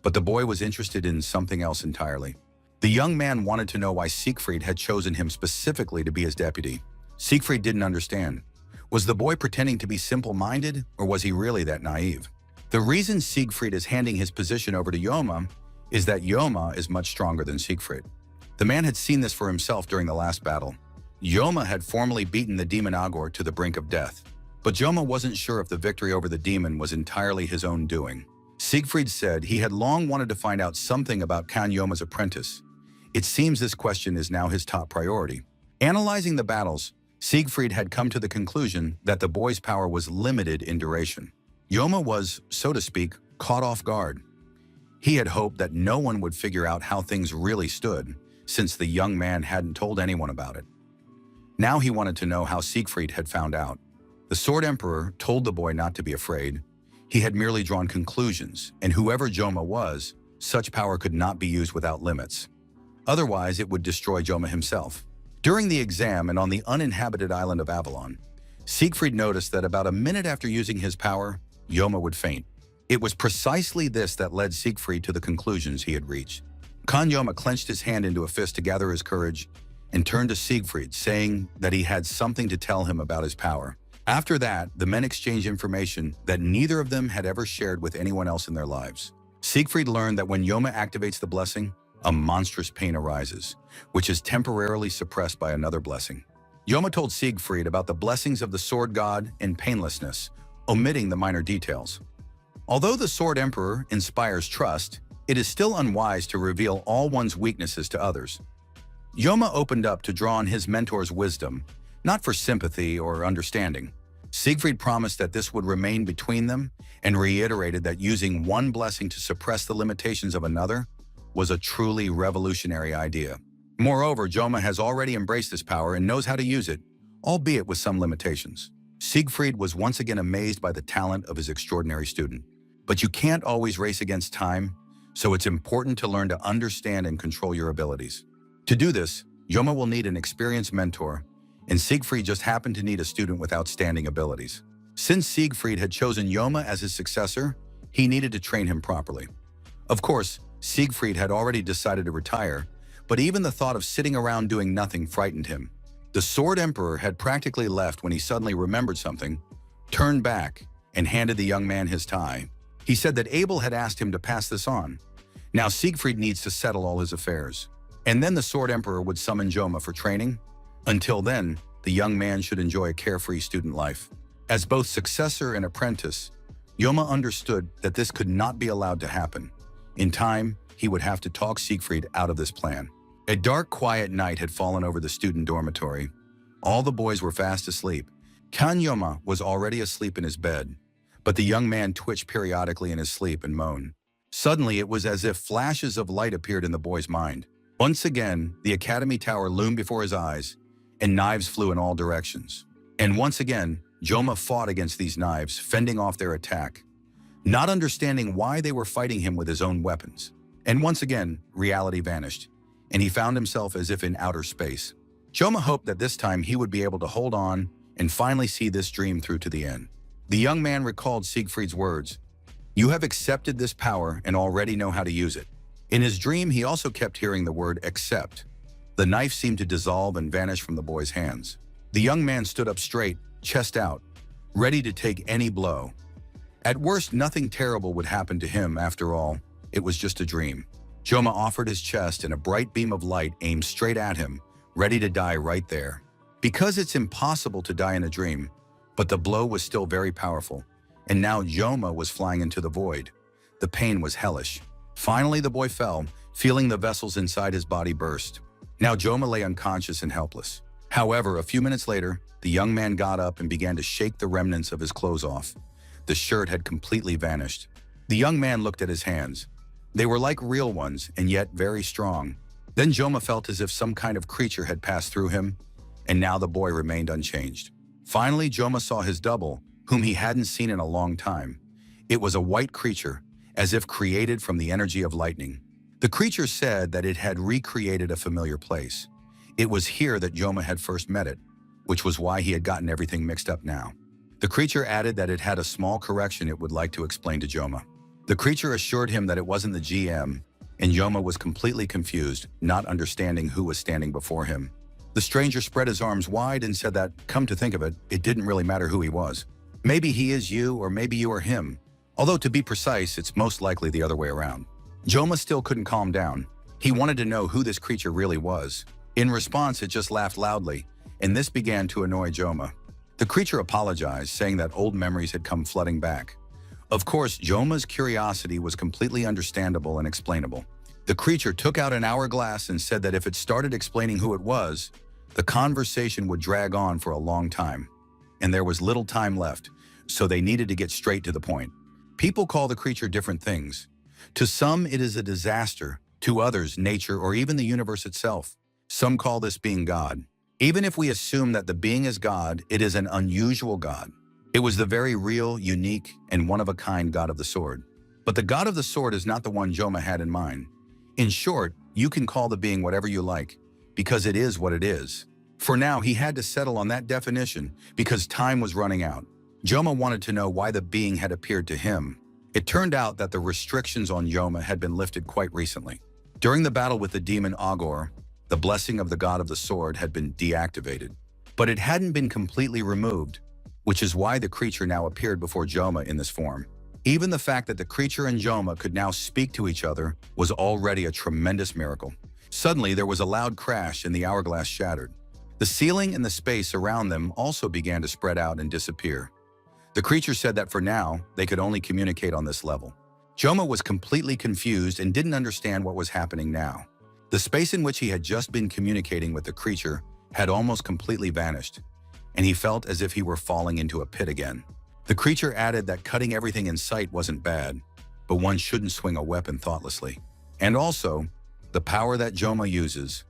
but the boy was interested in something else entirely. The young man wanted to know why Siegfried had chosen him specifically to be his deputy. Siegfried didn't understand. Was the boy pretending to be simple-minded, or was he really that naive? The reason Siegfried is handing his position over to Yoma is that Yoma is much stronger than Siegfried. The man had seen this for himself during the last battle. Yoma had formally beaten the demon Agor to the brink of death, but Yoma wasn't sure if the victory over the demon was entirely his own doing. Siegfried said he had long wanted to find out something about Kan Yoma's apprentice. It seems this question is now his top priority. Analyzing the battles, Siegfried had come to the conclusion that the boy's power was limited in duration. Yoma was, so to speak, caught off guard. He had hoped that no one would figure out how things really stood, since the young man hadn't told anyone about it. Now he wanted to know how Siegfried had found out. The Sword Emperor told the boy not to be afraid. He had merely drawn conclusions, and whoever Joma was, such power could not be used without limits. Otherwise, it would destroy Joma himself. During the exam and on the uninhabited island of Avalon, Siegfried noticed that about a minute after using his power, Yoma would faint. It was precisely this that led Siegfried to the conclusions he had reached. Kan Yoma clenched his hand into a fist to gather his courage and turned to Siegfried, saying that he had something to tell him about his power. After that, the men exchanged information that neither of them had ever shared with anyone else in their lives. Siegfried learned that when Yoma activates the blessing, a monstrous pain arises, which is temporarily suppressed by another blessing. Yoma told Siegfried about the blessings of the sword god and painlessness, omitting the minor details. Although the Sword Emperor inspires trust, it is still unwise to reveal all one's weaknesses to others. Yoma opened up to draw on his mentor's wisdom, not for sympathy or understanding. Siegfried promised that this would remain between them and reiterated that using one blessing to suppress the limitations of another was a truly revolutionary idea. Moreover, Joma has already embraced this power and knows how to use it, albeit with some limitations. Siegfried was once again amazed by the talent of his extraordinary student. But you can't always race against time, so it's important to learn to understand and control your abilities. To do this, Yoma will need an experienced mentor, and Siegfried just happened to need a student with outstanding abilities. Since Siegfried had chosen Yoma as his successor, he needed to train him properly. Of course, Siegfried had already decided to retire, but even the thought of sitting around doing nothing frightened him. The Sword Emperor had practically left when he suddenly remembered something, turned back, and handed the young man his tie. He said that Abel had asked him to pass this on. Now Siegfried needs to settle all his affairs. And then the Sword Emperor would summon Joma for training. Until then, the young man should enjoy a carefree student life. As both successor and apprentice, Joma understood that this could not be allowed to happen. In time, he would have to talk Siegfried out of this plan. A dark, quiet night had fallen over the student dormitory. All the boys were fast asleep. Kanyoma was already asleep in his bed, but the young man twitched periodically in his sleep and moaned. Suddenly, it was as if flashes of light appeared in the boy's mind. Once again, the academy tower loomed before his eyes, and knives flew in all directions. And once again, Joma fought against these knives, fending off their attack, not understanding why they were fighting him with his own weapons. And once again, reality vanished, and he found himself as if in outer space. Joma hoped that this time he would be able to hold on and finally see this dream through to the end. The young man recalled Siegfried's words, "You have accepted this power and already know how to use it." In his dream, he also kept hearing the word accept. The knife seemed to dissolve and vanish from the boy's hands. The young man stood up straight, chest out, ready to take any blow. At worst, nothing terrible would happen to him after all. It was just a dream. Joma offered his chest and a bright beam of light aimed straight at him, ready to die right there. Because it's impossible to die in a dream, but the blow was still very powerful, and now Joma was flying into the void. The pain was hellish. Finally, the boy fell, feeling the vessels inside his body burst. Now Joma lay unconscious and helpless. However, a few minutes later, the young man got up and began to shake the remnants of his clothes off. The shirt had completely vanished. The young man looked at his hands. They were like real ones, and yet very strong. Then Joma felt as if some kind of creature had passed through him, and now the boy remained unchanged. Finally, Joma saw his double, whom he hadn't seen in a long time. It was a white creature, as if created from the energy of lightning. The creature said that it had recreated a familiar place. It was here that Joma had first met it, which was why he had gotten everything mixed up now. The creature added that it had a small correction it would like to explain to Joma. The creature assured him that it wasn't the GM, and Joma was completely confused, not understanding who was standing before him. The stranger spread his arms wide and said that, come to think of it, it didn't really matter who he was. Maybe he is you, or maybe you are him. Although to be precise, it's most likely the other way around. Joma still couldn't calm down. He wanted to know who this creature really was. In response, it just laughed loudly, and this began to annoy Joma. The creature apologized, saying that old memories had come flooding back. Of course, Joma's curiosity was completely understandable and explainable. The creature took out an hourglass and said that if it started explaining who it was, the conversation would drag on for a long time. And there was little time left, so they needed to get straight to the point. People call the creature different things. To some, it is a disaster. To others, nature or even the universe itself. Some call this being God. Even if we assume that the being is God, it is an unusual God. It was the very real, unique, and one-of-a-kind God of the Sword. But the God of the Sword is not the one Joma had in mind. In short, you can call the being whatever you like, because it is what it is. For now, he had to settle on that definition because time was running out. Joma wanted to know why the being had appeared to him. It turned out that the restrictions on Joma had been lifted quite recently. During the battle with the demon Agor, the blessing of the God of the Sword had been deactivated, but it hadn't been completely removed, which is why the creature now appeared before Joma in this form. Even the fact that the creature and Joma could now speak to each other was already a tremendous miracle. Suddenly, there was a loud crash and the hourglass shattered. The ceiling and the space around them also began to spread out and disappear. The creature said that for now, they could only communicate on this level. Joma was completely confused and didn't understand what was happening now. The space in which he had just been communicating with the creature had almost completely vanished, and he felt as if he were falling into a pit again. The creature added that cutting everything in sight wasn't bad, but one shouldn't swing a weapon thoughtlessly. And also, the power that Joma uses.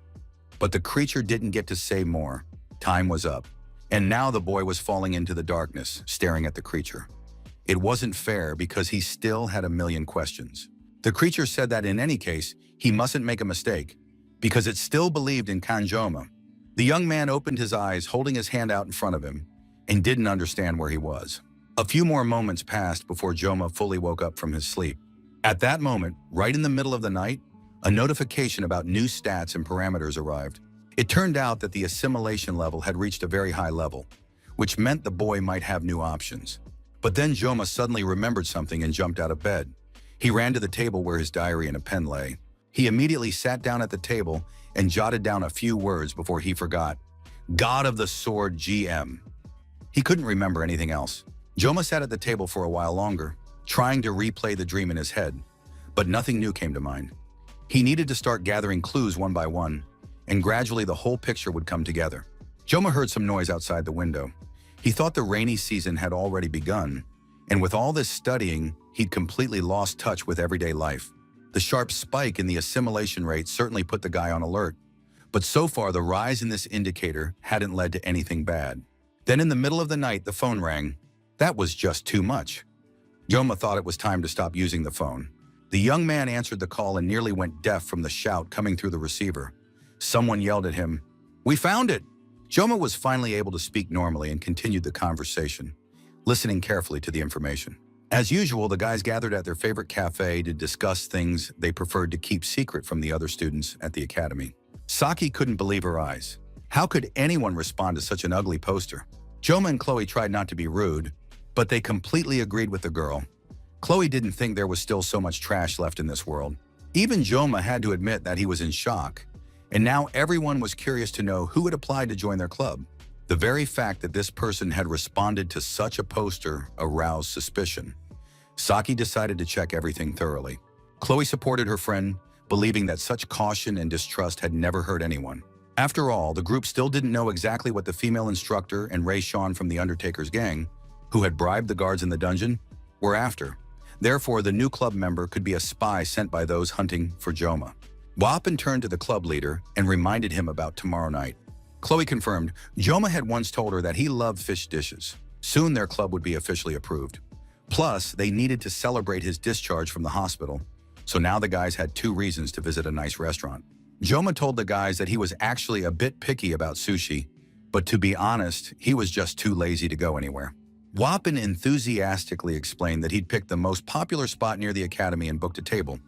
But the creature didn't get to say more. Time was up. And now the boy was falling into the darkness, staring at the creature. It wasn't fair because he still had a million questions. The creature said that in any case, he mustn't make a mistake, because it still believed in Kanjoma. The young man opened his eyes, holding his hand out in front of him, and didn't understand where he was. A few more moments passed before Joma fully woke up from his sleep. At that moment, right in the middle of the night, a notification about new stats and parameters arrived. It turned out that the assimilation level had reached a very high level, which meant the boy might have new options. But then Joma suddenly remembered something and jumped out of bed. He ran to the table where his diary and a pen lay. He immediately sat down at the table and jotted down a few words before he forgot. God of the Sword GM. He couldn't remember anything else. Joma sat at the table for a while longer, trying to replay the dream in his head, but nothing new came to mind. He needed to start gathering clues one by one, and gradually the whole picture would come together. Joma heard some noise outside the window. He thought the rainy season had already begun, and with all this studying, he'd completely lost touch with everyday life. The sharp spike in the assimilation rate certainly put the guy on alert, but so far the rise in this indicator hadn't led to anything bad. Then in the middle of the night, the phone rang. That was just too much. Joma thought it was time to stop using the phone. The young man answered the call and nearly went deaf from the shout coming through the receiver. Someone yelled at him, "We found it!" Joma was finally able to speak normally and continued the conversation, listening carefully to the information. As usual, the guys gathered at their favorite cafe to discuss things they preferred to keep secret from the other students at the academy. Saki couldn't believe her eyes. How could anyone respond to such an ugly poster? Joma and Chloe tried not to be rude, but they completely agreed with the girl. Chloe didn't think there was still so much trash left in this world. Even Joma had to admit that he was in shock, and now everyone was curious to know who had applied to join their club. The very fact that this person had responded to such a poster aroused suspicion. Saki decided to check everything thoroughly. Chloe supported her friend, believing that such caution and distrust had never hurt anyone. After all, the group still didn't know exactly what the female instructor and Ray Sean from the Undertaker's gang, who had bribed the guards in the dungeon, were after. Therefore, the new club member could be a spy sent by those hunting for Joma. Wapin turned to the club leader and reminded him about tomorrow night. Chloe confirmed Joma had once told her that he loved fish dishes. Soon their club would be officially approved. Plus, they needed to celebrate his discharge from the hospital, so now the guys had 2 reasons to visit a nice restaurant. Joma told the guys that he was actually a bit picky about sushi, but to be honest, he was just too lazy to go anywhere. Wapin enthusiastically explained that he'd picked the most popular spot near the academy and booked a table.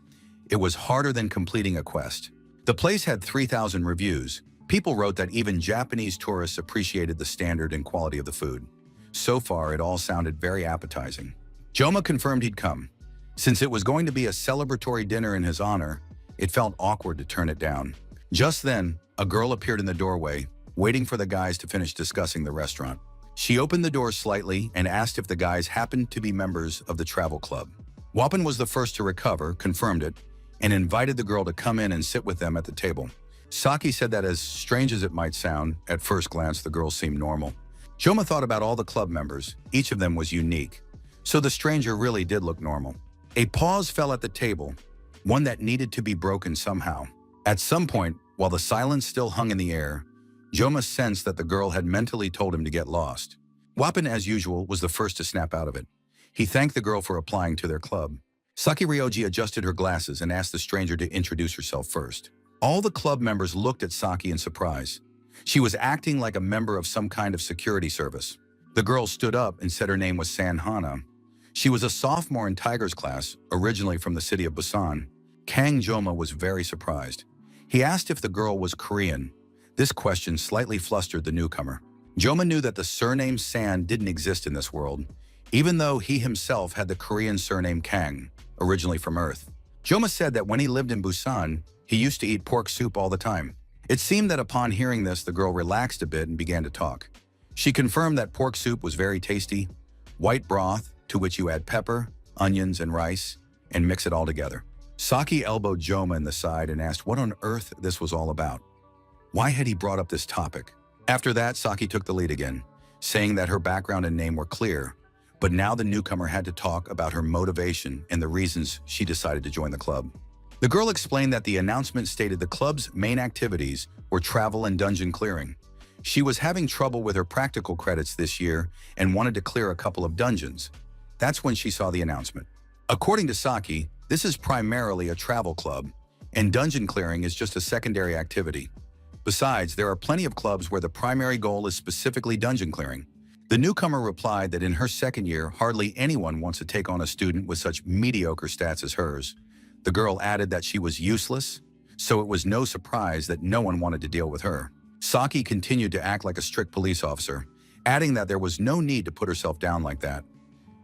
It was harder than completing a quest. The place had 3,000 reviews. People wrote that even Japanese tourists appreciated the standard and quality of the food. So far, it all sounded very appetizing. Joma confirmed he'd come. Since it was going to be a celebratory dinner in his honor, it felt awkward to turn it down. Just then, a girl appeared in the doorway, waiting for the guys to finish discussing the restaurant. She opened the door slightly and asked if the guys happened to be members of the travel club. Wapin was the first to recover, confirmed it, and invited the girl to come in and sit with them at the table. Saki said that as strange as it might sound, at first glance the girl seemed normal. Joma thought about all the club members. Each of them was unique, so the stranger really did look normal. A pause fell at the table, one that needed to be broken somehow. At some point, while the silence still hung in the air, Joma sensed that the girl had mentally told him to get lost. Wapin, as usual, was the first to snap out of it. He thanked the girl for applying to their club. Saki Ryoji adjusted her glasses and asked the stranger to introduce herself first. All the club members looked at Saki in surprise. She was acting like a member of some kind of security service. The girl stood up and said her name was San Hana. She was a sophomore in Tiger's class, originally from the city of Busan. Kang Joma was very surprised. He asked if the girl was Korean. This question slightly flustered the newcomer. Joma knew that the surname San didn't exist in this world, even though he himself had the Korean surname Kang, originally from Earth. Joma said that when he lived in Busan, he used to eat pork soup all the time. It seemed that upon hearing this, the girl relaxed a bit and began to talk. She confirmed that pork soup was very tasty, white broth to which you add pepper, onions, and rice, and mix it all together. Saki elbowed Joma in the side and asked what on earth this was all about. Why had he brought up this topic? After that, Saki took the lead again, saying that her background and name were clear, but now the newcomer had to talk about her motivation and the reasons she decided to join the club. The girl explained that the announcement stated the club's main activities were travel and dungeon clearing. She was having trouble with her practical credits this year and wanted to clear a couple of dungeons. That's when she saw the announcement. According to Saki, this is primarily a travel club, and dungeon clearing is just a secondary activity. Besides, there are plenty of clubs where the primary goal is specifically dungeon clearing. The newcomer replied that in her second year, hardly anyone wants to take on a student with such mediocre stats as hers. The girl added that she was useless, so it was no surprise that no one wanted to deal with her. Saki continued to act like a strict police officer, adding that there was no need to put herself down like that.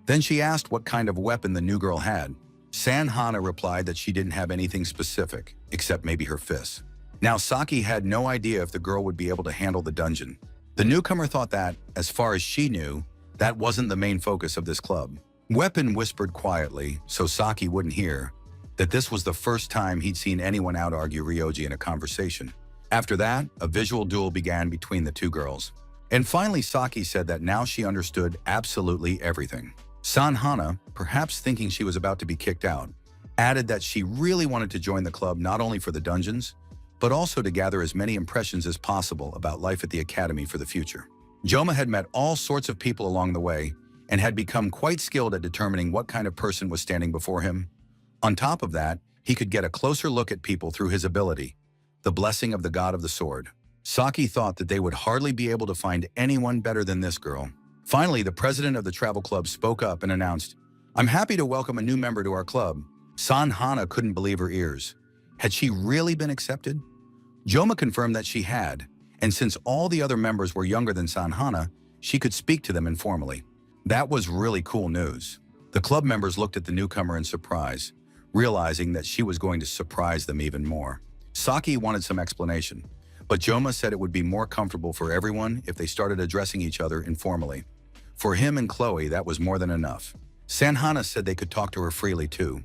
Then she asked what kind of weapon the new girl had. Sanhana replied that she didn't have anything specific, except maybe her fists. Now Saki had no idea if the girl would be able to handle the dungeon. The newcomer thought that, as far as she knew, that wasn't the main focus of this club. Weapon whispered quietly, so Saki wouldn't hear, that this was the first time he'd seen anyone out-argue Ryoji in a conversation. After that, a visual duel began between the two girls. And finally Saki said that now she understood absolutely everything. Sanhana, perhaps thinking she was about to be kicked out, added that she really wanted to join the club not only for the dungeons, but also to gather as many impressions as possible about life at the academy for the future. Joma had met all sorts of people along the way and had become quite skilled at determining what kind of person was standing before him. On top of that, he could get a closer look at people through his ability, the blessing of the god of the sword. Saki thought that they would hardly be able to find anyone better than this girl. Finally, the president of the travel club spoke up and announced, "I'm happy to welcome a new member to our club." Sanhana couldn't believe her ears. Had she really been accepted? Joma confirmed that she had, and since all the other members were younger than Sanhana, she could speak to them informally. That was really cool news. The club members looked at the newcomer in surprise, realizing that she was going to surprise them even more. Saki wanted some explanation, but Joma said it would be more comfortable for everyone if they started addressing each other informally. For him and Chloe, that was more than enough. Sanhana said they could talk to her freely too.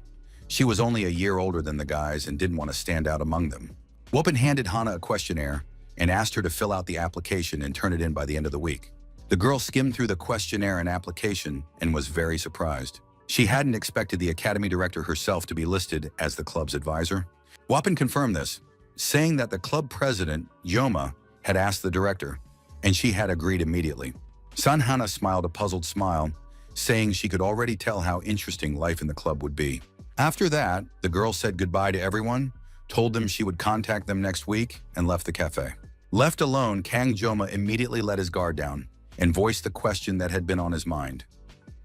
She was only a year older than the guys and didn't want to stand out among them. Wopin handed Hana a questionnaire and asked her to fill out the application and turn it in by the end of the week. The girl skimmed through the questionnaire and application and was very surprised. She hadn't expected the academy director herself to be listed as the club's advisor. Wopin confirmed this, saying that the club president, Joma, had asked the director, and she had agreed immediately. Sanhana smiled a puzzled smile, saying she could already tell how interesting life in the club would be. After that, the girl said goodbye to everyone, told them she would contact them next week, and left the cafe. Left alone, Kang Joma immediately let his guard down and voiced the question that had been on his mind.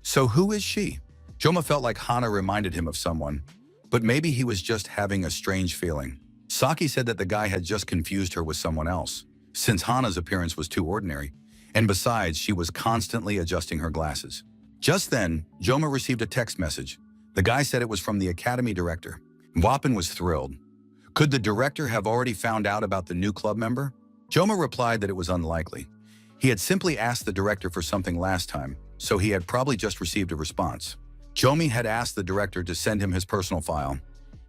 So who is she? Joma felt like Hana reminded him of someone, but maybe he was just having a strange feeling. Saki said that the guy had just confused her with someone else, since Hana's appearance was too ordinary, and besides, she was constantly adjusting her glasses. Just then, Joma received a text message. The guy said it was from the academy director. Wopin was thrilled. Could the director have already found out about the new club member? Joma replied that it was unlikely. He had simply asked the director for something last time, so he had probably just received a response. Jomi had asked the director to send him his personal file.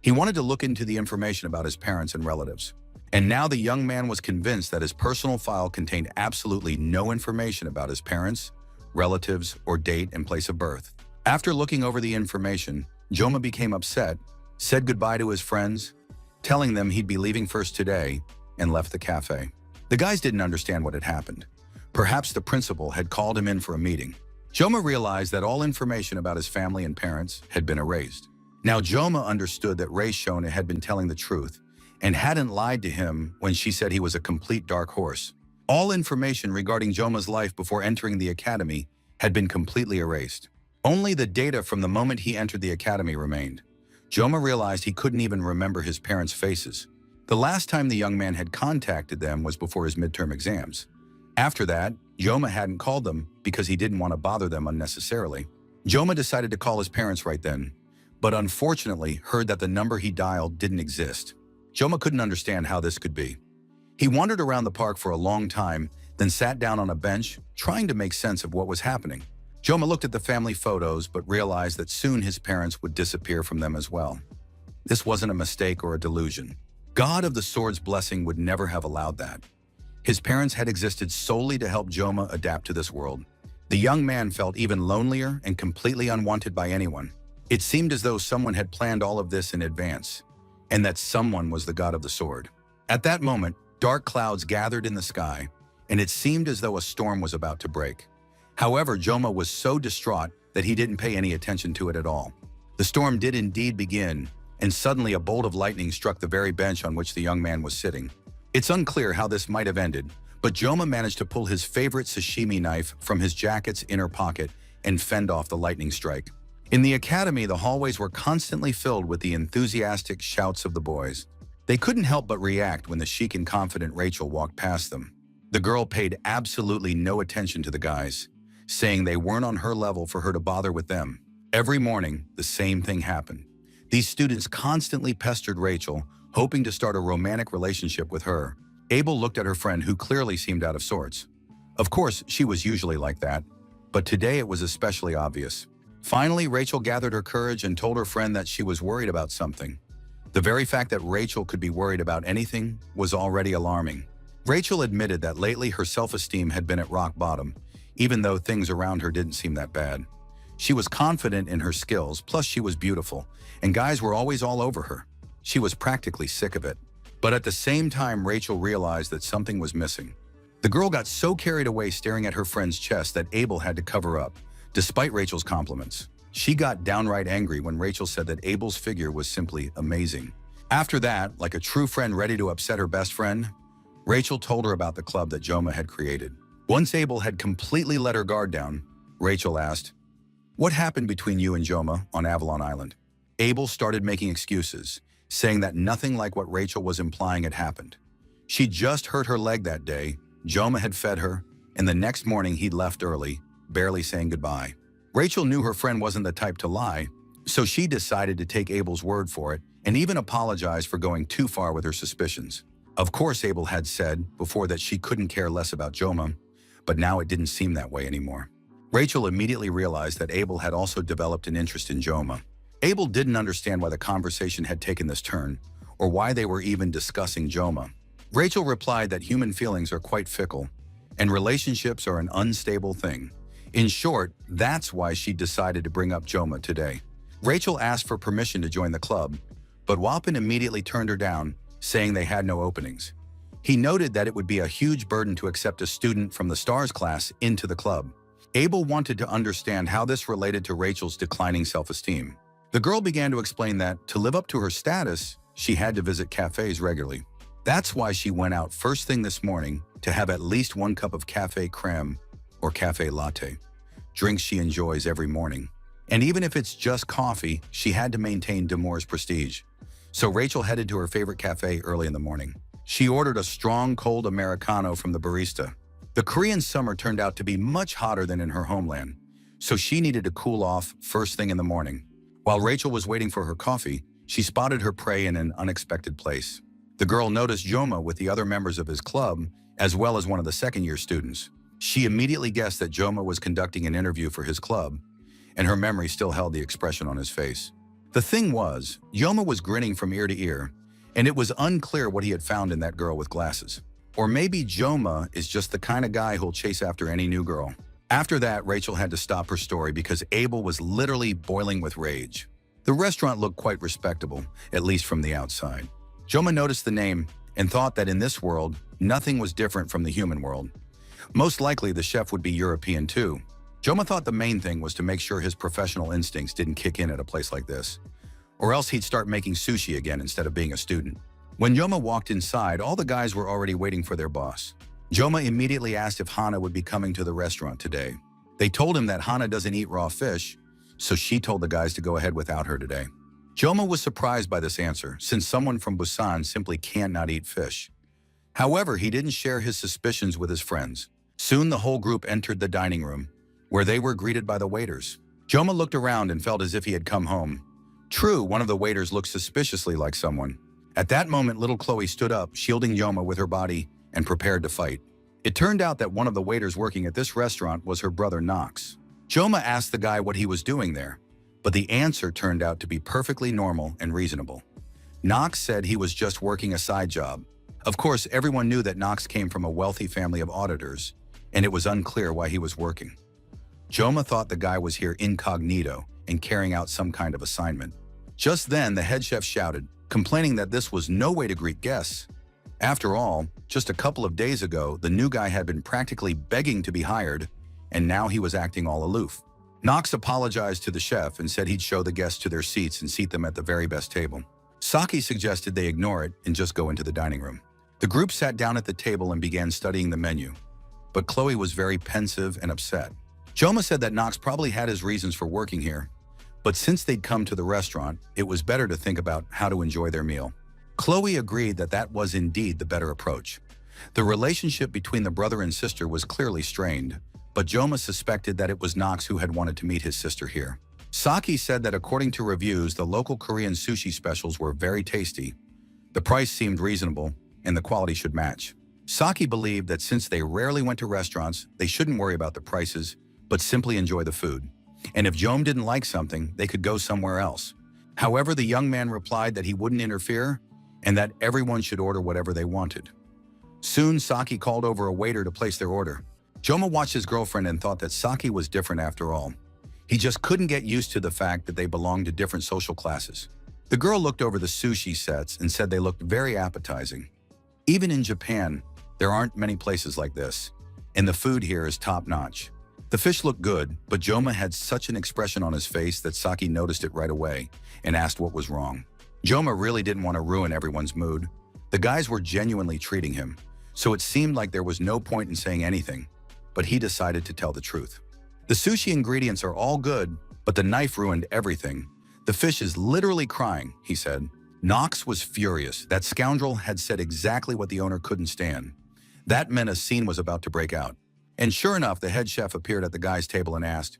He wanted to look into the information about his parents and relatives. And now the young man was convinced that his personal file contained absolutely no information about his parents, relatives, or date and place of birth. After looking over the information, Joma became upset, said goodbye to his friends, telling them he'd be leaving first today, and left the cafe. The guys didn't understand what had happened. Perhaps the principal had called him in for a meeting. Joma realized that all information about his family and parents had been erased. Now Joma understood that Rei Shona had been telling the truth and hadn't lied to him when she said he was a complete dark horse. All information regarding Joma's life before entering the academy had been completely erased. Only the data from the moment he entered the academy remained. Joma realized he couldn't even remember his parents' faces. The last time the young man had contacted them was before his midterm exams. After that, Joma hadn't called them because he didn't want to bother them unnecessarily. Joma decided to call his parents right then, but unfortunately heard that the number he dialed didn't exist. Joma couldn't understand how this could be. He wandered around the park for a long time, then sat down on a bench, trying to make sense of what was happening. Joma looked at the family photos, but realized that soon his parents would disappear from them as well. This wasn't a mistake or a delusion. God of the Sword's blessing would never have allowed that. His parents had existed solely to help Joma adapt to this world. The young man felt even lonelier and completely unwanted by anyone. It seemed as though someone had planned all of this in advance, and that someone was the God of the Sword. At that moment, dark clouds gathered in the sky, and it seemed as though a storm was about to break. However, Joma was so distraught that he didn't pay any attention to it at all. The storm did indeed begin, and suddenly a bolt of lightning struck the very bench on which the young man was sitting. It's unclear how this might have ended, But Joma managed to pull his favorite sashimi knife from his jacket's inner pocket and fend off the lightning strike. In the academy, the hallways were constantly filled with the enthusiastic shouts of the boys. They couldn't help but react when the chic and confident Rachel walked past them. The girl paid absolutely no attention to the guys, saying they weren't on her level for her to bother with them. Every morning, the same thing happened. These students constantly pestered Rachel, hoping to start a romantic relationship with her. Abel looked at her friend, who clearly seemed out of sorts. Of course, she was usually like that, but today it was especially obvious. Finally, Rachel gathered her courage and told her friend that she was worried about something. The very fact that Rachel could be worried about anything was already alarming. Rachel admitted that lately her self-esteem had been at rock bottom, even though things around her didn't seem that bad. She was confident in her skills, plus she was beautiful, and guys were always all over her. She was practically sick of it. But at the same time, Rachel realized that something was missing. The girl got so carried away staring at her friend's chest that Abel had to cover up, despite Rachel's compliments. She got downright angry when Rachel said that Abel's figure was simply amazing. After that, like a true friend ready to upset her best friend, Rachel told her about the club that Joma had created. Once Abel had completely let her guard down, Rachel asked, "What happened between you and Joma on Avalon Island?" Abel started making excuses, saying that nothing like what Rachel was implying had happened. She just hurt her leg that day, Joma had fed her, and the next morning he'd left early, barely saying goodbye. Rachel knew her friend wasn't the type to lie, so she decided to take Abel's word for it and even apologize for going too far with her suspicions. Of course, Abel had said before that she couldn't care less about Joma, but now it didn't seem that way anymore. Rachel immediately realized that Abel had also developed an interest in Joma. Abel didn't understand why the conversation had taken this turn, or why they were even discussing Joma. Rachel replied that human feelings are quite fickle, and relationships are an unstable thing. In short, that's why she decided to bring up Joma today. Rachel asked for permission to join the club, but Walpin immediately turned her down, saying they had no openings. He noted that it would be a huge burden to accept a student from the STARS class into the club. Abel wanted to understand how this related to Rachel's declining self-esteem. The girl began to explain that, to live up to her status, she had to visit cafes regularly. That's why she went out first thing this morning to have at least 1 cup of cafe creme or cafe latte, drinks she enjoys every morning. And even if it's just coffee, she had to maintain Demore's prestige. So Rachel headed to her favorite cafe early in the morning. She ordered a strong cold Americano from the barista. The Korean summer turned out to be much hotter than in her homeland, so she needed to cool off first thing in the morning. While Rachel was waiting for her coffee, she spotted her prey in an unexpected place. The girl noticed Joma with the other members of his club, as well as one of the second-year students. She immediately guessed that Joma was conducting an interview for his club, and her memory still held the expression on his face. The thing was, Joma was grinning from ear to ear, and it was unclear what he had found in that girl with glasses. Or maybe Joma is just the kind of guy who'll chase after any new girl. After that, Rachel had to stop her story because Abel was literally boiling with rage. The restaurant looked quite respectable, at least from the outside. Joma noticed the name and thought that in this world, nothing was different from the human world. Most likely, the chef would be European too. Joma thought the main thing was to make sure his professional instincts didn't kick in at a place like this, or else he'd start making sushi again instead of being a student. When Joma walked inside, all the guys were already waiting for their boss. Joma immediately asked if Hana would be coming to the restaurant today. They told him that Hana doesn't eat raw fish, so she told the guys to go ahead without her today. Joma was surprised by this answer, since someone from Busan simply can't not eat fish. However, he didn't share his suspicions with his friends. Soon the whole group entered the dining room, where they were greeted by the waiters. Joma looked around and felt as if he had come home. True, one of the waiters looked suspiciously like someone. At that moment, little Chloe stood up, shielding Joma with her body, and prepared to fight. It turned out that one of the waiters working at this restaurant was her brother Knox. Joma asked the guy what he was doing there, but the answer turned out to be perfectly normal and reasonable. Knox said he was just working a side job. Of course, everyone knew that Knox came from a wealthy family of auditors, and it was unclear why he was working. Joma thought the guy was here incognito and carrying out some kind of assignment. Just then, the head chef shouted, complaining that this was no way to greet guests. After all, just a couple of days ago, the new guy had been practically begging to be hired, and now he was acting all aloof. Knox apologized to the chef and said he'd show the guests to their seats and seat them at the very best table. Saki suggested they ignore it and just go into the dining room. The group sat down at the table and began studying the menu, but Chloe was very pensive and upset. Joma said that Knox probably had his reasons for working here, but since they'd come to the restaurant, it was better to think about how to enjoy their meal. Chloe agreed that that was indeed the better approach. The relationship between the brother and sister was clearly strained, but Joma suspected that it was Knox who had wanted to meet his sister here. Saki said that according to reviews, the local Korean sushi specials were very tasty. The price seemed reasonable, and the quality should match. Saki believed that since they rarely went to restaurants, they shouldn't worry about the prices, but simply enjoy the food. And if Jom didn't like something, they could go somewhere else. However, the young man replied that he wouldn't interfere and that everyone should order whatever they wanted. Soon, Saki called over a waiter to place their order. Joma watched his girlfriend and thought that Saki was different after all. He just couldn't get used to the fact that they belonged to different social classes. The girl looked over the sushi sets and said they looked very appetizing. Even in Japan, there aren't many places like this, and the food here is top-notch. The fish looked good, but Joma had such an expression on his face that Saki noticed it right away and asked what was wrong. Joma really didn't want to ruin everyone's mood. The guys were genuinely treating him, so it seemed like there was no point in saying anything, but he decided to tell the truth. The sushi ingredients are all good, but the knife ruined everything. The fish is literally crying, he said. Knox was furious. That scoundrel had said exactly what the owner couldn't stand. That meant a scene was about to break out. And sure enough, the head chef appeared at the guy's table and asked,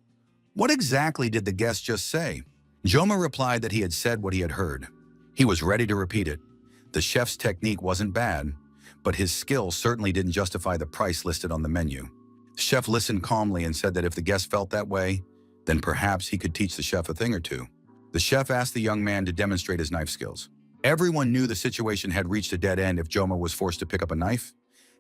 "What exactly did the guest just say?" Joma replied that he had said what he had heard. He was ready to repeat it. The chef's technique wasn't bad, but his skill certainly didn't justify the price listed on the menu. The chef listened calmly and said that if the guest felt that way, then perhaps he could teach the chef a thing or two. The chef asked the young man to demonstrate his knife skills. Everyone knew the situation had reached a dead end if Joma was forced to pick up a knife.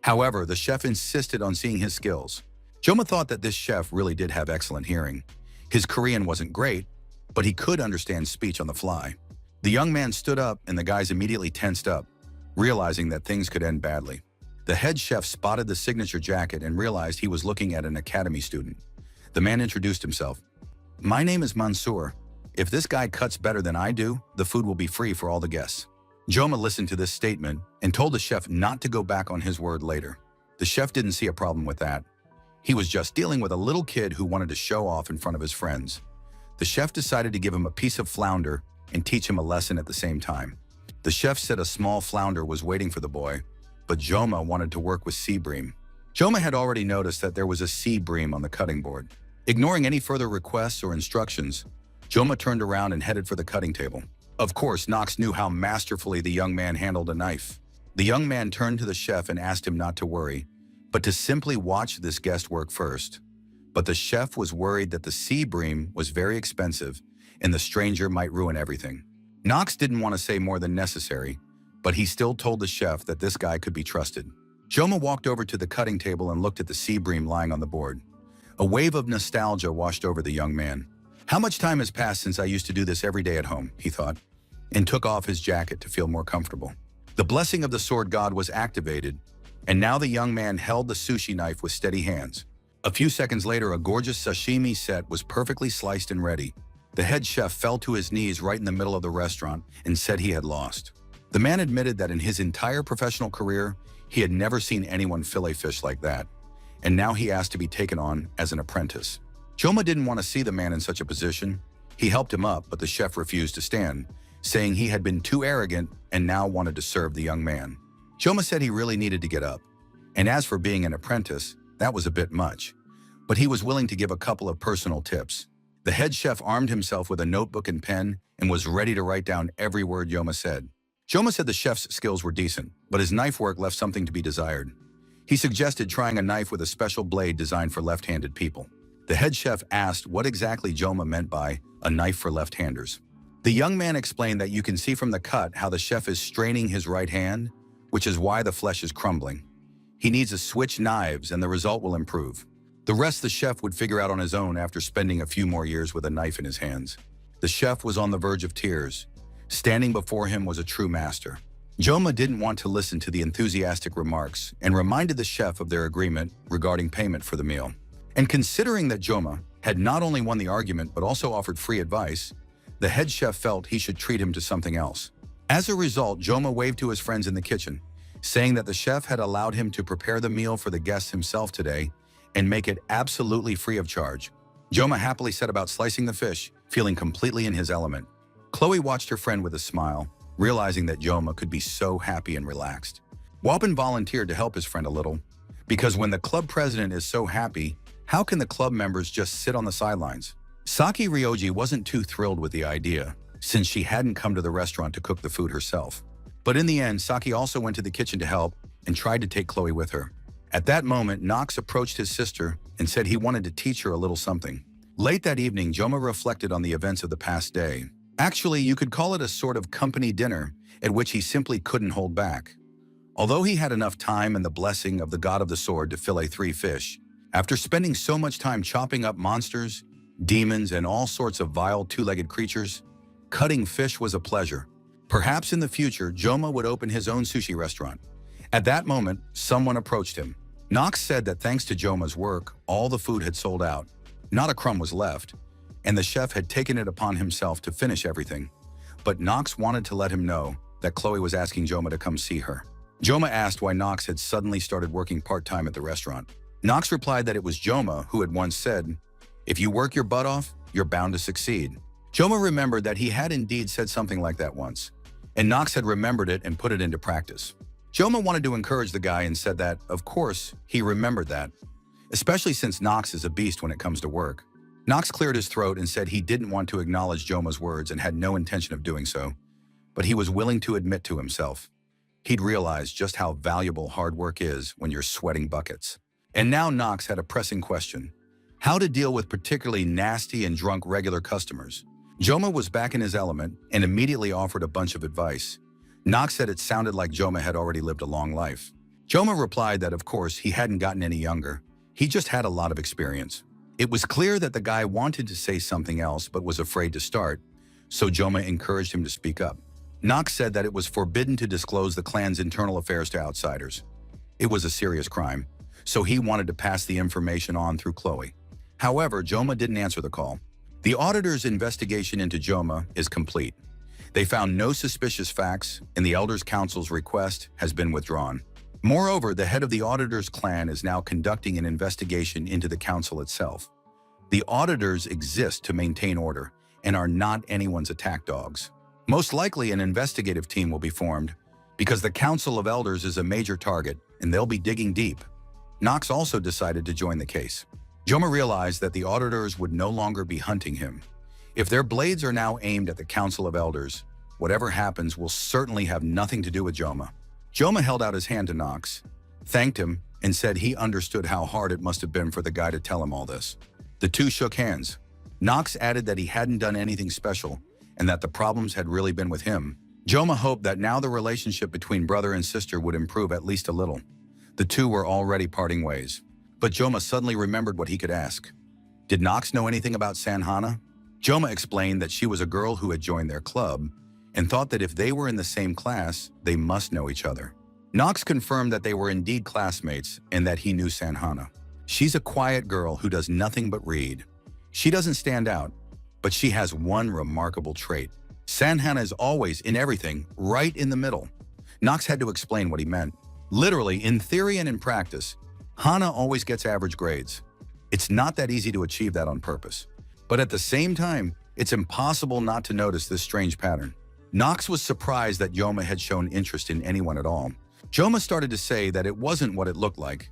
However, the chef insisted on seeing his skills. Joma thought that this chef really did have excellent hearing. His Korean wasn't great, but he could understand speech on the fly. The young man stood up and the guys immediately tensed up, realizing that things could end badly. The head chef spotted the signature jacket and realized he was looking at an academy student. The man introduced himself. "My name is Mansoor. If this guy cuts better than I do, the food will be free for all the guests." Joma listened to this statement and told the chef not to go back on his word later. The chef didn't see a problem with that. He was just dealing with a little kid who wanted to show off in front of his friends. The chef decided to give him a piece of flounder and teach him a lesson at the same time. The chef said a small flounder was waiting for the boy, but Joma wanted to work with sea bream. Joma had already noticed that there was a sea bream on the cutting board. Ignoring any further requests or instructions, Joma turned around and headed for the cutting table. Of course, Knox knew how masterfully the young man handled a knife. The young man turned to the chef and asked him not to worry, but to simply watch this guest work first. But the chef was worried that the sea bream was very expensive and the stranger might ruin everything. Knox didn't want to say more than necessary, but he still told the chef that this guy could be trusted. Joma walked over to the cutting table and looked at the sea bream lying on the board. A wave of nostalgia washed over the young man. "How much time has passed since I used to do this every day at home," he thought, and took off his jacket to feel more comfortable. The blessing of the sword god was activated, and now the young man held the sushi knife with steady hands. A few seconds later, a gorgeous sashimi set was perfectly sliced and ready. The head chef fell to his knees right in the middle of the restaurant and said he had lost. The man admitted that in his entire professional career, he had never seen anyone fillet fish like that, and now he asked to be taken on as an apprentice. Joma didn't want to see the man in such a position. He helped him up, but the chef refused to stand, saying he had been too arrogant and now wanted to serve the young man. Joma said he really needed to get up, and as for being an apprentice, that was a bit much, but he was willing to give a couple of personal tips. The head chef armed himself with a notebook and pen and was ready to write down every word Joma said. Joma said the chef's skills were decent, but his knife work left something to be desired. He suggested trying a knife with a special blade designed for left-handed people. The head chef asked what exactly Joma meant by a knife for left-handers. The young man explained that you can see from the cut how the chef is straining his right hand, which is why the flesh is crumbling. He needs to switch knives and the result will improve. The rest the chef would figure out on his own after spending a few more years with a knife in his hands. The chef was on the verge of tears. Standing before him was a true master. Joma didn't want to listen to the enthusiastic remarks and reminded the chef of their agreement regarding payment for the meal. And considering that Joma had not only won the argument but also offered free advice, the head chef felt he should treat him to something else. As a result, Joma waved to his friends in the kitchen, saying that the chef had allowed him to prepare the meal for the guests himself today and make it absolutely free of charge. Joma happily set about slicing the fish, feeling completely in his element. Chloe watched her friend with a smile, realizing that Joma could be so happy and relaxed. Wapin volunteered to help his friend a little, because when the club president is so happy, how can the club members just sit on the sidelines? Saki Ryoji wasn't too thrilled with the idea, since she hadn't come to the restaurant to cook the food herself. But in the end, Saki also went to the kitchen to help and tried to take Chloe with her. At that moment, Knox approached his sister and said he wanted to teach her a little something. Late that evening, Joma reflected on the events of the past day. Actually, you could call it a sort of company dinner at which he simply couldn't hold back. Although he had enough time and the blessing of the god of the sword to fillet 3 fish, after spending so much time chopping up monsters, demons, and all sorts of vile 2-legged creatures, cutting fish was a pleasure. Perhaps in the future, Joma would open his own sushi restaurant. At that moment, someone approached him. Knox said that thanks to Joma's work, all the food had sold out. Not a crumb was left, and the chef had taken it upon himself to finish everything. But Knox wanted to let him know that Chloe was asking Joma to come see her. Joma asked why Knox had suddenly started working part-time at the restaurant. Knox replied that it was Joma who had once said, "If you work your butt off, you're bound to succeed." Joma remembered that he had indeed said something like that once, and Knox had remembered it and put it into practice. Joma wanted to encourage the guy and said that, of course, he remembered that, especially since Knox is a beast when it comes to work. Knox cleared his throat and said he didn't want to acknowledge Joma's words and had no intention of doing so, but he was willing to admit to himself. He'd realized just how valuable hard work is when you're sweating buckets. And now Knox had a pressing question: how to deal with particularly nasty and drunk regular customers. Joma was back in his element and immediately offered a bunch of advice. Knox said it sounded like Joma had already lived a long life. Joma replied that of course he hadn't gotten any younger, he just had a lot of experience. It was clear that the guy wanted to say something else but was afraid to start, so Joma encouraged him to speak up. Knox said that it was forbidden to disclose the clan's internal affairs to outsiders. It was a serious crime, so he wanted to pass the information on through Chloe. However, Joma didn't answer the call. The auditor's investigation into Joma is complete. They found no suspicious facts, and the Elders' Council's request has been withdrawn. Moreover, the head of the Auditors' clan is now conducting an investigation into the council itself. The auditors exist to maintain order and are not anyone's attack dogs. Most likely, an investigative team will be formed because the Council of Elders is a major target and they'll be digging deep. Knox also decided to join the case. Joma realized that the auditors would no longer be hunting him. If their blades are now aimed at the Council of Elders, whatever happens will certainly have nothing to do with Joma. Joma held out his hand to Knox, thanked him, and said he understood how hard it must have been for the guy to tell him all this. The two shook hands. Knox added that he hadn't done anything special and that the problems had really been with him. Joma hoped that now the relationship between brother and sister would improve at least a little. The two were already parting ways. But Joma suddenly remembered what he could ask. Did Knox know anything about Sanhana? Joma explained that she was a girl who had joined their club and thought that if they were in the same class, they must know each other. Knox confirmed that they were indeed classmates and that he knew Sanhana. She's a quiet girl who does nothing but read. She doesn't stand out, but she has one remarkable trait. Sanhana is always, in everything, right in the middle. Knox had to explain what he meant. Literally, in theory and in practice, Hana always gets average grades. It's not that easy to achieve that on purpose. But at the same time, it's impossible not to notice this strange pattern. Knox was surprised that Joma had shown interest in anyone at all. Joma started to say that it wasn't what it looked like.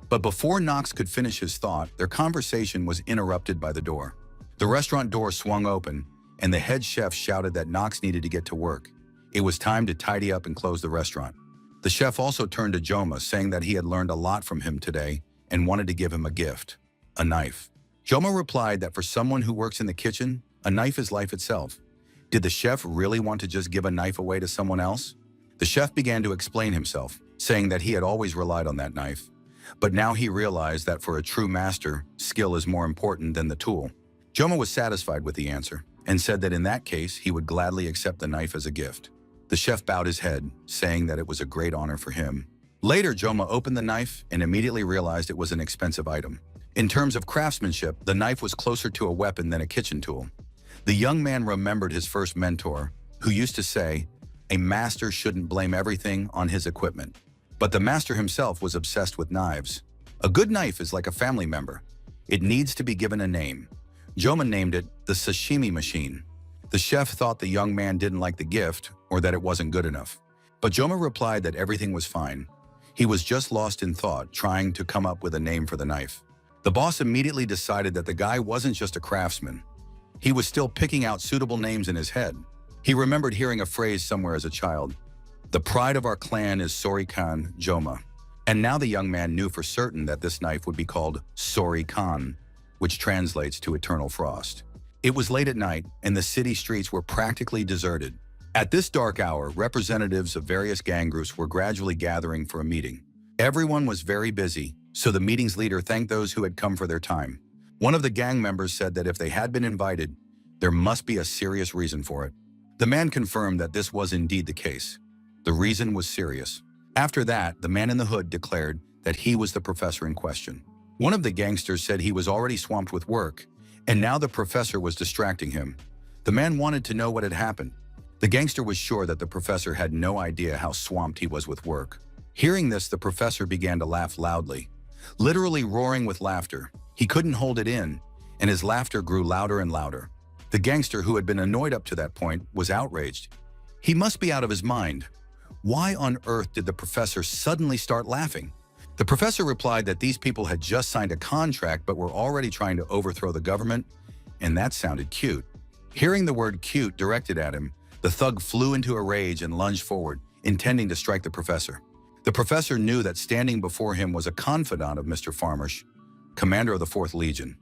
But before Knox could finish his thought, their conversation was interrupted by the door. The restaurant door swung open, and the head chef shouted that Knox needed to get to work. It was time to tidy up and close the restaurant. The chef also turned to Joma, saying that he had learned a lot from him today and wanted to give him a gift, a knife. Joma replied that for someone who works in the kitchen, a knife is life itself. Did the chef really want to just give a knife away to someone else? The chef began to explain himself, saying that he had always relied on that knife. But now he realized that for a true master, skill is more important than the tool. Joma was satisfied with the answer and said that in that case, he would gladly accept the knife as a gift. The chef bowed his head, saying that it was a great honor for him. Later, Joma opened the knife and immediately realized it was an expensive item. In terms of craftsmanship, the knife was closer to a weapon than a kitchen tool. The young man remembered his first mentor, who used to say, "A master shouldn't blame everything on his equipment." But the master himself was obsessed with knives. A good knife is like a family member. It needs to be given a name. Joma named it the sashimi machine. The chef thought the young man didn't like the gift or that it wasn't good enough. But Joma replied that everything was fine. He was just lost in thought, trying to come up with a name for the knife. The boss immediately decided that the guy wasn't just a craftsman. He was still picking out suitable names in his head. He remembered hearing a phrase somewhere as a child. The pride of our clan is Sori-kan Joma. And now the young man knew for certain that this knife would be called Sori-kan, which translates to eternal frost. It was late at night, and the city streets were practically deserted. At this dark hour, representatives of various gang groups were gradually gathering for a meeting. Everyone was very busy, so the meeting's leader thanked those who had come for their time. One of the gang members said that if they had been invited, there must be a serious reason for it. The man confirmed that this was indeed the case. The reason was serious. After that, the man in the hood declared that he was the professor in question. One of the gangsters said he was already swamped with work, and now the professor was distracting him. The man wanted to know what had happened. The gangster was sure that the professor had no idea how swamped he was with work. Hearing this, the professor began to laugh loudly, literally roaring with laughter. He couldn't hold it in, and his laughter grew louder and louder. The gangster, who had been annoyed up to that point, was outraged. He must be out of his mind. Why on earth did the professor suddenly start laughing? The professor replied that these people had just signed a contract but were already trying to overthrow the government, and that sounded cute. Hearing the word cute directed at him, the thug flew into a rage and lunged forward, intending to strike the professor. The professor knew that standing before him was a confidant of Mr. Farmersh, commander of the 4th Legion.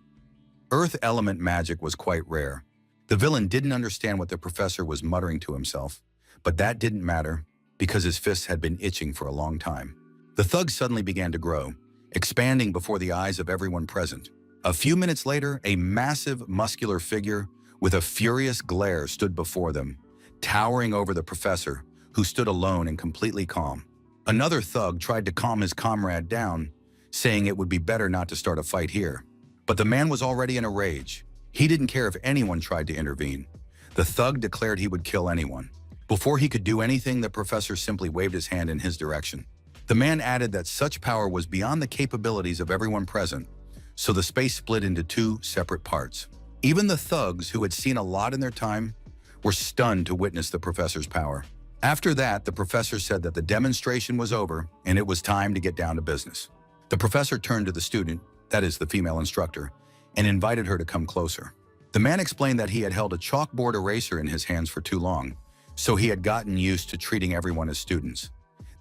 Earth element magic was quite rare. The villain didn't understand what the professor was muttering to himself, but that didn't matter because his fists had been itching for a long time. The thug suddenly began to grow, expanding before the eyes of everyone present. A few minutes later, a massive, muscular figure with a furious glare stood before them, towering over the professor, who stood alone and completely calm. Another thug tried to calm his comrade down, saying it would be better not to start a fight here. But the man was already in a rage. He didn't care if anyone tried to intervene. The thug declared he would kill anyone. Before he could do anything, the professor simply waved his hand in his direction. The man added that such power was beyond the capabilities of everyone present, so the space split into 2 separate parts. Even the thugs, who had seen a lot in their time, were stunned to witness the professor's power. After that, the professor said that the demonstration was over and it was time to get down to business. The professor turned to the student, that is the female instructor, and invited her to come closer. The man explained that he had held a chalkboard eraser in his hands for too long, so he had gotten used to treating everyone as students.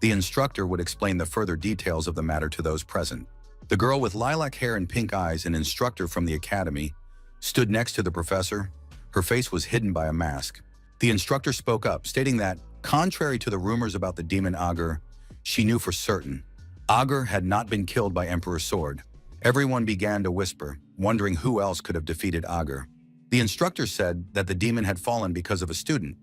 The instructor would explain the further details of the matter to those present. The girl with lilac hair and pink eyes, an instructor from the academy, stood next to the professor. Her face was hidden by a mask. The instructor spoke up, stating that, contrary to the rumors about the demon Agur, she knew for certain Agur had not been killed by Emperor's sword. Everyone began to whisper, wondering who else could have defeated Agur. The instructor said that the demon had fallen because of a student.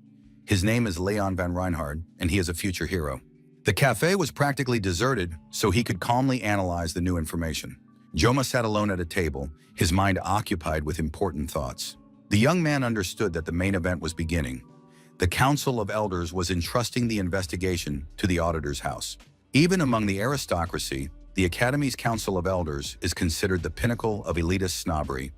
His name is Leon van Reinhard, and he is a future hero. The cafe was practically deserted, so he could calmly analyze the new information. Joma sat alone at a table, his mind occupied with important thoughts. The young man understood that the main event was beginning. The Council of Elders was entrusting the investigation to the auditor's house. Even among the aristocracy, the Academy's Council of Elders is considered the pinnacle of elitist snobbery,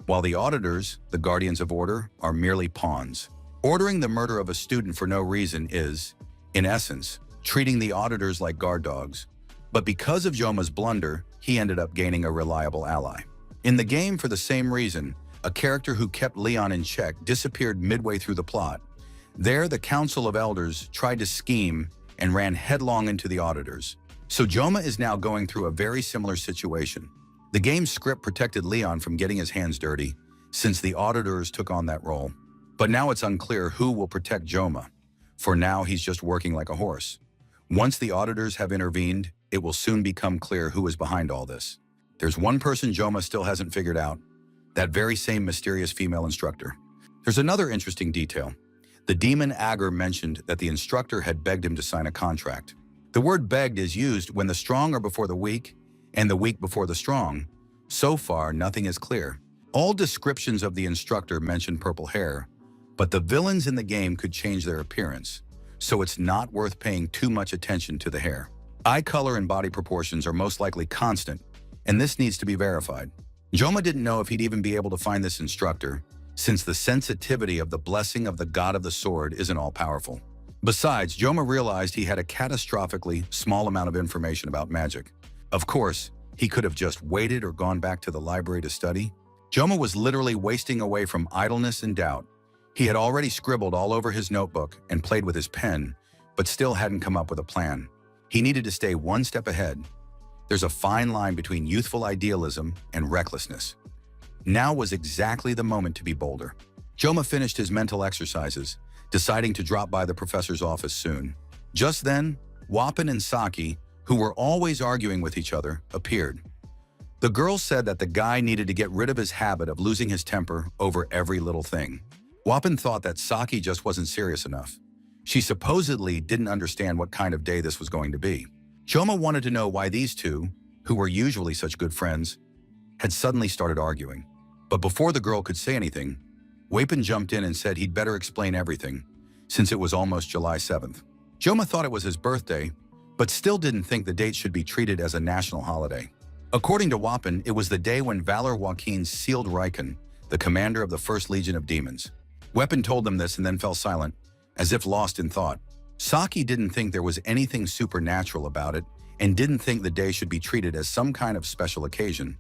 while the auditors, the guardians of order, are merely pawns. Ordering the murder of a student for no reason is, in essence, treating the auditors like guard dogs. But because of Joma's blunder, he ended up gaining a reliable ally. In the game, for the same reason, a character who kept Leon in check disappeared midway through the plot. There, the Council of Elders tried to scheme and ran headlong into the auditors. So Joma is now going through a very similar situation. The game's script protected Leon from getting his hands dirty, since the auditors took on that role. But now it's unclear who will protect Joma. For now, he's just working like a horse. Once the auditors have intervened, it will soon become clear who is behind all this. There's one person Joma still hasn't figured out, that very same mysterious female instructor. There's another interesting detail. The demon Agur mentioned that the instructor had begged him to sign a contract. The word begged is used when the strong are before the weak and the weak before the strong. So far, nothing is clear. All descriptions of the instructor mention purple hair, but the villains in the game could change their appearance, so it's not worth paying too much attention to the hair. Eye color and body proportions are most likely constant, and this needs to be verified. Joma didn't know if he'd even be able to find this instructor, since the sensitivity of the blessing of the god of the sword isn't all-powerful. Besides, Joma realized he had a catastrophically small amount of information about magic. Of course, he could have just waited or gone back to the library to study. Joma was literally wasting away from idleness and doubt. He had already scribbled all over his notebook and played with his pen, but still hadn't come up with a plan. He needed to stay one step ahead. There's a fine line between youthful idealism and recklessness. Now was exactly the moment to be bolder. Joma finished his mental exercises, deciding to drop by the professor's office soon. Just then, Wapan and Saki, who were always arguing with each other, appeared. The girl said that the guy needed to get rid of his habit of losing his temper over every little thing. Wapan thought that Saki just wasn't serious enough. She supposedly didn't understand what kind of day this was going to be. Joma wanted to know why these two, who were usually such good friends, had suddenly started arguing. But before the girl could say anything, Wapan jumped in and said he'd better explain everything, since it was almost July 7th. Joma thought it was his birthday, but still didn't think the date should be treated as a national holiday. According to Wapan, it was the day when Valor Joaquin sealed Raiken, the commander of the First Legion of Demons. Wapan told them this and then fell silent, as if lost in thought. Saki didn't think there was anything supernatural about it and didn't think the day should be treated as some kind of special occasion,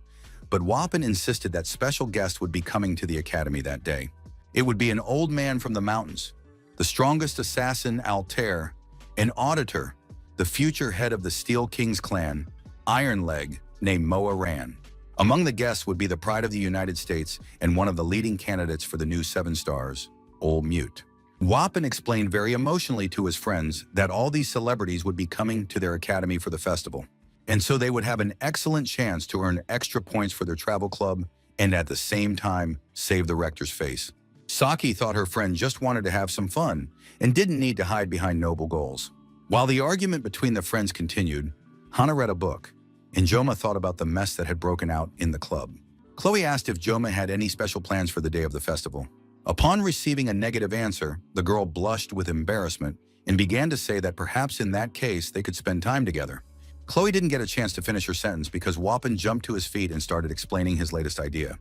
but Wapan insisted that special guests would be coming to the academy that day. It would be an old man from the mountains, the strongest assassin Altair, an auditor, the future head of the Steel King's clan, Iron Leg, named Moa Ran. Among the guests would be the pride of the United States and one of the leading candidates for the new 7 stars, Old Mute. Wapan explained very emotionally to his friends that all these celebrities would be coming to their academy for the festival, and so they would have an excellent chance to earn extra points for their travel club and at the same time save the rector's face. Saki thought her friend just wanted to have some fun and didn't need to hide behind noble goals. While the argument between the friends continued, Hana read a book, and Joma thought about the mess that had broken out in the club. Chloe asked if Joma had any special plans for the day of the festival. Upon receiving a negative answer, the girl blushed with embarrassment and began to say that perhaps in that case they could spend time together. Chloe didn't get a chance to finish her sentence because Wapan jumped to his feet and started explaining his latest idea.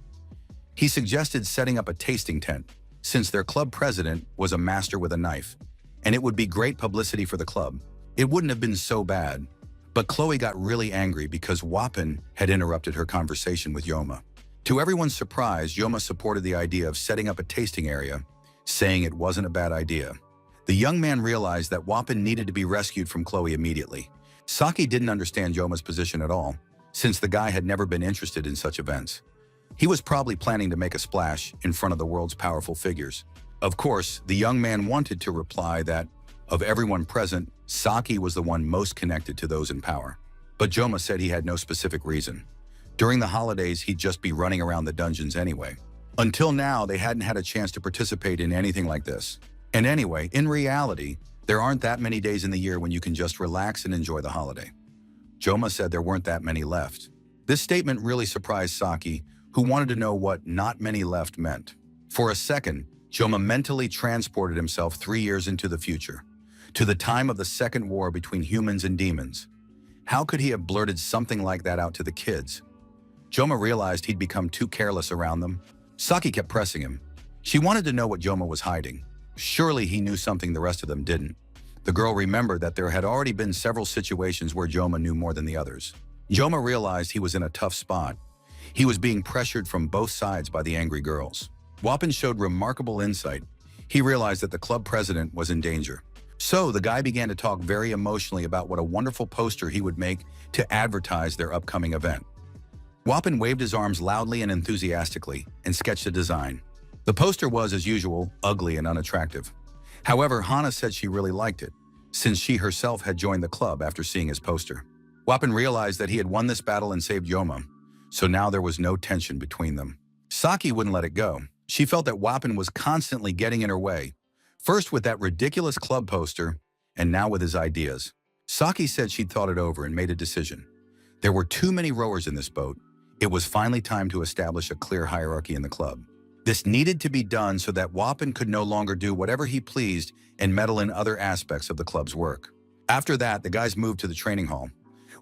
He suggested setting up a tasting tent, since their club president was a master with a knife, and it would be great publicity for the club. It wouldn't have been so bad, but Chloe got really angry because Wapan had interrupted her conversation with Joma. To everyone's surprise, Joma supported the idea of setting up a tasting area, saying it wasn't a bad idea. The young man realized that Wapan needed to be rescued from Chloe immediately. Saki didn't understand Joma's position at all, since the guy had never been interested in such events. He was probably planning to make a splash in front of the world's powerful figures. Of course, the young man wanted to reply that, of everyone present, Saki was the one most connected to those in power. But Joma said he had no specific reason. During the holidays, he'd just be running around the dungeons anyway. Until now, they hadn't had a chance to participate in anything like this. And anyway, in reality, there aren't that many days in the year when you can just relax and enjoy the holiday. Joma said there weren't that many left. This statement really surprised Saki, who wanted to know what "not many left" meant. For a second, Joma mentally transported himself 3 years into the future, to the time of the second war between humans and demons. How could he have blurted something like that out to the kids? Joma realized he'd become too careless around them. Saki kept pressing him. She wanted to know what Joma was hiding. Surely he knew something the rest of them didn't. The girl remembered that there had already been several situations where Joma knew more than the others. Joma realized he was in a tough spot. He was being pressured from both sides by the angry girls. Wapan showed remarkable insight. He realized that the club president was in danger. So the guy began to talk very emotionally about what a wonderful poster he would make to advertise their upcoming event. Wapan waved his arms loudly and enthusiastically and sketched a design. The poster was, as usual, ugly and unattractive. However, Hana said she really liked it, since she herself had joined the club after seeing his poster. Wapan realized that he had won this battle and saved Joma, so now there was no tension between them. Saki wouldn't let it go. She felt that Wapan was constantly getting in her way, first with that ridiculous club poster, and now with his ideas. Saki said she'd thought it over and made a decision. There were too many rowers in this boat. It was finally time to establish a clear hierarchy in the club. This needed to be done so that Wapan could no longer do whatever he pleased and meddle in other aspects of the club's work. After that, the guys moved to the training hall.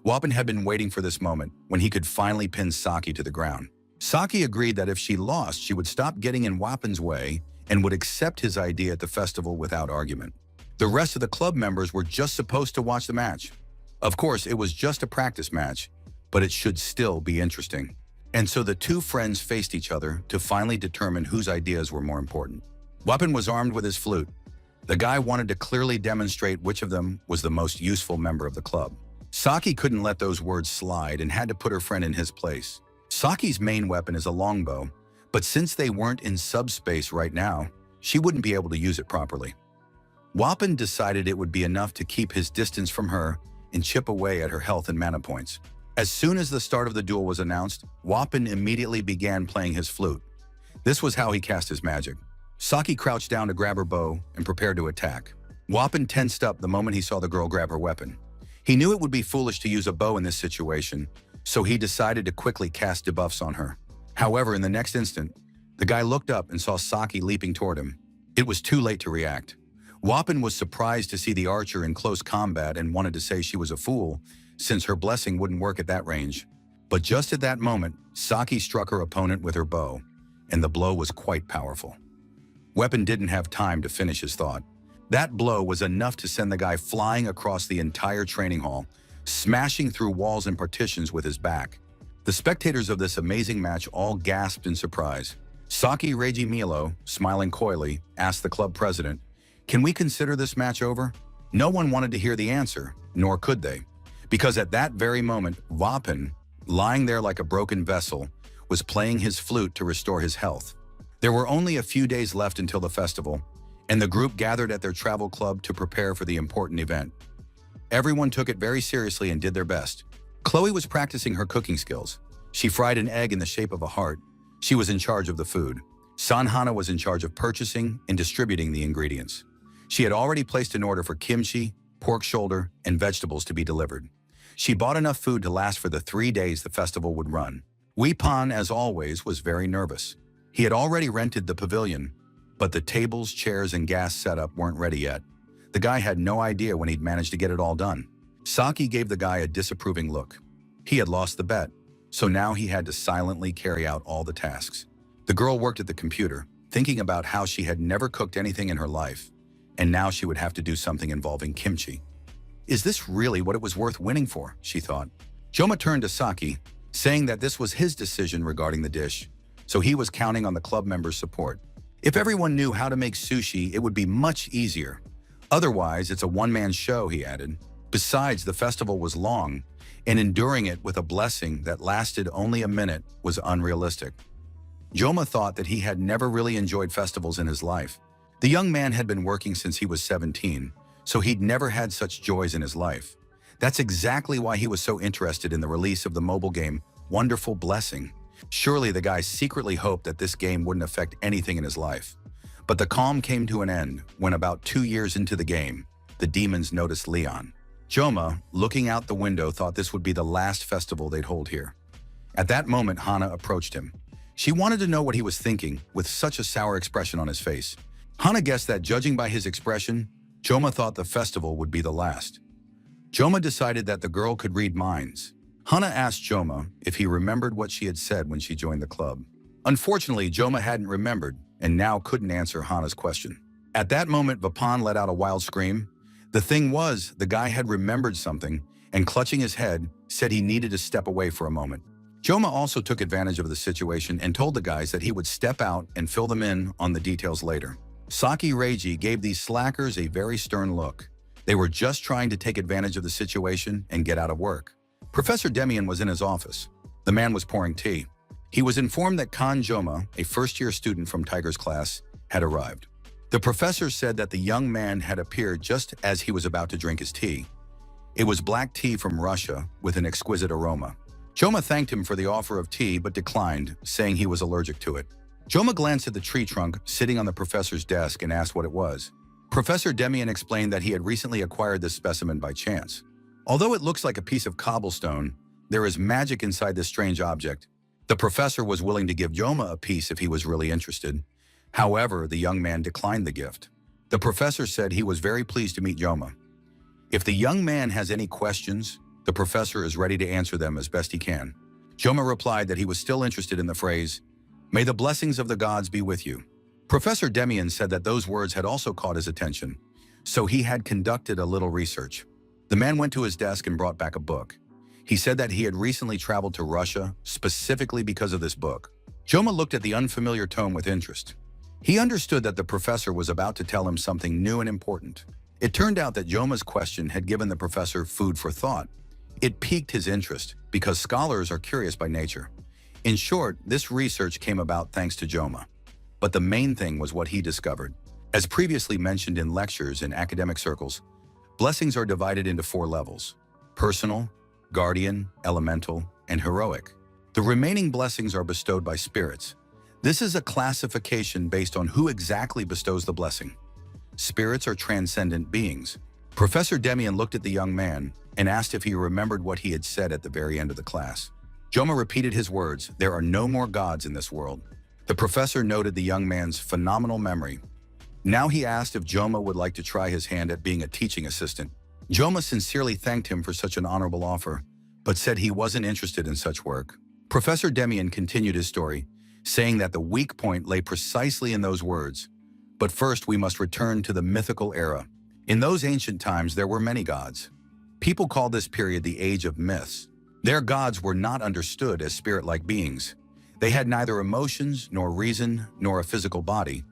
Wappen had been waiting for this moment when he could finally pin Saki to the ground. Saki agreed that if she lost, she would stop getting in Wappen's way and would accept his idea at the festival without argument. The rest of the club members were just supposed to watch the match. Of course, it was just a practice match, but it should still be interesting. And so the two friends faced each other to finally determine whose ideas were more important. Wappen was armed with his flute. The guy wanted to clearly demonstrate which of them was the most useful member of the club. Saki couldn't let those words slide and had to put her friend in his place. Saki's main weapon is a longbow, but since they weren't in subspace right now, she wouldn't be able to use it properly. Wappen decided it would be enough to keep his distance from her and chip away at her health and mana points. As soon as the start of the duel was announced, Wappen immediately began playing his flute. This was how he cast his magic. Saki crouched down to grab her bow and prepared to attack. Wappen tensed up the moment he saw the girl grab her weapon. He knew it would be foolish to use a bow in this situation, so he decided to quickly cast debuffs on her. However, in the next instant, the guy looked up and saw Saki leaping toward him. It was too late to react. Wappen was surprised to see the archer in close combat and wanted to say she was a fool, since her blessing wouldn't work at that range. But just at that moment, Saki struck her opponent with her bow, and the blow was quite powerful. Wappen didn't have time to finish his thought. That blow was enough to send the guy flying across the entire training hall, smashing through walls and partitions with his back. The spectators of this amazing match all gasped in surprise. Saki Reiji Milo, smiling coyly, asked the club president, "Can we consider this match over?" No one wanted to hear the answer, nor could they, because at that very moment, Wappen, lying there like a broken vessel, was playing his flute to restore his health. There were only a few days left until the festival, and the group gathered at their travel club to prepare for the important event. Everyone took it very seriously and did their best. Chloe was practicing her cooking skills. She fried an egg in the shape of a heart. She was in charge of the food. Sanhana was in charge of purchasing and distributing the ingredients. She had already placed an order for kimchi, pork shoulder, and vegetables to be delivered. She bought enough food to last for the 3 days the festival would run. Pan, as always, was very nervous. He had already rented the pavilion, but the tables, chairs, and gas setup weren't ready yet. The guy had no idea when he'd managed to get it all done. Saki gave the guy a disapproving look. He had lost the bet, so now he had to silently carry out all the tasks. The girl worked at the computer, thinking about how she had never cooked anything in her life, and now she would have to do something involving kimchi. Is this really what it was worth winning for, she thought. Joma turned to Saki, saying that this was his decision regarding the dish, so he was counting on the club members' support. If everyone knew how to make sushi, it would be much easier. Otherwise, it's a one-man show, he added. Besides, the festival was long, and enduring it with a blessing that lasted only a minute was unrealistic. Joma thought that he had never really enjoyed festivals in his life. The young man had been working since he was 17, so he'd never had such joys in his life. That's exactly why he was so interested in the release of the mobile game Wonderful Blessing. Surely the guy secretly hoped that this game wouldn't affect anything in his life. But the calm came to an end when, about 2 years into the game, the demons noticed Leon. Joma, looking out the window, thought this would be the last festival they'd hold here. At that moment, Hana approached him. She wanted to know what he was thinking, with such a sour expression on his face. Hana guessed that, judging by his expression, Joma thought the festival would be the last. Joma decided that the girl could read minds. Hana asked Joma if he remembered what she had said when she joined the club. Unfortunately, Joma hadn't remembered and now couldn't answer Hana's question. At that moment, Vapan let out a wild scream. The thing was, the guy had remembered something and, clutching his head, said he needed to step away for a moment. Joma also took advantage of the situation and told the guys that he would step out and fill them in on the details later. Saki Reiji gave these slackers a very stern look. They were just trying to take advantage of the situation and get out of work. Professor Demian was in his office. The man was pouring tea. He was informed that Kan Joma, a first-year student from Tiger's class, had arrived. The professor said that the young man had appeared just as he was about to drink his tea. It was black tea from Russia with an exquisite aroma. Joma thanked him for the offer of tea but declined, saying he was allergic to it. Joma glanced at the tree trunk sitting on the professor's desk and asked what it was. Professor Demian explained that he had recently acquired this specimen by chance. Although it looks like a piece of cobblestone, there is magic inside this strange object. The professor was willing to give Joma a piece if he was really interested. However, the young man declined the gift. The professor said he was very pleased to meet Joma. If the young man has any questions, the professor is ready to answer them as best he can. Joma replied that he was still interested in the phrase, "May the blessings of the gods be with you." Professor Demian said that those words had also caught his attention, so he had conducted a little research. The man went to his desk and brought back a book. He said that he had recently traveled to Russia specifically because of this book. Joma looked at the unfamiliar tome with interest. He understood that the professor was about to tell him something new and important. It turned out that Joma's question had given the professor food for thought. It piqued his interest because scholars are curious by nature. In short, this research came about thanks to Joma. But the main thing was what he discovered. As previously mentioned in lectures in academic circles, blessings are divided into 4 levels: personal, guardian, elemental, and heroic. The remaining blessings are bestowed by spirits. This is a classification based on who exactly bestows the blessing. Spirits are transcendent beings. Professor Demian looked at the young man and asked if he remembered what he had said at the very end of the class. Joma repeated his words, "There are no more gods in this world." The professor noted the young man's phenomenal memory. Now he asked if Joma would like to try his hand at being a teaching assistant. Joma sincerely thanked him for such an honorable offer, but said he wasn't interested in such work. Professor Demian continued his story, saying that the weak point lay precisely in those words. But first we must return to the mythical era. In those ancient times there were many gods. People call this period the Age of Myths. Their gods were not understood as spirit-like beings. They had neither emotions, nor reason, nor a physical body.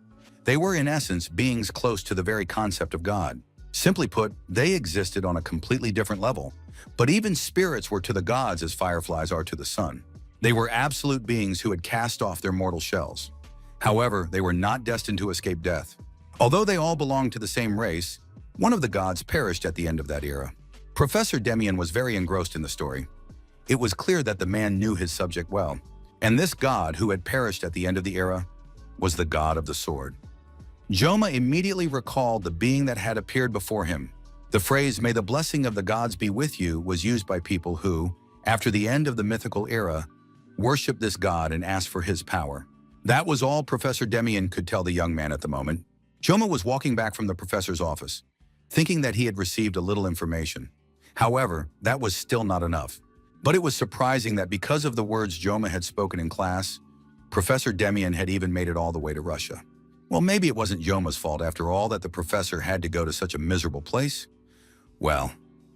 They were in essence beings close to the very concept of God. Simply put, they existed on a completely different level. But even spirits were to the gods as fireflies are to the sun. They were absolute beings who had cast off their mortal shells. However, they were not destined to escape death. Although they all belonged to the same race, one of the gods perished at the end of that era. Professor Demian was very engrossed in the story. It was clear that the man knew his subject well. And this god, who had perished at the end of the era, was the god of the sword. Joma immediately recalled the being that had appeared before him. The phrase, "May the blessing of the gods be with you," was used by people who, after the end of the mythical era, worshipped this god and asked for his power. That was all Professor Demian could tell the young man at the moment. Joma was walking back from the professor's office, thinking that he had received a little information. However, that was still not enough. But it was surprising that because of the words Joma had spoken in class, Professor Demian had even made it all the way to Russia. Well, maybe it wasn't Joma's fault after all that the professor had to go to such a miserable place. Well,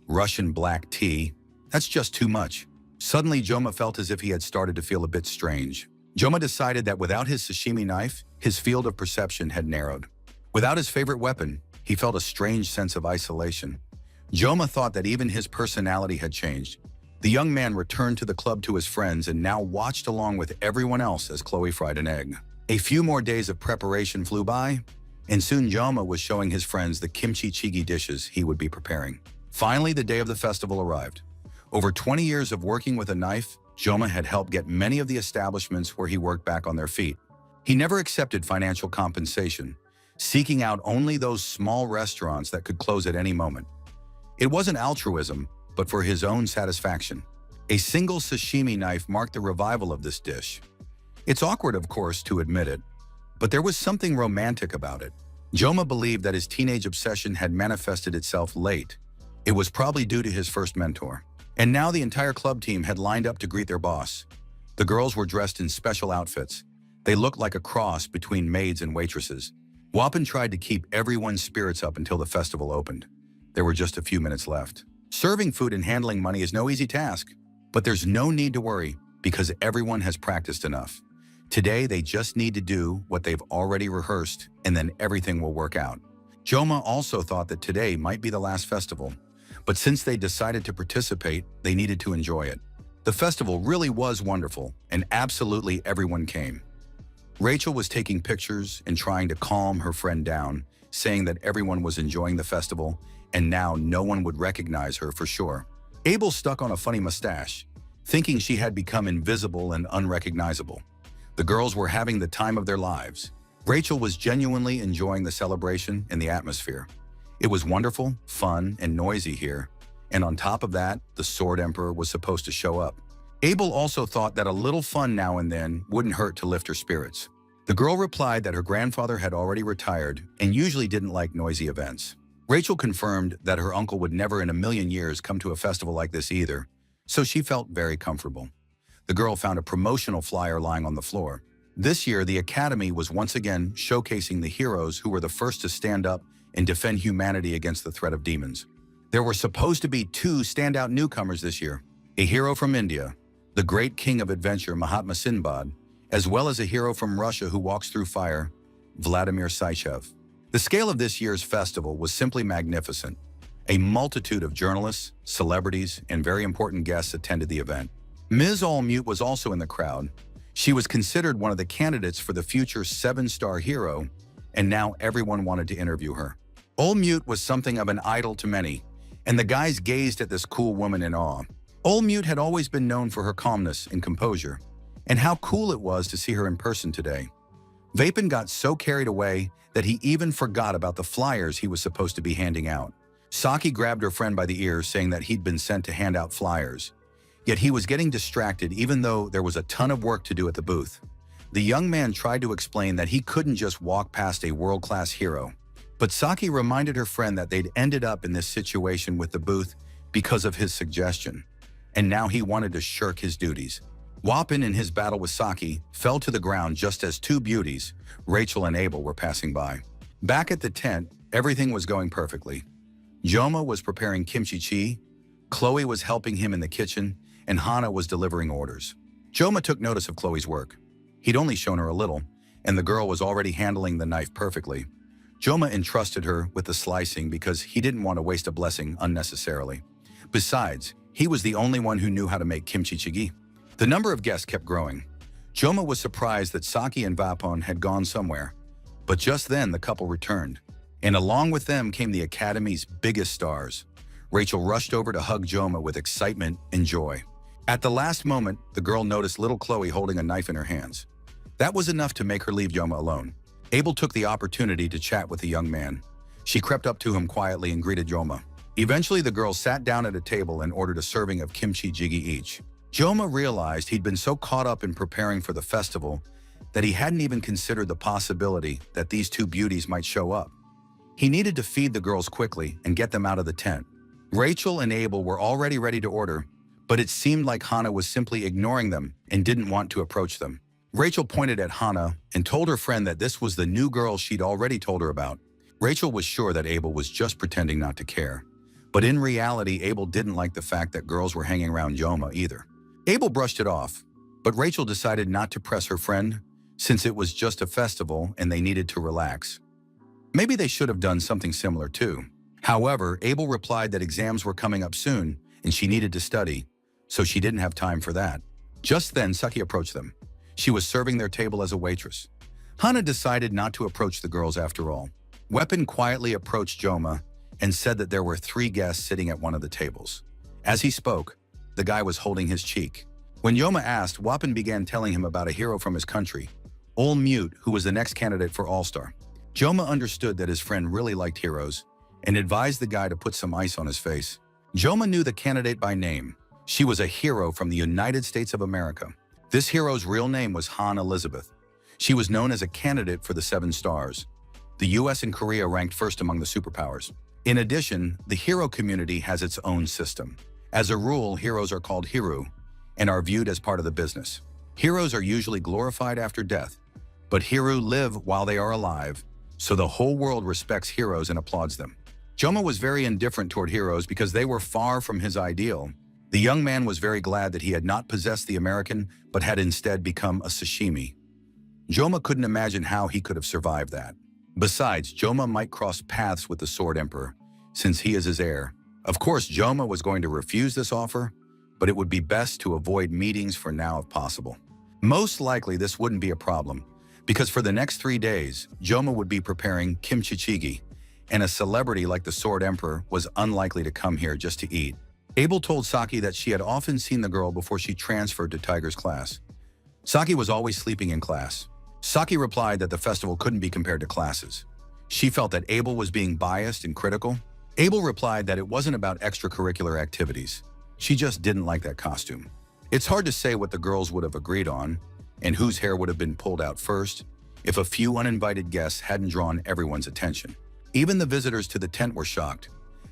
Russian black tea, that's just too much. Suddenly, Joma felt as if he had started to feel a bit strange. Joma decided that without his sashimi knife, his field of perception had narrowed. Without his favorite weapon, he felt a strange sense of isolation. Joma thought that even his personality had changed. The young man returned to the club to his friends and now watched along with everyone else as Chloe fried an egg. A few more days of preparation flew by, and soon Joma was showing his friends the kimchi jjigae dishes he would be preparing. Finally, the day of the festival arrived. Over 20 years of working with a knife, Joma had helped get many of the establishments where he worked back on their feet. He never accepted financial compensation, seeking out only those small restaurants that could close at any moment. It wasn't altruism, but for his own satisfaction. A single sashimi knife marked the revival of this dish. It's awkward, of course, to admit it, but there was something romantic about it. Joma believed that his teenage obsession had manifested itself late. It was probably due to his first mentor. And now the entire club team had lined up to greet their boss. The girls were dressed in special outfits. They looked like a cross between maids and waitresses. Wapan tried to keep everyone's spirits up until the festival opened. There were just a few minutes left. Serving food and handling money is no easy task, but there's no need to worry because everyone has practiced enough. Today, they just need to do what they've already rehearsed, and then everything will work out. Joma also thought that today might be the last festival, but since they decided to participate, they needed to enjoy it. The festival really was wonderful, and absolutely everyone came. Rachel was taking pictures and trying to calm her friend down, saying that everyone was enjoying the festival, and now no one would recognize her for sure. Abel stuck on a funny mustache, thinking she had become invisible and unrecognizable. The girls were having the time of their lives. Rachel was genuinely enjoying the celebration and the atmosphere. It was wonderful, fun, and noisy here, and on top of that, the Sword Emperor was supposed to show up. Abel also thought that a little fun now and then wouldn't hurt to lift her spirits. The girl replied that her grandfather had already retired and usually didn't like noisy events. Rachel confirmed that her uncle would never in a million years come to a festival like this either, so she felt very comfortable. The girl found a promotional flyer lying on the floor. This year, the Academy was once again showcasing the heroes who were the first to stand up and defend humanity against the threat of demons. There were supposed to be two standout newcomers this year, a hero from India, the great king of adventure Mahatma Sinbad, as well as a hero from Russia who walks through fire, Vladimir Sychev. The scale of this year's festival was simply magnificent. A multitude of journalists, celebrities, and very important guests attended the event. Ms. Allmute was also in the crowd. She was considered one of the candidates for the future 7-star hero, and now everyone wanted to interview her. Allmute was something of an idol to many, and the guys gazed at this cool woman in awe. Allmute had always been known for her calmness and composure, and how cool it was to see her in person today. Vapin got so carried away that he even forgot about the flyers he was supposed to be handing out. Saki grabbed her friend by the ear, saying that he'd been sent to hand out flyers. Yet he was getting distracted even though there was a ton of work to do at the booth. The young man tried to explain that he couldn't just walk past a world-class hero. But Saki reminded her friend that they'd ended up in this situation with the booth because of his suggestion, and now he wanted to shirk his duties. Wapin, in his battle with Saki, fell to the ground just as two beauties, Rachel and Abel, were passing by. Back at the tent, everything was going perfectly. Joma was preparing kimchi chi, Chloe was helping him in the kitchen, and Hana was delivering orders. Joma took notice of Chloe's work. He'd only shown her a little, and the girl was already handling the knife perfectly. Joma entrusted her with the slicing because he didn't want to waste a blessing unnecessarily. Besides, he was the only one who knew how to make kimchi jjigae. The number of guests kept growing. Joma was surprised that Saki and Vapon had gone somewhere, but just then the couple returned, and along with them came the Academy's biggest stars. Rachel rushed over to hug Joma with excitement and joy. At the last moment, the girl noticed little Chloe holding a knife in her hands. That was enough to make her leave Joma alone. Abel took the opportunity to chat with the young man. She crept up to him quietly and greeted Joma. Eventually, the girls sat down at a table and ordered a serving of kimchi jjigae each. Joma realized he'd been so caught up in preparing for the festival that he hadn't even considered the possibility that these two beauties might show up. He needed to feed the girls quickly and get them out of the tent. Rachel and Abel were already ready to order, but it seemed like Hana was simply ignoring them and didn't want to approach them. Rachel pointed at Hana and told her friend that this was the new girl she'd already told her about. Rachel was sure that Abel was just pretending not to care. But in reality, Abel didn't like the fact that girls were hanging around Joma either. Abel brushed it off, but Rachel decided not to press her friend since it was just a festival and they needed to relax. Maybe they should have done something similar too. However, Abel replied that exams were coming up soon and she needed to study, so she didn't have time for that. Just then, Saki approached them. She was serving their table as a waitress. Hana decided not to approach the girls after all. Weapon quietly approached Joma and said that there were 3 guests sitting at one of the tables. As he spoke, the guy was holding his cheek. When Joma asked, Wapin began telling him about a hero from his country, Allmute, who was the next candidate for All-Star. Joma understood that his friend really liked heroes and advised the guy to put some ice on his face. Joma knew the candidate by name. She was a hero from the United States of America. This hero's real name was Han Elizabeth. She was known as a candidate for the 7 stars. The US and Korea ranked first among the superpowers. In addition, the hero community has its own system. As a rule, heroes are called hiru and are viewed as part of the business. Heroes are usually glorified after death, but hiru live while they are alive, so the whole world respects heroes and applauds them. Joma was very indifferent toward heroes because they were far from his ideal. The young man was very glad that he had not possessed the American, but had instead become a sashimi. Joma couldn't imagine how he could have survived that. Besides, Joma might cross paths with the Sword Emperor, since he is his heir. Of course, Joma was going to refuse this offer, but it would be best to avoid meetings for now if possible. Most likely, this wouldn't be a problem, because for the next 3 days, Joma would be preparing kimchi jjigae, and a celebrity like the Sword Emperor was unlikely to come here just to eat. Abel told Saki that she had often seen the girl before she transferred to Tiger's class. Saki was always sleeping in class. Saki replied that the festival couldn't be compared to classes. She felt that Abel was being biased and critical. Abel replied that it wasn't about extracurricular activities. She just didn't like that costume. It's hard to say what the girls would have agreed on and whose hair would have been pulled out first if a few uninvited guests hadn't drawn everyone's attention. Even the visitors to the tent were shocked.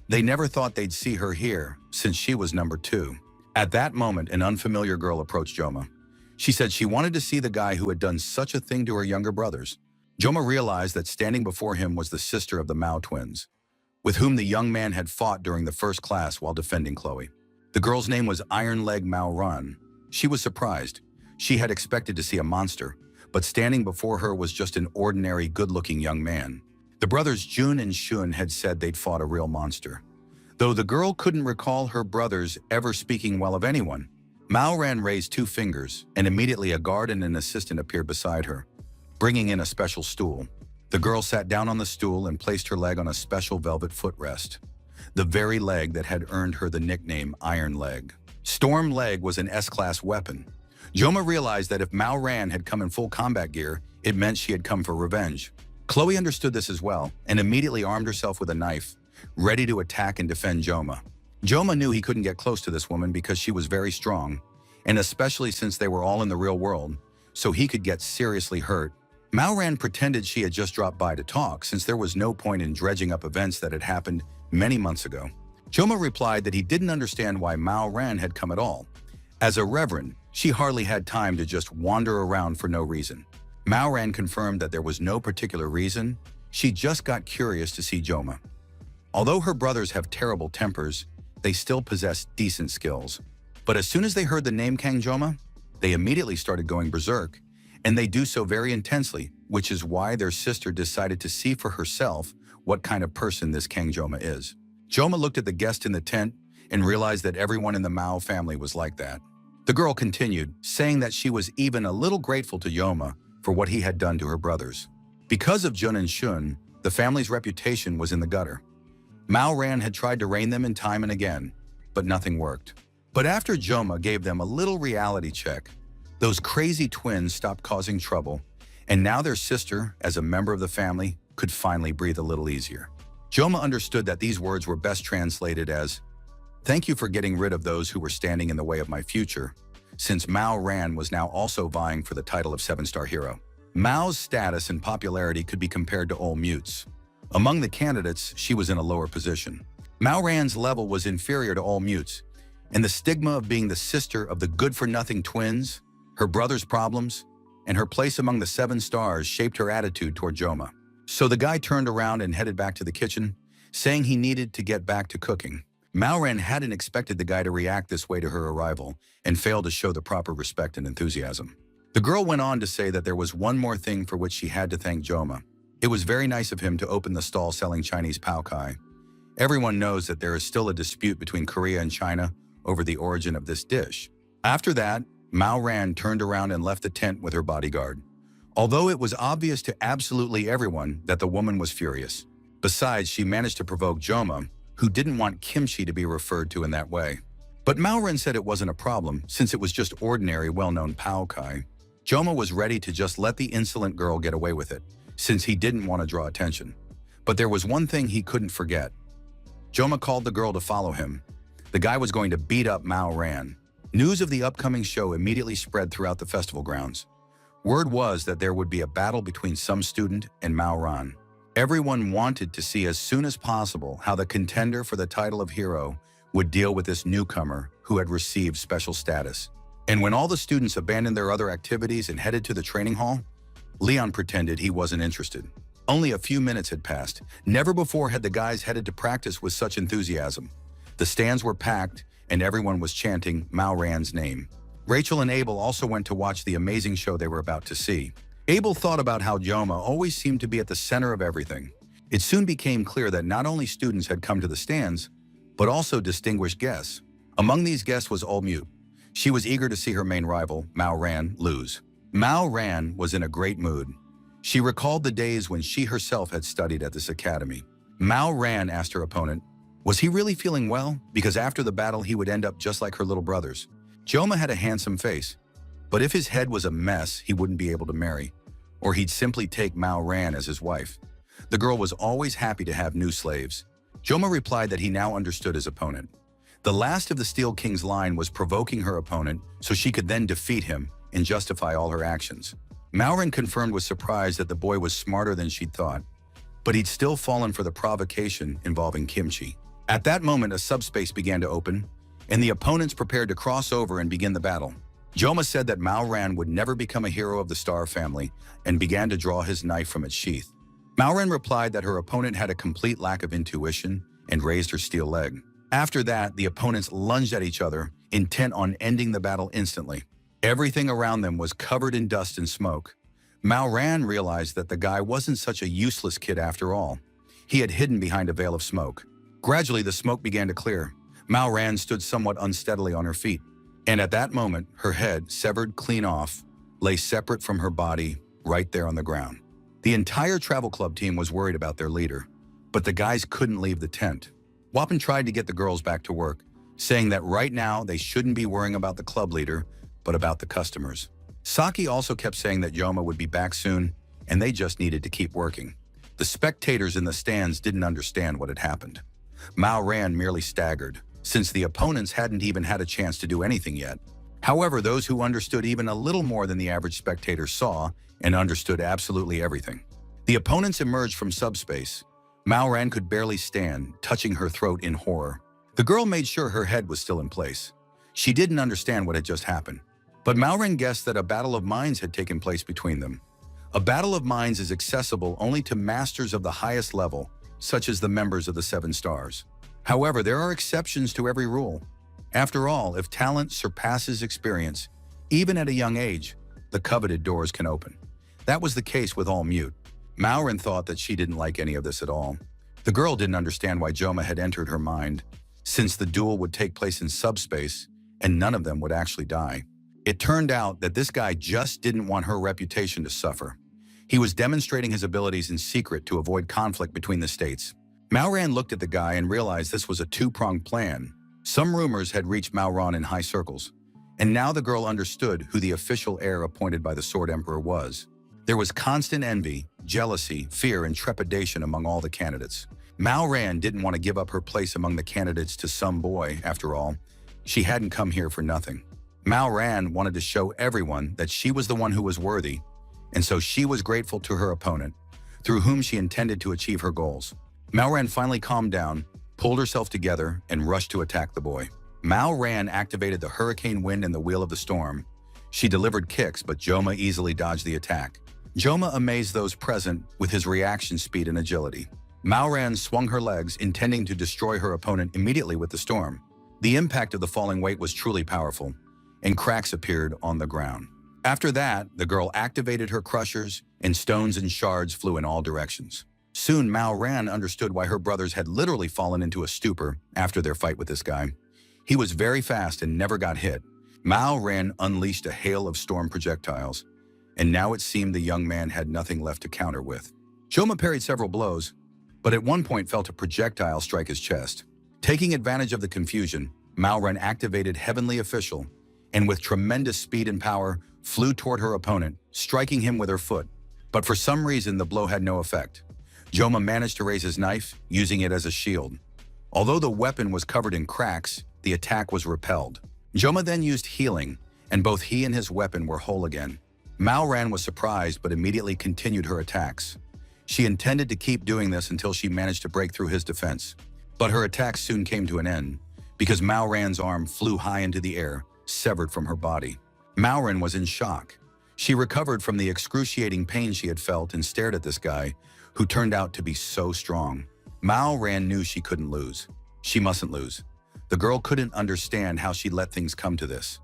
They never thought they'd see her here, since she was number 2. At that moment, an unfamiliar girl approached Joma. She said she wanted to see the guy who had done such a thing to her younger brothers. Joma realized that standing before him was the sister of the Mao twins, with whom the young man had fought during the first class while defending Chloe. The girl's name was Iron Leg Mao Ran. She was surprised. She had expected to see a monster, but standing before her was just an ordinary, good-looking young man. The brothers Jun and Shun had said they'd fought a real monster. Though the girl couldn't recall her brothers ever speaking well of anyone, Mao Ran raised 2 fingers, and immediately a guard and an assistant appeared beside her, bringing in a special stool. The girl sat down on the stool and placed her leg on a special velvet footrest, the very leg that had earned her the nickname Iron Leg. Storm Leg was an S-class weapon. Joma realized that if Mao Ran had come in full combat gear, it meant she had come for revenge. Chloe understood this as well and immediately armed herself with a knife, ready to attack and defend Joma. Joma knew he couldn't get close to this woman because she was very strong, and especially since they were all in the real world, so he could get seriously hurt. Mao Ran pretended she had just dropped by to talk, since there was no point in dredging up events that had happened many months ago. Joma replied that he didn't understand why Mao Ran had come at all. As a reverend, she hardly had time to just wander around for no reason. Mao Ran confirmed that there was no particular reason. She just got curious to see Joma. Although her brothers have terrible tempers, they still possess decent skills. But as soon as they heard the name Kang Joma, they immediately started going berserk, and they do so very intensely, which is why their sister decided to see for herself what kind of person this Kang Joma is. Joma looked at the guest in the tent and realized that everyone in the Mao family was like that. The girl continued, saying that she was even a little grateful to Joma for what he had done to her brothers. Because of Jun and Shun, the family's reputation was in the gutter. Mao Ran had tried to rein them in time and again, but nothing worked. But after Joma gave them a little reality check, those crazy twins stopped causing trouble, and now their sister, as a member of the family, could finally breathe a little easier. Joma understood that these words were best translated as, "Thank you for getting rid of those who were standing in the way of my future," since Mao Ran was now also vying for the title of 7-star hero. Mao's status and popularity could be compared to Ol Mute's. Among the candidates, she was in a lower position. Mao Ran's level was inferior to Ol Mute's, and the stigma of being the sister of the good-for-nothing twins, her brother's problems, and her place among the 7 stars shaped her attitude toward Joma. So the guy turned around and headed back to the kitchen, saying he needed to get back to cooking. Mao Ran hadn't expected the guy to react this way to her arrival and failed to show the proper respect and enthusiasm. The girl went on to say that there was one more thing for which she had to thank Joma. It was very nice of him to open the stall selling Chinese pao kai. Everyone knows that there is still a dispute between Korea and China over the origin of this dish. After that, Mao Ran turned around and left the tent with her bodyguard, although it was obvious to absolutely everyone that the woman was furious. Besides, she managed to provoke Joma, who didn't want kimchi to be referred to in that way. But Mao Ran said it wasn't a problem, since it was just ordinary, well-known pao kai. Joma was ready to just let the insolent girl get away with it, since he didn't want to draw attention. But there was one thing he couldn't forget. Joma called the girl to follow him. The guy was going to beat up Mao Ran. News of the upcoming show immediately spread throughout the festival grounds. Word was that there would be a battle between some student and Mao Ran. Everyone wanted to see as soon as possible how the contender for the title of hero would deal with this newcomer who had received special status. And when all the students abandoned their other activities and headed to the training hall, Leon pretended he wasn't interested. Only a few minutes had passed. Never before had the guys headed to practice with such enthusiasm. The stands were packed and everyone was chanting Mao Ran's name. Rachel and Abel also went to watch the amazing show they were about to see. Abel thought about how Joma always seemed to be at the center of everything. It soon became clear that not only students had come to the stands, but also distinguished guests. Among these guests was Ol Mute. She was eager to see her main rival, Mao Ran, lose. Mao Ran was in a great mood. She recalled the days when she herself had studied at this academy. Mao Ran asked her opponent, was he really feeling well? Because after the battle, he would end up just like her little brothers. Joma had a handsome face, but if his head was a mess, he wouldn't be able to marry, or he'd simply take Mao Ran as his wife. The girl was always happy to have new slaves. Joma replied that he now understood his opponent. The last of the Steel King's line was provoking her opponent so she could then defeat him and justify all her actions. Mao Ran confirmed with surprise that the boy was smarter than she'd thought. but he'd still fallen for the provocation involving kimchi. At that moment, a subspace began to open, and the opponents prepared to cross over and begin the battle. Joma said that Mao Ran would never become a hero of the Star family and began to draw his knife from its sheath. Mao Ran replied that her opponent had a complete lack of intuition and raised her steel leg. After that, the opponents lunged at each other, intent on ending the battle instantly. Everything around them was covered in dust and smoke. Mao Ran realized that the guy wasn't such a useless kid after all. He had hidden behind a veil of smoke. Gradually, the smoke began to clear. Mao Ran stood somewhat unsteadily on her feet. And at that moment, her head, severed clean off, lay separate from her body right there on the ground. The entire travel club team was worried about their leader, but the guys couldn't leave the tent. Wappen tried to get the girls back to work, saying that right now they shouldn't be worrying about the club leader, but about the customers. Saki also kept saying that Joma would be back soon, and they just needed to keep working. The spectators in the stands didn't understand what had happened. Mao Ran merely staggered, since the opponents hadn't even had a chance to do anything yet. However, those who understood even a little more than the average spectator saw and understood absolutely everything. The opponents emerged from subspace. Mao Ran could barely stand, touching her throat in horror. The girl made sure her head was still in place. She didn't understand what had just happened. But Mao Ran guessed that a battle of minds had taken place between them. A battle of minds is accessible only to masters of the highest level, such as the members of the 7 stars. However, there are exceptions to every rule. After all, if talent surpasses experience, even at a young age, the coveted doors can open. That was the case with All Mute. Mao Ran thought that she didn't like any of this at all. The girl didn't understand why Joma had entered her mind, since the duel would take place in subspace and none of them would actually die. It turned out that this guy just didn't want her reputation to suffer. He was demonstrating his abilities in secret to avoid conflict between the states. Mao Ran looked at the guy and realized this was a two-pronged plan. Some rumors had reached Mao Ran in high circles, and now the girl understood who the official heir appointed by the Sword Emperor was. There was constant envy, jealousy, fear, and trepidation among all the candidates. Mao Ran didn't want to give up her place among the candidates to some boy, after all. She hadn't come here for nothing. Mao Ran wanted to show everyone that she was the one who was worthy, and so she was grateful to her opponent, through whom she intended to achieve her goals. Mao Ran finally calmed down, pulled herself together, and rushed to attack the boy. Mao Ran activated the hurricane wind and the wheel of the storm. She delivered kicks, but Joma easily dodged the attack. Joma amazed those present with his reaction speed and agility. Mao Ran swung her legs, intending to destroy her opponent immediately with the storm. The impact of the falling weight was truly powerful, and cracks appeared on the ground. After that, the girl activated her crushers, and stones and shards flew in all directions. Soon, Mao Ran understood why her brothers had literally fallen into a stupor after their fight with this guy. He was very fast and never got hit. Mao Ran unleashed a hail of storm projectiles, and now it seemed the young man had nothing left to counter with. Joma parried several blows, but at one point felt a projectile strike his chest. Taking advantage of the confusion, Mao Ran activated Heavenly Official, and with tremendous speed and power, flew toward her opponent, striking him with her foot. But for some reason, the blow had no effect. Joma managed to raise his knife, using it as a shield. Although the weapon was covered in cracks, the attack was repelled. Joma then used healing, and both he and his weapon were whole again. Mao Ran was surprised, but immediately continued her attacks. She intended to keep doing this until she managed to break through his defense. But her attacks soon came to an end, because Mao Ran's arm flew high into the air, severed from her body. Mao Ran was in shock. She recovered from the excruciating pain she had felt and stared at this guy, who turned out to be so strong. Mao Ran knew she couldn't lose. She mustn't lose. The girl couldn't understand how she let things come to this.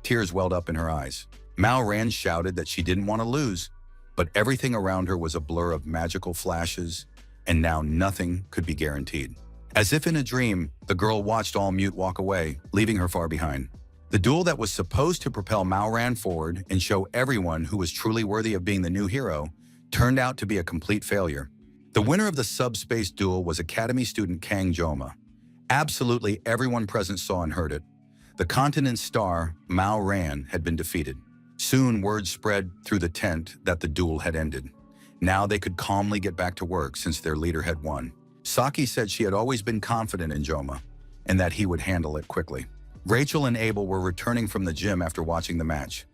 Tears welled up in her eyes. Mao Ran shouted that she didn't want to lose, but everything around her was a blur of magical flashes, and now nothing could be guaranteed. As if in a dream, the girl watched All Mute walk away, leaving her far behind. The duel that was supposed to propel Mao Ran forward and show everyone who was truly worthy of being the new hero turned out to be a complete failure. The winner of the subspace duel was Academy student Kang Joma. Absolutely everyone present saw and heard it. The continent's star, Mao Ran, had been defeated. Soon word spread through the tent that the duel had ended. Now they could calmly get back to work since their leader had won. Saki said she had always been confident in Joma and that he would handle it quickly. Rachel and Abel were returning from the gym after watching the match.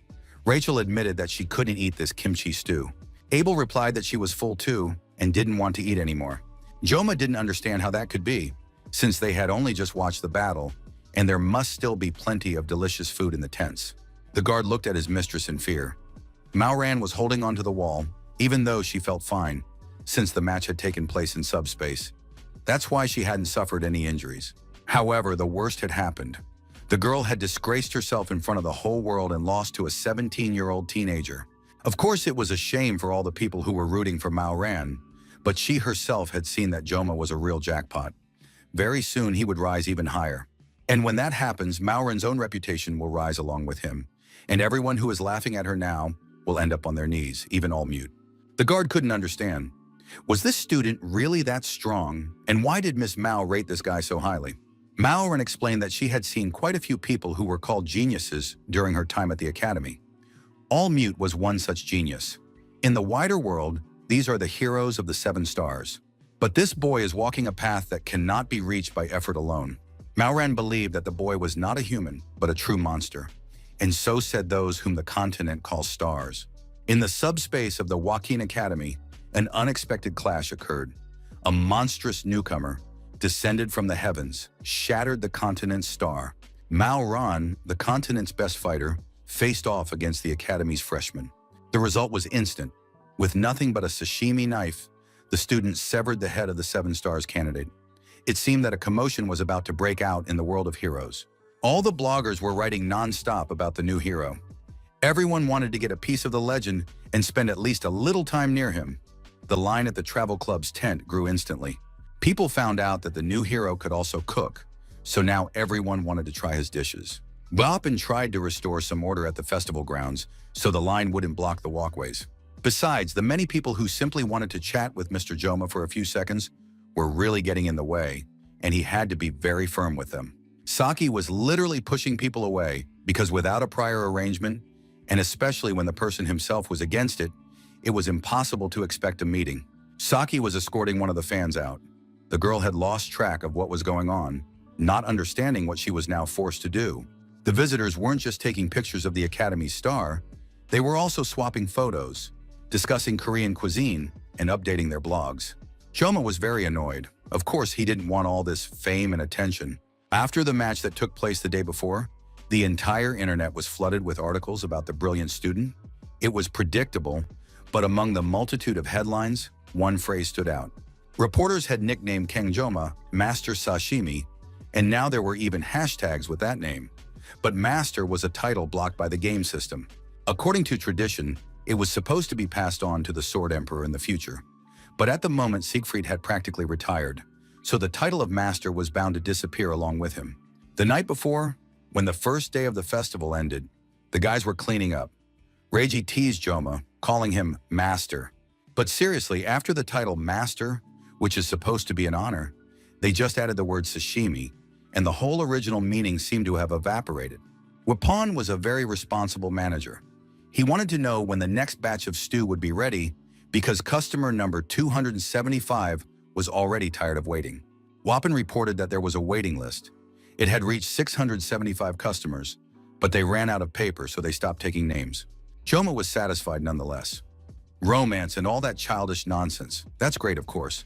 Rachel admitted that she couldn't eat this kimchi stew. Abel replied that she was full too, and didn't want to eat anymore. Joma didn't understand how that could be, since they had only just watched the battle, and there must still be plenty of delicious food in the tents. The guard looked at his mistress in fear. Maoran was holding onto the wall, even though she felt fine, since the match had taken place in subspace. That's why she hadn't suffered any injuries. However, the worst had happened. The girl had disgraced herself in front of the whole world and lost to a 17-year-old teenager. Of course, it was a shame for all the people who were rooting for Maoran, but she herself had seen that Joma was a real jackpot. Very soon, he would rise even higher. And when that happens, Maoran's own reputation will rise along with him, and everyone who is laughing at her now will end up on their knees, even all mute. The guard couldn't understand. Was this student really that strong, and why did Miss Mao rate this guy so highly? Maoran explained that she had seen quite a few people who were called geniuses during her time at the academy. All Mute was one such genius. In the wider world, these are the heroes of the 7 stars. But this boy is walking a path that cannot be reached by effort alone. Maoran believed that the boy was not a human, but a true monster. And so said those whom the continent calls stars. In the subspace of the Joaquin Academy, an unexpected clash occurred. A monstrous newcomer descended from the heavens, shattered the continent's star. Mao Ran, the continent's best fighter, faced off against the academy's freshman. The result was instant. With nothing but a sashimi knife, the student severed the head of the 7 stars candidate. It seemed that a commotion was about to break out in the world of heroes. All the bloggers were writing non-stop about the new hero. Everyone wanted to get a piece of the legend and spend at least a little time near him. The line at the travel club's tent grew instantly. People found out that the new hero could also cook, so now everyone wanted to try his dishes. Bopin tried to restore some order at the festival grounds so the line wouldn't block the walkways. Besides, the many people who simply wanted to chat with Mr. Joma for a few seconds were really getting in the way, and he had to be very firm with them. Saki was literally pushing people away because without a prior arrangement, and especially when the person himself was against it, it was impossible to expect a meeting. Saki was escorting one of the fans out. The girl had lost track of what was going on, not understanding what she was now forced to do. The visitors weren't just taking pictures of the Academy's star, they were also swapping photos, discussing Korean cuisine, and updating their blogs. Joma was very annoyed. Of course, he didn't want all this fame and attention. After the match that took place the day before, the entire internet was flooded with articles about the brilliant student. It was predictable, but among the multitude of headlines, one phrase stood out. Reporters had nicknamed Kang Joma Master Sashimi, and now there were even hashtags with that name. But Master was a title blocked by the game system. According to tradition, it was supposed to be passed on to the Sword Emperor in the future. But at the moment, Siegfried had practically retired, so the title of Master was bound to disappear along with him. The night before, when the first day of the festival ended, the guys were cleaning up. Reiji teased Joma, calling him Master. But seriously, after the title Master, which is supposed to be an honor, they just added the word sashimi, and the whole original meaning seemed to have evaporated. Wapon was a very responsible manager. He wanted to know when the next batch of stew would be ready because customer number 275 was already tired of waiting. Wapon reported that there was a waiting list. It had reached 675 customers, but they ran out of paper, so they stopped taking names. Joma was satisfied nonetheless. Romance and all that childish nonsense, that's great of course.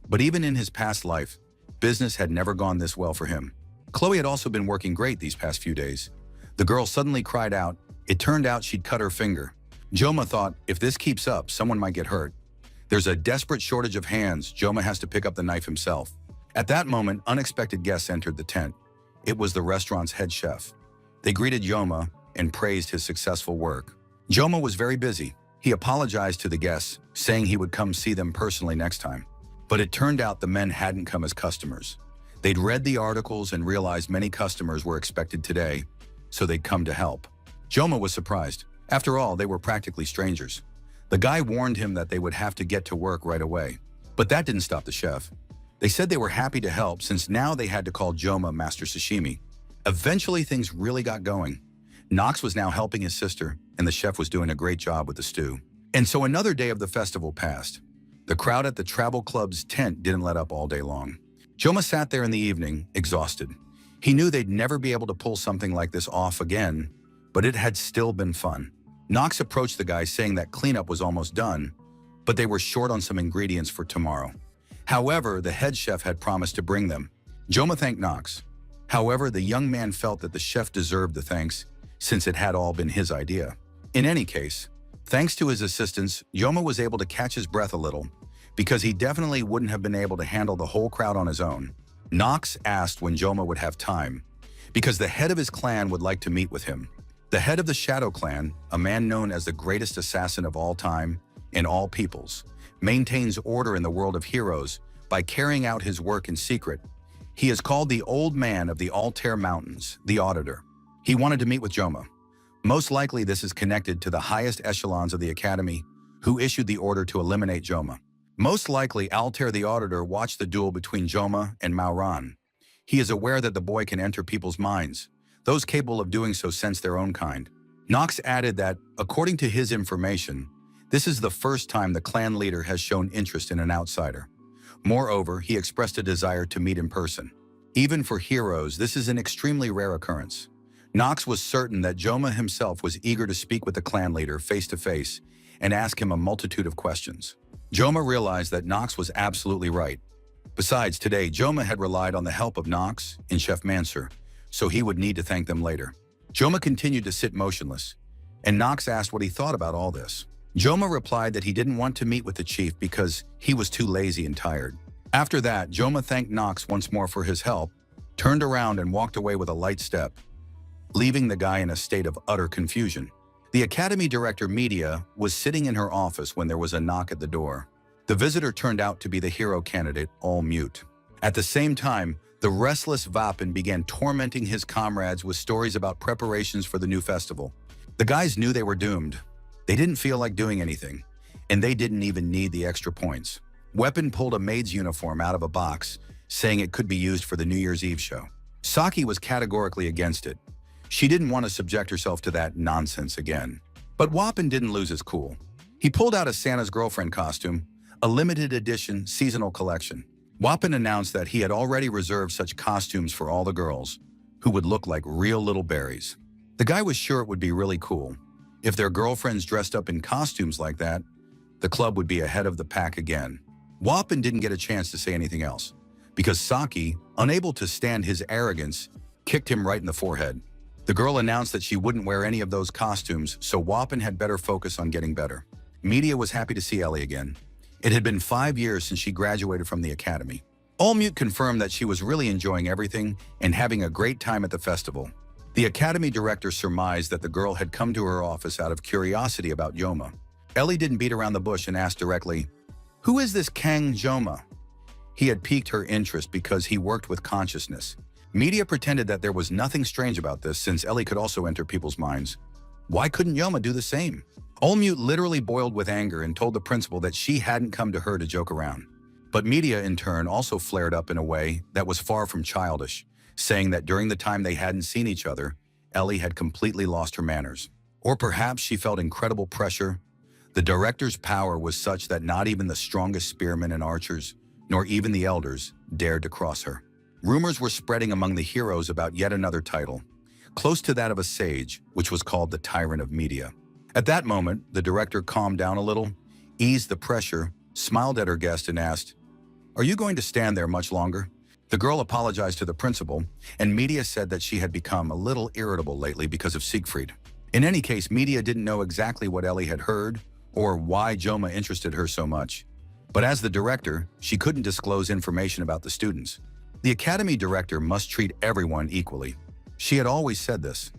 But even in his past life, business had never gone this well for him. Chloe had also been working great these past few days. The girl suddenly cried out. It turned out she'd cut her finger. Joma thought, if this keeps up, someone might get hurt. There's a desperate shortage of hands. Joma has to pick up the knife himself. At that moment, unexpected guests entered the tent. It was the restaurant's head chef. They greeted Joma and praised his successful work. Joma was very busy. He apologized to the guests, saying he would come see them personally next time. But it turned out the men hadn't come as customers. They'd read the articles and realized many customers were expected today, so they'd come to help. Joma was surprised. After all, they were practically strangers. The guy warned him that they would have to get to work right away. But that didn't stop the chef. They said they were happy to help since now they had to call Joma Master Sashimi. Eventually, things really got going. Knox was now helping his sister, and the chef was doing a great job with the stew. And so another day of the festival passed. The crowd at the travel club's tent didn't let up all day long. Joma sat there in the evening, exhausted. He knew they'd never be able to pull something like this off again, but it had still been fun. Knox approached the guy saying that cleanup was almost done, but they were short on some ingredients for tomorrow. However, the head chef had promised to bring them. Joma thanked Knox. However, the young man felt that the chef deserved the thanks, since it had all been his idea. In any case, thanks to his assistance, Joma was able to catch his breath a little, because he definitely wouldn't have been able to handle the whole crowd on his own. Knox asked when Joma would have time, because the head of his clan would like to meet with him. The head of the Shadow Clan, a man known as the greatest assassin of all time, in all peoples, maintains order in the world of heroes by carrying out his work in secret. He is called the Old Man of the Altair Mountains, the Auditor. He wanted to meet with Joma. Most likely this is connected to the highest echelons of the Academy, who issued the order to eliminate Joma. Most likely Altair the Auditor watched the duel between Joma and Mauran. He is aware that the boy can enter people's minds. Those capable of doing so sense their own kind. Knox added that, according to his information, this is the first time the clan leader has shown interest in an outsider. Moreover, he expressed a desire to meet in person. Even for heroes, this is an extremely rare occurrence. Knox was certain that Joma himself was eager to speak with the clan leader face to face and ask him a multitude of questions. Joma realized that Knox was absolutely right. Besides, today, Joma had relied on the help of Knox and Chef Mansour, so he would need to thank them later. Joma continued to sit motionless, and Knox asked what he thought about all this. Joma replied that he didn't want to meet with the chief because he was too lazy and tired. After that, Joma thanked Knox once more for his help, turned around and walked away with a light step, leaving the guy in a state of utter confusion. The Academy Director Media was sitting in her office when there was a knock at the door. The visitor turned out to be the hero candidate, All Mute. At the same time, the restless Vapin began tormenting his comrades with stories about preparations for the new festival. The guys knew they were doomed. They didn't feel like doing anything, and they didn't even need the extra points. Weapon pulled a maid's uniform out of a box, saying it could be used for the New Year's Eve show. Saki was categorically against it. She didn't want to subject herself to that nonsense again. But Weapon didn't lose his cool. He pulled out a Santa's girlfriend costume, a limited edition seasonal collection. Weapon announced that he had already reserved such costumes for all the girls, who would look like real little berries. The guy was sure it would be really cool. If their girlfriends dressed up in costumes like that, the club would be ahead of the pack again. Weapon didn't get a chance to say anything else, because Saki, unable to stand his arrogance, kicked him right in the forehead. The girl announced that she wouldn't wear any of those costumes, so Weapon had better focus on getting better. Media was happy to see Ellie again. It had been 5 years since she graduated from the academy. All Mute confirmed that she was really enjoying everything and having a great time at the festival. The academy director surmised that the girl had come to her office out of curiosity about Joma. Ellie didn't beat around the bush and asked directly, "Who is this Kang Joma?" He had piqued her interest because he worked with consciousness. Media pretended that there was nothing strange about this since Ellie could also enter people's minds. Why couldn't Joma do the same? All Mute literally boiled with anger and told the principal that she hadn't come to her to joke around. But Media, in turn, also flared up in a way that was far from childish, saying that during the time they hadn't seen each other, Ellie had completely lost her manners. Or perhaps she felt incredible pressure. The director's power was such that not even the strongest spearmen and archers, nor even the elders, dared to cross her. Rumors were spreading among the heroes about yet another title, close to that of a sage, which was called the Tyrant of Media. At that moment, the director calmed down a little, eased the pressure, smiled at her guest and asked, "Are you going to stand there much longer?" The girl apologized to the principal, and Media said that she had become a little irritable lately because of Siegfried. In any case, Media didn't know exactly what Ellie had heard or why Joma interested her so much. But as the director, she couldn't disclose information about the students. The academy director must treat everyone equally. She had always said this,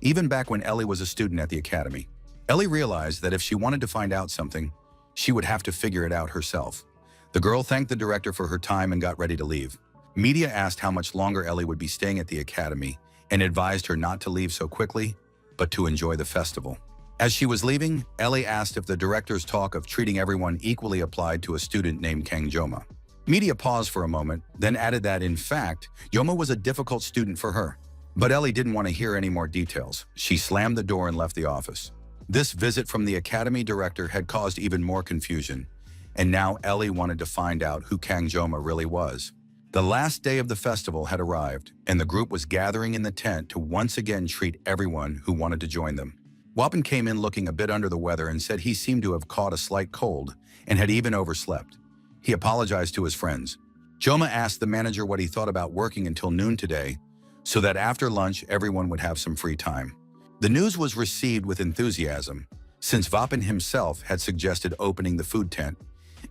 even back when Ellie was a student at the academy. Ellie realized that if she wanted to find out something, she would have to figure it out herself. The girl thanked the director for her time and got ready to leave. Media asked how much longer Ellie would be staying at the academy and advised her not to leave so quickly, but to enjoy the festival. As she was leaving, Ellie asked if the director's talk of treating everyone equally applied to a student named Kang Joma. Media paused for a moment, then added that, in fact, Joma was a difficult student for her. But Ellie didn't want to hear any more details. She slammed the door and left the office. This visit from the academy director had caused even more confusion, and now Ellie wanted to find out who Kang Joma really was. The last day of the festival had arrived, and the group was gathering in the tent to once again treat everyone who wanted to join them. Wapin came in looking a bit under the weather and said he seemed to have caught a slight cold and had even overslept. He apologized to his friends. Joma asked the manager what he thought about working until noon today, so that after lunch everyone would have some free time. The news was received with enthusiasm, since Vapin himself had suggested opening the food tent,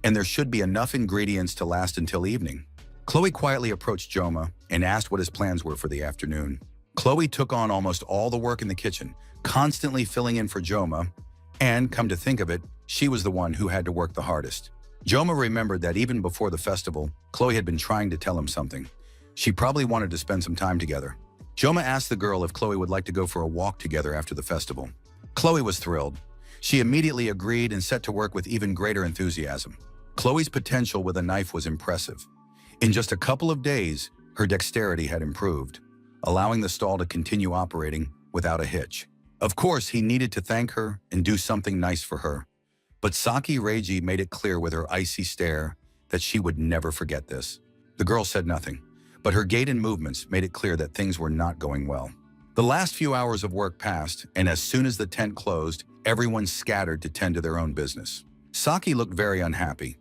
and there should be enough ingredients to last until evening. Chloe quietly approached Joma and asked what his plans were for the afternoon. Chloe took on almost all the work in the kitchen, constantly filling in for Joma, and, come to think of it, she was the one who had to work the hardest. Joma remembered that even before the festival, Chloe had been trying to tell him something. She probably wanted to spend some time together. Joma asked the girl if Chloe would like to go for a walk together after the festival. Chloe was thrilled. She immediately agreed and set to work with even greater enthusiasm. Chloe's potential with a knife was impressive. In just a couple of days, her dexterity had improved, allowing the stall to continue operating without a hitch. Of course, he needed to thank her and do something nice for her. But Saki Reiji made it clear with her icy stare that she would never forget this. The girl said nothing, but her gait and movements made it clear that things were not going well. The last few hours of work passed, and as soon as the tent closed, everyone scattered to tend to their own business. Saki looked very unhappy.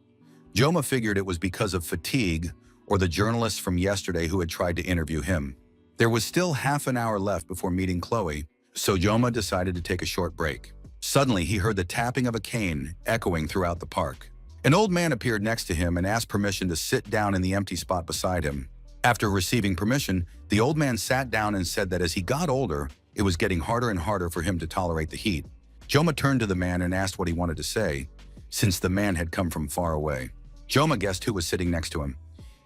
Joma figured it was because of fatigue or the journalists from yesterday who had tried to interview him. There was still half an hour left before meeting Chloe, so Joma decided to take a short break. Suddenly, he heard the tapping of a cane echoing throughout the park. An old man appeared next to him and asked permission to sit down in the empty spot beside him. After receiving permission, the old man sat down and said that as he got older, it was getting harder and harder for him to tolerate the heat. Joma turned to the man and asked what he wanted to say, since the man had come from far away. Joma guessed who was sitting next to him.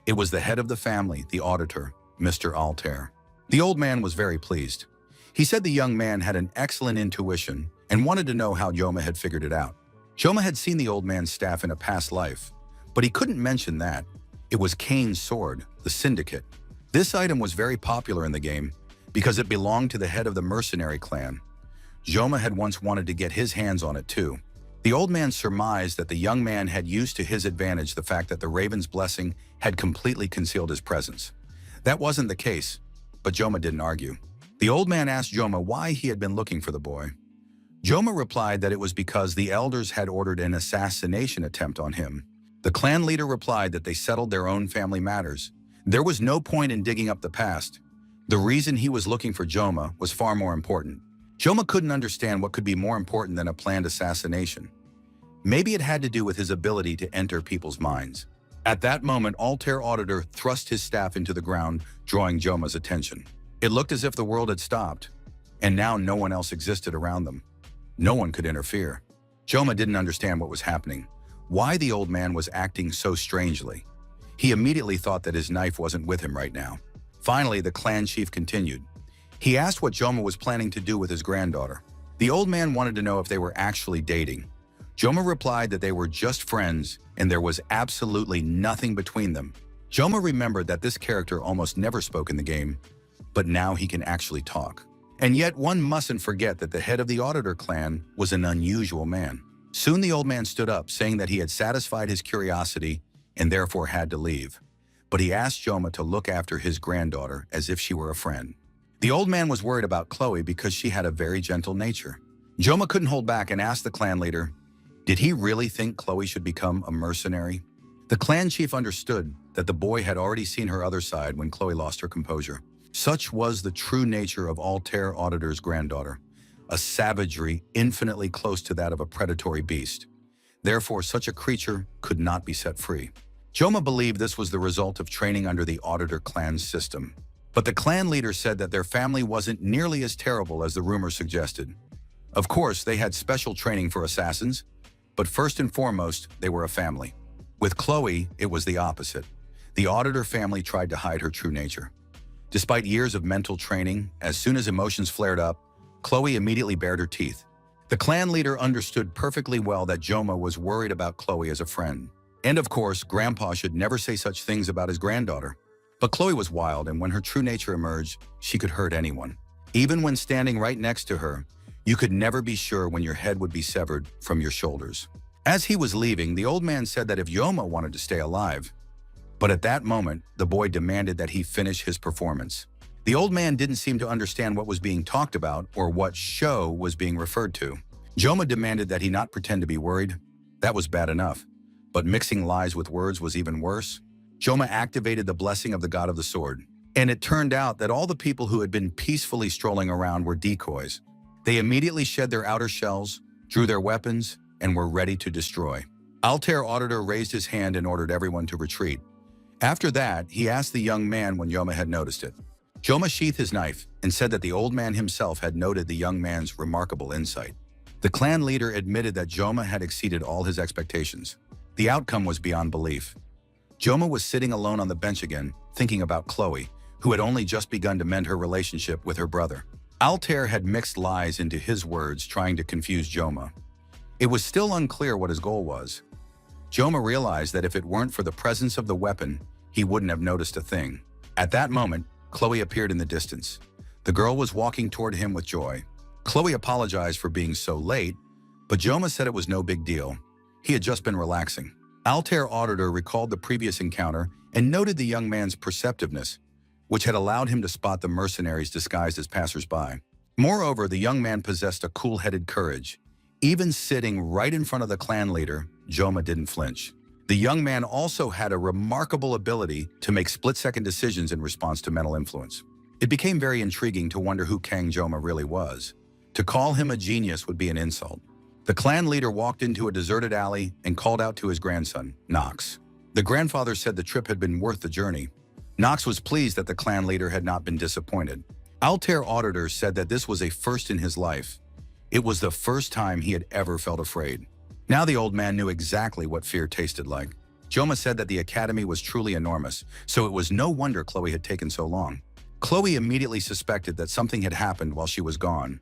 It was the head of the family, the auditor, Mr. Altair. The old man was very pleased. He said the young man had an excellent intuition and wanted to know how Joma had figured it out. Joma had seen the old man's staff in a past life, but he couldn't mention that. It was Kane's sword, the Syndicate. This item was very popular in the game because it belonged to the head of the mercenary clan. Joma had once wanted to get his hands on it too. The old man surmised that the young man had used to his advantage the fact that the Raven's blessing had completely concealed his presence. That wasn't the case, but Joma didn't argue. The old man asked Joma why he had been looking for the boy. Joma replied that it was because the elders had ordered an assassination attempt on him. The clan leader replied that they settled their own family matters. There was no point in digging up the past. The reason he was looking for Joma was far more important. Joma couldn't understand what could be more important than a planned assassination. Maybe it had to do with his ability to enter people's minds. At that moment, Altair Auditor thrust his staff into the ground, drawing Joma's attention. It looked as if the world had stopped, and now no one else existed around them. No one could interfere. Joma didn't understand what was happening, why the old man was acting so strangely. He immediately thought that his knife wasn't with him right now. Finally, the clan chief continued. He asked what Joma was planning to do with his granddaughter. The old man wanted to know if they were actually dating. Joma replied that they were just friends and there was absolutely nothing between them. Joma remembered that this character almost never spoke in the game, but now he can actually talk. And yet one mustn't forget that the head of the Auditor clan was an unusual man. Soon the old man stood up, saying that he had satisfied his curiosity and therefore had to leave. But he asked Joma to look after his granddaughter as if she were a friend. The old man was worried about Chloe because she had a very gentle nature. Joma couldn't hold back and asked the clan leader, did he really think Chloe should become a mercenary? The clan chief understood that the boy had already seen her other side when Chloe lost her composure. Such was the true nature of Altair Auditor's granddaughter, a savagery infinitely close to that of a predatory beast. Therefore, such a creature could not be set free. Joma believed this was the result of training under the Auditor clan's system. But the clan leader said that their family wasn't nearly as terrible as the rumor suggested. Of course, they had special training for assassins, but first and foremost, they were a family. With Chloe, it was the opposite. The Auditor family tried to hide her true nature. Despite years of mental training, as soon as emotions flared up, Chloe immediately bared her teeth. The clan leader understood perfectly well that Joma was worried about Chloe as a friend. And of course, Grandpa should never say such things about his granddaughter. But Chloe was wild, and when her true nature emerged, she could hurt anyone. Even when standing right next to her, you could never be sure when your head would be severed from your shoulders. As he was leaving, the old man said that if Joma wanted to stay alive, but at that moment, the boy demanded that he finish his performance. The old man didn't seem to understand what was being talked about or what show was being referred to. Joma demanded that he not pretend to be worried. That was bad enough, but mixing lies with words was even worse. Joma activated the blessing of the god of the sword, and it turned out that all the people who had been peacefully strolling around were decoys. They immediately shed their outer shells, drew their weapons, and were ready to destroy. Altair Auditor raised his hand and ordered everyone to retreat. After that, he asked the young man when Joma had noticed it. Joma sheathed his knife and said that the old man himself had noted the young man's remarkable insight. The clan leader admitted that Joma had exceeded all his expectations. The outcome was beyond belief. Joma was sitting alone on the bench again, thinking about Chloe, who had only just begun to mend her relationship with her brother. Altair had mixed lies into his words, trying to confuse Joma. It was still unclear what his goal was. Joma realized that if it weren't for the presence of the weapon, he wouldn't have noticed a thing. At that moment, Chloe appeared in the distance. The girl was walking toward him with joy. Chloe apologized for being so late, but Joma said it was no big deal. He had just been relaxing. Altair Auditor recalled the previous encounter and noted the young man's perceptiveness, which had allowed him to spot the mercenaries disguised as passers-by. Moreover, the young man possessed a cool-headed courage. Even sitting right in front of the clan leader, Joma didn't flinch. The young man also had a remarkable ability to make split-second decisions in response to mental influence. It became very intriguing to wonder who Kang Joma really was. To call him a genius would be an insult. The clan leader walked into a deserted alley and called out to his grandson, Nox. The grandfather said the trip had been worth the journey. Nox was pleased that the clan leader had not been disappointed. Altair Auditor said that this was a first in his life. It was the first time he had ever felt afraid. Now the old man knew exactly what fear tasted like. Joma said that the academy was truly enormous, so it was no wonder Chloe had taken so long. Chloe immediately suspected that something had happened while she was gone.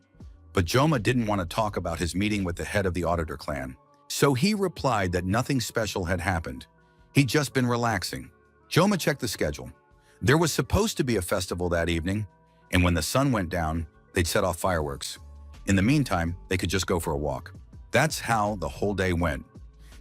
But Joma didn't want to talk about his meeting with the head of the Auditor clan. So he replied that nothing special had happened. He'd just been relaxing. Joma checked the schedule. There was supposed to be a festival that evening, and when the sun went down, they'd set off fireworks. In the meantime, they could just go for a walk. That's how the whole day went.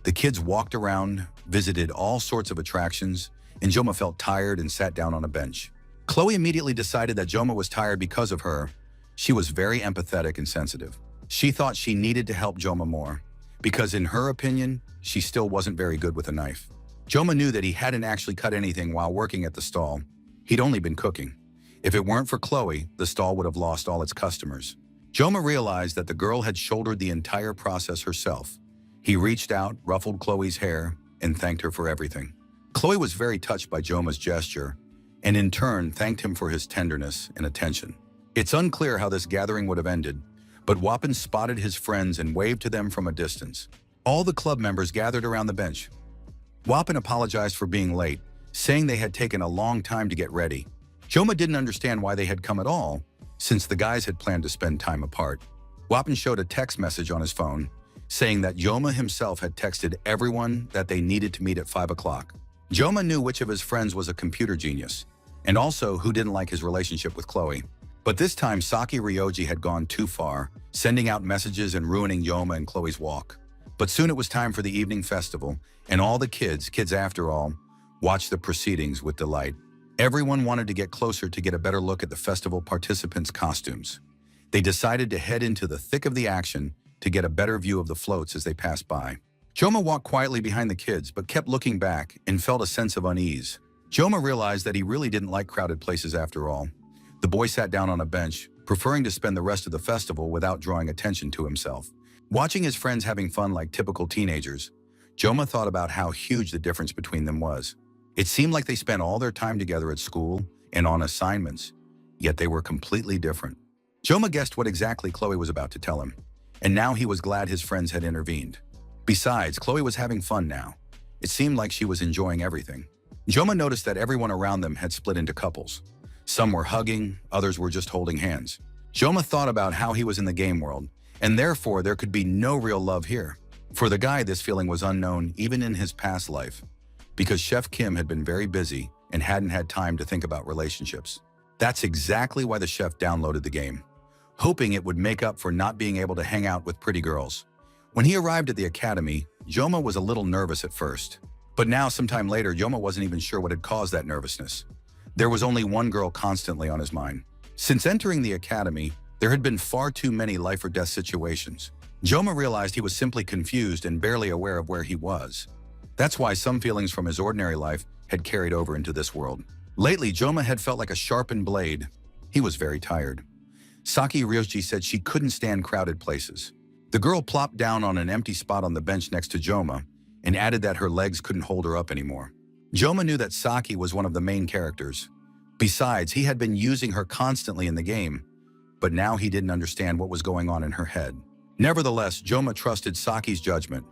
The kids walked around, visited all sorts of attractions, and Joma felt tired and sat down on a bench. Chloe immediately decided that Joma was tired because of her. She was very empathetic and sensitive. She thought she needed to help Joma more, because in her opinion, she still wasn't very good with a knife. Joma knew that he hadn't actually cut anything while working at the stall. He'd only been cooking. If it weren't for Chloe, the stall would have lost all its customers. Joma realized that the girl had shouldered the entire process herself. He reached out, ruffled Chloe's hair, and thanked her for everything. Chloe was very touched by Joma's gesture, and in turn thanked him for his tenderness and attention. It's unclear how this gathering would have ended, but Wapin spotted his friends and waved to them from a distance. All the club members gathered around the bench. Wapin apologized for being late, saying they had taken a long time to get ready. Joma didn't understand why they had come at all, since the guys had planned to spend time apart. Wapin showed a text message on his phone, saying that Joma himself had texted everyone that they needed to meet at 5 o'clock. Joma knew which of his friends was a computer genius, and also who didn't like his relationship with Chloe. But this time, Saki Ryoji had gone too far, sending out messages and ruining Joma and Chloe's walk. But soon it was time for the evening festival, and all the kids after all, watched the proceedings with delight. Everyone wanted to get closer to get a better look at the festival participants' costumes. They decided to head into the thick of the action to get a better view of the floats as they passed by. Joma walked quietly behind the kids but kept looking back and felt a sense of unease. Joma realized that he really didn't like crowded places after all. The boy sat down on a bench, preferring to spend the rest of the festival without drawing attention to himself. Watching his friends having fun like typical teenagers, Joma thought about how huge the difference between them was. It seemed like they spent all their time together at school and on assignments, yet they were completely different. Joma guessed what exactly Chloe was about to tell him, and now he was glad his friends had intervened. Besides, Chloe was having fun now. It seemed like she was enjoying everything. Joma noticed that everyone around them had split into couples. Some were hugging, others were just holding hands. Joma thought about how he was in the game world, and therefore there could be no real love here. For the guy, this feeling was unknown even in his past life, because Chef Kim had been very busy and hadn't had time to think about relationships. That's exactly why the chef downloaded the game, hoping it would make up for not being able to hang out with pretty girls. When he arrived at the academy, Joma was a little nervous at first. But now, sometime later, Joma wasn't even sure what had caused that nervousness. There was only one girl constantly on his mind. Since entering the academy, there had been far too many life or death situations. Joma realized he was simply confused and barely aware of where he was. That's why some feelings from his ordinary life had carried over into this world. Lately, Joma had felt like a sharpened blade. He was very tired. Saki Ryoji said she couldn't stand crowded places. The girl plopped down on an empty spot on the bench next to Joma and added that her legs couldn't hold her up anymore. Joma knew that Saki was one of the main characters. Besides, he had been using her constantly in the game, but now he didn't understand what was going on in her head. Nevertheless, Joma trusted Saki's judgment.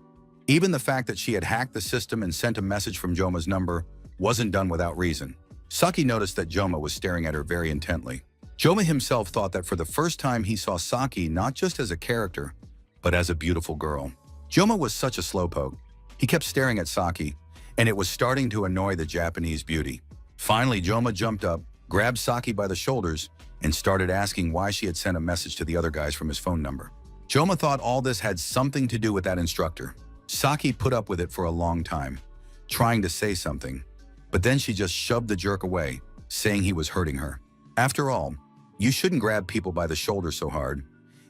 Even the fact that she had hacked the system and sent a message from Joma's number wasn't done without reason. Saki noticed that Joma was staring at her very intently. Joma himself thought that for the first time he saw Saki not just as a character, but as a beautiful girl. Joma was such a slowpoke. He kept staring at Saki, and it was starting to annoy the Japanese beauty. Finally, Joma jumped up, grabbed Saki by the shoulders, and started asking why she had sent a message to the other guys from his phone number. Joma thought all this had something to do with that instructor. Saki put up with it for a long time, trying to say something, but then she just shoved the jerk away, saying he was hurting her. After all, you shouldn't grab people by the shoulder so hard,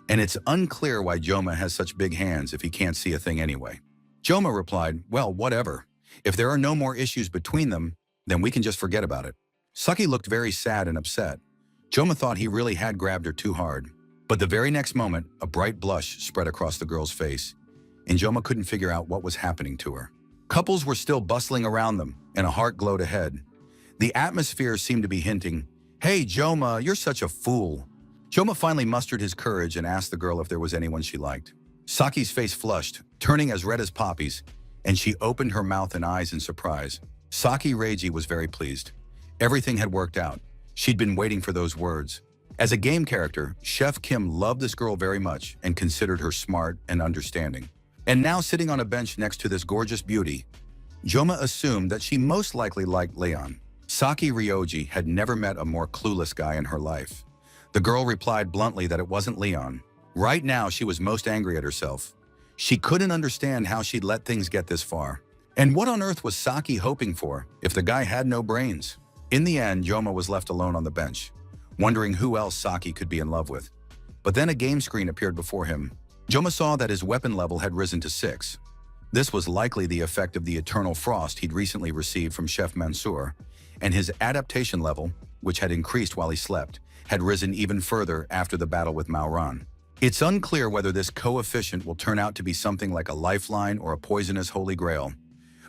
and it's unclear why Joma has such big hands if he can't see a thing anyway. Joma replied, well, whatever. If there are no more issues between them, then we can just forget about it. Saki looked very sad and upset. Joma thought he really had grabbed her too hard. But the very next moment, a bright blush spread across the girl's face, and Joma couldn't figure out what was happening to her. Couples were still bustling around them, and a heart glowed ahead. The atmosphere seemed to be hinting, hey, Joma, you're such a fool. Joma finally mustered his courage and asked the girl if there was anyone she liked. Saki's face flushed, turning as red as poppies, and she opened her mouth and eyes in surprise. Saki Reiji was very pleased. Everything had worked out. She'd been waiting for those words. As a game character, Chef Kim loved this girl very much and considered her smart and understanding. And now sitting on a bench next to this gorgeous beauty, Joma assumed that she most likely liked Leon. Saki Ryoji had never met a more clueless guy in her life. The girl replied bluntly that it wasn't Leon. Right now, she was most angry at herself. She couldn't understand how she'd let things get this far. And what on earth was Saki hoping for if the guy had no brains? In the end, Joma was left alone on the bench, wondering who else Saki could be in love with. But then a game screen appeared before him. Joma saw that his weapon level had risen to 6. This was likely the effect of the eternal frost he'd recently received from Chef Mansour, and his adaptation level, which had increased while he slept, had risen even further after the battle with Maoran. It's unclear whether this coefficient will turn out to be something like a lifeline or a poisonous holy grail.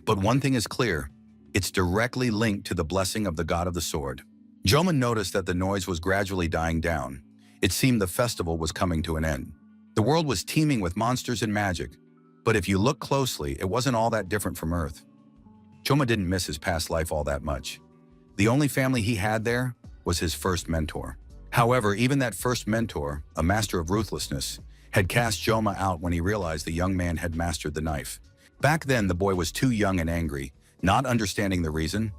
But one thing is clear, it's directly linked to the blessing of the god of the sword. Joma noticed that the noise was gradually dying down. It seemed the festival was coming to an end. The world was teeming with monsters and magic, but if you look closely, it wasn't all that different from Earth. Joma didn't miss his past life all that much. The only family he had there was his first mentor. However, even that first mentor, a master of ruthlessness, had cast Joma out when he realized the young man had mastered the knife. Back then, the boy was too young and angry, not understanding the reason.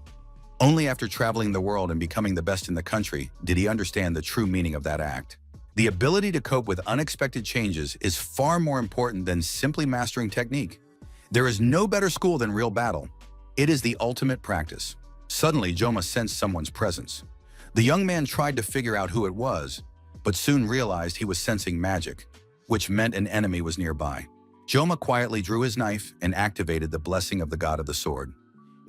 Only after traveling the world and becoming the best in the country did he understand the true meaning of that act. The ability to cope with unexpected changes is far more important than simply mastering technique. There is no better school than real battle. It is the ultimate practice. Suddenly, Joma sensed someone's presence. The young man tried to figure out who it was, but soon realized he was sensing magic, which meant an enemy was nearby. Joma quietly drew his knife and activated the blessing of the god of the sword.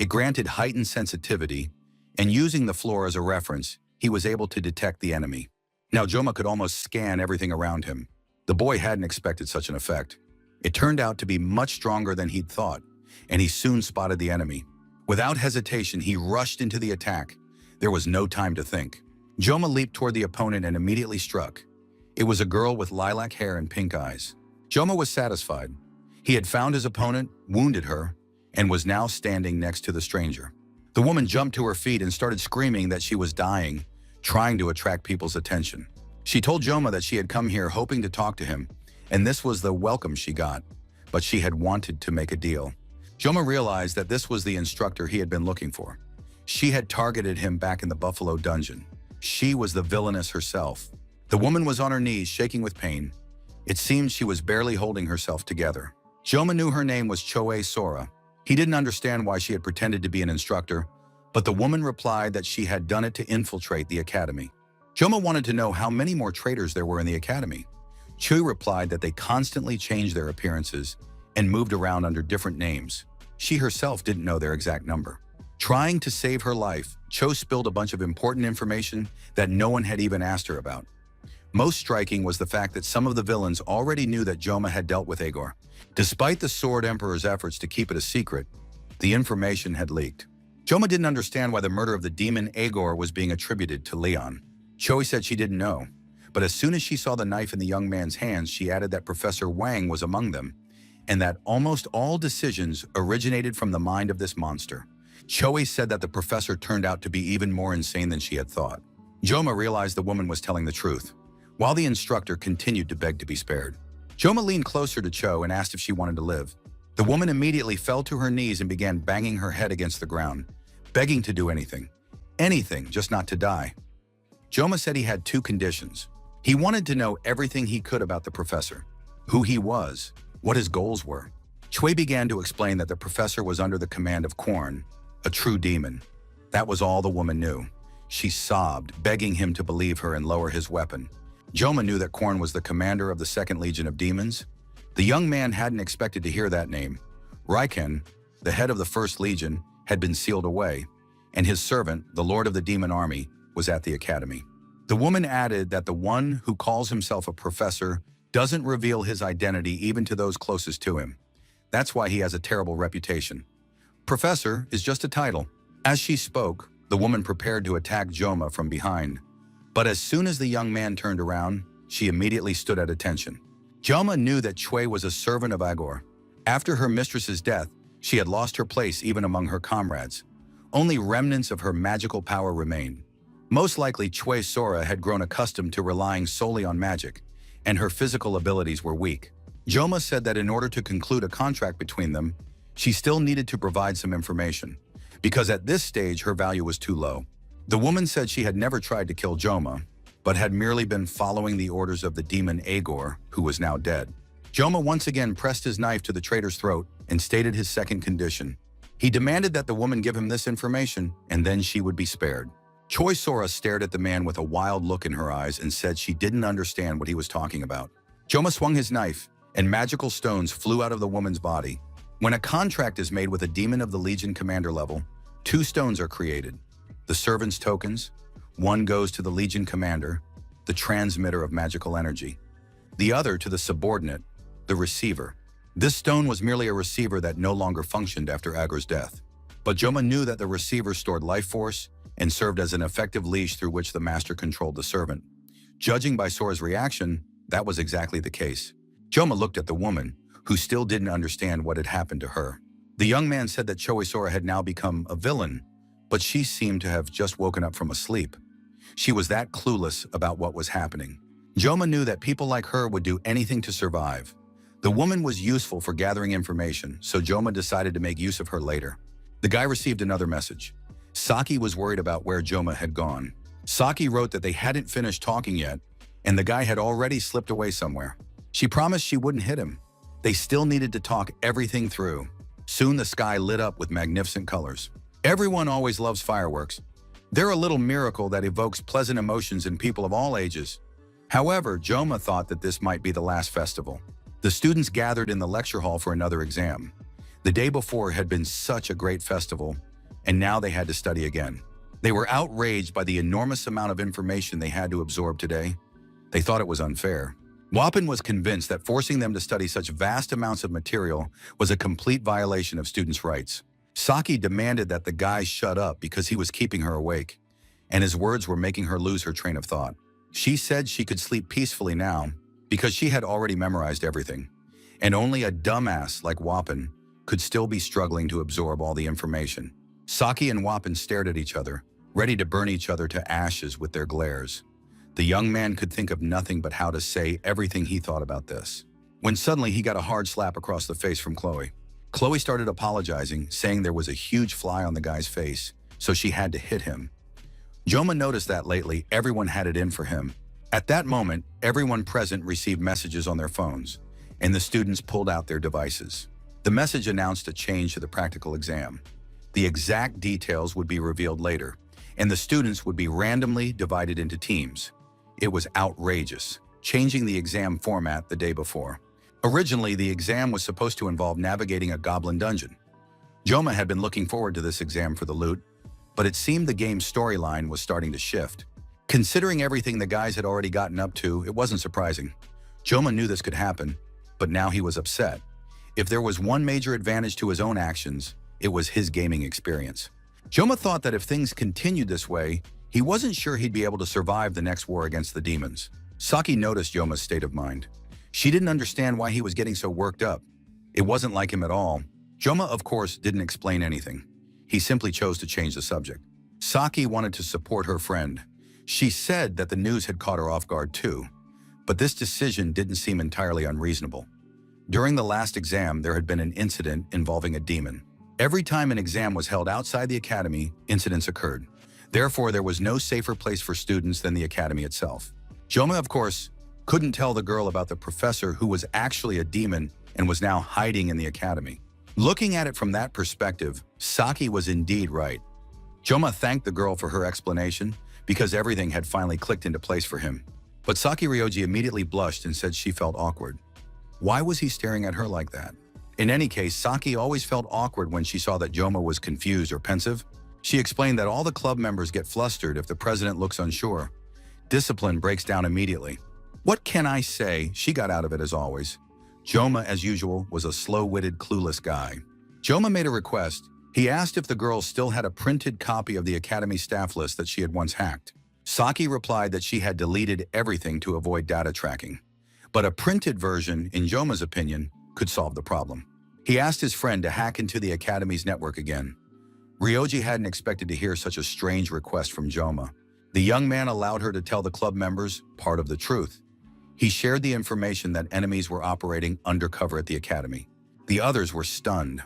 It granted heightened sensitivity, and using the floor as a reference, he was able to detect the enemy. Now Joma could almost scan everything around him. The boy hadn't expected such an effect. It turned out to be much stronger than he'd thought, and he soon spotted the enemy. Without hesitation, he rushed into the attack. There was no time to think. Joma leaped toward the opponent and immediately struck. It was a girl with lilac hair and pink eyes. Joma was satisfied. He had found his opponent, wounded her, and was now standing next to the stranger. The woman jumped to her feet and started screaming that she was dying, trying to attract people's attention. She told Joma that she had come here hoping to talk to him, and this was the welcome she got, but she had wanted to make a deal. Joma realized that this was the instructor he had been looking for. She had targeted him back in the Buffalo Dungeon. She was the villainess herself. The woman was on her knees, shaking with pain. It seemed she was barely holding herself together. Joma knew her name was Choe Sora. He didn't understand why she had pretended to be an instructor, but the woman replied that she had done it to infiltrate the academy. Joma wanted to know how many more traitors there were in the academy. Chui replied that they constantly changed their appearances and moved around under different names. She herself didn't know their exact number. Trying to save her life, Cho spilled a bunch of important information that no one had even asked her about. Most striking was the fact that some of the villains already knew that Joma had dealt with Agor. Despite the Sword Emperor's efforts to keep it a secret, the information had leaked. Joma didn't understand why the murder of the demon Agor was being attributed to Leon. Choi said she didn't know, but as soon as she saw the knife in the young man's hands, she added that Professor Wang was among them, and that almost all decisions originated from the mind of this monster. Choi said that the professor turned out to be even more insane than she had thought. Joma realized the woman was telling the truth, while the instructor continued to beg to be spared. Joma leaned closer to Cho and asked if she wanted to live. The woman immediately fell to her knees and began banging her head against the ground, begging to do anything, just not to die. Joma said he had two conditions. He wanted to know everything he could about the professor, who he was, what his goals were. Chui began to explain that the professor was under the command of Korn, a true demon. That was all the woman knew. She sobbed, begging him to believe her and lower his weapon. Joma knew that Korn was the commander of the 2nd Legion of Demons. The young man hadn't expected to hear that name. Raiken, the head of the 1st Legion, had been sealed away, and his servant, the Lord of the Demon Army, was at the academy. The woman added that the one who calls himself a professor doesn't reveal his identity even to those closest to him. That's why he has a terrible reputation. Professor is just a title. As she spoke, the woman prepared to attack Joma from behind. But as soon as the young man turned around, she immediately stood at attention. Joma knew that Chui was a servant of Agor. After her mistress's death, she had lost her place even among her comrades. Only remnants of her magical power remained. Most likely, Chui Sora had grown accustomed to relying solely on magic, and her physical abilities were weak. Joma said that in order to conclude a contract between them, she still needed to provide some information, because at this stage her value was too low. The woman said she had never tried to kill Joma, but had merely been following the orders of the demon Agor, who was now dead. Joma once again pressed his knife to the traitor's throat and stated his second condition. He demanded that the woman give him this information, and then she would be spared. Choi Sora stared at the man with a wild look in her eyes and said she didn't understand what he was talking about. Joma swung his knife, and magical stones flew out of the woman's body. When a contract is made with a demon of the Legion commander level, 2 stones are created. The servant's tokens, one goes to the Legion commander, the transmitter of magical energy. The other to the subordinate, the receiver. This stone was merely a receiver that no longer functioned after Agor's death. But Joma knew that the receiver stored life force and served as an effective leash through which the master controlled the servant. Judging by Sora's reaction, that was exactly the case. Joma looked at the woman, who still didn't understand what had happened to her. The young man said that Choi Sora had now become a villain, but she seemed to have just woken up from a sleep. She was that clueless about what was happening. Joma knew that people like her would do anything to survive. The woman was useful for gathering information, so Joma decided to make use of her later. The guy received another message. Saki was worried about where Joma had gone. Saki wrote that they hadn't finished talking yet, and the guy had already slipped away somewhere. She promised she wouldn't hit him. They still needed to talk everything through. Soon the sky lit up with magnificent colors. Everyone always loves fireworks. They're a little miracle that evokes pleasant emotions in people of all ages. However, Joma thought that this might be the last festival. The students gathered in the lecture hall for another exam. The day before had been such a great festival, and now they had to study again. They were outraged by the enormous amount of information they had to absorb today. They thought it was unfair. Wapin was convinced that forcing them to study such vast amounts of material was a complete violation of students' rights. Saki demanded that the guy shut up because he was keeping her awake, and his words were making her lose her train of thought. She said she could sleep peacefully now because she had already memorized everything, and only a dumbass like Wapin could still be struggling to absorb all the information. Saki and Wapin stared at each other, ready to burn each other to ashes with their glares. The young man could think of nothing but how to say everything he thought about this, when suddenly he got a hard slap across the face from Chloe. Chloe started apologizing, saying there was a huge fly on the guy's face, so she had to hit him. Joma noticed that lately everyone had it in for him. At that moment, everyone present received messages on their phones, and the students pulled out their devices. The message announced a change to the practical exam. The exact details would be revealed later, and the students would be randomly divided into teams. It was outrageous, changing the exam format the day before. Originally, the exam was supposed to involve navigating a goblin dungeon. Joma had been looking forward to this exam for the loot, but it seemed the game's storyline was starting to shift. Considering everything the guys had already gotten up to, it wasn't surprising. Joma knew this could happen, but now he was upset. If there was one major advantage to his own actions, it was his gaming experience. Joma thought that if things continued this way, he wasn't sure he'd be able to survive the next war against the demons. Saki noticed Joma's state of mind. She didn't understand why he was getting so worked up. It wasn't like him at all. Joma, of course, didn't explain anything. He simply chose to change the subject. Saki wanted to support her friend. She said that the news had caught her off guard too, but this decision didn't seem entirely unreasonable. During the last exam, there had been an incident involving a demon. Every time an exam was held outside the academy, incidents occurred. Therefore, there was no safer place for students than the academy itself. Joma, of course, couldn't tell the girl about the professor who was actually a demon and was now hiding in the academy. Looking at it from that perspective, Saki was indeed right. Joma thanked the girl for her explanation because everything had finally clicked into place for him. But Saki Ryoji immediately blushed and said she felt awkward. Why was he staring at her like that? In any case, Saki always felt awkward when she saw that Joma was confused or pensive. She explained that all the club members get flustered if the president looks unsure. Discipline breaks down immediately. What can I say? She got out of it as always. Joma, as usual, was a slow-witted, clueless guy. Joma made a request. He asked if the girl still had a printed copy of the academy staff list that she had once hacked. Saki replied that she had deleted everything to avoid data tracking. But a printed version, in Joma's opinion, could solve the problem. He asked his friend to hack into the academy's network again. Ryoji hadn't expected to hear such a strange request from Joma. The young man allowed her to tell the club members part of the truth. He shared the information that enemies were operating undercover at the academy. The others were stunned.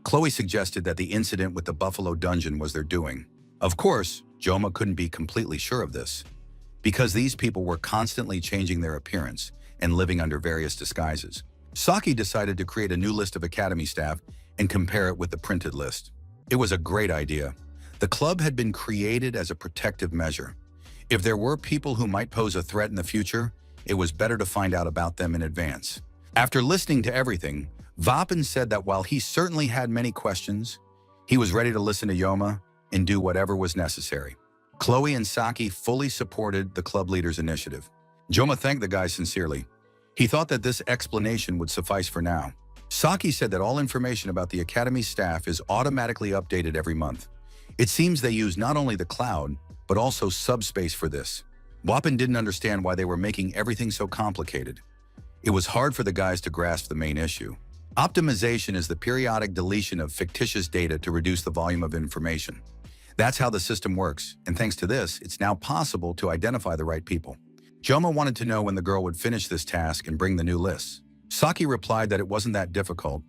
Chloe suggested that the incident with the Buffalo Dungeon was their doing. Of course, Joma couldn't be completely sure of this, because these people were constantly changing their appearance and living under various disguises. Saki decided to create a new list of academy staff and compare it with the printed list. It was a great idea. The club had been created as a protective measure. If there were people who might pose a threat in the future, it was better to find out about them in advance. After listening to everything, Vapin said that while he certainly had many questions, he was ready to listen to Joma and do whatever was necessary. Chloe and Saki fully supported the club leader's initiative. Joma thanked the guy sincerely. He thought that this explanation would suffice for now. Saki said that all information about the academy's staff is automatically updated every month. It seems they use not only the cloud, but also subspace for this. Wapin didn't understand why they were making everything so complicated. It was hard for the guys to grasp the main issue. Optimization is the periodic deletion of fictitious data to reduce the volume of information. That's how the system works, and thanks to this, it's now possible to identify the right people. Joma wanted to know when the girl would finish this task and bring the new lists. Saki replied that it wasn't that difficult,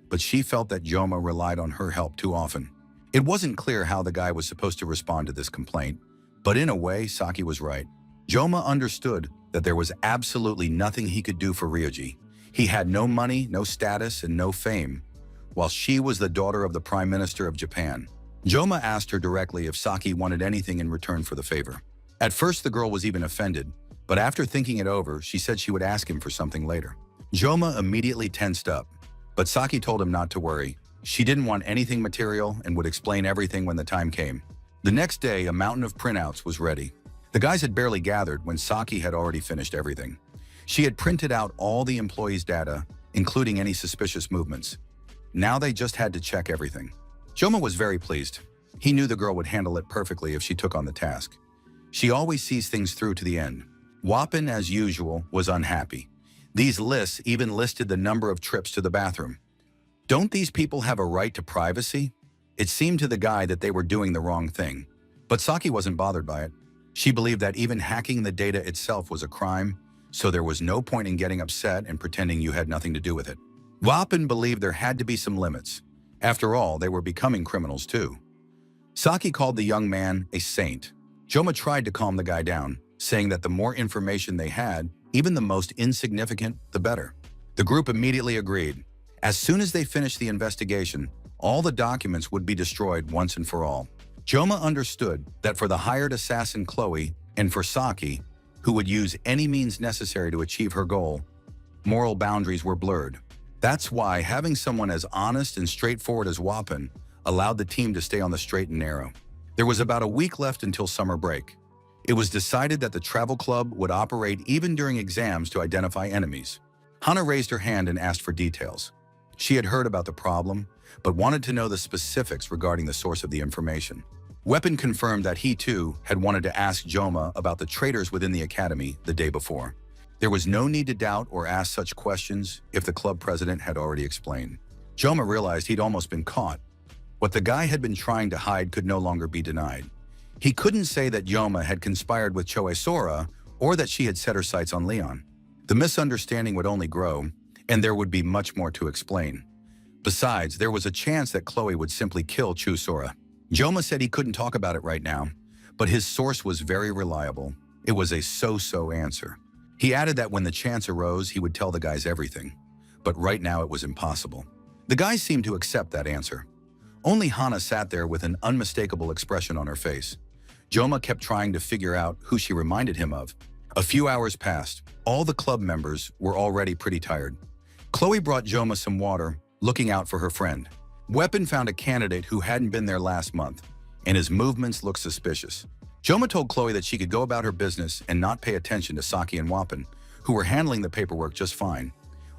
but she felt that Joma relied on her help too often. It wasn't clear how the guy was supposed to respond to this complaint, but in a way, Saki was right. Joma understood that there was absolutely nothing he could do for Ryoji. He had no money, no status, and no fame, while she was the daughter of the Prime Minister of Japan. Joma asked her directly if Saki wanted anything in return for the favor. At first, the girl was even offended, but after thinking it over, she said she would ask him for something later. Joma immediately tensed up, but Saki told him not to worry. She didn't want anything material and would explain everything when the time came. The next day, a mountain of printouts was ready. The guys had barely gathered when Saki had already finished everything. She had printed out all the employees' data, including any suspicious movements. Now they just had to check everything. Joma was very pleased. He knew the girl would handle it perfectly if she took on the task. She always sees things through to the end. Wapin, as usual, was unhappy. These lists even listed the number of trips to the bathroom. Don't these people have a right to privacy? It seemed to the guy that they were doing the wrong thing. But Saki wasn't bothered by it. She believed that even hacking the data itself was a crime, so there was no point in getting upset and pretending you had nothing to do with it. Wapin believed there had to be some limits. After all, they were becoming criminals too. Saki called the young man a saint. Joma tried to calm the guy down, saying that the more information they had, even the most insignificant, the better. The group immediately agreed. As soon as they finished the investigation, All the documents would be destroyed once and for all. Joma understood that for the hired assassin Chloe and for Saki, who would use any means necessary to achieve her goal, moral boundaries were blurred. That's why having someone as honest and straightforward as Wapan allowed the team to stay on the straight and narrow. There was about a week left until summer break. It was decided that the travel club would operate even during exams to identify enemies. Hana raised her hand and asked for details. She had heard about the problem, but wanted to know the specifics regarding the source of the information. Weapon confirmed that he too had wanted to ask Joma about the traitors within the academy the day before. There was no need to doubt or ask such questions if the club president had already explained. Joma realized he'd almost been caught. What the guy had been trying to hide could no longer be denied. He couldn't say that Joma had conspired with Choe Sora or that she had set her sights on Leon. The misunderstanding would only grow, and there would be much more to explain. Besides, there was a chance that Chloe would simply kill Chu Sora. Joma said he couldn't talk about it right now, but his source was very reliable. It was a so-so answer. He added that when the chance arose, he would tell the guys everything, but right now it was impossible. The guys seemed to accept that answer. Only Hana sat there with an unmistakable expression on her face. Joma kept trying to figure out who she reminded him of. A few hours passed. All the club members were already pretty tired. Chloe brought Joma some water, looking out for her friend. Weapon found a candidate who hadn't been there last month, and his movements looked suspicious. Joma told Chloe that she could go about her business and not pay attention to Saki and Wapan, who were handling the paperwork just fine.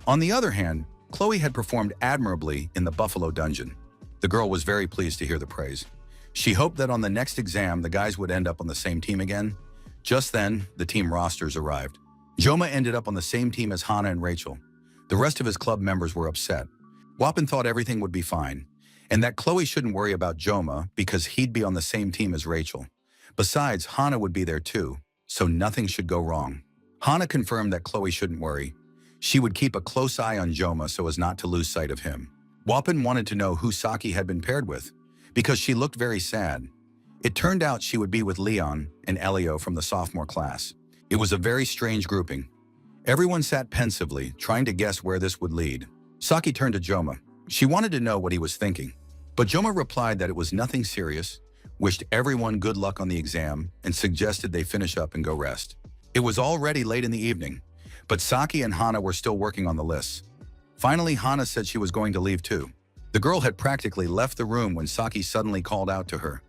On the other hand, Chloe had performed admirably in the Buffalo Dungeon. The girl was very pleased to hear the praise. She hoped that on the next exam, the guys would end up on the same team again. Just then, the team rosters arrived. Joma ended up on the same team as Hana and Rachel. The rest of his club members were upset. Wapan thought everything would be fine, and that Chloe shouldn't worry about Joma because he'd be on the same team as Rachel. Besides, Hana would be there too, so nothing should go wrong. Hana confirmed that Chloe shouldn't worry. She would keep a close eye on Joma so as not to lose sight of him. Wapan wanted to know who Saki had been paired with, because she looked very sad. It turned out she would be with Leon and Elio from the sophomore class. It was a very strange grouping. Everyone sat pensively, trying to guess where this would lead. Saki turned to Joma. She wanted to know what he was thinking, but Joma replied that it was nothing serious, wished everyone good luck on the exam, and suggested they finish up and go rest. It was already late in the evening, but Saki and Hana were still working on the lists. Finally, Hana said she was going to leave too. The girl had practically left the room when Saki suddenly called out to her.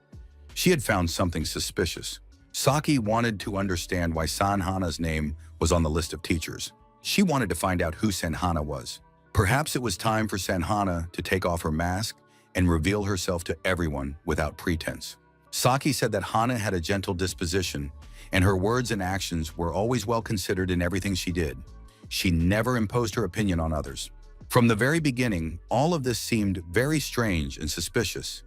She had found something suspicious. Saki wanted to understand why Sanhana's name was on the list of teachers. She wanted to find out who Sanhana was. Perhaps it was time for Sanhana to take off her mask and reveal herself to everyone without pretense. Saki said that Hana had a gentle disposition, and her words and actions were always well considered in everything she did. She never imposed her opinion on others. From the very beginning, all of this seemed very strange and suspicious.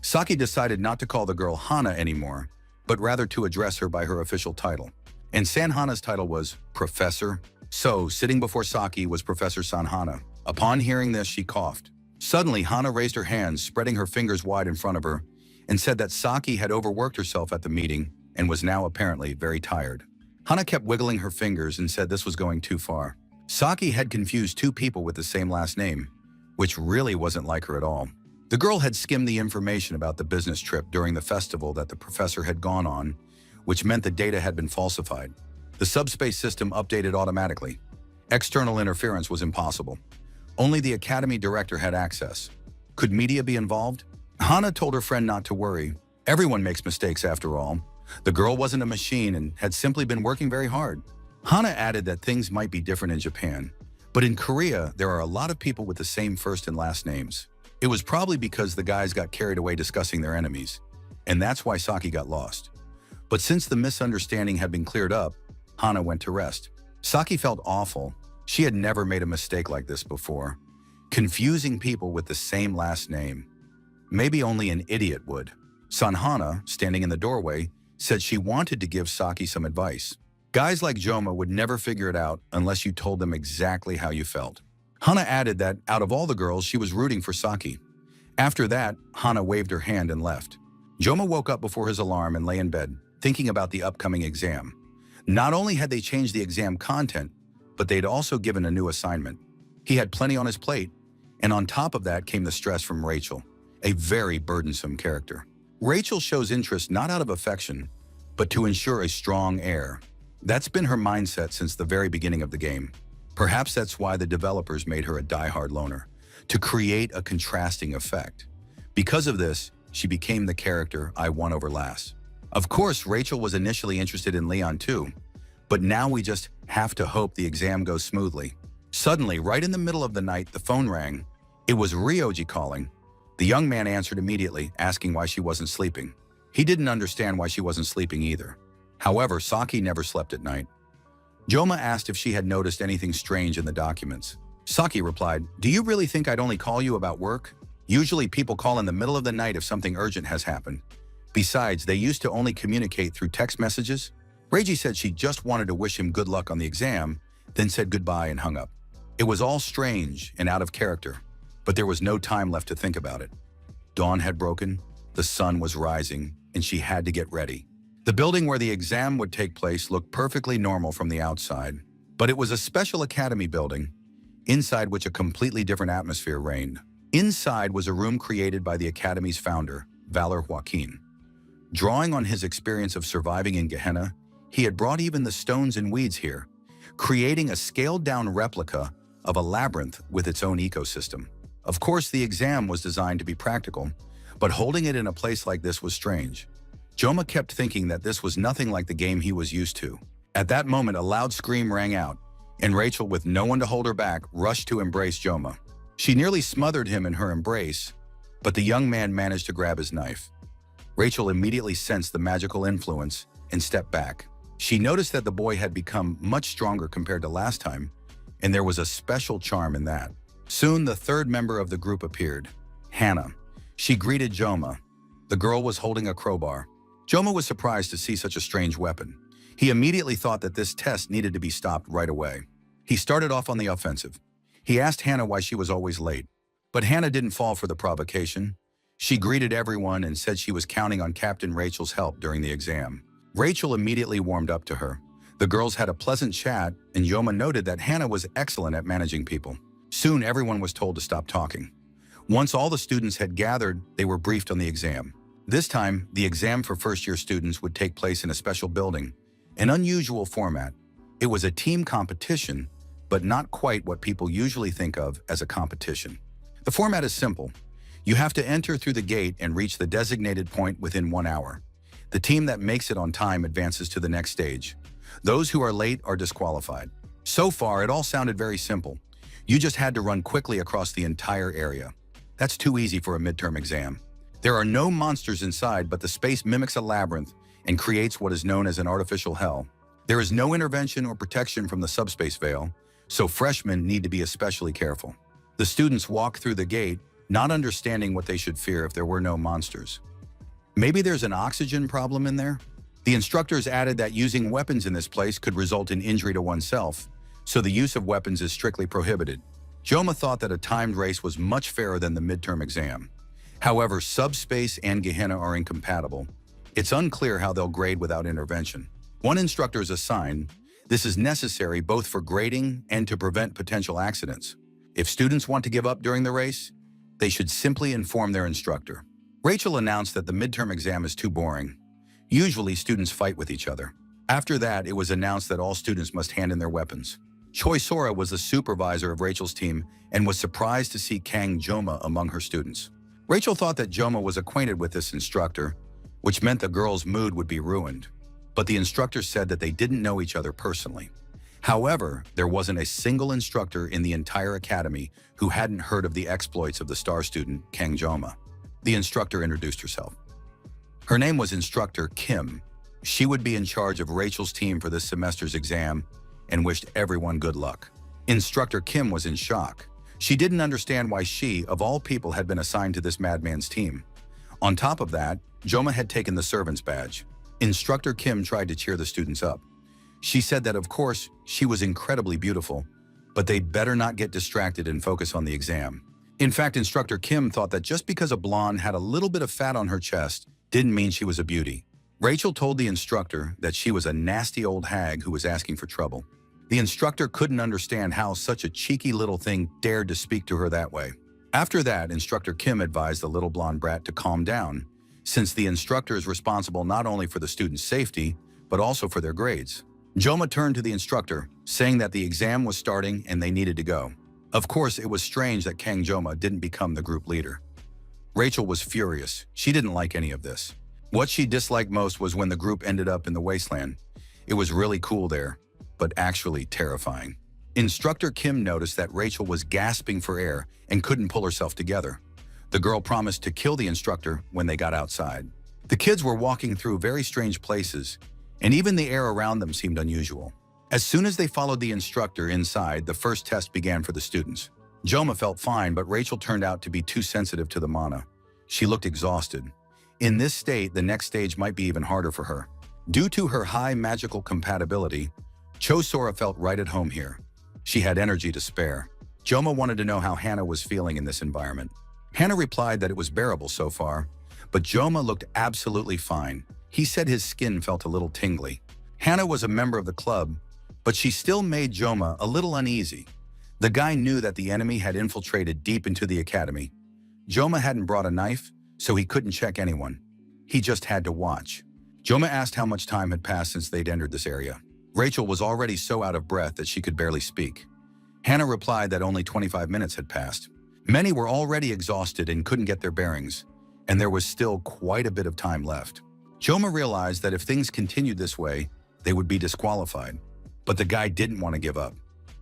Saki decided not to call the girl Hana anymore, but rather to address her by her official title. And Sanhana's title was Professor. So, sitting before Saki was Professor Sanhana. Upon hearing this, she coughed. Suddenly, Hana raised her hands, spreading her fingers wide in front of her, and said that Saki had overworked herself at the meeting and was now apparently very tired. Hana kept wiggling her fingers and said this was going too far. Saki had confused two people with the same last name, which really wasn't like her at all. The girl had skimmed the information about the business trip during the festival that the professor had gone on, which meant the data had been falsified. The subspace system updated automatically. External interference was impossible. Only the academy director had access. Could media be involved? Hana told her friend not to worry. Everyone makes mistakes after all. The girl wasn't a machine and had simply been working very hard. Hana added that things might be different in Japan, but in Korea, there are a lot of people with the same first and last names. It was probably because the guys got carried away discussing their enemies, and that's why Saki got lost. But since the misunderstanding had been cleared up, Hana went to rest. Saki felt awful. She had never made a mistake like this before. Confusing people with the same last name. Maybe only an idiot would. Sanhana, standing in the doorway, said she wanted to give Saki some advice. Guys like Joma would never figure it out unless you told them exactly how you felt. Hana added that out of all the girls, she was rooting for Saki. After that, Hana waved her hand and left. Joma woke up before his alarm and lay in bed, thinking about the upcoming exam. Not only had they changed the exam content, but they'd also given a new assignment. He had plenty on his plate, And on top of that came the stress from Rachel, a very burdensome character. Rachel shows interest not out of affection, but to ensure a strong heir. That's been her mindset since the very beginning of the game. Perhaps that's why the developers made her a die-hard loner, to create a contrasting effect. Because of this, she became the character I won over last. Of course, Rachel was initially interested in Leon too, but now we just have to hope the exam goes smoothly. Suddenly, right in the middle of the night, the phone rang. It was Ryoji calling. The young man answered immediately, asking why she wasn't sleeping. He didn't understand why she wasn't sleeping either. However, Saki never slept at night. Joma asked if she had noticed anything strange in the documents. Saki replied, "Do you really think I'd only call you about work? Usually people call in the middle of the night if something urgent has happened. Besides, they used to only communicate through text messages." Reiji said she just wanted to wish him good luck on the exam, then said goodbye and hung up. It was all strange and out of character, but there was no time left to think about it. Dawn had broken, the sun was rising, and she had to get ready. The building where the exam would take place looked perfectly normal from the outside, but it was a special academy building, inside which a completely different atmosphere reigned. Inside was a room created by the academy's founder, Valor Joaquin. Drawing on his experience of surviving in Gehenna, he had brought even the stones and weeds here, creating a scaled-down replica of a labyrinth with its own ecosystem. Of course, the exam was designed to be practical, but holding it in a place like this was strange. Joma kept thinking that this was nothing like the game he was used to. At that moment, a loud scream rang out, and Rachel, with no one to hold her back, rushed to embrace Joma. She nearly smothered him in her embrace, but the young man managed to grab his knife. Rachel immediately sensed the magical influence and stepped back. She noticed that the boy had become much stronger compared to last time, and there was a special charm in that. Soon, the third member of the group appeared, Hannah. She greeted Joma. The girl was holding a crowbar. Joma was surprised to see such a strange weapon. He immediately thought that this test needed to be stopped right away. He started off on the offensive. He asked Hannah why she was always late, but Hannah didn't fall for the provocation. She greeted everyone and said she was counting on Captain Rachel's help during the exam. Rachel immediately warmed up to her. The girls had a pleasant chat, and Joma noted that Hannah was excellent at managing people. Soon, everyone was told to stop talking. Once all the students had gathered, they were briefed on the exam. This time, the exam for first-year students would take place in a special building, an unusual format. It was a team competition, but not quite what people usually think of as a competition. The format is simple. You have to enter through the gate and reach the designated point within 1 hour. The team that makes it on time advances to the next stage. Those who are late are disqualified. So far, it all sounded very simple. You just had to run quickly across the entire area. That's too easy for a midterm exam. There are no monsters inside, but the space mimics a labyrinth and creates what is known as an artificial hell. There is no intervention or protection from the subspace veil, so freshmen need to be especially careful. The students walk through the gate, not understanding what they should fear if there were no monsters. Maybe there's an oxygen problem in there? The instructors added that using weapons in this place could result in injury to oneself, so the use of weapons is strictly prohibited. Joma thought that a timed race was much fairer than the midterm exam. However, subspace and Gehenna are incompatible. It's unclear how they'll grade without intervention. One instructor is assigned. This is necessary both for grading and to prevent potential accidents. If students want to give up during the race, they should simply inform their instructor. Rachel announced that the midterm exam is too boring. Usually, students fight with each other. After that, it was announced that all students must hand in their weapons. Choi Sora was the supervisor of Rachel's team and was surprised to see Kang Joma among her students. Rachel thought that Joma was acquainted with this instructor, which meant the girl's mood would be ruined. But the instructor said that they didn't know each other personally. However, there wasn't a single instructor in the entire academy who hadn't heard of the exploits of the star student, Kang Joma. The instructor introduced herself. Her name was Instructor Kim. She would be in charge of Rachel's team for this semester's exam and wished everyone good luck. Instructor Kim was in shock. She didn't understand why she, of all people, had been assigned to this madman's team. On top of that, Joma had taken the servant's badge. Instructor Kim tried to cheer the students up. She said that, of course, she was incredibly beautiful, but they'd better not get distracted and focus on the exam. In fact, Instructor Kim thought that just because a blonde had a little bit of fat on her chest didn't mean she was a beauty. Rachel told the instructor that she was a nasty old hag who was asking for trouble. The instructor couldn't understand how such a cheeky little thing dared to speak to her that way. After that, Instructor Kim advised the little blonde brat to calm down, since the instructor is responsible not only for the students' safety, but also for their grades. Joma turned to the instructor, saying that the exam was starting and they needed to go. Of course, it was strange that Kang Joma didn't become the group leader. Rachel was furious. She didn't like any of this. What she disliked most was when the group ended up in the wasteland. It was really cool there, but actually terrifying. Instructor Kim noticed that Rachel was gasping for air and couldn't pull herself together. The girl promised to kill the instructor when they got outside. The kids were walking through very strange places, and even the air around them seemed unusual. As soon as they followed the instructor inside, the first test began for the students. Joma felt fine, but Rachel turned out to be too sensitive to the mana. She looked exhausted. In this state, the next stage might be even harder for her. Due to her high magical compatibility, Chosora felt right at home here. She had energy to spare. Joma wanted to know how Hannah was feeling in this environment. Hannah replied that it was bearable so far, but Joma looked absolutely fine. He said his skin felt a little tingly. Hannah was a member of the club, but she still made Joma a little uneasy. The guy knew that the enemy had infiltrated deep into the academy. Joma hadn't brought a knife, so he couldn't check anyone. He just had to watch. Joma asked how much time had passed since they'd entered this area. Rachel was already so out of breath that she could barely speak. Hannah replied that only 25 minutes had passed. Many were already exhausted and couldn't get their bearings, and there was still quite a bit of time left. Joma realized that if things continued this way, they would be disqualified. But the guy didn't want to give up.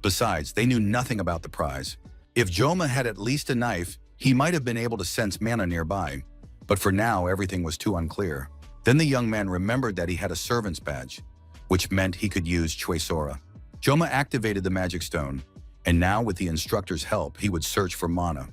Besides, they knew nothing about the prize. If Joma had at least a knife, he might have been able to sense mana nearby, but for now everything was too unclear. Then the young man remembered that he had a servant's badge, which meant he could use Chosora. Joma activated the magic stone, and now with the instructor's help, he would search for mana.